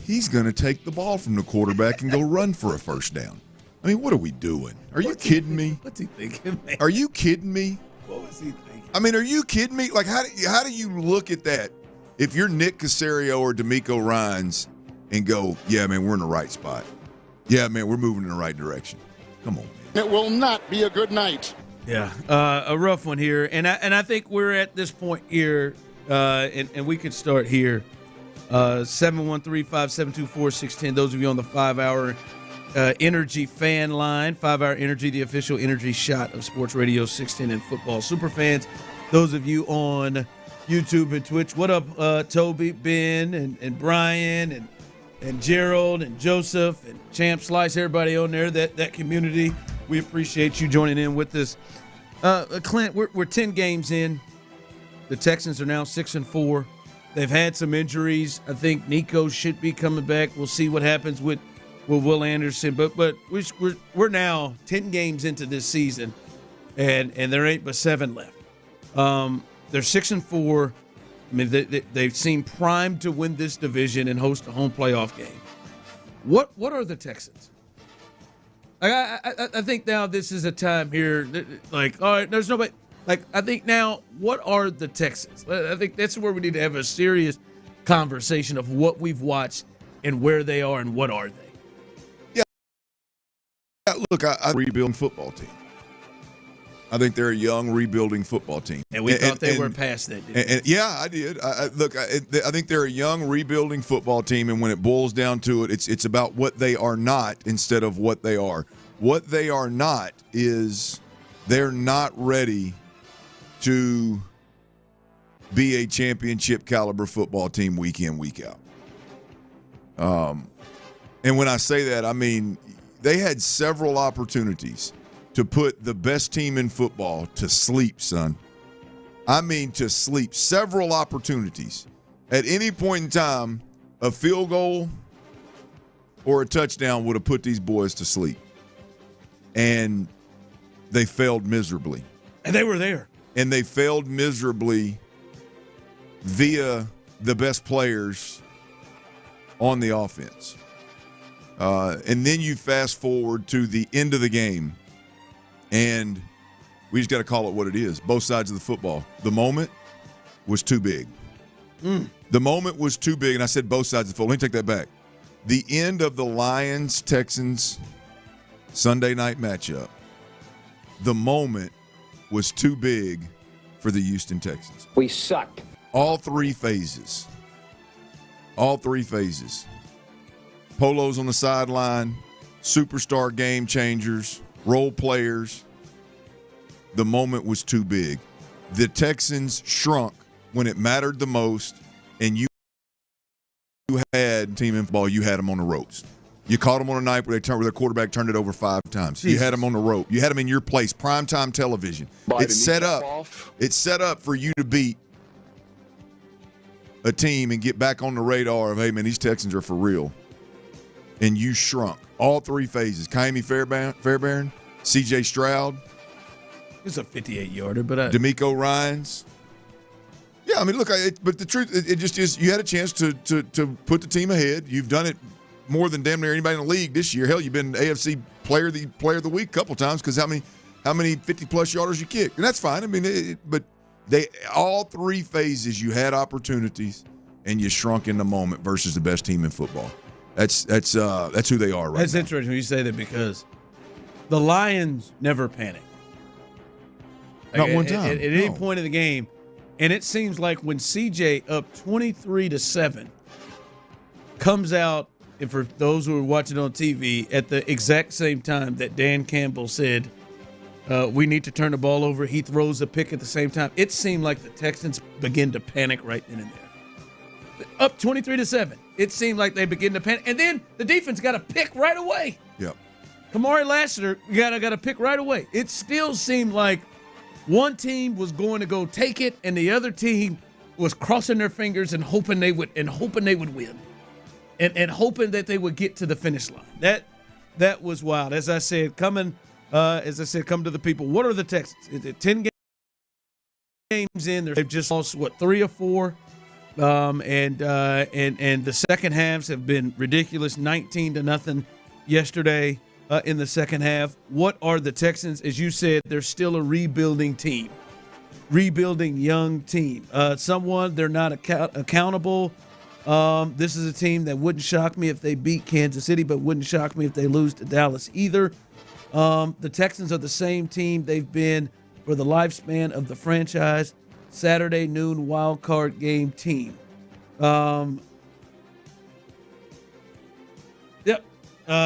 he's going to take the ball from the quarterback and go run for a first down. I mean, what are we doing? Are you kidding me? What's he thinking, man? Are you kidding me? What was he thinking? I mean, are you kidding me? Like, how do you look at that if you're Nick Caserio or DeMeco Ryans and go, yeah, man, we're in the right spot. Yeah, man, we're moving in the right direction. Come on, man. It will not be a good night. Yeah, a rough one here. And I think we're at this point here, and we could start here. 713-572-4610. Those of you on the 5-hour Energy fan line, 5-hour Energy, the official energy shot of Sports Radio 610 and football superfans. Those of you on YouTube and Twitch, what up, Toby, Ben, and Brian, and Gerald, and Joseph, and Champ Slice, everybody on there, that community. We appreciate you joining in with us. Clint, we're 10 games in. The Texans are now 6-4. They've had some injuries. I think Nico should be coming back. We'll see what happens with Will Anderson, but we're now 10 games into this season, and there ain't but 7 left. They're 6-4. I mean, they've seemed primed to win this division and host a home playoff game. What are the Texans? I think now this is a time here. Like, all right, there's nobody. Like, I think now, what are the Texans? I think that's where we need to have a serious conversation of what we've watched and where they are and what are they. Look, I rebuilding football team. I think they're a young rebuilding football team, and we thought they were past that. Yeah, I did. I think they're a young rebuilding football team, and when it boils down to it, it's about what they are not instead of what they are. What they are not is they're not ready to be a championship caliber football team week in, week out. And when I say that, I mean they had several opportunities to put the best team in football to sleep, son. I mean to sleep. Several opportunities. At any point in time, a field goal or a touchdown would have put these boys to sleep. And they failed miserably. And they were there. And they failed miserably via the best players on the offense. And then you fast forward to the end of the game, and we just got to call it what it is. Both sides of the football. The moment was too big. The moment was too big, and I said both sides of the football. Let me take that back. The end of the Lions-Texans Sunday night matchup, the moment was too big for the Houston Texans. We sucked. All three phases. All three phases. Polos on the sideline, superstar game changers, role players. The moment was too big. The Texans shrunk when it mattered the most, and you team in football, you had them on the ropes. You caught them on a night where their quarterback turned it over 5 times. Jesus. You had them on the rope. You had them in your place, primetime television. It's set up for you to beat a team and get back on the radar of, hey, man, these Texans are for real. And you shrunk. All 3 phases. Kaimi Fairbairn, C.J. Stroud. It's a 58-yarder, but DeMeco Ryans. Yeah, I mean, look, but the truth, it just is you had a chance to put the team ahead. You've done it more than damn near anybody in the league this year. Hell, you've been AFC player of the week a couple times because how many 50-plus yarders you kicked. And that's fine. I mean, but all 3 phases you had opportunities and you shrunk in the moment versus the best team in football. That's who they are right now. That's interesting when you say that because the Lions never panic. Not one time. At any point in the game. And it seems like when CJ up 23-7 comes out, and for those who are watching on TV, at the exact same time that Dan Campbell said, we need to turn the ball over, he throws a pick at the same time. It seemed like the Texans begin to panic right then and there. Up 23-7. It seemed like they begin to panic. And then the defense got a pick right away. Yep. Kamari Lassiter got a pick right away. It still seemed like one team was going to go take it, and the other team was crossing their fingers and hoping they would win, and hoping that they would get to the finish line. That was wild. As I said, come to the people. What are the Texans? Is it 10 games in? They've just lost 3 or 4, and the second halves have been ridiculous. 19-0 yesterday. In the second half. What are the Texans? As you said, they're still a rebuilding team, rebuilding young team. They're not accountable. This is a team that wouldn't shock me if they beat Kansas City, but wouldn't shock me if they lose to Dallas either. The Texans are the same team they've been for the lifespan of the franchise. Saturday noon wild card game team. They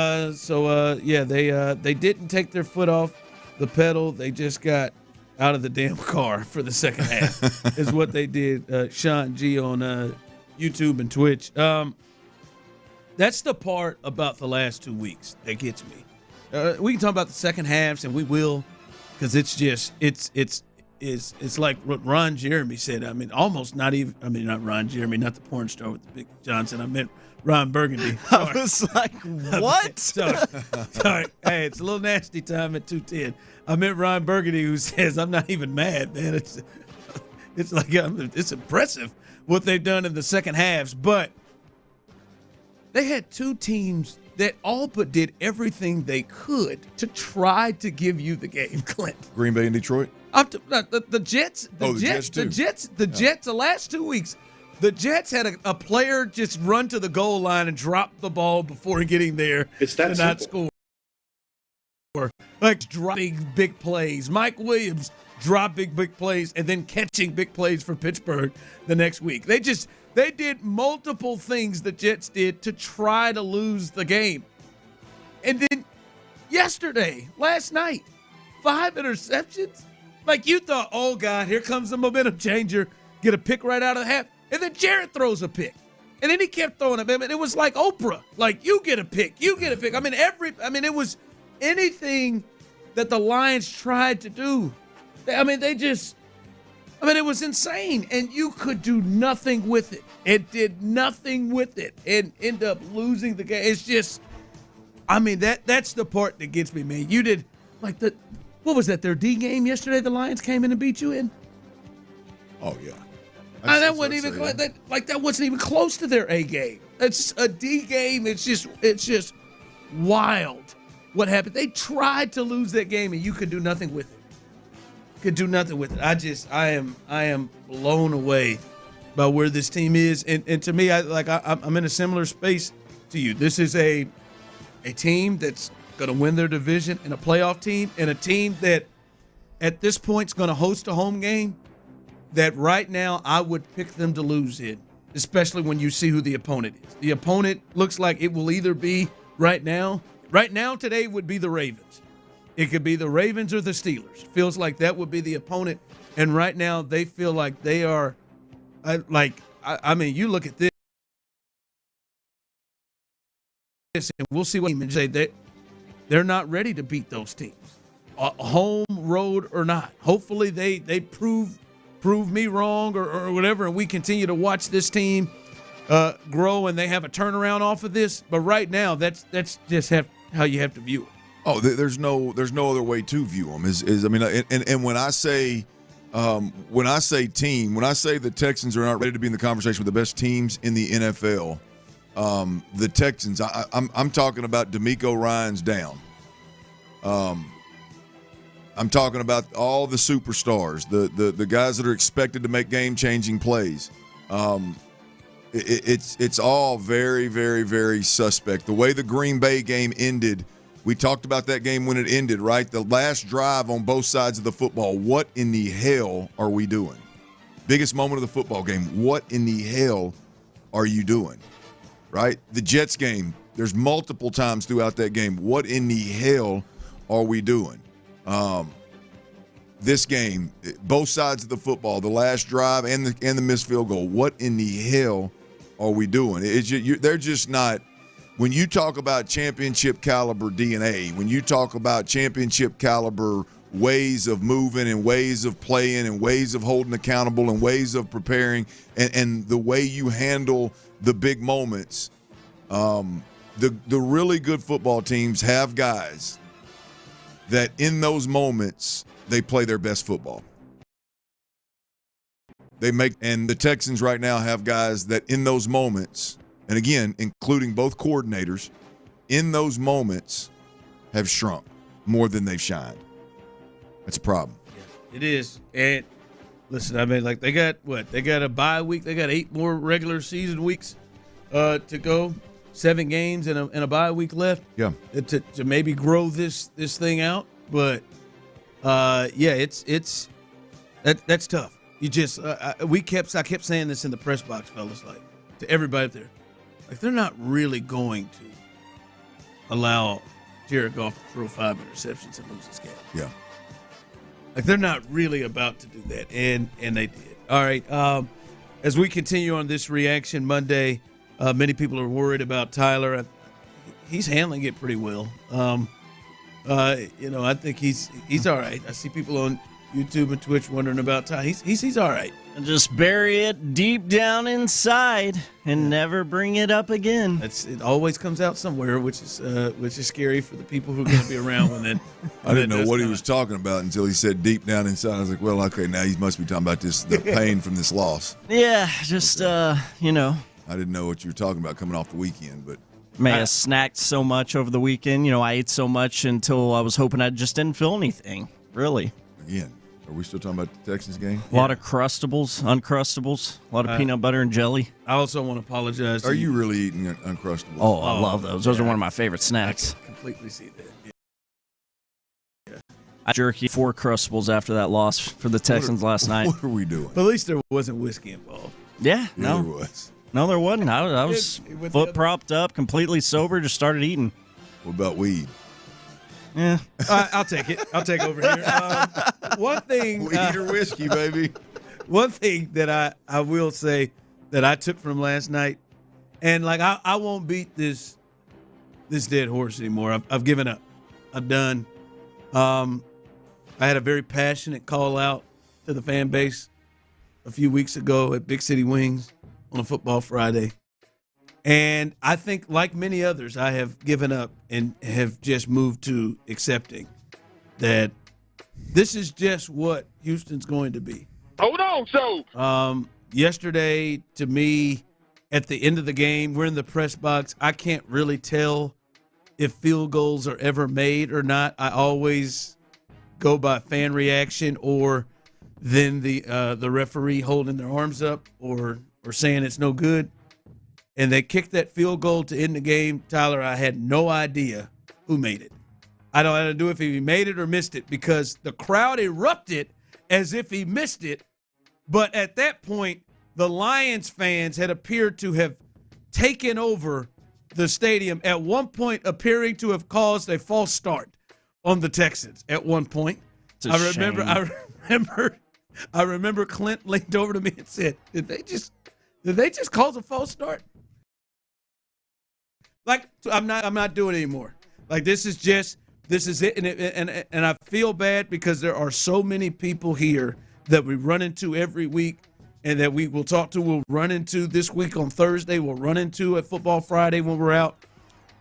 didn't take their foot off the pedal. They just got out of the damn car for the second half is what they did. Sean G on YouTube and Twitch. That's the part about the last 2 weeks that gets me. We can talk about the second halves, and we will, because it's like what Ron Jeremy said. I mean, not Ron Jeremy, not the porn star with the big Johnson. I meant Ron Burgundy. Sorry. I was like, what? Sorry. Hey, it's a little nasty time at 2:10. I meant Ron Burgundy, who says, I'm not even mad, man. It's like it's impressive what they've done in the second halves. But they had 2 teams that all but did everything they could to try to give you the game, Clint. Green Bay and Detroit? The Jets. The Jets the last 2 weeks. The Jets had a player just run to the goal line and drop the ball before getting there to not score. Like dropping big plays. Mike Williams dropping big plays and then catching big plays for Pittsburgh the next week. They did multiple things the Jets did to try to lose the game. And then last night, 5 interceptions. Like you thought, oh, God, here comes the momentum changer. Get a pick right out of the half. And then Jarrett throws a pick. And then he kept throwing them. It was like Oprah. Like, you get a pick. It was anything that the Lions tried to do. It was insane. And you could do nothing with it. It did nothing with it and end up losing the game. It's just, that's the part that gets me, man. You did, what was that, their D game yesterday the Lions came in and beat you in? Oh, yeah. That wasn't even close to their A game. It's a D game. It's just wild what happened. They tried to lose that game, and you could do nothing with it. I am blown away by where this team is, and to me, I'm in a similar space to you. This is a team that's going to win their division, and a playoff team, and a team that at this point is going to host a home game that right now I would pick them to lose in, especially when you see who the opponent is. The opponent looks like it will either be right now today would be the Ravens. It could be the Ravens or the Steelers. Feels like that would be the opponent. And right now they feel like they are you look at this. this, and we'll see what teams say that they're not ready to beat those teams, home, road, or not. Hopefully they prove me wrong or whatever, and we continue to watch this team grow and they have a turnaround off of this. But right now, that's just how you have to view it. Oh, there's no other way to view them. And when I say team, when I say the Texans are not ready to be in the conversation with the best teams in the NFL, the Texans, I'm talking about DeMeco Ryans down. I'm talking about all the superstars, the guys that are expected to make game-changing plays. It's all very, very, very suspect. The way the Green Bay game ended, we talked about that game when it ended, right? The last drive on both sides of the football. What in the hell are we doing? Biggest moment of the football game. What in the hell are you doing? Right? The Jets game, there's multiple times throughout that game. What in the hell are we doing? This game, both sides of the football, the last drive and the missed field goal. What in the hell are we doing? They're just not. When you talk about championship caliber DNA, when you talk about championship caliber ways of moving and ways of playing and ways of holding accountable and ways of preparing and the way you handle the big moments, the really good football teams have guys that in those moments they play their best football. And the Texans right now have guys that in those moments, and again, including both coordinators, in those moments have shrunk more than they've shined. That's a problem. Yeah, it is. And listen, they got what? They got a bye week. They got 8 more regular season weeks to go. 7 games and a bye week left. Yeah. To maybe grow this thing out. But it's tough. You just I kept saying this in the press box, fellas, like to everybody up there. Like, they're not really going to allow Jared Goff to throw 5 interceptions and lose this game. Yeah. Like, they're not really about to do that, and they did. All right, as we continue on this Reaction Monday, many people are worried about Tyler. He's handling it pretty well. I think he's all right. I see people on YouTube and Twitch wondering about Tyler. He's all right. And just bury it deep down inside and never bring it up again. It always comes out somewhere, which is scary for the people who are going to be around when that. I didn't know what he was talking about until he said deep down inside. I was like, well, okay, now he must be talking about the pain from this loss. Yeah, just I didn't know what you were talking about coming off the weekend, but. May have snacked so much over the weekend. I ate so much until I was hoping I just didn't feel anything, really. Again, are we still talking about the Texans game? A lot of Crustables, Uncrustables, a lot of peanut butter and jelly. I also want to apologize. Are you really eating Uncrustables? Oh, I love those. Those are one of my favorite snacks. I completely see that. Yeah. I jerky 4 Crustables after that loss for the Texans last night. What are we doing? But at least there wasn't whiskey involved. Yeah, no. There was. No, there wasn't. I was foot propped up, completely sober, just started eating. What about weed? Yeah. I'll take it. I'll take over here. One thing. Weed or whiskey, baby. One thing that I will say that I took from last night, and I won't beat this dead horse anymore. I've given up. I'm done. I had a very passionate call out to the fan base a few weeks ago at Big City Wings on a Football Friday. And I think, like many others, I have given up and have just moved to accepting that this is just what Houston's going to be. Hold on, so. Yesterday, to me, at the end of the game, we're in the press box. I can't really tell if field goals are ever made or not. I always go by fan reaction or then the referee holding their arms up or saying it's no good. And they kicked that field goal to end the game. Tyler, I had no idea who made it. I don't know if he made it or missed it because the crowd erupted as if he missed it. But at that point, the Lions fans had appeared to have taken over the stadium, at one point appearing to have caused a false start on the Texans at one point. I remember Clint leaned over to me and said, Did they just cause a false start? Like, I'm not doing it anymore. Like, this is it. And I feel bad because there are so many people here that we run into every week and that we will talk to, we'll run into this week on Thursday, we'll run into at Football Friday when we're out,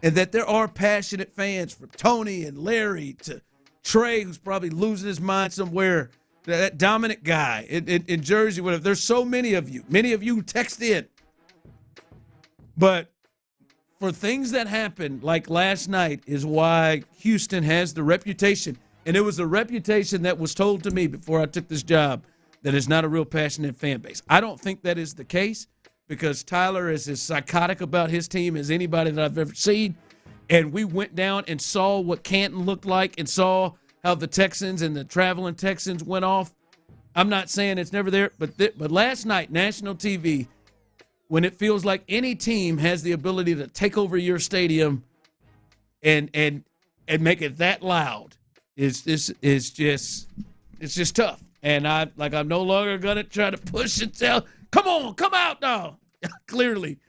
and that there are passionate fans from Tony and Larry to Trey, who's probably losing his mind somewhere, that Dominic guy in Jersey, whatever. There's so many of you who text in. But for things that happened like last night is why Houston has the reputation, and it was the reputation that was told to me before I took this job, that it's not a real passionate fan base. I don't think that is the case because Tyler is as psychotic about his team as anybody that I've ever seen, and we went down and saw what Canton looked like and saw how the Texans and the traveling Texans went off. I'm not saying it's never there, but last night, national TV, when it feels like any team has the ability to take over your stadium and make it that loud, it's just tough. And I'm no longer gonna try to push and tell, come on, come out now. Y'all clearly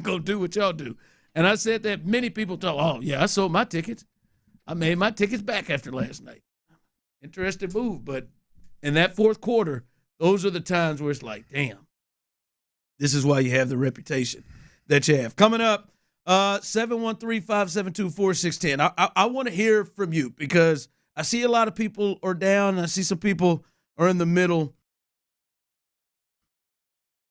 gonna do what y'all do. And I said that many people thought, oh yeah, I sold my tickets. I made my tickets back after last night. Interesting move, but in that fourth quarter, those are the times where it's like, damn, this is why you have the reputation that you have. Coming up, 713-572-4610. I want to hear from you because I see a lot of people are down, and I see some people are in the middle.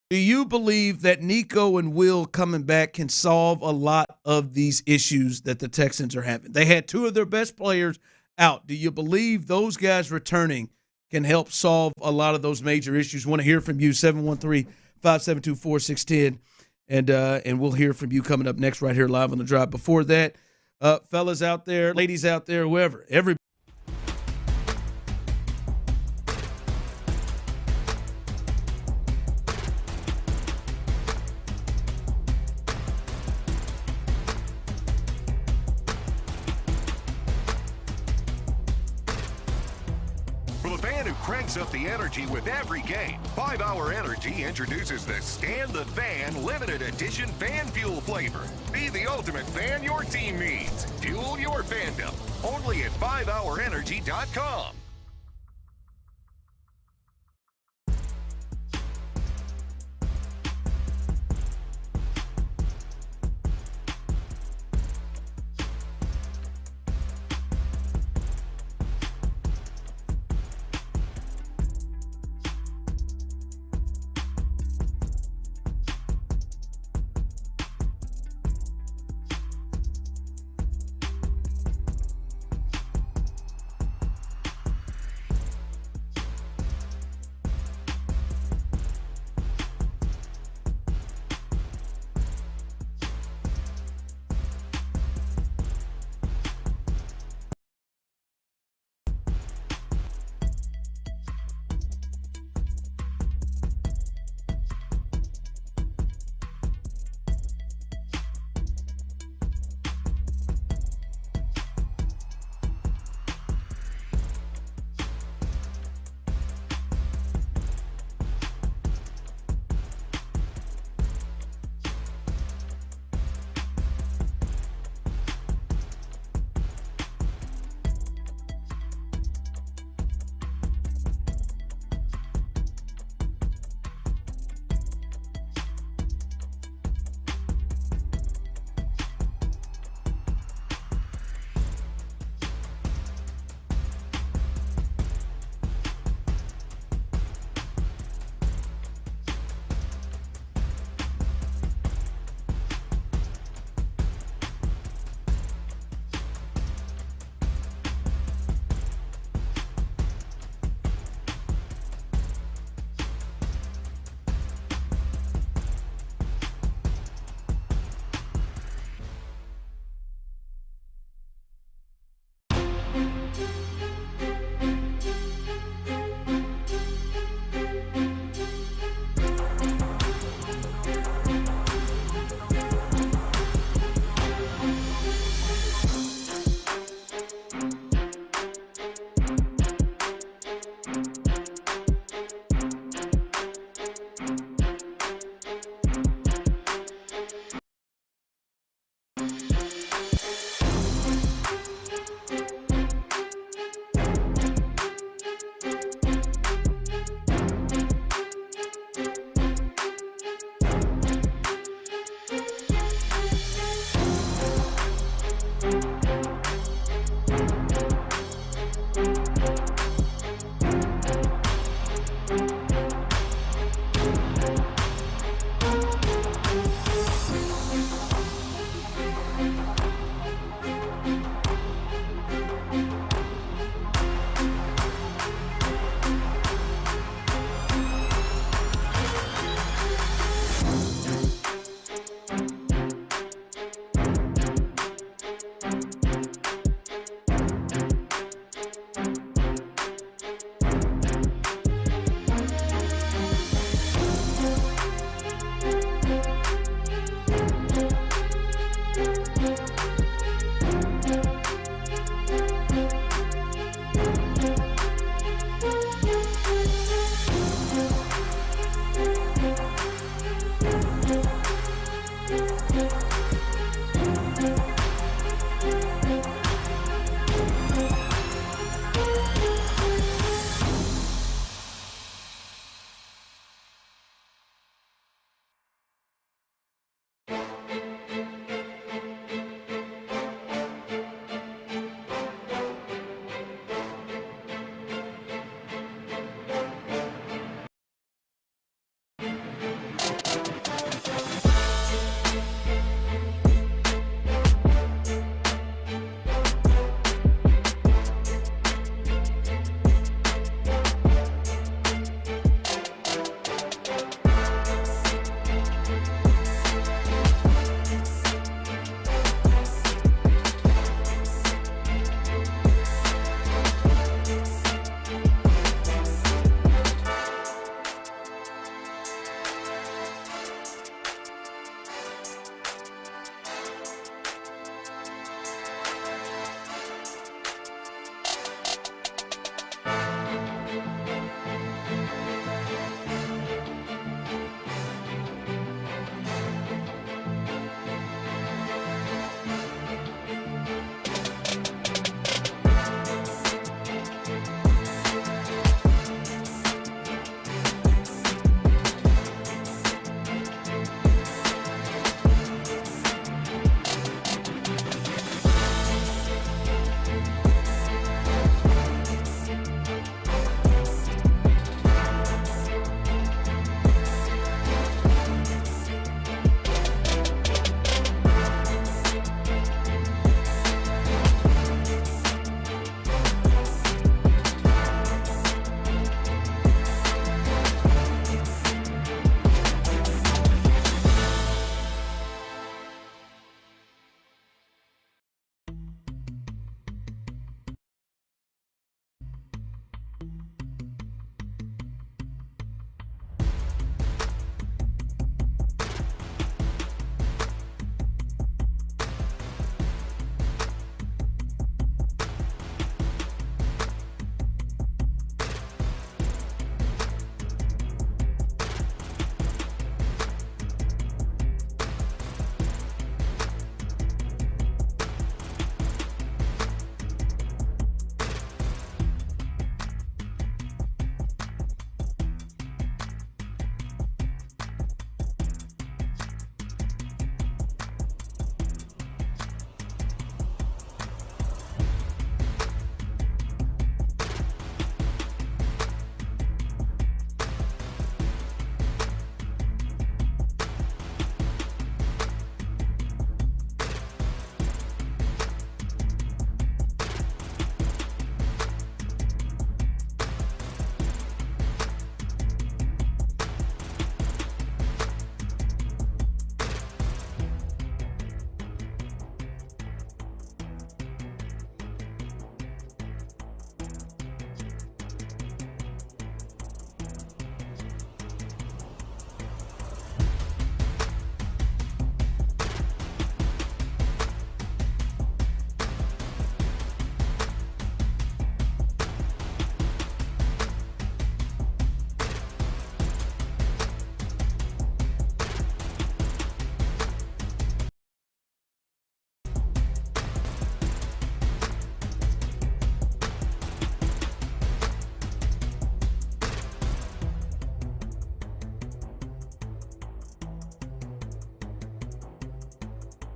Do you believe that Nico and Will coming back can solve a lot of these issues that the Texans are having? They had two of their best players out. Do you believe those guys returning can help solve a lot of those major issues? Want to hear from you, 713-572-4610, and we'll hear from you coming up next right here live on The Drive. Before that, fellas out there, ladies out there, whoever, everybody. Cranks up the energy with every game. 5 Hour Energy introduces the Stand the Fan limited edition fan fuel flavor. Be the ultimate fan your team needs. Fuel your fandom. Only at 5hourenergy.com.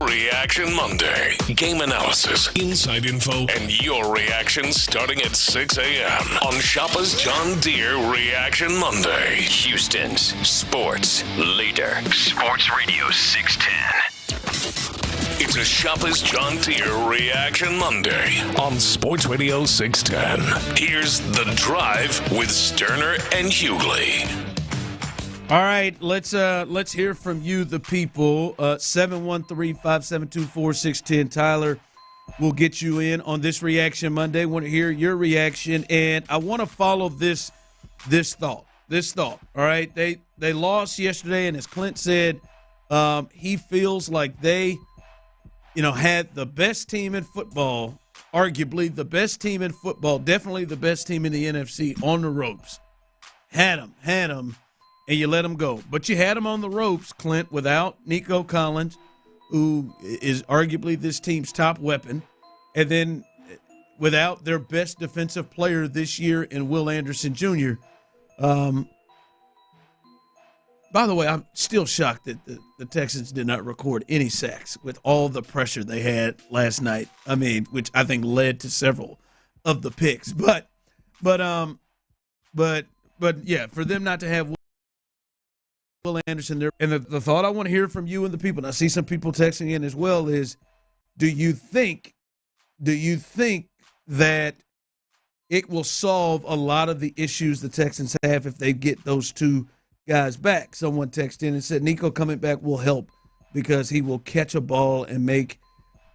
Reaction Monday. Game analysis, inside info, and your reaction starting at 6 a.m. on Shoppa's John Deere Reaction Monday. Houston's sports leader. Sports Radio 610. It's a Shoppa's John Deere Reaction Monday on Sports Radio 610. Here's The Drive with Stoerner and Hughley. All right, let's hear from you, the people. 713-572-4610. Tyler will get you in on this Reaction Monday. Want to hear your reaction, and I want to follow this thought. All right, they lost yesterday, and as Clint said, he feels like they, had the best team in football, arguably the best team in football, definitely the best team in the NFC on the ropes. Had them. And you let them go. But you had them on the ropes, Clint, without Nico Collins, who is arguably this team's top weapon, and then without their best defensive player this year in Will Anderson Jr. By the way, I'm still shocked that the Texans did not record any sacks with all the pressure they had last night. I mean, which I think led to several of the picks. But yeah, for them not to have Will Anderson there. And the thought I want to hear from you and the people, and I see some people texting in as well, is do you think that it will solve a lot of the issues the Texans have if they get those two guys back? Someone texted in and said Nico coming back will help because he will catch a ball and make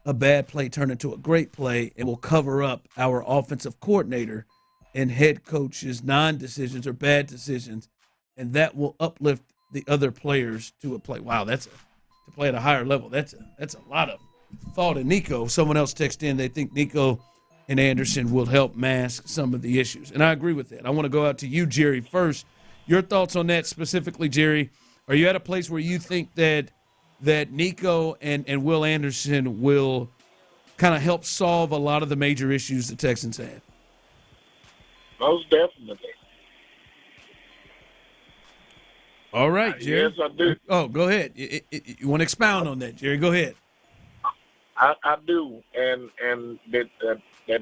a bad play turn into a great play and will cover up our offensive coordinator and head coach's non-decisions or bad decisions, and that will uplift the other players to a play. Wow, to play at a higher level. That's a lot of thought in Nico. Someone else texted in, they think Nico and Anderson will help mask some of the issues. And I agree with that. I want to go out to you, Jerry, first. Your thoughts on that specifically, Jerry. Are you at a place where you think that Nico and Will Anderson will kind of help solve a lot of the major issues the Texans have? Most definitely. All right, Jerry. Yes, I do. Oh, go ahead. You want to expound on that, Jerry? Go ahead. I do, and that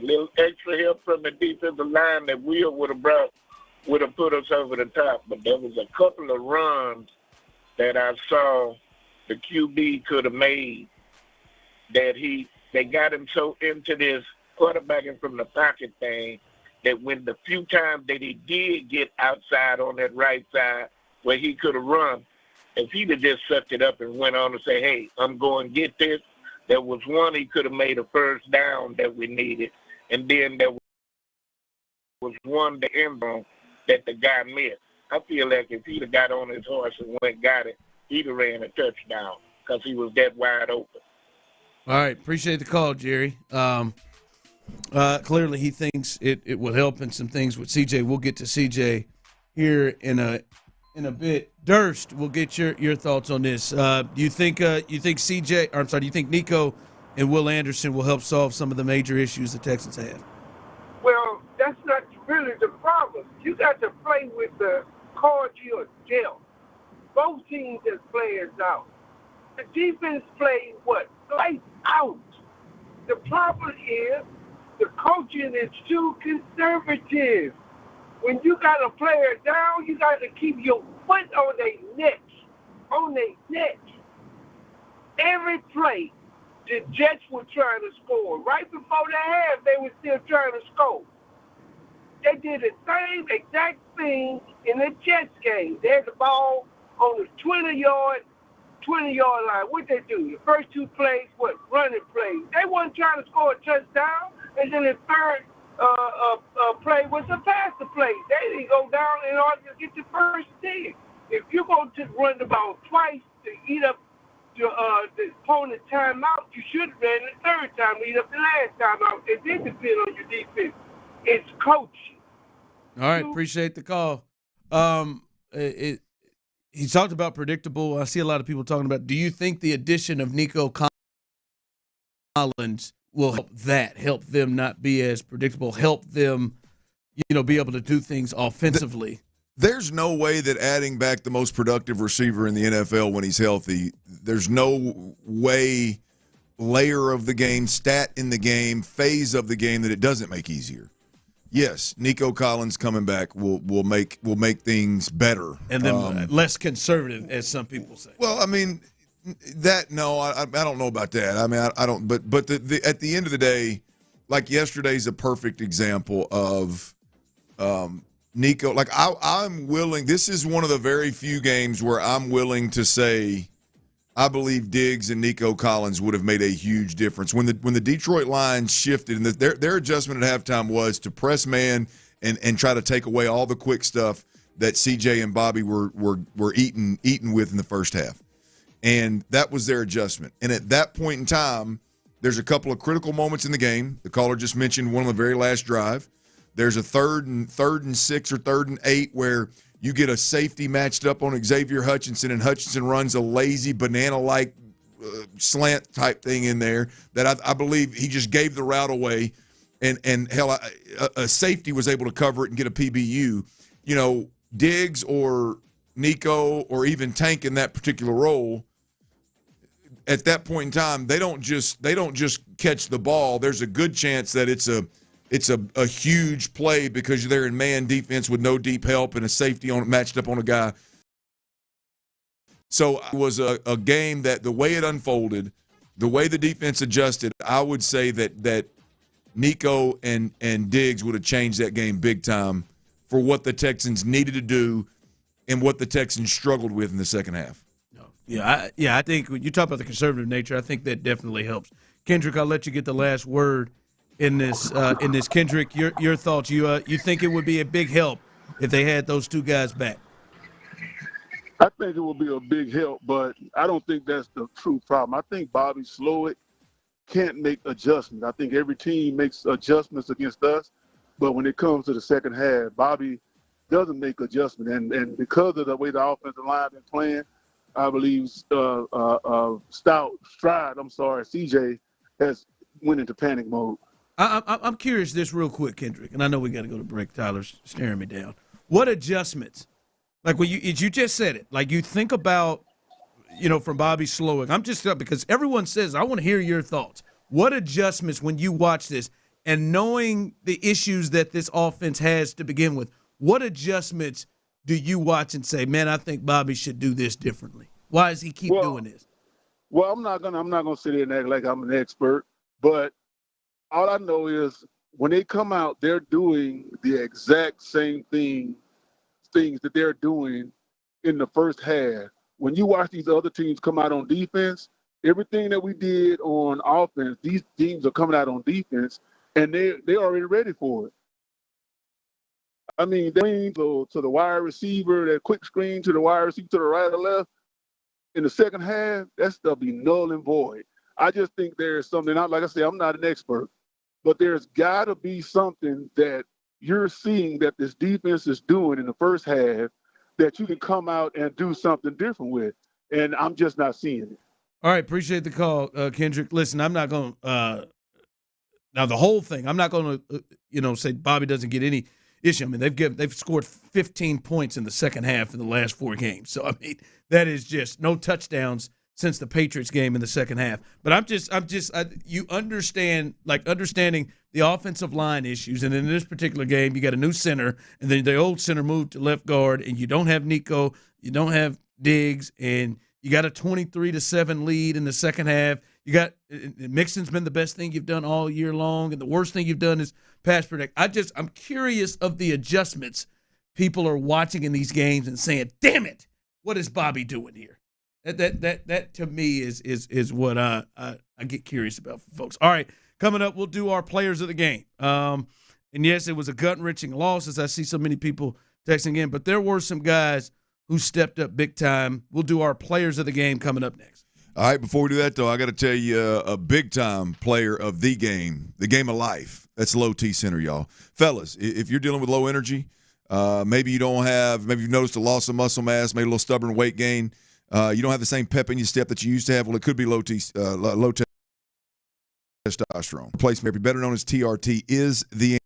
little extra help from the defensive line that Will would have put us over the top. But there was a couple of runs that I saw the QB could have made that they got him so into this quarterbacking from the pocket thing that when the few times that he did get outside on that right side where he could have run, if he'd have just sucked it up and went on to say, hey, I'm going to get this, there was one he could have made a first down that we needed, and then there was one the end zone that the guy missed. I feel like if he'd have got on his horse and went and got it, he'd have ran a touchdown because he was that wide open. All right, appreciate the call, Jerry. Clearly he thinks it will help in some things with CJ. We'll get to CJ here in a bit. Durst, we'll get your thoughts on this. Do you think Nico and Will Anderson will help solve some of the major issues the Texans have? Well, that's not really the problem. You got to play with the cards you're dealt. Both teams have players out. The defense played lights out. The problem is the coaching is too conservative. When you got a player down, you got to keep your foot on their neck. Every play, the Jets were trying to score. Right before the half, they were still trying to score. They did the same exact thing in the Jets game. They had the ball on the 20-yard line. What they do? The first two plays, running plays. They weren't trying to score a touchdown. And then the third play was a passer play. They didn't go down in order to get the first 10. If you're going to run the ball twice to eat up the opponent's timeout, you should have ran the third time to eat up the last timeout. It did depend on your defense. It's coaching. All right, appreciate the call. He talked about predictable. I see a lot of people talking about, do you think the addition of Nico Collins will help them not be as predictable, help them, be able to do things offensively? There's no way that adding back the most productive receiver in the NFL when he's healthy, there's no way layer of the game, stat in the game, phase of the game that it doesn't make easier. Yes, Nico Collins coming back will make things better. And then less conservative, as some people say. Well, I mean, I don't know about that. I mean, I don't. But at the end of the day, like yesterday's a perfect example of Nico. Like I'm willing. This is one of the very few games where I'm willing to say I believe Diggs and Nico Collins would have made a huge difference when the Detroit Lions shifted and their adjustment at halftime was to press man and try to take away all the quick stuff that CJ and Bobby were eating with in the first half. And that was their adjustment. And at that point in time, there's a couple of critical moments in the game. The caller just mentioned one on the very last drive. There's a third and 6 or 3rd and 8 where you get a safety matched up on Xavier Hutchinson, and Hutchinson runs a lazy banana-like slant type thing in there that I believe he just gave the route away, and hell, a safety was able to cover it and get a PBU. You know, Diggs or Nico or even Tank in that particular role, at that point in time, they don't just catch the ball. There's a good chance that it's a huge play because they're in man defense with no deep help and a safety matched up on a guy. So it was a game that the way it unfolded, the way the defense adjusted, I would say that Nico and Diggs would have changed that game big time for what the Texans needed to do and what the Texans struggled with in the second half. Yeah, I think when you talk about the conservative nature, I think that definitely helps. Kendrick, I'll let you get the last word in this. Kendrick, your thoughts. You think it would be a big help if they had those two guys back? I think it would be a big help, but I don't think that's the true problem. I think Bobby Slowick can't make adjustments. I think every team makes adjustments against us, but when it comes to the second half, Bobby doesn't make adjustments. And because of the way the offensive line been playing, I believe CJ has went into panic mode. I'm curious this real quick, Kendrick, and I know we got to go to break. Tyler's staring me down. What adjustments? Like when you just said it, like you think about, from Bobby Slowick. I'm just because everyone says, I want to hear your thoughts. What adjustments when you watch this and knowing the issues that this offense has to begin with, what adjustments do you watch and say, man, I think Bobby should do this differently? Why does he keep doing this? Well, I'm not gonna sit here and act like I'm an expert, but all I know is when they come out, they're doing the exact same things that they're doing in the first half. When you watch these other teams come out on defense, everything that we did on offense, these teams are coming out on defense, and they're already ready for it. I mean, they go to the wide receiver, that quick screen to the wide receiver to the right or left. In the second half, that stuff be null and void. I just think there's something, like I said, I'm not an expert, but there's got to be something that you're seeing that this defense is doing in the first half that you can come out and do something different with, and I'm just not seeing it. All right, appreciate the call, Kendrick. Listen, I'm not going to now the whole thing, I'm not going to, say Bobby doesn't get any issue. I mean, they've scored 15 points in the second half in the last 4 games. So, I mean, that is just no touchdowns since the Patriots game in the second half. But you understanding the offensive line issues. And in this particular game, you got a new center, and then the old center moved to left guard, and you don't have Nico, you don't have Diggs, and you got a 23-7 lead in the second half. You got Mixon's been the best thing you've done all year long, and the worst thing you've done is pass protect. I'm curious of the adjustments people are watching in these games and saying, "Damn it, what is Bobby doing here?" That to me is what I get curious about for folks. All right, coming up, we'll do our players of the game. And yes, it was a gut-wrenching loss, as I see so many people texting in, but there were some guys who stepped up big time. We'll do our players of the game coming up next. All right, before we do that, though, I got to tell you a big-time player of the game of life. That's low T center, y'all. Fellas, if you're dealing with low energy, maybe you've noticed a loss of muscle mass, maybe a little stubborn weight gain, you don't have the same pep in your step that you used to have, well, it could be low testosterone. Replacement, better known as TRT, is the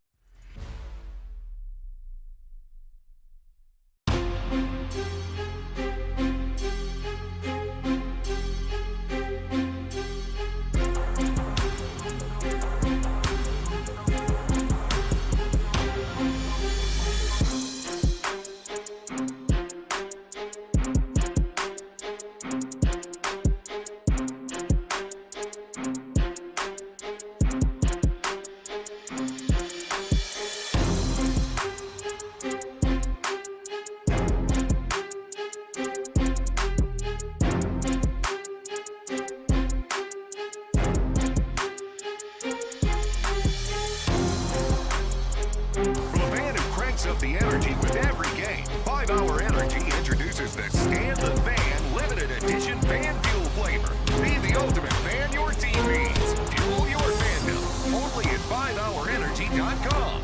fix up the energy with every game. 5-Hour Energy introduces the Stand the Fan limited edition fan fuel flavor. Be the ultimate fan your team needs. Fuel your fandom. Only at 5hourenergy.com.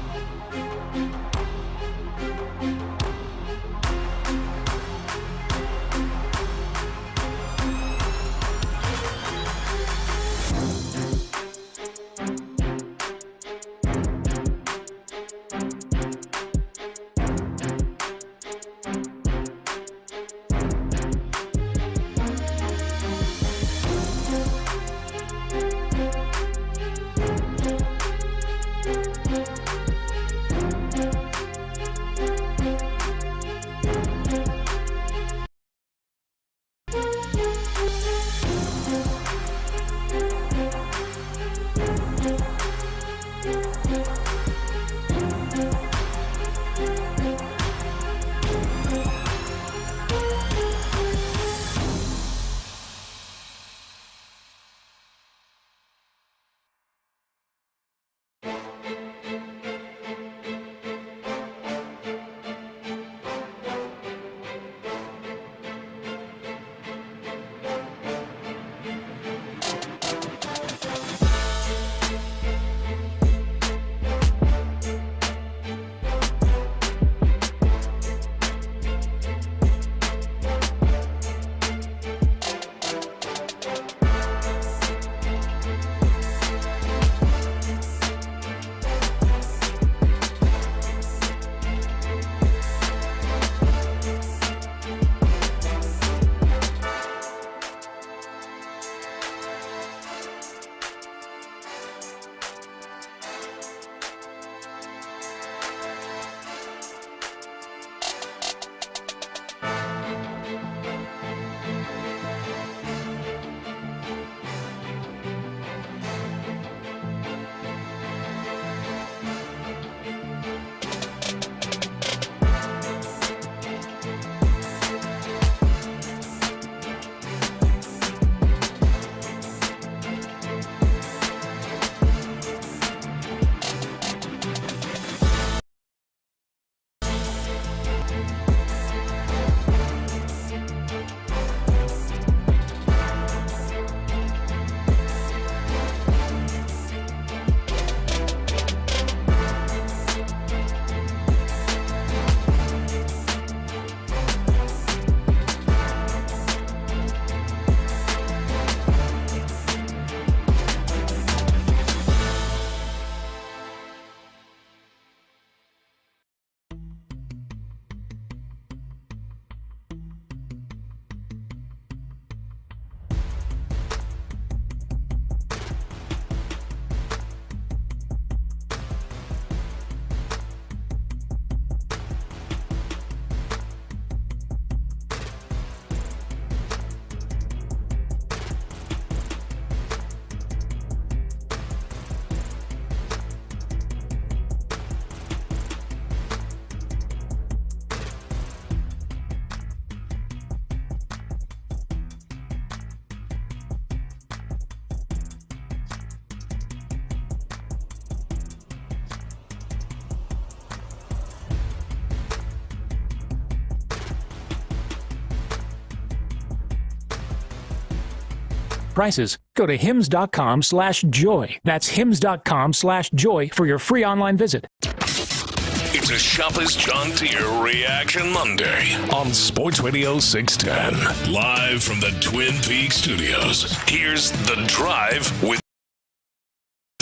Prices. Go to hims.com/joy. That's hims.com/joy for your free online visit. It's a Shopper's John Deere Reaction Monday on Sports Radio 610. Live from the Twin Peaks studios. Here's The Drive with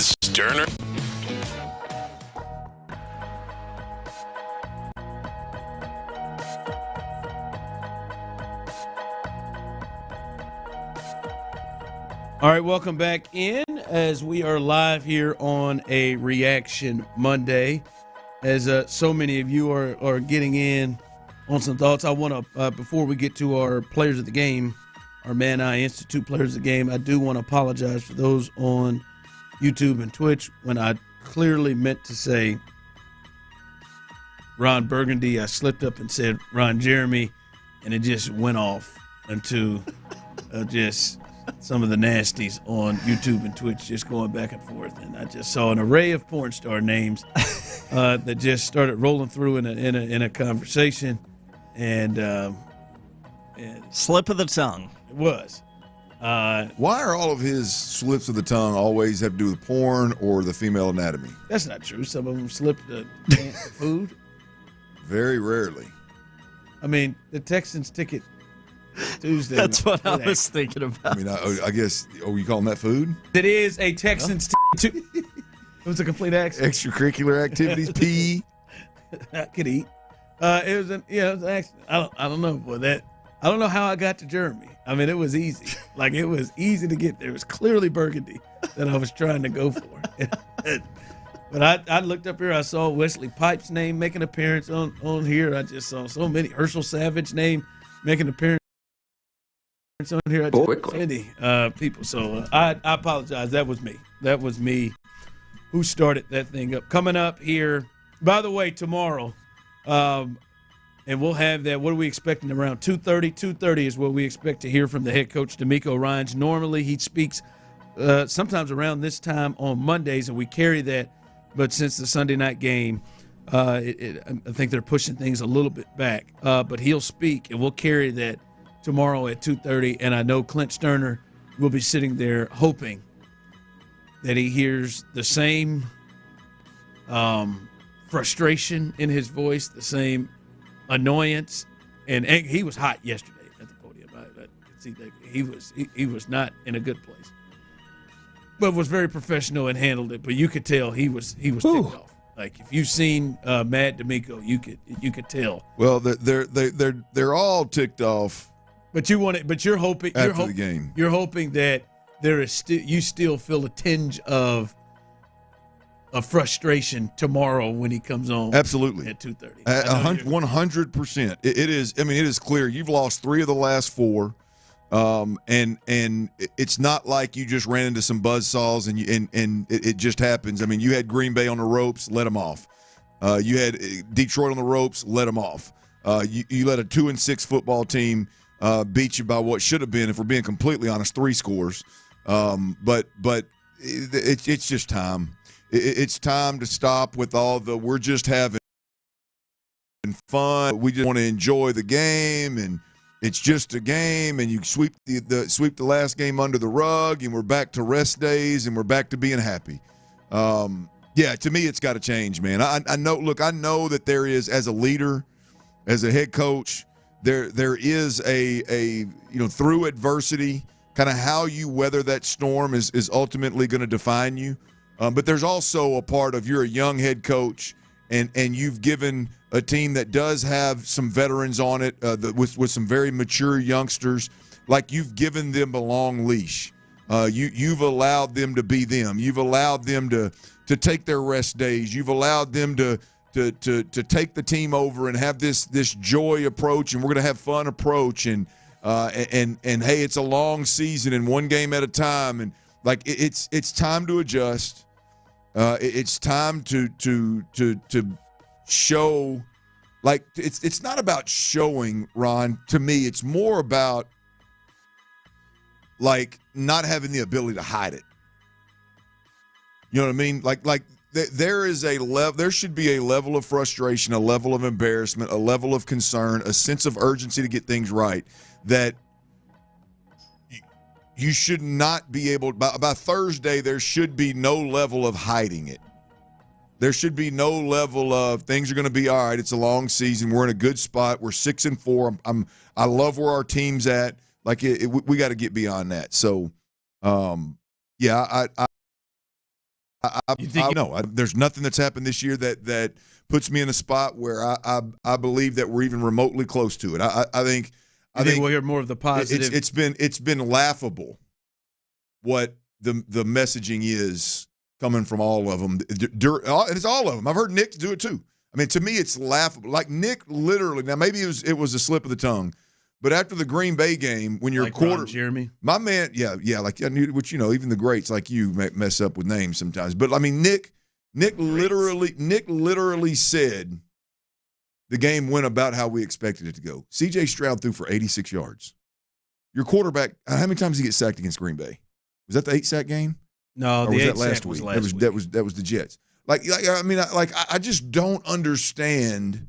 Stoerner. All right, welcome back in as we are live here on a Reaction Monday. As so many of you are getting in on some thoughts, I want to, before we get to our players of the game, our Man Eye Institute players of the game, I do want to apologize for those on YouTube and Twitch when I clearly meant to say Ron Burgundy. I slipped up and said Ron Jeremy, and it just went off into just some of the nasties on YouTube and Twitch just going back and forth. And I just saw an array of porn star names that just started rolling through in a conversation, and slip of the tongue. It was. Why are all of his slips of the tongue always have to do with porn or the female anatomy? That's not true. Some of them slip the food. Very rarely. I mean, the Texans ticket Tuesday. That's what I was thinking about. I mean, I guess, you calling that food? It is a Texans ticket. It was a complete accident. Extracurricular activities, PE. I could eat. It was an accident. I don't know, boy. I don't know how I got to Jeremy. I mean, it was easy. Like, it was easy to get there. It was clearly Burgundy that I was trying to go for. But I looked up here. I saw Wesley Pipes' name make an appearance on here. I just saw so many. Herschel Savage name make an appearance on here. I just saw many people. So I apologize. That was me. That was me who started that thing up. Coming up here, by the way, tomorrow, and we'll have that. What are we expecting around 2:30? 2:30 is what we expect to hear from the head coach, DeMeco Ryans. Normally he speaks sometimes around this time on Mondays, and we carry that. But since the Sunday night game, I think they're pushing things a little bit back. But he'll speak, and we'll carry that tomorrow at 2:30. And I know Clint Stoerner will be sitting there hoping that he hears the same frustration in his voice, the same annoyance, and he was hot yesterday at the podium. I could see that he was not in a good place, but was very professional and handled it. But you could tell he was ticked off. Like, if you've seen Matt DeMeco, you could tell. Well, they're all ticked off. But you're hoping after the game. You're hoping that there is you still feel a tinge of frustration tomorrow when he comes on. Absolutely. At 2:30. 100%. It is. I mean, it is clear you've lost 3 of the last 4, and it's not like you just ran into some buzzsaws and it just happens. I mean, you had Green Bay on the ropes, let them off. You had Detroit on the ropes, let them off. You let a 2-6 football team beat you by what should have been, if we're being completely honest, 3 scores. But it's just time. It's time to stop with all the we're just having fun. We just want to enjoy the game, and it's just a game. And you sweep the last game under the rug, and we're back to rest days, and we're back to being happy. Yeah, to me, it's got to change, man. I know. Look, I know that there is, as a leader, as a head coach, there is a through adversity, kind of how you weather that storm is ultimately going to define you. But there's also a part of you're a young head coach, and you've given a team that does have some veterans on it with some very mature youngsters. Like, you've given them a long leash. You've allowed them to be them. You've allowed them to take their rest days. You've allowed them to take the team over and have this joy approach, and we're going to have fun approach, and hey, it's a long season and one game at a time, and like it's time to adjust. It's time to show, like, it's not about showing, Ron. To me, it's more about, like, not having the ability to hide it. You know what I mean? Like there is a level. There should be a level of frustration, a level of embarrassment, a level of concern, a sense of urgency to get things right that you should not be able. By Thursday, there should be no level of hiding it. There should be no level of things are going to be all right. It's a long season. We're in a good spot. We're 6-4. I love where our team's at. Like, we got to get beyond that. So, yeah, I know there's nothing that's happened this year that puts me in a spot where I believe that we're even remotely close to it. I think we'll hear more of the positive. It's been laughable what the messaging is coming from all of them. And it's all of them. I've heard Nick do it too. I mean, to me, it's laughable. Like, Nick literally. Now, maybe it was a slip of the tongue. But after the Green Bay game, when you're like Ron Jeremy, my man, yeah, like, which, even the greats like you mess up with names sometimes. But I mean, Nick literally said the game went about how we expected it to go. C.J. Stroud threw for 86 yards. Your quarterback, how many times did he get sacked against Green Bay? Was that the 8-sack game? No, or the was 8 that last sack was week? last week. That was the Jets. I just don't understand.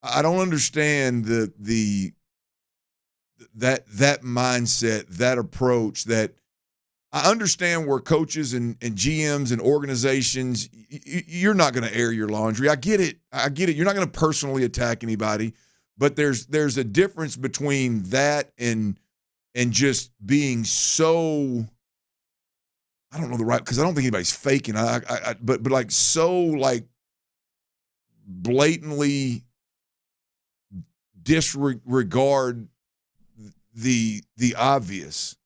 I don't understand that mindset, that approach. That I understand where coaches and GMs and organizations, you're not going to air your laundry. I get it. You're not going to personally attack anybody, but there's a difference between that and just being so. I don't know because I don't think anybody's faking. But like so like blatantly disregard the obvious.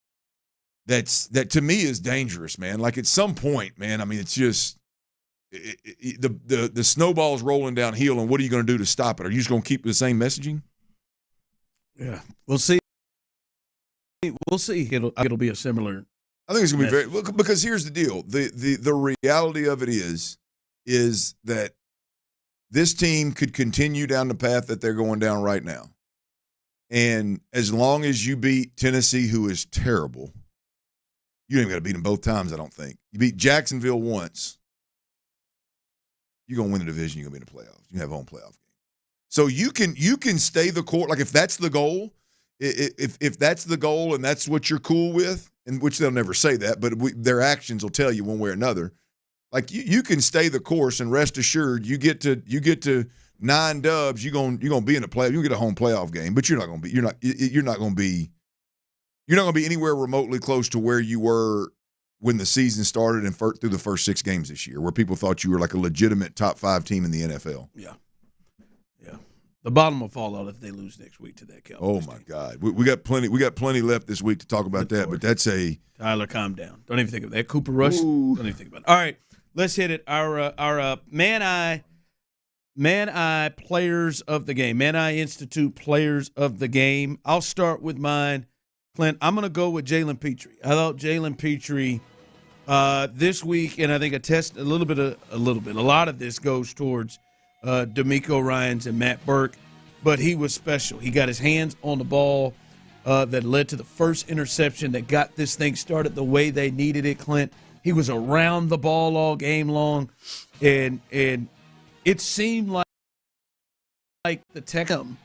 That to me is dangerous, man. Like at some point, man. I mean, it's just the snowball's rolling downhill, and what are you going to do to stop it? Are you just going to keep the same messaging? Yeah, we'll see. We'll see. It'll be a similar. I think it's going to be very because here's the deal. The reality of it is that this team could continue down the path that they're going down right now. And as long as you beat Tennessee, who is terrible, you don't even got to beat them both times, I don't think. You beat Jacksonville once, you're going to win the division, you're going to be in the playoffs. You have a home playoff game. So you can stay the course. Like if that's the goal, if that's the goal and that's what you're cool with, and which they'll never say that, but their actions will tell you one way or another. Like you can stay the course and rest assured you get to 9 dubs, you're gonna be in the playoff. You get a home playoff game, but you're not gonna be anywhere remotely close to where you were when the season started and through the first 6 games this year, where people thought you were like a legitimate top 5 team in the NFL. Yeah. The bottom will fall out if they lose next week to that Cowboys. Oh my God, we got plenty. We got plenty left this week to talk about that. Lord. But that's Tyler, calm down. Don't even think of that. Cooper Rush. Don't even think about it. All right, let's hit it. Our Man Eye players of the game. Man Eye Institute players of the game. I'll start with mine, Clint. I'm going to go with Jalen Petrie. I thought Jalen Petrie this week, and I think a lot of this goes towards DeMeco Ryans and Matt Burke, but he was special. He got his hands on the ball that led to the first interception that got this thing started the way they needed it, Clint. He was around the ball all game long, and it seemed like the Texans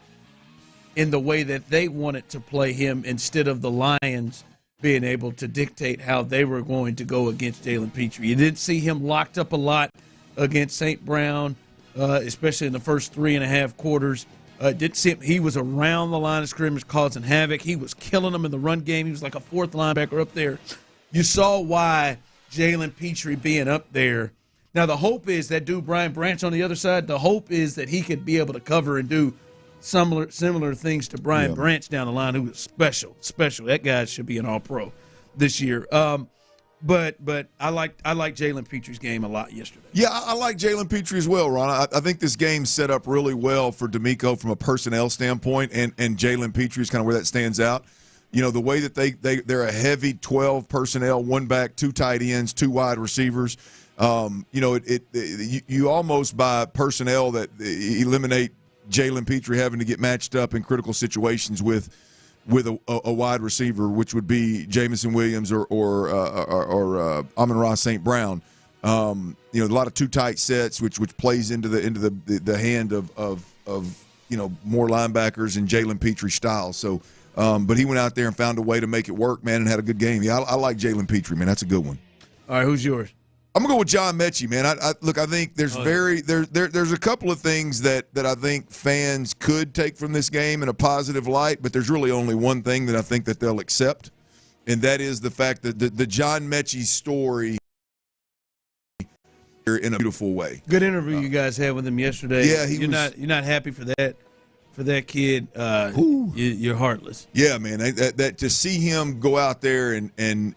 in the way that they wanted to play him instead of the Lions being able to dictate how they were going to go against Jalen Petrie. You didn't see him locked up a lot against St. Brown, especially in the first 3.5 quarters. Didn't see him. He was around the line of scrimmage causing havoc. He was killing them in the run game. He was like a 4th linebacker up there. You saw why Jalen Petrie being up there. Now, the hope is that dude Brian Branch on the other side, the hope is that he could be able to cover and do similar things to Brian Branch down the line, who was special. That guy should be an all-pro this year. But I like Jalen Petrie's game a lot yesterday. Yeah, I like Jalen Petrie as well, Ron. I think this game set up really well for DeMeco from a personnel standpoint, and Jalen Petrie is kind of where that stands out. You know, the way that they're a heavy 12 personnel, 1 back, 2 tight ends, 2 wide receivers. You almost by personnel that eliminate Jalen Petrie having to get matched up in critical situations with a wide receiver, which would be Jamison Williams or Amon-Ra St. Brown. A lot of 2 tight sets, which plays into the hand of more linebackers and Jalen Petrie style. So, but he went out there and found a way to make it work, man, and had a good game. Yeah, I like Jalen Petrie, man. That's a good one. All right, who's yours? I'm gonna go with John Mechie, man. I think there's there's a couple of things that I think fans could take from this game in a positive light, but there's really only one thing that I think that they'll accept, and that is the fact that the John Mechie story in a beautiful way. Good interview you guys had with him yesterday. Yeah, you're not happy for that. For that kid, you're heartless. Yeah, man. That to see him go out there and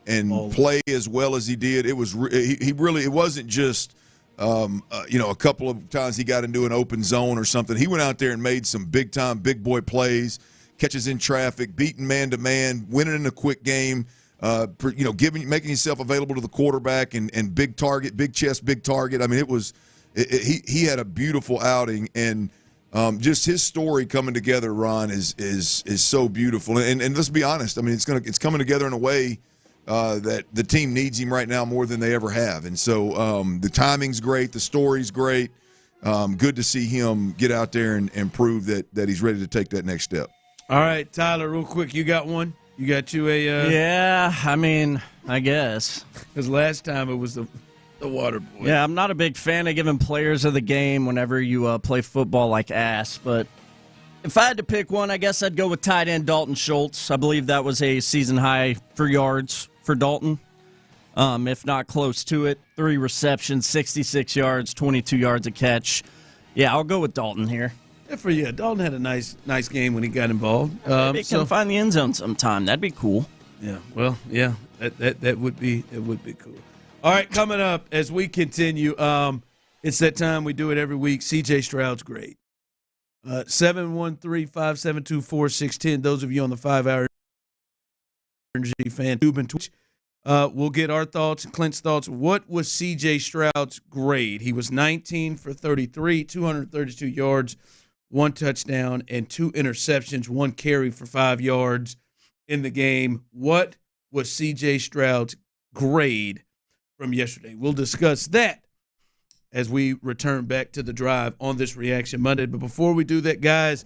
play as well as he did, it was he really. It wasn't just a couple of times he got into an open zone or something. He went out there and made some big time, big boy plays, catches in traffic, beating man to man, winning in a quick game. Making himself available to the quarterback and big target, big chest, big target. I mean, he had a beautiful outing and. Just his story coming together, Ron, is so beautiful. And let's be honest. I mean, it's coming together in a way that the team needs him right now more than they ever have. And so the timing's great. The story's great. Good to see him get out there and prove that he's ready to take that next step. All right, Tyler, real quick, you got one? You got you a Yeah, I mean, I guess. Because last time it was the water boy. Yeah, I'm not a big fan of giving players of the game whenever you play football like ass, but if I had to pick one, I guess I'd go with tight end Dalton Schultz. I believe that was a season high for yards for Dalton, if not close to it. 3 receptions, 66 yards, 22 yards a catch. Yeah, I'll go with Dalton here. Yeah, for you. Dalton had a nice game when he got involved. Maybe he can find the end zone sometime. That'd be cool. Yeah, well, yeah, that would be cool. All right, coming up as we continue, it's that time we do it every week. C.J. Stroud's grade. 713-572-4610. Those of you on the 5-hour energy fan tube and Twitch, we'll get our thoughts and Clint's thoughts. What was C.J. Stroud's grade? He was 19 for 33, 232 yards, 1 touchdown, and 2 interceptions, 1 carry for 5 yards in the game. What was C.J. Stroud's grade from yesterday? We'll discuss that as we return back to the drive on this Reaction Monday. But before we do that, guys,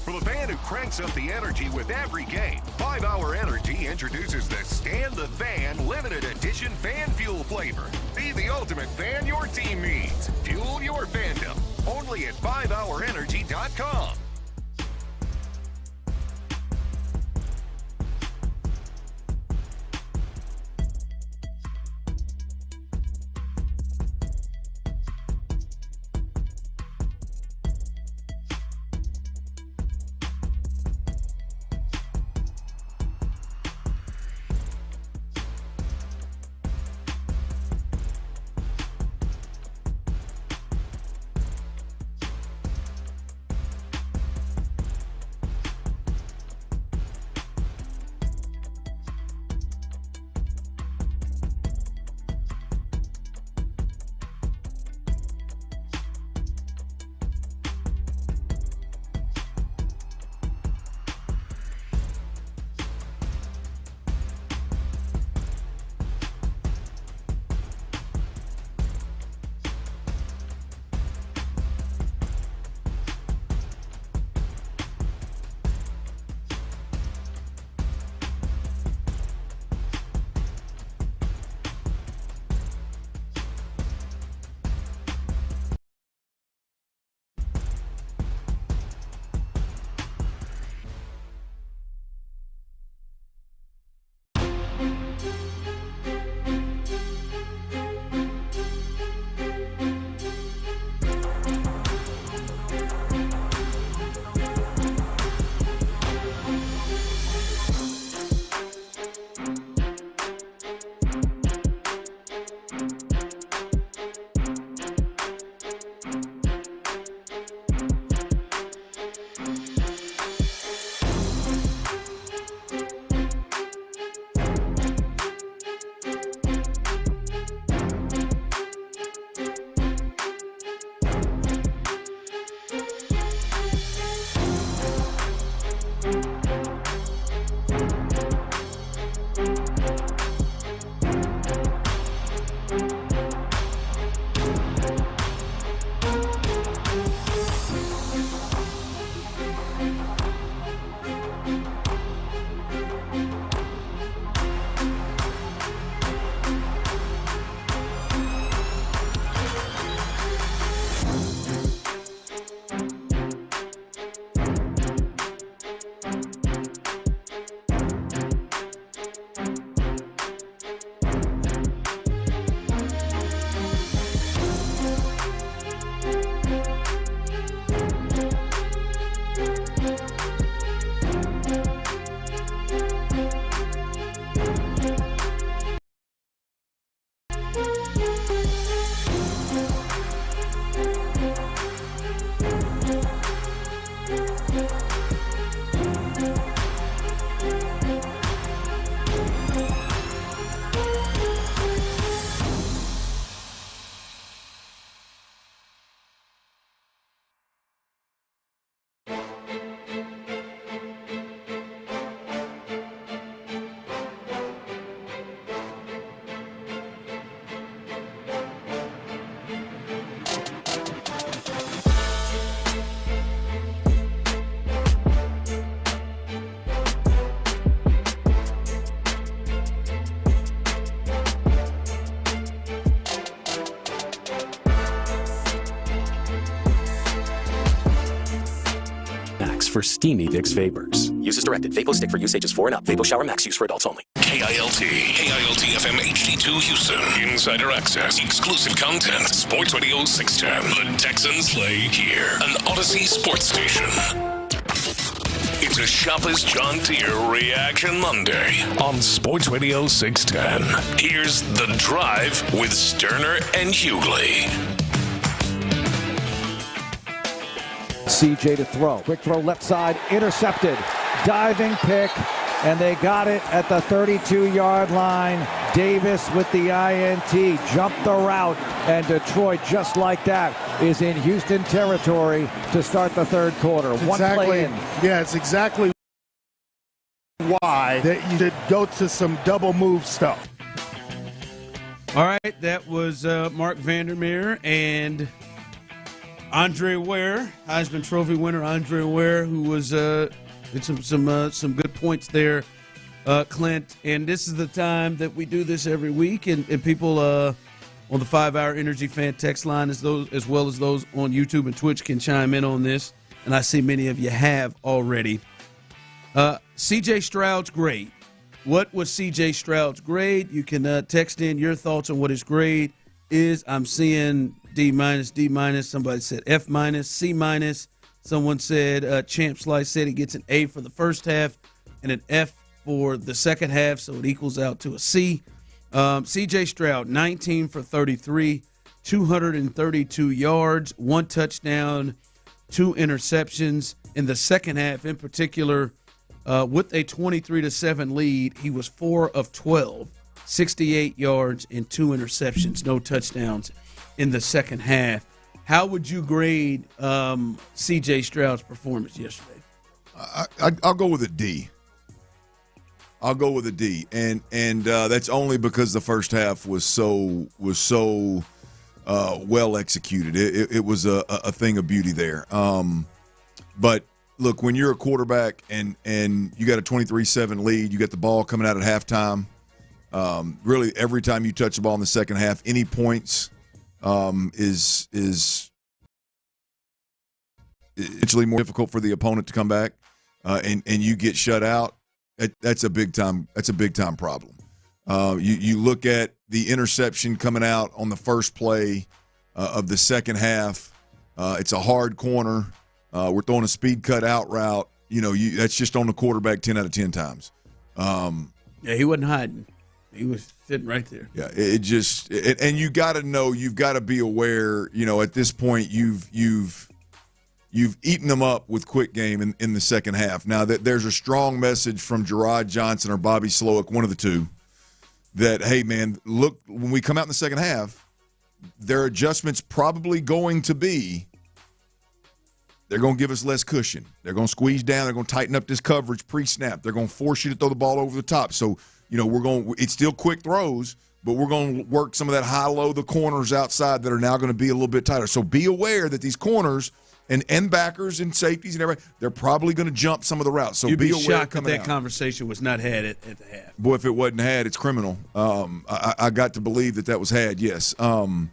For the fan who cranks up the energy with every game, 5 Hour Energy introduces the Stand the Fan limited edition fan fuel flavor. Be the ultimate fan your team needs. Fuel your fandom. Only at 5hourenergy.com. For steamy Vicks Vapors. Use as directed. Vapo Stick for use ages 4 and up. Vapo Shower Max use for adults only. KILT FM HD2 Houston. Insider access, exclusive content. Sports Radio 610. The Texans play here. An Odyssey sports station. It's a Shopper's John Deere Reaction Monday on Sports Radio 610. Here's The Drive with Stoerner and Hughley. CJ to throw. Quick throw left side, intercepted. Diving pick, and they got it at the 32-yard line. Davis with the INT, jumped the route, and Detroit, just like that, is in Houston territory to start the third quarter. One play in. Yeah, it's exactly why that you should go to some double move stuff. All right, that was Mark Vandermeer, and Andre Ware, Heisman Trophy winner Andre Ware, who was did some good points there, Clint. And this is the time that we do this every week, and people on the 5-Hour Energy Fan text line, as well as those on YouTube and Twitch, can chime in on this. And I see many of you have already. C.J. Stroud's grade. What was C.J. Stroud's grade? You can text in your thoughts on what his grade is. I'm seeing D-, D-. Somebody said F-, C-. Someone said, Champ Slice said he gets an A for the first half and an F for the second half, so it equals out to a C. C.J. Stroud, 19 for 33, 232 yards, 1 touchdown, 2 interceptions. In the second half, in particular, with a 23-7 lead, he was 4 of 12, 68 yards and 2 interceptions, no touchdowns in the second half. How would you grade C.J. Stroud's performance yesterday? I'll go with a D. I'll go with a D, and that's only because the first half was so well executed. It was a thing of beauty there. But look, when you're a quarterback and you got a 23-7 lead, you got the ball coming out at halftime. Really, every time you touch the ball in the second half, any points is actually more difficult for the opponent to come back, and you get shut out. That's a big time problem. You look at the interception coming out on the first play of the second half. It's a hard corner. We're throwing a speed cut out route. That's just on the quarterback 10 out of 10 times. Yeah, he wasn't hiding. He was sitting right there. Yeah, and you got to know, you've got to be aware. At this point, you've eaten them up with quick game in the second half. Now, there's a strong message from Gerard Johnson or Bobby Slowick, one of the two, that, hey, man, look, when we come out in the second half, their adjustment's probably going to be they're going to give us less cushion. They're going to squeeze down. They're going to tighten up this coverage pre-snap. They're going to force you to throw the ball over the top. So, it's still quick throws, but we're going to work some of that high-low, the corners outside that are now going to be a little bit tighter. So be aware that these corners and end backers and safeties and everything, they're probably going to jump some of the routes. So you'd be be aware shocked coming that out. Conversation was not had at the half. Boy, if it wasn't had, it's criminal. I got to believe that was had, yes. So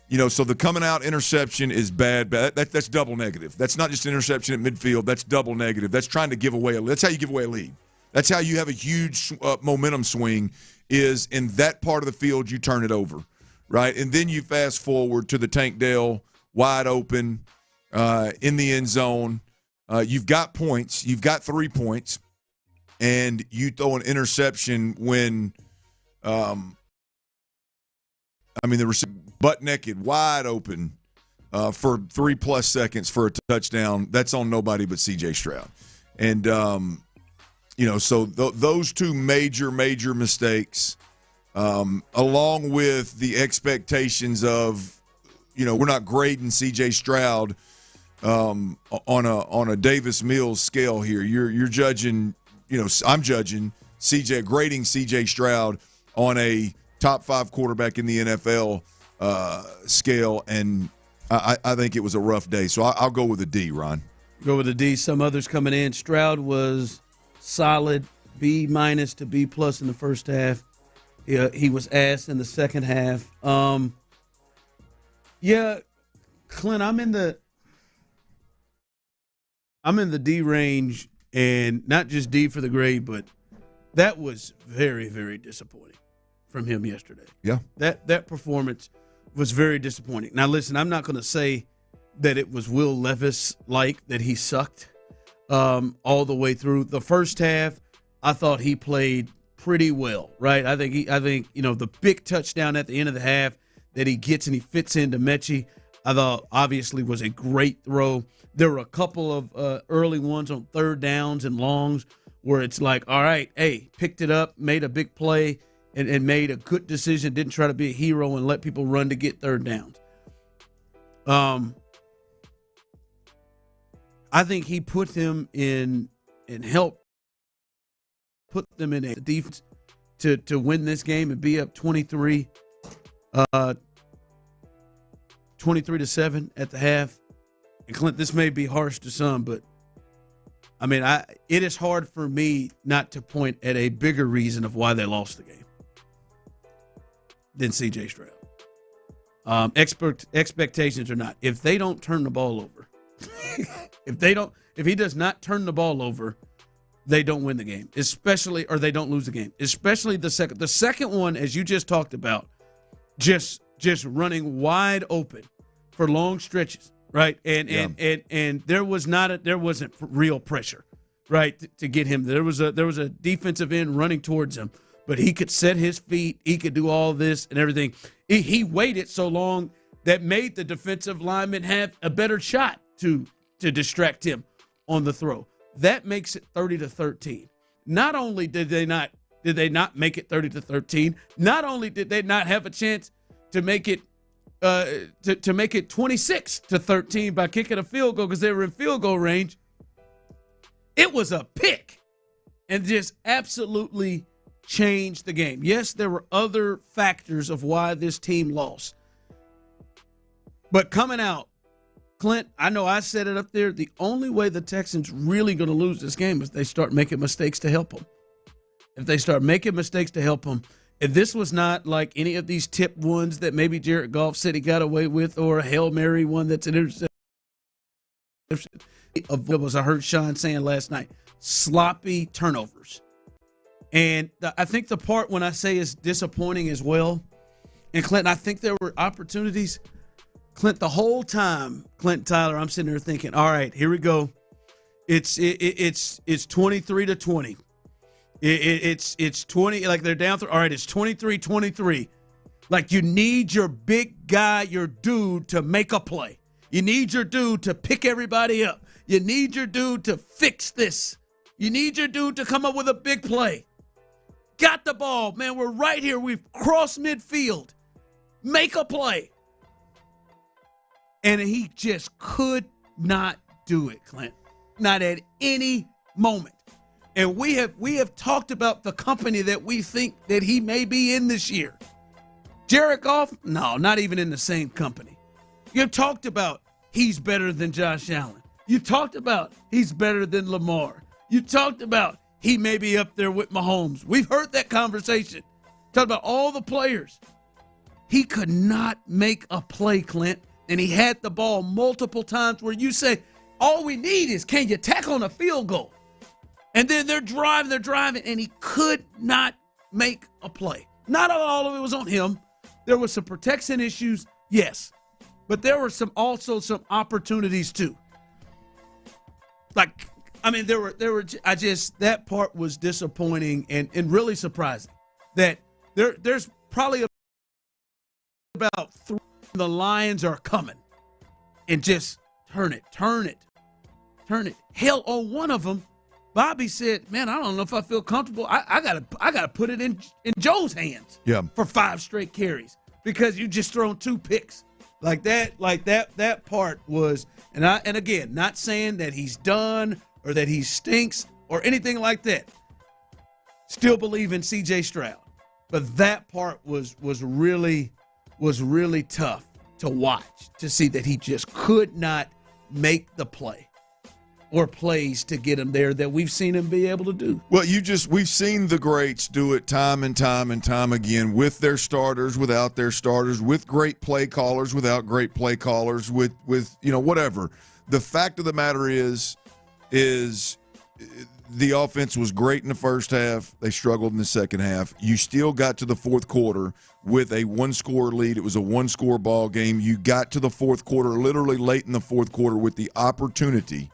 the coming out interception is bad. That's double negative. That's not just an interception at midfield. That's double negative. That's trying to give away a lead. That's how you give away a lead. That's how you have a huge momentum swing, is in that part of the field you turn it over, right? And then you fast forward to the Tank Dell wide open in the end zone. You've got points. You've got 3 points. And you throw an interception when the receiver butt naked, wide open for 3+ seconds for a touchdown. That's on nobody but C.J. Stroud. And, so those two major mistakes, along with the expectations of, we're not grading C.J. Stroud on a Davis Mills scale here. You're judging, I'm judging grading C.J. Stroud on a top 5 quarterback in the NFL scale, and I think it was a rough day. So I'll go with a D, Ron. Go with a D. Some others coming in. Stroud was solid, B- to B+ in the first half. He was ass in the second half. Clint, I'm in the D range, and not just D for the grade, but that was very, very disappointing from him yesterday. Yeah. That performance was very disappointing. Now, listen, I'm not going to say that it was Will Levis-like, that he sucked all the way through. The first half, I thought he played pretty well, right? I think the big touchdown at the end of the half that he gets and he fits into Mechie, I thought obviously was a great throw. There were a couple of early ones on third downs and longs where it's like, all right, hey, picked it up, made a big play, and made a good decision, didn't try to be a hero and let people run to get third downs. I think he put them in and helped put them in a defense to win this game and be up 23. 23-7 at the half. And Clint, this may be harsh to some, but I mean, it is hard for me not to point at a bigger reason of why they lost the game than C.J. Stroud. Expectations or not, if they don't turn the ball over, if he does not turn the ball over, they don't win the game, or they don't lose the game. Especially the second. The second one, as you just talked about, just running wide open for long stretches. Right, and there wasn't real pressure, right, to get him. There was a defensive end running towards him, but he could set his feet. He could do all this and everything. He waited so long that made the defensive lineman have a better shot to distract him on the throw. That makes it 30-13. Not only did they not make it 30-13, not only did they not have a chance to make it. To make it 26-13 by kicking a field goal because they were in field goal range. It was a pick and just absolutely changed the game. Yes, there were other factors of why this team lost. But coming out, Clint, I know I said it up there, the only way the Texans really going to lose this game is they start making mistakes to help them. If they start making mistakes to help them, if this was not like any of these tip ones that maybe Jared Goff said he got away with, or a Hail Mary one that's an interception, as I heard Sean saying last night, sloppy turnovers. And I think the part when I say is disappointing as well, and Clint, I think there were opportunities. Clint, the whole time, Clint Tyler, I'm sitting there thinking, all right, here we go. It's 23-20. It's 20, like they're down through. All right, it's 23-23. Like you need your big guy, your dude to make a play. You need your dude to pick everybody up. You need your dude to fix this. You need your dude to come up with a big play. Got the ball, man. We're right here. We've crossed midfield. Make a play. And he just could not do it, Clint. Not at any moment. And we have talked about the company that we think that he may be in this year. Jared Goff, no, not even in the same company. You've talked about he's better than Josh Allen. You talked about he's better than Lamar. You talked about he may be up there with Mahomes. We've heard that conversation. Talked about all the players. He could not make a play, Clint, and he had the ball multiple times where you say, all we need is can you tack on a field goal? And then they're driving, and he could not make a play. Not all of it was on him. There were some protection issues, yes. But there were also some opportunities too. Like, I mean, that part was disappointing and really surprising. That there's probably about 3 the Lions are coming. And just turn it. Hell, on one of them, Bobby said, man, I don't know if I feel comfortable. I gotta put it in Joe's hands for 5 straight carries because you just thrown 2 picks. That part was, and again, not saying that he's done or that he stinks or anything like that. Still believe in C.J. Stroud. But that part was really tough to watch, to see that he just could not make the play. Or plays to get him there that we've seen him be able to do. Well, we've seen the greats do it time and time and time again with their starters, without their starters, with great play callers, without great play callers, with whatever. The fact of the matter is the offense was great in the first half. They struggled in the second half. You still got to the fourth quarter with a 1-score lead. It was a 1-score ball game. You got to the fourth quarter, literally late in the fourth quarter, with the opportunity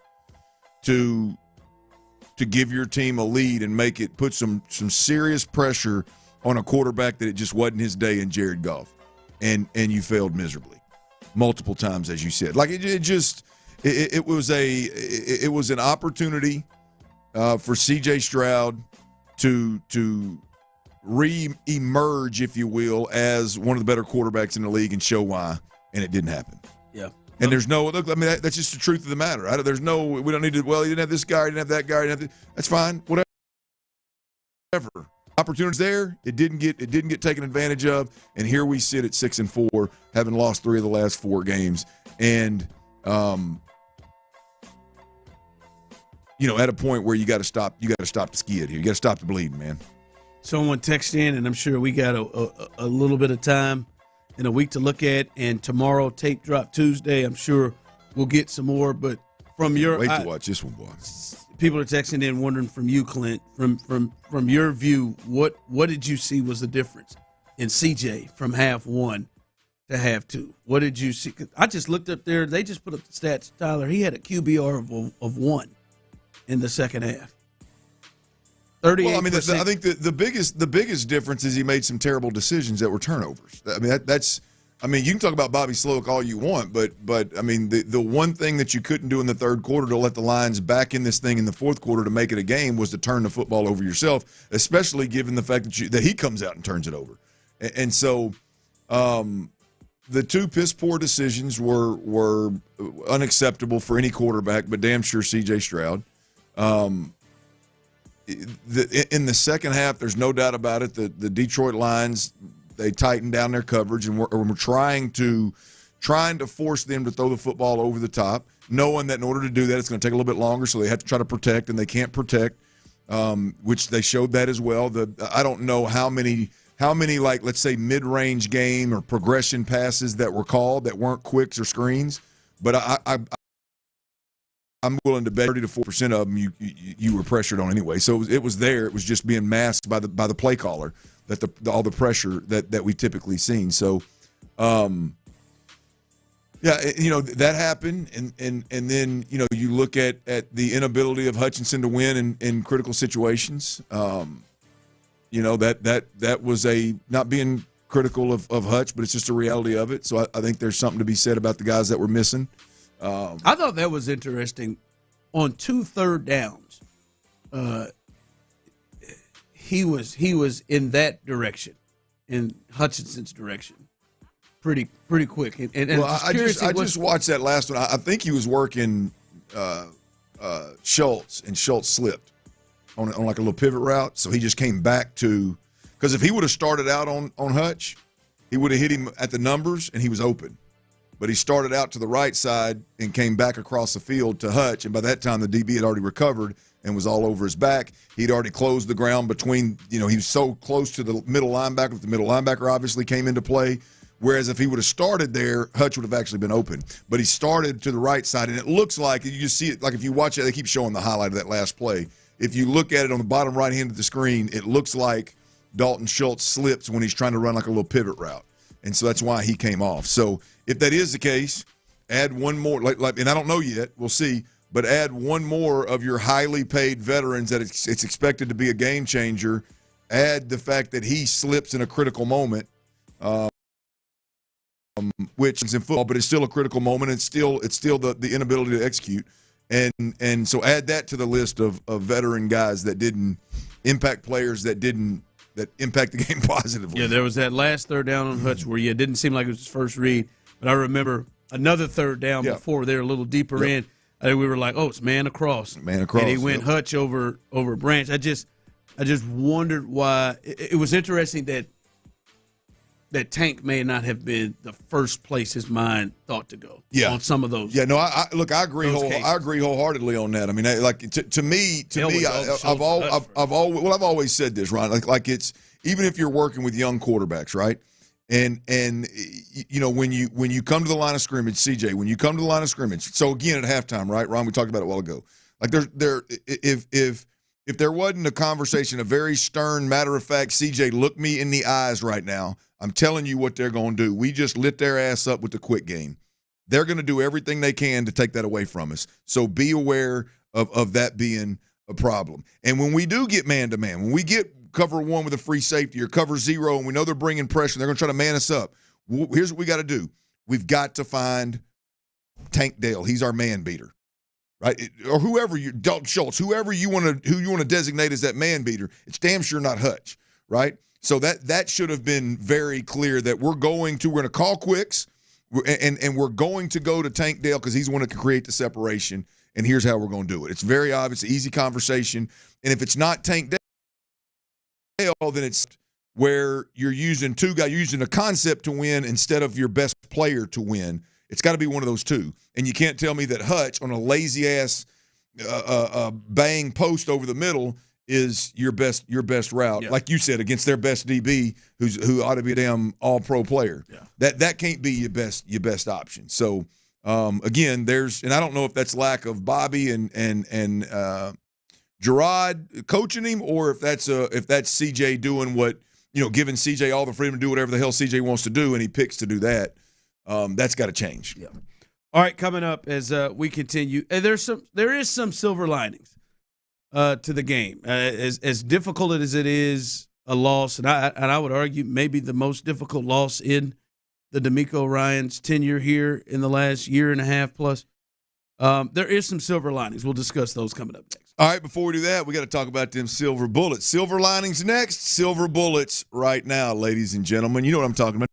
to give your team a lead and put some serious pressure on a quarterback that it just wasn't his day in Jared Goff, and you failed miserably multiple times, as you said. Like it was an opportunity for C.J. Stroud to re-emerge, if you will, as one of the better quarterbacks in the league and show why, and it didn't happen. Yeah. And there's no, look, I mean, that's just the truth of the matter. We don't need to, well, he didn't have this guy, he didn't have that guy, that's fine, whatever. opportunities there. It didn't get taken advantage of, and here we sit at 6-4, having lost 3 of the last 4 games, and at a point where you got to stop. You got to stop the skid here. You got to stop the bleeding, man. Someone texted in, and I'm sure we got a little bit of time in a week to look at, and tomorrow, tape drop Tuesday, I'm sure we'll get some more. But from your wait to watch this one, boy. People are texting in, wondering from you, Clint, from your view, what did you see was the difference in CJ from half one to half two? What did you see? I just looked up there. They just put up the stats, Tyler. He had a QBR of 1 in the second half. 38%. Well, I mean, I think the biggest difference is he made some terrible decisions that were turnovers. I mean, that's. I mean, you can talk about Bobby Slowick all you want, but I mean, the one thing that you couldn't do in the third quarter to let the Lions back in this thing in the fourth quarter to make it a game was to turn the football over yourself, especially given the fact that he comes out and turns it over. And so the 2 piss-poor decisions were unacceptable for any quarterback, but damn sure C.J. Stroud. In the second half, there's no doubt about it, the Detroit Lions – they tightened down their coverage, and we're trying to force them to throw the football over the top, knowing that in order to do that, it's going to take a little bit longer, so they have to try to protect, and they can't protect, which they showed that as well. I don't know how many like, let's say, mid-range game or progression passes that were called that weren't quicks or screens, but I'm willing to bet 30 to 40% of them you were pressured on anyway. So it was there. It was just being masked by the play caller. That all the pressure that we typically seen. So, that happened, and then you look at the inability of Hutchinson to win in critical situations. That was not being critical of Hutch, but it's just a reality of it. So I think there's something to be said about the guys that were missing. I thought that was interesting. On 2 third downs, he was in that direction, in Hutchinson's direction, pretty quick. And I just watched that last one. I think he was working Schultz, and Schultz slipped on like a little pivot route, so he just came back to, because if he would have started out on Hutch, he would have hit him at the numbers, and he was open. But he started out to the right side and came back across the field to Hutch, and by that time the DB had already recovered and was all over his back. He'd already closed the ground between, he was so close to the middle linebacker. The middle linebacker obviously came into play, whereas if he would have started there, Hutch would have actually been open. But he started to the right side, and it looks like, you just see it, like if you watch it, they keep showing the highlight of that last play. If you look at it on the bottom right hand of the screen, it looks like Dalton Schultz slips when he's trying to run like a little pivot route. And so that's why he came off. So if that is the case, add one more, and I don't know yet, we'll see, but add one more of your highly paid veterans that it's expected to be a game changer. Add the fact that he slips in a critical moment, which is in football, but it's still a critical moment. It's still the inability to execute. And so add that to the list of veteran guys that didn't impact players that impact the game positively. Yeah, there was that last third down on Hutch where it didn't seem like it was his first read, but I remember another third down before they were a little deeper in. I think we were like, it's man across. And he went Hutch over Branch. I just wondered why. It was interesting that Tank may not have been the first place his mind thought to go on some of those. Yeah, no, I agree. I agree wholeheartedly on that. I mean, to me, I've always said this, Ron. Like it's, even if you're working with young quarterbacks, right? And when you come to the line of scrimmage, CJ, when you come to the line of scrimmage, so again at halftime, right, Ron, we talked about it a while ago. Like if there wasn't a conversation, a very stern, matter of fact, CJ, look me in the eyes right now. I'm telling you what they're going to do. We just lit their ass up with the quick game. They're going to do everything they can to take that away from us. So be aware of that being a problem. And when we do get man-to-man, when we get cover one with a free safety or cover zero and we know they're bringing pressure, they're going to try to man us up, here's what we got to do. We've got to find Tank Dell. He's our man beater, right? Or whoever Dalton Schultz, who you want to designate as that man beater. It's damn sure not Hutch, right? So that should have been very clear that we're going to call quicks, and we're going to go to Tank Dell because he's the one that can create the separation, and here's how we're going to do it. It's very obvious, easy conversation, and if it's not Tank Dell, then it's where you're using two guys, you're using a concept to win instead of your best player to win. It's got to be one of those two. And you can't tell me that Hutch on a lazy-ass bang post over the middle is your best route. Yeah. Like you said, against their best DB, who ought to be a damn all-pro player. Yeah. That can't be your best option. So, again, and I don't know if that's lack of Bobby and Gerard coaching him, or if that's CJ doing what, giving CJ all the freedom to do whatever the hell CJ wants to do, and he picks to do that. That's got to change. Yeah. All right, coming up as we continue, there is some silver linings to the game. As difficult as it is a loss, and I would argue maybe the most difficult loss in the DeMeco Ryans tenure here in the last year and a half plus. There is some silver linings. We'll discuss those coming up next. All right, before we do that, we got to talk about them silver bullets. Silver linings next, silver bullets right now, ladies and gentlemen. You know what I'm talking about.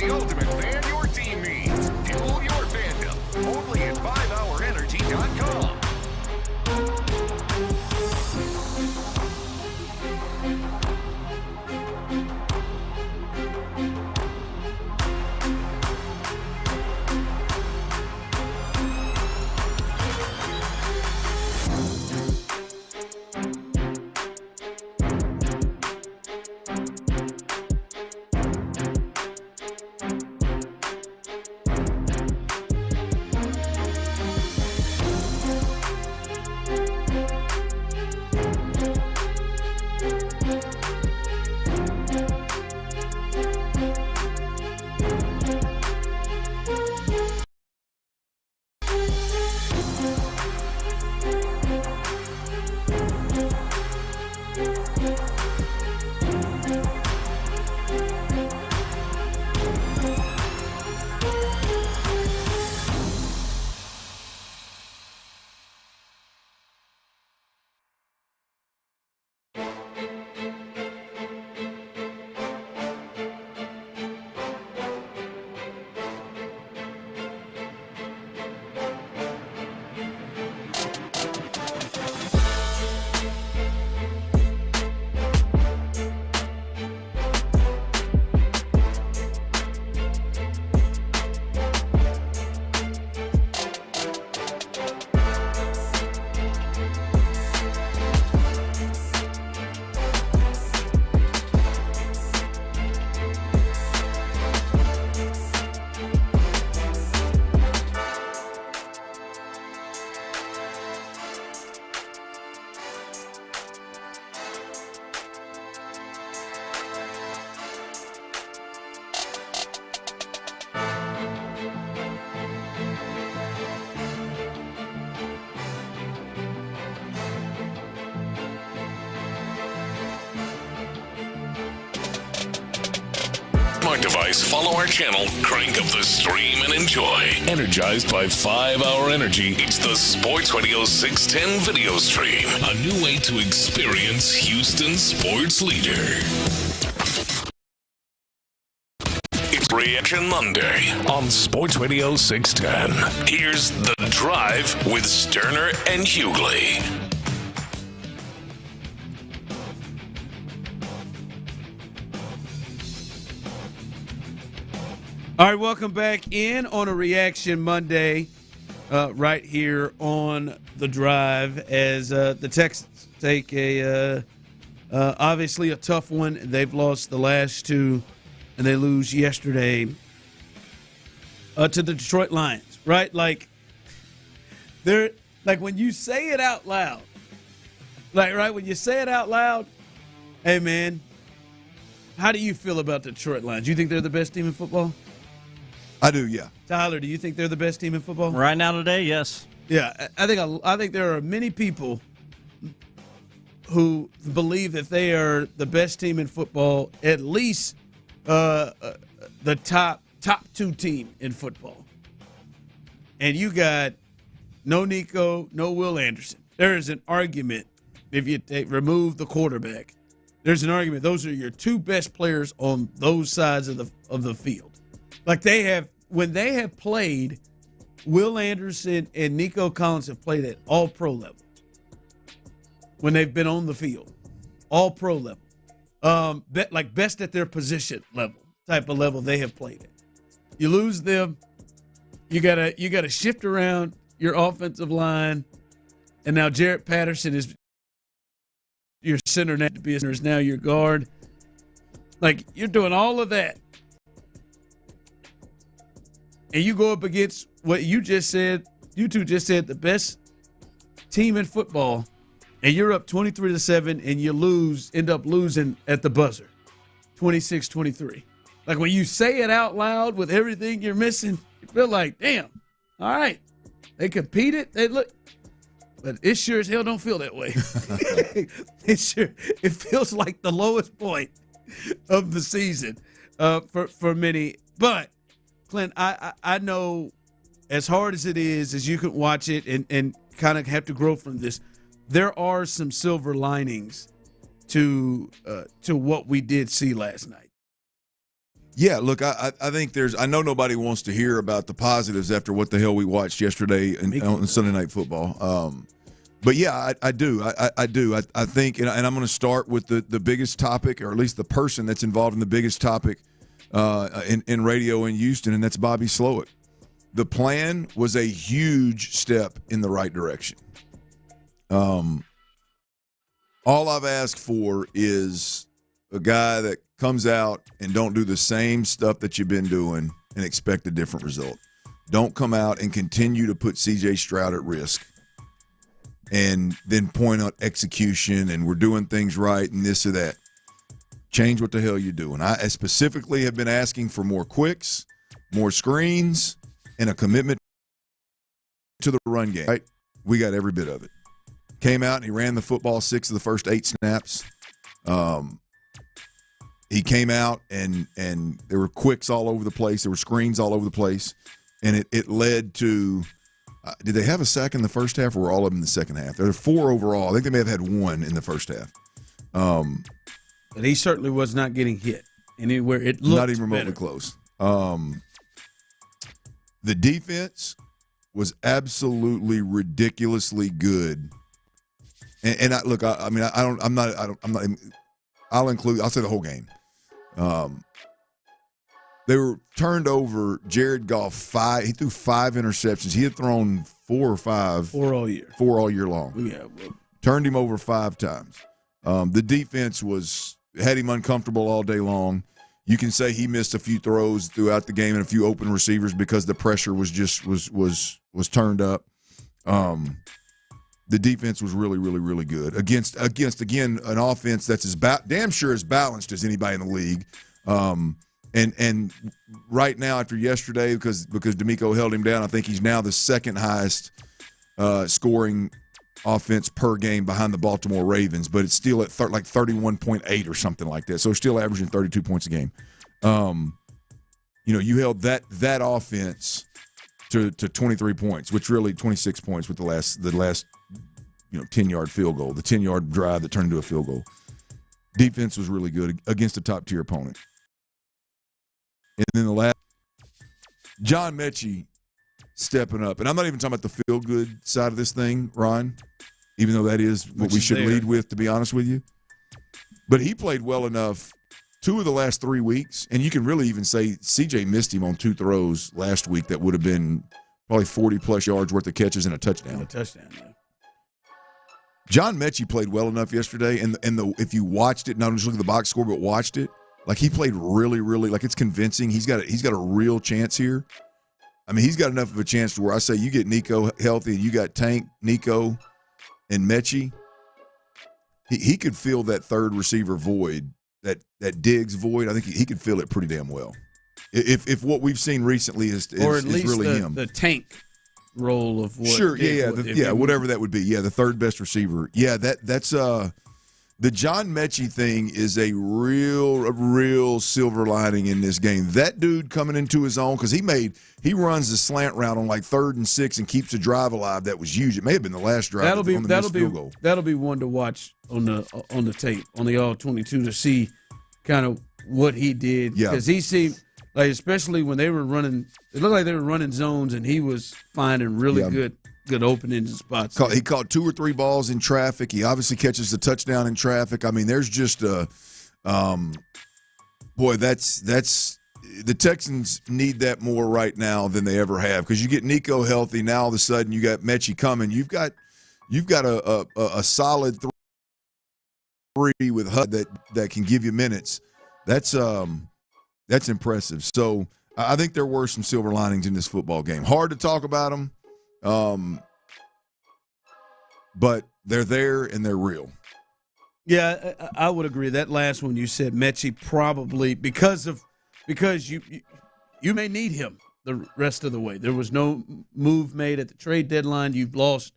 the ultimate fan your team needs. Fuel your fandom. Only at 5hourenergy.com. Smart device, follow our channel, crank up the stream, and enjoy. Energized by 5 Hour Energy, it's the Sports Radio 610 video stream. A new way to experience Houston's sports leader. It's Reaction Monday on Sports Radio 610. Here's The Drive with Stoerner and Hughley. All right, welcome back in on a Reaction Monday right here on The Drive as the Texans take obviously a tough one. They've lost the last two, and they lose yesterday to the Detroit Lions, right? Like, they're like when you say it out loud, when you say it out loud, hey, man, how do you feel about the Detroit Lions? You think they're the best team in football? I do, yeah. Tyler, do you think they're the best team in football? Right now today, yes. Yeah, I think there are many people who believe that they are the best team in football, at least the top two team in football. And you got no Nico, no Will Anderson. There is an argument if you remove the quarterback. There's an argument those are your two best players on those sides of the field. Like when they have played, Will Anderson and Nico Collins have played at all pro level. When they've been on the field, all pro level, best at their position level, type of level they have played at. You lose them, you gotta shift around your offensive line, and now Jarrett Patterson is your center net to be is now your guard. Like, you're doing all of that. And you go up against what you just said, you two just said, the best team in football, and you're up 23-7, and you end up losing at the buzzer, 26-23. Like, when you say it out loud with everything you're missing, you feel like, damn, all right, they competed, they look, but it sure as hell don't feel that way. It feels like the lowest point of the season for many. But Clint, I know as hard as it is, as you can watch it and kind of have to grow from this, there are some silver linings to what we did see last night. Yeah, look, I think I know nobody wants to hear about the positives after what the hell we watched yesterday on Sunday Night Football. But yeah, I do. I do. I think, and I'm going to start with the biggest topic, or at least the person that's involved in the biggest topic in radio in Houston, and that's Bobby Slowick. The plan was a huge step in the right direction. All I've asked for is a guy that comes out and don't do the same stuff that you've been doing and expect a different result. Don't come out and continue to put C.J. Stroud at risk and then point out execution and we're doing things right and this or that. Change what the hell you're doing. I specifically have been asking for more quicks, more screens, and a commitment to the run game. Right? We got every bit of it. Came out and he ran the football 6 of the first 8 snaps. He came out and there were quicks all over the place. There were screens all over the place. And it led to did they have a sack in the first half or were all of them in the second half? There were 4 overall. I think they may have had 1 in the first half. But he certainly was not getting hit anywhere. It looked not even remotely better. Close. The defense was absolutely ridiculously good. And I'll say the whole game. They were turned over. Jared Goff 5. He threw 5 interceptions. He had thrown 4 or 5. 4 all year. 4 all year long. Yeah. Turned him over 5 times. The defense had him uncomfortable all day long. You can say he missed a few throws throughout the game and a few open receivers because the pressure was turned up. The defense was really, really, really good against again an offense that's damn sure as balanced as anybody in the league. And right now after yesterday, because DeMeco held him down, I think he's now the second highest scoring offense per game behind the Baltimore Ravens, but it's still at like 31.8 or something like that. So still averaging 32 points a game. You held that offense to 23 points, which really 26 points with the last 10-yard field goal, the 10-yard drive that turned into a field goal. Defense was really good against a top-tier opponent. And then the last, John Mechie stepping up. And I'm not even talking about the feel-good side of this thing, Ron, even though that is what we should lead with, to be honest with you. But he played well enough 2 of the last 3 weeks, and you can really even say C.J. missed him on 2 throws last week that would have been probably 40-plus yards worth of catches and a touchdown. Yeah. John Mechie played well enough yesterday, and if you watched it, not just look at the box score, but watched it, like he played really, really, like it's convincing. He's got a real chance here. I mean, he's got enough of a chance to where I say you get Nico healthy and you got Tank, Nico, and Mechie. He could fill that third receiver void, that Diggs void. I think he could fill it pretty damn well. If what we've seen recently is really him. The Tank role of what. Sure, whatever that would be. Yeah, the third best receiver. Yeah, that's the John Mechie thing is a real silver lining in this game. That dude coming into his own, because he runs the slant route on like 3rd and 6 and keeps the drive alive. That was huge. It may have been the last drive. That'll be one to watch on the tape on the All-22 to see kind of what he did. Yeah, because he seemed like, especially when they were running, it looked like they were running zones and he was finding really good openings and spots. He caught 2 or 3 balls in traffic. He obviously catches the touchdown in traffic. I mean, there's just that's the Texans need that more right now than they ever have, because you get Nico healthy. Now all of a sudden you got Mechie coming. You've got a solid 3 with HUD that can give you minutes. That's impressive. So I think there were some silver linings in this football game. Hard to talk about them. But they're there and they're real. Yeah, I would agree. That last one you said, Mechie, probably because you may need him the rest of the way. There was no move made at the trade deadline. You've lost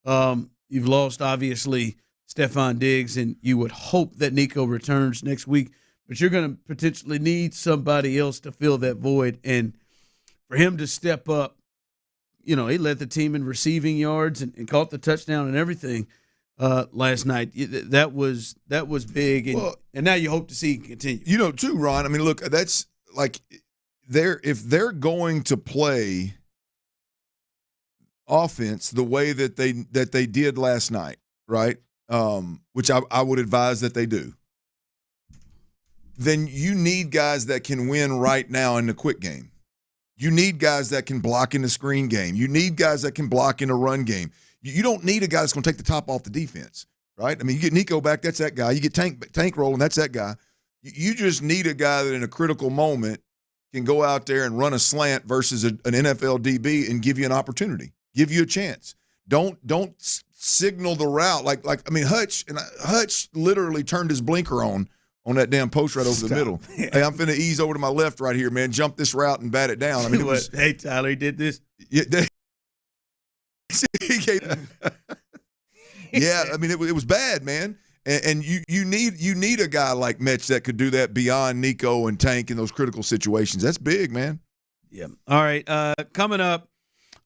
obviously Stephon Diggs, and you would hope that Nico returns next week. But you're going to potentially need somebody else to fill that void, and for him to step up. He led the team in receiving yards and caught the touchdown and everything last night. That was big, and now you hope to see it continue. Too, Ron. I mean, look, that's like if they're going to play offense the way that they did last night, right? Which I would advise that they do. Then you need guys that can win right now in the quick game. You need guys that can block in the screen game. You need guys that can block in the run game. You don't need a guy that's going to take the top off the defense, right? I mean, you get Nico back, that's that guy. You get Tank rolling, that's that guy. You just need a guy that in a critical moment can go out there and run a slant versus an NFL DB and give you an opportunity, give you a chance. Don't signal the route like I mean Hutch literally turned his blinker on that damn post right over the middle. Yeah. Hey, I'm finna ease over to my left right here, man. Jump this route and bat it down. I mean, hey Tyler, he did this. Yeah, yeah. I mean, it was bad, man. And you need a guy like Mitch that could do that beyond Nico and Tank in those critical situations. That's big, man. Yeah. All right. Coming up,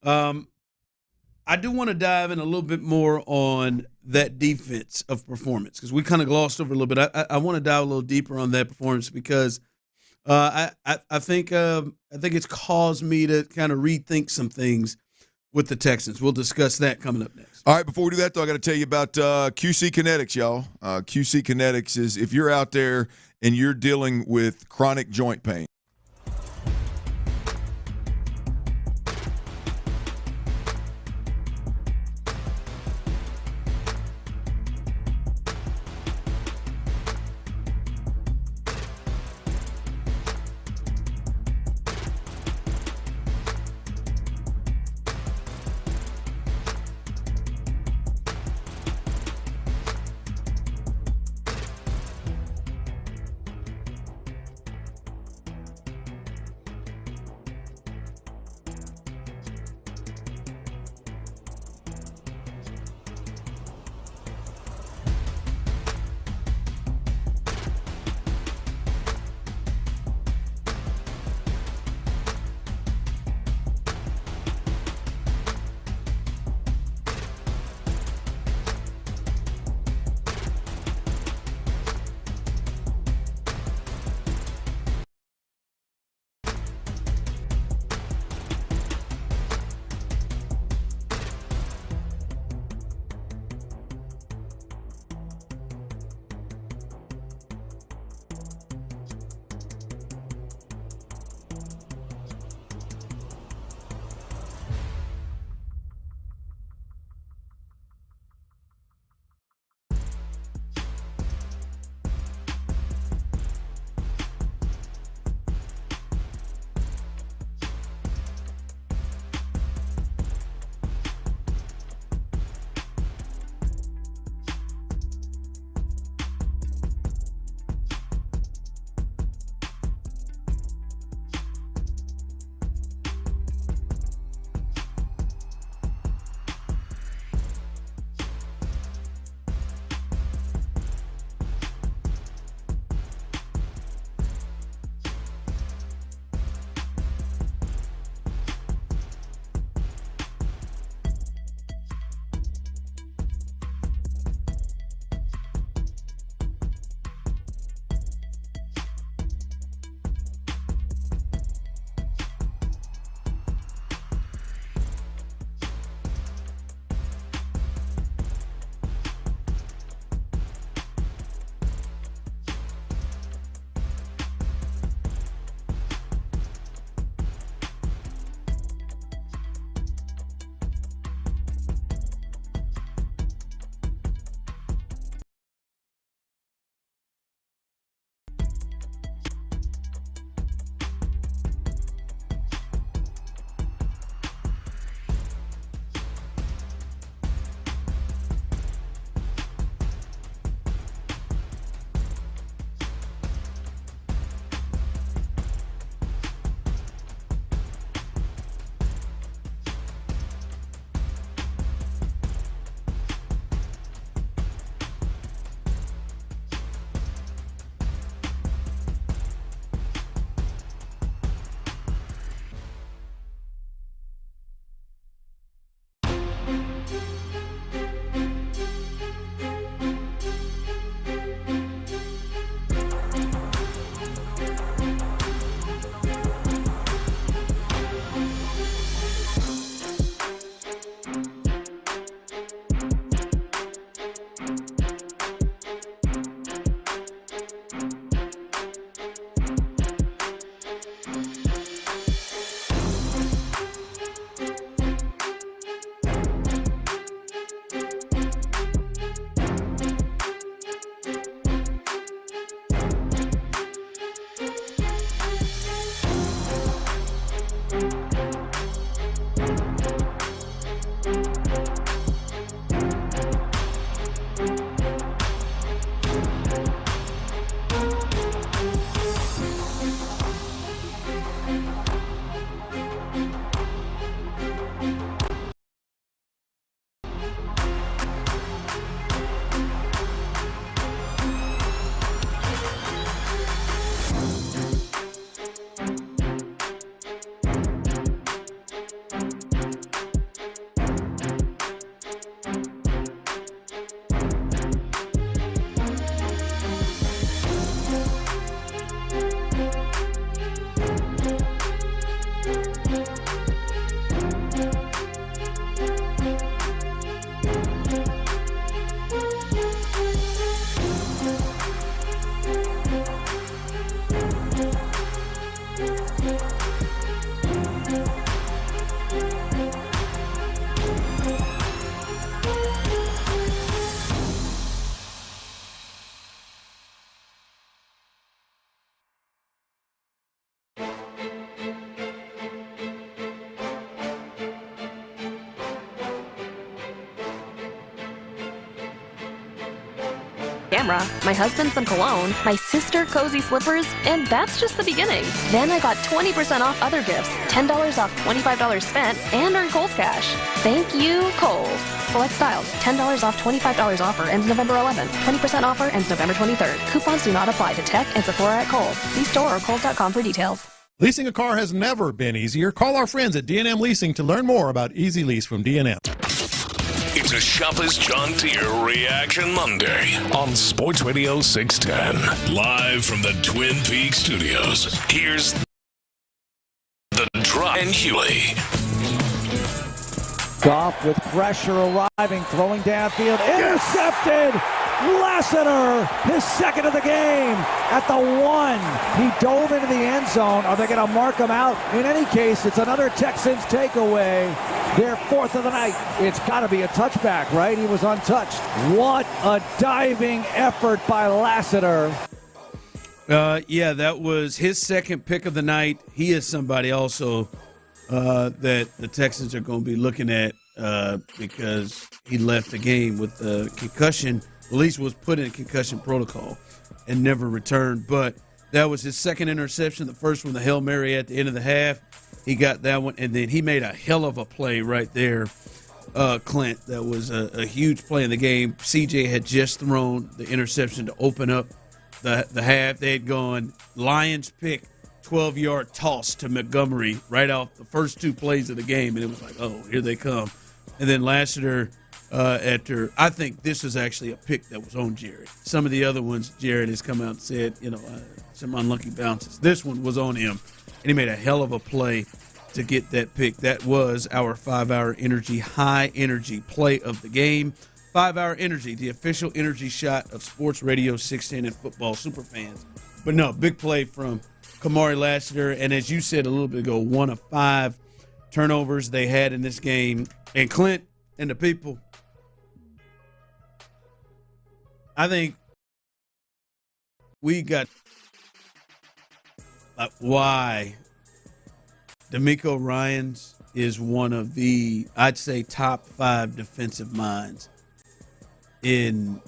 I do want to dive in a little bit more on that defense of performance because we kind of glossed over a little bit. I want to dive a little deeper on that performance because I think it's caused me to kind of rethink some things with the Texans. We'll discuss that coming up next. All right, before we do that, though, I got to tell you about QC Kinetics, y'all. QC Kinetics is if you're out there and you're dealing with chronic joint pain. Camera, my husband some cologne, my sister cozy slippers, and that's just the beginning. Then I got 20% off other gifts, $10 off $25 spent, and earned Kohl's Cash. Thank you, Kohl's. Select styles, $10 off $25 offer ends November 11th. 20% offer ends November 23rd. Coupons do not apply to Tech and Sephora at Kohl's. See store or Kohl's.com for details. Leasing a car has never been easier. Call our friends at D&M Leasing to learn more about Easy Lease from D&M. It's a Shopper's John Deere Reaction Monday on Sports Radio 610. Live from the Twin Peaks studios. Here's the Drop and Hughley. Goff with pressure arriving, throwing downfield, intercepted! Lassiter, his second of the game at the 1. He dove into the end zone. Are they going to mark him out? In any case, it's another Texans takeaway. Their 4th of the night. It's got to be a touchback, right? He was untouched. What a diving effort by Lassiter. Yeah, that was his second pick of the night. He is somebody also that the Texans are going to be looking at because he left the game with a concussion. At least was put in concussion protocol and never returned. But that was his second interception. The first one, the Hail Mary at the end of the half. He got that one, and then he made a hell of a play right there, Clint. That was a huge play in the game. CJ had just thrown the interception to open up the half. They had gone Lions pick, 12-yard toss to Montgomery right off the first 2 plays of the game, and it was like, oh, here they come. And then Lassiter, after I think this was actually a pick that was on Jared. Some of the other ones, Jared has come out and said, some unlucky bounces. This one was on him, and he made a hell of a play to get that pick. That was our 5-Hour Energy high energy play of the game. 5-Hour Energy, the official energy shot of Sports Radio 610 and football superfans. But no, big play from Kamari Lassiter, and as you said a little bit ago, 1 of 5 turnovers they had in this game. And Clint and the people, I think we got why DeMeco Ryans is one of the, I'd say, top 5 defensive minds in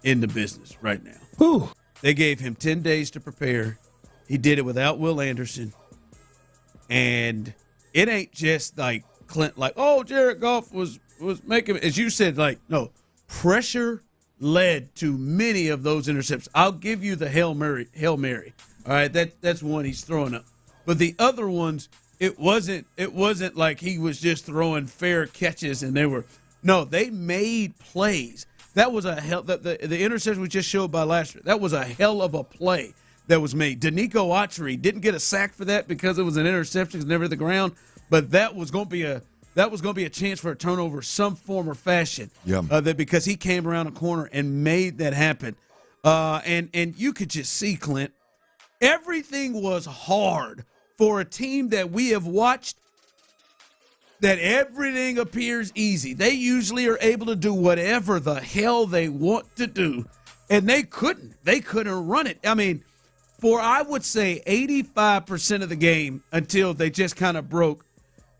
the business right now. Ooh. They gave him 10 days to prepare. He did it without Will Anderson. And it ain't just like Clint, like, oh, Jared Goff was making, as you said, like, no, pressure led to many of those interceptions. I'll give you the Hail Mary. All right, that's one he's throwing up. But the other ones, it wasn't like he was just throwing fair catches and they made plays. That was a hell. The interception we just showed by last year, that was a hell of a play that was made. Danico Autry didn't get a sack for that because it was an interception, it's never hit the ground. But that was going to be a chance for a turnover, some form or fashion. Yeah. That because he came around the corner and made that happen. And you could just see, Clint, everything was hard for a team that we have watched. That everything appears easy. They usually are able to do whatever the hell they want to do, and they couldn't. They couldn't run it. I mean, for I would say 85% of the game until they just kind of broke,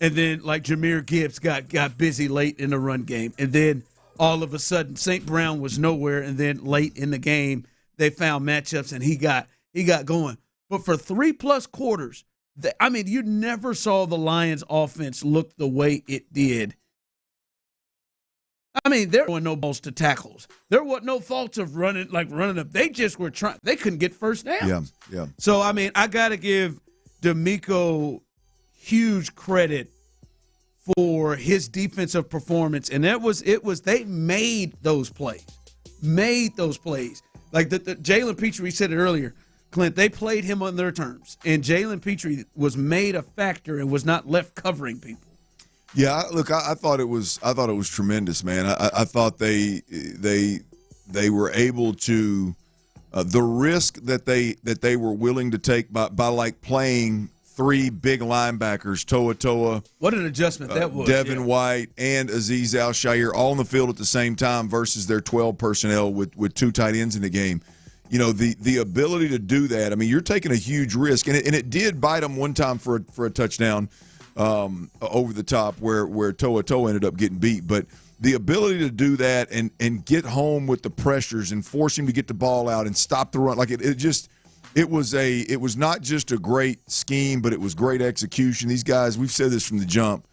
and then like Jahmyr Gibbs got busy late in the run game, and then all of a sudden St. Brown was nowhere, and then late in the game they found matchups and he got going. But for 3+ quarters, you never saw the Lions offense look the way it did. I mean, there were no balls to tackles. There were no faults of running up. They just were trying. They couldn't get first downs. Yeah. So, I mean, I got to give DeMeco huge credit for his defensive performance. And they made those plays. Like the Jalen Petrie said it earlier, Clint, they played him on their terms. And Jalen Petrie was made a factor and was not left covering people. Yeah, look, I thought it was tremendous, man. I thought they were able to the risk that they were willing to take by like playing 3 big linebackers, Toa. What an adjustment that was. Devin White and Azeez Al-Shaair all on the field at the same time versus their 12 personnel with 2 tight ends in the game. You know, the ability to do that, I mean, you're taking a huge risk. And it did bite them one time for a touchdown over the top where Toa ended up getting beat. But the ability to do that and get home with the pressures and force him to get the ball out and stop the run, like it was not just a great scheme, but it was great execution. These guys, we've said this from the jump.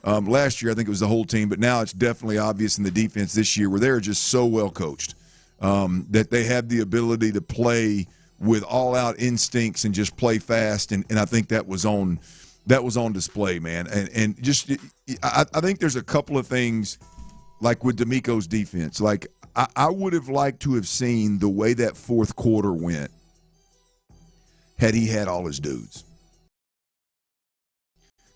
Last year, I think it was the whole team, but now it's definitely obvious in the defense this year where they're just so well coached that they have the ability to play with all-out instincts and just play fast. And I think that was on display, man. And just I think there's a couple of things like with DeMeco's defense. Like I would have liked to have seen the way that fourth quarter went had he had all his dudes.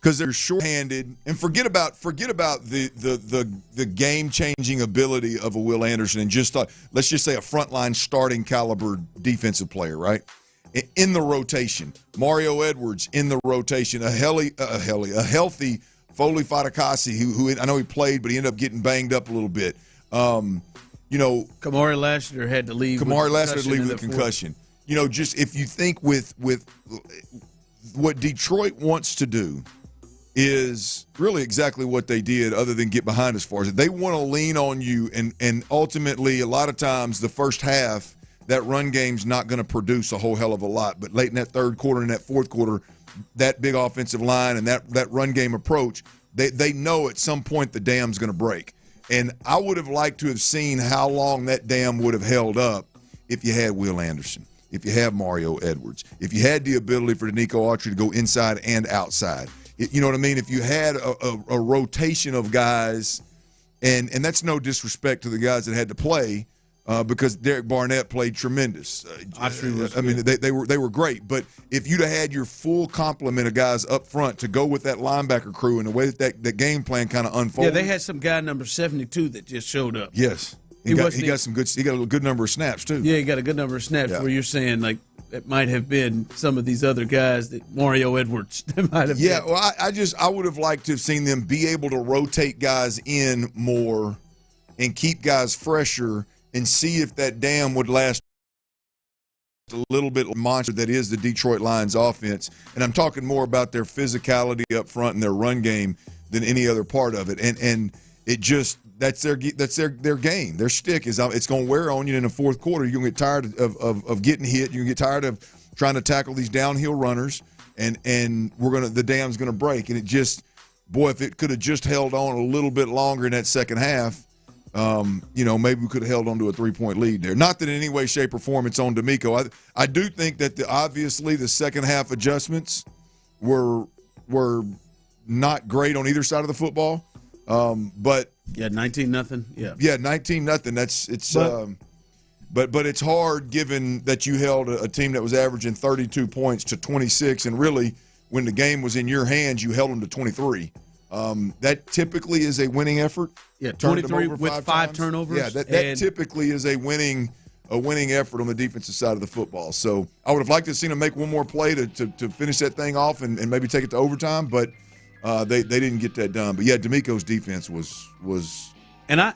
Because they're shorthanded, and forget about the game-changing ability of a Will Anderson, and just let's just say a frontline starting caliber defensive player, right? In the rotation, Mario Edwards in the rotation, a healthy Foley Fatukasi, who I know he played, but he ended up getting banged up a little bit. Kamari Lassiter had to leave. With a concussion. You know, just if you think with what Detroit wants to do is really exactly what they did, other than get behind as far as they want to lean on you, and ultimately a lot of times the first half that run game's not going to produce a whole hell of a lot, but late in that third quarter and that fourth quarter, that big offensive line and that run game approach, they know at some point the dam's going to break. And I would have liked to have seen how long that dam would have held up if you had Will Anderson, if you had Mario Edwards, if you had the ability for DeMeco Autry to go inside and outside. You know what I mean? If you had a rotation of guys, and that's no disrespect to the guys that had to play, because Derek Barnett played tremendous. I mean, they were great. But if you'd have had your full complement of guys up front to go with that linebacker crew and the way that game plan kind of unfolded. Yeah, they had some guy number 72 that just showed up. Yes. He got a good number of snaps too. Yeah, he got a good number of snaps. Yeah. Where you're saying like it might have been some of these other guys that Mario Edwards might have. Yeah, been. Well, I would have liked to have seen them be able to rotate guys in more and keep guys fresher and see if that dam would last a little bit monster that is the Detroit Lions offense. And I'm talking more about their physicality up front and their run game than any other part of it. And it just that's their game. Their stick is it's going to wear on you in the fourth quarter. You're going to get tired of getting hit. You're going to get tired of trying to tackle these downhill runners, and the dam's going to break. And it just, boy, if it could have just held on a little bit longer in that second half, maybe we could have held on to a 3-point lead there. Not that in any way, shape, or form it's on DeMeco. I do think that obviously the second half adjustments were not great on either side of the football. But 19-0. Yeah, 19-0. But it's hard given that you held a team that was averaging 32 points to 26, and really when the game was in your hands, you held them to 23. That typically is a winning effort. Yeah, 23 with 5 turnovers. Yeah, that typically is a winning effort on the defensive side of the football. So I would have liked to have seen them make one more play to finish that thing off and maybe take it to overtime, but they didn't get that done. But yeah, DeMeco's defense was nice.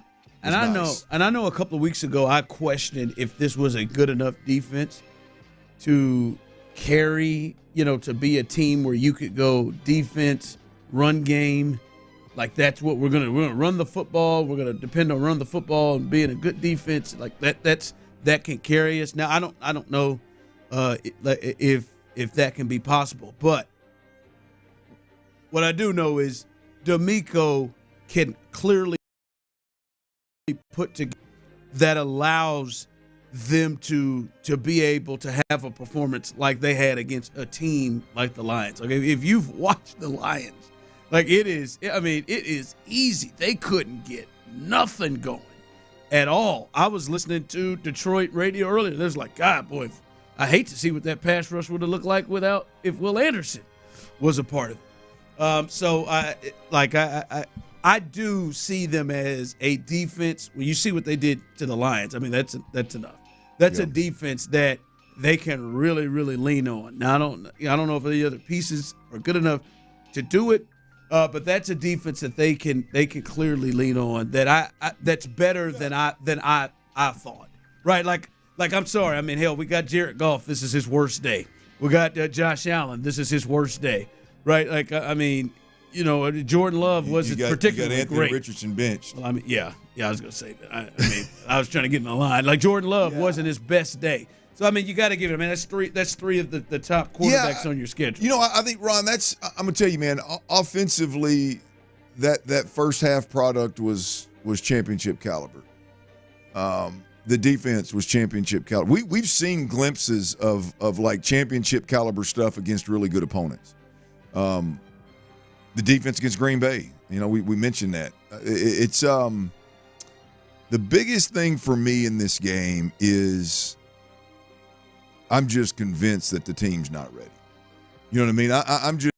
I know a couple of weeks ago I questioned if this was a good enough defense to carry, to be a team where you could go defense, run game. Like that's what we're gonna run the football. We're gonna depend on run the football and being a good defense. Like that can carry us. Now I don't know if that can be possible, but what I do know is DeMeco can clearly put together that allows them to be able to have a performance like they had against a team like the Lions. Like if you've watched the Lions. Like it is easy. They couldn't get nothing going at all. I was listening to Detroit radio earlier. There's like, God, boy, I hate to see what that pass rush would have looked like if Will Anderson was a part of it. So I do see them as a defense. When you see what they did to the Lions, I mean that's enough. That's a defense that they can really, really lean on. Now I don't know if the other pieces are good enough to do it. But that's a defense that they can clearly lean on. That's better than I thought. Right? Like I'm sorry. I mean, hell, we got Jared Goff. This is his worst day. We got Josh Allen. This is his worst day. Right? Like I mean, Jordan Love wasn't particularly you got Anthony great. Richardson benched. Well, I mean, yeah. I was gonna say that. I mean, I was trying to get in the line. Like Jordan Love wasn't his best day. So I mean, you got to give it. I mean, that's three of the top quarterbacks on your schedule. I think Ron. I'm gonna tell you, man. Offensively, that first half product was championship caliber. The defense was championship caliber. We've seen glimpses of like championship caliber stuff against really good opponents. The defense against Green Bay. We mentioned that. It's the biggest thing for me in this game is I'm just convinced that the team's not ready. You know what I mean? I'm just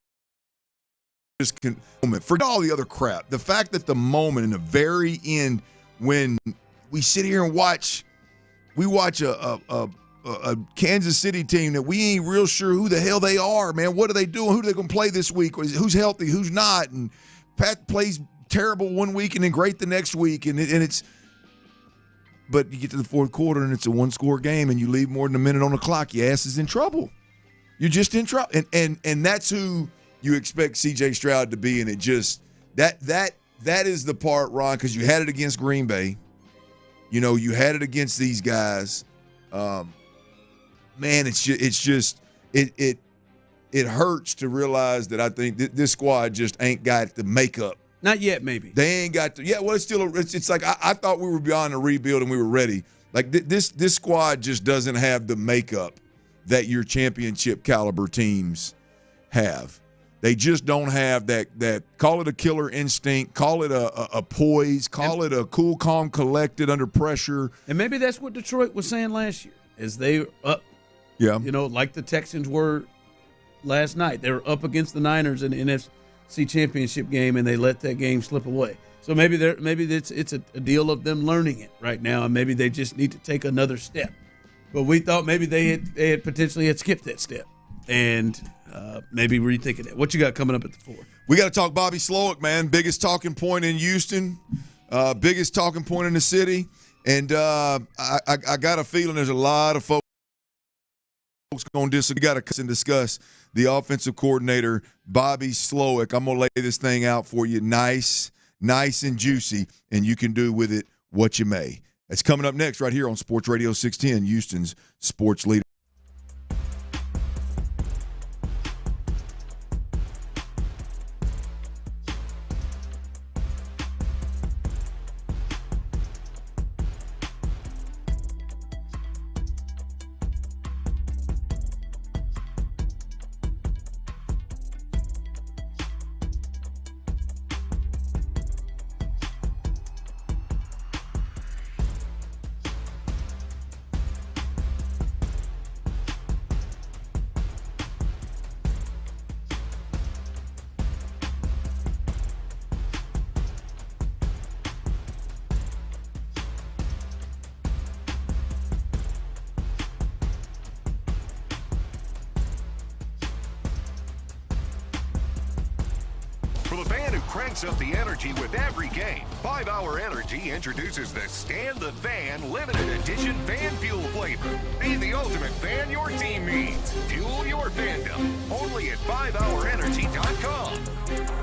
forget all the other crap. The fact that the moment in the very end when we sit here and watch a Kansas City team that we ain't real sure who the hell they are, man. What are they doing? Who are they going to play this week? Who's healthy? Who's not? And Pat plays terrible one week and then great the next week. And it's – but you get to the fourth quarter and it's a one-score game and you leave more than a minute on the clock, your ass is in trouble. You're just in trouble. And that's who you expect C.J. Stroud to be, and it just that is the part, Ron, because you had it against Green Bay. You had it against these guys. Man, it hurts to realize that I think this squad just ain't got the makeup. Not yet, maybe. They ain't got to. Yeah, well, it's still. It's like I thought we were beyond the rebuild and we were ready. Like this squad just doesn't have the makeup that your championship caliber teams have. They just don't have that. Call it a killer instinct. Call it a poise. Call it a cool, calm, collected under pressure. And maybe that's what Detroit was saying last year, as they were up. Yeah. Like the Texans were last night. They were up against the Niners in the NFC Championship game, and they let that game slip away. So maybe it's a deal of them learning it right now, and maybe they just need to take another step. But we thought maybe they had potentially skipped that step, and maybe rethinking it. What you got coming up at the 4? We got to talk Bobby Slowick, man. Biggest talking point in Houston, biggest talking point in the city, and I got a feeling there's a lot of folks going to disagree. We got to discuss the offensive coordinator, Bobby Slowick. I'm going to lay this thing out for you nice and juicy, and you can do with it what you may. It's coming up next right here on Sports Radio 610, Houston's sports leader. the fan who cranks up the energy with every game. 5 Hour Energy introduces the Stand the Fan limited edition fan fuel flavor. Be the ultimate fan your team needs. Fuel your fandom. Only at 5hourenergy.com.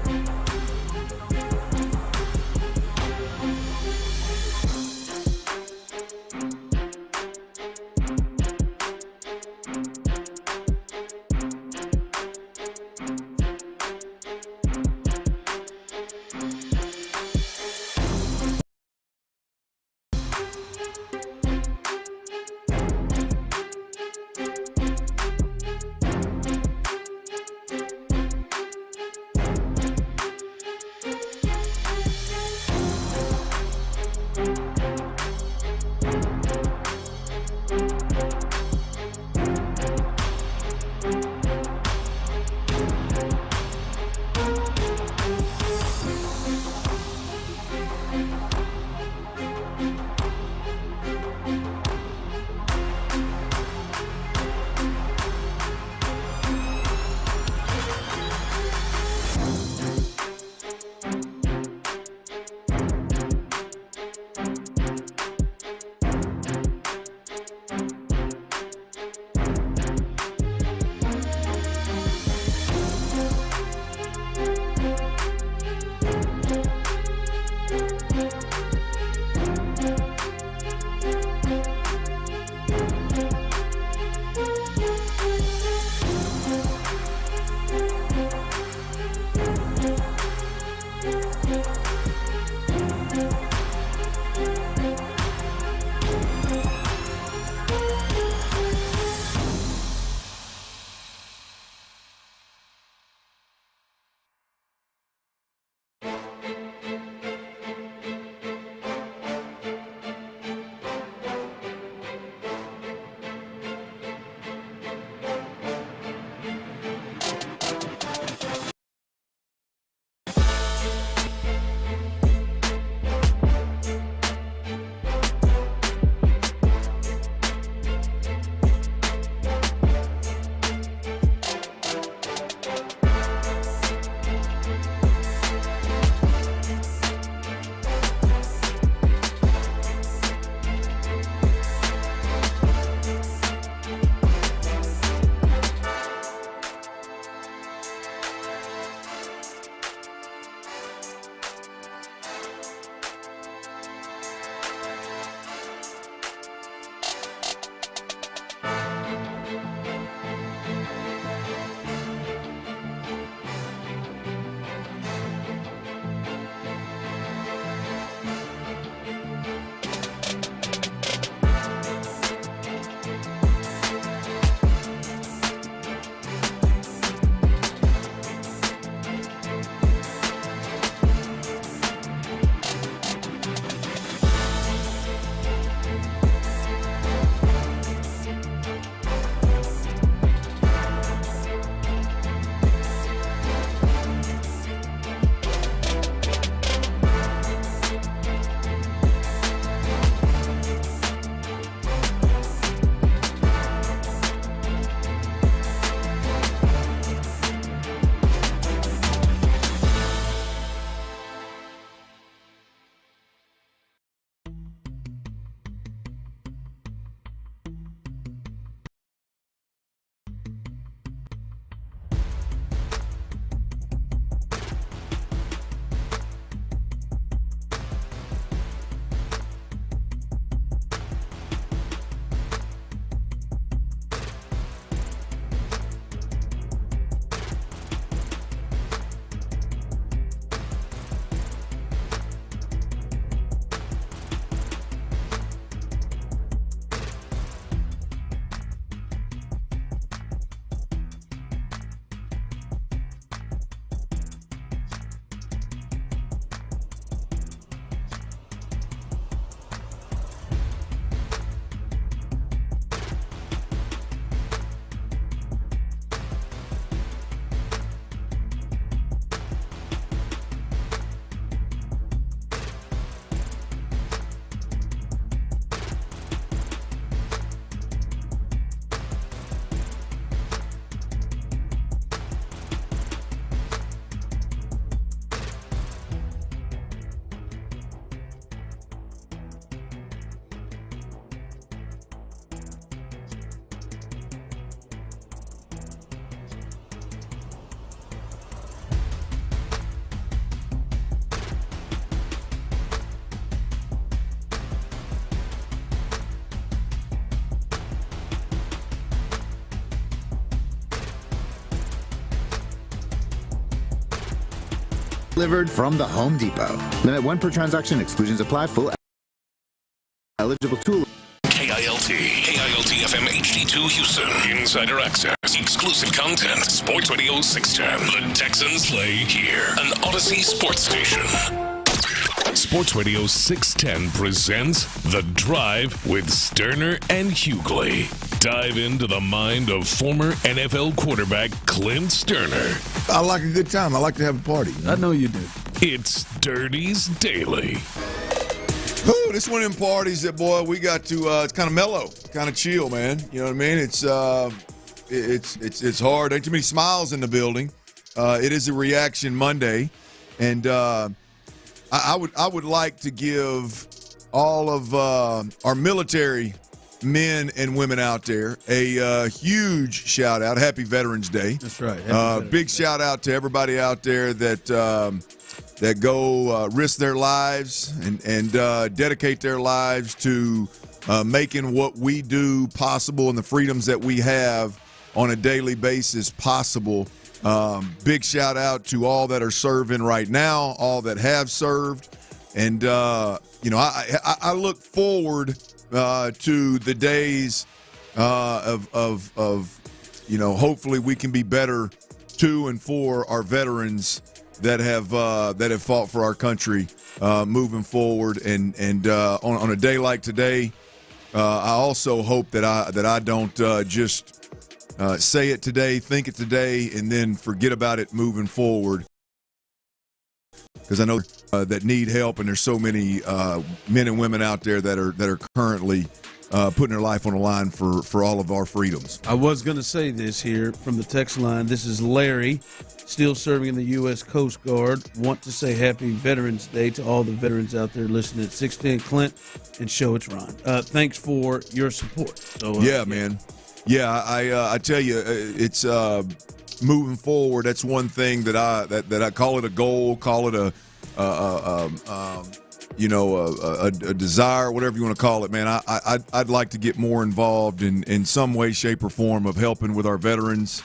delivered from the Home Depot. Limit 1 per transaction. Exclusions apply. Full eligible tool. KILT FM HD2 Houston. Insider access. Exclusive content. Sports Radio 610. The Texans play here. An Odyssey sports station. Sports Radio 610 presents The Drive with Stoerner and Hughley. Dive into the mind of former NFL quarterback Clint Stoerner. I like a good time. I like to have a party. I know you do. It's Dirty's Daily. Whew, this one of them parties that, boy, we got to, it's kind of mellow, kind of chill, man. You know what I mean? It's hard. Ain't too many smiles in the building. It is a Reaction Monday. And I would like to give all of our military men and women out there a huge shout out. Happy Veterans Day. That's right. Big shout out to everybody out there that go risk their lives and dedicate their lives to making what we do possible and the freedoms that we have on a daily basis possible. Big shout out to all that are serving right now, all that have served. And, I look forward to the days of hopefully we can be better to and for our veterans that have fought for our country moving forward. And on a day like today, I also hope that I don't just say it today, think it today, and then forget about it moving forward. Because I know that need help, and there's so many men and women out there that are currently putting their life on the line for all of our freedoms. I was going to say this here from the text line. This is Larry, still serving in the U.S. Coast Guard. Want to say Happy Veterans Day to all the veterans out there listening at 610 Clint and Show It's Ron. Thanks for your support. So, man. Yeah, I tell you, it's moving forward. That's one thing that I call it a goal, call it a desire, whatever you want to call it, man. I'd like to get more involved in some way, shape, or form of helping with our veterans,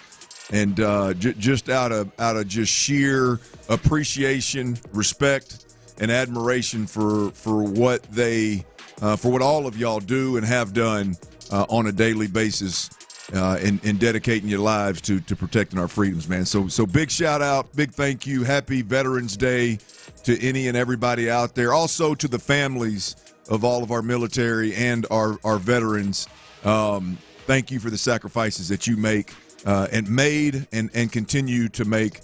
and just out of just sheer appreciation, respect, and admiration for what for what all of y'all do and have done on a daily basis, in dedicating your lives to protecting our freedoms, man. So big shout out, big thank you, happy Veterans Day to any and everybody out there. Also to the families of all of our military and our veterans. Thank you for the sacrifices that you make and made and continue to make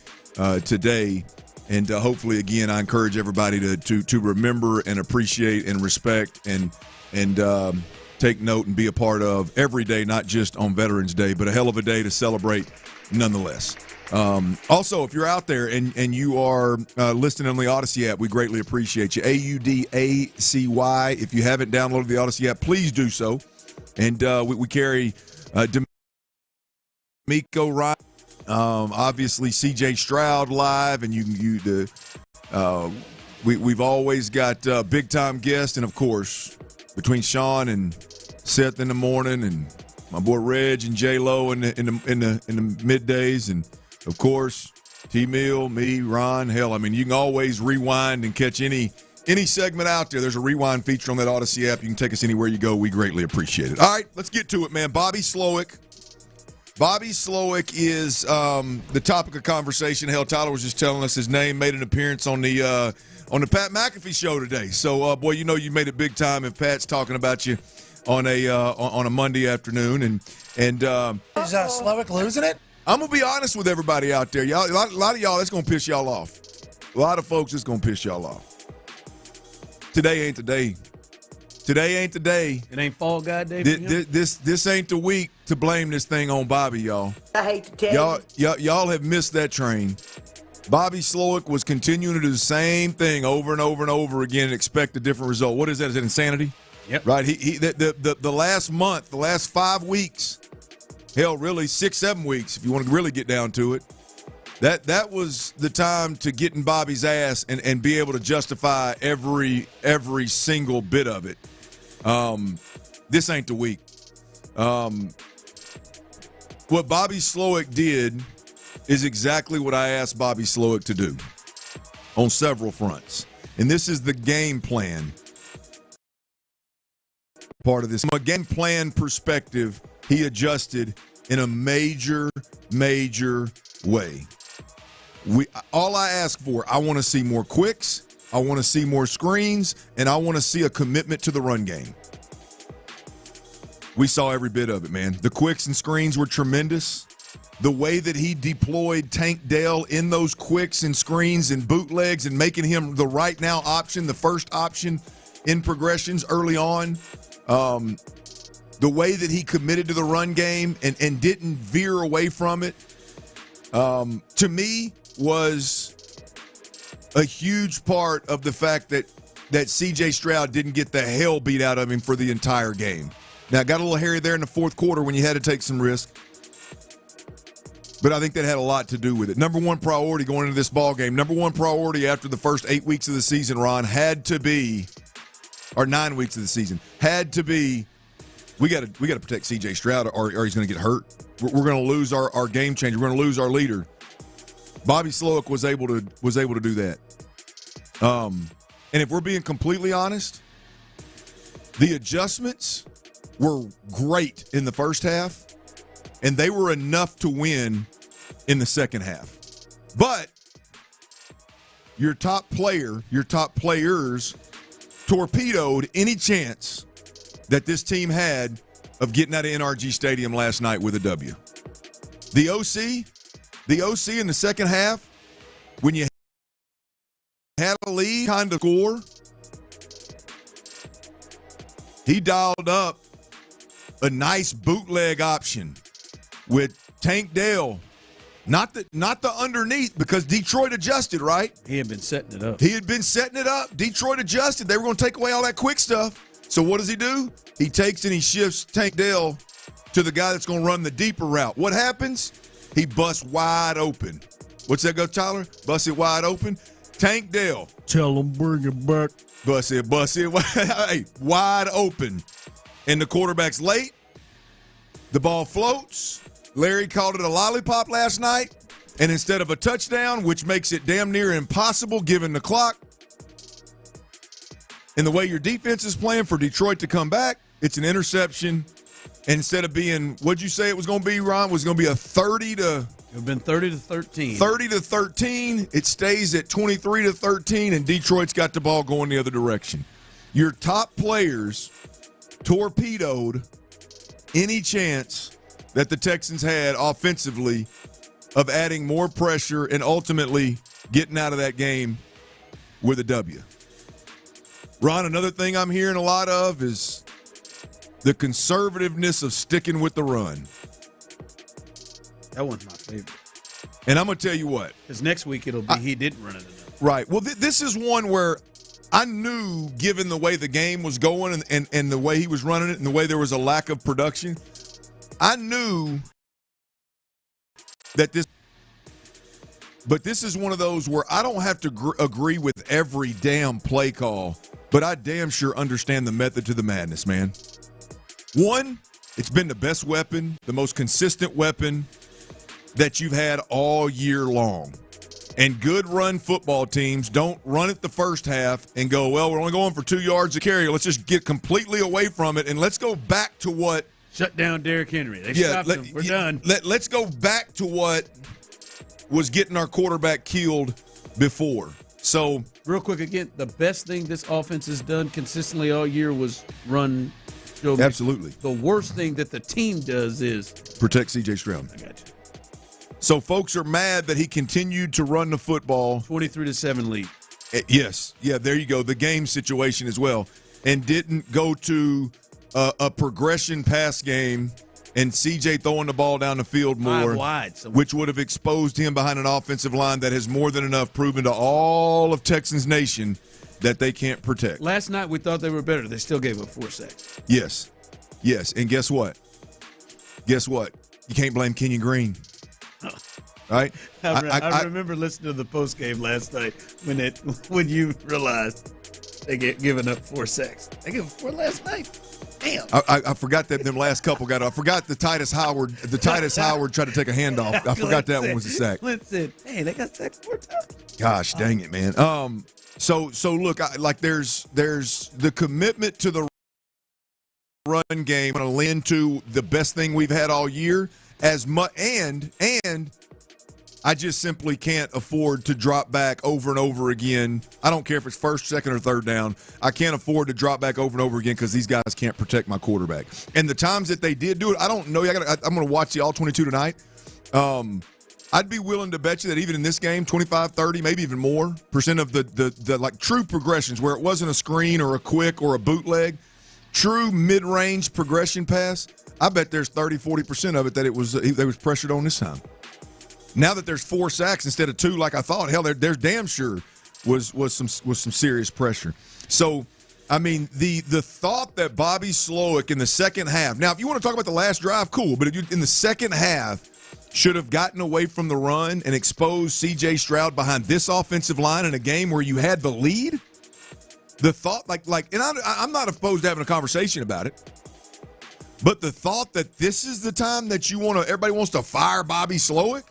today. And hopefully, again, I encourage everybody to remember and appreciate and respect and take note and be a part of every day, not just on Veterans Day, but a hell of a day to celebrate nonetheless. Also, if you're out there and you are listening on the Odyssey app, we greatly appreciate you. AUDACY. If you haven't downloaded the Odyssey app, please do so. And we carry DeMeco Ryans, obviously CJ Stroud live, and we've always got big time guests, and of course between Sean and Seth in the morning, and my boy Reg and J Lo in the middays, and of course T-Mill, me, Ron. Hell, I mean, you can always rewind and catch any segment out there. There's a rewind feature on that Odyssey app. You can take us anywhere you go. We greatly appreciate it. All right, let's get to it, man. Bobby Slowick. Bobby Slowick is the topic of conversation. Hell, Tyler was just telling us his name made an appearance on the Pat McAfee show today. So, boy, you know you made it big time if Pat's talking about you on a Monday afternoon. And is Slowick losing it? I'm gonna be honest with everybody out there, y'all. A lot of y'all, that's gonna piss y'all off. A lot of folks, it's gonna piss y'all off. Today ain't the day. Today ain't the day. It ain't Fall Guy Day. This ain't the week to blame this thing on Bobby, y'all. I hate to tell y'all have missed that train. Bobby Slowick was continuing to do the same thing over and over and over again and expect a different result. What is that? Is it insanity? Yep. Right. The last month, the last 5 weeks, hell, really 6-7 weeks, if you want to really get down to it. That was the time to get in Bobby's ass and be able to justify every single bit of it. This ain't the week. What Bobby Slowick did is exactly what I asked Bobby Slowick to do. on several fronts. And this is the game plan part of this. From a game plan perspective, he adjusted in a major way. All I ask for, I want to see more quicks, I want to see more screens, and I want to see a commitment to the run game. We saw every bit of it, man. The quicks and screens were tremendous. The way that he deployed Tank Dell in those quicks and screens and bootlegs and making him the right now option, the first option in progressions early on. The way that he committed to the run game and didn't veer away from it, to me, was a huge part of the fact that C.J. Stroud didn't get the hell beat out of him for the entire game. Now, it got a little hairy there in the fourth quarter when you had to take some risk, but I think that had a lot to do with it. Number one priority going into this ball game, number one priority after the first 8 weeks of the season, Ron, had to be, or 9 weeks of the season, had to be, we got to protect C.J. Stroud or he's going to get hurt. We're going to lose our game changer. We're going to lose our leader. Bobby Slowick was able to do that. And if we're being completely honest, the adjustments were great in the first half, and they were enough to win in the second half. But your top player, your top players torpedoed any chance that this team had of getting out of NRG Stadium last night with a W. The OC in the second half, when you had a lead, kind of score, he dialed up a nice bootleg option with Tank Dell. Not the underneath, because Detroit adjusted, right? He had been setting it up. Detroit adjusted. They were going to take away all that quick stuff. So what does he do? He takes and he shifts Tank Dell to the guy that's going to run the deeper route. What happens? He busts wide open. What's that go, Tyler? Bust it wide open. Tank Dell. Tell him bring it back. Bust it. Hey, wide open. And the quarterback's late. The ball floats. Larry called it a lollipop last night. And instead of a touchdown, which makes it damn near impossible given the clock, and the way your defense is playing for Detroit to come back, it's an interception. And instead of being, what'd you say it was going to be, Ron? It was going to be a 30 to... It would have been 30 to 13. 30 to 13. It stays at 23 to 13, and Detroit's got the ball going the other direction. Your top players torpedoed any chance that the Texans had offensively of adding more pressure and ultimately getting out of that game with a W. Ron, another thing I'm hearing a lot of is the conservativeness of sticking with the run. That one's my favorite. And I'm going to tell you what. Because next week it'll be he didn't run it enough. Right. Well, this is one where I knew, given the way the game was going and the way he was running it and the way there was a lack of production, I knew that this – but this is one of those where I don't have to agree with every damn play call, but I damn sure understand the method to the madness, man. One, it's been the best weapon, the most consistent weapon that you've had all year long. And good run football teams don't run it the first half and go, well, we're only going for 2 yards a carry. Let's just get completely away from it, and let's go back to what – shut down Derrick Henry. They stopped him. We're done. Let's go back to what was getting our quarterback killed before. So, real quick again, the best thing this offense has done consistently all year was run. Absolutely. The worst thing that the team does is protect C.J. Stroud. I got you. So folks are mad that he continued to run the football. 23-7 lead. Yes. Yeah, there you go. The game situation as well. And didn't go to a progression pass game and C.J. throwing the ball down the field more, wide, which would have exposed him behind an offensive line that has more than enough proven to all of Texans Nation that they can't protect. Last night we thought they were better. They still gave up 4 sacks. Yes. And guess what? You can't blame Kenyon Green. Right? I remember listening to the post game last night when you realized they get given up 4 sacks. They gave up 4 last night. Damn. I forgot that them last couple got. I forgot the Titus Howard. The Titus Howard tried to take a handoff. I forgot that one was a sack. Clint said, "Hey, they got sacked 4 times." Gosh, dang it, man. So look, there's the commitment to the run game. I'm going to lean to the best thing we've had all year as much, and I just simply can't afford to drop back over and over again. I don't care if it's first, second, or third down. I can't afford to drop back over and over again because these guys can't protect my quarterback. And the times that they did do it, I don't know. I'm going to watch the All-22 tonight. I'd be willing to bet you that even in this game, 25, 30, maybe even more % of the like true progressions where it wasn't a screen or a quick or a bootleg, true mid-range progression pass, I bet there's 30, 40% of it that they was pressured on this time. Now that there's 4 sacks instead of 2, like I thought, hell, there's damn sure was some serious pressure. So, I mean, the thought that Bobby Slowick in the second half. Now, if you want to talk about the last drive, cool. But if you in the second half should have gotten away from the run and exposed C.J. Stroud behind this offensive line in a game where you had the lead. The thought, and I'm not opposed to having a conversation about it. But the thought that this is the time that everybody wants to fire Bobby Slowick.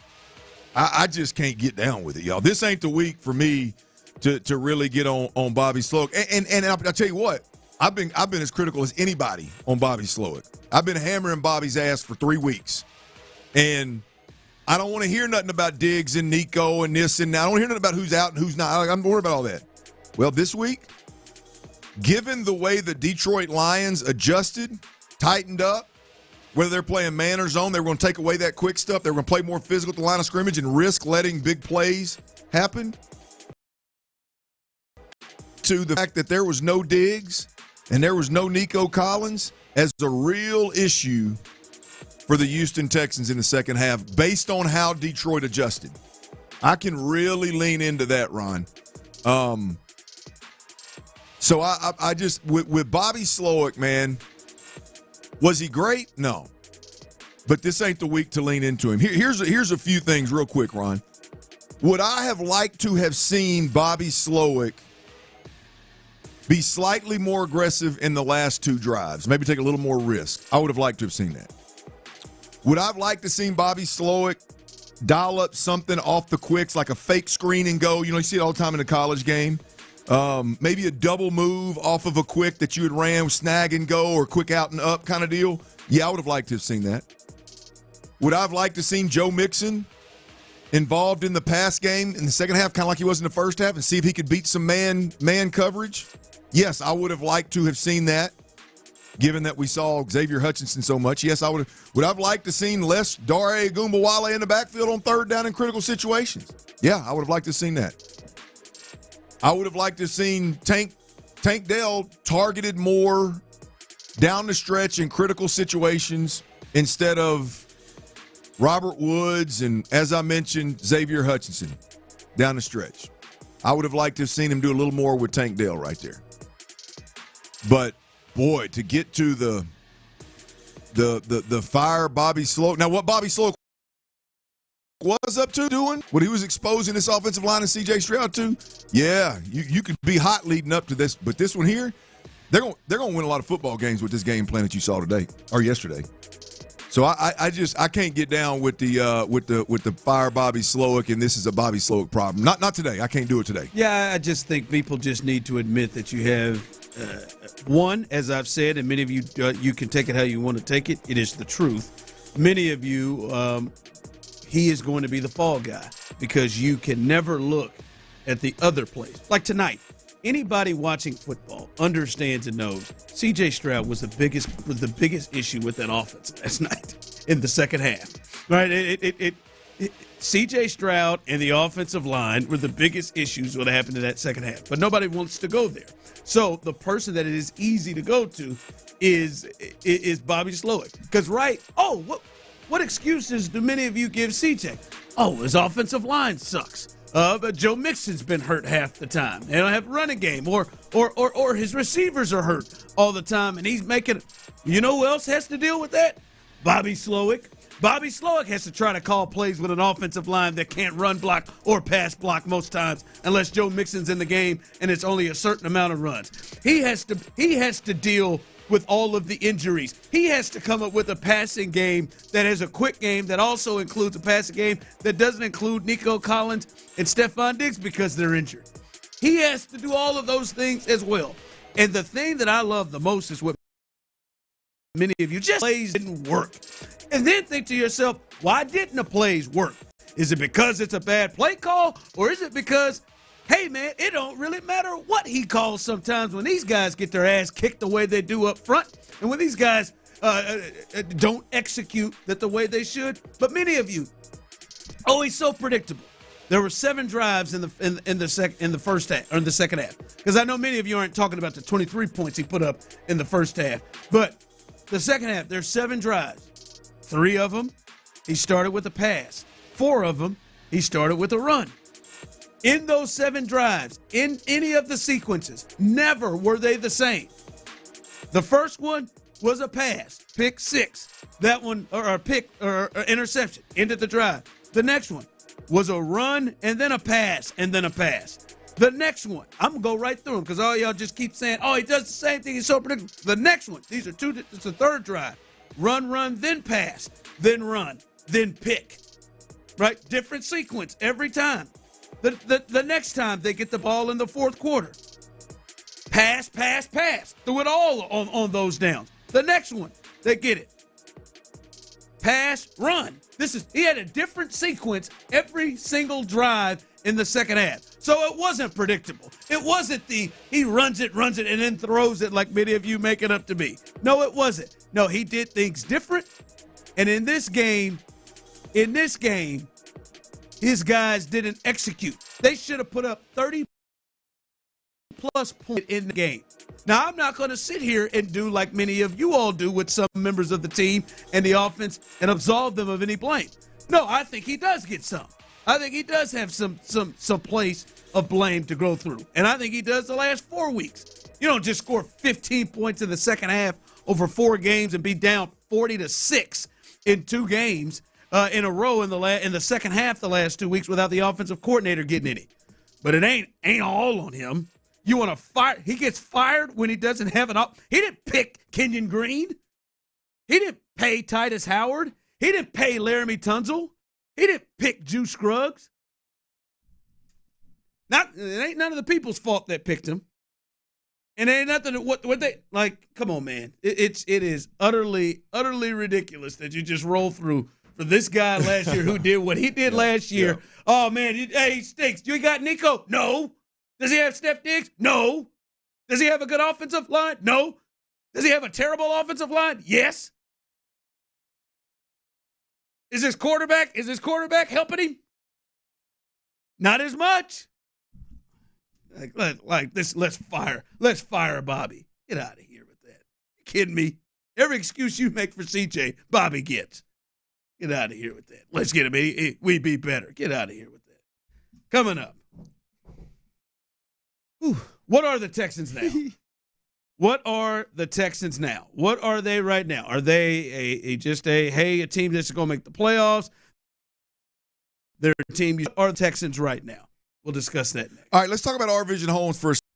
I just can't get down with it, y'all. This ain't the week for me to really get on Bobby Slowick. And I'll tell you what, I've been as critical as anybody on Bobby Slowick. I've been hammering Bobby's ass for 3 weeks. And I don't want to hear nothing about Diggs and Nico and this and that. I don't want to hear nothing about who's out and who's not. I'm worried about all that. Well, this week, given the way the Detroit Lions adjusted, tightened up, whether they're playing man or zone, they were going to take away that quick stuff. They were going to play more physical at the line of scrimmage and risk letting big plays happen. To the fact that there was no Diggs and there was no Nico Collins as a real issue for the Houston Texans in the second half based on how Detroit adjusted. I can really lean into that, Ron. So I just, with Bobby Slowick, man, was he great? No. But this ain't the week to lean into him. Here's a few things real quick, Ron. Would I have liked to have seen Bobby Slowick be slightly more aggressive in the last 2 drives? Maybe take a little more risk. I would have liked to have seen that. Would I have liked to have seen Bobby Slowick dial up something off the quicks, like a fake screen and go? You see it all the time in a college game. Maybe a double move off of a quick that you had ran, snag and go, or quick out and up kind of deal. Yeah, I would have liked to have seen that. Would I have liked to have seen Joe Mixon involved in the pass game in the second half, kind of like he was in the first half, and see if he could beat some man coverage? Yes, I would have liked to have seen that, given that we saw Xavier Hutchinson so much. Yes, I would have. Would I have liked to have seen less Dare Ogunbowale in the backfield on third down in critical situations? Yeah, I would have liked to have seen that. I would have liked to have seen Tank Dell targeted more down the stretch in critical situations instead of Robert Woods and, as I mentioned, Xavier Hutchinson down the stretch. I would have liked to have seen him do a little more with Tank Dell right there. But, boy, to get to the fire Bobby Slowick. Now, what Bobby Slowick was up to doing, what he was exposing this offensive line and C.J. Stroud to, yeah, you could be hot leading up to this. But this one here, they're going to win a lot of football games with this game plan that you saw today or yesterday. So I can't get down with the fire Bobby Slowick, and this is a Bobby Slowick problem. Not today. I can't do it today. Yeah, I just think people just need to admit that you have one, as I've said, and many of you you can take it how you want to take it. It is the truth. Many of you, he is going to be the fall guy because you can never look at the other plays. Like tonight, anybody watching football understands and knows C.J. Stroud was the biggest issue with that offense last night in the second half. Right? C.J. Stroud and the offensive line were the biggest issues what happened in that second half. But nobody wants to go there. So the person that it is easy to go to is Bobby Slowick. Because what excuses do many of you give C.J.? Oh, his offensive line sucks. But Joe Mixon's been hurt half the time. They don't have a running game, or his receivers are hurt all the time, and he's making. You know who else has to deal with that? Bobby Slowick. Bobby Slowick has to try to call plays with an offensive line that can't run block or pass block most times, unless Joe Mixon's in the game and it's only a certain amount of runs. He has to deal with all of the injuries. He has to come up with a passing game that has a quick game that also includes a passing game that doesn't include Nico Collins and Stephon Diggs because they're injured. He has to do all of those things as well. And the thing that I love the most is what many of you just plays didn't work. And then think to yourself, why didn't the plays work? Is it because it's a bad play call, or is it because, hey, man, it don't really matter what he calls sometimes when these guys get their ass kicked the way they do up front and when these guys don't execute that the way they should? But many of you, he's so predictable. There were 7 drives in the first half or in the second half, because I know many of you aren't talking about the 23 points he put up in the first half. But the second half, there's 7 drives. 3 of them, he started with a pass. 4 of them, he started with a run. In those 7 drives, in any of the sequences, never were they the same. The first one was a pass, pick 6. That one, or a pick or interception, ended the drive. The next one was a run and then a pass and then a pass. The next one, I'm going to go right through them because all y'all just keep saying, he does the same thing. He's so predictable. The next one, it's the third drive. Run, then pass, then run, then pick. Right? Different sequence every time. The next time they get the ball in the fourth quarter. Pass. Do it all on those downs. The next one, they get it. Pass, run. He had a different sequence every single drive in the second half. So it wasn't predictable. It wasn't he runs it, and then throws it like many of you make it up to be. No, it wasn't. No, he did things different. And in this game, his guys didn't execute. They should have put up 30-plus points in the game. Now, I'm not going to sit here and do like many of you all do with some members of the team and the offense and absolve them of any blame. No, I think he does get some. I think he does have some place of blame to go through. And I think he does the last 4 weeks. You don't just score 15 points in the second half over 4 games and be down 40-6 in 2 games in a row in the second half the last 2 weeks without the offensive coordinator getting any. But it ain't all on him. You want to fire? He gets fired when he doesn't have he didn't pick Kenyon Green. He didn't pay Titus Howard. He didn't pay Laramie Tunzel. He didn't pick Juice Scruggs. It ain't none of the people's fault that picked him. And it ain't nothing what they like. Come on, man. It is utterly ridiculous that you just roll through for this guy last year who did what he did last year. Yeah. Oh man, he stinks. You got Nico? No. Does he have Steph Diggs? No. Does he have a good offensive line? No. Does he have a terrible offensive line? Yes. Is his quarterback helping him? Not as much. Like this, let's fire Bobby. Get out of here with that. You kidding me? Every excuse you make for CJ, Bobby gets. Get out of here with that. Let's get him. We be better. Get out of here with that. Coming up. What are the Texans now? What are the Texans now? What are they right now? Are they a team that's going to make the playoffs? They're a team. Are the Texans right now? We'll discuss that next. All right, let's talk about our Vision Homes for a second.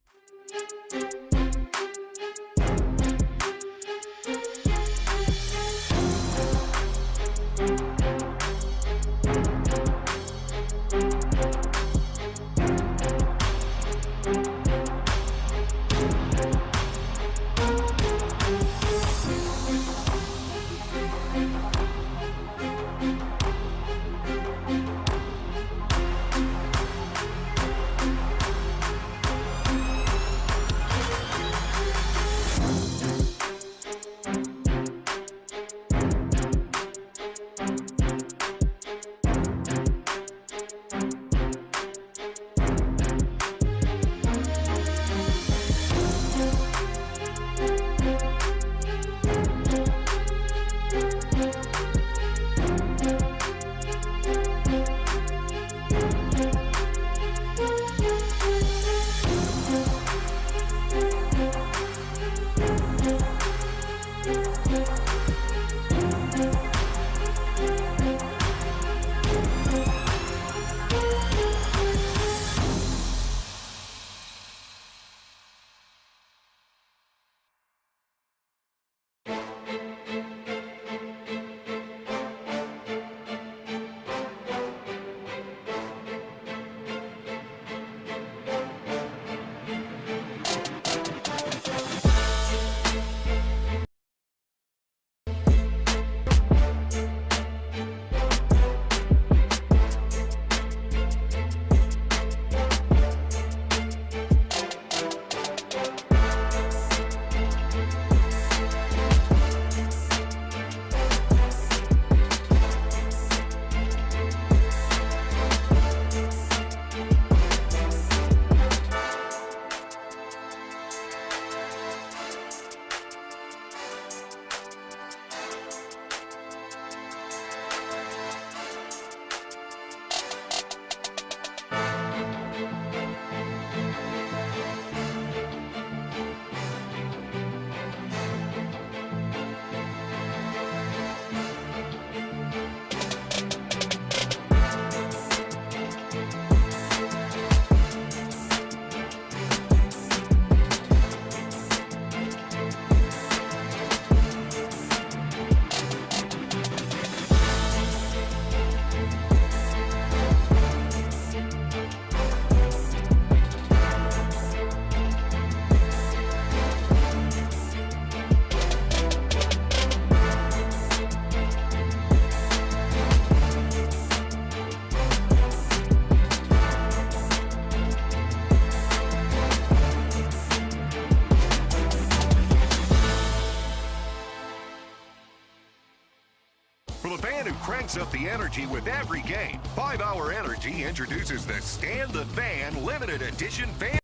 cranks up the energy with every game. 5 Hour Energy introduces the Stand the Fan Limited Edition Fan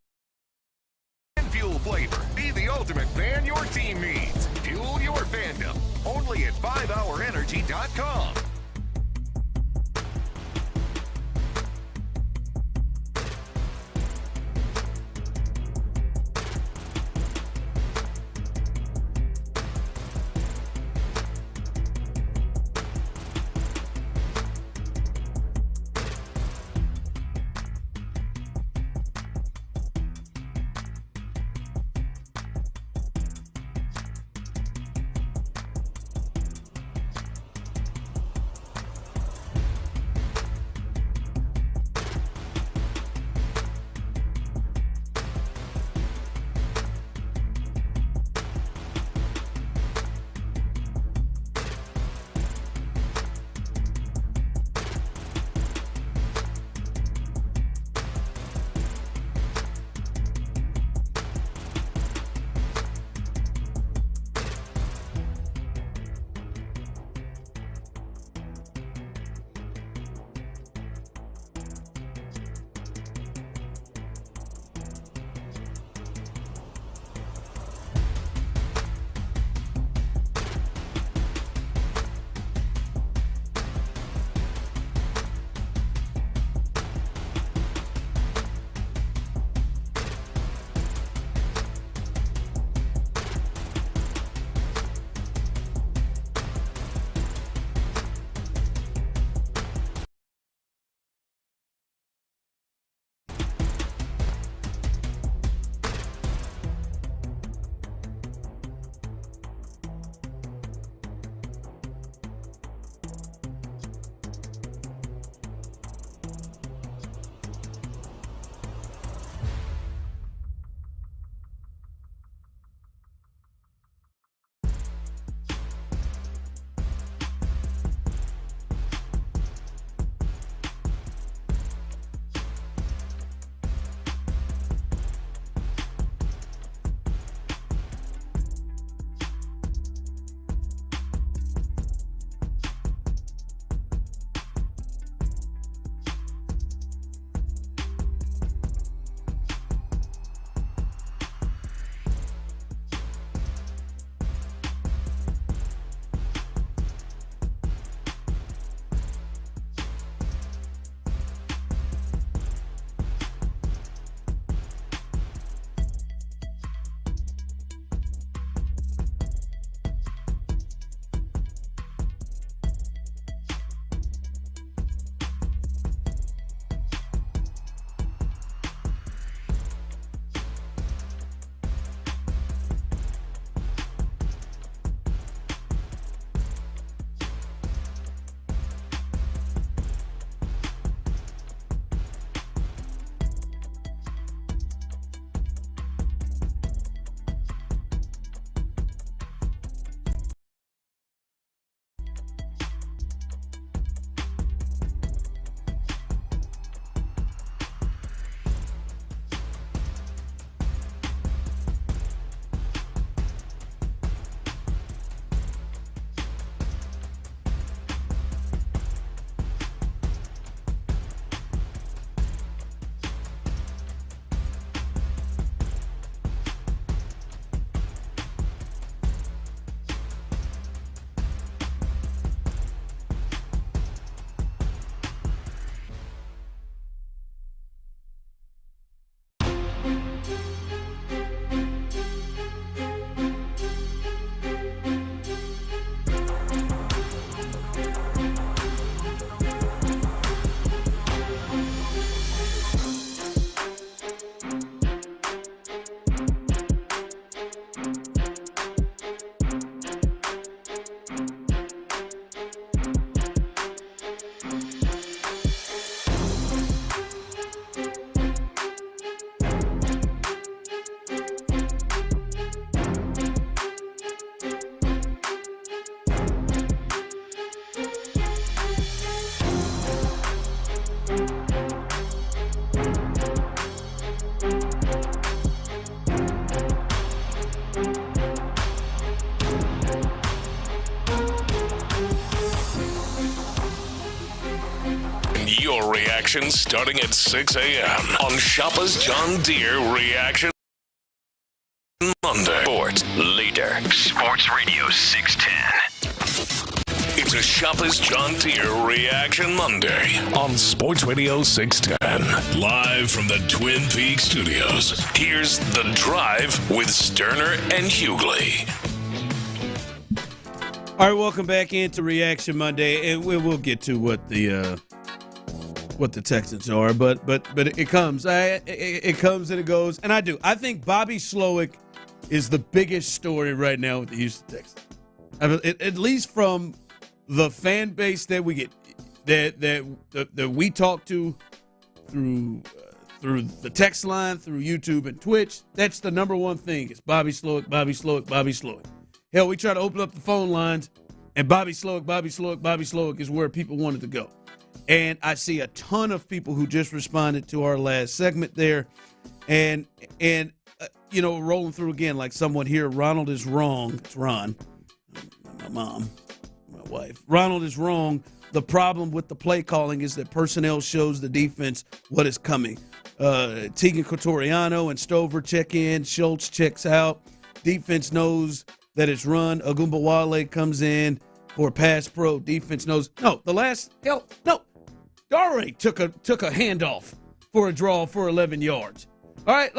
Fuel flavor. Be the ultimate fan your team needs. Fuel your fandom. Only at 5hourenergy.com. reaction starting at 6 a.m. on Shoppa's John Deere Reaction Monday. Sports leader. Sports Radio 610. It's a Shoppa's John Deere Reaction Monday on Sports Radio 610. Live from the Twin Peaks studios, here's The Drive with Stoerner and Hughley. All right, welcome back into Reaction Monday, and we'll get to what the Texans are, but it comes, it comes and it goes, and I think Bobby Slowick is the biggest story right now with the Houston Texans, at least from the fan base that we get, that we talk to through the text line, through YouTube and Twitch. That's the number one thing. It's Bobby Slowick, Bobby Slowick, Bobby Slowick. Hell, we try to open up the phone lines, and Bobby Slowick, Bobby Slowick, Bobby Slowick is where people wanted to go. And I see a ton of people who just responded to our last segment there, and rolling through again, like someone here, Ronald is wrong. It's Ron, my mom, my wife. Ronald is wrong. The problem with the play calling is that personnel shows the defense what is coming. Tegan Cotoriano and Stover check in. Schultz checks out. Defense knows that it's run. Agumbawale comes in for a pass pro. Defense knows. No. Dare took a handoff for a draw for 11 yards. All right,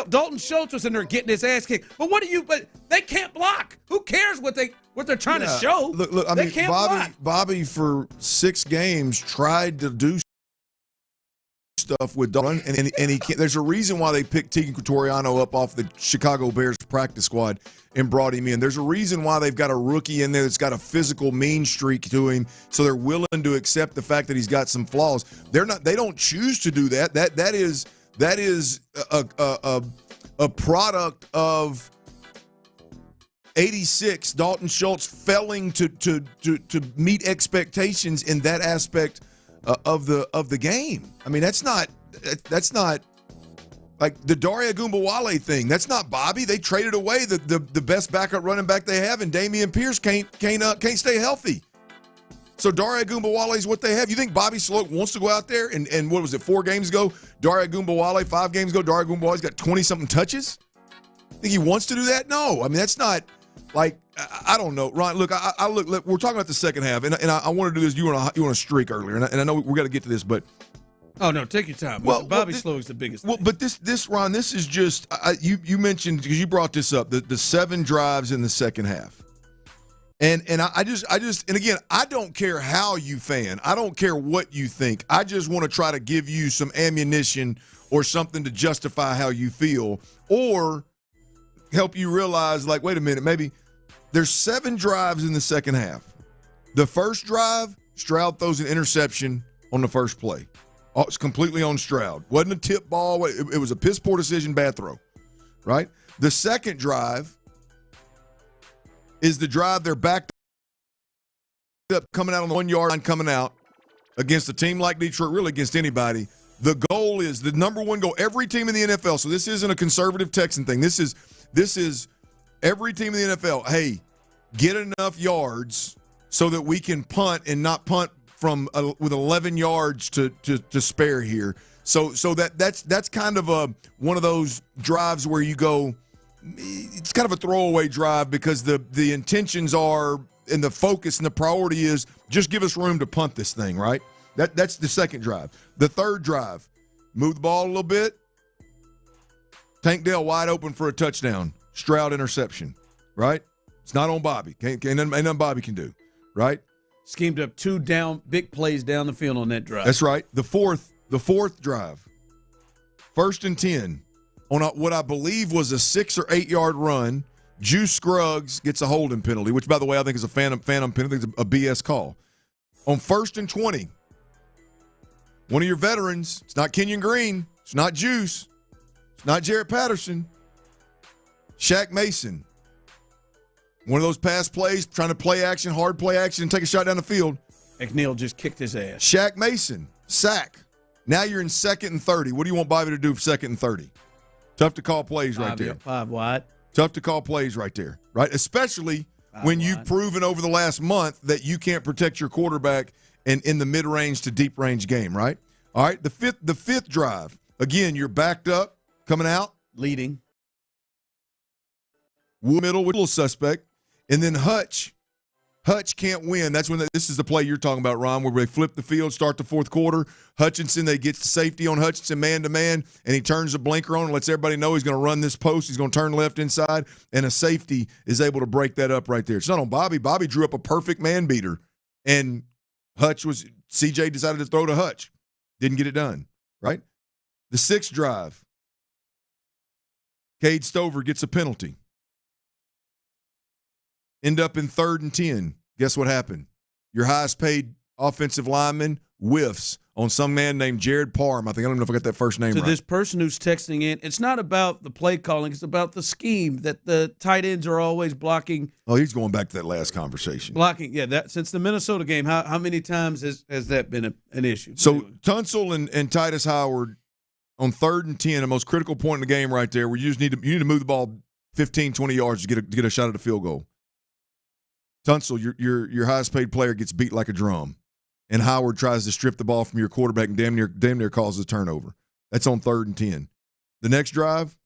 Dalton Schultz was in there getting his ass kicked. But but they can't block. Who cares what they're trying to show? Look, I mean, Bobby for 6 games tried to do stuff with Dalton, and he can't. There's a reason why they picked Tegan Cotoriano up off the Chicago Bears practice squad and brought him in. There's a reason why they've got a rookie in there that's got a physical mean streak to him, so they're willing to accept the fact that he's got some flaws. They don't choose to do that. That is a product of 86 Dalton Schultz failing to meet expectations in that aspect of the game. I mean, that's not like the Dare Agumbawale thing. That's not Bobby. They traded away the best backup running back they have, and Damian Pierce can't stay healthy. So Dare Agumbawale is what they have. You think Bobby Slowick wants to go out there and what was it, 4 games ago? Dare Agumbawale, 5 games ago, Dare Agumbawale's got 20-something touches? Think he wants to do that? No. I mean, that's not like, I don't know. Ron, look, look, we're talking about the second half, and I want to do this. You want to streak earlier, and I know we got to get to this, but. Oh, no, take your time. Well, Bobby Slowick's the biggest thing. But this, Ron, this is just, you mentioned, because you brought this up, the 7 drives in the second half. And I just, and again, I don't care how you fan. I don't care what you think. I just want to try to give you some ammunition or something to justify how you feel, or help you realize, like, wait a minute, maybe there's 7 drives in the second half. The first drive, Stroud throws an interception on the first play. Oh, it's completely on Stroud. Wasn't a tip ball. It was a piss poor decision, bad throw, right? The second drive is the drive they're backed up, coming out on the 1-yard line, coming out against a team like Detroit, really against anybody. The goal is the number one goal. Every team in the NFL, so this isn't a conservative Texan thing. This is every team in the NFL. Hey, get enough yards so that we can punt and not punt with 11 yards to spare here. So that's kind of one of those drives where you go, it's kind of a throwaway drive because the intentions are, and the focus and the priority is just give us room to punt this thing, right? That's the second drive. The third drive, move the ball a little bit. Tank Dell wide open for a touchdown. Stroud interception, right? It's not on Bobby. Ain't nothing Bobby can do, right? Schemed up 2 big plays down the field on that drive. That's right. The fourth drive, 1st and 10, on what I believe was a 6 or 8 yard run. Juice Scruggs gets a holding penalty, which, by the way, I think is a phantom penalty. It's a BS call. On 1st and 20, one of your veterans, it's not Kenyon Green, it's not Juice, it's not Jarrett Patterson, Shaq Mason. One of those pass plays, trying to play action, hard play action, and take a shot down the field. McNeil just kicked his ass. Shaq Mason, sack. Now you're in 2nd and 30. What do you want Bobby to do for 2nd and 30? Tough to call plays right there. 5 wide. Tough to call plays right there, right? Especially when you've proven over the last month that you can't protect your quarterback in the mid-range to deep-range game, right? All right, the fifth drive. Again, you're backed up, coming out. Leading. Middle with a little suspect. And then Hutch can't win. That's when this is the play you're talking about, Ron, where they flip the field, start the fourth quarter. Hutchinson, they get the safety on Hutchinson man-to-man, and he turns the blinker on and lets everybody know he's going to run this post. He's going to turn left inside, and a safety is able to break that up right there. It's not on Bobby. Bobby drew up a perfect man-beater, and CJ decided to throw to Hutch. Didn't get it done, right? The sixth drive, Cade Stover gets a penalty. End up in 3rd and 10. Guess what happened? Your highest paid offensive lineman whiffs on some man named Jared Parham. I don't even know if I got that first name right. To this person who's texting in, it's not about the play calling. It's about the scheme that the tight ends are always blocking. Oh, he's going back to that last conversation. Blocking, yeah. That since the Minnesota game, how many times has that been an issue? So Tunsil and Titus Howard on 3rd and 10, the most critical point in the game right there, where you need to move the ball 15, 20 yards to get a shot at a field goal. Tunsil, your highest paid player, gets beat like a drum, and Howard tries to strip the ball from your quarterback and damn near causes a turnover. That's on 3rd and 10. The next drive,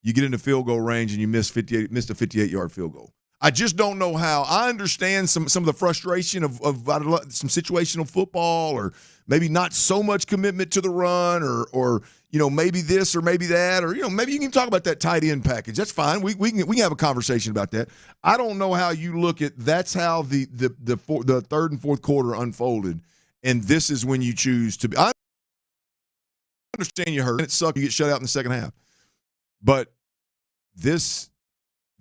you get into field goal range and you missed a 58-yard field goal. I just don't know how. I understand some of the frustration of some situational football, or maybe not so much commitment to the run, or maybe this or maybe that, or maybe you can talk about that tight end package. That's fine. We can have a conversation about that. I don't know how you look at that's how the 3rd and 4th quarter unfolded, and this is when you choose to be. I understand you hurt. It sucked. You get shut out in the second half, but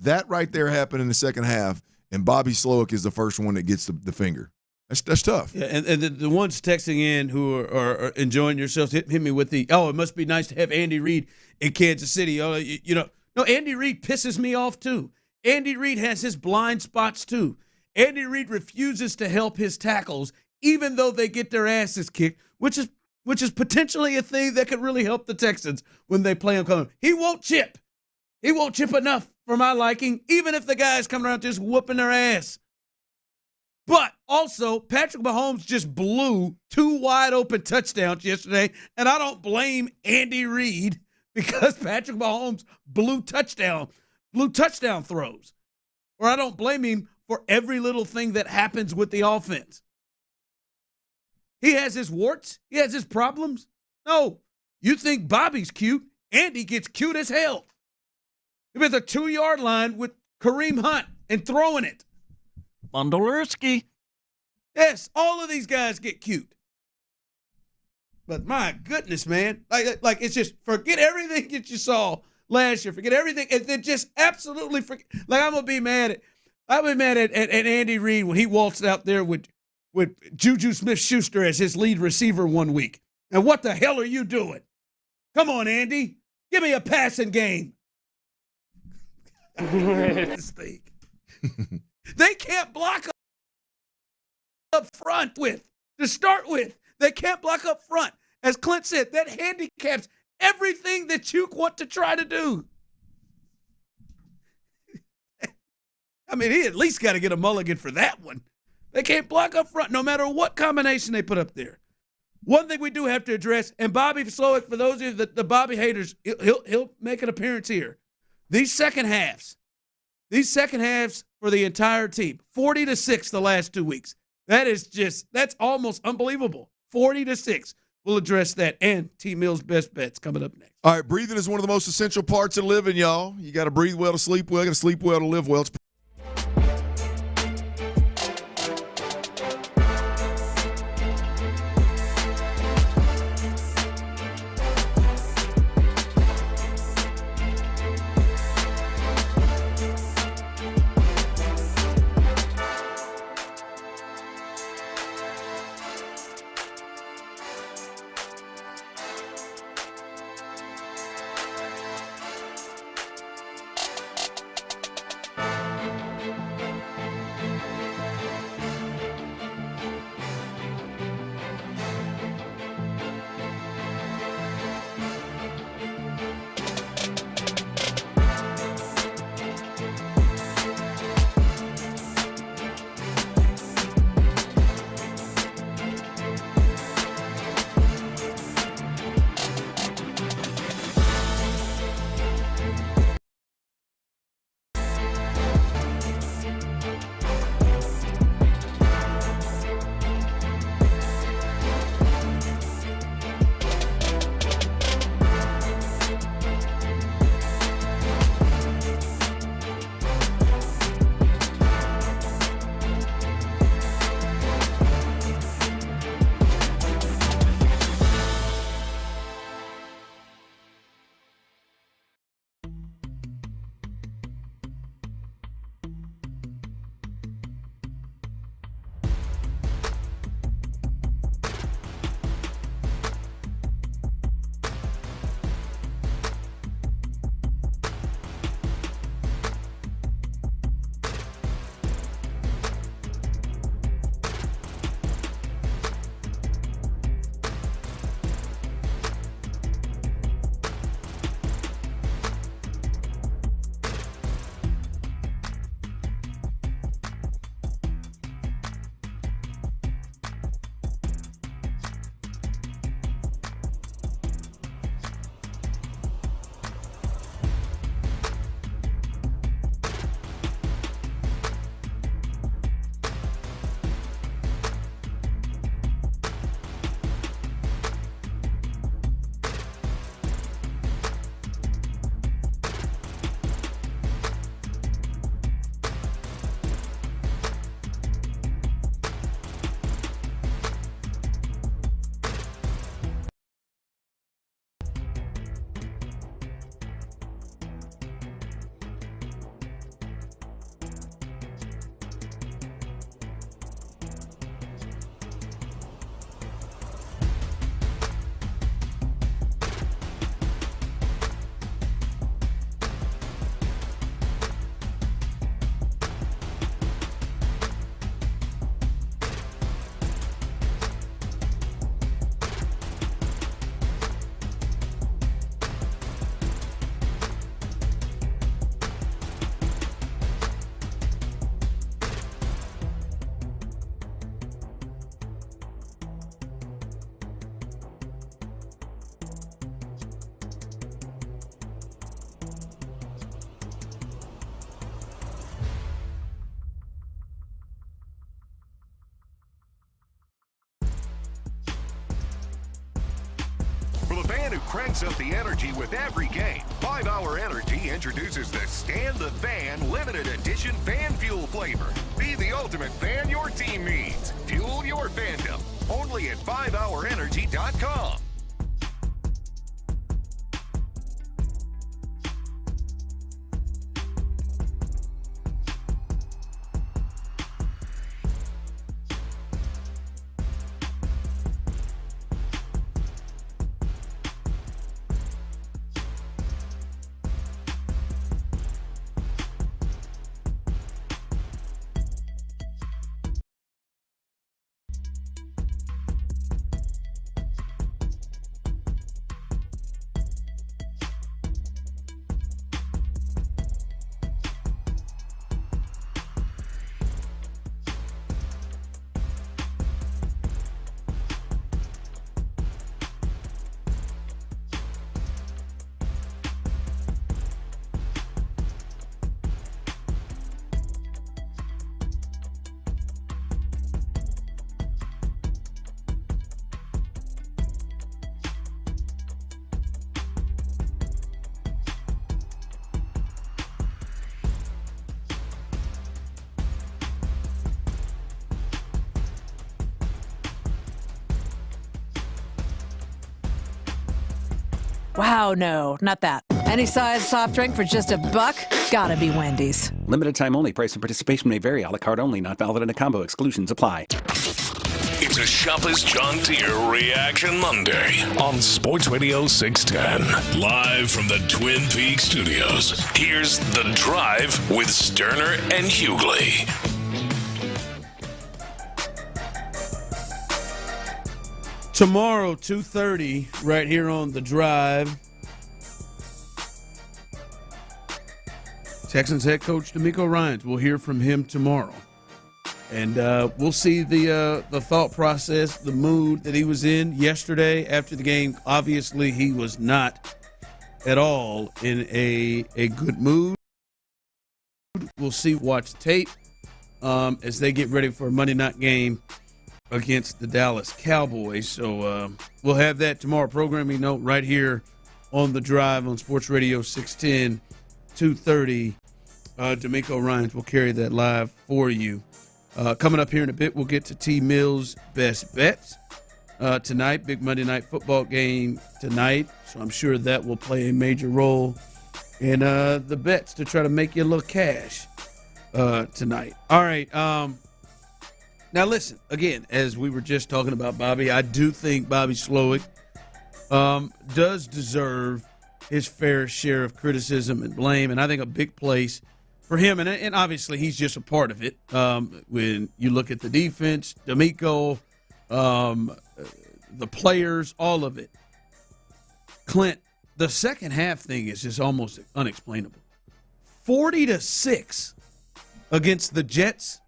that right there happened in the second half, and Bobby Slowick is the first one that gets the finger. That's tough. Yeah, and the ones texting in who are enjoying yourselves hit me with it must be nice to have Andy Reid in Kansas City. No, Andy Reid pisses me off too. Andy Reid has his blind spots too. Andy Reid refuses to help his tackles, even though they get their asses kicked, which is potentially a thing that could really help the Texans when they play him. He won't chip. He won't chip enough for my liking, even if the guys coming around just whooping their ass. But also, Patrick Mahomes just blew 2 wide-open touchdowns yesterday, and I don't blame Andy Reid because Patrick Mahomes blew touchdown throws. Or I don't blame him for every little thing that happens with the offense. He has his warts. He has his problems. No, you think Bobby's cute. Andy gets cute as hell. He was a 2-yard line with Kareem Hunt and throwing it. Bondolurski. Yes, all of these guys get cute. But my goodness, man. Like it's just forget everything that you saw last year. Forget everything. And then just absolutely forget. Like I'll be mad at Andy Reid when he waltzed out there with Juju Smith-Schuster as his lead receiver one week. And what the hell are you doing? Come on, Andy. Give me a passing game. This thing. They can't block up front to start with. They can't block up front. As Clint said, that handicaps everything that you want to try to do. I mean, he at least got to get a mulligan for that one. They can't block up front no matter what combination they put up there. One thing we do have to address, and Bobby Slowick, for those of you the Bobby haters, he'll make an appearance here. These second halves for the entire team, 40-6 the last 2 weeks. That's almost unbelievable. 40-6. We'll address that and T. Mill's best bets coming up next. All right, breathing is one of the most essential parts of living, y'all. You got to breathe well to sleep well. You got to sleep well to live well. cranks up the energy with every game. 5 Hour Energy introduces the Stand the Fan limited edition fan fuel flavor. Be the ultimate fan your team needs. Fuel your fandom. Only at 5hourenergy.com. Wow, no, not that. Any size soft drink for just $1? Gotta be Wendy's. Limited time only. Price and participation may vary. A la carte only. Not valid in a combo. Exclusions apply. It's a Shopper's John Deere Reaction Monday on Sports Radio 610. Live from the Twin Peaks studios. Here's The Drive with Stoerner and Hughley. Tomorrow, 2:30, right here on The Drive. Texans head coach DeMeco Ryans. We'll hear from him tomorrow. And we'll see the thought process, the mood that he was in yesterday after the game. Obviously, he was not at all in a good mood. We'll see, watch tape as they get ready for a Monday night game against the Dallas Cowboys. So we'll have that tomorrow. Programming note right here on The Drive on Sports Radio 610, 2:30. DeMeco Ryans will carry that live for you. Coming up here in a bit, we'll get to T. Mills' best bets tonight. Big Monday night football game tonight. So I'm sure that will play a major role in the bets to try to make you a little cash tonight. All right. Now, listen, again, as we were just talking about Bobby, I do think Bobby Slowick does deserve his fair share of criticism and blame, and I think a big place for him, and obviously he's just a part of it. When you look at the defense, DeMeco, the players, all of it. Clint, the second half thing is just almost unexplainable. 40-6 against the Jets.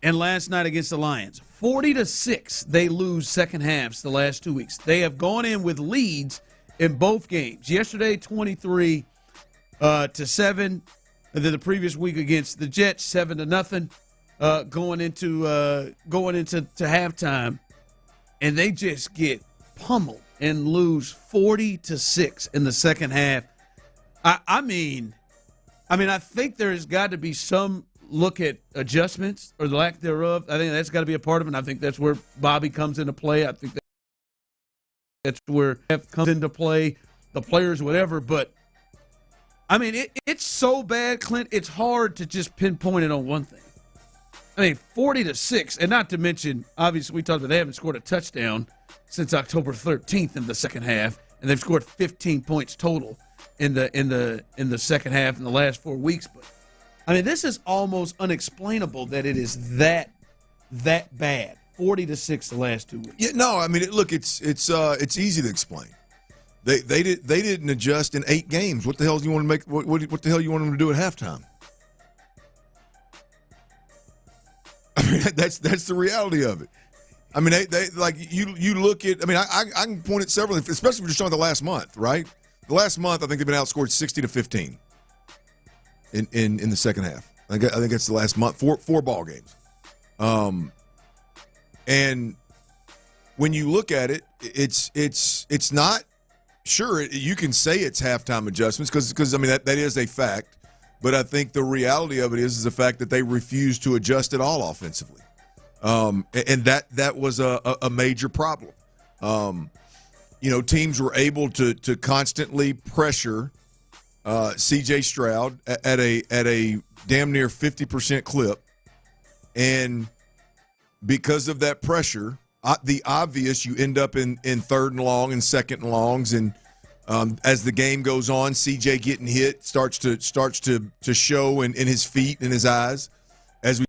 And last night against the Lions, 40-6, they lose second halves the last 2 weeks. They have gone in with leads in both games. Yesterday, 23-7, and then the previous week against the Jets, 7-0, going into halftime, and they just get pummeled and lose 40-6 in the second half. I mean, I think there's got to be some look at adjustments or the lack thereof. I think that's got to be a part of it, and I think that's where Bobby comes into play. I think that's where F comes into play, the players, whatever. But, I mean, it's so bad, Clint, it's hard to just pinpoint it on one thing. I mean, 40-6, and not to mention, obviously, we talked about they haven't scored a touchdown since October 13th in the second half, and they've scored 15 points total in the second half in the last 4 weeks. But I mean, this is almost unexplainable that it is that bad. 40-6 the last 2 weeks. Yeah, no, I mean, look, it's easy to explain. They didn't adjust in 8 games. What the hell do you want to make? What the hell you want them to do at halftime? I mean, that's the reality of it. I mean, they like you look at. I mean, I can point at several, especially if you're just talking the last month, right? The last month, I think they've been outscored 60-15 in the second half. I think that's the last month. Four ball games. And when you look at it, it's not. Sure, you can say it's halftime adjustments because I mean that is a fact, but I think the reality of it is the fact that they refused to adjust at all offensively, and that was a major problem. Teams were able to constantly pressure C.J. Stroud at a damn near 50% clip, and because of that pressure. The obvious, you end up in third and long and second and longs, and as the game goes on, CJ getting hit starts to show in his feet and his eyes. As we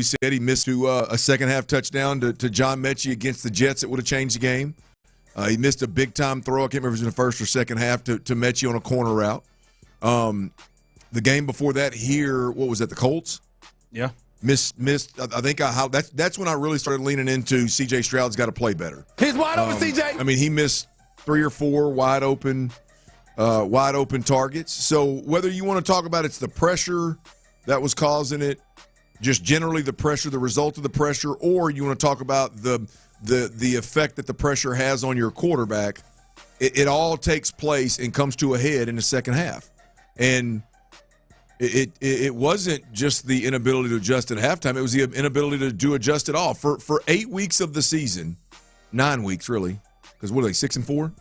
said, he missed a second half touchdown to John Mechie against the Jets that would have changed the game. He missed a big time throw. I can't remember if it was in the first or second half to Mechie on a corner route. The game before that here, what was that? The Colts? Yeah. Missed. I think that's when I really started leaning into C.J. Stroud's got to play better. He's wide open, C.J. I mean, he missed 3 or 4 wide open targets. So whether you want to talk about it's the pressure that was causing it, just generally the pressure, the result of the pressure, or you want to talk about the effect that the pressure has on your quarterback, it all takes place and comes to a head in the second half, and. It wasn't just the inability to adjust at halftime. It was the inability to adjust at all. For 8 weeks of the season, 9 weeks really, because what are they, 6-4?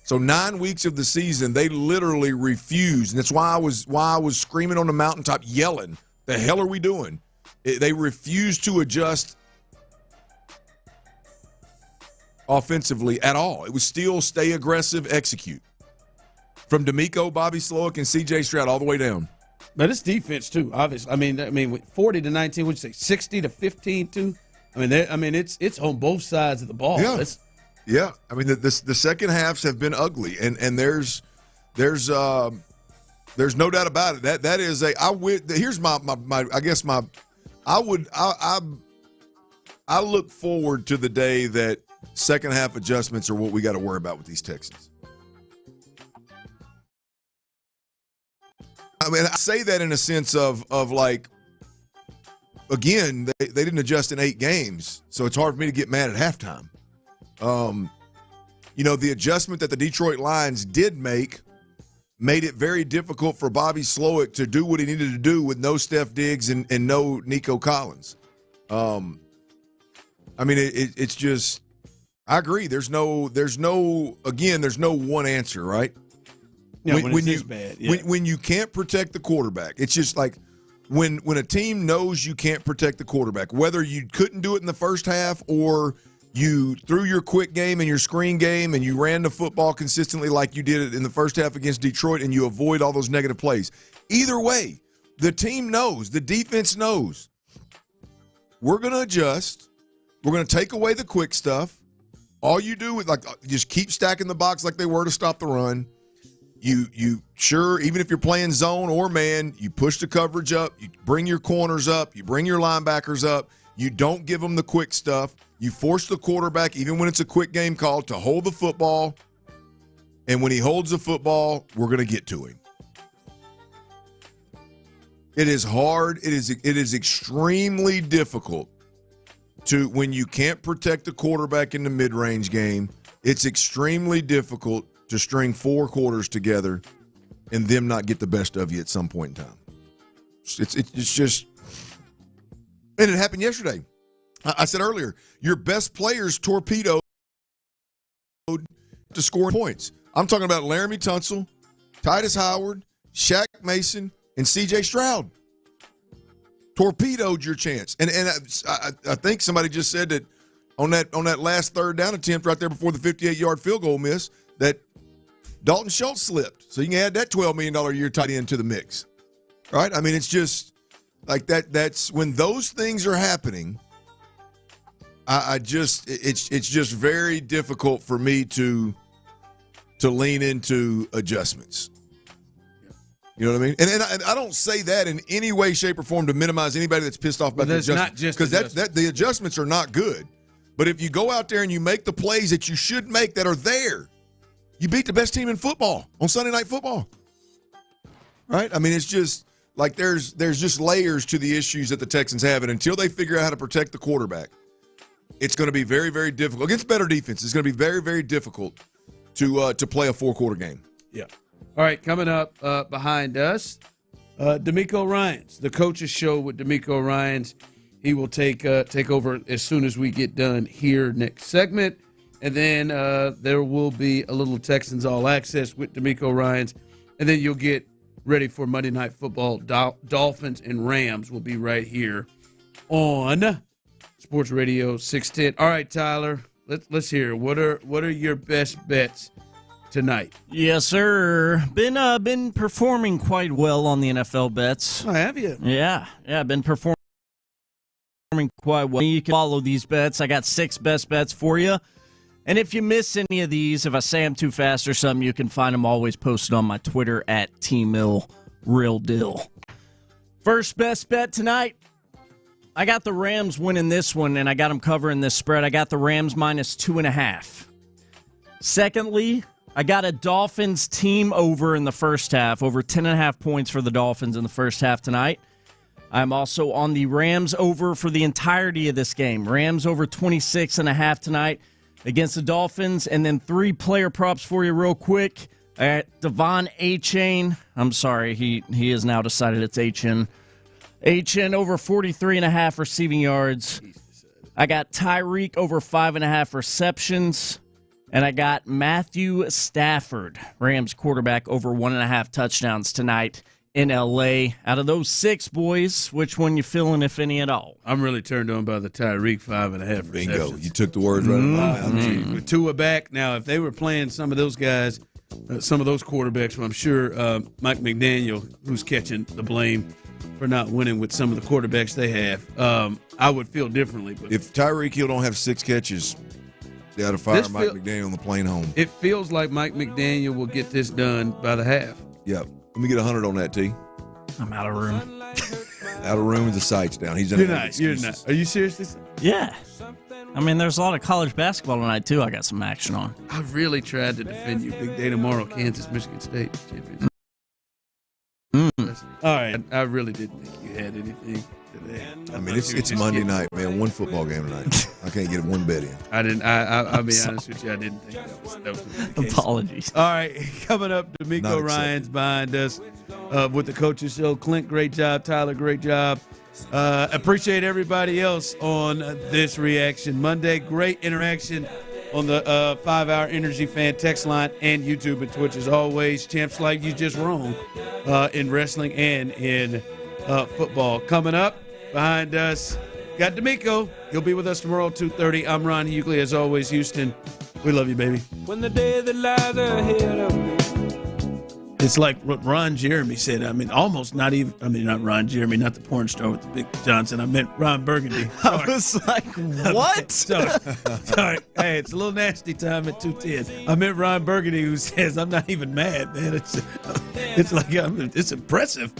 So 9 weeks of the season, they literally refused, and that's why I was screaming on the mountaintop, yelling, "The hell are we doing?" They refused to adjust offensively at all. It was still stay aggressive, execute. From DeMeco, Bobby Slowick, and C.J. Stroud all the way down. But it's defense too, obviously. I mean, 40-19. What'd you say? 60-15 too. I mean, it's on both sides of the ball. Yeah, yeah. I mean, the second halves have been ugly, and there's no doubt about it. That is here's my I guess I look forward to the day that second half adjustments are what we got to worry about with these Texans. I mean, I say that in a sense of like, again, they didn't adjust in 8 games, so it's hard for me to get mad at halftime. The adjustment that the Detroit Lions did made it very difficult for Bobby Slowick to do what he needed to do with no Steph Diggs and no Nico Collins. I mean, it's just, I agree. There's no one answer, right? Yeah, when it's bad. Yeah. When you can't protect the quarterback, it's just like when a team knows you can't protect the quarterback, whether you couldn't do it in the first half or you threw your quick game and your screen game and you ran the football consistently like you did it in the first half against Detroit and you avoid all those negative plays. Either way, the team knows, the defense knows. We're going to adjust. We're going to take away the quick stuff. All you do is just keep stacking the box like they were to stop the run. You sure, even if you're playing zone or man, you push the coverage up, you bring your corners up, you bring your linebackers up, you don't give them the quick stuff, you force the quarterback, even when it's a quick game call, to hold the football, and when he holds the football, we're going to get to him. It is hard, it is extremely difficult when you can't protect the quarterback in the mid-range game, it's extremely difficult to string 4 quarters together and them not get the best of you at some point in time. It's just, and it happened yesterday. I said earlier, your best players torpedoed to score points. I'm talking about Laramie Tunsil, Titus Howard, Shaq Mason, and C.J. Stroud. Torpedoed your chance. And I think somebody just said that on that last third down attempt right there before the 58-yard field goal miss, that Dalton Schultz slipped. So you can add that $12 million a year tight end to the mix. Right? I mean, it's just like that. That's when those things are happening. It's just very difficult for me to lean into adjustments. You know what I mean? And I don't say that in any way, shape, or form to minimize anybody that's pissed off about the adjustments. Because the adjustments are not good. But if you go out there and you make the plays that you should make that are there, you beat the best team in football on Sunday Night Football. Right? I mean, it's just like there's just layers to the issues that the Texans have. And until they figure out how to protect the quarterback, it's going to be very, very difficult. Against better defense, it's going to be very, very difficult to play a 4-quarter game. Yeah. All right, coming up behind us, DeMeco Ryans, the coach's show with DeMeco Ryans. He will take over as soon as we get done here next segment. And then there will be a little Texans All Access with DeMeco Ryans. And then you'll get ready for Monday Night Football. Dolphins and Rams will be right here on Sports Radio 610. All right, Tyler, let's hear. What are your best bets tonight? Yes, sir. Been performing quite well on the NFL bets. Oh, have you? Yeah, been performing quite well. You can follow these bets. I got 6 best bets for you. And if you miss any of these, if I say them too fast or something, you can find them always posted on my Twitter at @TMillRealDeal. First best bet tonight. I got the Rams winning this one, and I got them covering this spread. I got the Rams -2.5. Secondly, I got a Dolphins team over in the first half, over 10.5 points for the Dolphins in the first half tonight. I'm also on the Rams over for the entirety of this game. Rams over 26.5 tonight against the Dolphins. And then 3 player props for you real quick. Devon Achane. I'm sorry, he has now decided it's Achane. Achane over 43.5 receiving yards. I got Tyreek over 5.5 receptions. And I got Matthew Stafford, Rams quarterback, over 1.5 touchdowns tonight in L.A. Out of those 6, boys, which one you feeling, if any at all? I'm really turned on by the Tyreek 5.5 Bingo. receptions. You took the words right out of my mouth. With Tua back, now if they were playing some of those guys, some of those quarterbacks, well, I'm sure Mike McDaniel, who's catching the blame for not winning with some of the quarterbacks they have, I would feel differently. But if Tyreek Hill don't have 6 catches, they ought to fire Mike McDaniel on the plane home. It feels like Mike McDaniel will get this done by the half. Yep. Let me get 100 on that, T. I'm out of room. Out of room with the sights down. He's You're not. Are you serious? Yeah. I mean, there's a lot of college basketball tonight, too. I got some action on. I really tried to defend you. Big day tomorrow, Kansas, Michigan State championship. All right. I really didn't think you had anything today. I mean, it's Monday night, man. One football game tonight. I can't get one bet in. I didn't. I'll be honest with you. I didn't think that was the case. Apologies. All right. Coming up, DeMeco Ryans behind us with the Coaches Show. Clint, great job. Tyler, great job. Appreciate everybody else on this Reaction Monday. Great interaction on the 5-Hour Energy Fan text line and YouTube and Twitch as always. Champs like you just wrong in wrestling and in football. Coming up behind us, got DeMeco. He'll be with us tomorrow at 2:30. I'm Ron Hughley. As always, Houston, we love you, baby. When the day that lies ahead of me. It's like what Ron Jeremy said. I mean, almost not even. I mean, not Ron Jeremy, not the porn star with the big Johnson. I meant Ron Burgundy. Sorry. I was like, what? Sorry. Hey, it's a little nasty time at 2:10. I meant Ron Burgundy, who says, "I'm not even mad, man. It's like it's impressive."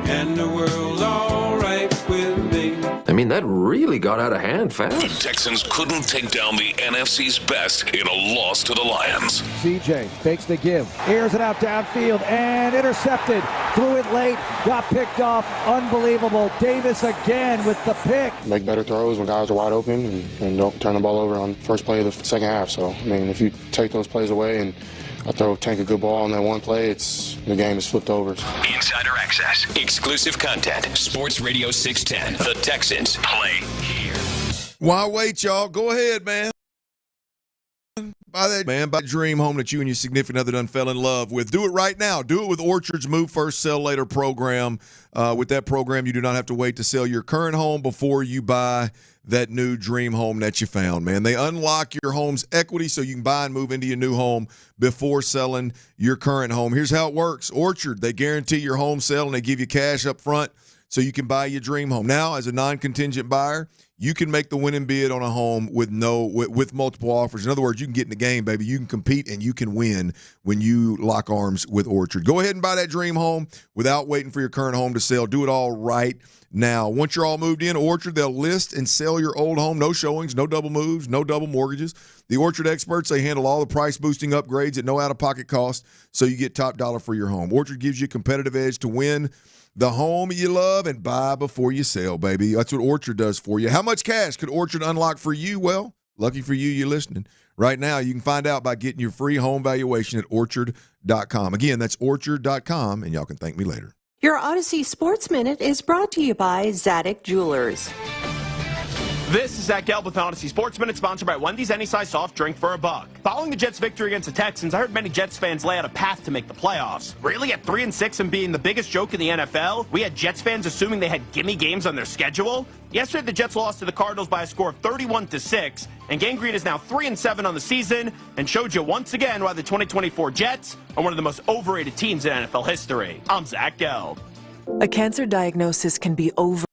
And the world's all right with me. I mean, that really got out of hand fast. The Texans couldn't take down the NFC's best in a loss to the Lions. CJ fakes the give, airs it out downfield, and intercepted. Threw it late, got picked off. Unbelievable. Davis again with the pick. Make better throws when guys are wide open and don't turn the ball over on first play of the second half. So, I mean, if you take those plays away and I throw Tank a good ball on that one play, the game is flipped over. Insider access, exclusive content. Sports Radio 610. The Texans play here. Why wait, y'all? Go ahead, man. Buy that dream home that you and your significant other done fell in love with. Do it right now. Do it with Orchard's Move First, Sell Later program. With that program, you do not have to wait to sell your current home before you buy that new dream home that you found, man. They unlock your home's equity so you can buy and move into your new home before selling your current home. Here's how it works. Orchard, they guarantee your home sale and they give you cash up front so you can buy your dream home. Now, as a non-contingent buyer, you can make the winning bid on a home with multiple offers. In other words, you can get in the game, baby. You can compete and you can win when you lock arms with Orchard. Go ahead and buy that dream home without waiting for your current home to sell. Do it all right now. Once you're all moved in, Orchard, they'll list and sell your old home. No showings, no double moves, no double mortgages. The Orchard experts, they handle all the price-boosting upgrades at no out-of-pocket cost, so you get top dollar for your home. Orchard gives you a competitive edge to win the home you love, and buy before you sell, baby. That's what Orchard does for you. How much cash could Orchard unlock for you? Well, lucky for you, you're listening. Right now, you can find out by getting your free home valuation at Orchard.com. Again, that's Orchard.com, and y'all can thank me later. Your Odyssey Sports Minute is brought to you by Zadig Jewelers. This is Zach Gelb with Odyssey Sports Minute, sponsored by Wendy's Any Size Soft Drink for $1. Following the Jets' victory against the Texans, I heard many Jets fans lay out a path to make the playoffs. Really, at 3-6 and being the biggest joke in the NFL, we had Jets fans assuming they had gimme games on their schedule? Yesterday, the Jets lost to the Cardinals by a score of 31-6, and Gang Green is now 3-7 on the season, and showed you once again why the 2024 Jets are one of the most overrated teams in NFL history. I'm Zach Gelb. A cancer diagnosis can be overwhelming.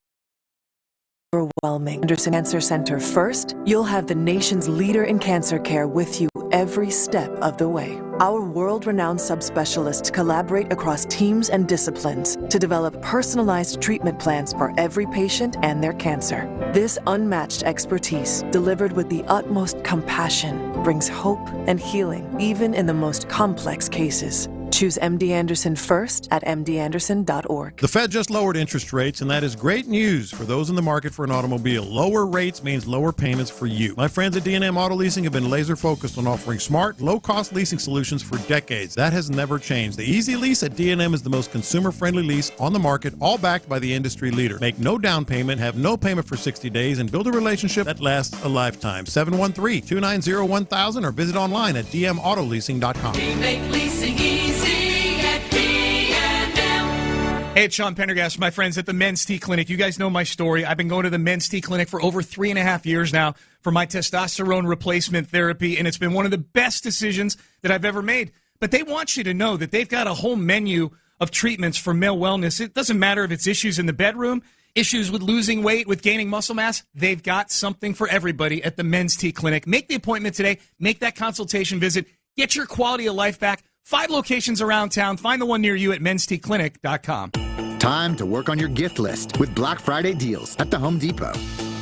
Anderson Cancer Center First, you'll have the nation's leader in cancer care with you every step of the way. Our world-renowned subspecialists collaborate across teams and disciplines to develop personalized treatment plans for every patient and their cancer. This unmatched expertise, delivered with the utmost compassion, brings hope and healing even in the most complex cases. Choose MD Anderson First at mdanderson.org. The Fed just lowered interest rates, and that is great news for those in the market for an automobile. Lower rates means lower payments for you. My friends at D&M Auto Leasing have been laser focused on offering smart, low-cost leasing solutions for decades. That has never changed. The Easy Lease at D&M is the most consumer-friendly lease on the market, all backed by the industry leader. Make no down payment, have no payment for 60 days, and build a relationship that lasts a lifetime. 713-290-1000 or visit online at dmautoleasing.com. We make leasing easy at D&M. Hey, it's Sean Pendergast, my friends at the Men's T Clinic. You guys know my story. I've been going to the Men's T Clinic for over 3.5 years now for my testosterone replacement therapy, and it's been one of the best decisions that I've ever made. But they want you to know that they've got a whole menu of treatments for male wellness. It doesn't matter if it's issues in the bedroom, issues with losing weight, with gaining muscle mass. They've got something for everybody at the Men's T Clinic. Make the appointment today. Make that consultation visit. Get your quality of life back. 5 locations around town. Find the one near you at menstclinic.com. Time to work on your gift list with Black Friday deals at the Home Depot.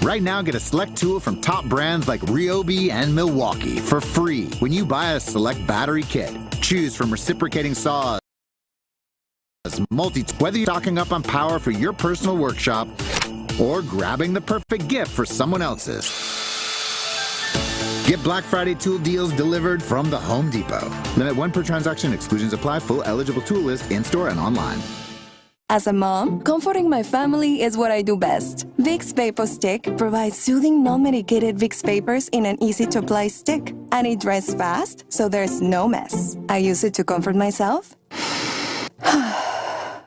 Right now, get a select tool from top brands like Ryobi and Milwaukee for free when you buy a select battery kit. Choose from reciprocating saws, whether you're stocking up on power for your personal workshop or grabbing the perfect gift for someone else's. Get Black Friday tool deals delivered from the Home Depot. Limit 1 per transaction. Exclusions apply. Full eligible tool list in-store and online. As a mom, comforting my family is what I do best. Vicks Vapor Stick provides soothing, non-medicated Vicks vapors in an easy-to-apply stick. And it dries fast, so there's no mess. I use it to comfort myself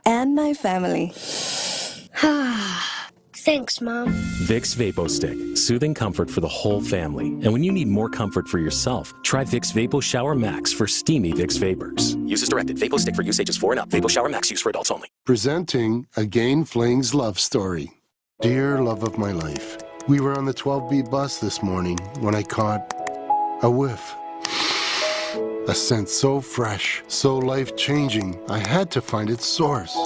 and my family. Thanks, Mom. Vicks VapoStick, soothing comfort for the whole family. And when you need more comfort for yourself, try Vicks Vapo Shower Max for steamy Vicks vapors. Use as directed. VapoStick for use ages 4 and up. Vapo Shower Max use for adults only. Presenting Again Fling's love story. Dear love of my life, we were on the 12B bus this morning when I caught a whiff. A scent so fresh, so life-changing, I had to find its source.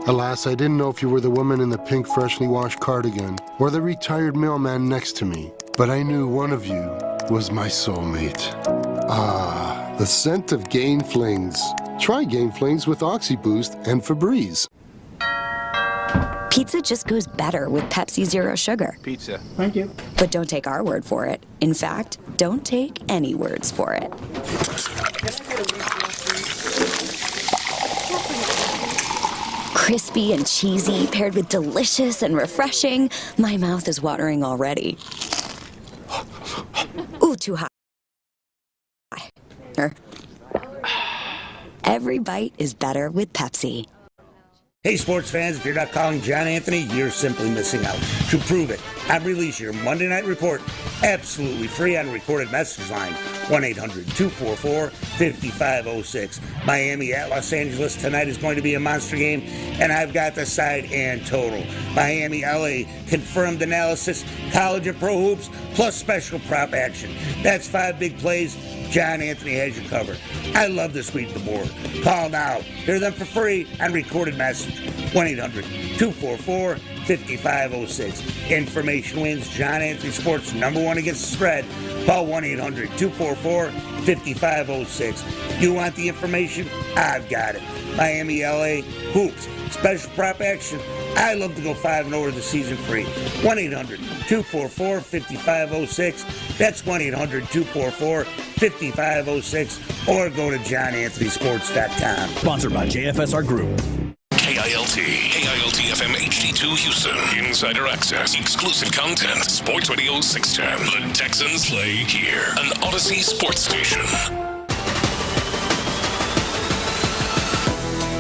Alas, I didn't know if you were the woman in the pink freshly washed cardigan or the retired mailman next to me, but I knew one of you was my soulmate. Ah, the scent of Gain Flings. Try Gain Flings with OxyBoost and Febreze. Pizza just goes better with Pepsi Zero Sugar. Pizza. Thank you. But don't take our word for it. In fact, don't take any words for it. Crispy and cheesy, paired with delicious and refreshing. My mouth is watering already. Ooh, too hot. Every bite is better with Pepsi. Hey, sports fans, if you're not calling John Anthony, you're simply missing out. To prove it, I release your Monday Night Report absolutely free on a recorded message line, 1-800-244-5506. Miami at Los Angeles tonight is going to be a monster game, and I've got the side and total. Miami, LA, confirmed analysis, college and pro hoops, plus special prop action. That's 5 big plays. John Anthony has you covered. I love to sweep the board. Call now. Hear them for free on recorded message. 1-800-244-5506. 5506. Information wins. John Anthony Sports, #1 against the spread. Call 1-800-244-5506. You want the information? I've got it. Miami, LA, hoops. Special prop action. I love to go 5-0 the season free. 1-800-244-5506. That's 1-800-244-5506. Or go to johnanthonysports.com. Sponsored by JFSR Group. KILT FM HD2 Houston. Insider access, exclusive content. Sports Radio 610. The Texans play here. An Odyssey sports station.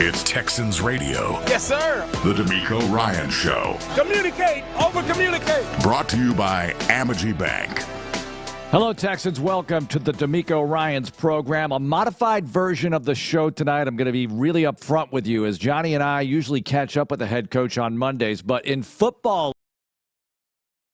It's Texans Radio. Yes, sir. The DeMeco Ryans Show. Communicate. Over-communicate. Brought to you by Amity Bank. Hello, Texans. Welcome to the DeMeco Ryans program, a modified version of the show tonight. I'm going to be really upfront with you, as Johnny and I usually catch up with the head coach on Mondays, but in football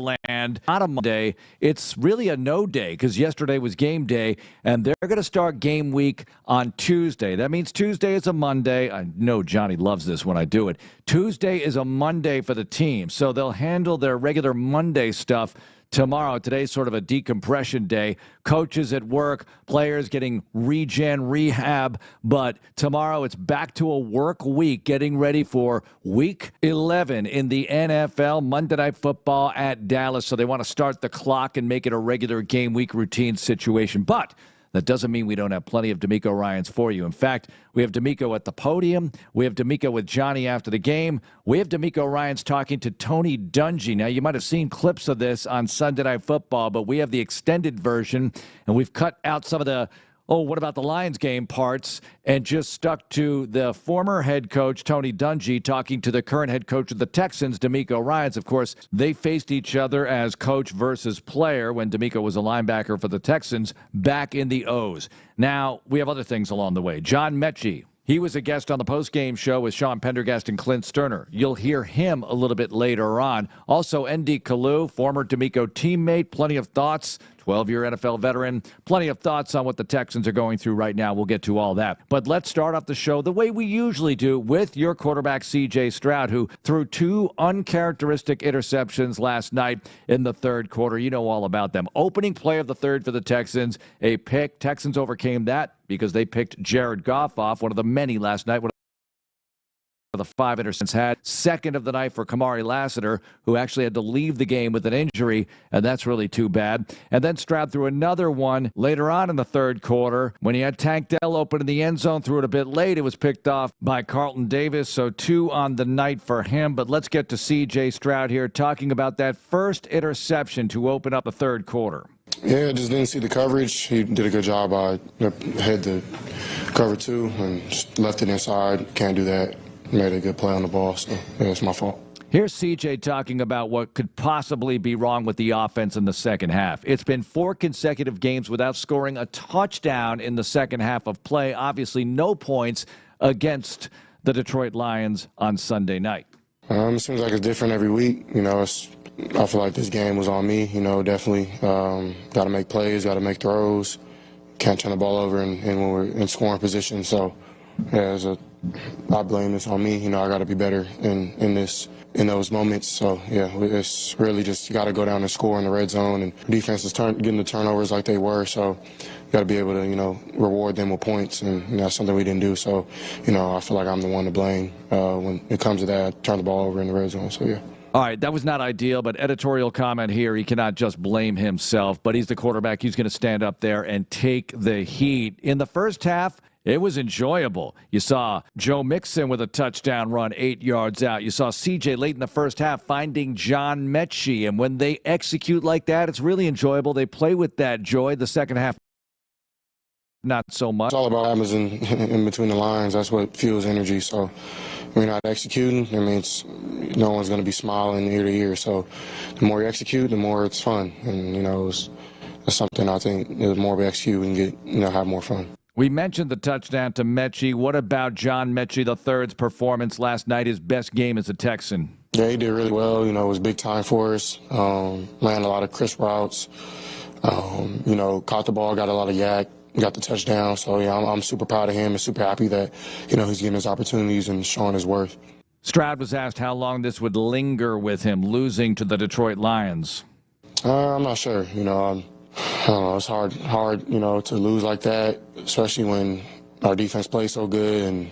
land, not a Monday, it's really a no day, because yesterday was game day, and they're going to start game week on Tuesday. That means Tuesday is a Monday. I know Johnny loves this when I do it. Tuesday is a Monday for the team, so they'll handle their regular Monday stuff tomorrow. Today's sort of a decompression day. Coaches at work, players getting rehab. But tomorrow it's back to a work week, getting ready for Week 11 in the NFL, Monday Night Football at Dallas. So they want to start the clock and make it a regular game week routine situation. But that doesn't mean we don't have plenty of DeMeco Ryans for you. In fact, we have DeMeco at the podium. We have DeMeco with Johnny after the game. We have DeMeco Ryans talking to Tony Dungy. Now, you might have seen clips of this on Sunday Night Football, but we have the extended version, and we've cut out some of the what about the Lions game parts, and just stuck to the former head coach, Tony Dungy, talking to the current head coach of the Texans, DeMeco Ryans. Of course, they faced each other as coach versus player when DeMeco was a linebacker for the Texans back in the O's. Now, we have other things along the way. John Mechie, he was a guest on the postgame show with Sean Pendergast and Clint Stoerner. You'll hear him a little bit later on. Also, N.D. Kalu, former DeMeco teammate, plenty of thoughts. 12-year NFL veteran. Plenty of thoughts on what the Texans are going through right now. We'll get to all that. But let's start off the show the way we usually do with your quarterback, C.J. Stroud, who threw 2 uncharacteristic interceptions last night in the third quarter. You know all about them. Opening play of the third for the Texans, a pick. Texans overcame that because they picked Jared Goff off, one of the many last night. The 5 interceptions had. Second of the night for Kamari Lassiter, who actually had to leave the game with an injury, and that's really too bad. And then Stroud threw another one later on in the third quarter when he had Tank Dell open in the end zone, threw it a bit late. It was picked off by Carlton Davis, so 2 on the night for him. But let's get to C.J. Stroud here talking about that first interception to open up the third quarter. Yeah, I just didn't see the coverage. He did a good job. I had the cover 2 and just left it inside. Can't do that. Made a good play on the ball, so yeah, it's my fault. Here's CJ talking about what could possibly be wrong with the offense in the second half. It's been 4 consecutive games without scoring a touchdown in the second half of play. Obviously, no points against the Detroit Lions on Sunday night. It seems like it's different every week. You know, I feel like this game was on me. You know, definitely got to make plays, got to make throws. Can't turn the ball over and when we're in scoring position. So, yeah, I blame this on me. You know, I got to be better in those moments. So, yeah, it's really just you got to go down and score in the red zone. And defense is getting the turnovers like they were. So, you got to be able to, you know, reward them with points. And that's something we didn't do. So, you know, I feel like I'm the one to blame when it comes to that. Turn the ball over in the red zone. So, yeah. All right, that was not ideal, but editorial comment here. He cannot just blame himself, but he's the quarterback. He's going to stand up there and take the heat. In the first half, it was enjoyable. You saw Joe Mixon with a touchdown run 8 yards out. You saw C.J. late in the first half finding John Mechie, and when they execute like that, it's really enjoyable. They play with that joy. The second half, not so much. It's all about what happens in between the lines. That's what fuels energy. So we're not executing. I mean, no one's going to be smiling ear to ear. So the more you execute, the more it's fun. And, you know, it's something I think the more we execute, we can get, you know, have more fun. We mentioned the touchdown to Mechie. What about John Mechie III's performance last night, his best game as a Texan? Yeah, he did really well. You know, it was big time for us. Ran a lot of crisp routes. You know, caught the ball, got a lot of yak, got the touchdown. So, yeah, I'm super proud of him and super happy that, you know, he's getting his opportunities and showing his worth. Stroud was asked how long this would linger with him, losing to the Detroit Lions. I'm not sure. I don't know. It's hard, to lose like that, especially when our defense plays so good and,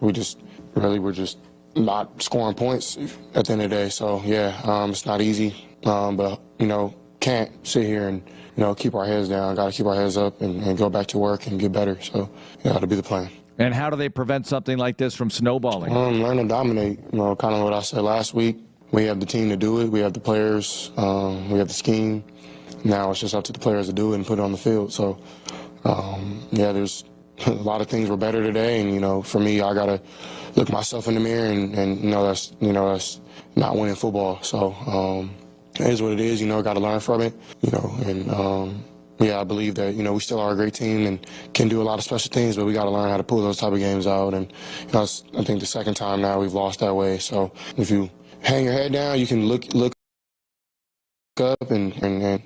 we're just not scoring points at the end of the day. So, it's not easy. But, can't sit here and, keep our heads down. Got to keep our heads up and go back to work and get better. So, that'll be the plan. And how do they prevent something like this from snowballing? Learn to dominate. Kind of what I said last week. We have the team to do it. We have the players. We have the scheme. Now it's just up to the players to do it and put it on the field. So, there's a lot of things were better today. And, for me, I got to look myself in the mirror and that's not winning football. So, it is what it is. Got to learn from it. I believe that, we still are a great team and can do a lot of special things, but we got to learn how to pull those type of games out. And, I think the second time now we've lost that way. So if you hang your head down, you can look up and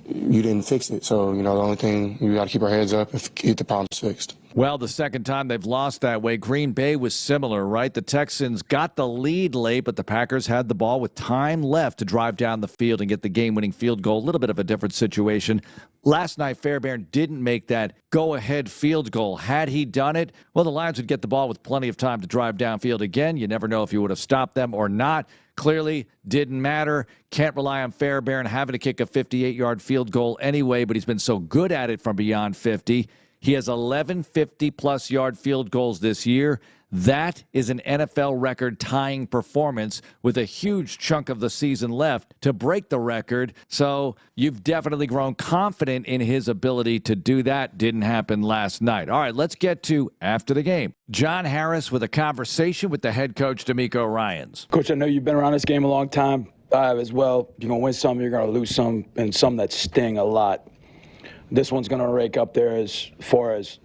you didn't fix it. So, the only thing, we got to keep our heads up and get the problems fixed. Well, the second time they've lost that way, Green Bay was similar, right? The Texans got the lead late, but the Packers had the ball with time left to drive down the field and get the game-winning field goal. A little bit of a different situation. Last night, Fairbairn didn't make that go-ahead field goal. Had he done it, well, the Lions would get the ball with plenty of time to drive downfield again. You never know if you would have stopped them or not. Clearly didn't matter. Can't rely on Fairbairn having to kick a 58-yard field goal anyway, but he's been so good at it from beyond 50. He has 11 50-plus yard field goals this year. That is an NFL record-tying performance with a huge chunk of the season left to break the record. So you've definitely grown confident in his ability to do that. Didn't happen last night. All right, let's get to after the game. John Harris with a conversation with the head coach, DeMeco Ryans. Coach, I know you've been around this game a long time. I have as well. You're going to win some, you're going to lose some, and some that sting a lot. This one's going to rake up there as far as,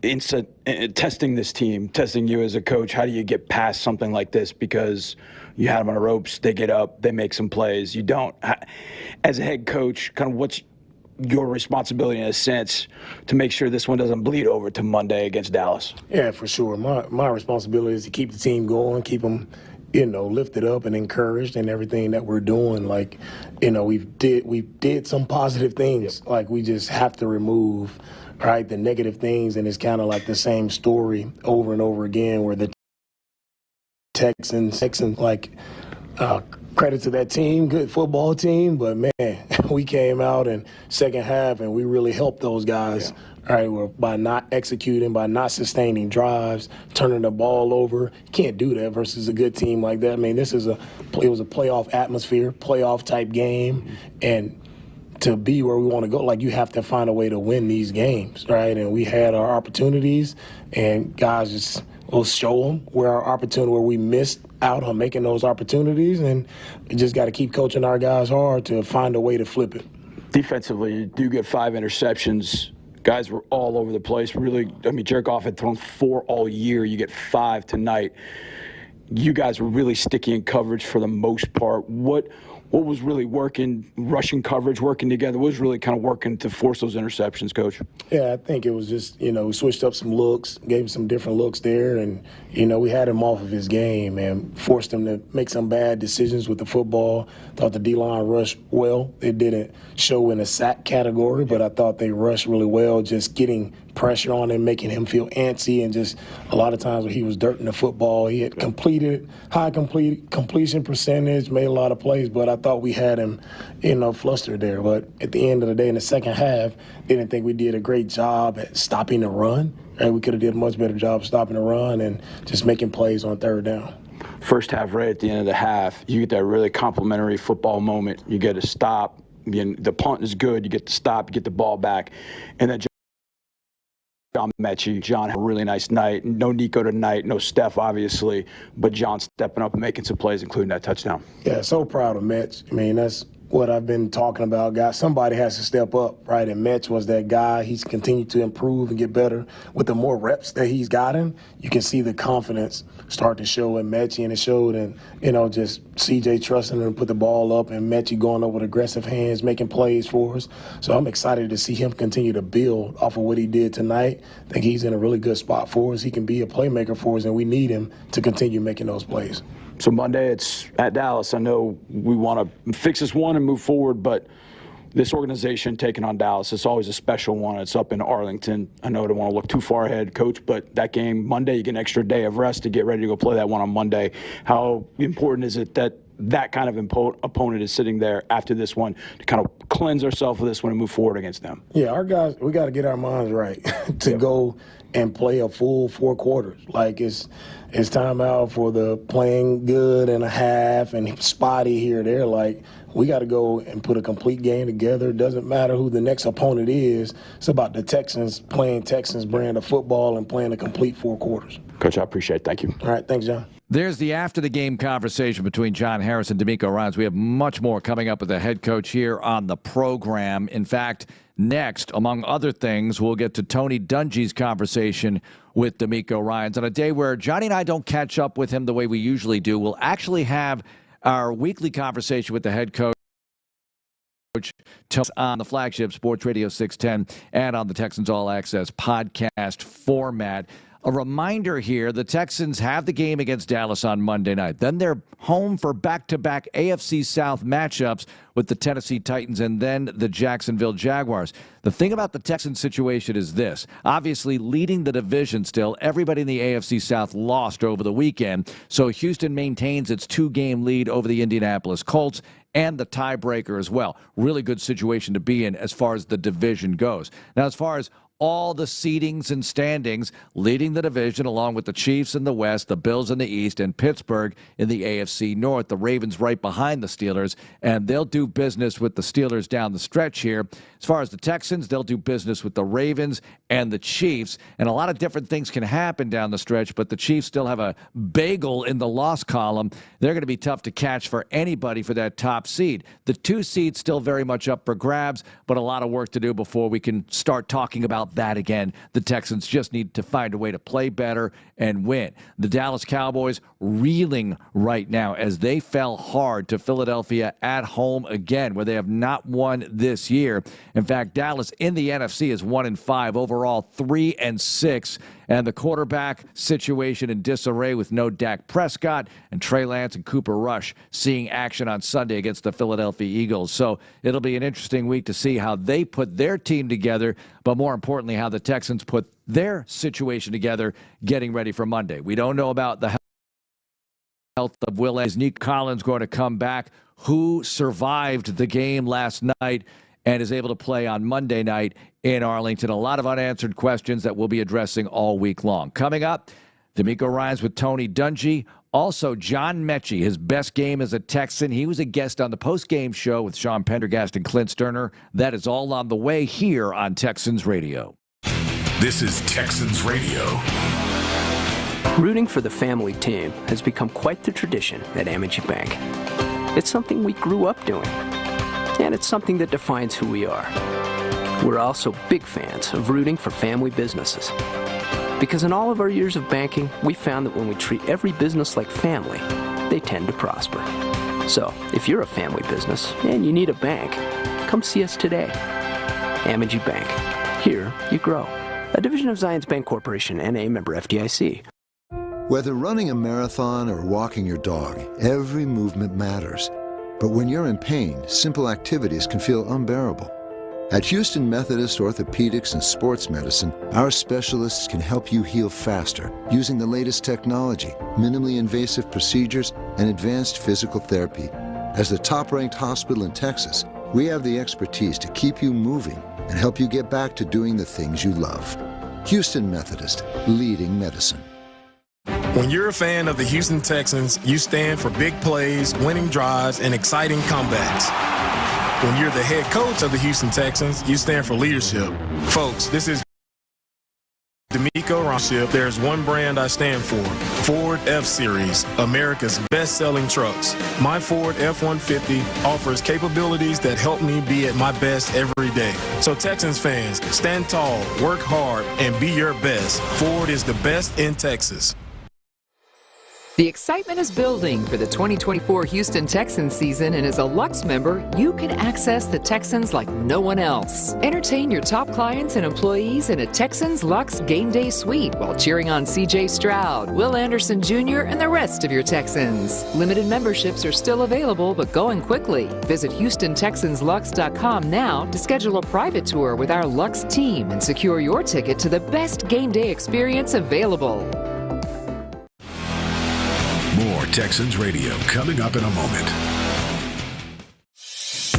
testing this team, testing you as a coach. How do you get past something like this? Because you had them on the ropes, they get up, they make some plays. You don't. As a head coach, kind of what's your responsibility in a sense to make sure this one doesn't bleed over to Monday against Dallas? Yeah, for sure. My responsibility is to keep the team going, keep them lifted up and encouraged in everything that we're doing. We did some positive things. We just have to remove, right, the negative things, and it's kind of like the same story over and over again where the Texans, credit to that team, good football team, but man, we came out in second half and we really helped those guys. Yeah. Right, by not executing, by not sustaining drives, turning the ball over. You can't do that versus a good team like that. I mean, it was a playoff atmosphere, playoff type game, and to be where we want to go, you have to find a way to win these games, right? And we had our opportunities, and guys just will show them where we missed out on making those opportunities, and you just got to keep coaching our guys hard to find a way to flip it. Defensively, you do get 5 interceptions. Guys were all over the place. Really, Jerkoff had thrown 4 all year. You get 5 tonight. You guys were really sticky in coverage for the most part. What was really working, rushing coverage, working together? What was really kind of working to force those interceptions, Coach? Yeah, I think it was just, we switched up some looks, gave him some different looks there, and, we had him off of his game and forced him to make some bad decisions with the football. Thought the D-line rushed well. It didn't show in the sack category, but I thought they rushed really well, just getting pressure on him, making him feel antsy, and just a lot of times when he was dirting the football, he had completed, high completion percentage, made a lot of plays, but I thought we had him, flustered there. But at the end of the day, in the second half, didn't think we did a great job at stopping the run. And we could have did a much better job stopping the run and just making plays on third down. First half, right at the end of the half, you get that really complimentary football moment. You get a stop. The punt is good. You get the stop. You get the ball back. And then John Mechie. John had a really nice night. No Nico tonight. No Steph, obviously. But John stepping up and making some plays, including that touchdown. Yeah, so proud of Metch. I mean, that's what I've been talking about, guys. Somebody has to step up, right? And Metch was that guy. He's continued to improve and get better. With the more reps that he's gotten, you can see the confidence start to show in Metchie, and it showed in, just CJ trusting him to put the ball up and Metchie going up with aggressive hands, making plays for us. So I'm excited to see him continue to build off of what he did tonight. I think he's in a really good spot for us. He can be a playmaker for us, and we need him to continue making those plays. So Monday it's at Dallas. I know we want to fix this one and move forward, but this organization taking on Dallas, it's always a special one. It's up in Arlington. I know I don't want to look too far ahead, Coach, but that game Monday, you get an extra day of rest to get ready to go play that one on Monday. How important is it that that kind of opponent is sitting there after this one to kind of cleanse ourselves of this one and move forward against them? Yeah, our guys, we got to get our minds right to go and play a full 4 quarters. Like it's time out for the playing good and a half and spotty here or there. Like we got to go and put a complete game together. It doesn't matter who the next opponent is. It's about the Texans playing Texans brand of football and playing a complete 4 quarters. Coach, I appreciate it. Thank you. All right, thanks, John. There's the after-the-game conversation between John Harris and DeMeco Ryans. We have much more coming up with the head coach here on the program. In fact, next, among other things, we'll get to Tony Dungy's conversation with DeMeco Ryans. On a day where Johnny and I don't catch up with him the way we usually do, we'll actually have our weekly conversation with the head coach on the flagship Sports Radio 610 and on the Texans All Access podcast format. A reminder here, the Texans have the game against Dallas on Monday night. Then they're home for back-to-back AFC South matchups with the Tennessee Titans and then the Jacksonville Jaguars. The thing about the Texans situation is this. Obviously, leading the division still, everybody in the AFC South lost over the weekend. So Houston maintains its 2-game lead over the Indianapolis Colts and the tiebreaker as well. Really good situation to be in as far as the division goes. Now, as far as all the seedings and standings, leading the division along with the Chiefs in the West, the Bills in the East, and Pittsburgh in the AFC North. The Ravens right behind the Steelers, and they'll do business with the Steelers down the stretch here. As far as the Texans, they'll do business with the Ravens and the Chiefs, and a lot of different things can happen down the stretch, but the Chiefs still have a bagel in the loss column. They're going to be tough to catch for anybody for that top seed. The 2 seeds still very much up for grabs, but a lot of work to do before we can start talking about that again. The Texans just need to find a way to play better and win. The Dallas Cowboys reeling right now as they fell hard to Philadelphia at home again, where they have not won this year. In fact, Dallas in the NFC is 1-5, overall 3-6. And the quarterback situation in disarray with no Dak Prescott and Trey Lance and Cooper Rush seeing action on Sunday against the Philadelphia Eagles. So it'll be an interesting week to see how they put their team together, but more importantly, how the Texans put their situation together getting ready for Monday. We don't know about the health of Will. Is Nick Collins going to come back? Who survived the game last night and is able to play on Monday night in Arlington? A lot of unanswered questions that we'll be addressing all week long. Coming up, DeMeco Ryans with Tony Dungy. Also, John Mechie, his best game as a Texan. He was a guest on the post-game show with Sean Pendergast and Clint Stoerner. That is all on the way here on Texans Radio. This is Texans Radio. Rooting for the family team has become quite the tradition at Amity Bank. It's something we grew up doing, and it's something that defines who we are. We're also big fans of rooting for family businesses. Because in all of our years of banking, we found that when we treat every business like family, they tend to prosper. So, if you're a family business and you need a bank, come see us today. Amity Bank. Here you grow. A division of Zions Bank Corporation, N.A., member FDIC. Whether running a marathon or walking your dog, every movement matters. But when you're in pain, simple activities can feel unbearable. At Houston Methodist Orthopedics and Sports Medicine, our specialists can help you heal faster using the latest technology, minimally invasive procedures, and advanced physical therapy. As the top-ranked hospital in Texas, we have the expertise to keep you moving and help you get back to doing the things you love. Houston Methodist, leading medicine. When you're a fan of the Houston Texans, you stand for big plays, winning drives, and exciting comebacks. When you're the head coach of the Houston Texans, you stand for leadership. Folks, this is DeMeco Ryans, there's one brand I stand for, Ford F-Series, America's best-selling trucks. My Ford F-150 offers capabilities that help me be at my best every day. So Texans fans, stand tall, work hard, and be your best. Ford is the best in Texas. The excitement is building for the 2024 Houston Texans season, and as a Lux member, you can access the Texans like no one else. Entertain your top clients and employees in a Texans Lux Game Day suite while cheering on C.J. Stroud, Will Anderson Jr., and the rest of your Texans. Limited memberships are still available, but going quickly. Visit HoustonTexansLux.com now to schedule a private tour with our Lux team and secure your ticket to the best game day experience available. More Texans Radio coming up in a moment.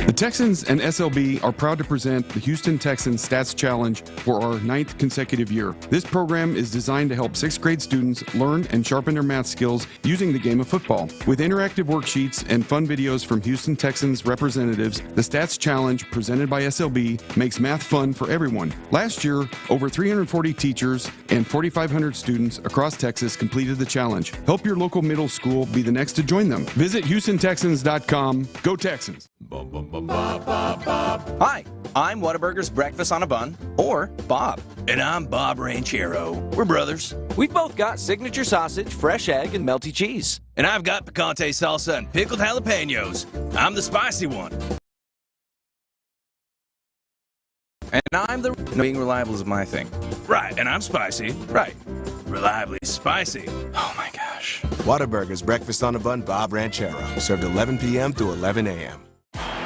The Texans and SLB are proud to present the Houston Texans Stats Challenge for our 9th consecutive year. This program is designed to help 6th grade students learn and sharpen their math skills using the game of football. With interactive worksheets and fun videos from Houston Texans representatives, the Stats Challenge presented by SLB makes math fun for everyone. Last year, over 340 teachers and 4,500 students across Texas completed the challenge. Help your local middle school be the next to join them. Visit HoustonTexans.com. Go Texans! Hi, I'm Whataburger's Breakfast on a Bun, or Bob. And I'm Bob Ranchero. We're brothers. We've both got signature sausage, fresh egg, and melty cheese. And I've got picante salsa and pickled jalapenos. I'm the spicy one. And I'm the... Being reliable is my thing. Right, and I'm spicy. Right. Reliably spicy. Oh my gosh. Whataburger's Breakfast on a Bun, Bob Ranchero. Served 11 p.m. to 11 a.m.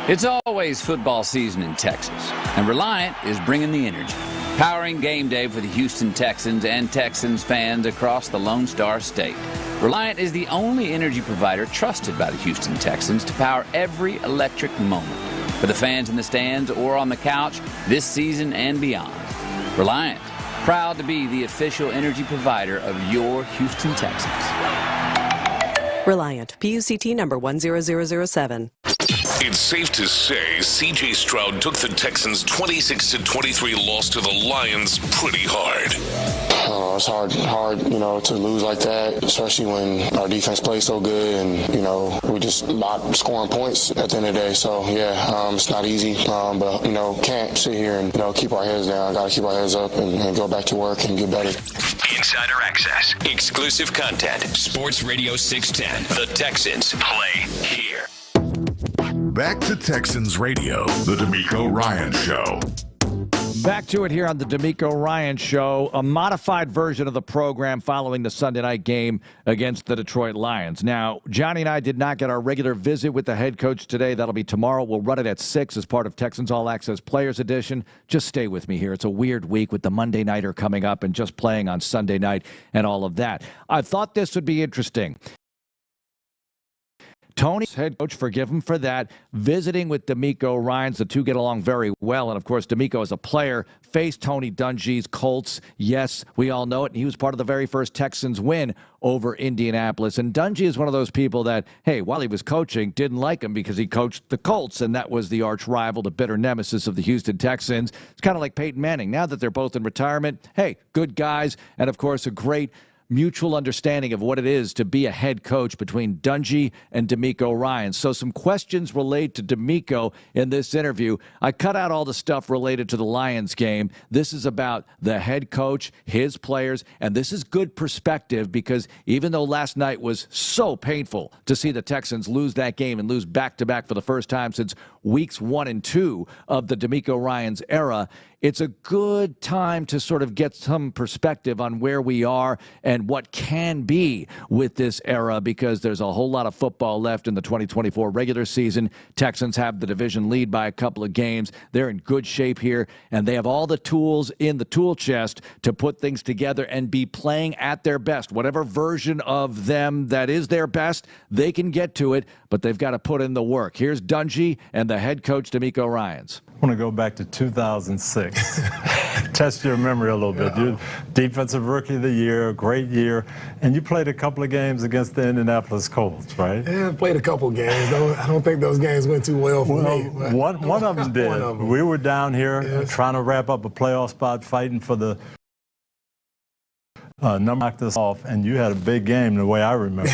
It's always football season in Texas, and Reliant is bringing the energy, powering game day for the Houston Texans and Texans fans across the Lone Star State. Reliant is the only energy provider trusted by the Houston Texans to power every electric moment for the fans in the stands or on the couch this season and beyond. Reliant, proud to be the official energy provider of your Houston Texans. Reliant, PUCT number 10007. It's safe to say C.J. Stroud took the Texans' 26-23 loss to the Lions pretty hard. It's hard, to lose like that, especially when our defense plays so good and, we just not scoring points at the end of the day. So, it's not easy, but, can't sit here and, keep our heads down. Got to keep our heads up and go back to work and get better. Insider access, exclusive content, Sports Radio 610. The Texans play here. Back to Texans Radio, the DeMeco Ryans Show. Back to it here on the DeMeco Ryans Show, a modified version of the program following the Sunday night game against the Detroit Lions. Now, Johnny and I did not get our regular visit with the head coach today. That'll be tomorrow. We'll run it at 6 as part of Texans All Access Players Edition. Just stay with me here. It's a weird week with the Monday Nighter coming up and just playing on Sunday night and all of that. I thought this would be interesting. Tony's head coach, forgive him for that, visiting with DeMeco Ryans. The two get along very well. And, of course, DeMeco, as a player, faced Tony Dungy's Colts. Yes, we all know it. And he was part of the very first Texans win over Indianapolis. And Dungy is one of those people that, hey, while he was coaching, didn't like him because he coached the Colts. And that was the arch rival, the bitter nemesis of the Houston Texans. It's kind of like Peyton Manning. Now that they're both in retirement, hey, good guys. And, of course, a great mutual understanding of what it is to be a head coach between Dungy and DeMeco Ryans. So some questions related to DeMeco in this interview. I cut out all the stuff related to the Lions game. This is about the head coach, his players, and this is good perspective because even though last night was so painful to see the Texans lose that game and lose back-to-back for the first time since weeks 1 and 2 of the DeMeco Ryans era, it's a good time to sort of get some perspective on where we are and what can be with this era because there's a whole lot of football left in the 2024 regular season. Texans have the division lead by a couple of games. They're in good shape here, and they have all the tools in the tool chest to put things together and be playing at their best. Whatever version of them that is their best, they can get to it, but they've got to put in the work. Here's Dungy and the head coach, DeMeco Ryans. I want to go back to 2006. Test your memory a little bit. You're defensive rookie of the year, great year, and you played a couple of games against the Indianapolis Colts, right? Yeah, I played a couple of games. I don't think those games went too well for me. One of them did. One of them. We were down here trying to wrap up a playoff spot, fighting for the knocked us off, and you had a big game the way I remember.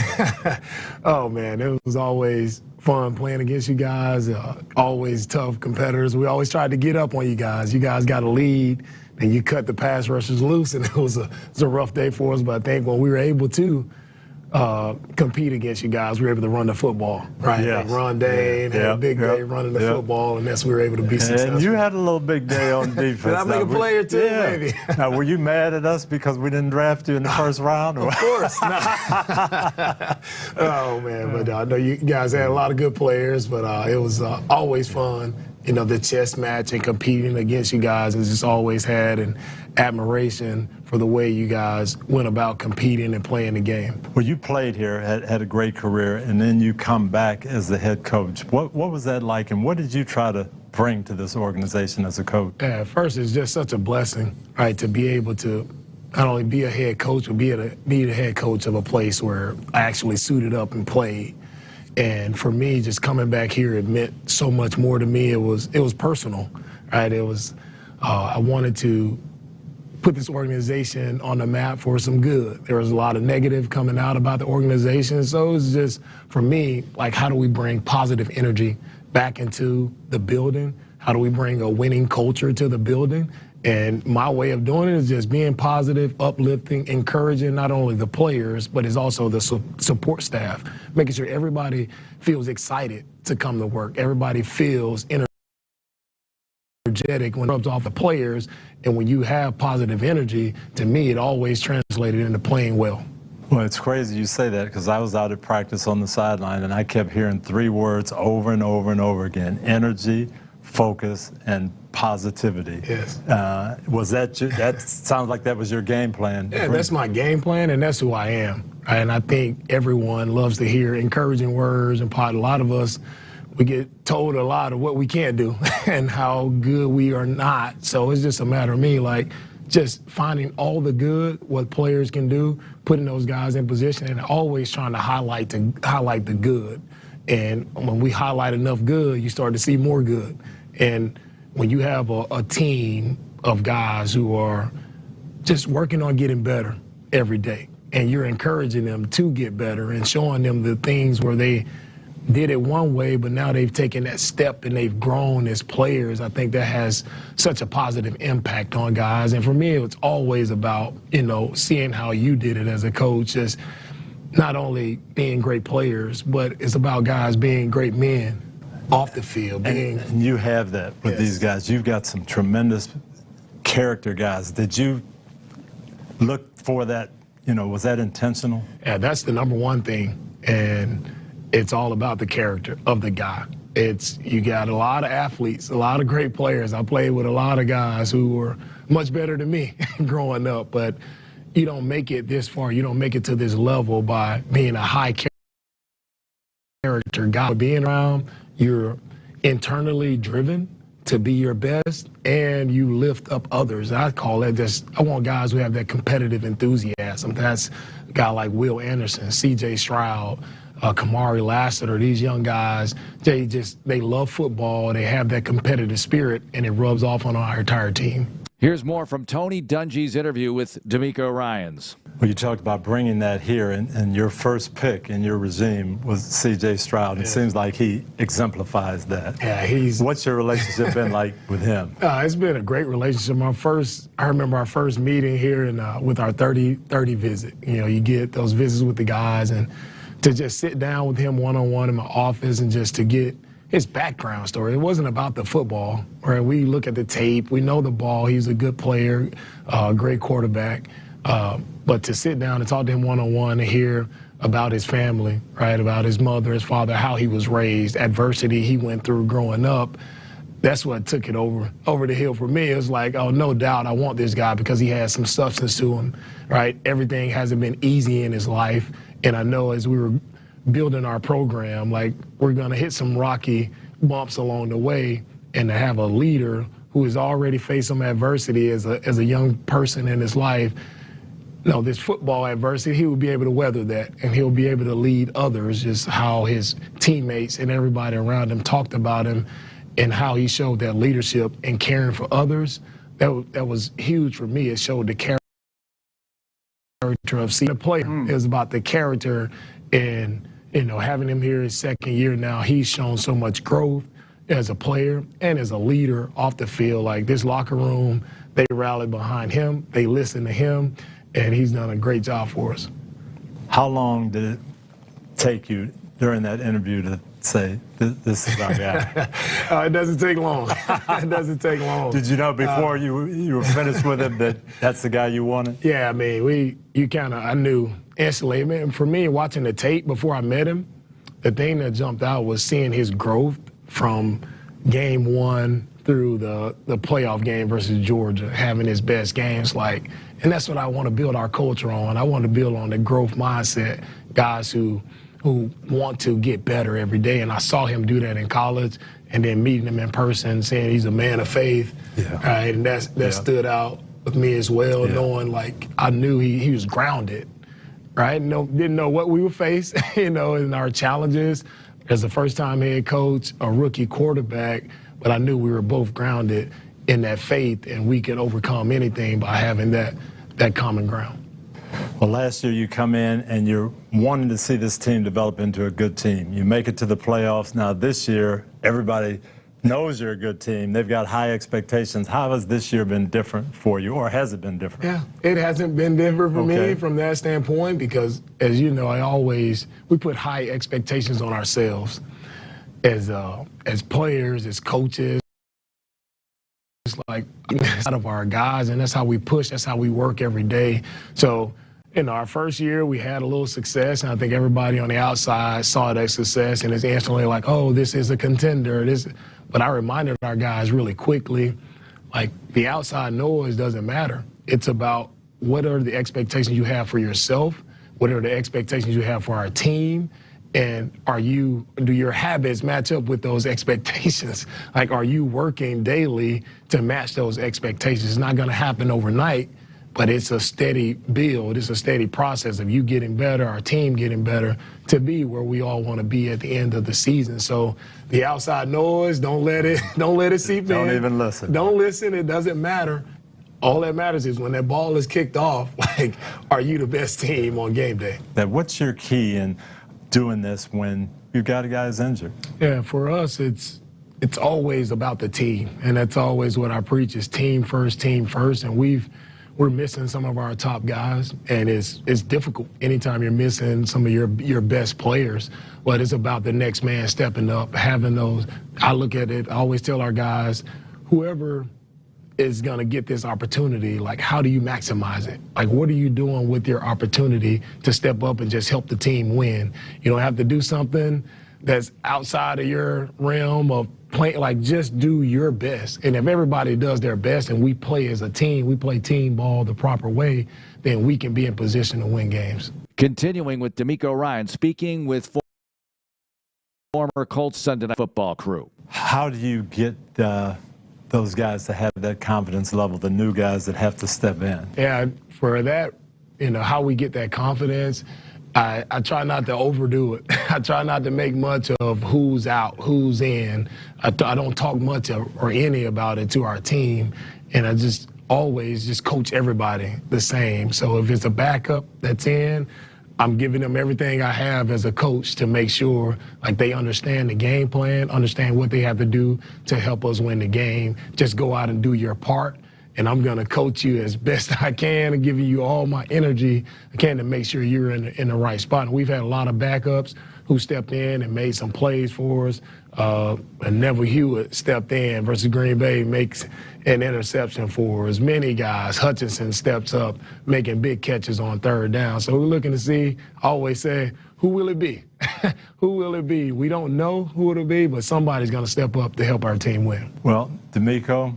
Oh, man, it was always fun playing against you guys, always tough competitors. We always tried to get up on you guys. You guys got a lead, and you cut the pass rushers loose, and it was a rough day for us. But I think when we were able to compete against you guys, we were able to run the football, right? Yes. Like run day and have a big day running the football, and that's we were able to be successful. And you had a little big day on defense. Did I make a player too, maybe? Now, were you mad at us because we didn't draft you in the first round? Or? Of course not. Oh, man, but I know you guys had a lot of good players, but it was always fun. You know, the chess match and competing against you guys has just always had an admiration for the way you guys went about competing and playing the game. Well, you played here, had a great career, and then you come back as the head coach. What was that like, and what did you try to bring to this organization as a coach? Yeah, first, it's just such a blessing, right, to be able to not only be a head coach, but be the head coach of a place where I actually suited up and played. And for me, just coming back here, it meant so much more to me. It was personal, right? It was I wanted to put this organization on the map for some good. There was a lot of negative coming out about the organization, so it was just for me, like, how do we bring positive energy back into the building? How do we bring a winning culture to the building? And my way of doing it is just being positive, uplifting, encouraging not only the players, but it's also the support staff, making sure everybody feels excited to come to work. Everybody feels energetic when it rubs off the players. And when you have positive energy, to me, it always translated into playing well. Well, it's crazy you say that because I was out at practice on the sideline, and I kept hearing three words over and over and over again: energy, focus, and positivity. Yes. Was that that sounds like that was your game plan? Yeah, that's my game plan, and that's who I am. And I think everyone loves to hear encouraging words, and a lot of us, we get told a lot of what we can't do and how good we are not. So it's just a matter of me, like, just finding all the good, what players can do, putting those guys in position, and always trying to highlight the good. And when we highlight enough good, you start to see more good. And when you have a team of guys who are just working on getting better every day, and you're encouraging them to get better and showing them the things where they did it one way, but now they've taken that step and they've grown as players, I think that has such a positive impact on guys. And for me, it's always about, seeing how you did it as a coach, just not only being great players, but it's about guys being great men off the field. And you have that with these guys. You've got some tremendous character guys. Did you look for that? Was that intentional? Yeah, that's the number one thing. And it's all about the character of the guy. You got a lot of athletes, a lot of great players. I played with a lot of guys who were much better than me growing up, but you don't make it this far. You don't make it to this level by being a high character guy. Being around, you're internally driven to be your best, and you lift up others. I call that I want guys who have that competitive enthusiasm. That's a guy like Will Anderson, C.J. Stroud, Kamari Lassiter. These young guys, they love football. They have that competitive spirit, and it rubs off on our entire team. Here's more from Tony Dungy's interview with DeMeco Ryans. Well, you talked about bringing that here, and your first pick in your regime was C.J. Stroud. It seems like he exemplifies that. Yeah, What's your relationship been like with him? It's been a great relationship. I remember our first meeting here with our 30 visit. You get those visits with the guys, and to just sit down with him one-on-one in my office and just to get his background story. It wasn't about the football, right? We look at the tape. We know the ball. He's a good player, great quarterback. But to sit down and talk to him one-on-one and hear about his family, right, about his mother, his father, how he was raised, adversity he went through growing up, that's what took it over the hill for me. It was like, oh, no doubt I want this guy because he has some substance to him, right? Everything hasn't been easy in his life. And I know as we were building our program, like, we're going to hit some rocky bumps along the way, and to have a leader who has already faced some adversity as a young person in his life, this football adversity, he will be able to weather that, and he'll be able to lead others, just how his teammates and everybody around him talked about him and how he showed that leadership and caring for others. That was huge for me. It showed the character character of seeing a player. It was about the character, and having him here his second year now, he's shown so much growth as a player and as a leader off the field. Like this locker room, they rallied behind him, they listened to him, and he's done a great job for us. How long did it take you during that interview to say, this is our guy? It doesn't take long. It doesn't take long. Did you know before you were finished with him that that's the guy you wanted? Yeah, I mean, I knew instantly. I mean, for me, watching the tape before I met him, the thing that jumped out was seeing his growth from game one through the playoff game versus Georgia, having his best games. And that's what I want to build our culture on. I want to build on the growth mindset, guys who want to get better every day. And I saw him do that in college, and then meeting him in person, saying he's a man of faith. Right? And that stood out with me as well, knowing I knew he was grounded, right? Didn't know what we would face, in our challenges as a first-time head coach, a rookie quarterback, but I knew we were both grounded in that faith, and we could overcome anything by having that common ground. Well, last year you come in and you're wanting to see this team develop into a good team. You make it to the playoffs. Now this year, everybody knows you're a good team. They've got high expectations. How has this year been different for you, or has it been different? Yeah, it hasn't been different for me from that standpoint because, as you know, we put high expectations on ourselves as players, as coaches. Out of our guys, and that's how we push, that's how we work every day. So, our first year we had a little success, and I think everybody on the outside saw that success and is instantly like, oh, this is a contender. But I reminded our guys really quickly, the outside noise doesn't matter. It's about what are the expectations you have for yourself, what are the expectations you have for our team, and do your habits match up with those expectations? Are you working daily to match those expectations? It's not going to happen overnight, but it's a steady build. It's a steady process of you getting better, our team getting better, to be where we all want to be at the end of the season. So the outside noise, don't let it seep in. Don't even listen. Don't listen. It doesn't matter. All that matters is when that ball is kicked off, are you the best team on game day? What's your key in doing this when you've got a guy who's injured? Yeah, for us, it's always about the team, and that's always what I preach is team first, and we're missing some of our top guys, and it's difficult anytime you're missing some of your best players, but it's about the next man stepping up, having those. I look at it, I always tell our guys, whoever is going to get this opportunity, how do you maximize it? What are you doing with your opportunity to step up and just help the team win? You don't have to do something that's outside of your realm of playing, just do your best. And if everybody does their best and we play as a team, we play team ball the proper way, then we can be in position to win games. Continuing with DeMeco Ryans, speaking with former Colts Sunday Night Football crew. How do you get those guys to have that confidence level, the new guys that have to step in? Yeah, for that, how we get that confidence, I try not to overdo it. I try not to make much of who's out, who's in. I don't talk much or any about it to our team, and I just always just coach everybody the same. So if it's a backup that's in, I'm giving them everything I have as a coach to make sure they understand the game plan, understand what they have to do to help us win the game. Just go out and do your part, and I'm going to coach you as best I can and giving you all my energy I can to make sure you're in the right spot. And we've had a lot of backups who stepped in and made some plays for us. And Neville Hewitt stepped in versus Green Bay, makes an interception for us. Many guys, Hutchinson steps up, making big catches on third down. So we're looking to see, I always say, who will it be? Who will it be? We don't know who it'll be, but somebody's going to step up to help our team win. Well, DeMeco,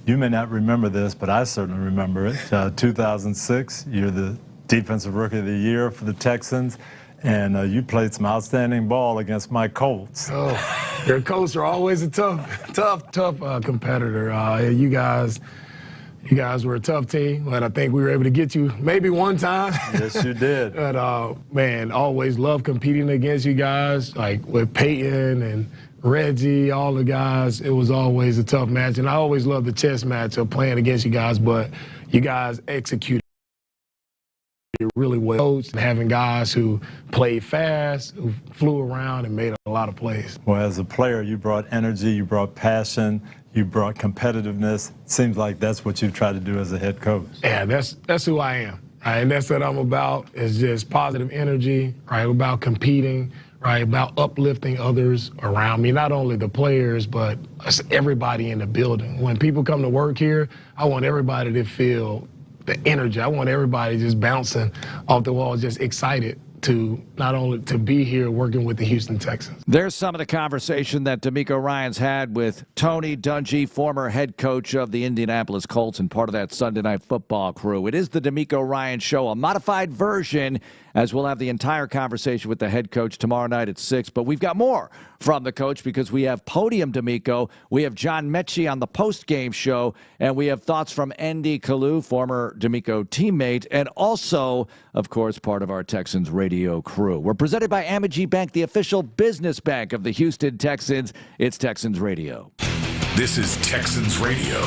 you may not remember this, but I certainly remember it. 2006, you're the Defensive Rookie of the Year for the Texans. And you played some outstanding ball against my Colts. Oh, your Colts are always a tough competitor. You guys were a tough team, but I think we were able to get you maybe one time. Yes, you did. But, man, always loved competing against you guys, with Payton and Reggie, all the guys. It was always a tough match. And I always loved the chess match of playing against you guys, but you guys executed really well coached, and having guys who played fast, who flew around and made a lot of plays. Well, as a player, you brought energy, you brought passion, you brought competitiveness. Seems like that's what you try to do as a head coach. Yeah, that's who I am. Right? And that's what I'm about, is just positive energy, right? About competing, right? About uplifting others around me, not only the players, but everybody in the building. When people come to work here, I want everybody to feel the energy. I want everybody just bouncing off the wall, just excited to not only to be here working with the Houston Texans. There's some of the conversation that DeMeco Ryans had with Tony Dungy, former head coach of the Indianapolis Colts and part of that Sunday Night Football crew. It is the DeMeco Ryans Show, a modified version, as we'll have the entire conversation with the head coach tomorrow night at 6. But we've got more from the coach because we have Podium DeMeco, we have John Mechie on the post-game show, and we have thoughts from Andy Kalu, former DeMeco teammate, and also, of course, part of our Texans radio crew. We're presented by Amity Bank, the official business bank of the Houston Texans. It's Texans Radio. This is Texans Radio.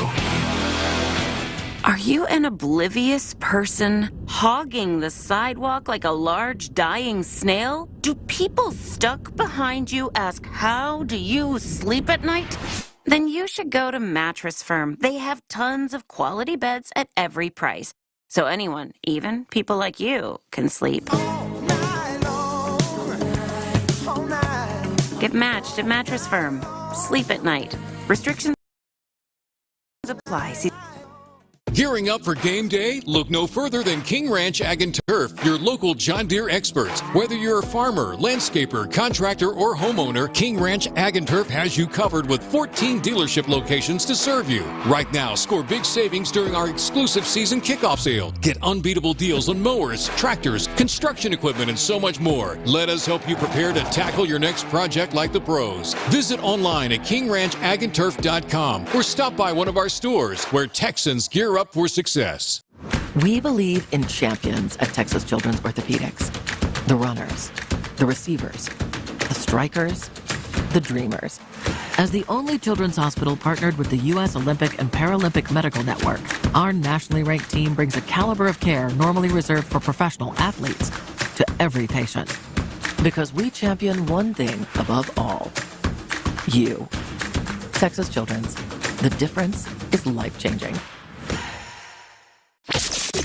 Are you an oblivious person hogging the sidewalk like a large dying snail? Do people stuck behind you ask, how do you sleep at night? Then you should go to Mattress Firm. They have tons of quality beds at every price. So anyone, even people like you, can sleep. Get matched at Mattress Firm. Sleep at night. Restrictions apply. Gearing up for game day? Look no further than King Ranch Ag and Turf, your local John Deere experts. Whether you're a farmer, landscaper, contractor, or homeowner, King Ranch Ag and Turf has you covered with 14 dealership locations to serve you. Right now, score big savings during our exclusive season kickoff sale. Get unbeatable deals on mowers, tractors, construction equipment, and so much more. Let us help you prepare to tackle your next project like the pros. Visit online at KingRanchAgAndTurf.com or stop by one of our stores where Texans gear up for success. We believe in champions at Texas Children's Orthopedics. The runners, the receivers, the strikers, the dreamers. As the only children's hospital partnered with the U.S. Olympic and Paralympic Medical Network, our nationally ranked team brings a caliber of care normally reserved for professional athletes to every patient. Because we champion one thing above all: you. Texas Children's. The difference is life-changing.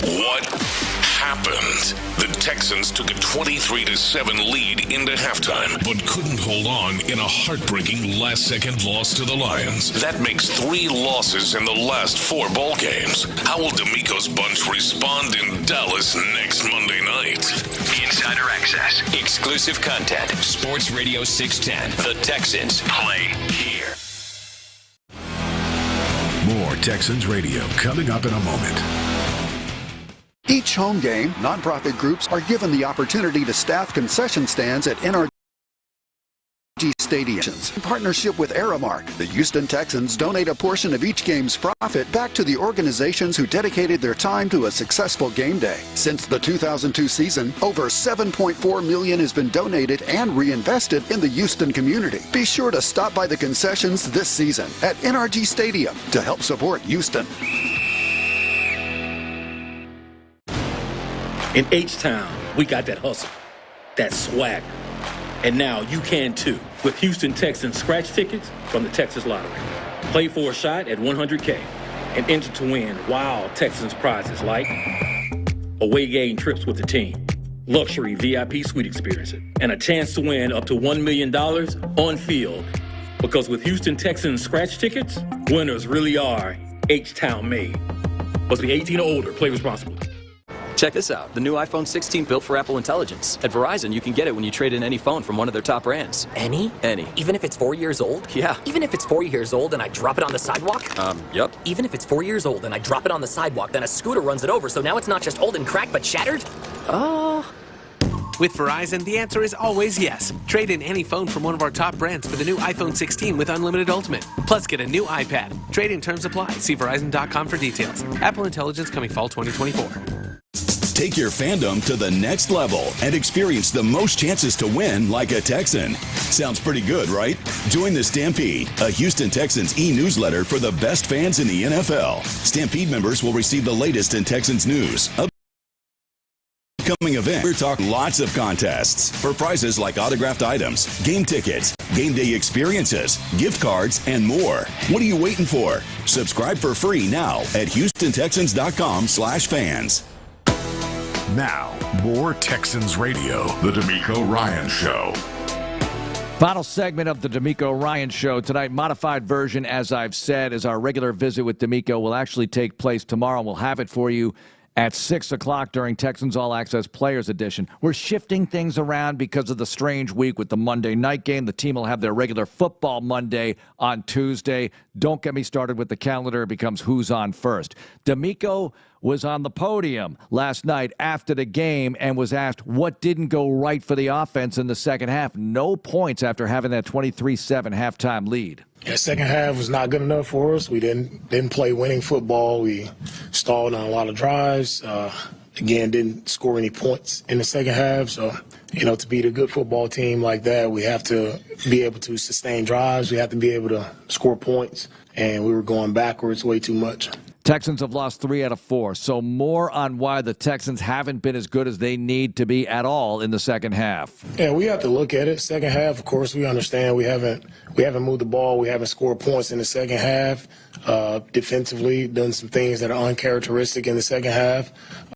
What happened? The Texans took a 23-7 lead into halftime, but couldn't hold on in a heartbreaking last-second loss to the Lions. That makes 3 losses in the last 4 ball games. How will DeMeco's bunch respond in Dallas next Monday night? Insider access, exclusive content. Sports Radio 610. The Texans play here. More Texans Radio coming up in a moment. Each home game, nonprofit groups are given the opportunity to staff concession stands at NRG stadiums. In partnership with Aramark, the Houston Texans donate a portion of each game's profit back to the organizations who dedicated their time to a successful game day. Since the 2002 season, over $7.4 million has been donated and reinvested in the Houston community. Be sure to stop by the concessions this season at NRG Stadium to help support Houston. In H-Town, we got that hustle, that swag. And now you can too with Houston Texans scratch tickets from the Texas Lottery. Play for a shot at $100K and enter to win wild Texans prizes like away game trips with the team, luxury VIP suite experiences, and a chance to win up to $1 million on field. Because with Houston Texans scratch tickets, winners really are H-Town made. Must be 18 or older. Play responsibly. Check this out, the new iPhone 16 built for Apple Intelligence. At Verizon, you can get it when you trade in any phone from one of their top brands. Any? Any. Even if it's 4 years old? Yeah. Even if it's 4 years old and I drop it on the sidewalk? Yep. Even if it's 4 years old and I drop it on the sidewalk, then a scooter runs it over, so now it's not just old and cracked, but shattered? With Verizon, the answer is always yes. Trade in any phone from one of our top brands for the new iPhone 16 with Unlimited Ultimate. Plus, get a new iPad. Trade-in terms apply. See Verizon.com for details. Apple Intelligence coming fall 2024. Take your fandom to the next level and experience the most chances to win like a Texan. Sounds pretty good, right? Join the Stampede, a Houston Texans e-newsletter for the best fans in the NFL. Stampede members will receive the latest in Texans news, upcoming event. We're talking lots of contests for prizes like autographed items, game tickets, game day experiences, gift cards, and more. What are you waiting for? Subscribe for free now at HoustonTexans.com/fans. Now, more Texans Radio, the DeMeco Ryans Show. Final segment of the DeMeco Ryans Show tonight. Modified version, as I've said, is our regular visit with DeMeco will actually take place tomorrow. We'll have it for you at 6 o'clock during Texans All Access Players Edition. We're shifting things around because of the strange week with the Monday night game. The team will have their regular football Monday on Tuesday. Don't get me started with the calendar. It becomes who's on first. DeMeco was on the podium last night after the game and was asked what didn't go right for the offense in the second half. No points after having that 23-7 halftime lead. Yeah, second half was not good enough for us. We didn't play winning football. We stalled on a lot of drives. Again, didn't score any points in the second half. So, to beat a good football team like that, we have to be able to sustain drives. We have to be able to score points. And we were going backwards way too much. Texans have lost 3 out of 4, so more on why the Texans haven't been as good as they need to be at all in the second half. Yeah, we have to look at it. Second half, of course, we understand we haven't moved the ball. We haven't scored points in the second half. Defensively, done some things that are uncharacteristic in the second half.